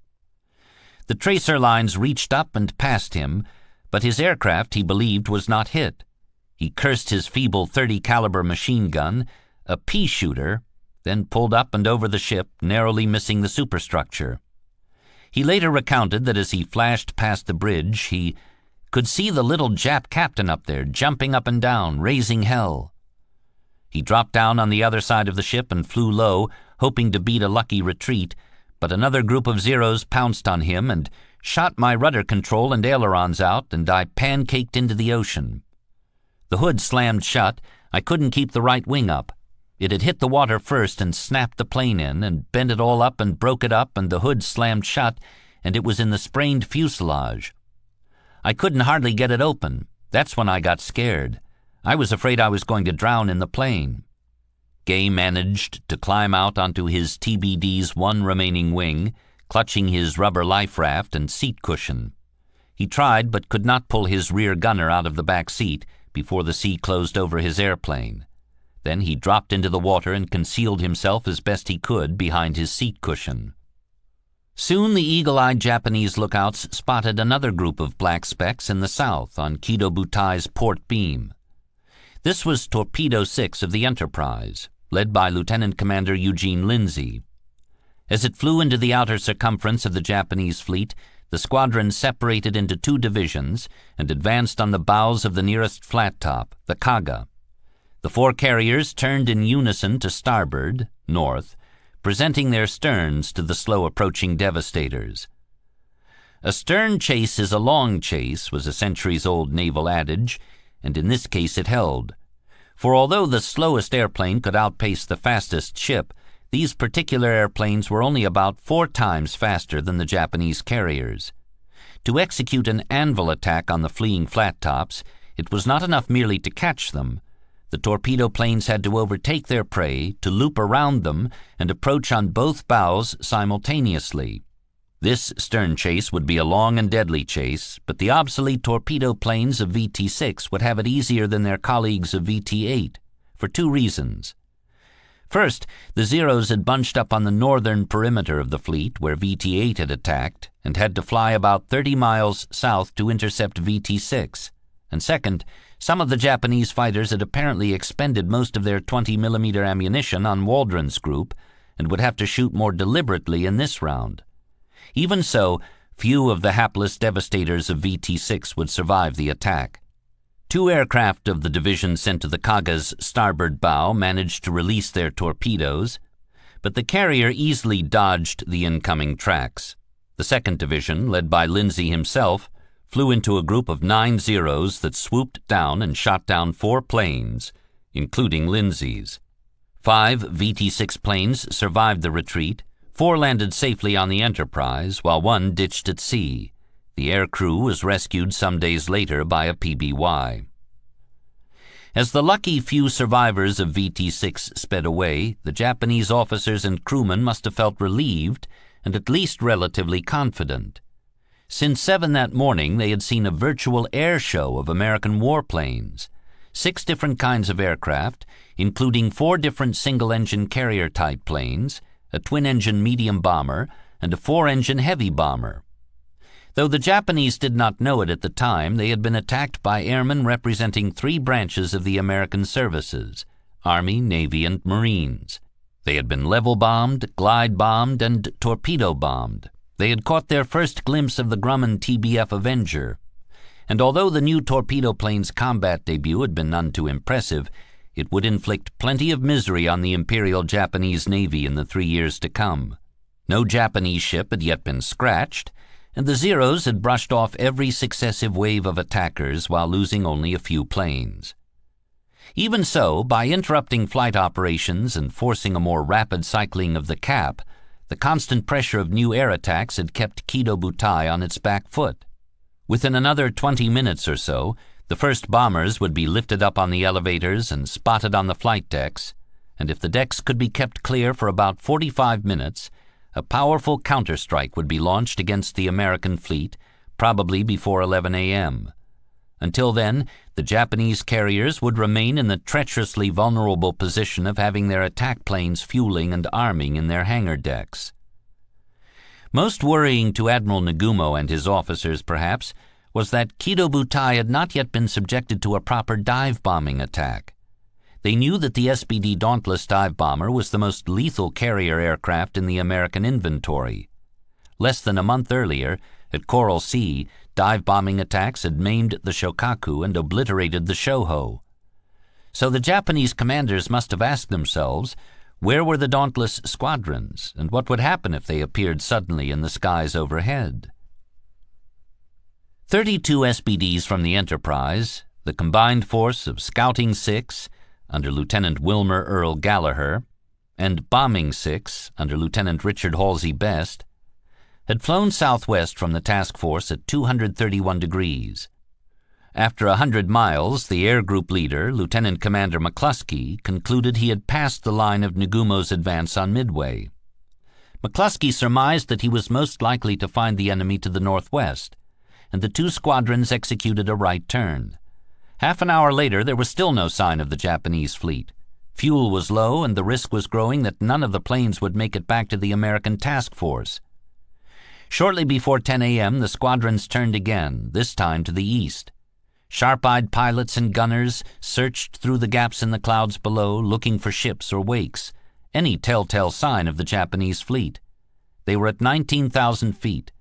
The tracer lines reached up and past him, but his aircraft, he believed, was not hit. He cursed his feeble .30 caliber machine gun, a pea shooter, then pulled up and over the ship, narrowly missing the superstructure. He later recounted that as he flashed past the bridge, he could see the little Jap captain up there, jumping up and down, raising hell. He dropped down on the other side of the ship and flew low, hoping to beat a lucky retreat, but another group of Zeros pounced on him and shot my rudder control and ailerons out, and I pancaked into the ocean. The hood slammed shut. I couldn't keep the right wing up. It had hit the water first and snapped the plane in, and bent it all up and broke it up, and the hood slammed shut, and it was in the sprained fuselage. I couldn't hardly get it open. That's when I got scared. I was afraid I was going to drown in the plane. Gay managed to climb out onto his TBD's one remaining wing, clutching his rubber life raft and seat cushion. He tried but could not pull his rear gunner out of the back seat before the sea closed over his airplane. Then he dropped into the water and concealed himself as best he could behind his seat cushion. Soon the eagle-eyed Japanese lookouts spotted another group of black specks in the south on Kido Butai's port beam. This was Torpedo 6 of the Enterprise, led by Lieutenant Commander Eugene Lindsay. As it flew into the outer circumference of the Japanese fleet, the squadron separated into two divisions and advanced on the bows of the nearest flat top, the Kaga. The four carriers turned in unison to starboard, north, presenting their sterns to the slow-approaching Devastators. "A stern chase is a long chase," was a centuries-old naval adage, and in this case it held. For although the slowest airplane could outpace the fastest ship, these particular airplanes were only about 4 times faster than the Japanese carriers. To execute an anvil attack on the fleeing flat tops, it was not enough merely to catch them. The torpedo planes had to overtake their prey, to loop around them, and approach on both bows simultaneously. This stern chase would be a long and deadly chase, but the obsolete torpedo planes of VT-6 would have it easier than their colleagues of VT-8, for 2 reasons. First, the Zeros had bunched up on the northern perimeter of the fleet where VT-8 had attacked, and had to fly about 30 miles south to intercept VT-6. And second, some of the Japanese fighters had apparently expended most of their 20mm ammunition on Waldron's group and would have to shoot more deliberately in this round. Even so, few of the hapless Devastators of VT-6 would survive the attack. 2 aircraft of the division sent to the Kaga's starboard bow managed to release their torpedoes, but the carrier easily dodged the incoming tracks. The 2nd Division, led by Lindsay himself, flew into a group of 9 Zeros that swooped down and shot down 4 planes, including Lindsay's. 5 VT-6 planes survived the retreat. 4 landed safely on the Enterprise, while 1 ditched at sea. The air crew was rescued some days later by a PBY. As the lucky few survivors of VT-6 sped away, the Japanese officers and crewmen must have felt relieved and at least relatively confident. Since 7 that morning, they had seen a virtual air show of American warplanes, 6 different kinds of aircraft, including 4 different single-engine carrier-type planes, a twin-engine medium bomber, and a 4-engine heavy bomber. Though the Japanese did not know it at the time, they had been attacked by airmen representing 3 branches of the American services: Army, Navy, and Marines. They had been level-bombed, glide-bombed, and torpedo-bombed. They had caught their first glimpse of the Grumman TBF Avenger. And although the new torpedo plane's combat debut had been none too impressive, it would inflict plenty of misery on the Imperial Japanese Navy in the 3 years to come. No Japanese ship had yet been scratched, and the Zeros had brushed off every successive wave of attackers while losing only a few planes. Even so, by interrupting flight operations and forcing a more rapid cycling of the cap, the constant pressure of new air attacks had kept Kido Butai on its back foot. Within another 20 minutes or so, the first bombers would be lifted up on the elevators and spotted on the flight decks, and if the decks could be kept clear for about 45 minutes, a powerful counterstrike would be launched against the American fleet, probably before 11 a.m. Until then, the Japanese carriers would remain in the treacherously vulnerable position of having their attack planes fueling and arming in their hangar decks. Most worrying to Admiral Nagumo and his officers, perhaps, was that Kido Butai had not yet been subjected to a proper dive-bombing attack. They knew that the SBD Dauntless dive bomber was the most lethal carrier aircraft in the American inventory. Less than a month earlier, at Coral Sea, dive-bombing attacks had maimed the Shokaku and obliterated the Shoho. So the Japanese commanders must have asked themselves, where were the Dauntless squadrons, and what would happen if they appeared suddenly in the skies overhead? 32 SBDs from the Enterprise, the combined force of Scouting 6, under Lieutenant Wilmer Earl Gallagher, and Bombing 6, under Lieutenant Richard Halsey Best, had flown southwest from the task force at 231 degrees. After 100 miles, the air group leader, Lieutenant Commander McCluskey, concluded he had passed the line of Nagumo's advance on Midway. McCluskey surmised that he was most likely to find the enemy to the northwest, and the 2 squadrons executed a right turn. Half an hour later, there was still no sign of the Japanese fleet. Fuel was low, and the risk was growing that none of the planes would make it back to the American task force. Shortly before 10 a.m., the squadrons turned again, this time to the east. Sharp-eyed pilots and gunners searched through the gaps in the clouds below, looking for ships or wakes, any telltale sign of the Japanese fleet. They were at 19,000 feet.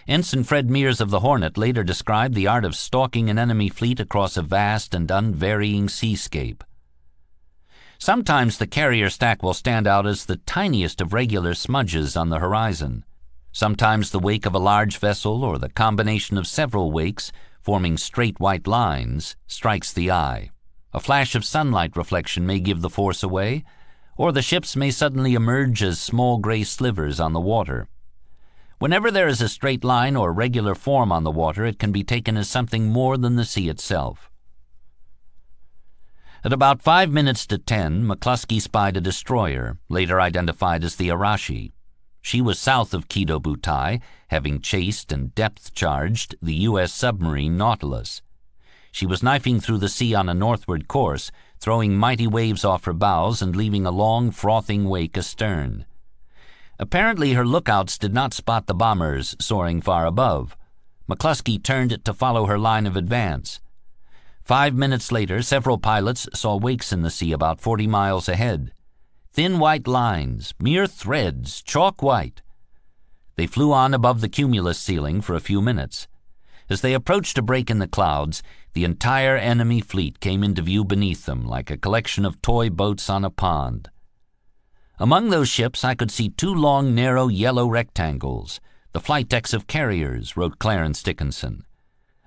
Ensign Fred Mears of the Hornet later described the art of stalking an enemy fleet across a vast and unvarying seascape. Sometimes the carrier stack will stand out as the tiniest of regular smudges on the horizon. Sometimes the wake of a large vessel or the combination of several wakes, forming straight white lines, strikes the eye. A flash of sunlight reflection may give the force away, or the ships may suddenly emerge as small gray slivers on the water. Whenever there is a straight line or regular form on the water, it can be taken as something more than the sea itself. At about 5 minutes to 10, McCluskey spied a destroyer, later identified as the Arashi. She was south of Kido Butai, having chased and depth-charged the U.S. submarine Nautilus. She was knifing through the sea on a northward course, throwing mighty waves off her bows and leaving a long, frothing wake astern. Apparently her lookouts did not spot the bombers soaring far above. McCluskey turned to follow her line of advance. 5 minutes later, several pilots saw wakes in the sea about 40 miles ahead. Thin white lines, mere threads, chalk white. They flew on above the cumulus ceiling for a few minutes. As they approached a break in the clouds, the entire enemy fleet came into view beneath them like a collection of toy boats on a pond. Among those ships I could see 2 long, narrow, yellow rectangles, the flight decks of carriers, wrote Clarence Dickinson.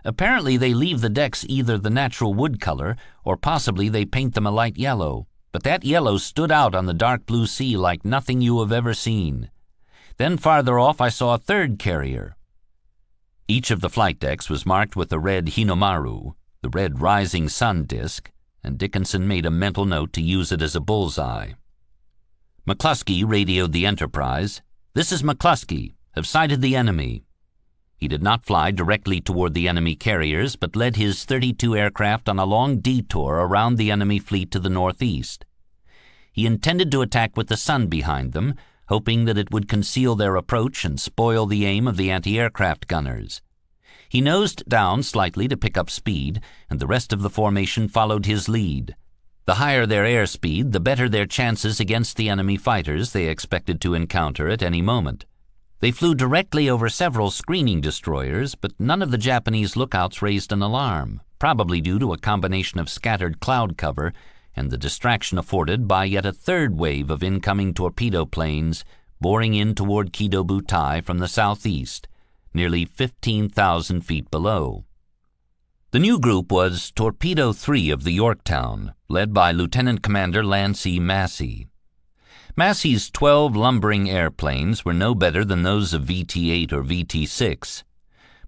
Apparently they leave the decks either the natural wood color or possibly they paint them a light yellow, but that yellow stood out on the dark blue sea like nothing you have ever seen. Then farther off I saw a 3rd carrier. Each of the flight decks was marked with the red Hinomaru, the red rising sun disk, and Dickinson made a mental note to use it as a bullseye. McCluskey radioed the Enterprise. "This is McCluskey. Have sighted the enemy." He did not fly directly toward the enemy carriers, but led his 32 aircraft on a long detour around the enemy fleet to the northeast. He intended to attack with the sun behind them, hoping that it would conceal their approach and spoil the aim of the anti-aircraft gunners. He nosed down slightly to pick up speed, and the rest of the formation followed his lead. The higher their airspeed, the better their chances against the enemy fighters they expected to encounter at any moment. They flew directly over several screening destroyers, but none of the Japanese lookouts raised an alarm, probably due to a combination of scattered cloud cover and the distraction afforded by yet a third wave of incoming torpedo planes boring in toward Kido Butai from the southeast, nearly 15,000 feet below. The new group was Torpedo 3 of the Yorktown, led by Lieutenant Commander Lancey Massey. Massey's 12 lumbering airplanes were no better than those of VT-8 or VT-6,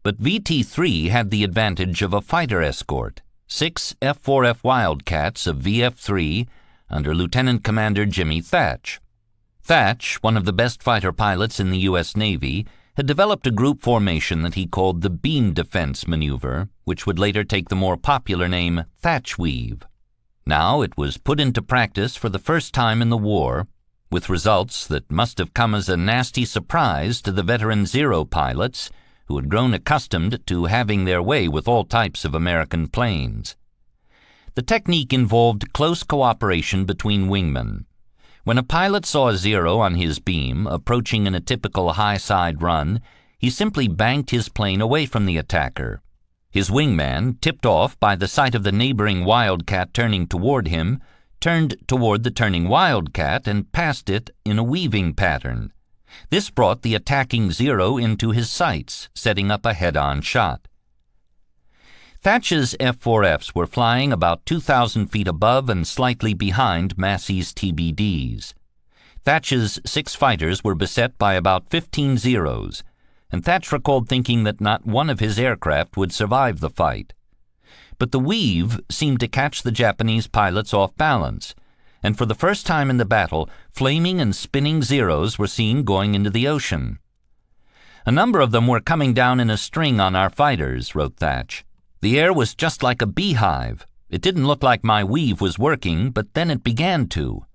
but VT-3 had the advantage of a fighter escort, 6 F-4F Wildcats of VF-3 under Lieutenant Commander Jimmy Thatch. Thatch, one of the best fighter pilots in the U.S. Navy, had developed a group formation that he called the beam defense maneuver, which would later take the more popular name Thatch Weave. Now it was put into practice for the first time in the war, with results that must have come as a nasty surprise to the veteran Zero pilots who had grown accustomed to having their way with all types of American planes. The technique involved close cooperation between wingmen. When a pilot saw a Zero on his beam approaching in a typical high-side run, he simply banked his plane away from the attacker. His wingman, tipped off by the sight of the neighboring Wildcat turning toward him, turned toward the turning Wildcat and passed it in a weaving pattern. This brought the attacking Zero into his sights, setting up a head-on shot. Thatch's F-4Fs were flying about 2,000 feet above and slightly behind Massey's TBDs. Thatch's 6 fighters were beset by about 15 Zeros, and Thatch recalled thinking that not one of his aircraft would survive the fight. But the weave seemed to catch the Japanese pilots off balance, and for the first time in the battle, flaming and spinning Zeros were seen going into the ocean. "A number of them were coming down in a string on our fighters," wrote Thatch. "The air was just like a beehive. It didn't look like my weave was working, but then it began to.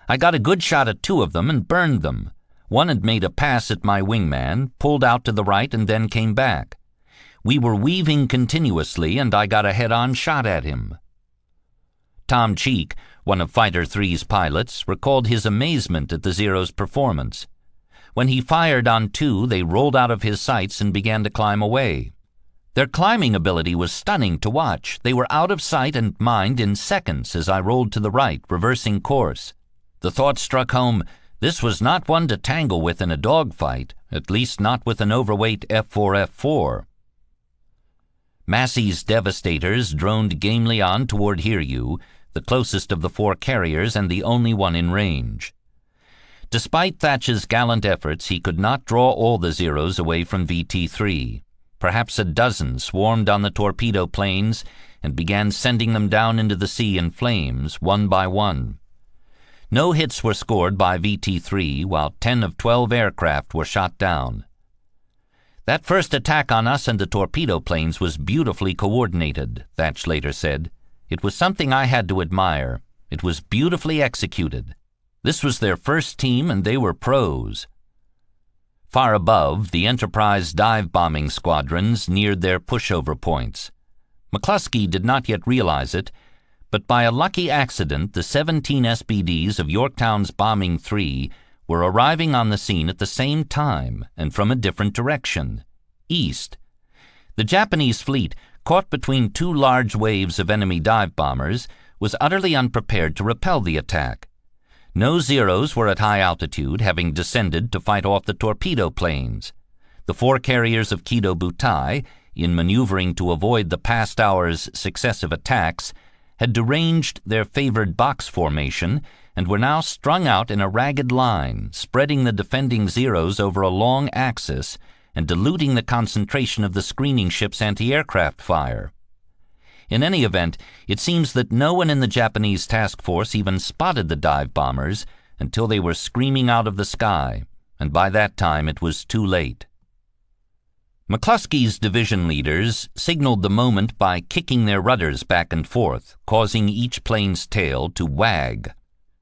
I got a good shot at 2 of them and burned them. One had made a pass at my wingman, pulled out to the right, and then came back. We were weaving continuously, and I got a head-on shot at him." Tom Cheek, one of Fighter 3's pilots, recalled his amazement at the Zero's performance. When he fired on 2, they rolled out of his sights and began to climb away. Their climbing ability was stunning to watch. They were out of sight and mind in seconds as I rolled to the right, reversing course. The thought struck home, this was not one to tangle with in a dogfight, at least not with an overweight F-4F-4. Massey's Devastators droned gamely on toward Hiryu, the closest of the 4 carriers and the only one in range. Despite Thatch's gallant efforts, he could not draw all the Zeros away from VT-3. Perhaps a dozen swarmed on the torpedo planes and began sending them down into the sea in flames, one by one. No hits were scored by VT-3, while 10 of 12 aircraft were shot down. "That first attack on us and the torpedo planes was beautifully coordinated," Thatch later said. "It was something I had to admire. It was beautifully executed. This was their first team, and they were pros." Far above, the Enterprise dive-bombing squadrons neared their pushover points. McCluskey did not yet realize it, but by a lucky accident, the 17 SBDs of Yorktown's Bombing 3 were arriving on the scene at the same time and from a different direction, east. The Japanese fleet, caught between 2 large waves of enemy dive bombers, was utterly unprepared to repel the attack. No Zeros were at high altitude, having descended to fight off the torpedo planes. The 4 carriers of Kido Butai, in maneuvering to avoid the past hour's successive attacks, had deranged their favored box formation and were now strung out in a ragged line, spreading the defending Zeros over a long axis and diluting the concentration of the screening ship's anti-aircraft fire. In any event, it seems that no one in the Japanese task force even spotted the dive bombers until they were screaming out of the sky, and by that time it was too late. McCluskey's division leaders signaled the moment by kicking their rudders back and forth, causing each plane's tail to wag.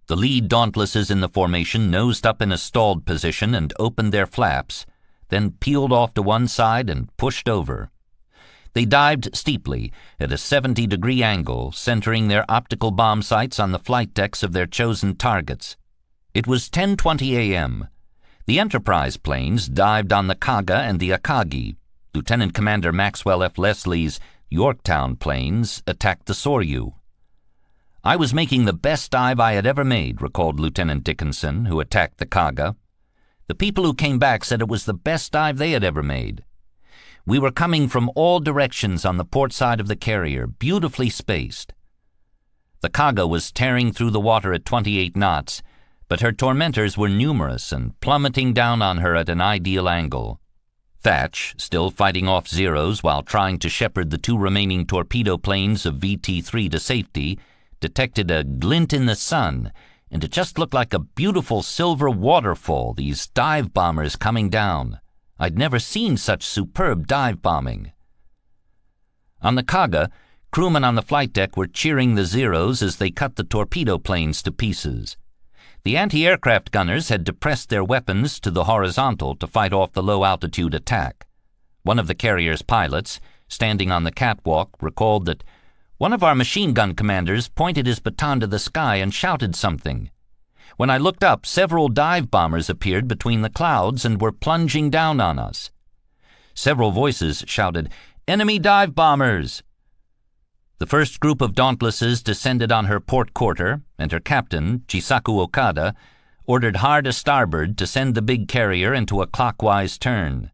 The lead Dauntlesses in the formation nosed up in a stalled position and opened their flaps, then peeled off to one side and pushed over. They dived steeply at a 70-degree angle, centering their optical bomb sights on the flight decks of their chosen targets. It was 10:20 a.m. The Enterprise planes dived on the Kaga and the Akagi. Lieutenant Commander Maxwell F. Leslie's Yorktown planes attacked the Soryu. "I was making the best dive I had ever made," recalled Lieutenant Dickinson, who attacked the Kaga. "The people who came back said it was the best dive they had ever made. We were coming from all directions on the port side of the carrier, beautifully spaced." The Kaga was tearing through the water at 28 knots, but her tormentors were numerous and plummeting down on her at an ideal angle. Thatch, still fighting off Zeros while trying to shepherd the two remaining torpedo planes of VT-3 to safety, detected a glint in the sun, and it just looked like a beautiful silver waterfall, these dive bombers coming down. I'd never seen such superb dive bombing. On the Kaga, crewmen on the flight deck were cheering the Zeros as they cut the torpedo planes to pieces. The anti-aircraft gunners had depressed their weapons to the horizontal to fight off the low-altitude attack. One of the carrier's pilots, standing on the catwalk, recalled that one of our machine gun commanders pointed his baton to the sky and shouted something. When I looked up, several dive bombers appeared between the clouds and were plunging down on us. Several voices shouted, "Enemy dive bombers!" The first group of Dauntlesses descended on her port quarter, and her captain, Chisaku Okada, ordered hard a starboard to send the big carrier into a clockwise turn.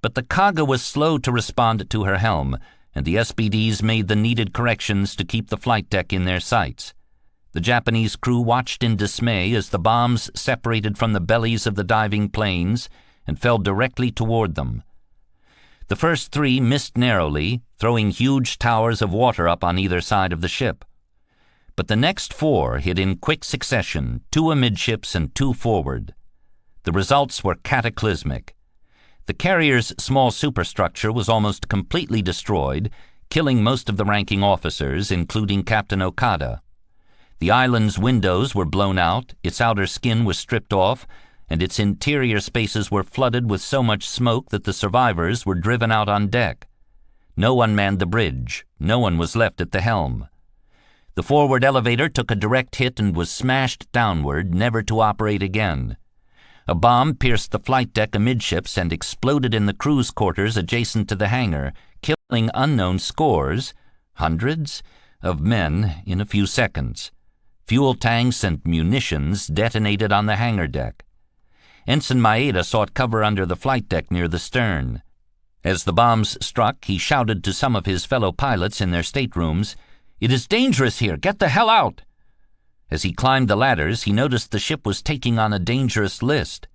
But the Kaga was slow to respond to her helm, and the SBDs made the needed corrections to keep the flight deck in their sights. The Japanese crew watched in dismay as the bombs separated from the bellies of the diving planes and fell directly toward them. The first three missed narrowly, throwing huge towers of water up on either side of the ship. But the next four hit in quick succession, 2 amidships and 2 forward. The results were cataclysmic. The carrier's small superstructure was almost completely destroyed, killing most of the ranking officers, including Captain Okada. The island's windows were blown out, its outer skin was stripped off, and its interior spaces were flooded with so much smoke that the survivors were driven out on deck. No one manned the bridge. No one was left at the helm. The forward elevator took a direct hit and was smashed downward, never to operate again. A bomb pierced the flight deck amidships and exploded in the crew's quarters adjacent to the hangar, killing unknown scores, hundreds, of men in a few seconds. Fuel tanks and munitions detonated on the hangar deck. Ensign Maeda sought cover under the flight deck near the stern. As the bombs struck, he shouted to some of his fellow pilots in their staterooms, "It is dangerous here! Get the hell out!" As he climbed the ladders, he noticed the ship was taking on a dangerous list.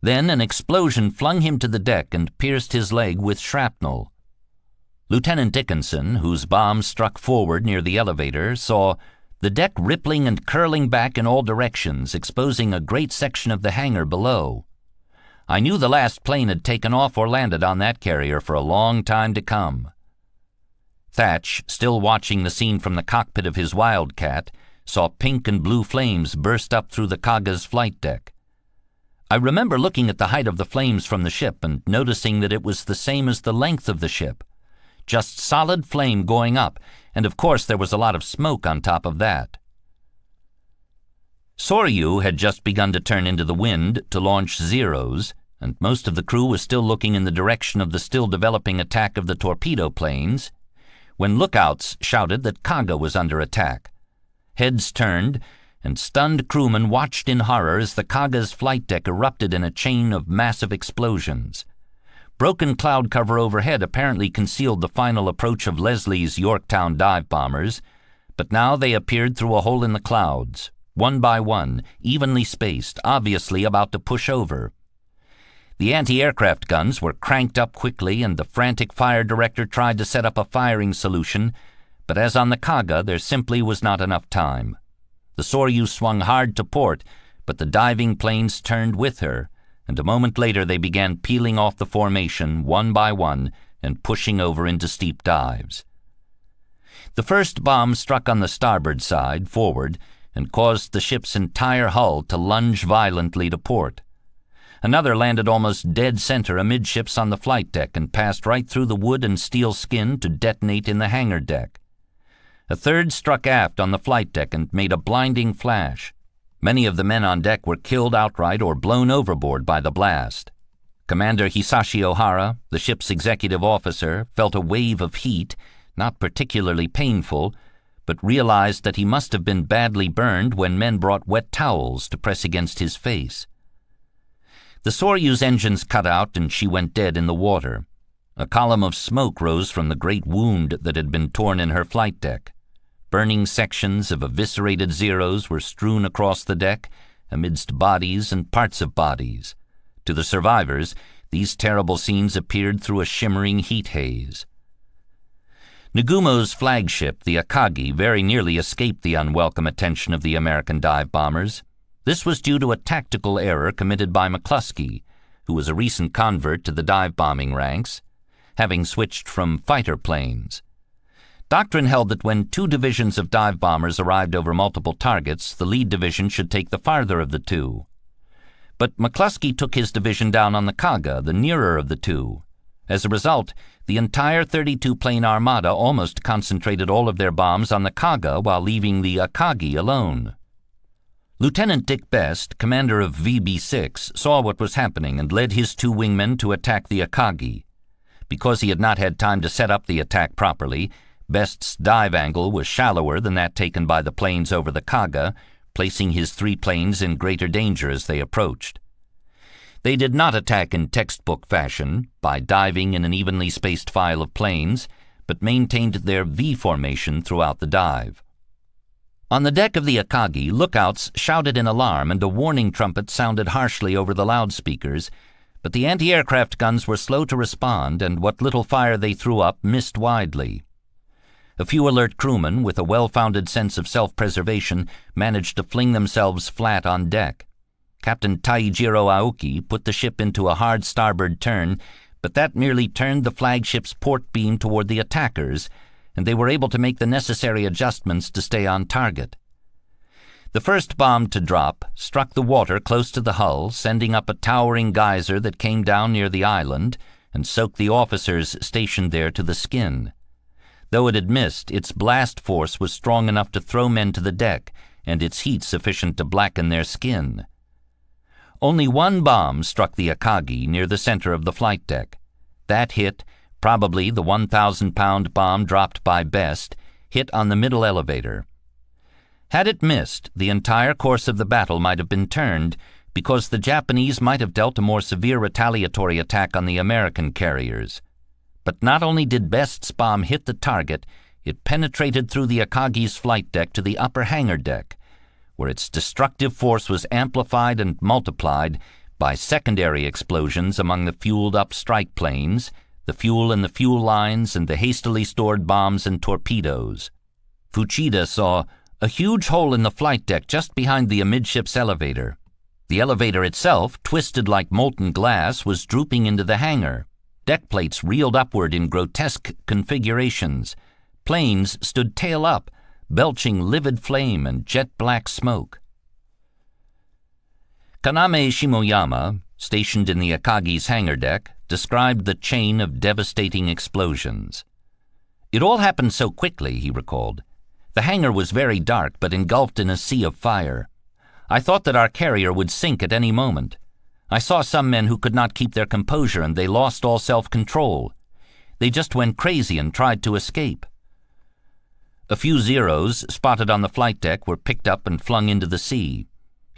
Then an explosion flung him to the deck and pierced his leg with shrapnel. Lieutenant Dickinson, whose bomb struck forward near the elevator, saw the deck rippling and curling back in all directions, exposing a great section of the hangar below. "I knew the last plane had taken off or landed on that carrier for a long time to come." Thatch, still watching the scene from the cockpit of his Wildcat, saw pink and blue flames burst up through the Kaga's flight deck. "I remember looking at the height of the flames from the ship and noticing that it was the same as the length of the ship. Just solid flame going up, and of course there was a lot of smoke on top of that." Soryu had just begun to turn into the wind to launch Zeros, and most of the crew was still looking in the direction of the still developing attack of the torpedo planes, when lookouts shouted that Kaga was under attack. Heads turned, and stunned crewmen watched in horror as the Kaga's flight deck erupted in a chain of massive explosions. Broken cloud cover overhead apparently concealed the final approach of Leslie's Yorktown dive bombers, but now they appeared through a hole in the clouds, one by one, evenly spaced, obviously about to push over. The anti-aircraft guns were cranked up quickly, and the frantic fire director tried to set up a firing solution, But as on the Kaga, there simply was not enough time. The Soryu swung hard to port, but the diving planes turned with her, and a moment later they began peeling off the formation one by one and pushing over into steep dives. The first bomb struck on the starboard side, forward, and caused the ship's entire hull to lunge violently to port. Another landed almost dead center amidships on the flight deck and passed right through the wood and steel skin to detonate in the hangar deck. A third struck aft on the flight deck and made a blinding flash. Many of the men on deck were killed outright or blown overboard by the blast. Commander Hisashi Ohara, the ship's executive officer, felt a wave of heat, not particularly painful, but realized that he must have been badly burned when men brought wet towels to press against his face. The Soryu's engines cut out and she went dead in the water. A column of smoke rose from the great wound that had been torn in her flight deck. Burning sections of eviscerated Zeros were strewn across the deck, amidst bodies and parts of bodies. To the survivors, these terrible scenes appeared through a shimmering heat haze. Nagumo's flagship, the Akagi, very nearly escaped the unwelcome attention of the American dive bombers. This was due to a tactical error committed by McCluskey, who was a recent convert to the dive bombing ranks, having switched from fighter planes. Doctrine held that when two divisions of dive bombers arrived over multiple targets, the lead division should take the farther of the two. But McCluskey took his division down on the Kaga, the nearer of the two. As a result, the entire 32-plane armada almost concentrated all of their bombs on the Kaga while leaving the Akagi alone. Lieutenant Dick Best, commander of VB-6, saw what was happening and led his two wingmen to attack the Akagi. Because he had not had time to set up the attack properly, Best's dive angle was shallower than that taken by the planes over the Kaga, placing his three planes in greater danger as they approached. They did not attack in textbook fashion, by diving in an evenly spaced file of planes, but maintained their V formation throughout the dive. On the deck of the Akagi, lookouts shouted in alarm and a warning trumpet sounded harshly over the loudspeakers, but the anti-aircraft guns were slow to respond and what little fire they threw up missed widely. A few alert crewmen, with a well-founded sense of self-preservation, managed to fling themselves flat on deck. Captain Taijiro Aoki put the ship into a hard starboard turn, but that merely turned the flagship's port beam toward the attackers, and they were able to make the necessary adjustments to stay on target. The first bomb to drop struck the water close to the hull, sending up a towering geyser that came down near the island and soaked the officers stationed there to the skin. Though it had missed, its blast force was strong enough to throw men to the deck, and its heat sufficient to blacken their skin. Only one bomb struck the Akagi near the center of the flight deck. That hit, probably the 1,000-pound bomb dropped by Best, hit on the middle elevator. Had it missed, the entire course of the battle might have been turned, because the Japanese might have dealt a more severe retaliatory attack on the American carriers. But not only did Best's bomb hit the target, it penetrated through the Akagi's flight deck to the upper hangar deck, where its destructive force was amplified and multiplied by secondary explosions among the fueled-up strike planes, the fuel in the fuel lines, and the hastily stored bombs and torpedoes. Fuchida saw a huge hole in the flight deck just behind the amidships elevator. The elevator itself, twisted like molten glass, was drooping into the hangar. Deck plates reeled upward in grotesque configurations. Planes stood tail up, belching livid flame and jet-black smoke. Kaname Shimoyama, stationed in the Akagi's hangar deck, described the chain of devastating explosions. It all happened so quickly, he recalled. The hangar was very dark, but engulfed in a sea of fire. I thought that our carrier would sink at any moment. I saw some men who could not keep their composure, and they lost all self-control. They just went crazy and tried to escape. A few Zeros spotted on the flight deck were picked up and flung into the sea.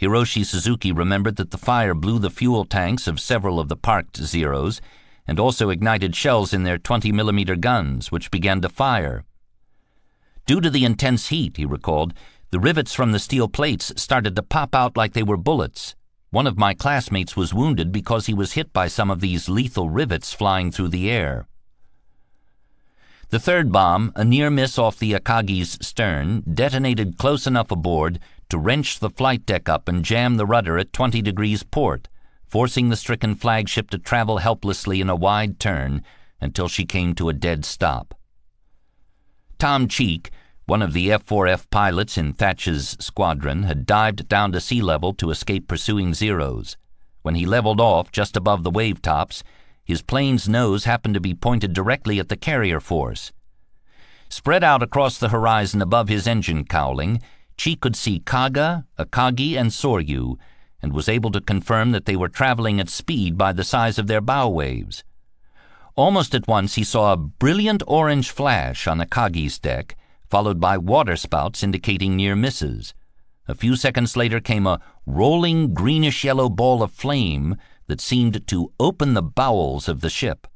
Hiroshi Suzuki remembered that the fire blew the fuel tanks of several of the parked Zeros and also ignited shells in their 20mm guns, which began to fire. Due to the intense heat, he recalled, the rivets from the steel plates started to pop out like they were bullets. One of my classmates was wounded because he was hit by some of these lethal rivets flying through the air. The third bomb, a near miss off the Akagi's stern, detonated close enough aboard to wrench the flight deck up and jam the rudder at 20 degrees port, forcing the stricken flagship to travel helplessly in a wide turn until she came to a dead stop. Tom Cheek, one of the F-4F pilots in Thatch's squadron, had dived down to sea level to escape pursuing Zeros. When he leveled off just above the wave tops, his plane's nose happened to be pointed directly at the carrier force. Spread out across the horizon above his engine cowling, Cheek could see Kaga, Akagi, and Soryu, and was able to confirm that they were traveling at speed by the size of their bow waves. Almost at once he saw a brilliant orange flash on Akagi's deck, followed by waterspouts indicating near misses. A few seconds later came a rolling greenish-yellow ball of flame that seemed to open the bowels of the ship.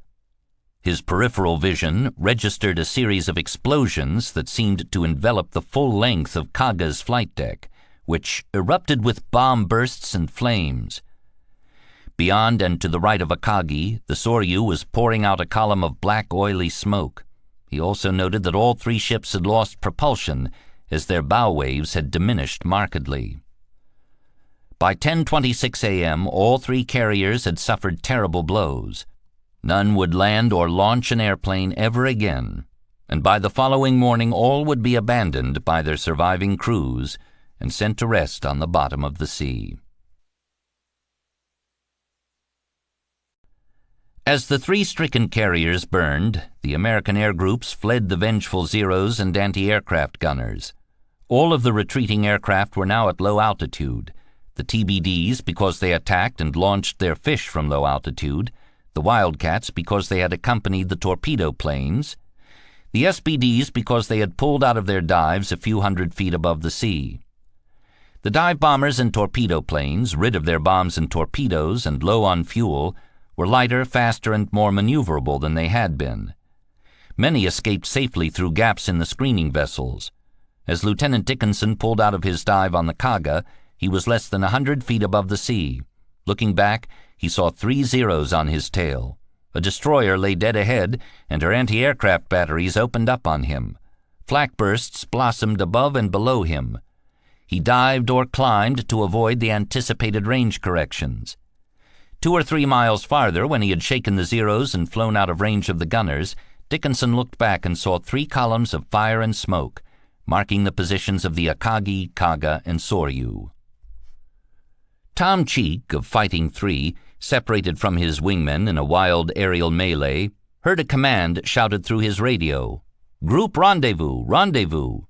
His peripheral vision registered a series of explosions that seemed to envelop the full length of Kaga's flight deck, which erupted with bomb bursts and flames. Beyond and to the right of Akagi, the Soryu was pouring out a column of black, oily smoke. He also noted that all three ships had lost propulsion as their bow waves had diminished markedly. By 10:26 a.m., all three carriers had suffered terrible blows. None would land or launch an airplane ever again, and by the following morning all would be abandoned by their surviving crews and sent to rest on the bottom of the sea. As the three stricken carriers burned, the American air groups fled the vengeful Zeros and anti-aircraft gunners. All of the retreating aircraft were now at low altitude. The TBDs because they attacked and launched their fish from low altitude, the Wildcats because they had accompanied the torpedo planes, the SBDs because they had pulled out of their dives a few hundred feet above the sea. The dive bombers and torpedo planes, rid of their bombs and torpedoes and low on fuel, were lighter, faster, and more maneuverable than they had been. Many escaped safely through gaps in the screening vessels. As Lieutenant Dickinson pulled out of his dive on the Kaga, he was less than 100 feet above the sea. Looking back, he saw 3 Zeros on his tail. A destroyer lay dead ahead, and her anti-aircraft batteries opened up on him. Flak bursts blossomed above and below him. He dived or climbed to avoid the anticipated range corrections. 2 or 3 miles farther, when he had shaken the Zeros and flown out of range of the gunners, Dickinson looked back and saw 3 columns of fire and smoke, marking the positions of the Akagi, Kaga, and Soryu. Tom Cheek, of Fighting 3, separated from his wingmen in a wild aerial melee, heard a command shouted through his radio, "Group rendezvous, rendezvous!"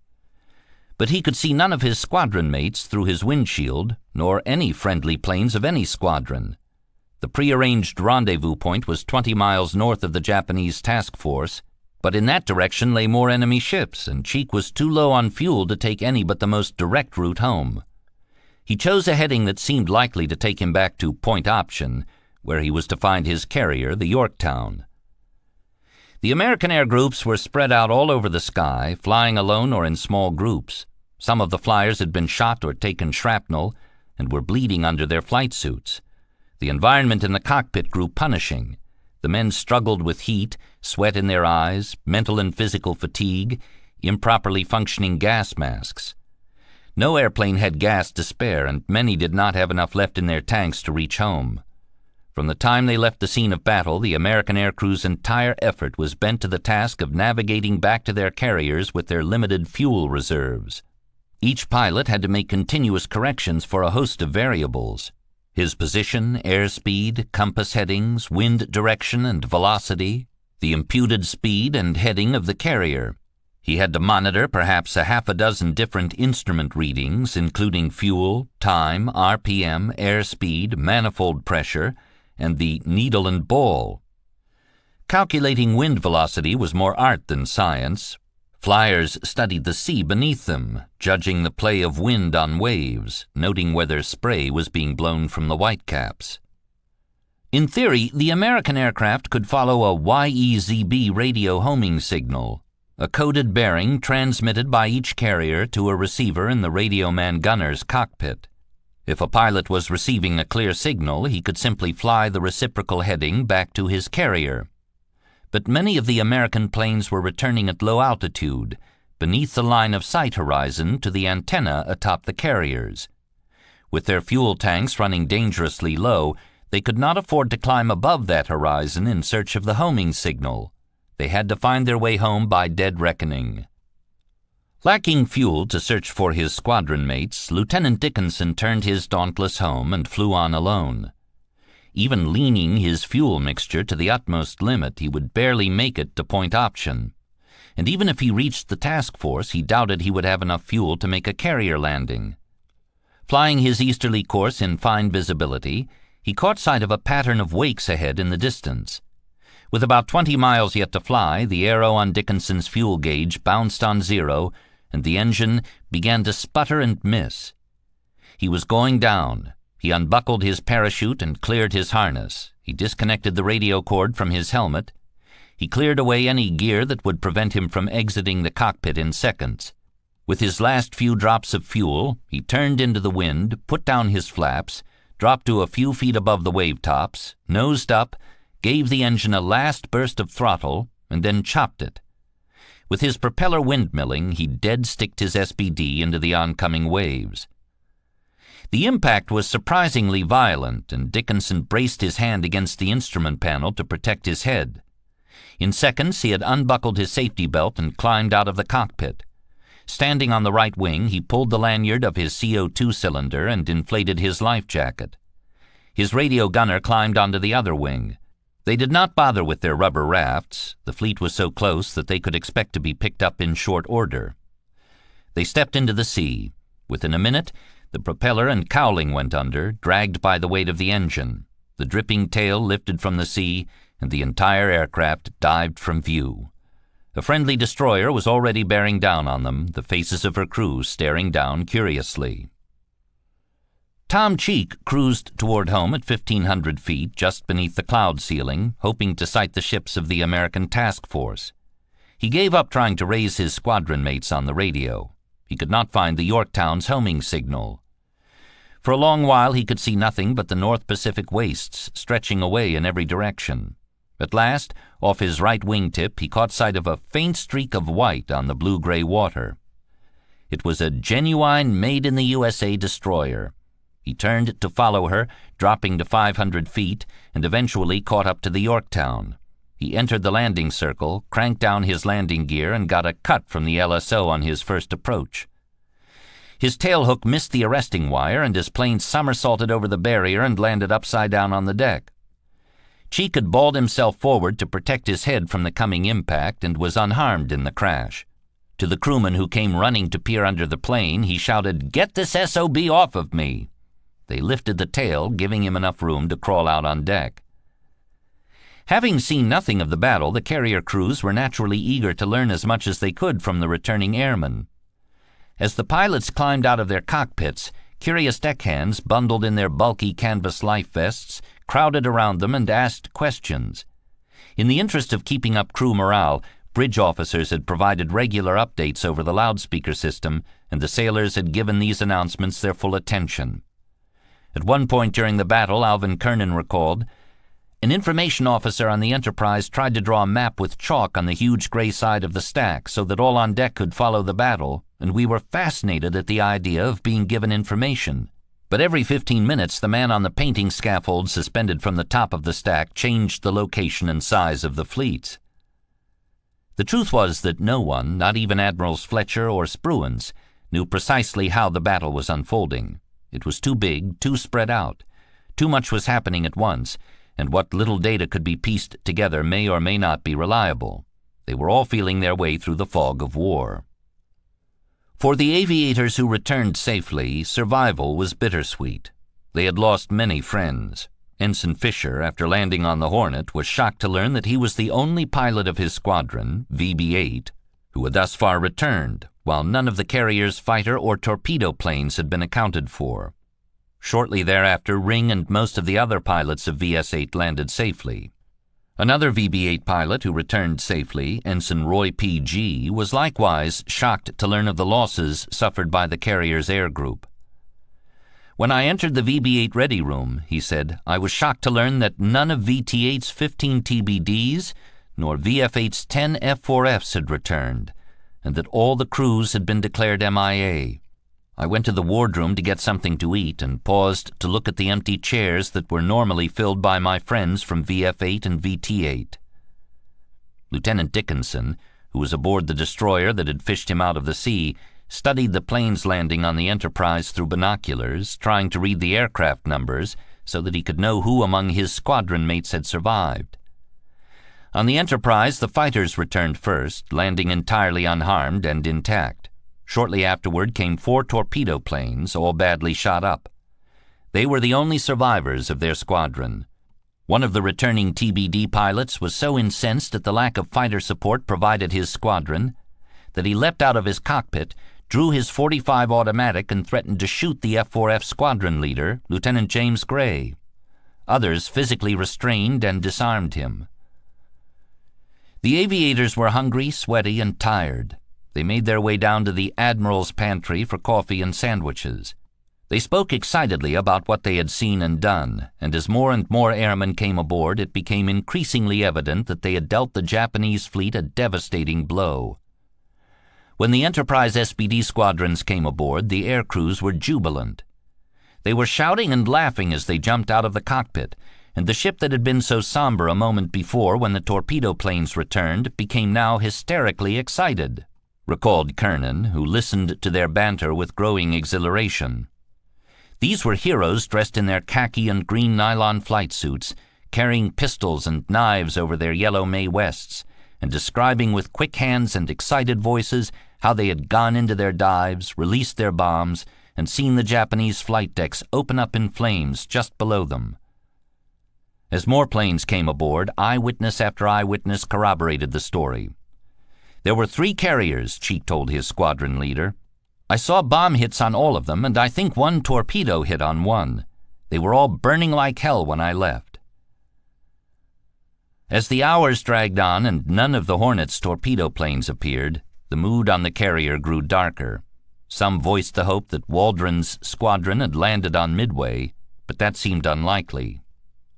But he could see none of his squadron mates through his windshield, nor any friendly planes of any squadron. The prearranged rendezvous point was 20 miles north of the Japanese task force, but in that direction lay more enemy ships, and Cheek was too low on fuel to take any but the most direct route home. He chose a heading that seemed likely to take him back to Point Option, where he was to find his carrier, the Yorktown. The American air groups were spread out all over the sky, flying alone or in small groups. Some of the flyers had been shot or taken shrapnel and were bleeding under their flight suits. The environment in the cockpit grew punishing. The men struggled with heat, sweat in their eyes, mental and physical fatigue, improperly functioning gas masks. No airplane had gas to spare, and many did not have enough left in their tanks to reach home. From the time they left the scene of battle, the American aircrew's entire effort was bent to the task of navigating back to their carriers with their limited fuel reserves. Each pilot had to make continuous corrections for a host of variables: his position, airspeed, compass headings, wind direction and velocity, the imputed speed and heading of the carrier. He had to monitor perhaps a half a dozen different instrument readings, including fuel, time, RPM, airspeed, manifold pressure, and the needle and ball. Calculating wind velocity was more art than science. Flyers studied the sea beneath them, judging the play of wind on waves, noting whether spray was being blown from the whitecaps. In theory, the American aircraft could follow a YEZB radio homing signal, a coded bearing transmitted by each carrier to a receiver in the radio man gunner's cockpit. If a pilot was receiving a clear signal, he could simply fly the reciprocal heading back to his carrier. but many of the American planes were returning at low altitude, beneath the line of sight horizon to the antenna atop the carriers. With their fuel tanks running dangerously low, they could not afford to climb above that horizon in search of the homing signal. They had to find their way home by dead reckoning. Lacking fuel to search for his squadron mates, Lieutenant Dickinson turned his Dauntless home and flew on alone. Even leaning his fuel mixture to the utmost limit, he would barely make it to point option. And even if he reached the task force, he doubted he would have enough fuel to make a carrier landing. Flying his easterly course in fine visibility, he caught sight of a pattern of wakes ahead in the distance. With about 20 miles yet to fly, the arrow on Dickinson's fuel gauge bounced on zero, and the engine began to sputter and miss. He was going down. He unbuckled his parachute and cleared his harness. He disconnected the radio cord from his helmet. He cleared away any gear that would prevent him from exiting the cockpit in seconds. With his last few drops of fuel, he turned into the wind, put down his flaps, dropped to a few feet above the wave tops, nosed up, gave the engine a last burst of throttle, and then chopped it. With his propeller windmilling, he dead-sticked his SBD into the oncoming waves. The impact was surprisingly violent, and Dickinson braced his hand against the instrument panel to protect his head. In seconds, he had unbuckled his safety belt and climbed out of the cockpit. Standing on the right wing, he pulled the lanyard of his CO2 cylinder and inflated his life jacket. His radio gunner climbed onto the other wing. They did not bother with their rubber rafts. The fleet was so close that they could expect to be picked up in short order. They stepped into the sea. Within a minute, the propeller and cowling went under, dragged by the weight of the engine. The dripping tail lifted from the sea, and the entire aircraft dived from view. A friendly destroyer was already bearing down on them, the faces of her crew staring down curiously. Tom Cheek cruised toward home at 1,500 feet, just beneath the cloud ceiling, hoping to sight the ships of the American task force. He gave up trying to raise his squadron mates on the radio. He could not find the Yorktown's homing signal. For a long while he could see nothing but the North Pacific wastes stretching away in every direction. At last, off his right wingtip, he caught sight of a faint streak of white on the blue-gray water. It was a genuine made-in-the-USA destroyer. He turned to follow her, dropping to 500 feet, and eventually caught up to the Yorktown. He entered the landing circle, cranked down his landing gear, and got a cut from the LSO on his first approach. His tailhook missed the arresting wire, and his plane somersaulted over the barrier and landed upside down on the deck. Cheek had balled himself forward to protect his head from the coming impact and was unharmed in the crash. To the crewman who came running to peer under the plane, he shouted, "Get this SOB off of me!" They lifted the tail, giving him enough room to crawl out on deck. Having seen nothing of the battle, the carrier crews were naturally eager to learn as much as they could from the returning airmen. As the pilots climbed out of their cockpits, curious deckhands, bundled in their bulky canvas life vests, crowded around them and asked questions. In the interest of keeping up crew morale, bridge officers had provided regular updates over the loudspeaker system, and the sailors had given these announcements their full attention. At one point during the battle, Alvin Kernan recalled, "An information officer on the Enterprise tried to draw a map with chalk on the huge gray side of the stack so that all on deck could follow the battle, and we were fascinated at the idea of being given information. But every 15 minutes, the man on the painting scaffold suspended from the top of the stack changed the location and size of the fleets." The truth was that no one, not even Admirals Fletcher or Spruance, knew precisely how the battle was unfolding. It was too big, too spread out. Too much was happening at once, and what little data could be pieced together may or may not be reliable. They were all feeling their way through the fog of war. For the aviators who returned safely, survival was bittersweet. They had lost many friends. Ensign Fisher, after landing on the Hornet, was shocked to learn that he was the only pilot of his squadron, VB-8, who had thus far returned, while none of the carrier's fighter or torpedo planes had been accounted for. Shortly thereafter, Ring and most of the other pilots of VS-8 landed safely. Another VB-8 pilot who returned safely, Ensign Roy P.G., was likewise shocked to learn of the losses suffered by the carrier's air group. "When I entered the VB-8 ready room," he said, "I was shocked to learn that none of VT-8's 15 TBDs, nor VF-8's 10 F-4Fs had returned, and that all the crews had been declared MIA. I went to the wardroom to get something to eat and paused to look at the empty chairs that were normally filled by my friends from VF-8 and VT-8. Lieutenant Dickinson, who was aboard the destroyer that had fished him out of the sea, studied the planes landing on the Enterprise through binoculars, trying to read the aircraft numbers so that he could know who among his squadron mates had survived. On the Enterprise, the fighters returned first, landing entirely unharmed and intact. Shortly afterward came 4 torpedo planes, all badly shot up. They were the only survivors of their squadron. One of the returning TBD pilots was so incensed at the lack of fighter support provided his squadron that he leapt out of his cockpit, drew his .45 automatic, and threatened to shoot the F-4F squadron leader, Lieutenant James Gray. Others physically restrained and disarmed him. The aviators were hungry, sweaty, and tired. They made their way down to the Admiral's pantry for coffee and sandwiches. They spoke excitedly about what they had seen and done, and as more and more airmen came aboard, it became increasingly evident that they had dealt the Japanese fleet a devastating blow. When the Enterprise SPD squadrons came aboard, the air crews were jubilant. They were shouting and laughing as they jumped out of the cockpit, and the ship that had been so somber a moment before when the torpedo planes returned became now hysterically excited, recalled Kernan, who listened to their banter with growing exhilaration. These were heroes dressed in their khaki and green nylon flight suits, carrying pistols and knives over their yellow Mae Wests, and describing with quick hands and excited voices how they had gone into their dives, released their bombs, and seen the Japanese flight decks open up in flames just below them. As more planes came aboard, eyewitness after eyewitness corroborated the story. There were 3 carriers, Cheek told his squadron leader. I saw bomb hits on all of them, and I think 1 torpedo hit on one. They were all burning like hell when I left. As the hours dragged on and none of the Hornet's torpedo planes appeared, the mood on the carrier grew darker. Some voiced the hope that Waldron's squadron had landed on Midway, but that seemed unlikely.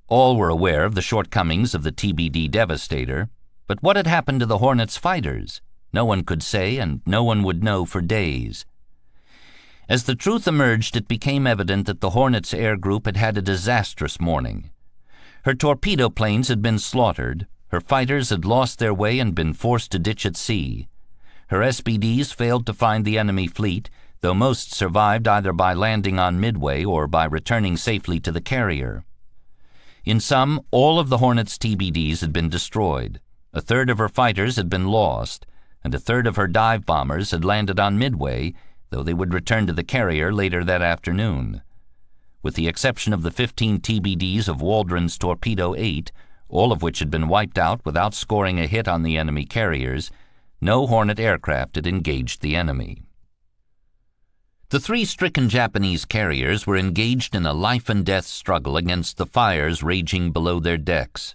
All were aware of the shortcomings of the TBD Devastator, but what had happened to the Hornet's fighters? No one could say, and no one would know for days. As the truth emerged, it became evident that the Hornet's air group had had a disastrous morning. Her torpedo planes had been slaughtered, her fighters had lost their way and been forced to ditch at sea. Her SBDs failed to find the enemy fleet, though most survived either by landing on Midway or by returning safely to the carrier. In sum, all of the Hornet's TBDs had been destroyed. A third of her fighters had been lost, and a third of her dive bombers had landed on Midway, though they would return to the carrier later that afternoon. With the exception of the 15 TBDs of Waldron's Torpedo 8, all of which had been wiped out without scoring a hit on the enemy carriers, no Hornet aircraft had engaged the enemy. The 3 stricken Japanese carriers were engaged in a life-and-death struggle against the fires raging below their decks.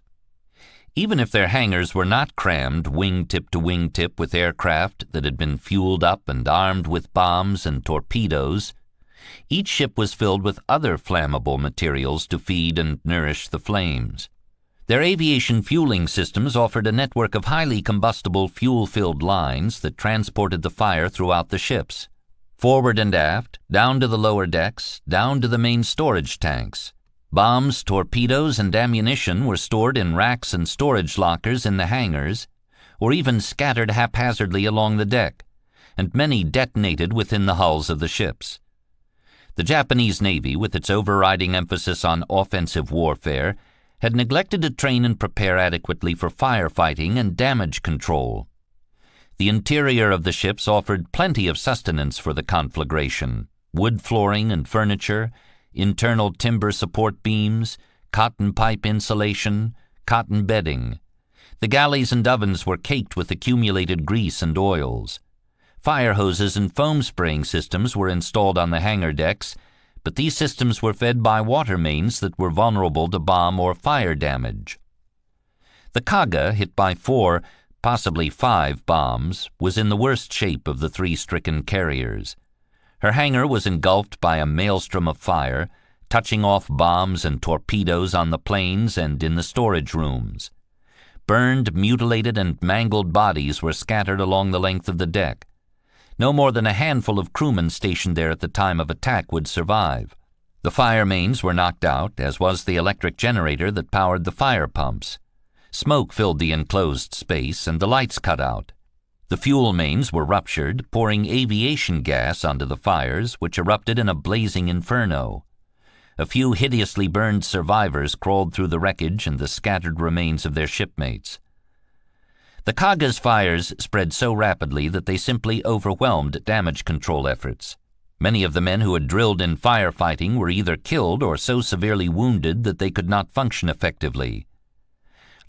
Even if their hangars were not crammed wingtip to wingtip with aircraft that had been fueled up and armed with bombs and torpedoes, each ship was filled with other flammable materials to feed and nourish the flames. Their aviation fueling systems offered a network of highly combustible fuel-filled lines that transported the fire throughout the ships, forward and aft, down to the lower decks, down to the main storage tanks. Bombs, torpedoes, and ammunition were stored in racks and storage lockers in the hangars, or even scattered haphazardly along the deck, and many detonated within the hulls of the ships. The Japanese Navy, with its overriding emphasis on offensive warfare, had neglected to train and prepare adequately for firefighting and damage control. The interior of the ships offered plenty of sustenance for the conflagration: wood flooring and furniture, internal timber support beams, cotton pipe insulation, cotton bedding. The galleys and ovens were caked with accumulated grease and oils. Fire hoses and foam spraying systems were installed on the hangar decks, but these systems were fed by water mains that were vulnerable to bomb or fire damage. The Kaga, hit by 4, possibly 5 bombs, was in the worst shape of the 3 stricken carriers. Her hangar was engulfed by a maelstrom of fire, touching off bombs and torpedoes on the planes and in the storage rooms. burned, mutilated, and mangled bodies were scattered along the length of the deck. No more than a handful of crewmen stationed there at the time of attack would survive. The fire mains were knocked out, as was the electric generator that powered the fire pumps. Smoke filled the enclosed space, and the lights cut out. The fuel mains were ruptured, pouring aviation gas onto the fires, which erupted in a blazing inferno. A few hideously burned survivors crawled through the wreckage and the scattered remains of their shipmates. The Kaga's fires spread so rapidly that they simply overwhelmed damage control efforts. Many of the men who had drilled in firefighting were either killed or so severely wounded that they could not function effectively.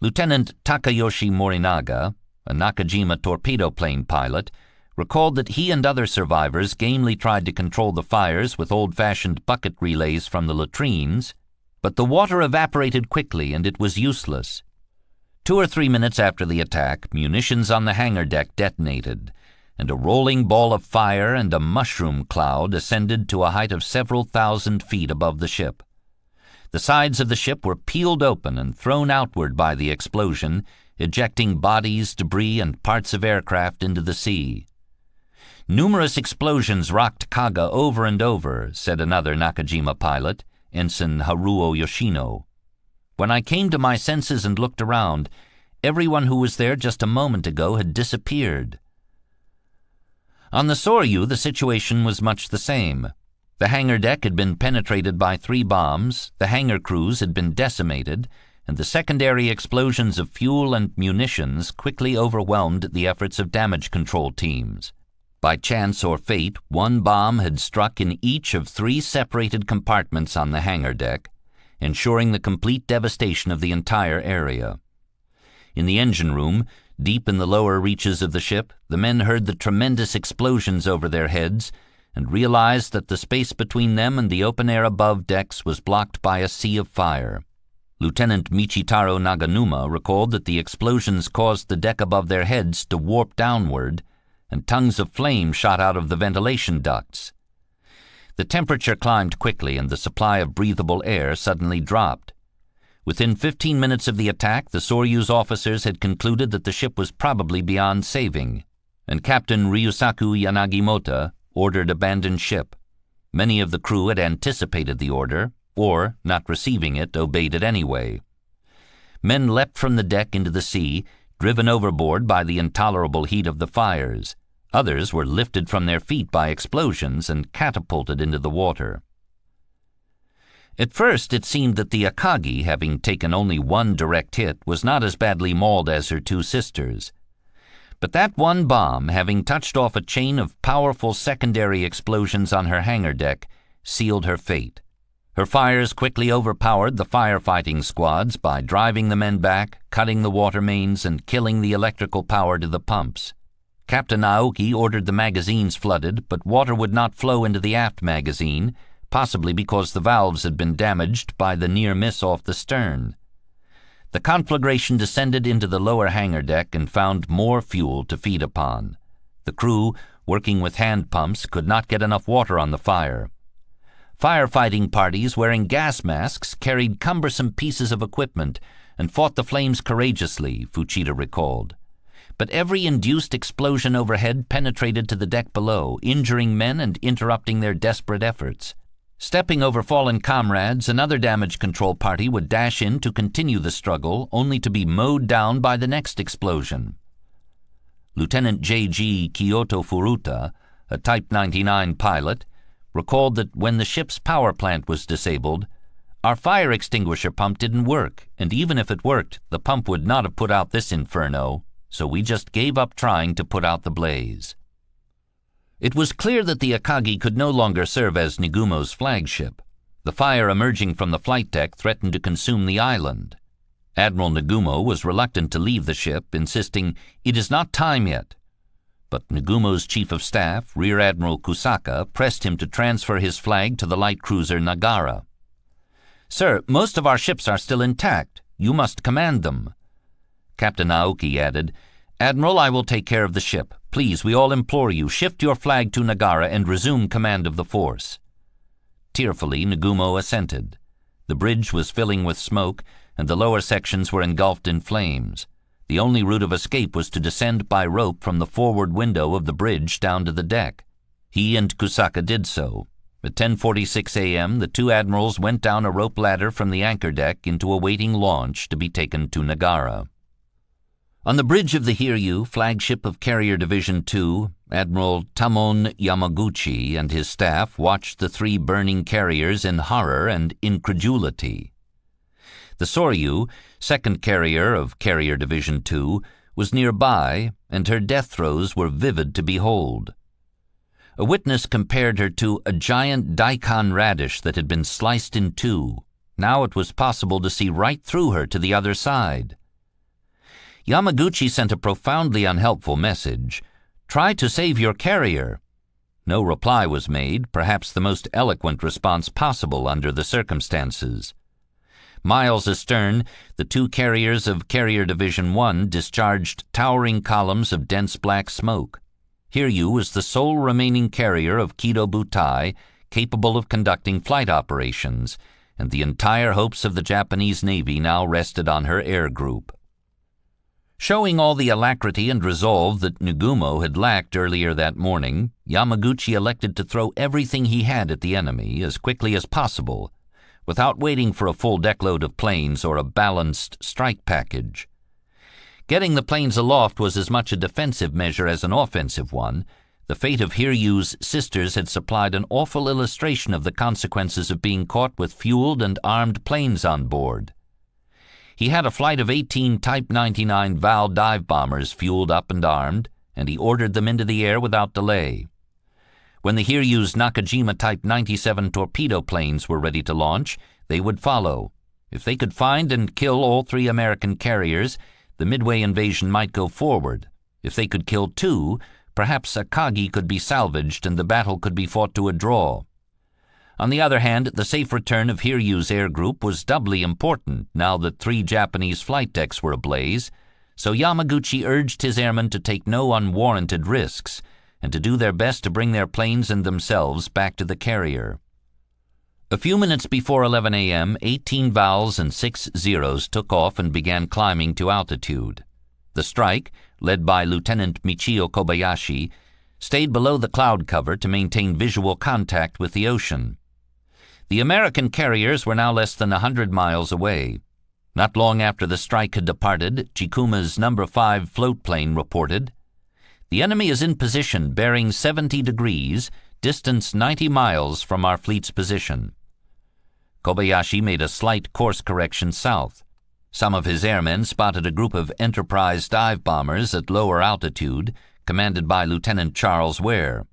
Lieutenant Takayoshi Morinaga, a Nakajima torpedo plane pilot, recalled that he and other survivors gamely tried to control the fires with old-fashioned bucket relays from the latrines, but the water evaporated quickly and it was useless. 2 or 3 minutes after the attack, munitions on the hangar deck detonated, and a rolling ball of fire and a mushroom cloud ascended to a height of several thousand feet above the ship. The sides of the ship were peeled open and thrown outward by the explosion, ejecting bodies, debris, and parts of aircraft into the sea. Numerous explosions rocked Kaga over and over, said another Nakajima pilot, Ensign Haruo Yoshino. When I came to my senses and looked around, everyone who was there just a moment ago had disappeared. On the Soryu, the situation was much the same. The hangar deck had been penetrated by 3 bombs, the hangar crews had been decimated, and the secondary explosions of fuel and munitions quickly overwhelmed the efforts of damage control teams. By chance or fate, 1 bomb had struck in each of 3 separated compartments on the hangar deck, ensuring the complete devastation of the entire area. In the engine room, deep in the lower reaches of the ship, the men heard the tremendous explosions over their heads and realized that the space between them and the open air above decks was blocked by a sea of fire. Lieutenant Michitaro Naganuma recalled that the explosions caused the deck above their heads to warp downward, and tongues of flame shot out of the ventilation ducts. The temperature climbed quickly and the supply of breathable air suddenly dropped. Within 15 minutes of the attack, the Soryu's officers had concluded that the ship was probably beyond saving, and Captain Ryusaku Yanagimota ordered abandon ship. Many of the crew had anticipated the order, or, not receiving it, obeyed it anyway. Men leapt from the deck into the sea, driven overboard by the intolerable heat of the fires. Others were lifted from their feet by explosions and catapulted into the water. At first it seemed that the Akagi, having taken only 1 direct hit, was not as badly mauled as her 2 sisters. But that 1 bomb, having touched off a chain of powerful secondary explosions on her hangar deck, sealed her fate. Her fires quickly overpowered the firefighting squads by driving the men back, cutting the water mains, and killing the electrical power to the pumps. Captain Aoki ordered the magazines flooded, but water would not flow into the aft magazine, possibly because the valves had been damaged by the near miss off the stern. The conflagration descended into the lower hangar deck and found more fuel to feed upon. The crew, working with hand pumps, could not get enough water on the fire. Firefighting parties wearing gas masks carried cumbersome pieces of equipment and fought the flames courageously, Fuchida recalled. But every induced explosion overhead penetrated to the deck below, injuring men and interrupting their desperate efforts. Stepping over fallen comrades, another damage control party would dash in to continue the struggle, only to be mowed down by the next explosion. Lieutenant J.G. Kyoto Furuta, a Type 99 pilot, recalled that when the ship's power plant was disabled, our fire extinguisher pump didn't work, and even if it worked, the pump would not have put out this inferno, so we just gave up trying to put out the blaze. It was clear that the Akagi could no longer serve as Nagumo's flagship. The fire emerging from the flight deck threatened to consume the island. Admiral Nagumo was reluctant to leave the ship, insisting, "It is not time yet." But Nagumo's chief of staff, Rear Admiral Kusaka, pressed him to transfer his flag to the light cruiser Nagara. "Sir, most of our ships are still intact. You must command them." Captain Aoki added, "Admiral, I will take care of the ship. Please, we all implore you, shift your flag to Nagara and resume command of the force." Tearfully, Nagumo assented. The bridge was filling with smoke, and the lower sections were engulfed in flames. The only route of escape was to descend by rope from the forward window of the bridge down to the deck. He and Kusaka did so. At 10:46 a.m., the two admirals went down a rope ladder from the anchor deck into a waiting launch to be taken to Nagara. On the bridge of the Hiryu, flagship of Carrier Division 2, Admiral Tamon Yamaguchi and his staff watched the three burning carriers in horror and incredulity. The Soryu, second carrier of Carrier Division 2, was nearby, and her death throes were vivid to behold. A witness compared her to a giant daikon radish that had been sliced in two. Now it was possible to see right through her to the other side. Yamaguchi sent a profoundly unhelpful message. "Try to save your carrier." No reply was made, perhaps the most eloquent response possible under the circumstances. Miles astern, the two carriers of Carrier Division 1 discharged towering columns of dense black smoke. Hiryu was the sole remaining carrier of Kido Butai capable of conducting flight operations, and the entire hopes of the Japanese Navy now rested on her air group. Showing all the alacrity and resolve that Nagumo had lacked earlier that morning, Yamaguchi elected to throw everything he had at the enemy as quickly as possible, without waiting for a full deckload of planes or a balanced strike package. Getting the planes aloft was as much a defensive measure as an offensive one. The fate of Hiryu's sisters had supplied an awful illustration of the consequences of being caught with fueled and armed planes on board. He had a flight of 18 Type 99 Val dive bombers fueled up and armed, and he ordered them into the air without delay. When the Hiryu's Nakajima Type 97 torpedo planes were ready to launch, they would follow. If they could find and kill all three American carriers, the Midway invasion might go forward. If they could kill two, perhaps Akagi could be salvaged and the battle could be fought to a draw. On the other hand, the safe return of Hiryu's air group was doubly important now that three Japanese flight decks were ablaze, so Yamaguchi urged his airmen to take no unwarranted risks and to do their best to bring their planes and themselves back to the carrier. A few minutes before 11 a.m., 18 Vals and 6 Zeros took off and began climbing to altitude. The strike, led by Lieutenant Michio Kobayashi, stayed below the cloud cover to maintain visual contact with the ocean. The American carriers were now less than 100 miles away. Not long after the strike had departed, Chikuma's No. 5 float plane reported, "The enemy is in position bearing 70 degrees, distance 90 miles from our fleet's position." Kobayashi made a slight course correction south. Some of his airmen spotted a group of Enterprise dive bombers at lower altitude, commanded by Lieutenant Charles Ware.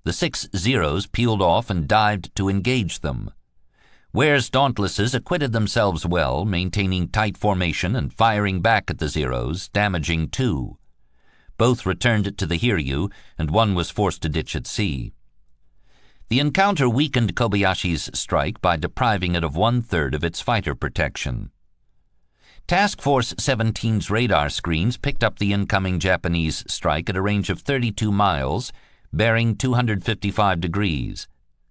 The 6 Zeros peeled off and dived to engage them. Ware's Dauntlesses acquitted themselves well, maintaining tight formation and firing back at the Zeros, damaging 2. Both returned to the Hiryu, and one was forced to ditch at sea. The encounter weakened Kobayashi's strike by depriving it of 1/3 of its fighter protection. Task Force 17's radar screens picked up the incoming Japanese strike at a range of 32 miles, bearing 255 degrees.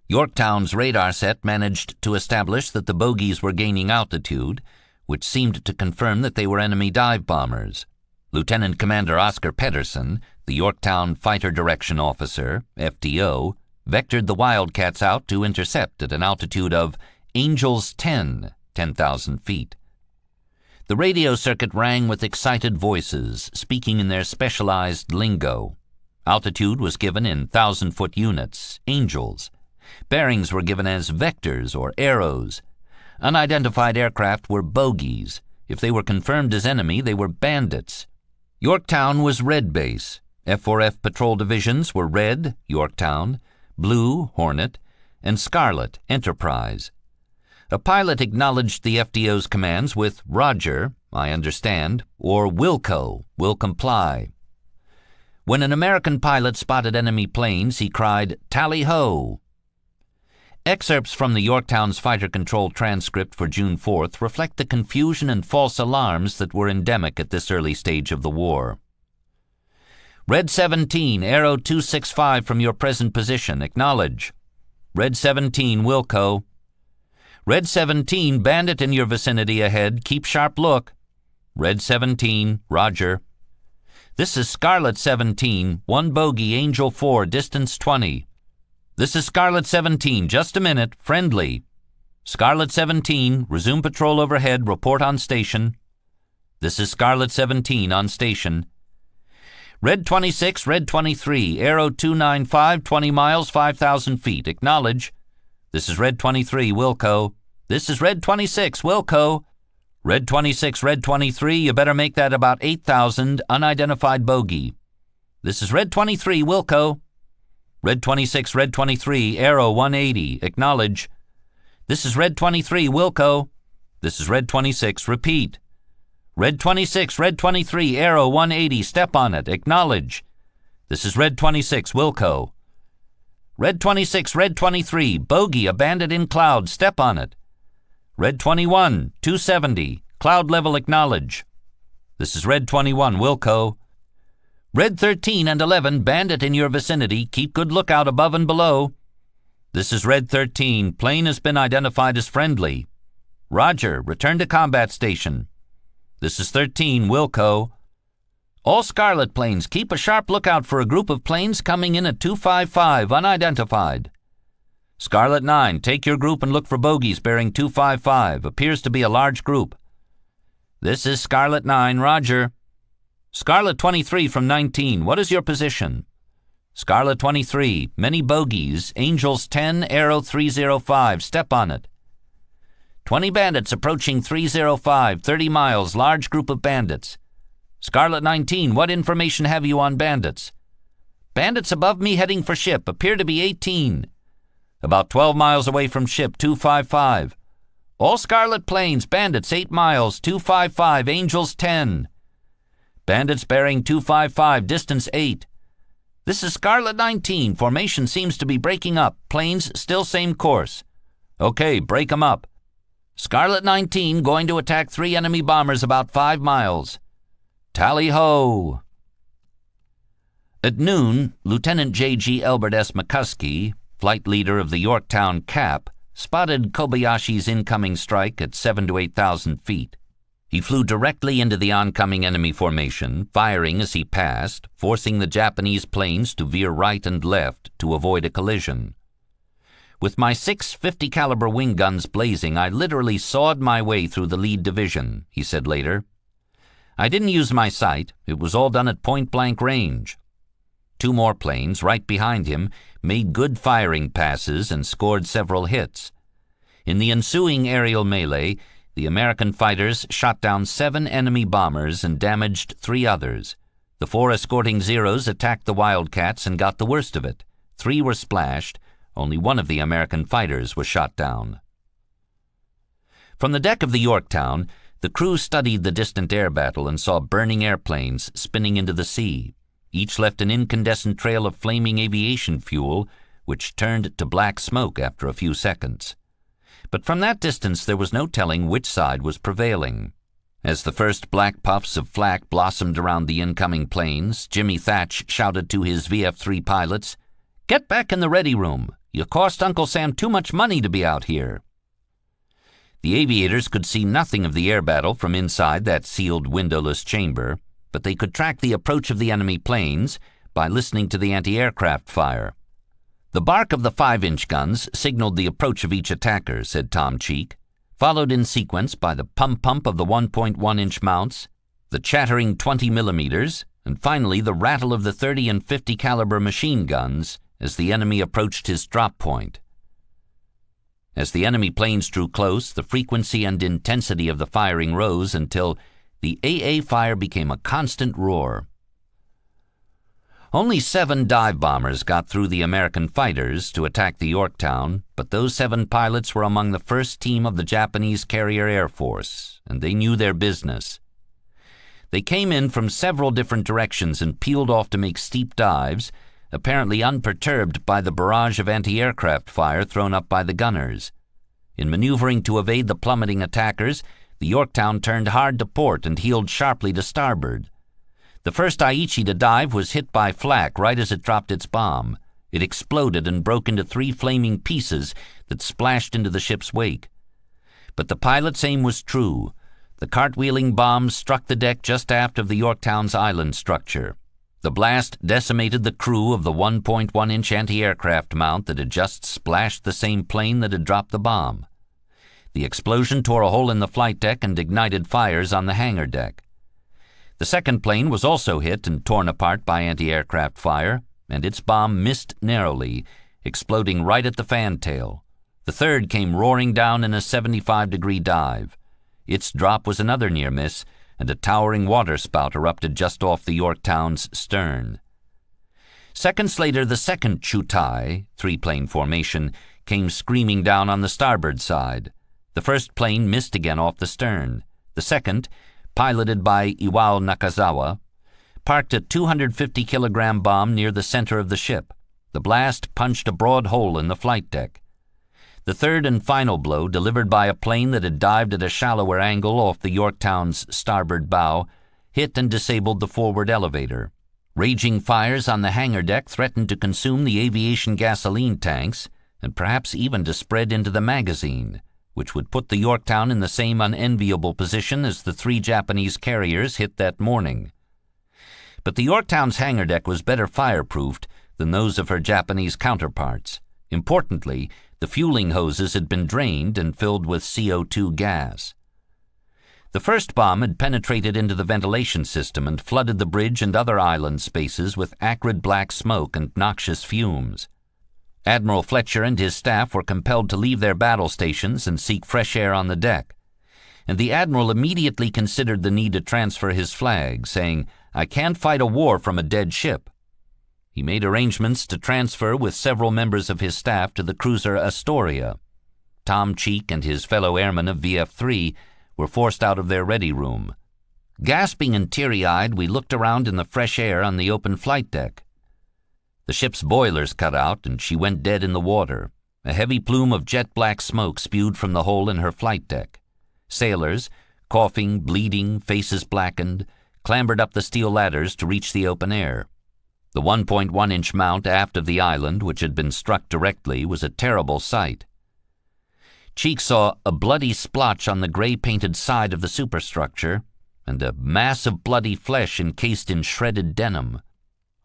Yorktown's radar set managed to establish that the bogies were gaining altitude, which seemed to confirm that they were enemy dive bombers. Lieutenant Commander Oscar Pedersen, the Yorktown Fighter Direction Officer, FDO, vectored the Wildcats out to intercept at an altitude of Angels 10,000 feet. The radio circuit rang with excited voices, speaking in their specialized lingo. Altitude was given in 1,000-foot units, angels. Bearings were given as vectors or arrows. Unidentified aircraft were bogies. If they were confirmed as enemy, they were bandits. Yorktown was Red Base. F4F patrol divisions were Red, Yorktown, Blue, Hornet, and Scarlet, Enterprise. A pilot acknowledged the FDO's commands with "Roger, I understand," or "Wilco, will comply." When an American pilot spotted enemy planes, he cried, "Tally-ho!" Excerpts from the Yorktown's fighter control transcript for June 4th reflect the confusion and false alarms that were endemic at this early stage of the war. Red 17, Arrow 265 from your present position. Acknowledge. Red 17, Wilco. Red 17, Bandit in your vicinity ahead. Keep sharp look. Red 17, roger. This is Scarlet 17, 1 bogey, Angel 4, distance 20. This is Scarlet 17, just a minute, friendly. Scarlet 17, resume patrol overhead, report on station. This is Scarlet 17, on station. Red 26, Red 23, Aero 295, 20 miles, 5,000 feet, acknowledge. This is Red 23, Wilco. This is Red 26, Wilco. Red 26, Red 23, you better make that about 8,000, unidentified bogey. This is Red 23, Wilco. Red 26, Red 23, Aero 180, acknowledge. This is Red 23, Wilco. This is Red 26, repeat. Red 26, Red 23, Aero 180, step on it, acknowledge. This is Red 26, Wilco. Red 26, Red 23, bogey, a bandit in cloud, step on it. Red 21, 270, cloud level, acknowledge. This is Red 21, Wilco. Red 13 and 11, bandit in your vicinity, keep good lookout above and below. This is Red 13, plane has been identified as friendly. Roger, return to combat station. This is 13, Wilco. All Scarlet planes, keep a sharp lookout for a group of planes coming in at 255, unidentified. Scarlet 9, take your group and look for bogeys bearing 255. Appears to be a large group. This is Scarlet 9, roger. Scarlet 23 from 19, what is your position? Scarlet 23, many bogeys, Angels 10, Aero 305, step on it. 20 bandits approaching 305, 30 miles, large group of bandits. Scarlet 19, what information have you on bandits? Bandits above me heading for ship, appear to be 18. About 12 miles away from ship, 255. All Scarlet planes, bandits 8 miles, 255, Angels 10. Bandits bearing 255, distance 8. This is Scarlet 19, formation seems to be breaking up, planes still same course. Okay, break 'em up. Scarlet 19 going to attack 3 enemy bombers about 5 miles. Tally-ho! At noon, Lieutenant J.G. Elbert S. McCuskey, flight leader of the Yorktown Cap, spotted Kobayashi's incoming strike at 7,000 to 8,000 feet. He flew directly into the oncoming enemy formation, firing as he passed, forcing the Japanese planes to veer right and left to avoid a collision. With my 6 50 caliber wing guns blazing, I literally sawed my way through the lead division, he said later. I didn't use my sight. It was all done at point-blank range. 2 more planes, right behind him, made good firing passes and scored several hits. In the ensuing aerial melee, the American fighters shot down 7 enemy bombers and damaged 3 others. The 4 escorting Zeros attacked the Wildcats and got the worst of it. 3 were splashed. Only 1 of the American fighters was shot down. From the deck of the Yorktown, the crew studied the distant air battle and saw burning airplanes spinning into the sea. Each left an incandescent trail of flaming aviation fuel, which turned to black smoke after a few seconds. But from that distance there was no telling which side was prevailing. As the first black puffs of flak blossomed around the incoming planes, Jimmy Thatch shouted to his VF-3 pilots, "Get back in the ready room. You cost Uncle Sam too much money to be out here." The aviators could see nothing of the air battle from inside that sealed windowless chamber, but they could track the approach of the enemy planes by listening to the anti-aircraft fire. The bark of the 5-inch guns signaled the approach of each attacker, said Tom Cheek, followed in sequence by the pump-pump of the 1.1-inch mounts, the chattering 20 millimeters, and finally the rattle of the 30 and 50 caliber machine guns as the enemy approached his drop point. As the enemy planes drew close, the frequency and intensity of the firing rose until the AA fire became a constant roar. Only 7 dive bombers got through the American fighters to attack the Yorktown, but those 7 pilots were among the first team of the Japanese Carrier Air Force, and they knew their business. They came in from several different directions and peeled off to make steep dives, apparently unperturbed by the barrage of anti-aircraft fire thrown up by the gunners. In maneuvering to evade the plummeting attackers, the Yorktown turned hard to port and heeled sharply to starboard. The first Aichi to dive was hit by flak right as it dropped its bomb. It exploded and broke into 3 flaming pieces that splashed into the ship's wake. But the pilot's aim was true. The cartwheeling bomb struck the deck just aft of the Yorktown's island structure. The blast decimated the crew of the 1.1-inch anti-aircraft mount that had just splashed the same plane that had dropped the bomb. The explosion tore a hole in the flight deck and ignited fires on the hangar deck. The second plane was also hit and torn apart by anti-aircraft fire, and its bomb missed narrowly, exploding right at the fantail. The third came roaring down in a 75-degree dive. Its drop was another near miss, and a towering waterspout erupted just off the Yorktown's stern. Seconds later, the second Chutai, three-plane formation, came screaming down on the starboard side. The first plane missed again off the stern. The second, piloted by Iwao Nakazawa, parked a 250-kilogram bomb near the center of the ship. The blast punched a broad hole in the flight deck. The third and final blow, delivered by a plane that had dived at a shallower angle off the Yorktown's starboard bow, hit and disabled the forward elevator. Raging fires on the hangar deck threatened to consume the aviation gasoline tanks and perhaps even to spread into the magazine, which would put the Yorktown in the same unenviable position as the three Japanese carriers hit that morning. But the Yorktown's hangar deck was better fireproofed than those of her Japanese counterparts. Importantly, the fueling hoses had been drained and filled with CO2 gas. The first bomb had penetrated into the ventilation system and flooded the bridge and other island spaces with acrid black smoke and noxious fumes. Admiral Fletcher and his staff were compelled to leave their battle stations and seek fresh air on the deck, and the admiral immediately considered the need to transfer his flag, saying, "I can't fight a war from a dead ship." He made arrangements to transfer with several members of his staff to the cruiser Astoria. Tom Cheek and his fellow airmen of VF-3 were forced out of their ready room. Gasping and teary-eyed, we looked around in the fresh air on the open flight deck. The ship's boilers cut out, and she went dead in the water. A heavy plume of jet-black smoke spewed from the hole in her flight deck. Sailors, coughing, bleeding, faces blackened, clambered up the steel ladders to reach the open air. The 1.1-inch mount aft of the island, which had been struck directly, was a terrible sight. Cheek saw a bloody splotch on the gray-painted side of the superstructure and a mass of bloody flesh encased in shredded denim.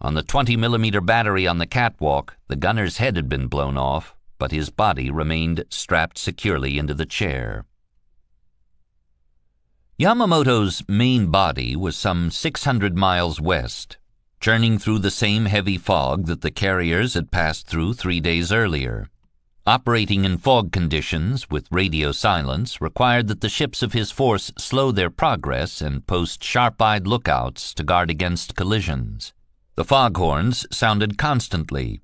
On the 20-millimeter battery on the catwalk, the gunner's head had been blown off, but his body remained strapped securely into the chair. Yamamoto's main body was some 600 miles west, churning through the same heavy fog that the carriers had passed through 3 days earlier. Operating in fog conditions with radio silence required that the ships of his force slow their progress and post sharp-eyed lookouts to guard against collisions. The foghorns sounded constantly.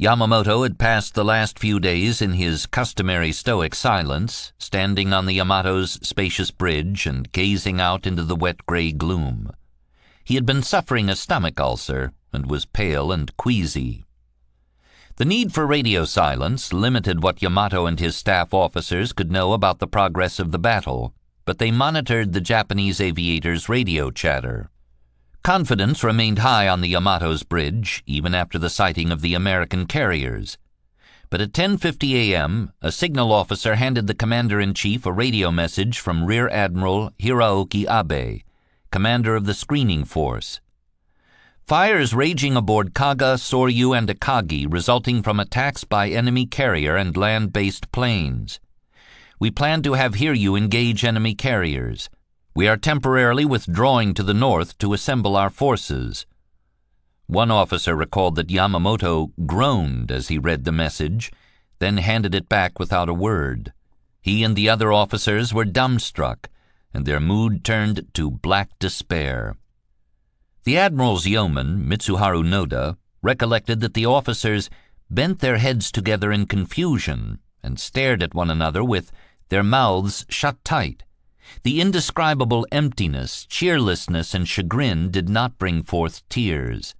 Yamamoto had passed the last few days in his customary stoic silence, standing on the Yamato's spacious bridge and gazing out into the wet gray gloom. He had been suffering a stomach ulcer and was pale and queasy. The need for radio silence limited what Yamato and his staff officers could know about the progress of the battle, but they monitored the Japanese aviators' radio chatter. Confidence remained high on the Yamato's bridge, even after the sighting of the American carriers. But at 10:50 a.m., a signal officer handed the commander-in-chief a radio message from Rear Admiral Hiraoki Abe, commander of the screening force. Fires raging aboard Kaga, Soryu, and Akagi resulting from attacks by enemy carrier and land-based planes. We plan to have Hiryu engage enemy carriers. We are temporarily withdrawing to the north to assemble our forces. One officer recalled that Yamamoto groaned as he read the message, then handed it back without a word. He and the other officers were dumbstruck, and their mood turned to black despair. The admiral's yeoman, Mitsuharu Noda, recollected that the officers bent their heads together in confusion and stared at one another with their mouths shut tight. The indescribable emptiness, cheerlessness, and chagrin did not bring forth tears.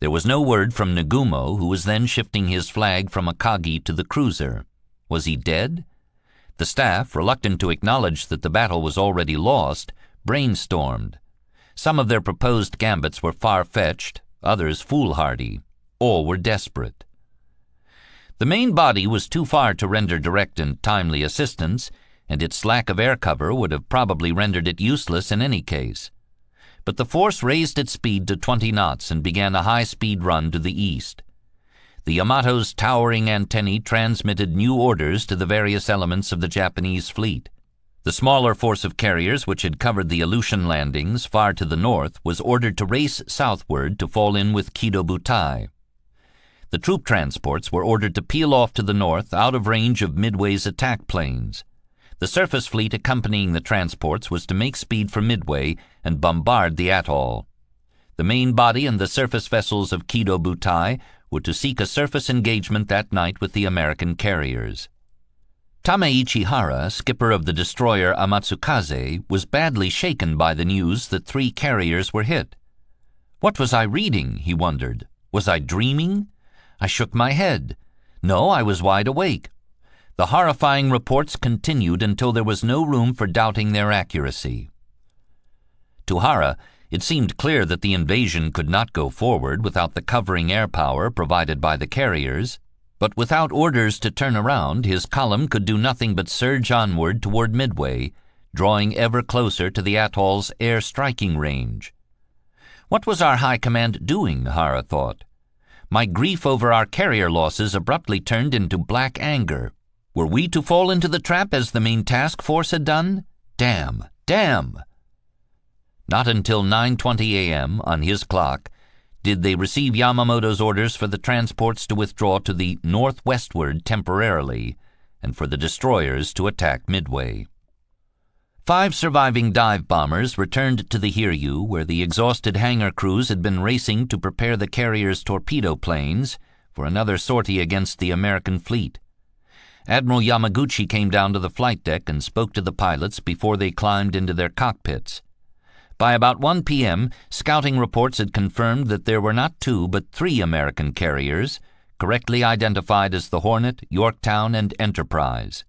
There was no word from Nagumo, who was then shifting his flag from Akagi to the cruiser. Was he dead? The staff, reluctant to acknowledge that the battle was already lost, brainstormed. Some of their proposed gambits were far-fetched, others foolhardy. All were desperate. The main body was too far to render direct and timely assistance, and its lack of air cover would have probably rendered it useless in any case. But the force raised its speed to 20 knots and began a high-speed run to the east. The Yamato's towering antennae transmitted new orders to the various elements of the Japanese fleet. The smaller force of carriers which had covered the Aleutian landings far to the north was ordered to race southward to fall in with Kido Butai. The troop transports were ordered to peel off to the north out of range of Midway's attack planes. The surface fleet accompanying the transports was to make speed for Midway and bombard the atoll. The main body and the surface vessels of Kido Butai were to seek a surface engagement that night with the American carriers. Tameichi Hara, skipper of the destroyer Amatsukaze, was badly shaken by the news that 3 carriers were hit. What was I reading, he wondered. Was I dreaming? I shook my head. No, I was wide awake. The horrifying reports continued until there was no room for doubting their accuracy. To Hara, it seemed clear that the invasion could not go forward without the covering air power provided by the carriers, but without orders to turn around, his column could do nothing but surge onward toward Midway, drawing ever closer to the atoll's air striking range. What was our high command doing, Hara thought. My grief over our carrier losses abruptly turned into black anger. Were we to fall into the trap as the main task force had done? Damn! Damn! Not until 9:20 a.m. on his clock did they receive Yamamoto's orders for the transports to withdraw to the northwestward temporarily and for the destroyers to attack Midway. 5 surviving dive bombers returned to the Hiryu, where the exhausted hangar crews had been racing to prepare the carrier's torpedo planes for another sortie against the American fleet. Admiral Yamaguchi came down to the flight deck and spoke to the pilots before they climbed into their cockpits. By about 1 p.m., scouting reports had confirmed that there were not 2 but 3 American carriers, correctly identified as the Hornet, Yorktown, and Enterprise.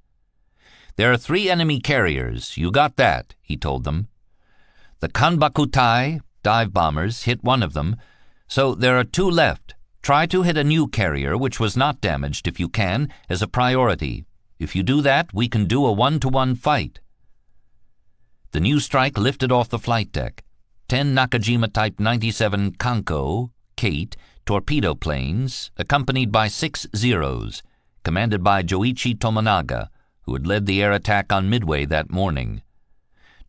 There are 3 enemy carriers, you got that, he told them. The Kanbakutai, dive bombers, hit one of them, so there are 2 left. Try to hit a new carrier, which was not damaged if you can, as a priority. If you do that, we can do a 1-to-1 fight. The new strike lifted off the flight deck. 10 Nakajima Type 97 Kanko, Kate, torpedo planes, accompanied by 6 Zeros, commanded by Joichi Tomonaga, who had led the air attack on Midway that morning.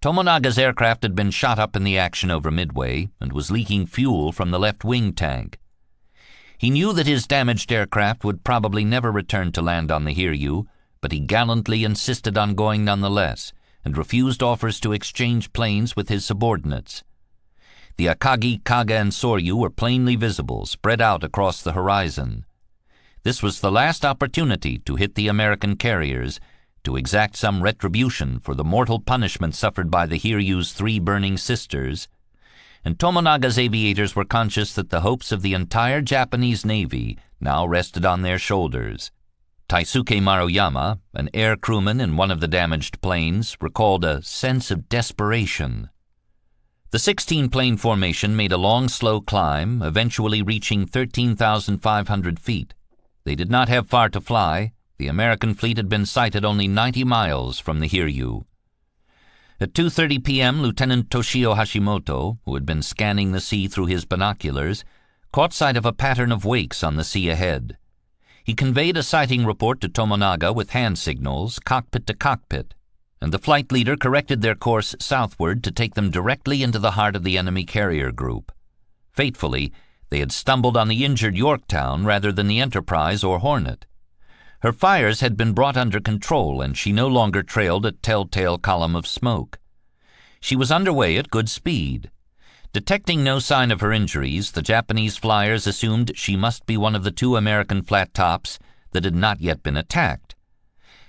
Tomonaga's aircraft had been shot up in the action over Midway and was leaking fuel from the left wing tank. He knew that his damaged aircraft would probably never return to land on the Hiryu, but he gallantly insisted on going nonetheless, and refused offers to exchange planes with his subordinates. The Akagi, Kaga, and Soryu were plainly visible, spread out across the horizon. This was the last opportunity to hit the American carriers, to exact some retribution for the mortal punishment suffered by the Hiryu's 3 burning sisters, and Tomonaga's aviators were conscious that the hopes of the entire Japanese Navy now rested on their shoulders. Taisuke Maruyama, an air crewman in one of the damaged planes, recalled a sense of desperation. The 16-plane formation made a long, slow climb, eventually reaching 13,500 feet. They did not have far to fly. The American fleet had been sighted only 90 miles from the Hiryu. At 2:30 p.m., Lieutenant Toshio Hashimoto, who had been scanning the sea through his binoculars, caught sight of a pattern of wakes on the sea ahead. He conveyed a sighting report to Tomonaga with hand signals, cockpit to cockpit, and the flight leader corrected their course southward to take them directly into the heart of the enemy carrier group. Fatefully, they had stumbled on the injured Yorktown rather than the Enterprise or Hornet. Her fires had been brought under control, and she no longer trailed a telltale column of smoke. She was underway at good speed. Detecting no sign of her injuries, the Japanese flyers assumed she must be one of the 2 American flat tops that had not yet been attacked.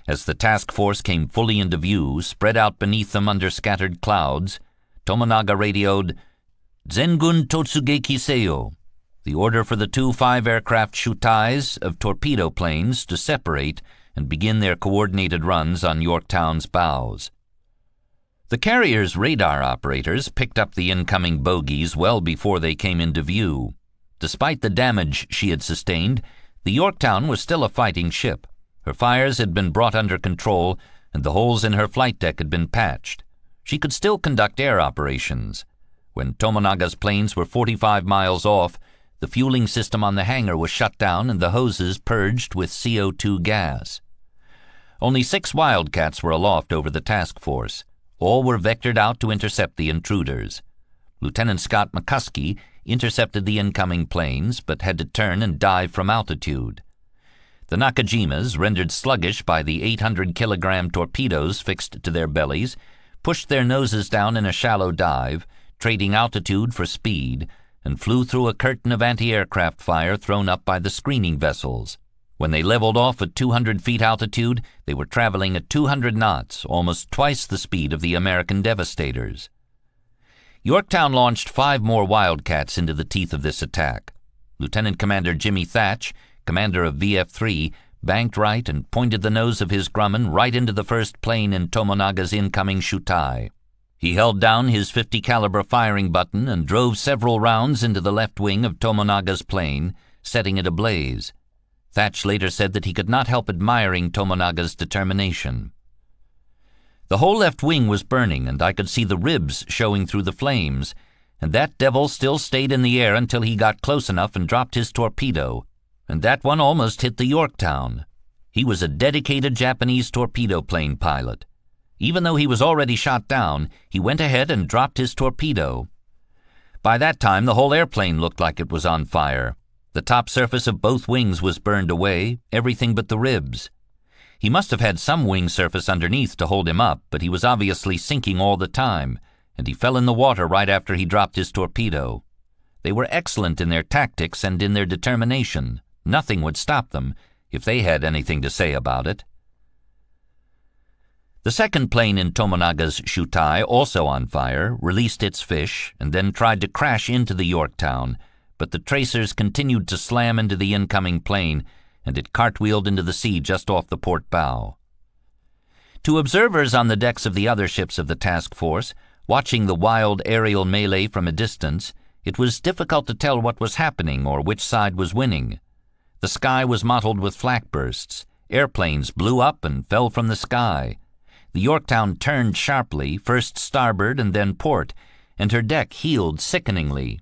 As the task force came fully into view, spread out beneath them under scattered clouds, Tomonaga radioed, "Zengun Totsugeki Seyo," the order for the 2 5-aircraft Shutais of torpedo planes to separate and begin their coordinated runs on Yorktown's bows. The carrier's radar operators picked up the incoming bogies well before they came into view. Despite the damage she had sustained, the Yorktown was still a fighting ship. Her fires had been brought under control, and the holes in her flight deck had been patched. She could still conduct air operations. When Tomonaga's planes were 45 miles off, the fueling system on the hangar was shut down and the hoses purged with CO2 gas. Only 6 Wildcats were aloft over the task force. All were vectored out to intercept the intruders. Lieutenant Scott McCuskey intercepted the incoming planes, but had to turn and dive from altitude. The Nakajimas, rendered sluggish by the 800-kilogram torpedoes fixed to their bellies, pushed their noses down in a shallow dive, trading altitude for speed, and flew through a curtain of anti-aircraft fire thrown up by the screening vessels. When they leveled off at 200 feet altitude, they were traveling at 200 knots, almost twice the speed of the American Devastators. Yorktown launched 5 more Wildcats into the teeth of this attack. Lieutenant Commander Jimmy Thatch, commander of VF-3, banked right and pointed the nose of his Grumman right into the first plane in Tomonaga's incoming Shutai. He held down his .50 caliber firing button and drove several rounds into the left wing of Tomonaga's plane, setting it ablaze. Thatch later said that he could not help admiring Tomonaga's determination. The whole left wing was burning, and I could see the ribs showing through the flames, and that devil still stayed in the air until he got close enough and dropped his torpedo, and that one almost hit the Yorktown. He was a dedicated Japanese torpedo plane pilot. Even though he was already shot down, he went ahead and dropped his torpedo. By that time, the whole airplane looked like it was on fire. The top surface of both wings was burned away, everything but the ribs. He must have had some wing surface underneath to hold him up, but he was obviously sinking all the time, and he fell in the water right after he dropped his torpedo. They were excellent in their tactics and in their determination. Nothing would stop them, if they had anything to say about it. The second plane in Tomonaga's Shutai, also on fire, released its fish and then tried to crash into the Yorktown, but the tracers continued to slam into the incoming plane, and it cartwheeled into the sea just off the port bow. To observers on the decks of the other ships of the task force, watching the wild aerial melee from a distance, it was difficult to tell what was happening or which side was winning. The sky was mottled with flak bursts. Airplanes blew up and fell from the sky. The Yorktown turned sharply, first starboard and then port, and her deck heeled sickeningly.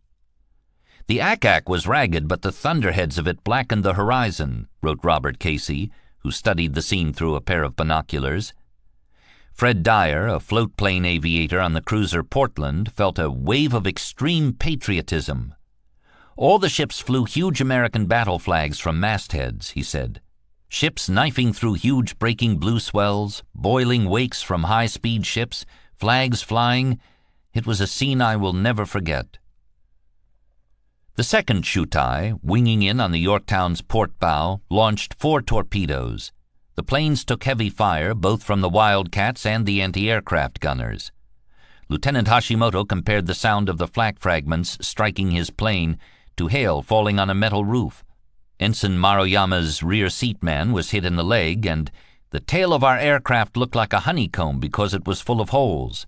The ack-ack was ragged, but the thunderheads of it blackened the horizon, wrote Robert Casey, who studied the scene through a pair of binoculars. Fred Dyer, a float-plane aviator on the cruiser Portland, felt a wave of extreme patriotism. All the ships flew huge American battle flags from mastheads, he said. Ships knifing through huge breaking blue swells, boiling wakes from high-speed ships, flags flying. It was a scene I will never forget. The second Shutai, winging in on the Yorktown's port bow, launched 4 torpedoes. The planes took heavy fire, both from the Wildcats and the anti-aircraft gunners. Lieutenant Hashimoto compared the sound of the flak fragments striking his plane to hail falling on a metal roof. Ensign Maruyama's rear seat man was hit in the leg, and the tail of our aircraft looked like a honeycomb because it was full of holes.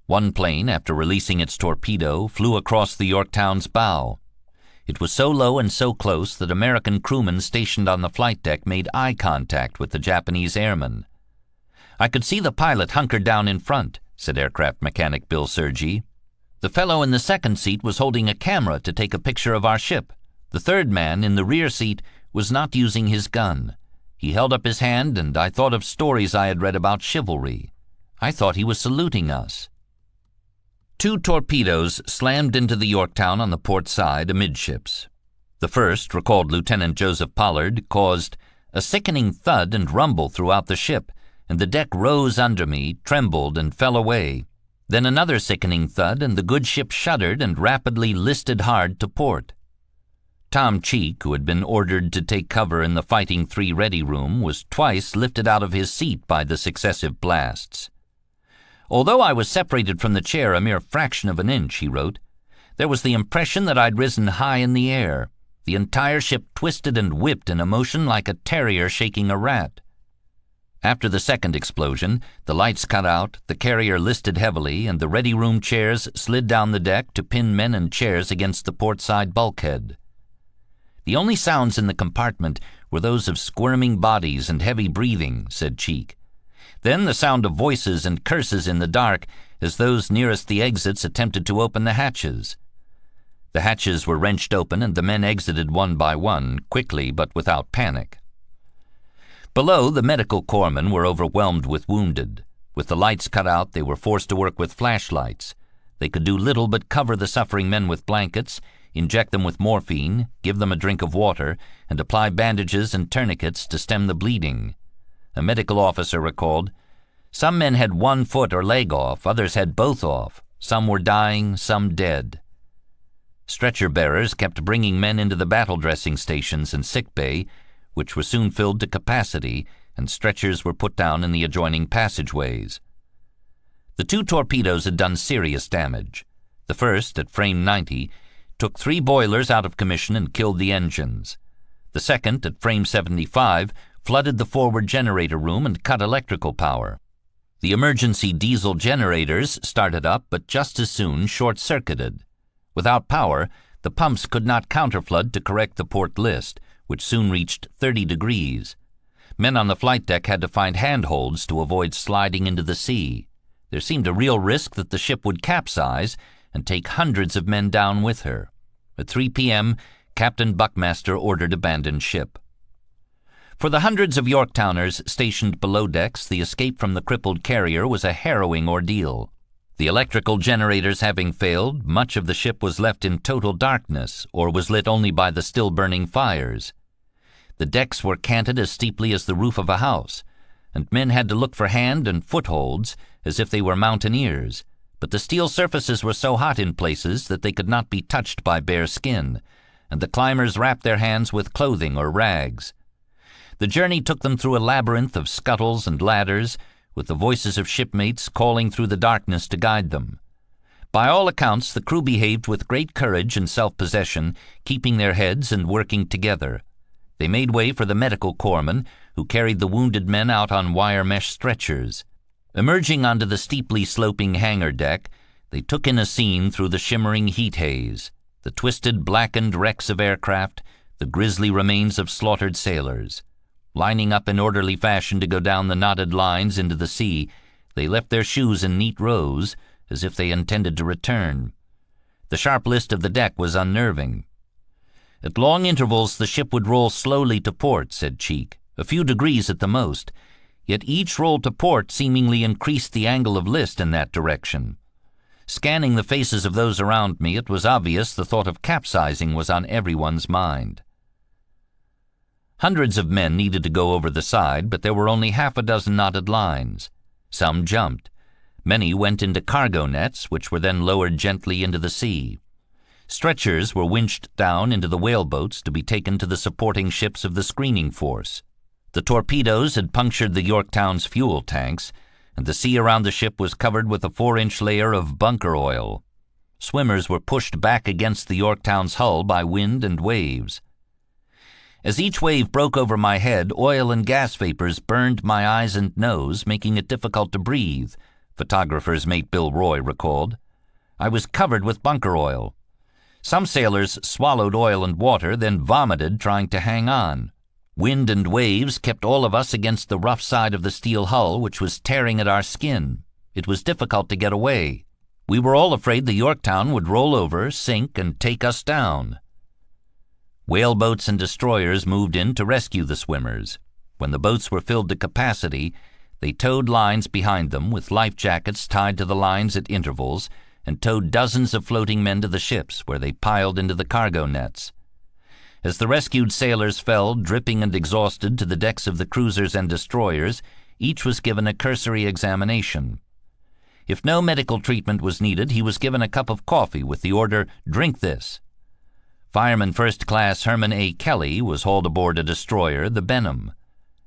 One plane, after releasing its torpedo, flew across the Yorktown's bow. It was so low and so close that American crewmen stationed on the flight deck made eye contact with the Japanese airmen. "I could see the pilot hunkered down in front," said aircraft mechanic Bill Sergi. "The fellow in the second seat was holding a camera to take a picture of our ship. The third man, in the rear seat, was not using his gun. He held up his hand, and I thought of stories I had read about chivalry. I thought he was saluting us." 2 torpedoes slammed into the Yorktown on the port side amidships. The first, recalled Lieutenant Joseph Pollard, caused a sickening thud and rumble throughout the ship, and the deck rose under me, trembled, and fell away. Then another sickening thud, and the good ship shuddered and rapidly listed hard to port. Tom Cheek, who had been ordered to take cover in the Fighting 3 ready room, was twice lifted out of his seat by the successive blasts. "Although I was separated from the chair a mere fraction of an inch," he wrote, "there was the impression that I'd risen high in the air. The entire ship twisted and whipped in a motion like a terrier shaking a rat." After the second explosion, the lights cut out, the carrier listed heavily, and the ready room chairs slid down the deck to pin men and chairs against the port side bulkhead. "The only sounds in the compartment were those of squirming bodies and heavy breathing," said Cheek. Then the sound of voices and curses in the dark as those nearest the exits attempted to open the hatches. The hatches were wrenched open and the men exited one by one, quickly but without panic. Below, the medical corpsmen were overwhelmed with wounded. With the lights cut out, they were forced to work with flashlights. They could do little but cover the suffering men with blankets, inject them with morphine, give them a drink of water, and apply bandages and tourniquets to stem the bleeding. A medical officer recalled, "Some men had one foot or leg off, others had both off. Some were dying, some dead." Stretcher bearers kept bringing men into the battle dressing stations and sick bay, which were soon filled to capacity, and stretchers were put down in the adjoining passageways. The 2 torpedoes had done serious damage. The first, at frame 90, took 3 boilers out of commission and killed the engines. The second, at frame 75, flooded the forward generator room and cut electrical power. The emergency diesel generators started up, but just as soon short-circuited. Without power, the pumps could not counterflood to correct the port list, which soon reached 30 degrees. Men on the flight deck had to find handholds to avoid sliding into the sea. There seemed a real risk that the ship would capsize and take hundreds of men down with her. At 3 p.m., Captain Buckmaster ordered abandon ship. For the hundreds of Yorktowners stationed below decks, the escape from the crippled carrier was a harrowing ordeal. The electrical generators having failed, much of the ship was left in total darkness, or was lit only by the still-burning fires. The decks were canted as steeply as the roof of a house, and men had to look for hand and footholds as if they were mountaineers, but the steel surfaces were so hot in places that they could not be touched by bare skin, and the climbers wrapped their hands with clothing or rags. The journey took them through a labyrinth of scuttles and ladders, with the voices of shipmates calling through the darkness to guide them. By all accounts, the crew behaved with great courage and self-possession, keeping their heads and working together. They made way for the medical corpsmen, who carried the wounded men out on wire mesh stretchers. Emerging onto the steeply sloping hangar deck, they took in a scene through the shimmering heat haze, the twisted, blackened wrecks of aircraft, the grisly remains of slaughtered sailors. Lining up in orderly fashion to go down the knotted lines into the sea, they left their shoes in neat rows, as if they intended to return. The sharp list of the deck was unnerving. At long intervals the ship would roll slowly to port, said Cheek, a few degrees at the most, yet each roll to port seemingly increased the angle of list in that direction. Scanning the faces of those around me, it was obvious the thought of capsizing was on everyone's mind. Hundreds of men needed to go over the side, but there were only half a dozen knotted lines. Some jumped. Many went into cargo nets, which were then lowered gently into the sea. Stretchers were winched down into the whaleboats to be taken to the supporting ships of the screening force. The torpedoes had punctured the Yorktown's fuel tanks, and the sea around the ship was covered with a 4-inch layer of bunker oil. Swimmers were pushed back against the Yorktown's hull by wind and waves. As each wave broke over my head, oil and gas vapors burned my eyes and nose, making it difficult to breathe, photographer's mate Bill Roy recalled. I was covered with bunker oil. Some sailors swallowed oil and water, then vomited trying to hang on. Wind and waves kept all of us against the rough side of the steel hull, which was tearing at our skin. It was difficult to get away. We were all afraid the Yorktown would roll over, sink, and take us down. Whaleboats and destroyers moved in to rescue the swimmers. When the boats were filled to capacity, they towed lines behind them with life jackets tied to the lines at intervals and towed dozens of floating men to the ships, where they piled into the cargo nets. As the rescued sailors fell, dripping and exhausted, to the decks of the cruisers and destroyers, each was given a cursory examination. If no medical treatment was needed, he was given a cup of coffee with the order, "Drink this." Fireman First Class Herman A. Kelly was hauled aboard a destroyer, the Benham.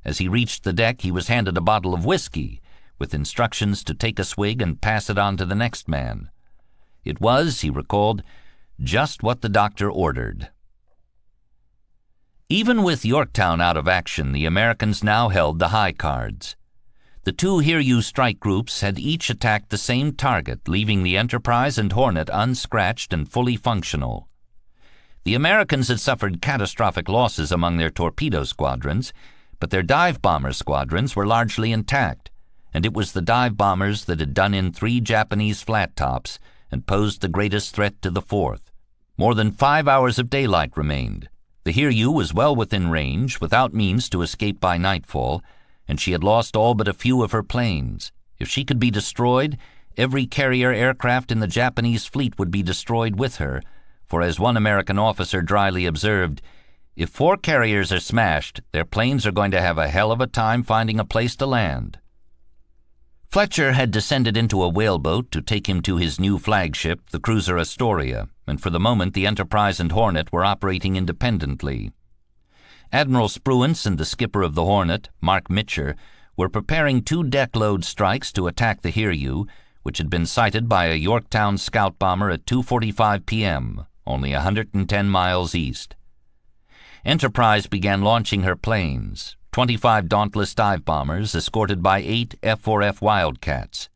As he reached the deck, he was handed a bottle of whiskey, with instructions to take a swig and pass it on to the next man. It was, he recalled, just what the doctor ordered. Even with Yorktown out of action, the Americans now held the high cards. The 2 Hear You strike groups had each attacked the same target, leaving the Enterprise and Hornet unscratched and fully functional. The Americans had suffered catastrophic losses among their torpedo squadrons, but their dive bomber squadrons were largely intact, and it was the dive bombers that had done in 3 Japanese flat tops and posed the greatest threat to the 4th. More than 5 hours of daylight remained. The Hiryu was well within range, without means to escape by nightfall, and she had lost all but a few of her planes. If she could be destroyed, every carrier aircraft in the Japanese fleet would be destroyed with her, for as one American officer dryly observed, "If 4 carriers are smashed, their planes are going to have a hell of a time finding a place to land." Fletcher had descended into a whaleboat to take him to his new flagship, the cruiser Astoria, and for the moment the Enterprise and Hornet were operating independently. Admiral Spruance and the skipper of the Hornet, Mark Mitcher, were preparing 2 deck-load strikes to attack the Hiryu, which had been sighted by a Yorktown scout bomber at 2:45 p.m., only 110 miles east. Enterprise began launching her planes, 25 Dauntless dive bombers escorted by 8 F-4F Wildcats.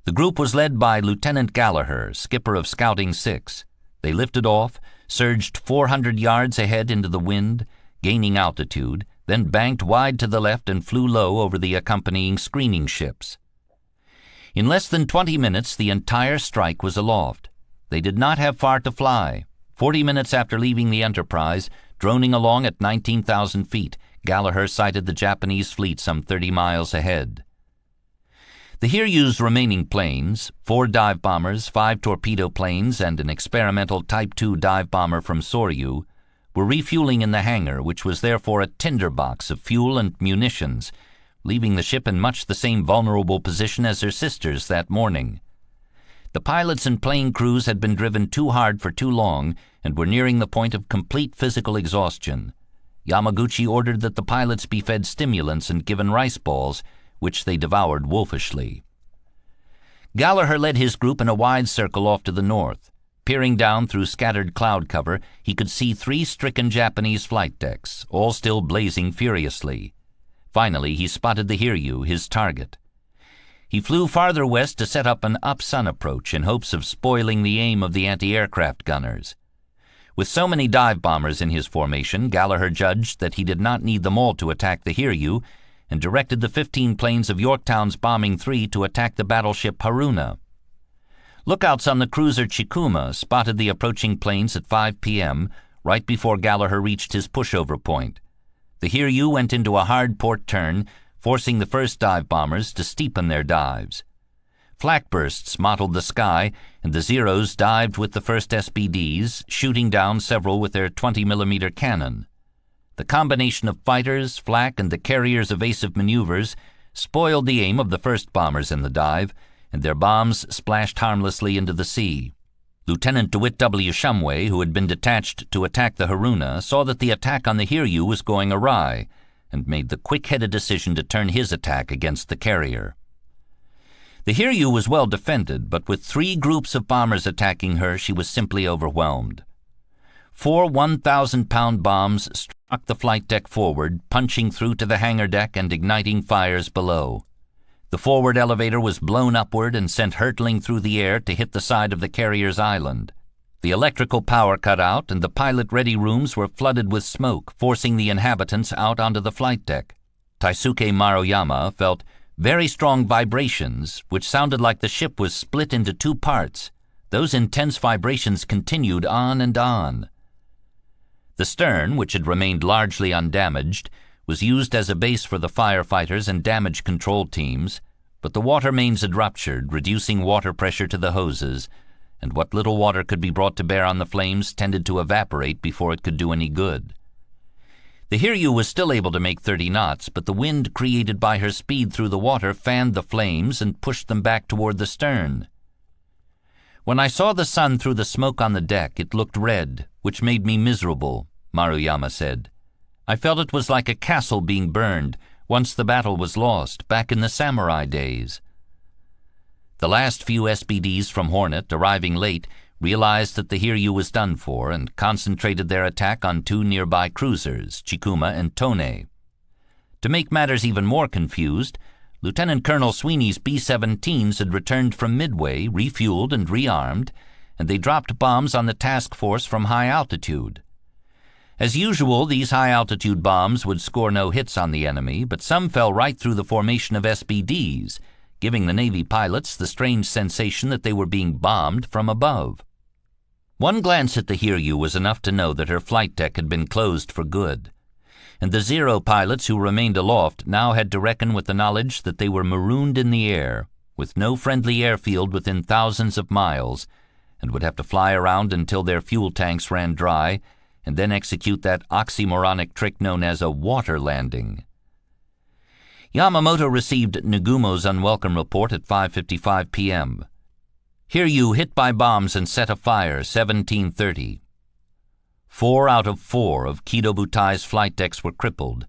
The group was led by Lieutenant Gallagher, skipper of Scouting 6. They lifted off, surged 400 yards ahead into the wind, gaining altitude, then banked wide to the left and flew low over the accompanying screening ships. In less than 20 minutes, the entire strike was aloft. They did not have far to fly. 40 minutes after leaving the Enterprise, droning along at 19,000 feet, Gallagher sighted the Japanese fleet some 30 miles ahead. The Hiryu's remaining planes, 4 dive bombers, 5 torpedo planes, and an experimental Type 2 dive bomber from Soryu, were refueling in the hangar, which was therefore a tinderbox of fuel and munitions, leaving the ship in much the same vulnerable position as her sisters that morning. The pilots and plane crews had been driven too hard for too long and were nearing the point of complete physical exhaustion. Yamaguchi ordered that the pilots be fed stimulants and given rice balls, which they devoured wolfishly. Gallagher led his group in a wide circle off to the north. Peering down through scattered cloud cover, he could see 3 stricken Japanese flight decks, all still blazing furiously. Finally, he spotted the Hiryu, his target. He flew farther west to set up an up-sun approach in hopes of spoiling the aim of the anti-aircraft gunners. With so many dive bombers in his formation, Gallagher judged that he did not need them all to attack the Hiryu, and directed the 15 planes of Yorktown's Bombing 3 to attack the battleship Haruna. Lookouts on the cruiser Chikuma spotted the approaching planes at 5 p.m., right before Gallagher reached his pushover point. The Hiryu went into a hard port turn, forcing the first dive bombers to steepen their dives. Flak bursts mottled the sky, and the Zeros dived with the first SBDs, shooting down several with their 20mm cannon. The combination of fighters, flak, and the carrier's evasive maneuvers spoiled the aim of the first bombers in the dive, and their bombs splashed harmlessly into the sea. Lieutenant DeWitt W. Shumway, who had been detached to attack the Haruna, saw that the attack on the Hiryu was going awry, and made the quick-headed decision to turn his attack against the carrier. The Hiryu was well defended, but with 3 groups of bombers attacking her, she was simply overwhelmed. 4 1,000-pound bombs struck the flight deck forward, punching through to the hangar deck and igniting fires below. The forward elevator was blown upward and sent hurtling through the air to hit the side of the carrier's island. The electrical power cut out, and the pilot-ready rooms were flooded with smoke, forcing the inhabitants out onto the flight deck. Taisuke Maruyama felt very strong vibrations, which sounded like the ship was split into 2 parts. Those intense vibrations continued on and on. The stern, which had remained largely undamaged, was used as a base for the firefighters and damage control teams, but the water mains had ruptured, reducing water pressure to the hoses, and what little water could be brought to bear on the flames tended to evaporate before it could do any good. The Hiryu was still able to make 30 knots, but the wind created by her speed through the water fanned the flames and pushed them back toward the stern. When I saw the sun through the smoke on the deck, it looked red, which made me miserable, Maruyama said. I felt it was like a castle being burned once the battle was lost, back in the samurai days. The last few SBDs from Hornet, arriving late, realized that the Hiryu was done for and concentrated their attack on 2 nearby cruisers, Chikuma and Tone. To make matters even more confused, Lieutenant Colonel Sweeney's B-17s had returned from Midway, refueled and rearmed, and they dropped bombs on the task force from high altitude. As usual, these high-altitude bombs would score no hits on the enemy, but some fell right through the formation of SBDs, giving the Navy pilots the strange sensation that they were being bombed from above. One glance at the Hiryu was enough to know that her flight deck had been closed for good, and the Zero pilots who remained aloft now had to reckon with the knowledge that they were marooned in the air, with no friendly airfield within thousands of miles, and would have to fly around until their fuel tanks ran dry, and then execute that oxymoronic trick known as a water landing. Yamamoto received Nagumo's unwelcome report at 5:55 p.m. Hiryu hit by bombs and set afire, 17:30. 4 out of 4 of Kido Butai's flight decks were crippled,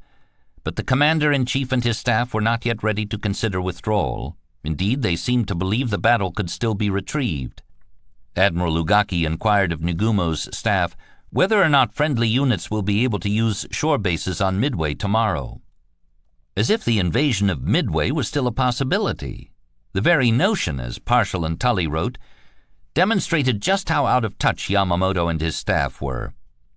but the commander-in-chief and his staff were not yet ready to consider withdrawal. Indeed, they seemed to believe the battle could still be retrieved. Admiral Ugaki inquired of Nagumo's staff whether or not friendly units will be able to use shore bases on Midway tomorrow. As if the invasion of Midway was still a possibility. The very notion, as Parshall and Tully wrote, demonstrated just how out of touch Yamamoto and his staff were.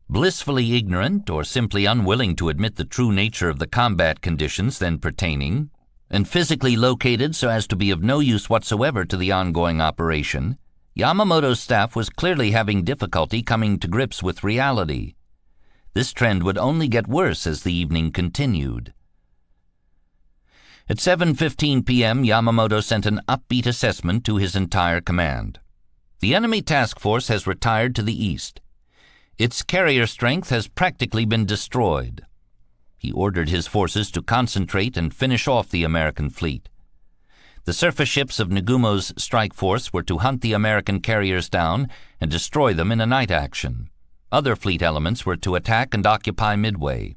Blissfully ignorant or simply unwilling to admit the true nature of the combat conditions then pertaining, and physically located so as to be of no use whatsoever to the ongoing operation, Yamamoto's staff was clearly having difficulty coming to grips with reality. This trend would only get worse as the evening continued. At 7:15 p.m., Yamamoto sent an upbeat assessment to his entire command. The enemy task force has retired to the east. Its carrier strength has practically been destroyed. He ordered his forces to concentrate and finish off the American fleet. The surface ships of Nagumo's strike force were to hunt the American carriers down and destroy them in a night action. Other fleet elements were to attack and occupy Midway.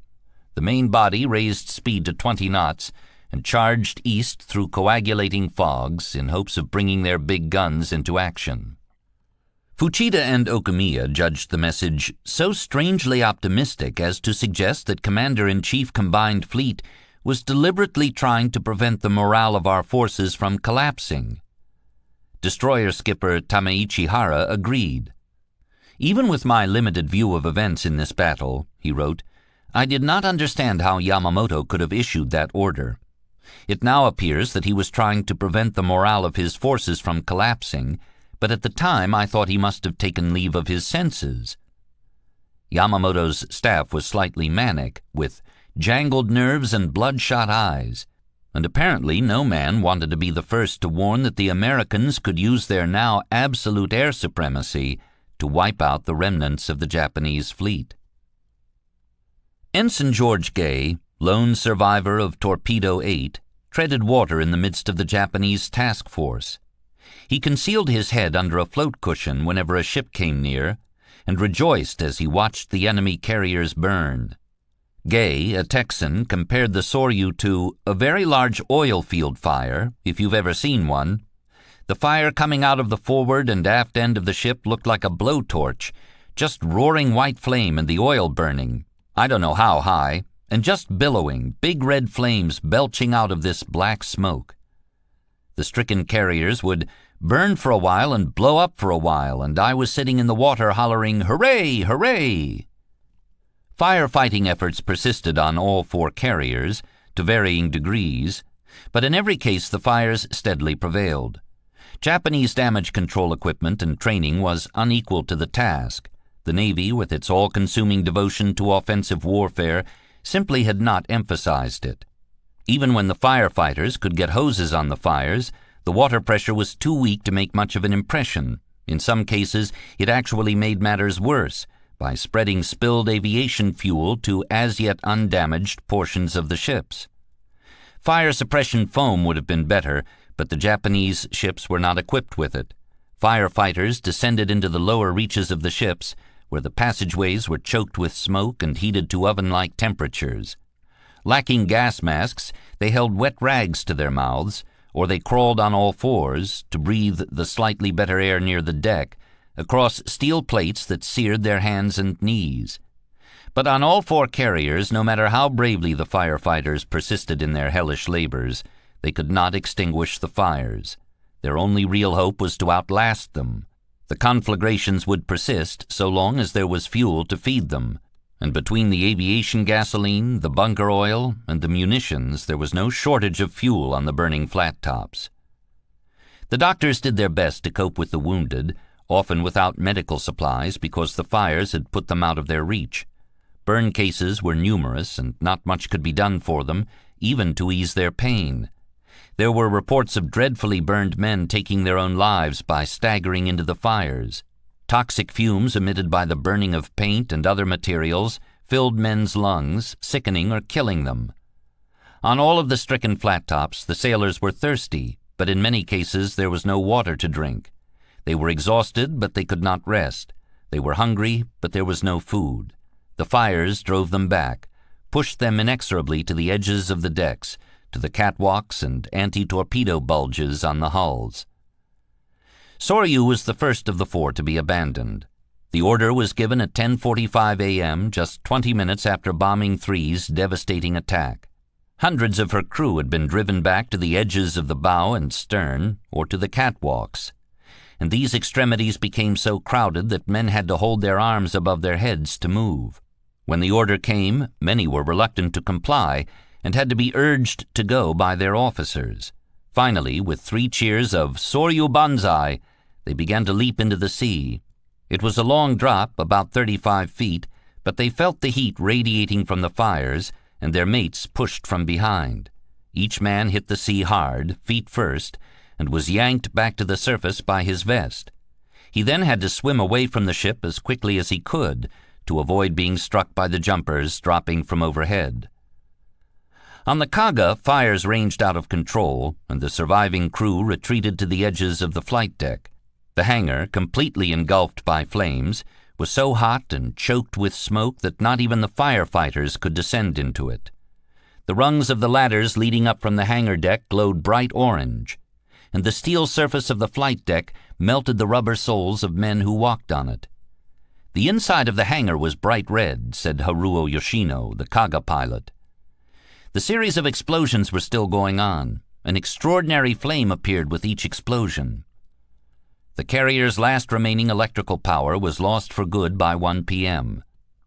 The main body raised speed to 20 knots and charged east through coagulating fogs in hopes of bringing their big guns into action. Fuchida and Okumiya judged the message so strangely optimistic as to suggest that Commander-in-Chief Combined Fleet was deliberately trying to prevent the morale of our forces from collapsing. Destroyer skipper Tameichi Hara agreed. Even with my limited view of events in this battle, he wrote, I did not understand how Yamamoto could have issued that order. It now appears that he was trying to prevent the morale of his forces from collapsing, but at the time I thought he must have taken leave of his senses. Yamamoto's staff was slightly manic, with jangled nerves and bloodshot eyes, and apparently no man wanted to be the first to warn that the Americans could use their now absolute air supremacy to wipe out the remnants of the Japanese fleet. Ensign George Gay, lone survivor of Torpedo 8, treaded water in the midst of the Japanese task force. He concealed his head under a float cushion whenever a ship came near, and rejoiced as he watched the enemy carriers burn. Gay, a Texan, compared the Soryu to a very large oil field fire, if you've ever seen one. The fire coming out of the forward and aft end of the ship looked like a blowtorch, just roaring white flame and the oil burning, I don't know how high, and just billowing, big red flames belching out of this black smoke. The stricken carriers would burn for a while and blow up for a while, and I was sitting in the water hollering, "Hooray! Hooray!" Firefighting efforts persisted on all 4 carriers, to varying degrees, but in every case the fires steadily prevailed. Japanese damage control equipment and training was unequal to the task. The Navy, with its all-consuming devotion to offensive warfare, simply had not emphasized it. Even when the firefighters could get hoses on the fires, the water pressure was too weak to make much of an impression. In some cases, it actually made matters worse by spreading spilled aviation fuel to as yet undamaged portions of the ships. Fire suppression foam would have been better, but the Japanese ships were not equipped with it. Firefighters descended into the lower reaches of the ships, where the passageways were choked with smoke and heated to oven-like temperatures. Lacking gas masks, they held wet rags to their mouths, or they crawled on all fours to breathe the slightly better air near the deck, across steel plates that seared their hands and knees. But on all 4 carriers, no matter how bravely the firefighters persisted in their hellish labors, they could not extinguish the fires. Their only real hope was to outlast them. The conflagrations would persist so long as there was fuel to feed them. and between the aviation gasoline, the bunker oil, and the munitions, there was no shortage of fuel on the burning flat tops. The doctors did their best to cope with the wounded, often without medical supplies because the fires had put them out of their reach. Burn cases were numerous, and not much could be done for them, even to ease their pain. There were reports of dreadfully burned men taking their own lives by staggering into the fires. Toxic fumes emitted by the burning of paint and other materials filled men's lungs, sickening or killing them. On all of the stricken flat tops, the sailors were thirsty, but in many cases there was no water to drink. They were exhausted, but they could not rest. They were hungry, but there was no food. The fires drove them back, pushed them inexorably to the edges of the decks, to the catwalks and anti-torpedo bulges on the hulls. Soryu was the first of the 4 to be abandoned. The order was given at 10:45 a.m., just 20 minutes after Bombing 3's devastating attack. Hundreds of her crew had been driven back to the edges of the bow and stern, or to the catwalks, and these extremities became so crowded that men had to hold their arms above their heads to move. When the order came, many were reluctant to comply and had to be urged to go by their officers. Finally, with 3 cheers of "Soryu Banzai," they began to leap into the sea. It was a long drop, about 35 feet, but they felt the heat radiating from the fires, and their mates pushed from behind. Each man hit the sea hard, feet first, and was yanked back to the surface by his vest. He then had to swim away from the ship as quickly as he could to avoid being struck by the jumpers dropping from overhead. On the Kaga, fires ranged out of control, and the surviving crew retreated to the edges of the flight deck. The hangar, completely engulfed by flames, was so hot and choked with smoke that not even the firefighters could descend into it. The rungs of the ladders leading up from the hangar deck glowed bright orange, and the steel surface of the flight deck melted the rubber soles of men who walked on it. The inside of the hangar was bright red, said Haruo Yoshino, the Kaga pilot. The series of explosions were still going on. An extraordinary flame appeared with each explosion. The carrier's last remaining electrical power was lost for good by 1 p.m.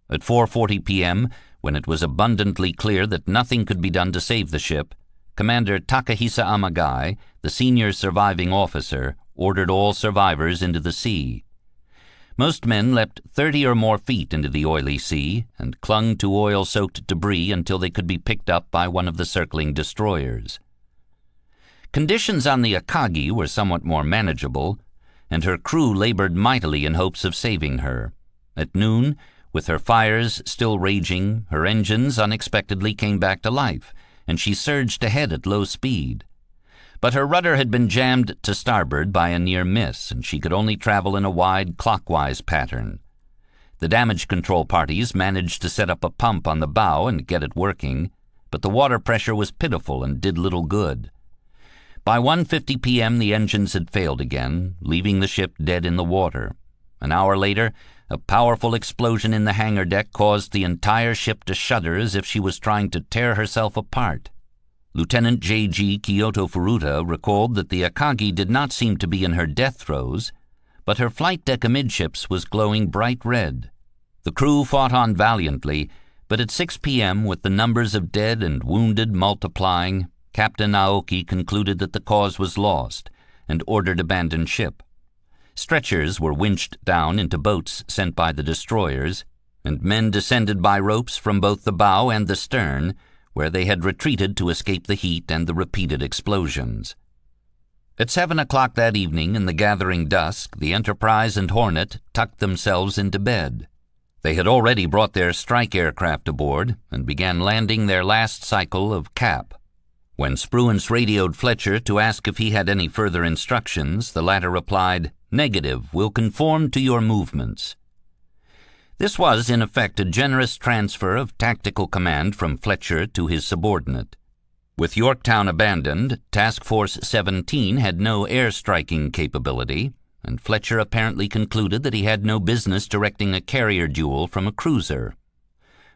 At 4:40 p.m., when it was abundantly clear that nothing could be done to save the ship, Commander Takahisa Amagai, the senior surviving officer, ordered all survivors into the sea. Most men leapt 30 or more feet into the oily sea and clung to oil-soaked debris until they could be picked up by one of the circling destroyers. Conditions on the Akagi were somewhat more manageable, and her crew labored mightily in hopes of saving her. At noon, with her fires still raging, her engines unexpectedly came back to life, and she surged ahead at low speed. But her rudder had been jammed to starboard by a near miss, and she could only travel in a wide clockwise pattern. The damage control parties managed to set up a pump on the bow and get it working, but the water pressure was pitiful and did little good. By 1:50 p.m. the engines had failed again, leaving the ship dead in the water. An hour later, a powerful explosion in the hangar deck caused the entire ship to shudder as if she was trying to tear herself apart. Lieutenant J.G. Kyoto Furuta recalled that the Akagi did not seem to be in her death throes, but her flight deck amidships was glowing bright red. The crew fought on valiantly, but at 6 p.m., with the numbers of dead and wounded multiplying, Captain Aoki concluded that the cause was lost and ordered abandon ship. Stretchers were winched down into boats sent by the destroyers, and men descended by ropes from both the bow and the stern, where they had retreated to escape the heat and the repeated explosions. At 7 o'clock that evening, in the gathering dusk, the Enterprise and Hornet tucked themselves into bed. They had already brought their strike aircraft aboard and began landing their last cycle of cap. When Spruance radioed Fletcher to ask if he had any further instructions, the latter replied, "Negative, will conform to your movements." This was, in effect, a generous transfer of tactical command from Fletcher to his subordinate. With Yorktown abandoned, Task Force 17 had no air-striking capability, and Fletcher apparently concluded that he had no business directing a carrier duel from a cruiser.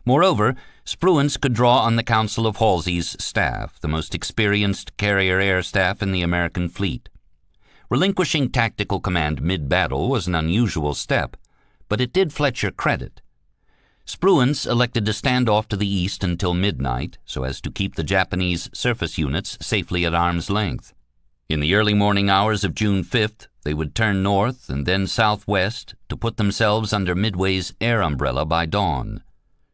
Moreover, Spruance could draw on the Council of Halsey's staff, the most experienced carrier air staff in the American fleet. Relinquishing tactical command mid-battle was an unusual step, but it did Fletcher credit. Spruance elected to stand off to the east until midnight so as to keep the Japanese surface units safely at arm's length. In the early morning hours of June 5th, they would turn north and then southwest to put themselves under Midway's air umbrella by dawn.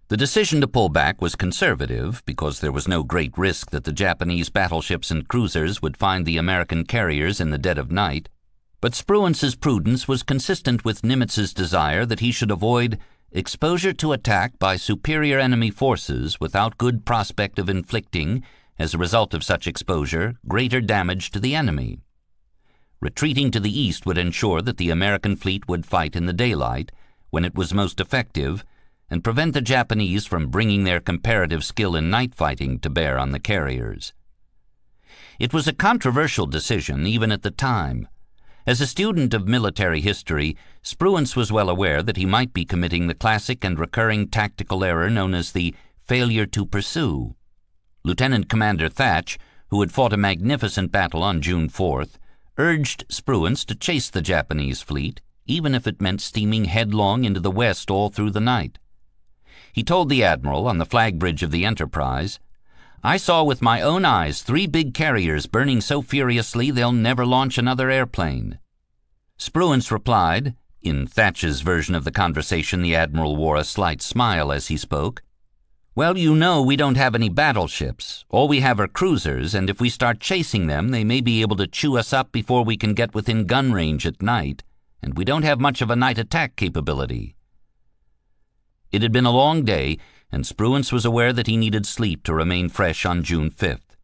The decision to pull back was conservative because there was no great risk that the Japanese battleships and cruisers would find the American carriers in the dead of night, but Spruance's prudence was consistent with Nimitz's desire that he should avoid exposure to attack by superior enemy forces without good prospect of inflicting, as a result of such exposure, greater damage to the enemy. Retreating to the east would ensure that the American fleet would fight in the daylight, when it was most effective, and prevent the Japanese from bringing their comparative skill in night fighting to bear on the carriers. It was a controversial decision even at the time. As a student of military history, Spruance was well aware that he might be committing the classic and recurring tactical error known as the failure to pursue. Lieutenant Commander Thatch, who had fought a magnificent battle on June 4th, urged Spruance to chase the Japanese fleet, even if it meant steaming headlong into the west all through the night. He told the admiral on the flag bridge of the Enterprise, "I saw with my own eyes 3 big carriers burning so furiously they'll never launch another airplane." Spruance replied, in Thatch's version of the conversation the admiral wore a slight smile as he spoke, "Well, you know we don't have any battleships. All we have are cruisers, and if we start chasing them, they may be able to chew us up before we can get within gun range at night, and we don't have much of a night attack capability." It had been a long day, and Spruance was aware that he needed sleep to remain fresh on June 5th.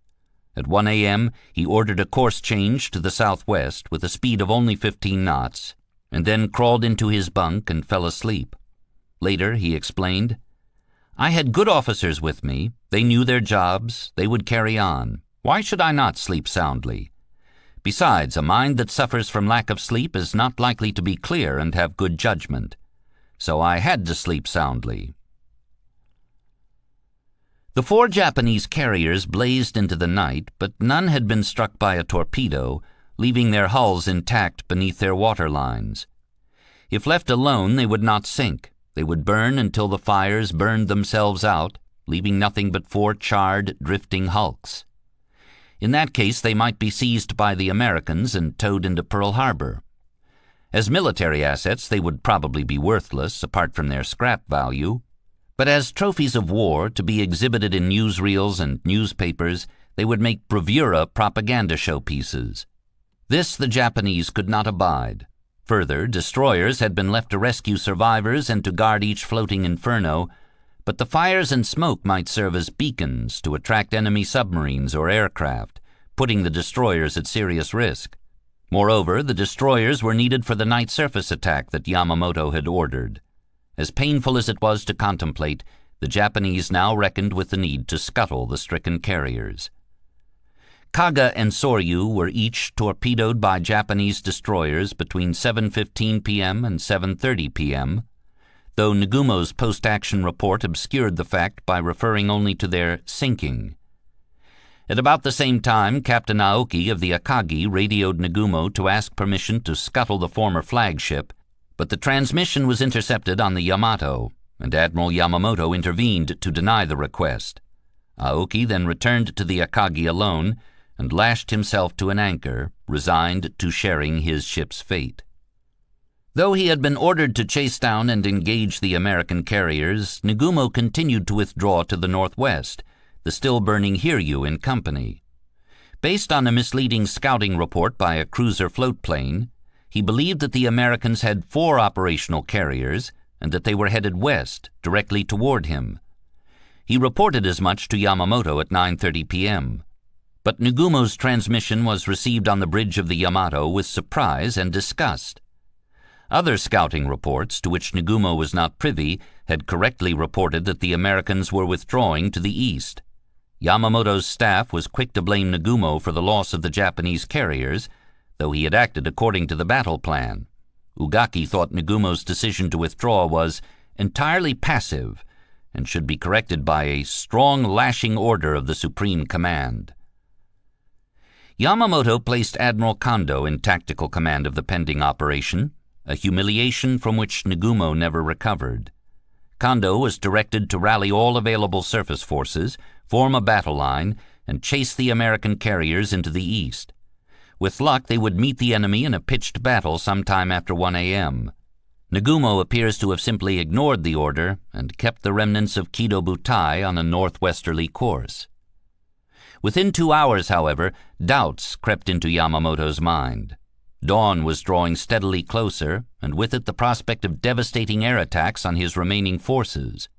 At 1 a.m., he ordered a course change to the southwest with a speed of only 15 knots, and then crawled into his bunk and fell asleep. Later, he explained, "I had good officers with me. They knew their jobs. They would carry on. Why should I not sleep soundly? Besides, a mind that suffers from lack of sleep is not likely to be clear and have good judgment. So I had to sleep soundly." The 4 Japanese carriers blazed into the night, but none had been struck by a torpedo, leaving their hulls intact beneath their water lines. If left alone, they would not sink. They would burn until the fires burned themselves out, leaving nothing but 4 charred, drifting hulks. In that case, they might be seized by the Americans and towed into Pearl Harbor. As military assets, they would probably be worthless, apart from their scrap value. But as trophies of war, to be exhibited in newsreels and newspapers, they would make bravura propaganda showpieces. This the Japanese could not abide. Further, destroyers had been left to rescue survivors and to guard each floating inferno, but the fires and smoke might serve as beacons to attract enemy submarines or aircraft, putting the destroyers at serious risk. Moreover, the destroyers were needed for the night surface attack that Yamamoto had ordered. As painful as it was to contemplate, the Japanese now reckoned with the need to scuttle the stricken carriers. Kaga and Soryu were each torpedoed by Japanese destroyers between 7:15 p.m. and 7:30 p.m., though Nagumo's post-action report obscured the fact by referring only to their sinking. At about the same time, Captain Aoki of the Akagi radioed Nagumo to ask permission to scuttle the former flagship, but the transmission was intercepted on the Yamato, and Admiral Yamamoto intervened to deny the request. Aoki then returned to the Akagi alone and lashed himself to an anchor, resigned to sharing his ship's fate. Though he had been ordered to chase down and engage the American carriers, Nagumo continued to withdraw to the northwest, the still-burning Hiryu in company. Based on a misleading scouting report by a cruiser float plane, he believed that the Americans had 4 operational carriers and that they were headed west, directly toward him. He reported as much to Yamamoto at 9:30 p.m. But Nagumo's transmission was received on the bridge of the Yamato with surprise and disgust. Other scouting reports, to which Nagumo was not privy, had correctly reported that the Americans were withdrawing to the east. Yamamoto's staff was quick to blame Nagumo for the loss of the Japanese carriers, though he had acted according to the battle plan. Ugaki thought Nagumo's decision to withdraw was entirely passive and should be corrected by a strong lashing order of the Supreme Command. Yamamoto placed Admiral Kondo in tactical command of the pending operation, a humiliation from which Nagumo never recovered. Kondo was directed to rally all available surface forces, form a battle line, and chase the American carriers into the east. With luck, they would meet the enemy in a pitched battle sometime after 1 a.m. Nagumo appears to have simply ignored the order and kept the remnants of Kido Butai on a northwesterly course. Within 2 hours, however, doubts crept into Yamamoto's mind. Dawn was drawing steadily closer, and with it the prospect of devastating air attacks on his remaining forces.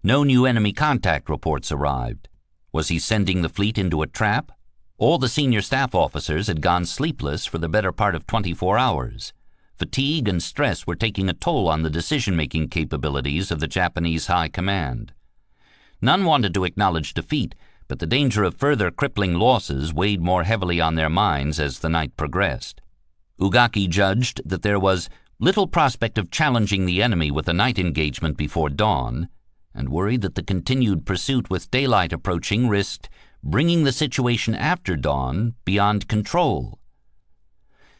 No new enemy contact reports arrived. Was he sending the fleet into a trap? All the senior staff officers had gone sleepless for the better part of 24 hours. Fatigue and stress were taking a toll on the decision-making capabilities of the Japanese High Command. None wanted to acknowledge defeat, but the danger of further crippling losses weighed more heavily on their minds as the night progressed. Ugaki judged that there was little prospect of challenging the enemy with a night engagement before dawn, and worried that the continued pursuit with daylight approaching risked bringing the situation after dawn beyond control.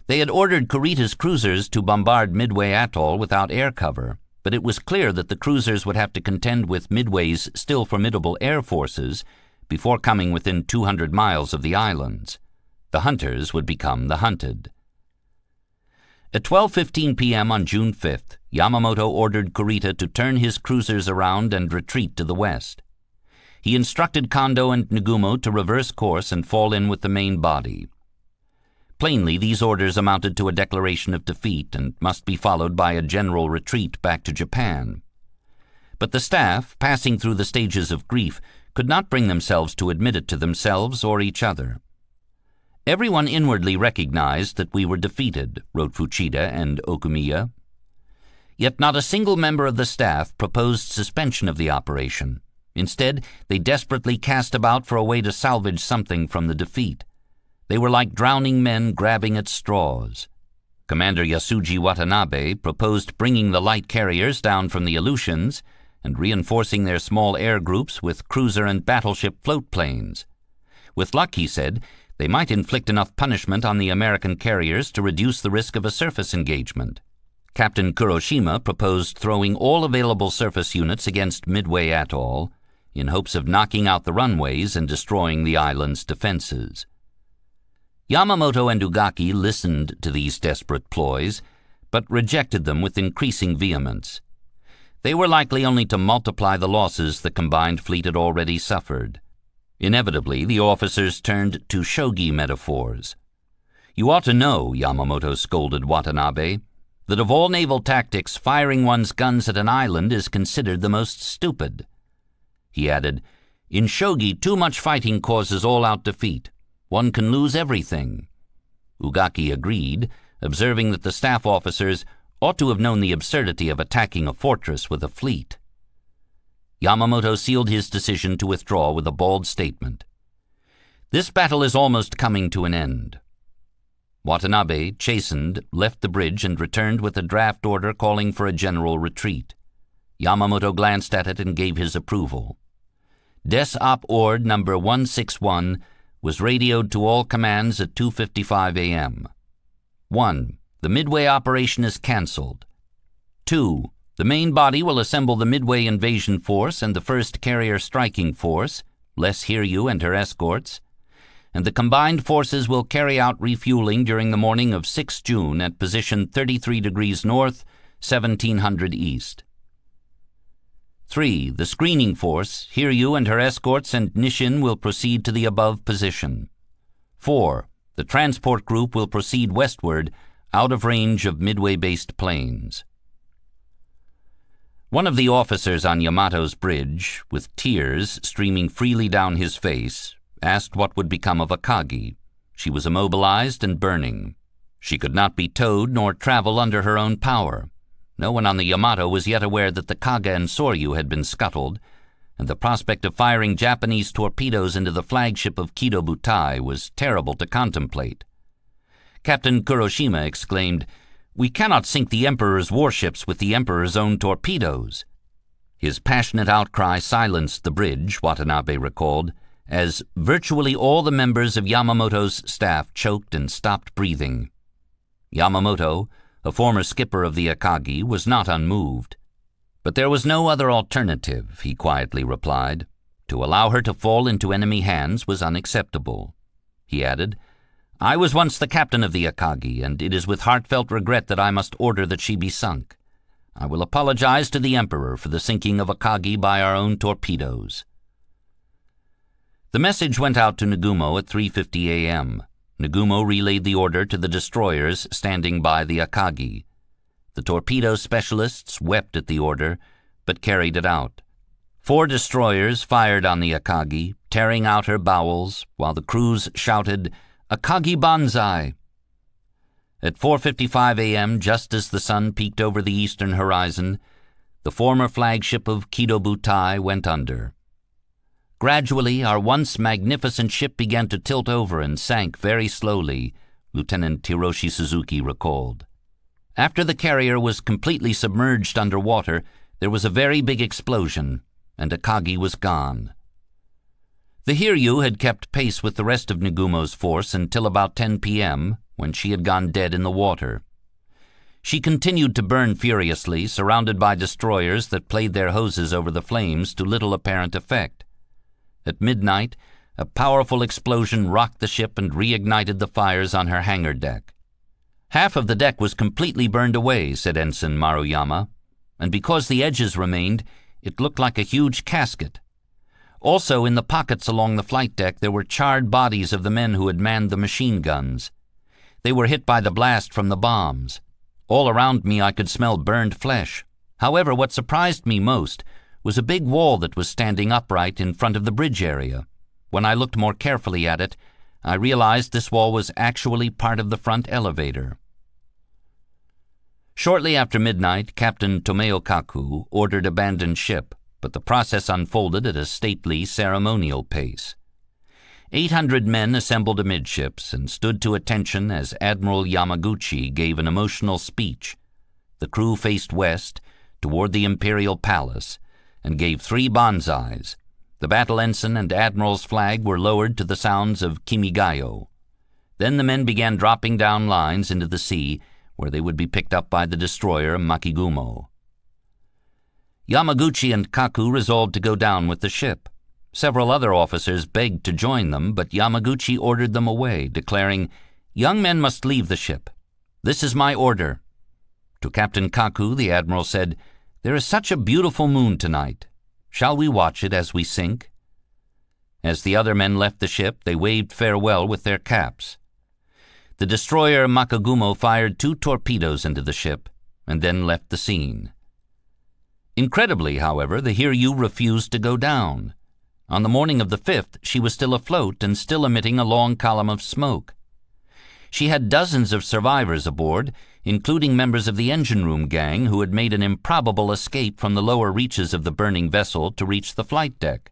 They had ordered Kurita's cruisers to bombard Midway Atoll without air cover, but it was clear that the cruisers would have to contend with Midway's still formidable air forces before coming within 200 miles of the islands. The hunters would become the hunted. At 12:15 p.m. on June 5th, Yamamoto ordered Kurita to turn his cruisers around and retreat to the west. He instructed Kondo and Nagumo to reverse course and fall in with the main body. Plainly, these orders amounted to a declaration of defeat and must be followed by a general retreat back to Japan. But the staff, passing through the stages of grief, could not bring themselves to admit it to themselves or each other. "Everyone inwardly recognized that we were defeated," wrote Fuchida and Okumiya. Yet not a single member of the staff proposed suspension of the operation. Instead, they desperately cast about for a way to salvage something from the defeat. They were like drowning men grabbing at straws. Commander Yasuji Watanabe proposed bringing the light carriers down from the Aleutians and reinforcing their small air groups with cruiser and battleship float planes. With luck, he said, they might inflict enough punishment on the American carriers to reduce the risk of a surface engagement. Captain Kuroshima proposed throwing all available surface units against Midway Atoll in hopes of knocking out the runways and destroying the island's defenses. Yamamoto and Ugaki listened to these desperate ploys, but rejected them with increasing vehemence. They were likely only to multiply the losses the combined fleet had already suffered. Inevitably, the officers turned to shogi metaphors. "You ought to know," Yamamoto scolded Watanabe, "that of all naval tactics, firing one's guns at an island is considered the most stupid." He added, "In shogi, too much fighting causes all-out defeat. One can lose everything." Ugaki agreed, observing that the staff officers ought to have known the absurdity of attacking a fortress with a fleet. Yamamoto sealed his decision to withdraw with a bald statement. "This battle is almost coming to an end." Watanabe, chastened, left the bridge and returned with a draft order calling for a general retreat. Yamamoto glanced at it and gave his approval. Des Op Ord number 161 was radioed to all commands at 2:55 a.m. 1. The Midway operation is cancelled. 2. The main body will assemble the Midway invasion force and the 1st Carrier Striking Force, less Hiryu and her escorts, and the combined forces will carry out refueling during the morning of 6 June at position 33 degrees north, 1700 east. 3. The screening force, Hiryu and her escorts and Nishin will proceed to the above position. 4. The transport group will proceed westward, out of range of Midway-based planes. One of the officers on Yamato's bridge, with tears streaming freely down his face, asked what would become of Akagi. She was immobilized and burning. She could not be towed nor travel under her own power. No one on the Yamato was yet aware that the Kaga and Soryu had been scuttled, and the prospect of firing Japanese torpedoes into the flagship of Kido Butai was terrible to contemplate. Captain Kuroshima exclaimed, "We cannot sink the Emperor's warships with the Emperor's own torpedoes." His passionate outcry silenced the bridge, Watanabe recalled, as virtually all the members of Yamamoto's staff choked and stopped breathing. Yamamoto, a former skipper of the Akagi, was not unmoved. But there was no other alternative, he quietly replied. To allow her to fall into enemy hands was unacceptable. He added, I was once the captain of the Akagi, and it is with heartfelt regret that I must order that she be sunk. I will apologize to the Emperor for the sinking of Akagi by our own torpedoes. The message went out to Nagumo at 3:50 a.m. Nagumo relayed the order to the destroyers standing by the Akagi. The torpedo specialists wept at the order, but carried it out. 4 destroyers fired on the Akagi, tearing out her bowels, while the crews shouted, Akagi Banzai! At 4:55 a.m., just as the sun peeked over the eastern horizon, the former flagship of Kido Butai went under. Gradually, our once magnificent ship began to tilt over and sank very slowly, Lieutenant Hiroshi Suzuki recalled. After the carrier was completely submerged under water, there was a very big explosion, and Akagi was gone. The Hiryu had kept pace with the rest of Nagumo's force until about 10 p.m., when she had gone dead in the water. She continued to burn furiously, surrounded by destroyers that played their hoses over the flames to little apparent effect. At midnight, a powerful explosion rocked the ship and reignited the fires on her hangar deck. Half of the deck was completely burned away, said Ensign Maruyama, and because the edges remained, it looked like a huge casket. Also, in the pockets along the flight deck, there were charred bodies of the men who had manned the machine guns. They were hit by the blast from the bombs. All around me I could smell burned flesh. However, what surprised me most was a big wall that was standing upright in front of the bridge area. When I looked more carefully at it, I realized this wall was actually part of the front elevator. Shortly after midnight, Captain Tomeo Kaku ordered abandon ship, but the process unfolded at a stately, ceremonial pace. 800 men assembled amidships and stood to attention as Admiral Yamaguchi gave an emotional speech. The crew faced west, toward the Imperial Palace, and gave 3 banzais. The battle ensign and admiral's flag were lowered to the sounds of Kimigayo. Then the men began dropping down lines into the sea, where they would be picked up by the destroyer Makigumo. Yamaguchi and Kaku resolved to go down with the ship. Several other officers begged to join them, but Yamaguchi ordered them away, declaring, "Young men must leave the ship. This is my order." To Captain Kaku, the admiral said, "There is such a beautiful moon tonight. Shall we watch it as we sink?" As the other men left the ship, they waved farewell with their caps. The destroyer Makagumo fired 2 torpedoes into the ship, and then left the scene. Incredibly, however, the Hiryu refused to go down. On the morning of the 5th, she was still afloat and still emitting a long column of smoke. She had dozens of survivors aboard, including members of the engine room gang who had made an improbable escape from the lower reaches of the burning vessel to reach the flight deck.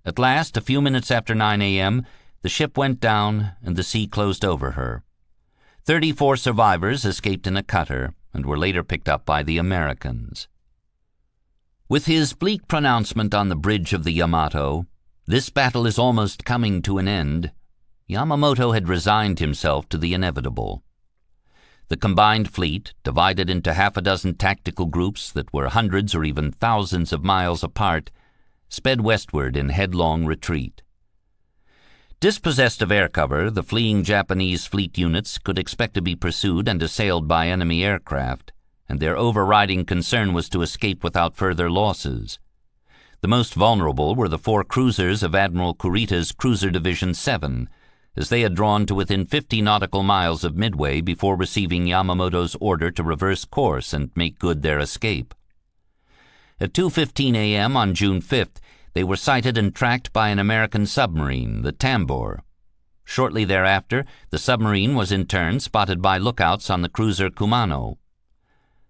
At last, a few minutes after 9 a.m., the ship went down and the sea closed over her. 34 survivors escaped in a cutter and were later picked up by the Americans. With his bleak pronouncement on the bridge of the Yamato, "This battle is almost coming to an end," Yamamoto had resigned himself to the inevitable. The combined fleet, divided into half a dozen tactical groups that were hundreds or even thousands of miles apart, sped westward in headlong retreat. Dispossessed of air cover, the fleeing Japanese fleet units could expect to be pursued and assailed by enemy aircraft, and their overriding concern was to escape without further losses. The most vulnerable were the 4 cruisers of Admiral Kurita's Cruiser Division 7, as they had drawn to within 50 nautical miles of Midway before receiving Yamamoto's order to reverse course and make good their escape. At 2:15 a.m. on June 5th, they were sighted and tracked by an American submarine, the Tambor. Shortly thereafter, the submarine was in turn spotted by lookouts on the cruiser Kumano.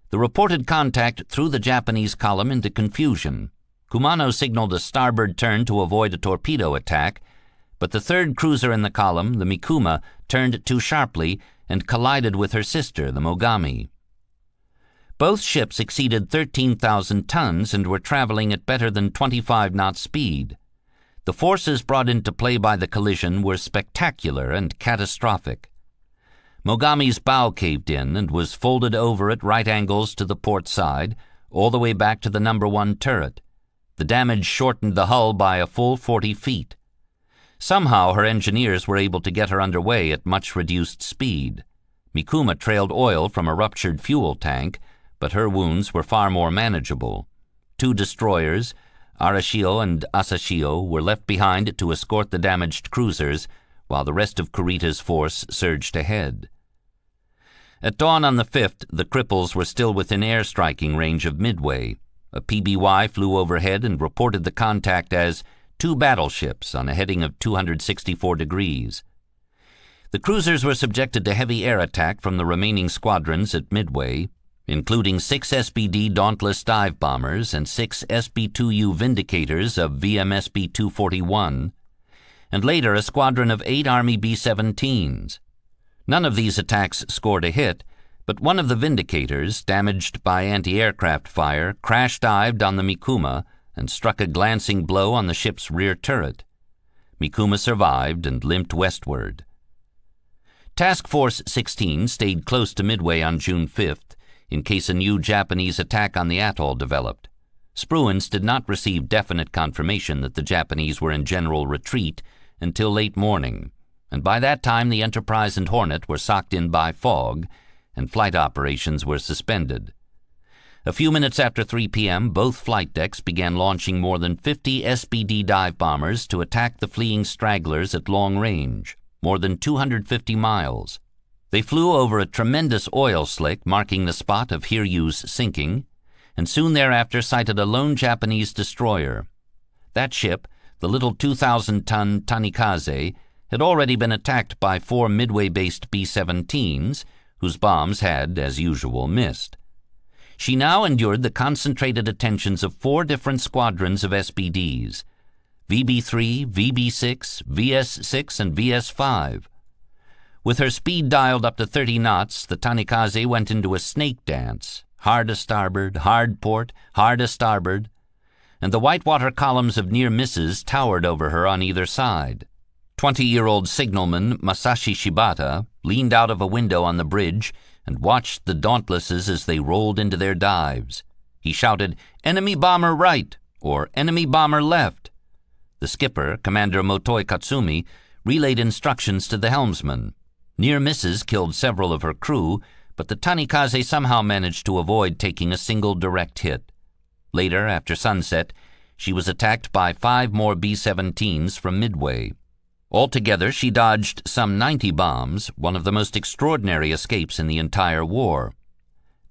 The reported contact threw the Japanese column into confusion. Kumano signaled a starboard turn to avoid a torpedo attack, but the 3rd cruiser in the column, the Mikuma, turned too sharply and collided with her sister, the Mogami. Both ships exceeded 13,000 tons and were traveling at better than 25 knot speed. The forces brought into play by the collision were spectacular and catastrophic. Mogami's bow caved in and was folded over at right angles to the port side, all the way back to the No. 1 turret. The damage shortened the hull by a full 40 feet. Somehow her engineers were able to get her underway at much reduced speed. Mikuma trailed oil from a ruptured fuel tank, but her wounds were far more manageable. 2 destroyers, Arashio and Asashio, were left behind to escort the damaged cruisers, while the rest of Kurita's force surged ahead. At dawn on the 5th, the cripples were still within air-striking range of Midway. A PBY flew overhead and reported the contact as 2 battleships on a heading of 264 degrees. The cruisers were subjected to heavy air attack from the remaining squadrons at Midway, including 6 SBD Dauntless dive bombers and 6 SB-2U Vindicators of VMSB-241, and later a squadron of 8 Army B-17s. None of these attacks scored a hit, but one of the Vindicators, damaged by anti-aircraft fire, crash-dived on the Mikuma and struck a glancing blow on the ship's rear turret. Mikuma survived and limped westward. Task Force 16 stayed close to Midway on June 5th, in case a new Japanese attack on the atoll developed. Spruance did not receive definite confirmation that the Japanese were in general retreat until late morning, and by that time the Enterprise and Hornet were socked in by fog, and flight operations were suspended. A few minutes after 3 p.m., both flight decks began launching more than 50 SBD dive bombers to attack the fleeing stragglers at long range, more than 250 miles. They flew over a tremendous oil slick marking the spot of Hiryu's sinking, and soon thereafter sighted a lone Japanese destroyer. That ship, the little 2,000-ton Tanikaze, had already been attacked by 4 Midway-based B-17s, whose bombs had, as usual, missed. She now endured the concentrated attentions of 4 different squadrons of SBDs, VB-3, VB-6, VS-6, and VS-5. With her speed dialed up to 30 knots, the Tanikaze went into a snake dance, hard a starboard, hard port, hard a starboard, and the whitewater columns of near misses towered over her on either side. 20-year-old signalman Masashi Shibata leaned out of a window on the bridge and watched the Dauntlesses as they rolled into their dives. He shouted, "Enemy bomber right," or "Enemy bomber left." The skipper, Commander Motoi Katsumi, relayed instructions to the helmsman. Near misses killed several of her crew, but the Tanikaze somehow managed to avoid taking a single direct hit. Later, after sunset, she was attacked by 5 more B-17s from Midway. Altogether, she dodged some 90 bombs, one of the most extraordinary escapes in the entire war.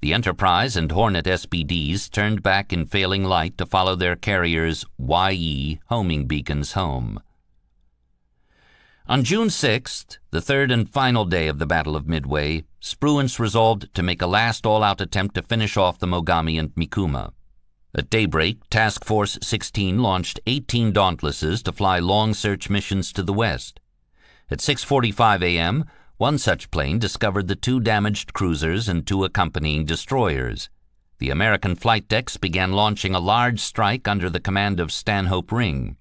The Enterprise and Hornet SBDs turned back in failing light to follow their carriers' YE homing beacons home. On June 6th, the 3rd and final day of the Battle of Midway, Spruance resolved to make a last all-out attempt to finish off the Mogami and Mikuma. At daybreak, Task Force 16 launched 18 Dauntlesses to fly long search missions to the west. At 6:45 a.m., one such plane discovered the 2 damaged cruisers and 2 accompanying destroyers. The American flight decks began launching a large strike under the command of Stanhope Ring.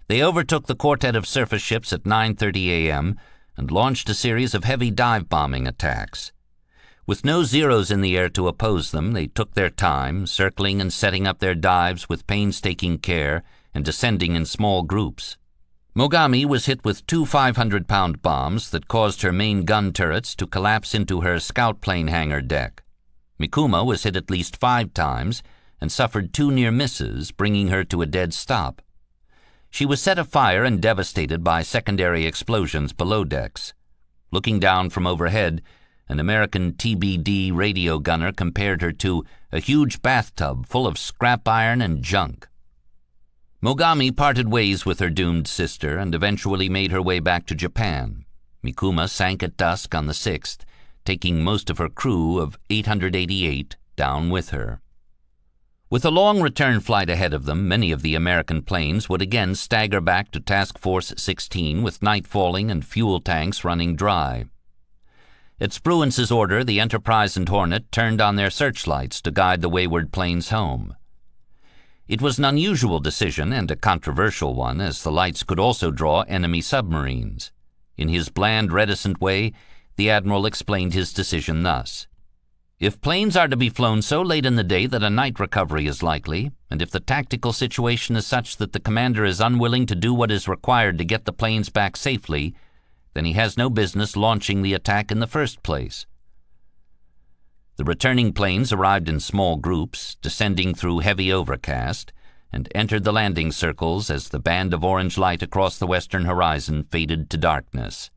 They overtook the quartet of surface ships at 9:30 a.m. and launched a series of heavy dive bombing attacks. With no Zeros in the air to oppose them, they took their time, circling and setting up their dives with painstaking care and descending in small groups. Mogami was hit with 2 500-pound bombs that caused her main gun turrets to collapse into her scout plane hangar deck. Mikuma was hit at least 5 times and suffered 2 near misses, bringing her to a dead stop. She was set afire and devastated by secondary explosions below decks. Looking down from overhead, an American TBD radio gunner compared her to a huge bathtub full of scrap iron and junk. Mogami parted ways with her doomed sister and eventually made her way back to Japan. Mikuma sank at dusk on the 6th, taking most of her crew of 888 down with her. With a long return flight ahead of them, many of the American planes would again stagger back to Task Force 16 with night falling and fuel tanks running dry. At Spruance's order, the Enterprise and Hornet turned on their searchlights to guide the wayward planes home. It was an unusual decision and a controversial one, as the lights could also draw enemy submarines. In his bland, reticent way, the Admiral explained his decision thus. If planes are to be flown so late in the day that a night recovery is likely, and if the tactical situation is such that the commander is unwilling to do what is required to get the planes back safely, then he has no business launching the attack in the first place. The returning planes arrived in small groups, descending through heavy overcast, and entered the landing circles as the band of orange light across the western horizon faded to darkness.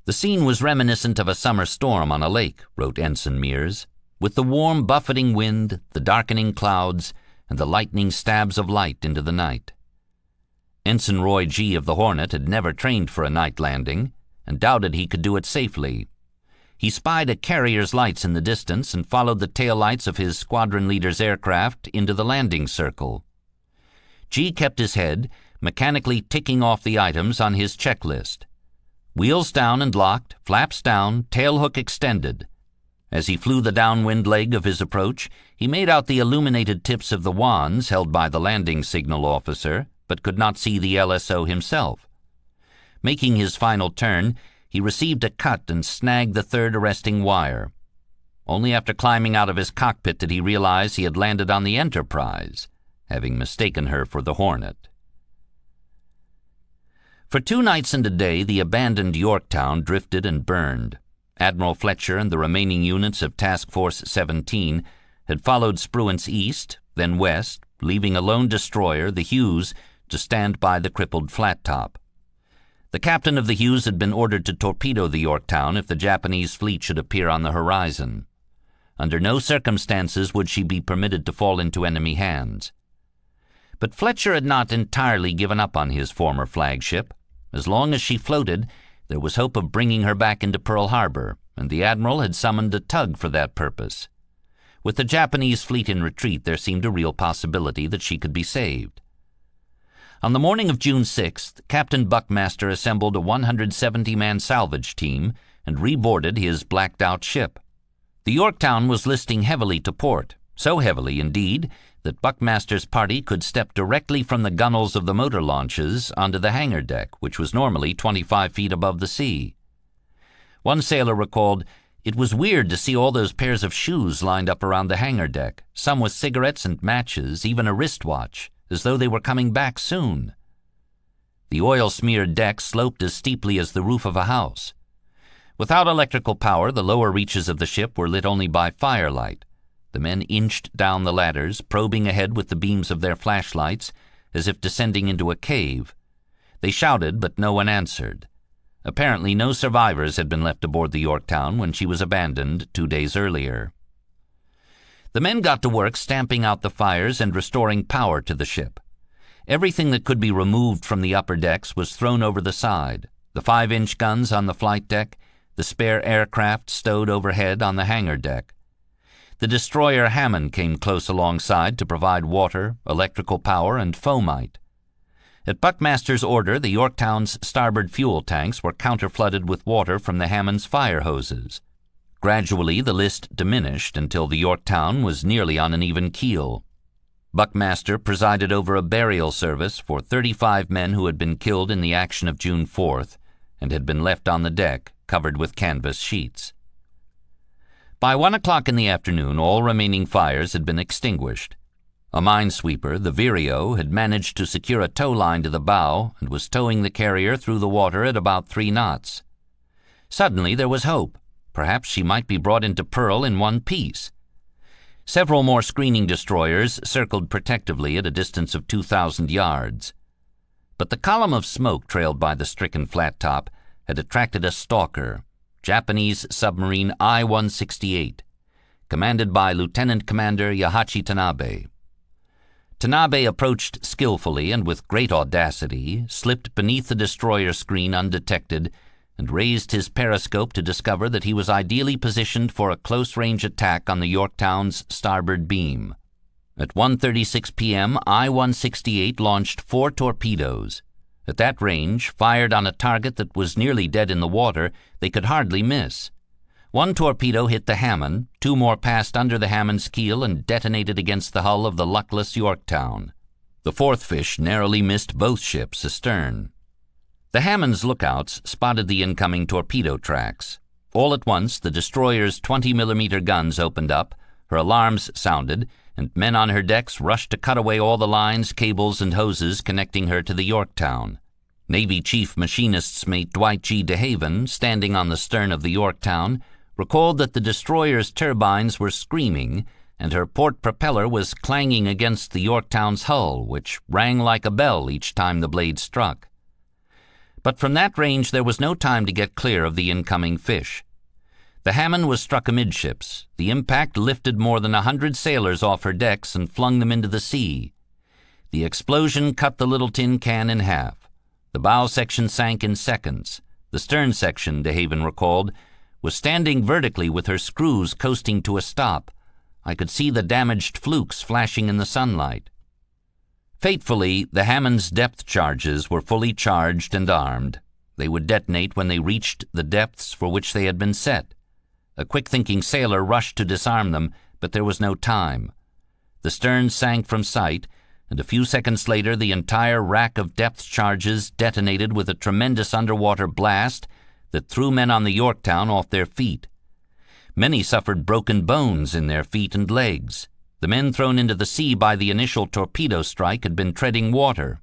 The scene was reminiscent of a summer storm on a lake, wrote Ensign Mears, with the warm buffeting wind, the darkening clouds, and the lightning stabs of light into the night. Ensign Roy G. of the Hornet had never trained for a night landing, and doubted he could do it safely. He spied a carrier's lights in the distance and followed the tail lights of his squadron leader's aircraft into the landing circle. G. kept his head, mechanically ticking off the items on his checklist. Wheels down and locked, flaps down, tailhook extended. As he flew the downwind leg of his approach, he made out the illuminated tips of the wands held by the landing signal officer, but could not see the LSO himself. Making his final turn, he received a cut and snagged the third arresting wire. Only after climbing out of his cockpit did he realize he had landed on the Enterprise, having mistaken her for the Hornet. For 2 nights and a day, the abandoned Yorktown drifted and burned. Admiral Fletcher and the remaining units of Task Force 17 had followed Spruance east, then west, leaving a lone destroyer, the Hughes, to stand by the crippled flat top. The captain of the Hughes had been ordered to torpedo the Yorktown if the Japanese fleet should appear on the horizon. Under no circumstances would she be permitted to fall into enemy hands. But Fletcher had not entirely given up on his former flagship. As long as she floated, there was hope of bringing her back into Pearl Harbor, and the admiral had summoned a tug for that purpose. With the Japanese fleet in retreat, there seemed a real possibility that she could be saved. On the morning of June 6th, Captain Buckmaster assembled a 170-man salvage team and reboarded his blacked-out ship. The Yorktown was listing heavily to port, so heavily, indeed, that Buckmaster's party could step directly from the gunnels of the motor launches onto the hangar deck, which was normally 25 feet above the sea. One sailor recalled, "It was weird to see all those pairs of shoes lined up around the hangar deck, some with cigarettes and matches, even a wristwatch, as though they were coming back soon." The oil-smeared deck sloped as steeply as the roof of a house. Without electrical power, the lower reaches of the ship were lit only by firelight. The men inched down the ladders, probing ahead with the beams of their flashlights, as if descending into a cave. They shouted, but no one answered. Apparently no survivors had been left aboard the Yorktown when she was abandoned 2 days earlier. The men got to work stamping out the fires and restoring power to the ship. Everything that could be removed from the upper decks was thrown over the side, the 5-inch guns on the flight deck, the spare aircraft stowed overhead on the hangar deck. The destroyer Hammond came close alongside to provide water, electrical power, and foamite. At Buckmaster's order, the Yorktown's starboard fuel tanks were counterflooded with water from the Hammond's fire hoses. Gradually, the list diminished until the Yorktown was nearly on an even keel. Buckmaster presided over a burial service for 35 men who had been killed in the action of June 4th and had been left on the deck, covered with canvas sheets. By 1 o'clock in the afternoon, all remaining fires had been extinguished. A minesweeper, the Vireo, had managed to secure a tow line to the bow and was towing the carrier through the water at about 3 knots. Suddenly there was hope. Perhaps she might be brought into Pearl in one piece. Several more screening destroyers circled protectively at a distance of 2,000 yards. But the column of smoke trailed by the stricken flat top had attracted a stalker, Japanese submarine I-168, commanded by Lieutenant Commander Yahachi Tanabe. Tanabe approached skillfully and with great audacity, slipped beneath the destroyer screen undetected, and raised his periscope to discover that he was ideally positioned for a close-range attack on the Yorktown's starboard beam. At 1:36 p.m., I-168 launched 4 torpedoes. At that range, fired on a target that was nearly dead in the water, they could hardly miss. One torpedo hit the Hammond, 2 more passed under the Hammond's keel and detonated against the hull of the luckless Yorktown. The 4th fish narrowly missed both ships astern. The Hammond's lookouts spotted the incoming torpedo tracks. All at once, the destroyer's 20mm guns opened up, her alarms sounded, and men on her decks rushed to cut away all the lines, cables, and hoses connecting her to the Yorktown. Navy Chief Machinist's Mate Dwight G. DeHaven, standing on the stern of the Yorktown, recalled that the destroyer's turbines were screaming, and her port propeller was clanging against the Yorktown's hull, which rang like a bell each time the blade struck. But from that range there was no time to get clear of the incoming fish. The Hammond was struck amidships. The impact lifted more than 100 sailors off her decks and flung them into the sea. The explosion cut the little tin can in half. The bow section sank in seconds. The stern section, DeHaven recalled, was standing vertically with her screws coasting to a stop. I could see the damaged flukes flashing in the sunlight. Fatefully, the Hammond's depth charges were fully charged and armed. They would detonate when they reached the depths for which they had been set. A quick-thinking sailor rushed to disarm them, but there was no time. The stern sank from sight, and a few seconds later the entire rack of depth charges detonated with a tremendous underwater blast that threw men on the Yorktown off their feet. Many suffered broken bones in their feet and legs. The men thrown into the sea by the initial torpedo strike had been treading water.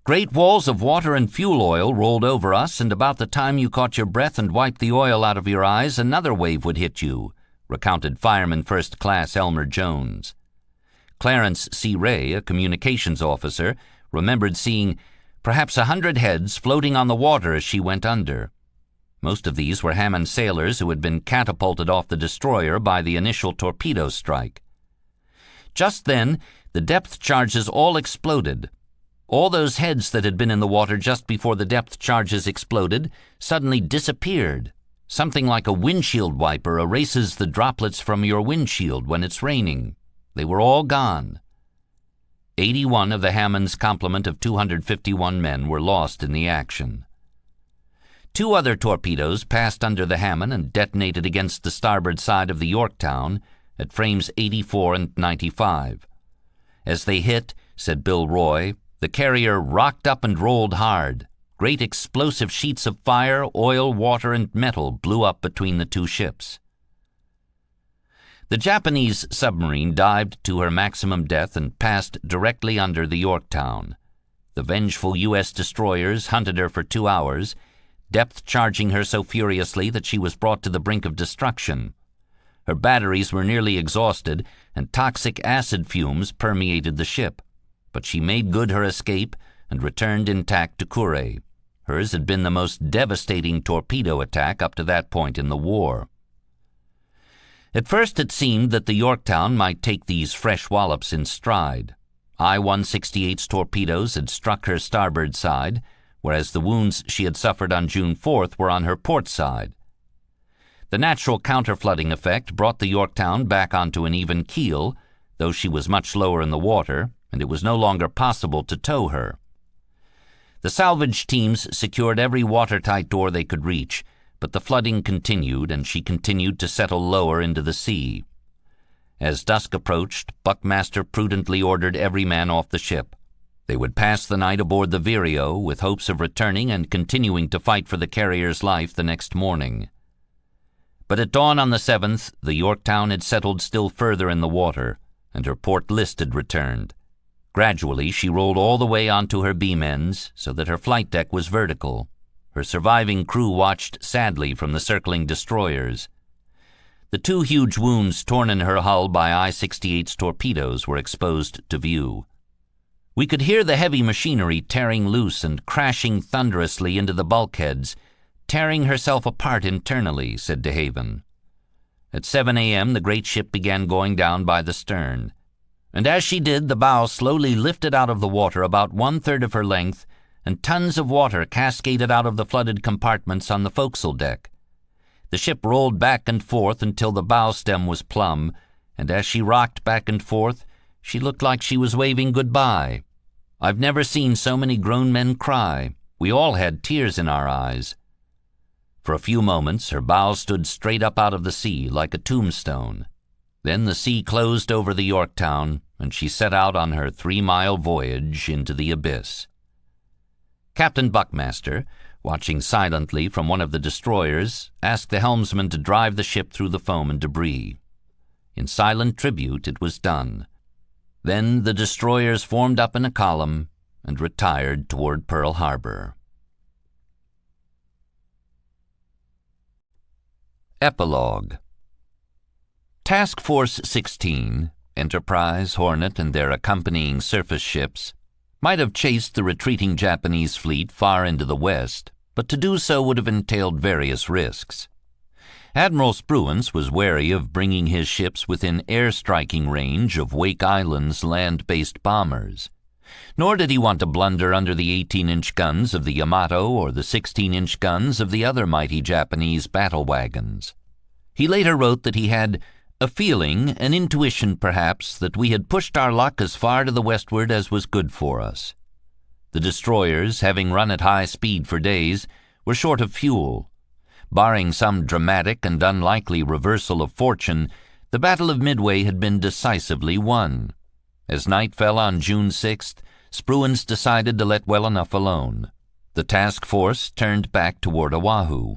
Great walls of water and fuel oil rolled over us, and about the time you caught your breath and wiped the oil out of your eyes, another wave would hit you, recounted Fireman First Class Elmer Jones. Clarence C. Ray, a communications officer, remembered seeing perhaps 100 heads floating on the water as she went under. Most of these were Hammond sailors who had been catapulted off the destroyer by the initial torpedo strike. Just then, the depth charges all exploded. All those heads that had been in the water just before the depth charges exploded suddenly disappeared. Something like a windshield wiper erases the droplets from your windshield when it's raining. They were all gone. 81 of the Hammond's complement of 251 men were lost in the action. 2 other torpedoes passed under the Hammond and detonated against the starboard side of the Yorktown at frames 84 and 95. As they hit, said Bill Roy, the carrier rocked up and rolled hard. Great explosive sheets of fire, oil, water, and metal blew up between the 2 ships. The Japanese submarine dived to her maximum depth and passed directly under the Yorktown. The vengeful U.S. destroyers hunted her for 2 hours, depth-charging her so furiously that she was brought to the brink of destruction. Her batteries were nearly exhausted, and toxic acid fumes permeated the ship. But she made good her escape and returned intact to Kure. Hers had been the most devastating torpedo attack up to that point in the war. At first it seemed that the Yorktown might take these fresh wallops in stride. I-168's torpedoes had struck her starboard side, whereas the wounds she had suffered on June 4th were on her port side. The natural counterflooding effect brought the Yorktown back onto an even keel, though she was much lower in the water, and it was no longer possible to tow her. The salvage teams secured every watertight door they could reach, but the flooding continued, and she continued to settle lower into the sea. As dusk approached, Buckmaster prudently ordered every man off the ship. They would pass the night aboard the Vireo with hopes of returning and continuing to fight for the carrier's life the next morning. But at dawn on the 7th, the Yorktown had settled still further in the water, and her port list had returned. Gradually, she rolled all the way onto her beam ends so that her flight deck was vertical. Her surviving crew watched sadly from the circling destroyers. The 2 huge wounds torn in her hull by I-68's torpedoes were exposed to view. We could hear the heavy machinery tearing loose and crashing thunderously into the bulkheads, tearing herself apart internally, said DeHaven. At 7 a.m. the great ship began going down by the stern, and as she did, the bow slowly lifted out of the water about 1/3 of her length, and tons of water cascaded out of the flooded compartments on the forecastle deck. The ship rolled back and forth until the bow stem was plumb, and as she rocked back and forth, she looked like she was waving goodbye. I've never seen so many grown men cry. We all had tears in our eyes. For a few moments, her bow stood straight up out of the sea like a tombstone. Then the sea closed over the Yorktown, and she set out on her 3-mile voyage into the abyss. Captain Buckmaster, watching silently from one of the destroyers, asked the helmsman to drive the ship through the foam and debris. In silent tribute it was done. Then the destroyers formed up in a column and retired toward Pearl Harbor. Epilogue. Task Force 16, Enterprise, Hornet, and their accompanying surface ships, might have chased the retreating Japanese fleet far into the west, but to do so would have entailed various risks. Admiral Spruance was wary of bringing his ships within air-striking range of Wake Island's land-based bombers. Nor did he want to blunder under the 18-inch guns of the Yamato or the 16-inch guns of the other mighty Japanese battle wagons. He later wrote that he had a feeling, an intuition perhaps, that we had pushed our luck as far to the westward as was good for us. The destroyers, having run at high speed for days, were short of fuel. Barring some dramatic and unlikely reversal of fortune, the Battle of Midway had been decisively won. As night fell on June 6th, Spruance decided to let well enough alone. The task force turned back toward Oahu.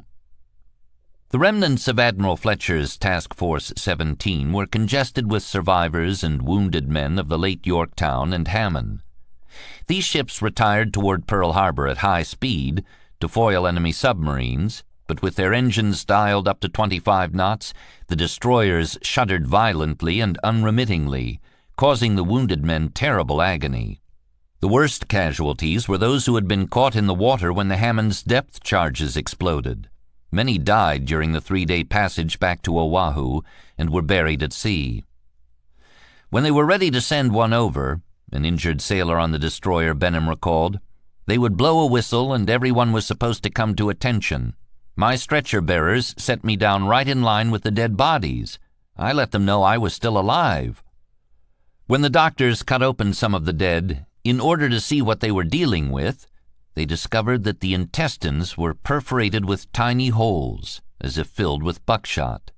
The remnants of Admiral Fletcher's Task Force 17 were congested with survivors and wounded men of the late Yorktown and Hammond. These ships retired toward Pearl Harbor at high speed to foil enemy submarines, but with their engines dialed up to 25 knots, the destroyers shuddered violently and unremittingly, causing the wounded men terrible agony. The worst casualties were those who had been caught in the water when the Hammond's depth charges exploded. Many died during the 3-day passage back to Oahu and were buried at sea. When they were ready to send one over, an injured sailor on the destroyer Benham recalled, they would blow a whistle and everyone was supposed to come to attention. My stretcher-bearers set me down right in line with the dead bodies. I let them know I was still alive. When the doctors cut open some of the dead, in order to see what they were dealing with, they discovered that the intestines were perforated with tiny holes, as if filled with buckshot.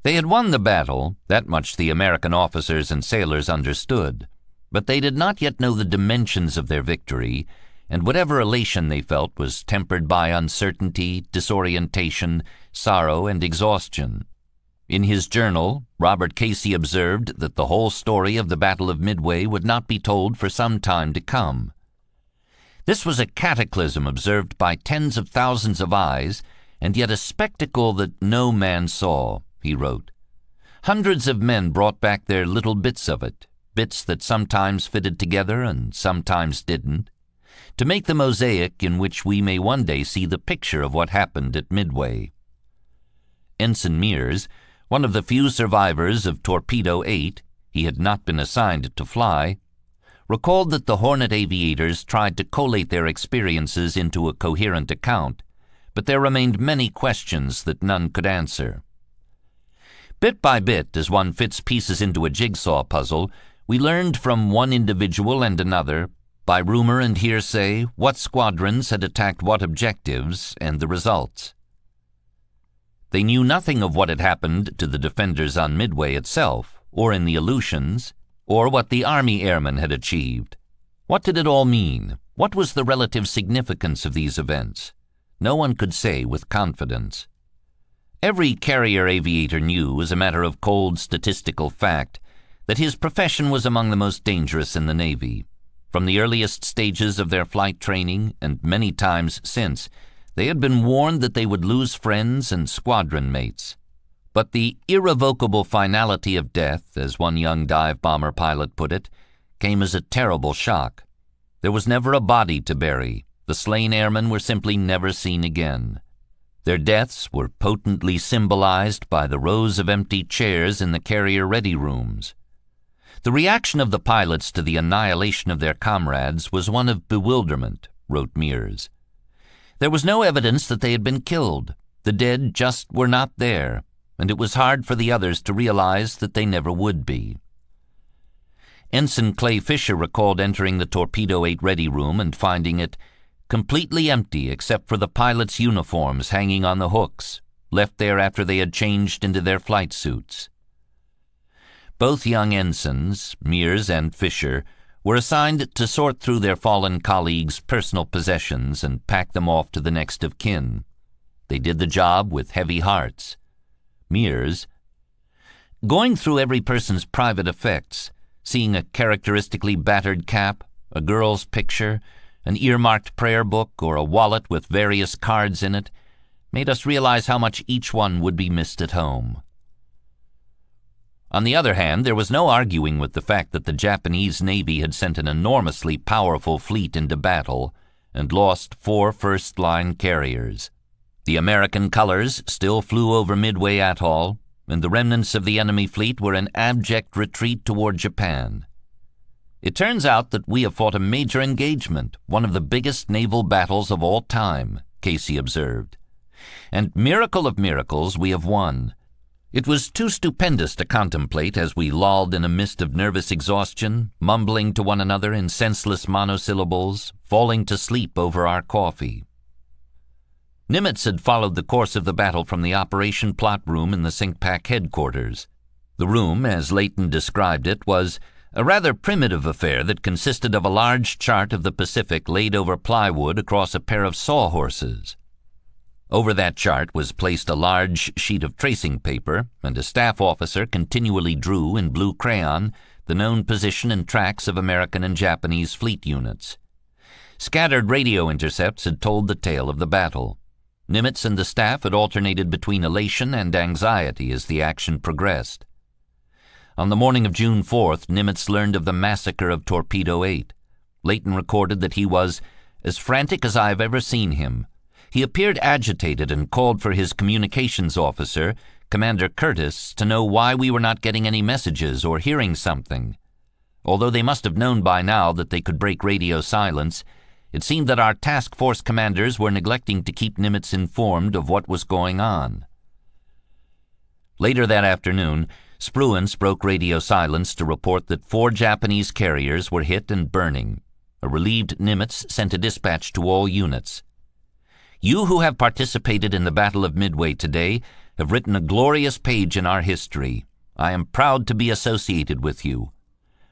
They had won the battle, that much the American officers and sailors understood, but they did not yet know the dimensions of their victory, and whatever elation they felt was tempered by uncertainty, disorientation, sorrow, and exhaustion. In his journal, Robert Casey observed that the whole story of the Battle of Midway would not be told for some time to come. This was a cataclysm observed by tens of thousands of eyes, and yet a spectacle that no man saw, he wrote. Hundreds of men brought back their little bits of it, bits that sometimes fitted together and sometimes didn't, to make the mosaic in which we may one day see the picture of what happened at Midway. Ensign Mears, one of the few survivors of Torpedo 8, he had not been assigned to fly, recalled that the Hornet aviators tried to collate their experiences into a coherent account, but there remained many questions that none could answer. Bit by bit, as one fits pieces into a jigsaw puzzle, we learned from one individual and another, by rumor and hearsay, what squadrons had attacked what objectives and the results. They knew nothing of what had happened to the defenders on Midway itself, or in the Aleutians, or what the Army airmen had achieved. What did it all mean? What was the relative significance of these events? No one could say with confidence. Every carrier aviator knew, as a matter of cold statistical fact, that his profession was among the most dangerous in the Navy. From the earliest stages of their flight training, and many times since, they had been warned that they would lose friends and squadron mates. But the irrevocable finality of death, as one young dive bomber pilot put it, came as a terrible shock. There was never a body to bury. The slain airmen were simply never seen again. Their deaths were potently symbolized by the rows of empty chairs in the carrier ready rooms. The reaction of the pilots to the annihilation of their comrades was one of bewilderment, wrote Mears. There was no evidence that they had been killed. The dead just were not there, and it was hard for the others to realize that they never would be. Ensign Clay Fisher recalled entering the Torpedo 8 ready room and finding it completely empty except for the pilots' uniforms hanging on the hooks, left there after they had changed into their flight suits. Both young ensigns, Mears and Fisher, were assigned to sort through their fallen colleagues' personal possessions and pack them off to the next of kin. They did the job with heavy hearts. Mears, going through every person's private effects, seeing a characteristically battered cap, a girl's picture, an earmarked prayer book, or a wallet with various cards in it, made us realize how much each one would be missed at home. On the other hand, there was no arguing with the fact that the Japanese Navy had sent an enormously powerful fleet into battle and lost 4 first-line carriers. The American colors still flew over Midway Atoll, and the remnants of the enemy fleet were in abject retreat toward Japan. It turns out that we have fought a major engagement, one of the biggest naval battles of all time, Casey observed. And miracle of miracles, we have won. It was too stupendous to contemplate as we lolled in a mist of nervous exhaustion, mumbling to one another in senseless monosyllables, falling to sleep over our coffee. Nimitz had followed the course of the battle from the operation plot room in the SINCPAC headquarters. The room, as Leighton described it, was a rather primitive affair that consisted of a large chart of the Pacific laid over plywood across a pair of sawhorses. Over that chart was placed a large sheet of tracing paper, and a staff officer continually drew in blue crayon the known position and tracks of American and Japanese fleet units. Scattered radio intercepts had told the tale of the battle. Nimitz and the staff had alternated between elation and anxiety as the action progressed. On the morning of June 4th, Nimitz learned of the massacre of Torpedo 8. Leighton recorded that he was as frantic as I have ever seen him. He appeared agitated and called for his communications officer, Commander Curtis, to know why we were not getting any messages or hearing something. Although they must have known by now that they could break radio silence, it seemed that our task force commanders were neglecting to keep Nimitz informed of what was going on. Later that afternoon, Spruance broke radio silence to report that 4 Japanese carriers were hit and burning. A relieved Nimitz sent a dispatch to all units. You who have participated in the Battle of Midway today have written a glorious page in our history. I am proud to be associated with you.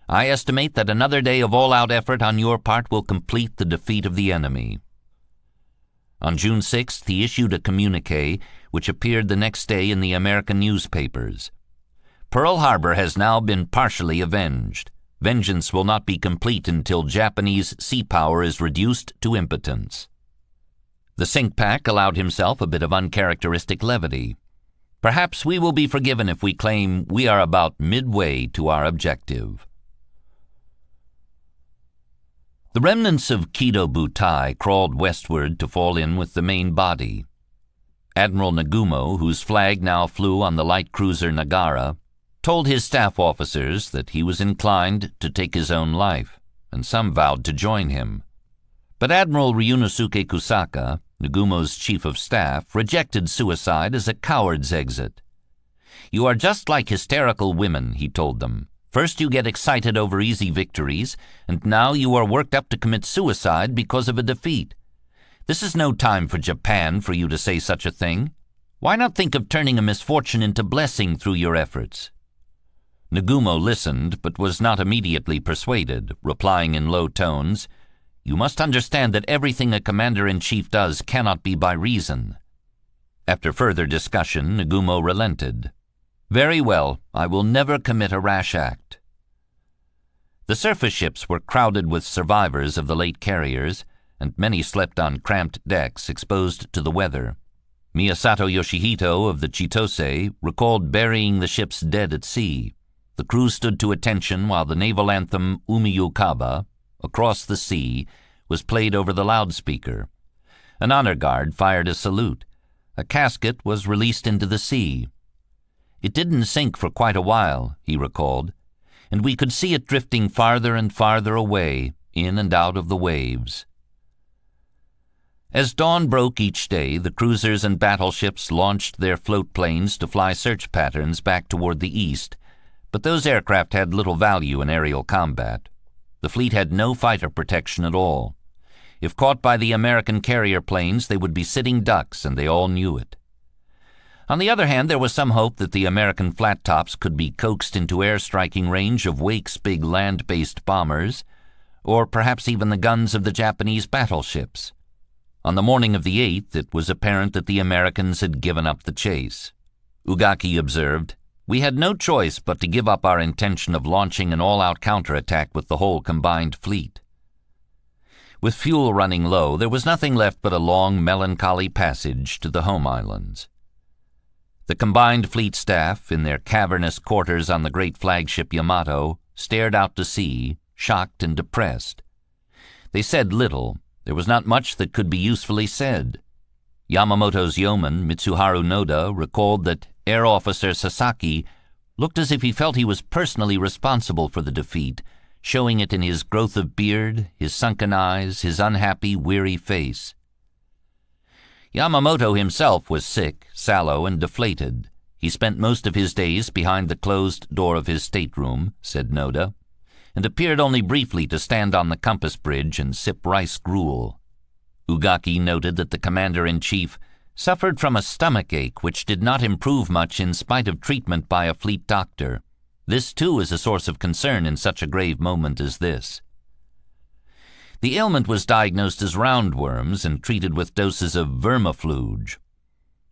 I estimate that another day of all-out effort on your part will complete the defeat of the enemy. On June 6th, he issued a communiqué which appeared the next day in the American newspapers. Pearl Harbor has now been partially avenged. Vengeance will not be complete until Japanese sea power is reduced to impotence. The SINCPAC allowed himself a bit of uncharacteristic levity. Perhaps we will be forgiven if we claim we are about midway to our objective. The remnants of Kido Butai crawled westward to fall in with the main body. Admiral Nagumo, whose flag now flew on the light cruiser Nagara, told his staff officers that he was inclined to take his own life, and some vowed to join him. But Admiral Ryunosuke Kusaka, Nagumo's chief of staff, rejected suicide as a coward's exit. You are just like hysterical women, he told them. First you get excited over easy victories, and now you are worked up to commit suicide because of a defeat. This is no time for Japan for you to say such a thing. Why not think of turning a misfortune into blessing through your efforts? Nagumo listened, but was not immediately persuaded, replying in low tones, You must understand that everything a commander-in-chief does cannot be by reason. After further discussion, Nagumo relented. Very well, I will never commit a rash act. The surface ships were crowded with survivors of the late carriers, and many slept on cramped decks exposed to the weather. Miyasato Yoshihito of the Chitose recalled burying the ships dead at sea. The crew stood to attention while the naval anthem Umiyu Kaba, Across the Sea, was played over the loudspeaker. An honor guard fired a salute. A casket was released into the sea. It didn't sink for quite a while, he recalled, and we could see it drifting farther and farther away, in and out of the waves. As dawn broke each day, the cruisers and battleships launched their float planes to fly search patterns back toward the east, but those aircraft had little value in aerial combat. The fleet had no fighter protection at all. If caught by the American carrier planes, they would be sitting ducks, and they all knew it. On the other hand, there was some hope that the American flat tops could be coaxed into air-striking range of Wake's big land-based bombers, or perhaps even the guns of the Japanese battleships. On the morning of the 8th, it was apparent that the Americans had given up the chase. Ugaki observed, "We had no choice but to give up our intention of launching an all-out counterattack with the whole combined fleet." With fuel running low, there was nothing left but a long, melancholy passage to the home islands. The combined fleet staff, in their cavernous quarters on the great flagship Yamato, stared out to sea, shocked and depressed. They said little. There was not much that could be usefully said. Yamamoto's yeoman, Mitsuharu Noda, recalled that Air Officer Sasaki looked as if he felt he was personally responsible for the defeat, showing it in his growth of beard, his sunken eyes, his unhappy, weary face. Yamamoto himself was sick, sallow, and deflated. He spent most of his days behind the closed door of his stateroom, said Noda, and appeared only briefly to stand on the compass bridge and sip rice gruel. Ugaki noted that the commander-in-chief suffered from a stomach ache which did not improve much in spite of treatment by a fleet doctor. This, too, is a source of concern in such a grave moment as this. The ailment was diagnosed as roundworms and treated with doses of vermifluge.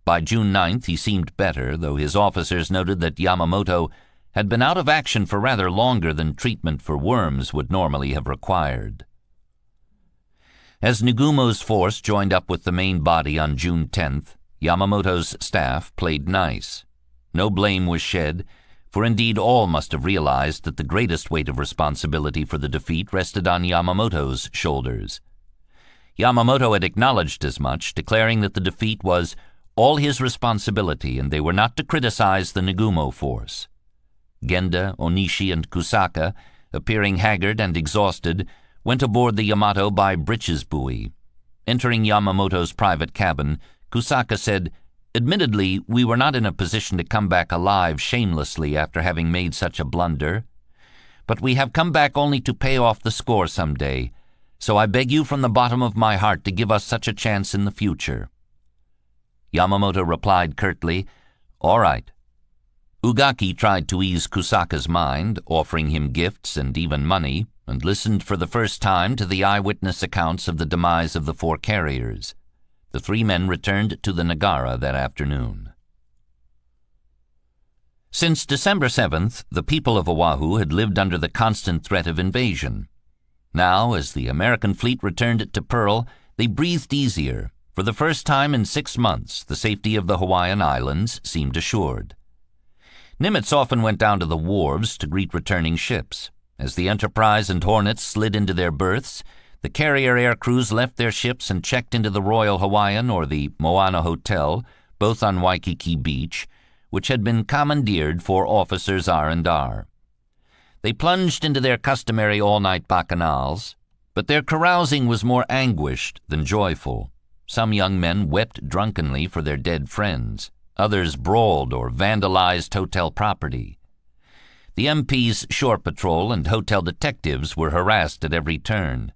By June 9th he seemed better, though his officers noted that Yamamoto had been out of action for rather longer than treatment for worms would normally have required. As Nagumo's force joined up with the main body on June 10th, Yamamoto's staff played nice. No blame was shed, for indeed all must have realized that the greatest weight of responsibility for the defeat rested on Yamamoto's shoulders. Yamamoto had acknowledged as much, declaring that the defeat was all his responsibility and they were not to criticize the Nagumo force. Genda, Onishi, and Kusaka, appearing haggard and exhausted, went aboard the Yamato by breeches buoy. Entering Yamamoto's private cabin, Kusaka said, "Admittedly, we were not in a position to come back alive shamelessly after having made such a blunder. But we have come back only to pay off the score some day, so I beg you from the bottom of my heart to give us such a chance in the future." Yamamoto replied curtly, "All right." Ugaki tried to ease Kusaka's mind, offering him gifts and even money, and listened for the first time to the eyewitness accounts of the demise of the 4 carriers. The 3 men returned to the Nagara that afternoon. Since December 7th, the people of Oahu had lived under the constant threat of invasion. Now, as the American fleet returned to Pearl, they breathed easier. For the first time in 6 months, the safety of the Hawaiian Islands seemed assured. Nimitz often went down to the wharves to greet returning ships. As the Enterprise and Hornet slid into their berths, the carrier air crews left their ships and checked into the Royal Hawaiian or the Moana Hotel, both on Waikiki Beach, which had been commandeered for officers R&R. They plunged into their customary all-night bacchanals, but their carousing was more anguished than joyful. Some young men wept drunkenly for their dead friends. Others brawled or vandalized hotel property. The MP's shore patrol and hotel detectives were harassed at every turn.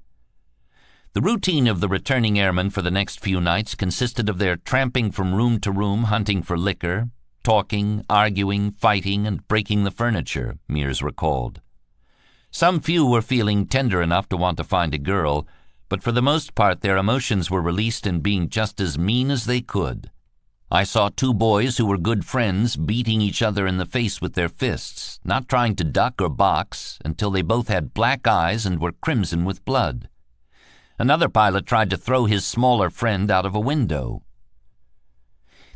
The routine of the returning airmen for the next few nights consisted of their tramping from room to room hunting for liquor, talking, arguing, fighting, and breaking the furniture, Mears recalled. Some few were feeling tender enough to want to find a girl, but for the most part their emotions were released in being just as mean as they could. I saw 2 boys who were good friends beating each other in the face with their fists, not trying to duck or box, until they both had black eyes and were crimson with blood. Another pilot tried to throw his smaller friend out of a window.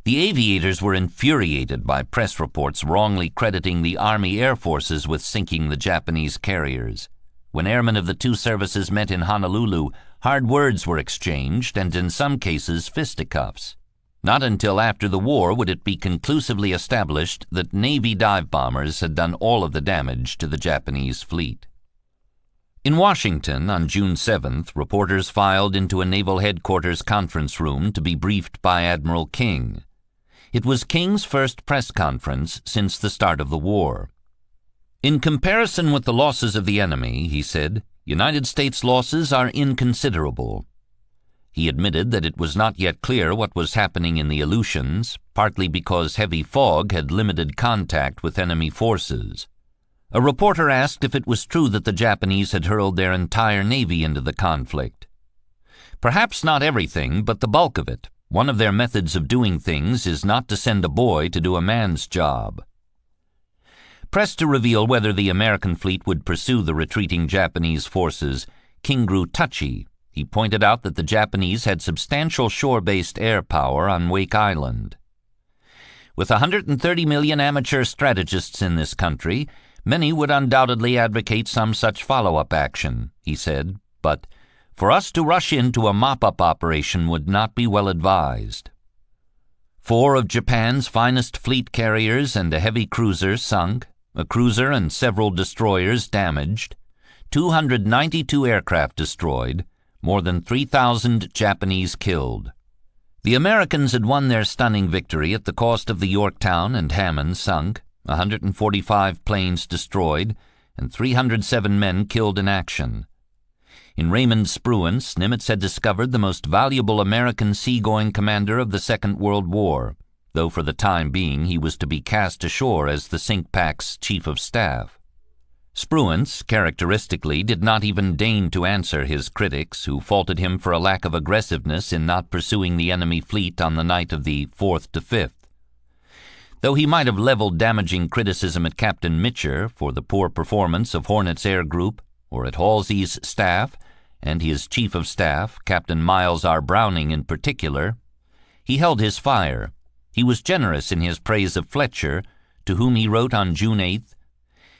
The aviators were infuriated by press reports wrongly crediting the Army Air Forces with sinking the Japanese carriers. When airmen of the 2 services met in Honolulu, hard words were exchanged and in some cases fisticuffs. Not until after the war would it be conclusively established that Navy dive bombers had done all of the damage to the Japanese fleet. In Washington, on June 7th, reporters filed into a naval headquarters conference room to be briefed by Admiral King. It was King's first press conference since the start of the war. "In comparison with the losses of the enemy," he said, "United States losses are inconsiderable." He admitted that it was not yet clear what was happening in the Aleutians, partly because heavy fog had limited contact with enemy forces. A reporter asked if it was true that the Japanese had hurled their entire navy into the conflict. Perhaps not everything, but the bulk of it. One of their methods of doing things is not to send a boy to do a man's job. Pressed to reveal whether the American fleet would pursue the retreating Japanese forces, King grew touchy. He pointed out that the Japanese had substantial shore-based air power on Wake Island. With 130 million amateur strategists in this country, many would undoubtedly advocate some such follow-up action, he said, but for us to rush into a mop-up operation would not be well advised. 4 of Japan's finest fleet carriers and a heavy cruiser sunk, a cruiser and several destroyers damaged, 292 aircraft destroyed, more than 3,000 Japanese killed. The Americans had won their stunning victory at the cost of the Yorktown and Hammond sunk, 145 planes destroyed, and 307 men killed in action. In Raymond Spruance, Nimitz had discovered the most valuable American seagoing commander of the Second World War, though for the time being he was to be cast ashore as the Sinkpack's chief of staff. Spruance, characteristically, did not even deign to answer his critics, who faulted him for a lack of aggressiveness in not pursuing the enemy fleet on the night of the 4th to 5th. Though he might have leveled damaging criticism at Captain Mitcher for the poor performance of Hornet's Air Group, or at Halsey's staff, and his chief of staff, Captain Miles R. Browning in particular, he held his fire. He was generous in his praise of Fletcher, to whom he wrote on June 8th,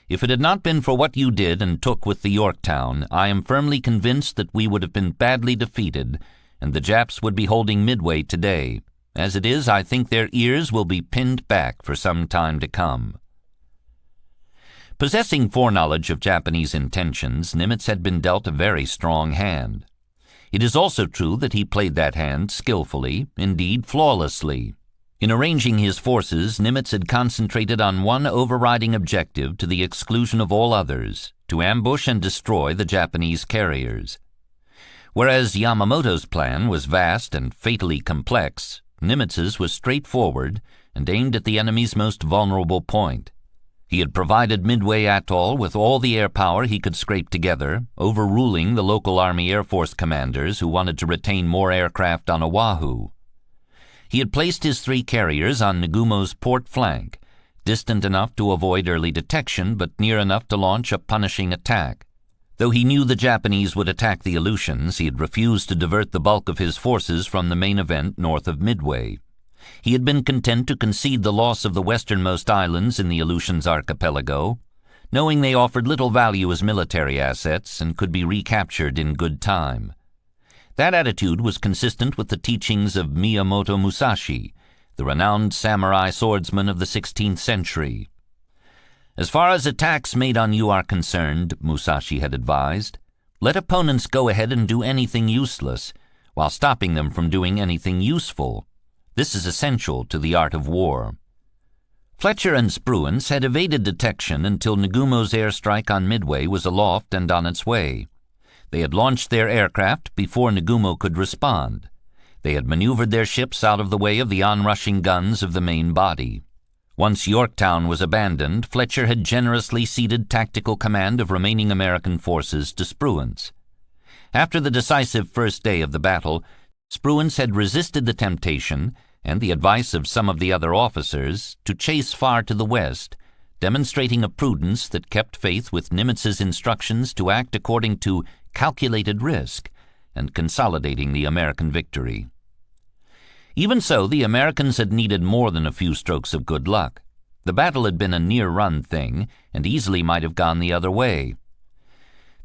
"If it had not been for what you did and took with the Yorktown, I am firmly convinced that we would have been badly defeated, and the Japs would be holding Midway today. As it is, I think their ears will be pinned back for some time to come." Possessing foreknowledge of Japanese intentions, Nimitz had been dealt a very strong hand. It is also true that he played that hand skillfully, indeed flawlessly. In arranging his forces, Nimitz had concentrated on one overriding objective to the exclusion of all others, to ambush and destroy the Japanese carriers. Whereas Yamamoto's plan was vast and fatally complex, Nimitz's was straightforward and aimed at the enemy's most vulnerable point. He had provided Midway Atoll with all the air power he could scrape together, overruling the local Army Air Force commanders who wanted to retain more aircraft on Oahu. He had placed his 3 carriers on Nagumo's port flank, distant enough to avoid early detection but near enough to launch a punishing attack. Though he knew the Japanese would attack the Aleutians, he had refused to divert the bulk of his forces from the main event north of Midway. He had been content to concede the loss of the westernmost islands in the Aleutians archipelago, knowing they offered little value as military assets and could be recaptured in good time. That attitude was consistent with the teachings of Miyamoto Musashi, the renowned samurai swordsman of the 16th century. "As far as attacks made on you are concerned," Musashi had advised, "let opponents go ahead and do anything useless, while stopping them from doing anything useful. This is essential to the art of war." Fletcher and Spruance had evaded detection until Nagumo's airstrike on Midway was aloft and on its way. They had launched their aircraft before Nagumo could respond. They had maneuvered their ships out of the way of the onrushing guns of the main body. Once Yorktown was abandoned, Fletcher had generously ceded tactical command of remaining American forces to Spruance. After the decisive first day of the battle, Spruance had resisted the temptation, and the advice of some of the other officers, to chase far to the west, demonstrating a prudence that kept faith with Nimitz's instructions to act according to calculated risk, and consolidating the American victory. Even so, the Americans had needed more than a few strokes of good luck. The battle had been a near-run thing, and easily might have gone the other way.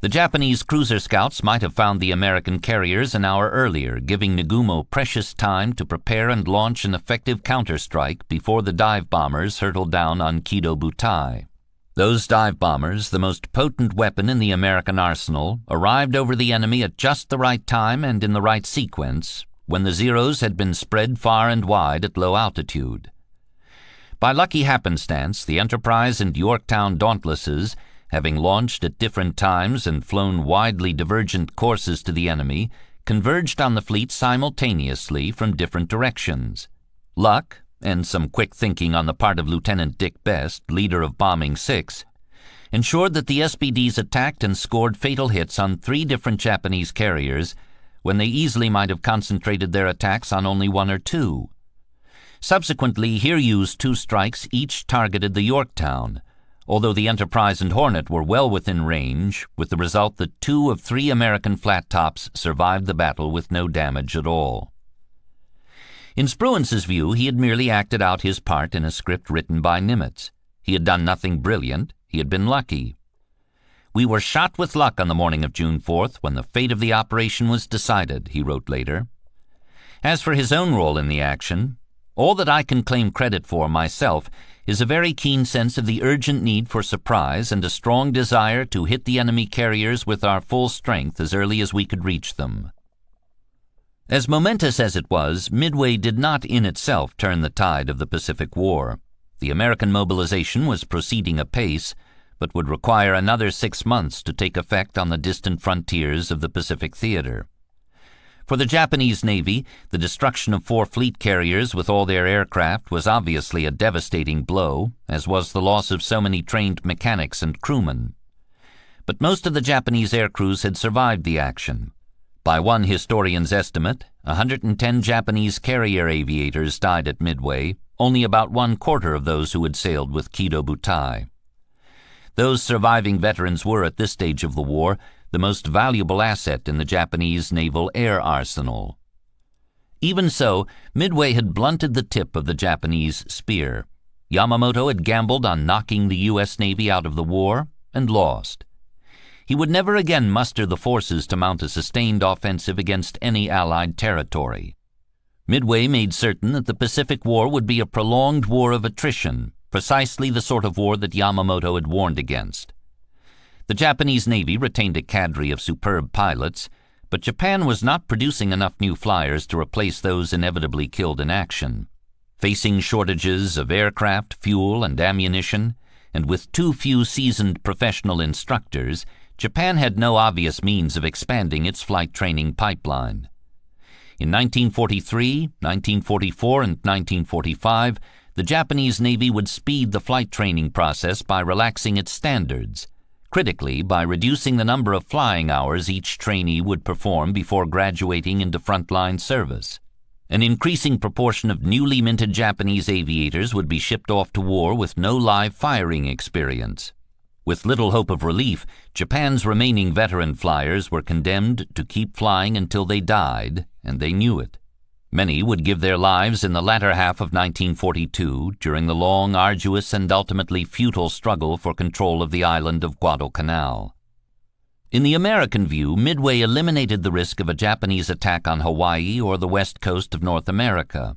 The Japanese cruiser scouts might have found the American carriers an hour earlier, giving Nagumo precious time to prepare and launch an effective counterstrike before the dive bombers hurtled down on Kido Butai. Those dive bombers, the most potent weapon in the American arsenal, arrived over the enemy at just the right time and in the right sequence, when the Zeros had been spread far and wide at low altitude. By lucky happenstance, the Enterprise and Yorktown Dauntlesses, having launched at different times and flown widely divergent courses to the enemy, converged on the fleet simultaneously from different directions. Luck, and some quick thinking on the part of Lieutenant Dick Best, leader of Bombing 6, ensured that the SBDs attacked and scored fatal hits on 3 different Japanese carriers when they easily might have concentrated their attacks on only 1 or 2. Subsequently, Hiryu's 2 strikes each targeted the Yorktown, although the Enterprise and Hornet were well within range, with the result that 2 of 3 American flat tops survived the battle with no damage at all. In Spruance's view, he had merely acted out his part in a script written by Nimitz. He had done nothing brilliant. He had been lucky. "We were shot with luck on the morning of June 4th when the fate of the operation was decided," he wrote later. As for his own role in the action, all that I can claim credit for myself is a very keen sense of the urgent need for surprise and a strong desire to hit the enemy carriers with our full strength as early as we could reach them. As momentous as it was, Midway did not in itself turn the tide of the Pacific War. The American mobilization was proceeding apace, but would require another 6 months to take effect on the distant frontiers of the Pacific theater. For the Japanese Navy, the destruction of 4 fleet carriers with all their aircraft was obviously a devastating blow, as was the loss of so many trained mechanics and crewmen. But most of the Japanese aircrews had survived the action. By one historian's estimate, 110 Japanese carrier aviators died at Midway, only about 1/4 of those who had sailed with Kido Butai. Those surviving veterans were, at this stage of the war, the most valuable asset in the Japanese naval air arsenal. Even so, Midway had blunted the tip of the Japanese spear. Yamamoto had gambled on knocking the U.S. Navy out of the war and lost. He would never again muster the forces to mount a sustained offensive against any Allied territory. Midway made certain that the Pacific War would be a prolonged war of attrition, precisely the sort of war that Yamamoto had warned against. The Japanese Navy retained a cadre of superb pilots, but Japan was not producing enough new flyers to replace those inevitably killed in action. Facing shortages of aircraft, fuel, and ammunition, and with too few seasoned professional instructors, Japan had no obvious means of expanding its flight training pipeline. In 1943, 1944, and 1945, the Japanese Navy would speed the flight training process by relaxing its standards, critically by reducing the number of flying hours each trainee would perform before graduating into frontline service. An increasing proportion of newly minted Japanese aviators would be shipped off to war with no live firing experience. With little hope of relief, Japan's remaining veteran flyers were condemned to keep flying until they died, and they knew it. Many would give their lives in the latter half of 1942 during the long, arduous, and ultimately futile struggle for control of the island of Guadalcanal. In the American view, Midway eliminated the risk of a Japanese attack on Hawaii or the west coast of North America.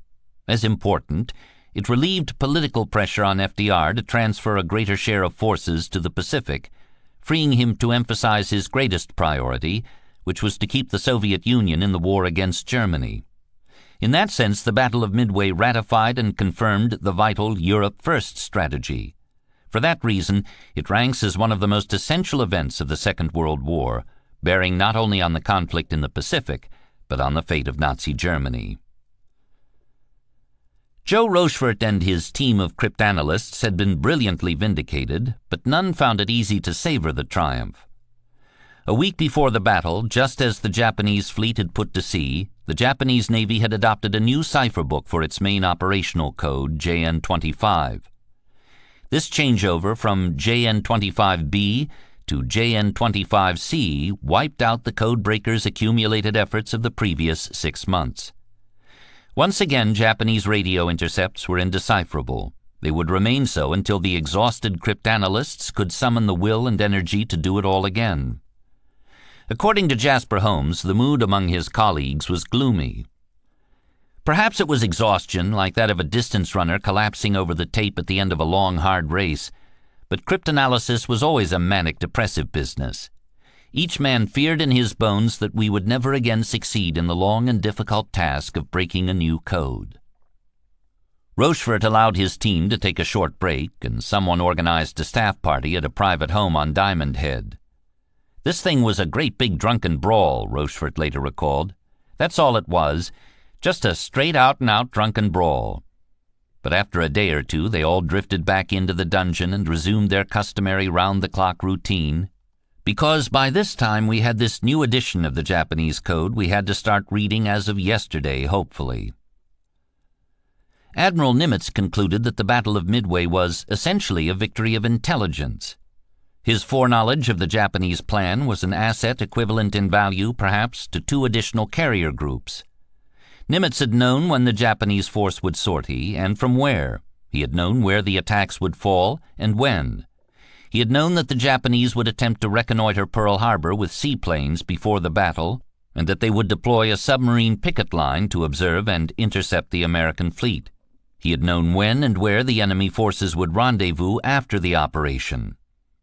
As important, it relieved political pressure on FDR to transfer a greater share of forces to the Pacific, freeing him to emphasize his greatest priority, which was to keep the Soviet Union in the war against Germany. In that sense, the Battle of Midway ratified and confirmed the vital Europe First strategy. For that reason, it ranks as one of the most essential events of the Second World War, bearing not only on the conflict in the Pacific, but on the fate of Nazi Germany. Joe Rochefort and his team of cryptanalysts had been brilliantly vindicated, but none found it easy to savor the triumph. A week before the battle, just as the Japanese fleet had put to sea, the Japanese Navy had adopted a new cipher book for its main operational code, JN-25. This changeover from JN-25B to JN-25C wiped out the codebreakers' accumulated efforts of the previous 6 months. Once again, Japanese radio intercepts were indecipherable. They would remain so until the exhausted cryptanalysts could summon the will and energy to do it all again. According to Jasper Holmes, the mood among his colleagues was gloomy. Perhaps it was exhaustion, like that of a distance runner collapsing over the tape at the end of a long, hard race, but cryptanalysis was always a manic depressive business. Each man feared in his bones that we would never again succeed in the long and difficult task of breaking a new code. Rochefort allowed his team to take a short break, and someone organized a staff party at a private home on Diamond Head. "This thing was a great big drunken brawl," Rochefort later recalled. "That's all it was, just a straight out-and-out drunken brawl." But after a day or two, they all drifted back into the dungeon and resumed their customary round-the-clock routine. Because by this time we had this new edition of the Japanese code we had to start reading as of yesterday, hopefully. Admiral Nimitz concluded that the Battle of Midway was essentially a victory of intelligence. His foreknowledge of the Japanese plan was an asset equivalent in value, perhaps, to 2 additional carrier groups. Nimitz had known when the Japanese force would sortie, and from where. He had known where the attacks would fall, and when. He had known that the Japanese would attempt to reconnoiter Pearl Harbor with seaplanes before the battle, and that they would deploy a submarine picket line to observe and intercept the American fleet. He had known when and where the enemy forces would rendezvous after the operation.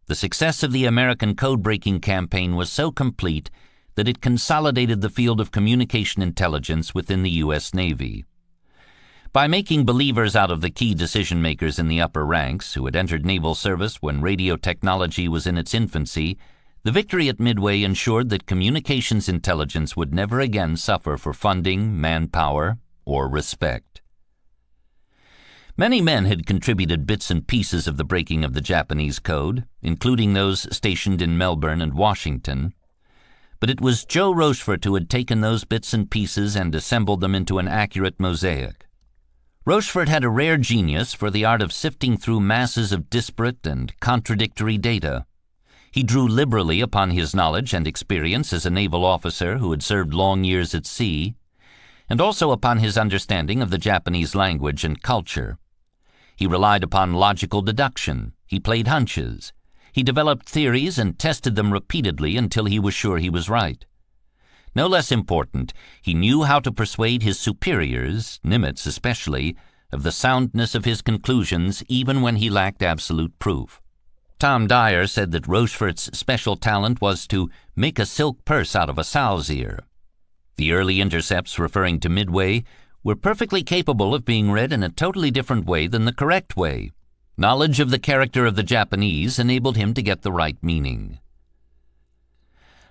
The success of the American code-breaking campaign was so complete that it consolidated the field of communication intelligence within the U.S. Navy. By making believers out of the key decision-makers in the upper ranks, who had entered naval service when radio technology was in its infancy, the victory at Midway ensured that communications intelligence would never again suffer for funding, manpower, or respect. Many men had contributed bits and pieces of the breaking of the Japanese code, including those stationed in Melbourne and Washington. But it was Joe Rochefort who had taken those bits and pieces and assembled them into an accurate mosaic. Rochefort had a rare genius for the art of sifting through masses of disparate and contradictory data. He drew liberally upon his knowledge and experience as a naval officer who had served long years at sea, and also upon his understanding of the Japanese language and culture. He relied upon logical deduction. He played hunches. He developed theories and tested them repeatedly until he was sure he was right. No less important, he knew how to persuade his superiors, Nimitz especially, of the soundness of his conclusions even when he lacked absolute proof. Tom Dyer said that Rochefort's special talent was to make a silk purse out of a sow's ear. The early intercepts referring to Midway were perfectly capable of being read in a totally different way than the correct way. Knowledge of the character of the Japanese enabled him to get the right meaning.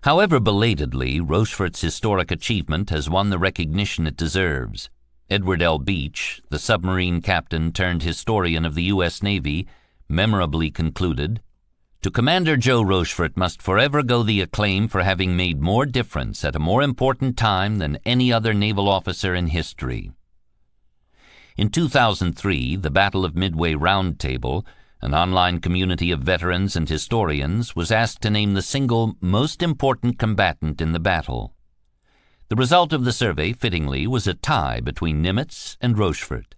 However belatedly, Rochefort's historic achievement has won the recognition it deserves. Edward L. Beach, the submarine captain turned historian of the U.S. Navy, memorably concluded, "To Commander Joe Rochefort must forever go the acclaim for having made more difference at a more important time than any other naval officer in history." In 2003, the Battle of Midway Roundtable, an online community of veterans and historians, was asked to name the single most important combatant in the battle. The result of the survey, fittingly, was a tie between Nimitz and Rochefort.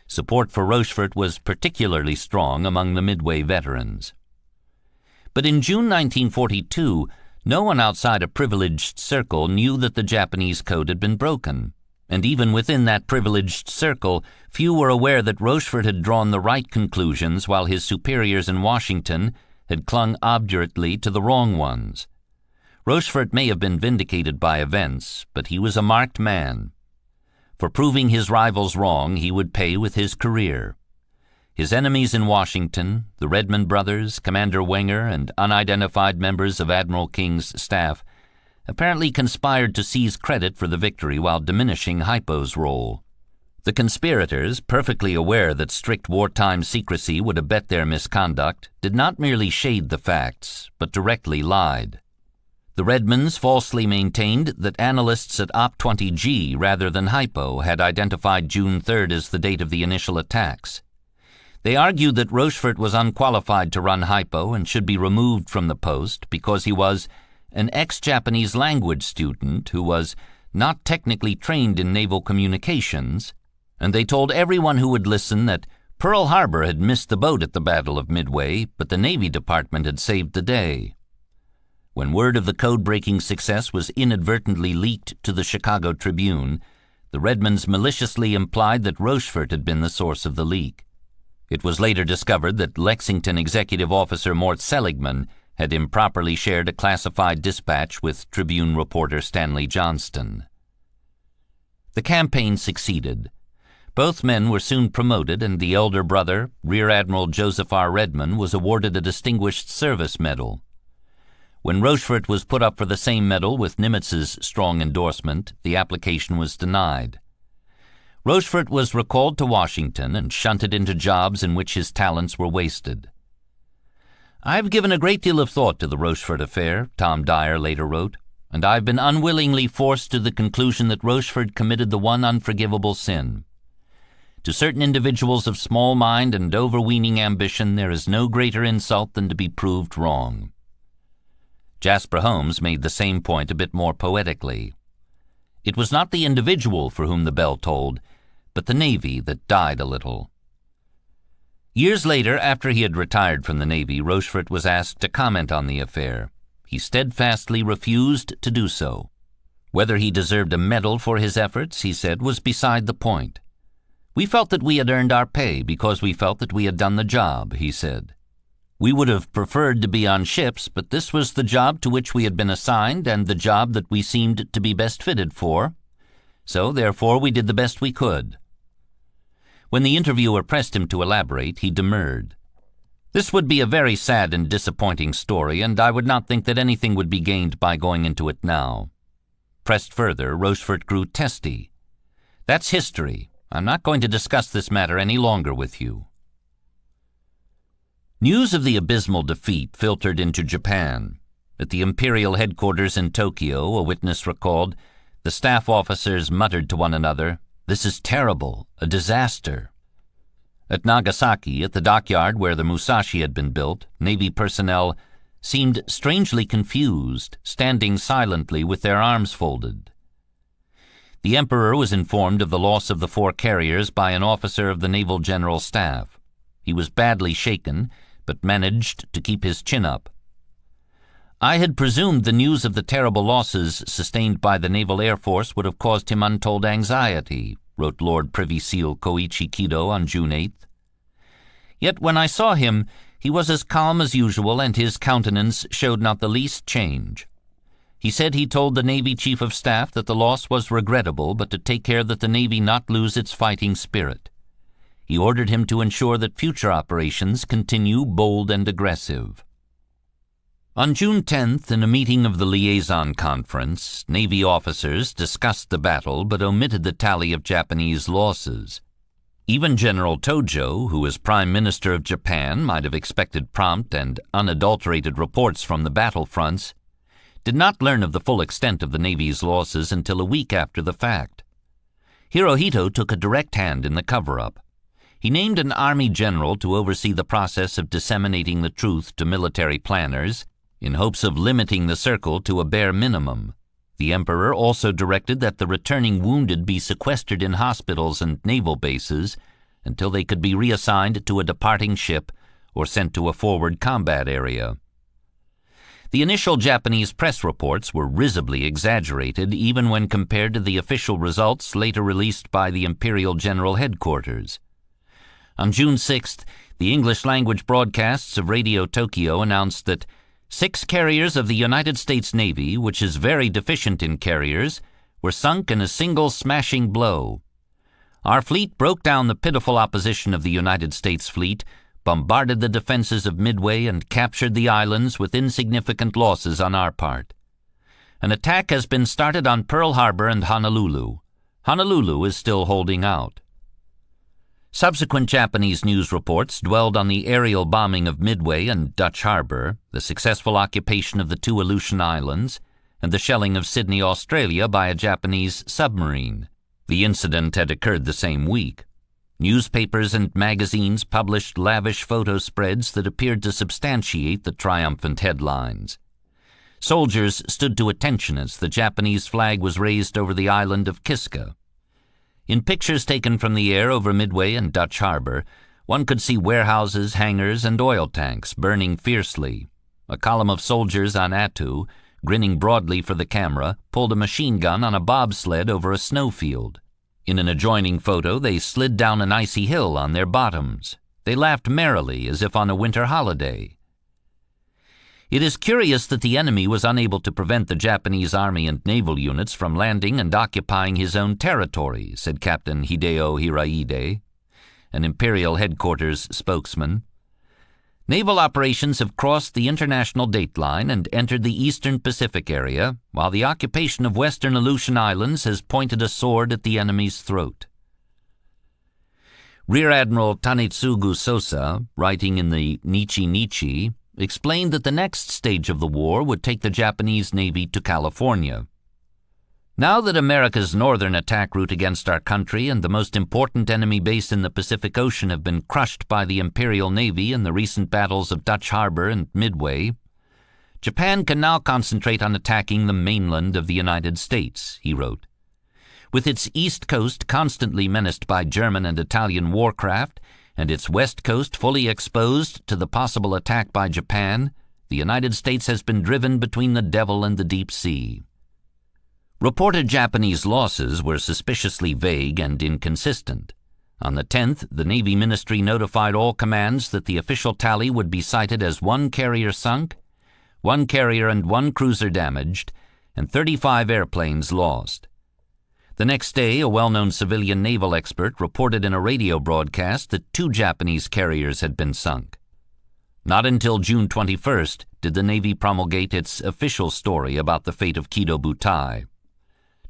Support for Rochefort was particularly strong among the Midway veterans. But in June 1942, no one outside a privileged circle knew that the Japanese code had been broken. And even within that privileged circle, few were aware that Rochefort had drawn the right conclusions while his superiors in Washington had clung obdurately to the wrong ones. Rochefort may have been vindicated by events, but he was a marked man. For proving his rivals wrong, he would pay with his career. His enemies in Washington, the Redmond brothers, Commander Wenger, and unidentified members of Admiral King's staff, apparently conspired to seize credit for the victory while diminishing Hypo's role. The conspirators, perfectly aware that strict wartime secrecy would abet their misconduct, did not merely shade the facts, but directly lied. The Redmonds falsely maintained that analysts at Op-20G rather than Hypo had identified June 3rd as the date of the initial attacks. They argued that Rochefort was unqualified to run Hypo and should be removed from the post because he was an ex-Japanese language student who was not technically trained in naval communications, and they told everyone who would listen that Pearl Harbor had missed the boat at the Battle of Midway, but the Navy Department had saved the day. When word of the code-breaking success was inadvertently leaked to the Chicago Tribune, the Redmonds maliciously implied that Rochefort had been the source of the leak. It was later discovered that Lexington executive officer Mort Seligman had improperly shared a classified dispatch with Tribune reporter Stanley Johnston. The campaign succeeded. Both men were soon promoted, and the elder brother, Rear Admiral Joseph R. Redmond, was awarded a Distinguished Service Medal. When Rochefort was put up for the same medal with Nimitz's strong endorsement, the application was denied. Rochefort was recalled to Washington and shunted into jobs in which his talents were wasted. "I've given a great deal of thought to the Rochefort affair," Tom Dyer later wrote, "and I've been unwillingly forced to the conclusion that Rochefort committed the one unforgivable sin. To certain individuals of small mind and overweening ambition there is no greater insult than to be proved wrong." Jasper Holmes made the same point a bit more poetically. "It was not the individual for whom the bell tolled, but the Navy that died a little." Years later, after he had retired from the Navy, Rochefort was asked to comment on the affair. He steadfastly refused to do so. Whether he deserved a medal for his efforts, he said, was beside the point. "We felt that we had earned our pay because we felt that we had done the job," he said. "We would have preferred to be on ships, but this was the job to which we had been assigned and the job that we seemed to be best fitted for. So, therefore, we did the best we could." When the interviewer pressed him to elaborate, he demurred. "This would be a very sad and disappointing story, and I would not think that anything would be gained by going into it now." Pressed further, Rochefort grew testy. "That's history. I'm not going to discuss this matter any longer with you." News of the abysmal defeat filtered into Japan. At the Imperial headquarters in Tokyo, a witness recalled, the staff officers muttered to one another, "This is terrible, a disaster." At Nagasaki, at the dockyard where the Musashi had been built, Navy personnel seemed strangely confused, standing silently with their arms folded. The Emperor was informed of the loss of the 4 carriers by an officer of the Naval General Staff. He was badly shaken, but managed to keep his chin up. "I had presumed the news of the terrible losses sustained by the Naval Air Force would have caused him untold anxiety," wrote Lord Privy Seal Koichi Kido on June 8th. "Yet when I saw him, he was as calm as usual, and his countenance showed not the least change. He said he told the Navy Chief of Staff that the loss was regrettable, but to take care that the Navy not lose its fighting spirit. He ordered him to ensure that future operations continue bold and aggressive." On June 10th, in a meeting of the Liaison Conference, Navy officers discussed the battle but omitted the tally of Japanese losses. Even General Tojo, who as Prime Minister of Japan might have expected prompt and unadulterated reports from the battlefronts, did not learn of the full extent of the Navy's losses until a week after the fact. Hirohito took a direct hand in the cover-up. He named an Army general to oversee the process of disseminating the truth to military planners, in hopes of limiting the circle to a bare minimum. The Emperor also directed that the returning wounded be sequestered in hospitals and naval bases until they could be reassigned to a departing ship or sent to a forward combat area. The initial Japanese press reports were risibly exaggerated even when compared to the official results later released by the Imperial General Headquarters. On June 6th, the English-language broadcasts of Radio Tokyo announced that 6 carriers of the United States Navy, which is very deficient in carriers, were sunk in a single smashing blow. Our fleet broke down the pitiful opposition of the United States fleet, bombarded the defenses of Midway, and captured the islands with insignificant losses on our part. An attack has been started on Pearl Harbor and Honolulu. Honolulu is still holding out. Subsequent Japanese news reports dwelled on the aerial bombing of Midway and Dutch Harbor, the successful occupation of the 2 Aleutian Islands, and the shelling of Sydney, Australia by a Japanese submarine. The incident had occurred the same week. Newspapers and magazines published lavish photo spreads that appeared to substantiate the triumphant headlines. Soldiers stood to attention as the Japanese flag was raised over the island of Kiska. In pictures taken from the air over Midway and Dutch Harbor, one could see warehouses, hangars, and oil tanks burning fiercely. A column of soldiers on Attu, grinning broadly for the camera, pulled a machine gun on a bobsled over a snowfield. In an adjoining photo, they slid down an icy hill on their bottoms. They laughed merrily as if on a winter holiday. It is curious that the enemy was unable to prevent the Japanese Army and naval units from landing and occupying his own territory, said Captain Hideo Hiraide, an Imperial headquarters spokesman. Naval operations have crossed the international dateline and entered the eastern Pacific area, while the occupation of western Aleutian Islands has pointed a sword at the enemy's throat. Rear Admiral Tanetsugu Sosa, writing in the Nichi Nichi, explained that the next stage of the war would take the Japanese Navy to California. Now that America's northern attack route against our country and the most important enemy base in the Pacific Ocean have been crushed by the Imperial Navy in the recent battles of Dutch Harbor and Midway, Japan can now concentrate on attacking the mainland of the United States, he wrote. With its east coast constantly menaced by German and Italian warcraft, and its west coast fully exposed to the possible attack by Japan, the United States has been driven between the devil and the deep sea. Reported Japanese losses were suspiciously vague and inconsistent. On the 10th, the Navy Ministry notified all commands that the official tally would be cited as 1 carrier sunk, 1 carrier and 1 cruiser damaged, and 35 airplanes lost. The next day, a well-known civilian naval expert reported in a radio broadcast that 2 Japanese carriers had been sunk. Not until June 21st did the Navy promulgate its official story about the fate of Kido Butai.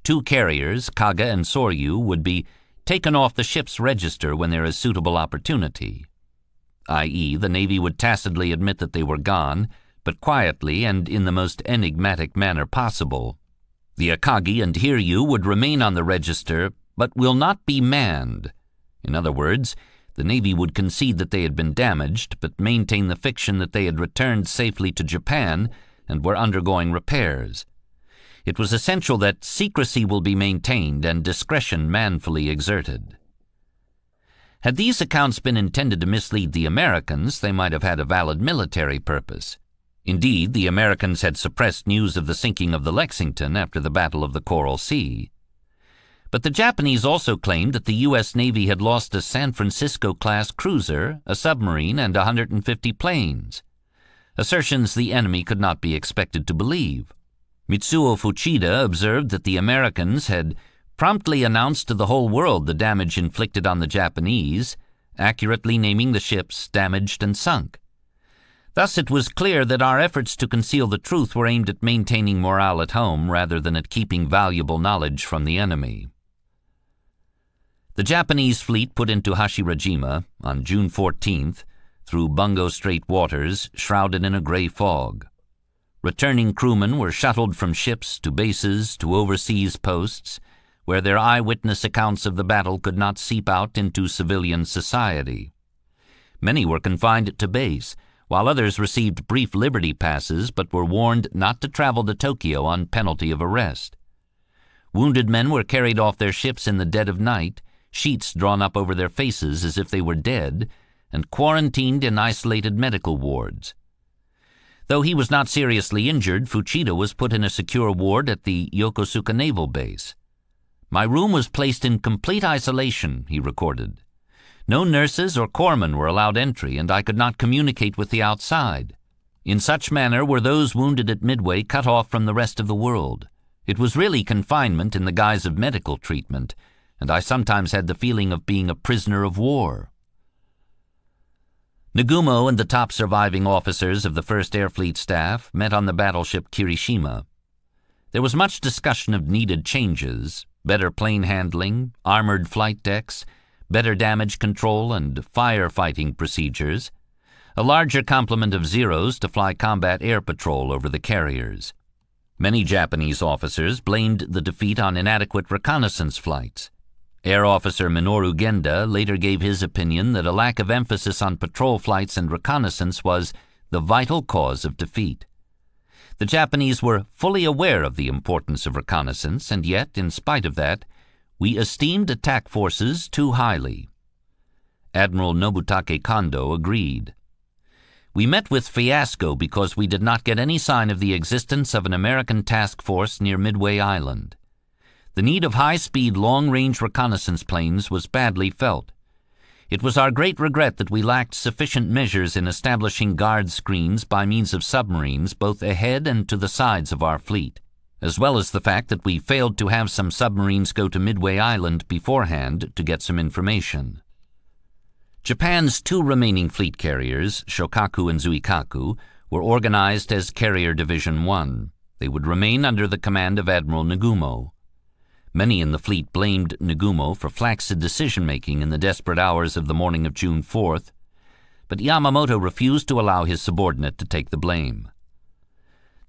2 carriers, Kaga and Soryu, would be taken off the ship's register when there is suitable opportunity, i.e., the Navy would tacitly admit that they were gone, but quietly and in the most enigmatic manner possible. The Akagi and Hiryu would remain on the register, but will not be manned. In other words, the Navy would concede that they had been damaged, but maintain the fiction that they had returned safely to Japan and were undergoing repairs. It was essential that secrecy will be maintained and discretion manfully exerted. Had these accounts been intended to mislead the Americans, they might have had a valid military purpose. Indeed, the Americans had suppressed news of the sinking of the Lexington after the Battle of the Coral Sea. But the Japanese also claimed that the U.S. Navy had lost a San Francisco-class cruiser, a submarine, and 150 planes. Assertions the enemy could not be expected to believe. Mitsuo Fuchida observed that the Americans had promptly announced to the whole world the damage inflicted on the Japanese, accurately naming the ships damaged and sunk. Thus it was clear that our efforts to conceal the truth were aimed at maintaining morale at home rather than at keeping valuable knowledge from the enemy. The Japanese fleet put into Hashirajima on June 14th through Bungo Strait waters shrouded in a gray fog. Returning crewmen were shuttled from ships to bases to overseas posts where their eyewitness accounts of the battle could not seep out into civilian society. Many were confined to base, while others received brief liberty passes but were warned not to travel to Tokyo on penalty of arrest. Wounded men were carried off their ships in the dead of night, sheets drawn up over their faces as if they were dead, and quarantined in isolated medical wards. Though he was not seriously injured, Fuchida was put in a secure ward at the Yokosuka Naval Base. "My room was placed in complete isolation," he recorded. "No nurses or corpsmen were allowed entry, and I could not communicate with the outside. In such manner were those wounded at Midway cut off from the rest of the world. It was really confinement in the guise of medical treatment, and I sometimes had the feeling of being a prisoner of war." Nagumo and the top surviving officers of the 1st Air Fleet staff met on the battleship Kirishima. There was much discussion of needed changes, better plane handling, armored flight decks, better damage control and firefighting procedures, a larger complement of Zeros to fly combat air patrol over the carriers. Many Japanese officers blamed the defeat on inadequate reconnaissance flights. Air Officer Minoru Genda later gave his opinion that a lack of emphasis on patrol flights and reconnaissance was the vital cause of defeat. The Japanese were fully aware of the importance of reconnaissance, and yet, in spite of that, we esteemed attack forces too highly. Admiral Nobutake Kondo agreed. "We met with fiasco because we did not get any sign of the existence of an American task force near Midway Island. The need of high-speed, long-range reconnaissance planes was badly felt. It was our great regret that we lacked sufficient measures in establishing guard screens by means of submarines both ahead and to the sides of our fleet, as well as the fact that we failed to have some submarines go to Midway Island beforehand to get some information." Japan's 2 remaining fleet carriers, Shokaku and Zuikaku, were organized as Carrier Division 1. They would remain under the command of Admiral Nagumo. Many in the fleet blamed Nagumo for flaccid decision-making in the desperate hours of the morning of June 4th, but Yamamoto refused to allow his subordinate to take the blame.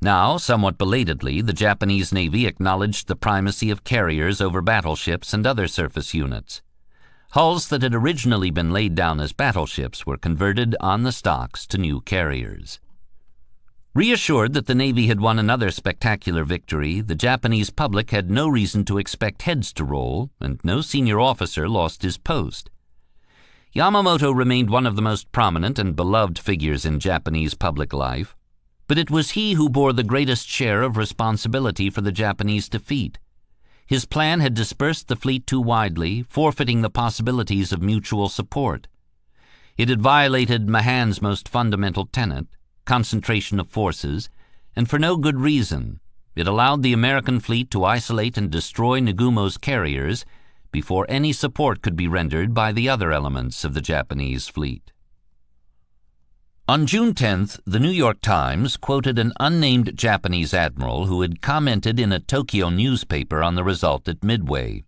Now, somewhat belatedly, the Japanese Navy acknowledged the primacy of carriers over battleships and other surface units. Hulls that had originally been laid down as battleships were converted on the stocks to new carriers. Reassured that the Navy had won another spectacular victory, the Japanese public had no reason to expect heads to roll, and no senior officer lost his post. Yamamoto remained one of the most prominent and beloved figures in Japanese public life, but it was he who bore the greatest share of responsibility for the Japanese defeat. His plan had dispersed the fleet too widely, forfeiting the possibilities of mutual support. It had violated Mahan's most fundamental tenet, concentration of forces, and for no good reason. It allowed the American fleet to isolate and destroy Nagumo's carriers before any support could be rendered by the other elements of the Japanese fleet. On June 10th, the New York Times quoted an unnamed Japanese admiral who had commented in a Tokyo newspaper on the result at Midway.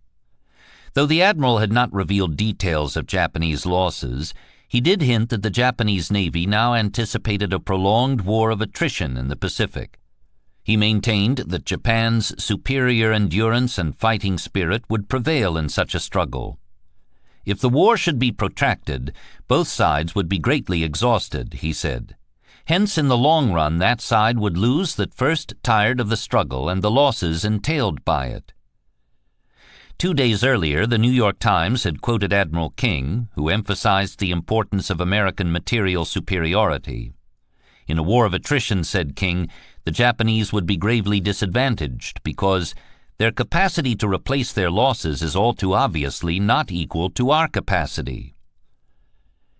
Though the admiral had not revealed details of Japanese losses, he did hint that the Japanese Navy now anticipated a prolonged war of attrition in the Pacific. He maintained that Japan's superior endurance and fighting spirit would prevail in such a struggle. If the war should be protracted, both sides would be greatly exhausted, he said. Hence, in the long run, that side would lose that first tired of the struggle and the losses entailed by it. 2 days earlier, the New York Times had quoted Admiral King, who emphasized the importance of American material superiority. In a war of attrition, said King, the Japanese would be gravely disadvantaged because their capacity to replace their losses is all too obviously not equal to our capacity.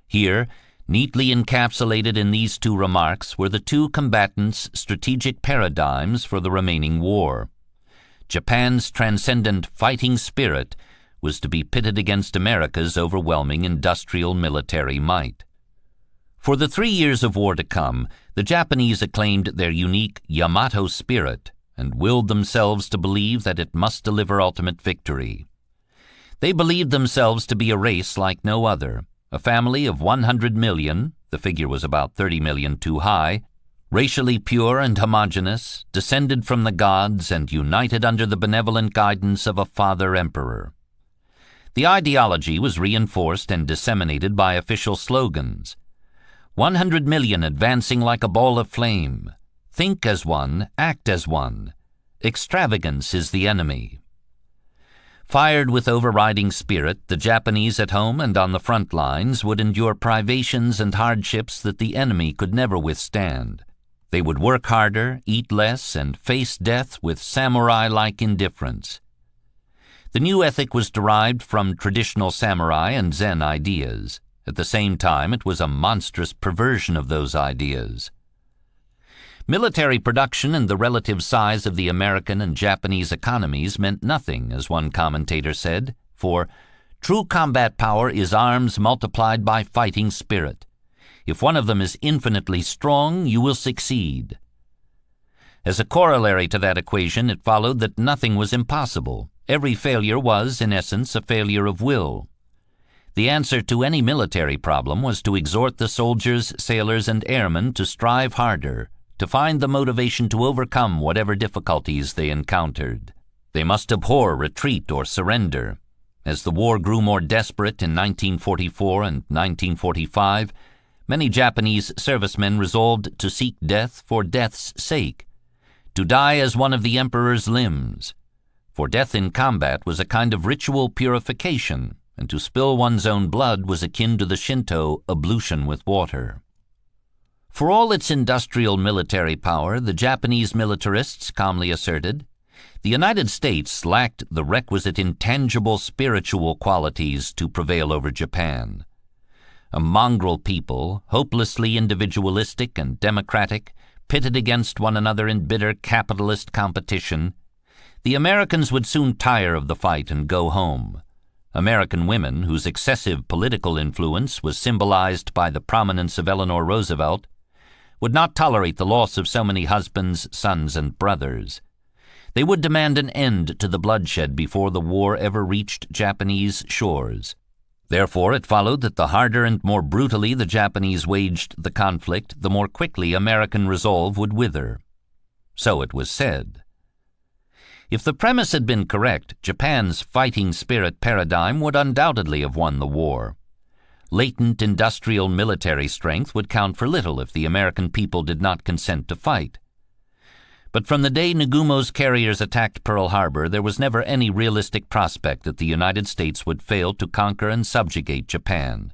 Here, neatly encapsulated in these two remarks, were the two combatants' strategic paradigms for the remaining war. Japan's transcendent fighting spirit was to be pitted against America's overwhelming industrial military might. For the 3 years of war to come, the Japanese acclaimed their unique Yamato spirit and willed themselves to believe that it must deliver ultimate victory. They believed themselves to be a race like no other, a family of 100 million, the figure was about 30 million too high, racially pure and homogeneous, descended from the gods and united under the benevolent guidance of a father emperor. The ideology was reinforced and disseminated by official slogans. 100 million advancing like a ball of flame. Think as one, act as one. Extravagance is the enemy. Fired with overriding spirit, the Japanese at home and on the front lines would endure privations and hardships that the enemy could never withstand. They would work harder, eat less, and face death with samurai-like indifference. The new ethic was derived from traditional samurai and Zen ideas. At the same time, it was a monstrous perversion of those ideas. Military production and the relative size of the American and Japanese economies meant nothing, as one commentator said, for true combat power is arms multiplied by fighting spirit. If one of them is infinitely strong, you will succeed. As a corollary to that equation, it followed that nothing was impossible. Every failure was, in essence, a failure of will. The answer to any military problem was to exhort the soldiers, sailors, and airmen to strive harder, to find the motivation to overcome whatever difficulties they encountered. They must abhor retreat or surrender. As the war grew more desperate in 1944 and 1945, many Japanese servicemen resolved to seek death for death's sake, to die as one of the emperor's limbs. For death in combat was a kind of ritual purification, and to spill one's own blood was akin to the Shinto ablution with water. For all its industrial military power, the Japanese militarists calmly asserted, the United States lacked the requisite intangible spiritual qualities to prevail over Japan. A mongrel people, hopelessly individualistic and democratic, pitted against one another in bitter capitalist competition, the Americans would soon tire of the fight and go home. American women, whose excessive political influence was symbolized by the prominence of Eleanor Roosevelt, would not tolerate the loss of so many husbands, sons, and brothers. They would demand an end to the bloodshed before the war ever reached Japanese shores. Therefore, it followed that the harder and more brutally the Japanese waged the conflict, the more quickly American resolve would wither. So it was said. If the premise had been correct, Japan's fighting spirit paradigm would undoubtedly have won the war. Latent industrial military strength would count for little if the American people did not consent to fight. But from the day Nagumo's carriers attacked Pearl Harbor, there was never any realistic prospect that the United States would fail to conquer and subjugate Japan.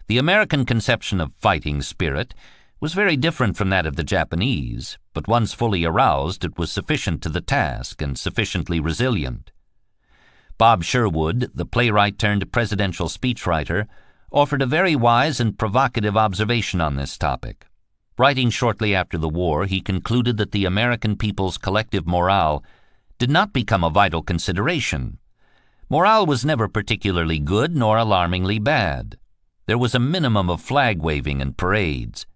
The American conception of fighting spirit was very different from that of the Japanese, but once fully aroused, it was sufficient to the task and sufficiently resilient. Bob Sherwood, the playwright turned presidential speechwriter, offered a very wise and provocative observation on this topic. Writing shortly after the war, he concluded that the American people's collective morale did not become a vital consideration. Morale was never particularly good nor alarmingly bad. There was a minimum of flag-waving and parades.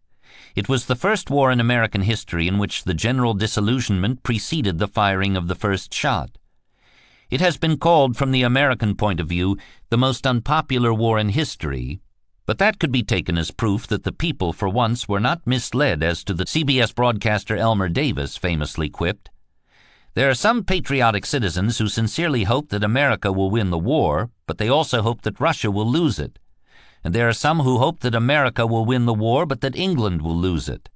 It was the first war in American history in which the general disillusionment preceded the firing of the first shot. It has been called, from the American point of view, the most unpopular war in history, but that could be taken as proof that the people for once were not misled as to the CBS broadcaster Elmer Davis famously quipped, "There are some patriotic citizens who sincerely hope that America will win the war, but they also hope that Russia will lose it. And there are some who hope that America will win the war, but that England will lose it.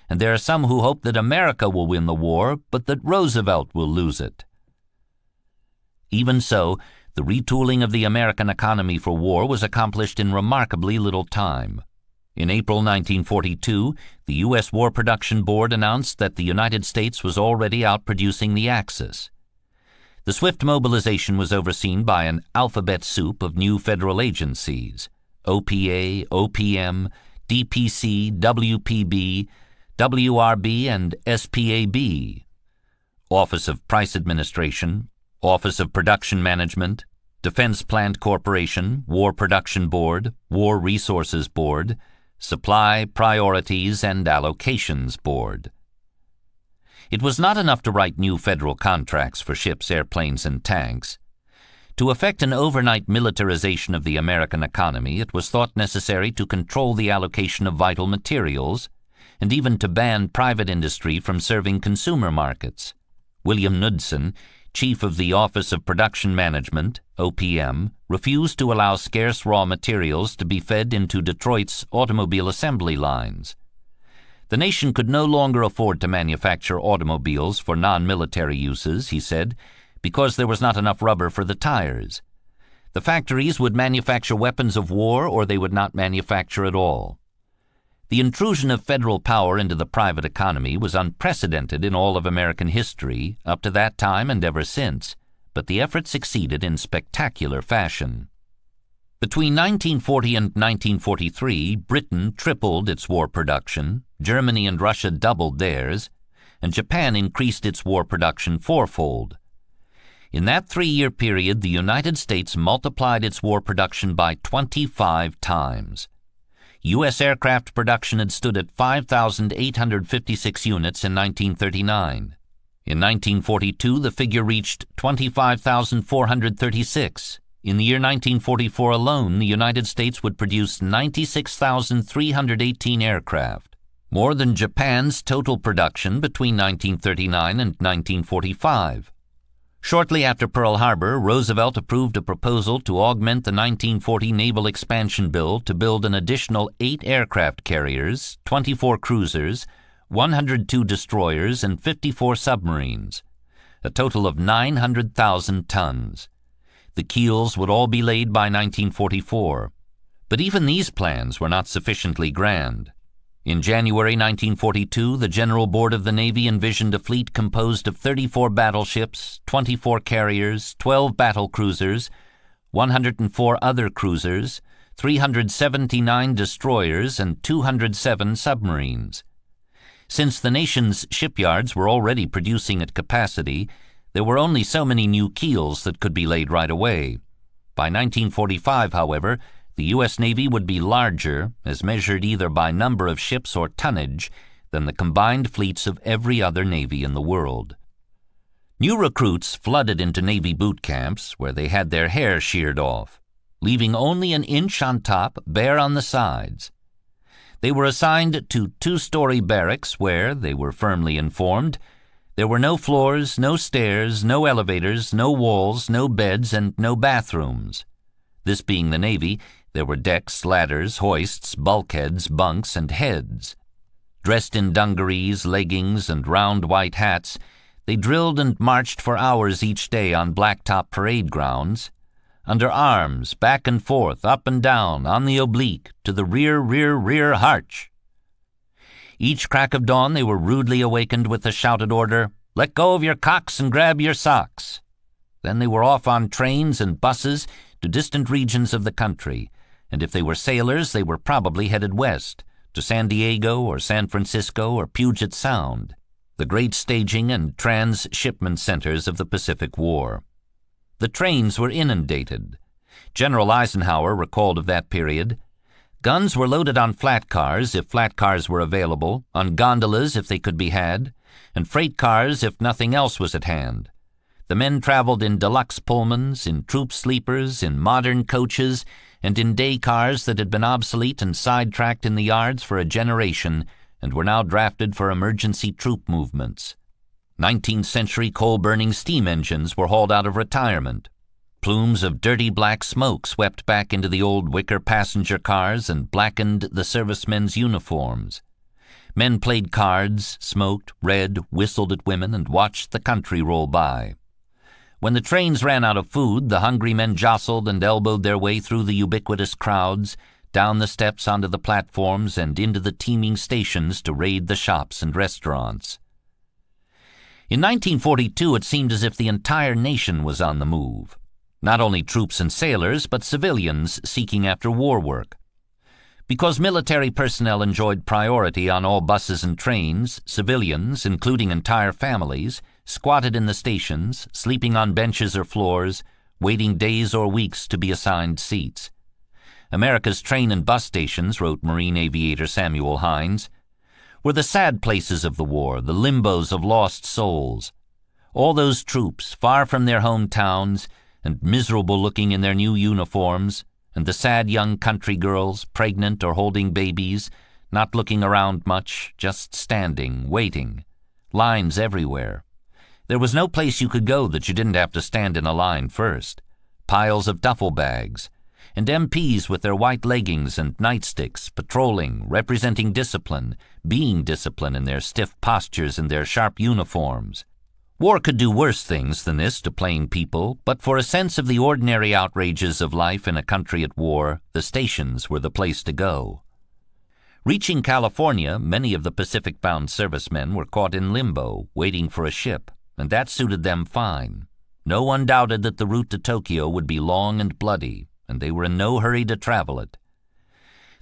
And there are some who hope that America will win the war, but that Roosevelt will lose it." Even so, the retooling of the American economy for war was accomplished in remarkably little time. In April 1942, the U.S. War Production Board announced that the United States was already outproducing the Axis. The swift mobilization was overseen by an alphabet soup of new federal agencies: OPA, OPM, DPC, WPB, WRB, and SPAB. Office of Price Administration, Office of Production Management, Defense Plant Corporation, War Production Board, War Resources Board, Supply, Priorities, and Allocations Board. It was not enough to write new federal contracts for ships, airplanes, and tanks. To effect an overnight militarization of the American economy, it was thought necessary to control the allocation of vital materials, and even to ban private industry from serving consumer markets. William Knudsen, chief of the Office of Production Management, OPM, refused to allow scarce raw materials to be fed into Detroit's automobile assembly lines. The nation could no longer afford to manufacture automobiles for non-military uses, he said, because there was not enough rubber for the tires. The factories would manufacture weapons of war, or they would not manufacture at all. The intrusion of federal power into the private economy was unprecedented in all of American history up to that time and ever since, but the effort succeeded in spectacular fashion. Between 1940 and 1943, Britain tripled its war production, Germany and Russia doubled theirs, and Japan increased its war production fourfold. In that 3-year period, the United States multiplied its war production by 25 times. U.S. aircraft production had stood at 5,856 units in 1939. In 1942, the figure reached 25,436. In the year 1944 alone, the United States would produce 96,318 aircraft, more than Japan's total production between 1939 and 1945. Shortly after Pearl Harbor, Roosevelt approved a proposal to augment the 1940 Naval Expansion Bill to build an additional 8 aircraft carriers, 24 cruisers, 102 destroyers, and 54 submarines, a total of 900,000 tons. The keels would all be laid by 1944. But even these plans were not sufficiently grand. In January 1942, the General Board of the Navy envisioned a fleet composed of 34 battleships, 24 carriers, 12 battle cruisers, 104 other cruisers, 379 destroyers, and 207 submarines. Since the nation's shipyards were already producing at capacity, there were only so many new keels that could be laid right away. By 1945, however, the U.S. Navy would be larger, as measured either by number of ships or tonnage, than the combined fleets of every other navy in the world. New recruits flooded into Navy boot camps where they had their hair sheared off, leaving only an inch on top, bare on the sides. They were assigned to two-story barracks where, they were firmly informed, there were no floors, no stairs, no elevators, no walls, no beds, and no bathrooms. This being the Navy, there were decks, ladders, hoists, bulkheads, bunks, and heads. Dressed in dungarees, leggings, and round white hats, they drilled and marched for hours each day on blacktop parade grounds, under arms, back and forth, up and down, on the oblique, to the rear, rear, rear, harch. Each crack of dawn they were rudely awakened with the shouted order, "Let go of your cocks and grab your socks." Then they were off on trains and buses to distant regions of the country, and if they were sailors, they were probably headed west, to San Diego or San Francisco or Puget Sound, the great staging and transshipment centers of the Pacific War. The trains were inundated. General Eisenhower recalled of that period, "Guns were loaded on flat cars, if flat cars were available, on gondolas if they could be had, and freight cars if nothing else was at hand. The men traveled in deluxe Pullmans, in troop sleepers, in modern coaches, and in day cars that had been obsolete and sidetracked in the yards for a generation and were now drafted for emergency troop movements. 19th-century coal-burning steam engines were hauled out of retirement. Plumes of dirty black smoke swept back into the old wicker passenger cars and blackened the servicemen's uniforms. Men played cards, smoked, read, whistled at women, and watched the country roll by. When the trains ran out of food, the hungry men jostled and elbowed their way through the ubiquitous crowds, down the steps onto the platforms and into the teeming stations to raid the shops and restaurants. In 1942, it seemed as if the entire nation was on the move. Not only troops and sailors, but civilians seeking after war work. Because military personnel enjoyed priority on all buses and trains, civilians, including entire families, squatted in the stations, sleeping on benches or floors, waiting days or weeks to be assigned seats. America's train and bus stations, wrote Marine aviator Samuel Hines, were the sad places of the war, the limbos of lost souls. All those troops, far from their hometowns, and miserable-looking in their new uniforms, and the sad young country girls, pregnant or holding babies, not looking around much, just standing, waiting. Lines everywhere. There was no place you could go that you didn't have to stand in a line first. Piles of duffel bags, and MPs with their white leggings and nightsticks, patrolling, representing discipline, being discipline in their stiff postures and their sharp uniforms. War could do worse things than this to plain people, but for a sense of the ordinary outrages of life in a country at war, the stations were the place to go. Reaching California, many of the Pacific-bound servicemen were caught in limbo, waiting for a ship, and that suited them fine. No one doubted that the route to Tokyo would be long and bloody, and they were in no hurry to travel it.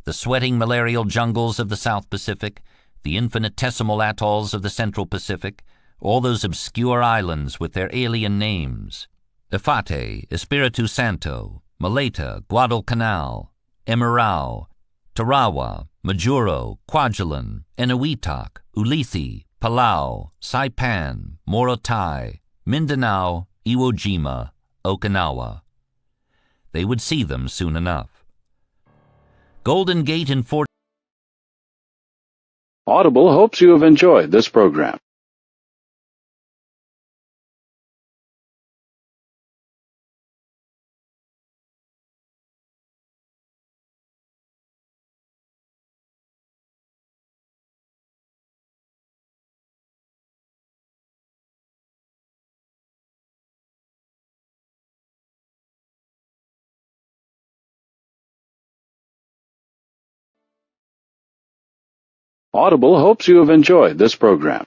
The sweating malarial jungles of the South Pacific, the infinitesimal atolls of the Central Pacific, all those obscure islands with their alien names, Efate, Espiritu Santo, Maleta, Guadalcanal, Emirau, Tarawa, Majuro, Kwajalein, Eniwetok, Ulithi, Palau, Saipan, Morotai, Mindanao, Iwo Jima, Okinawa. They would see them soon enough. Golden Gate in Fort Audible hopes you have enjoyed this program. Audible hopes you have enjoyed this program.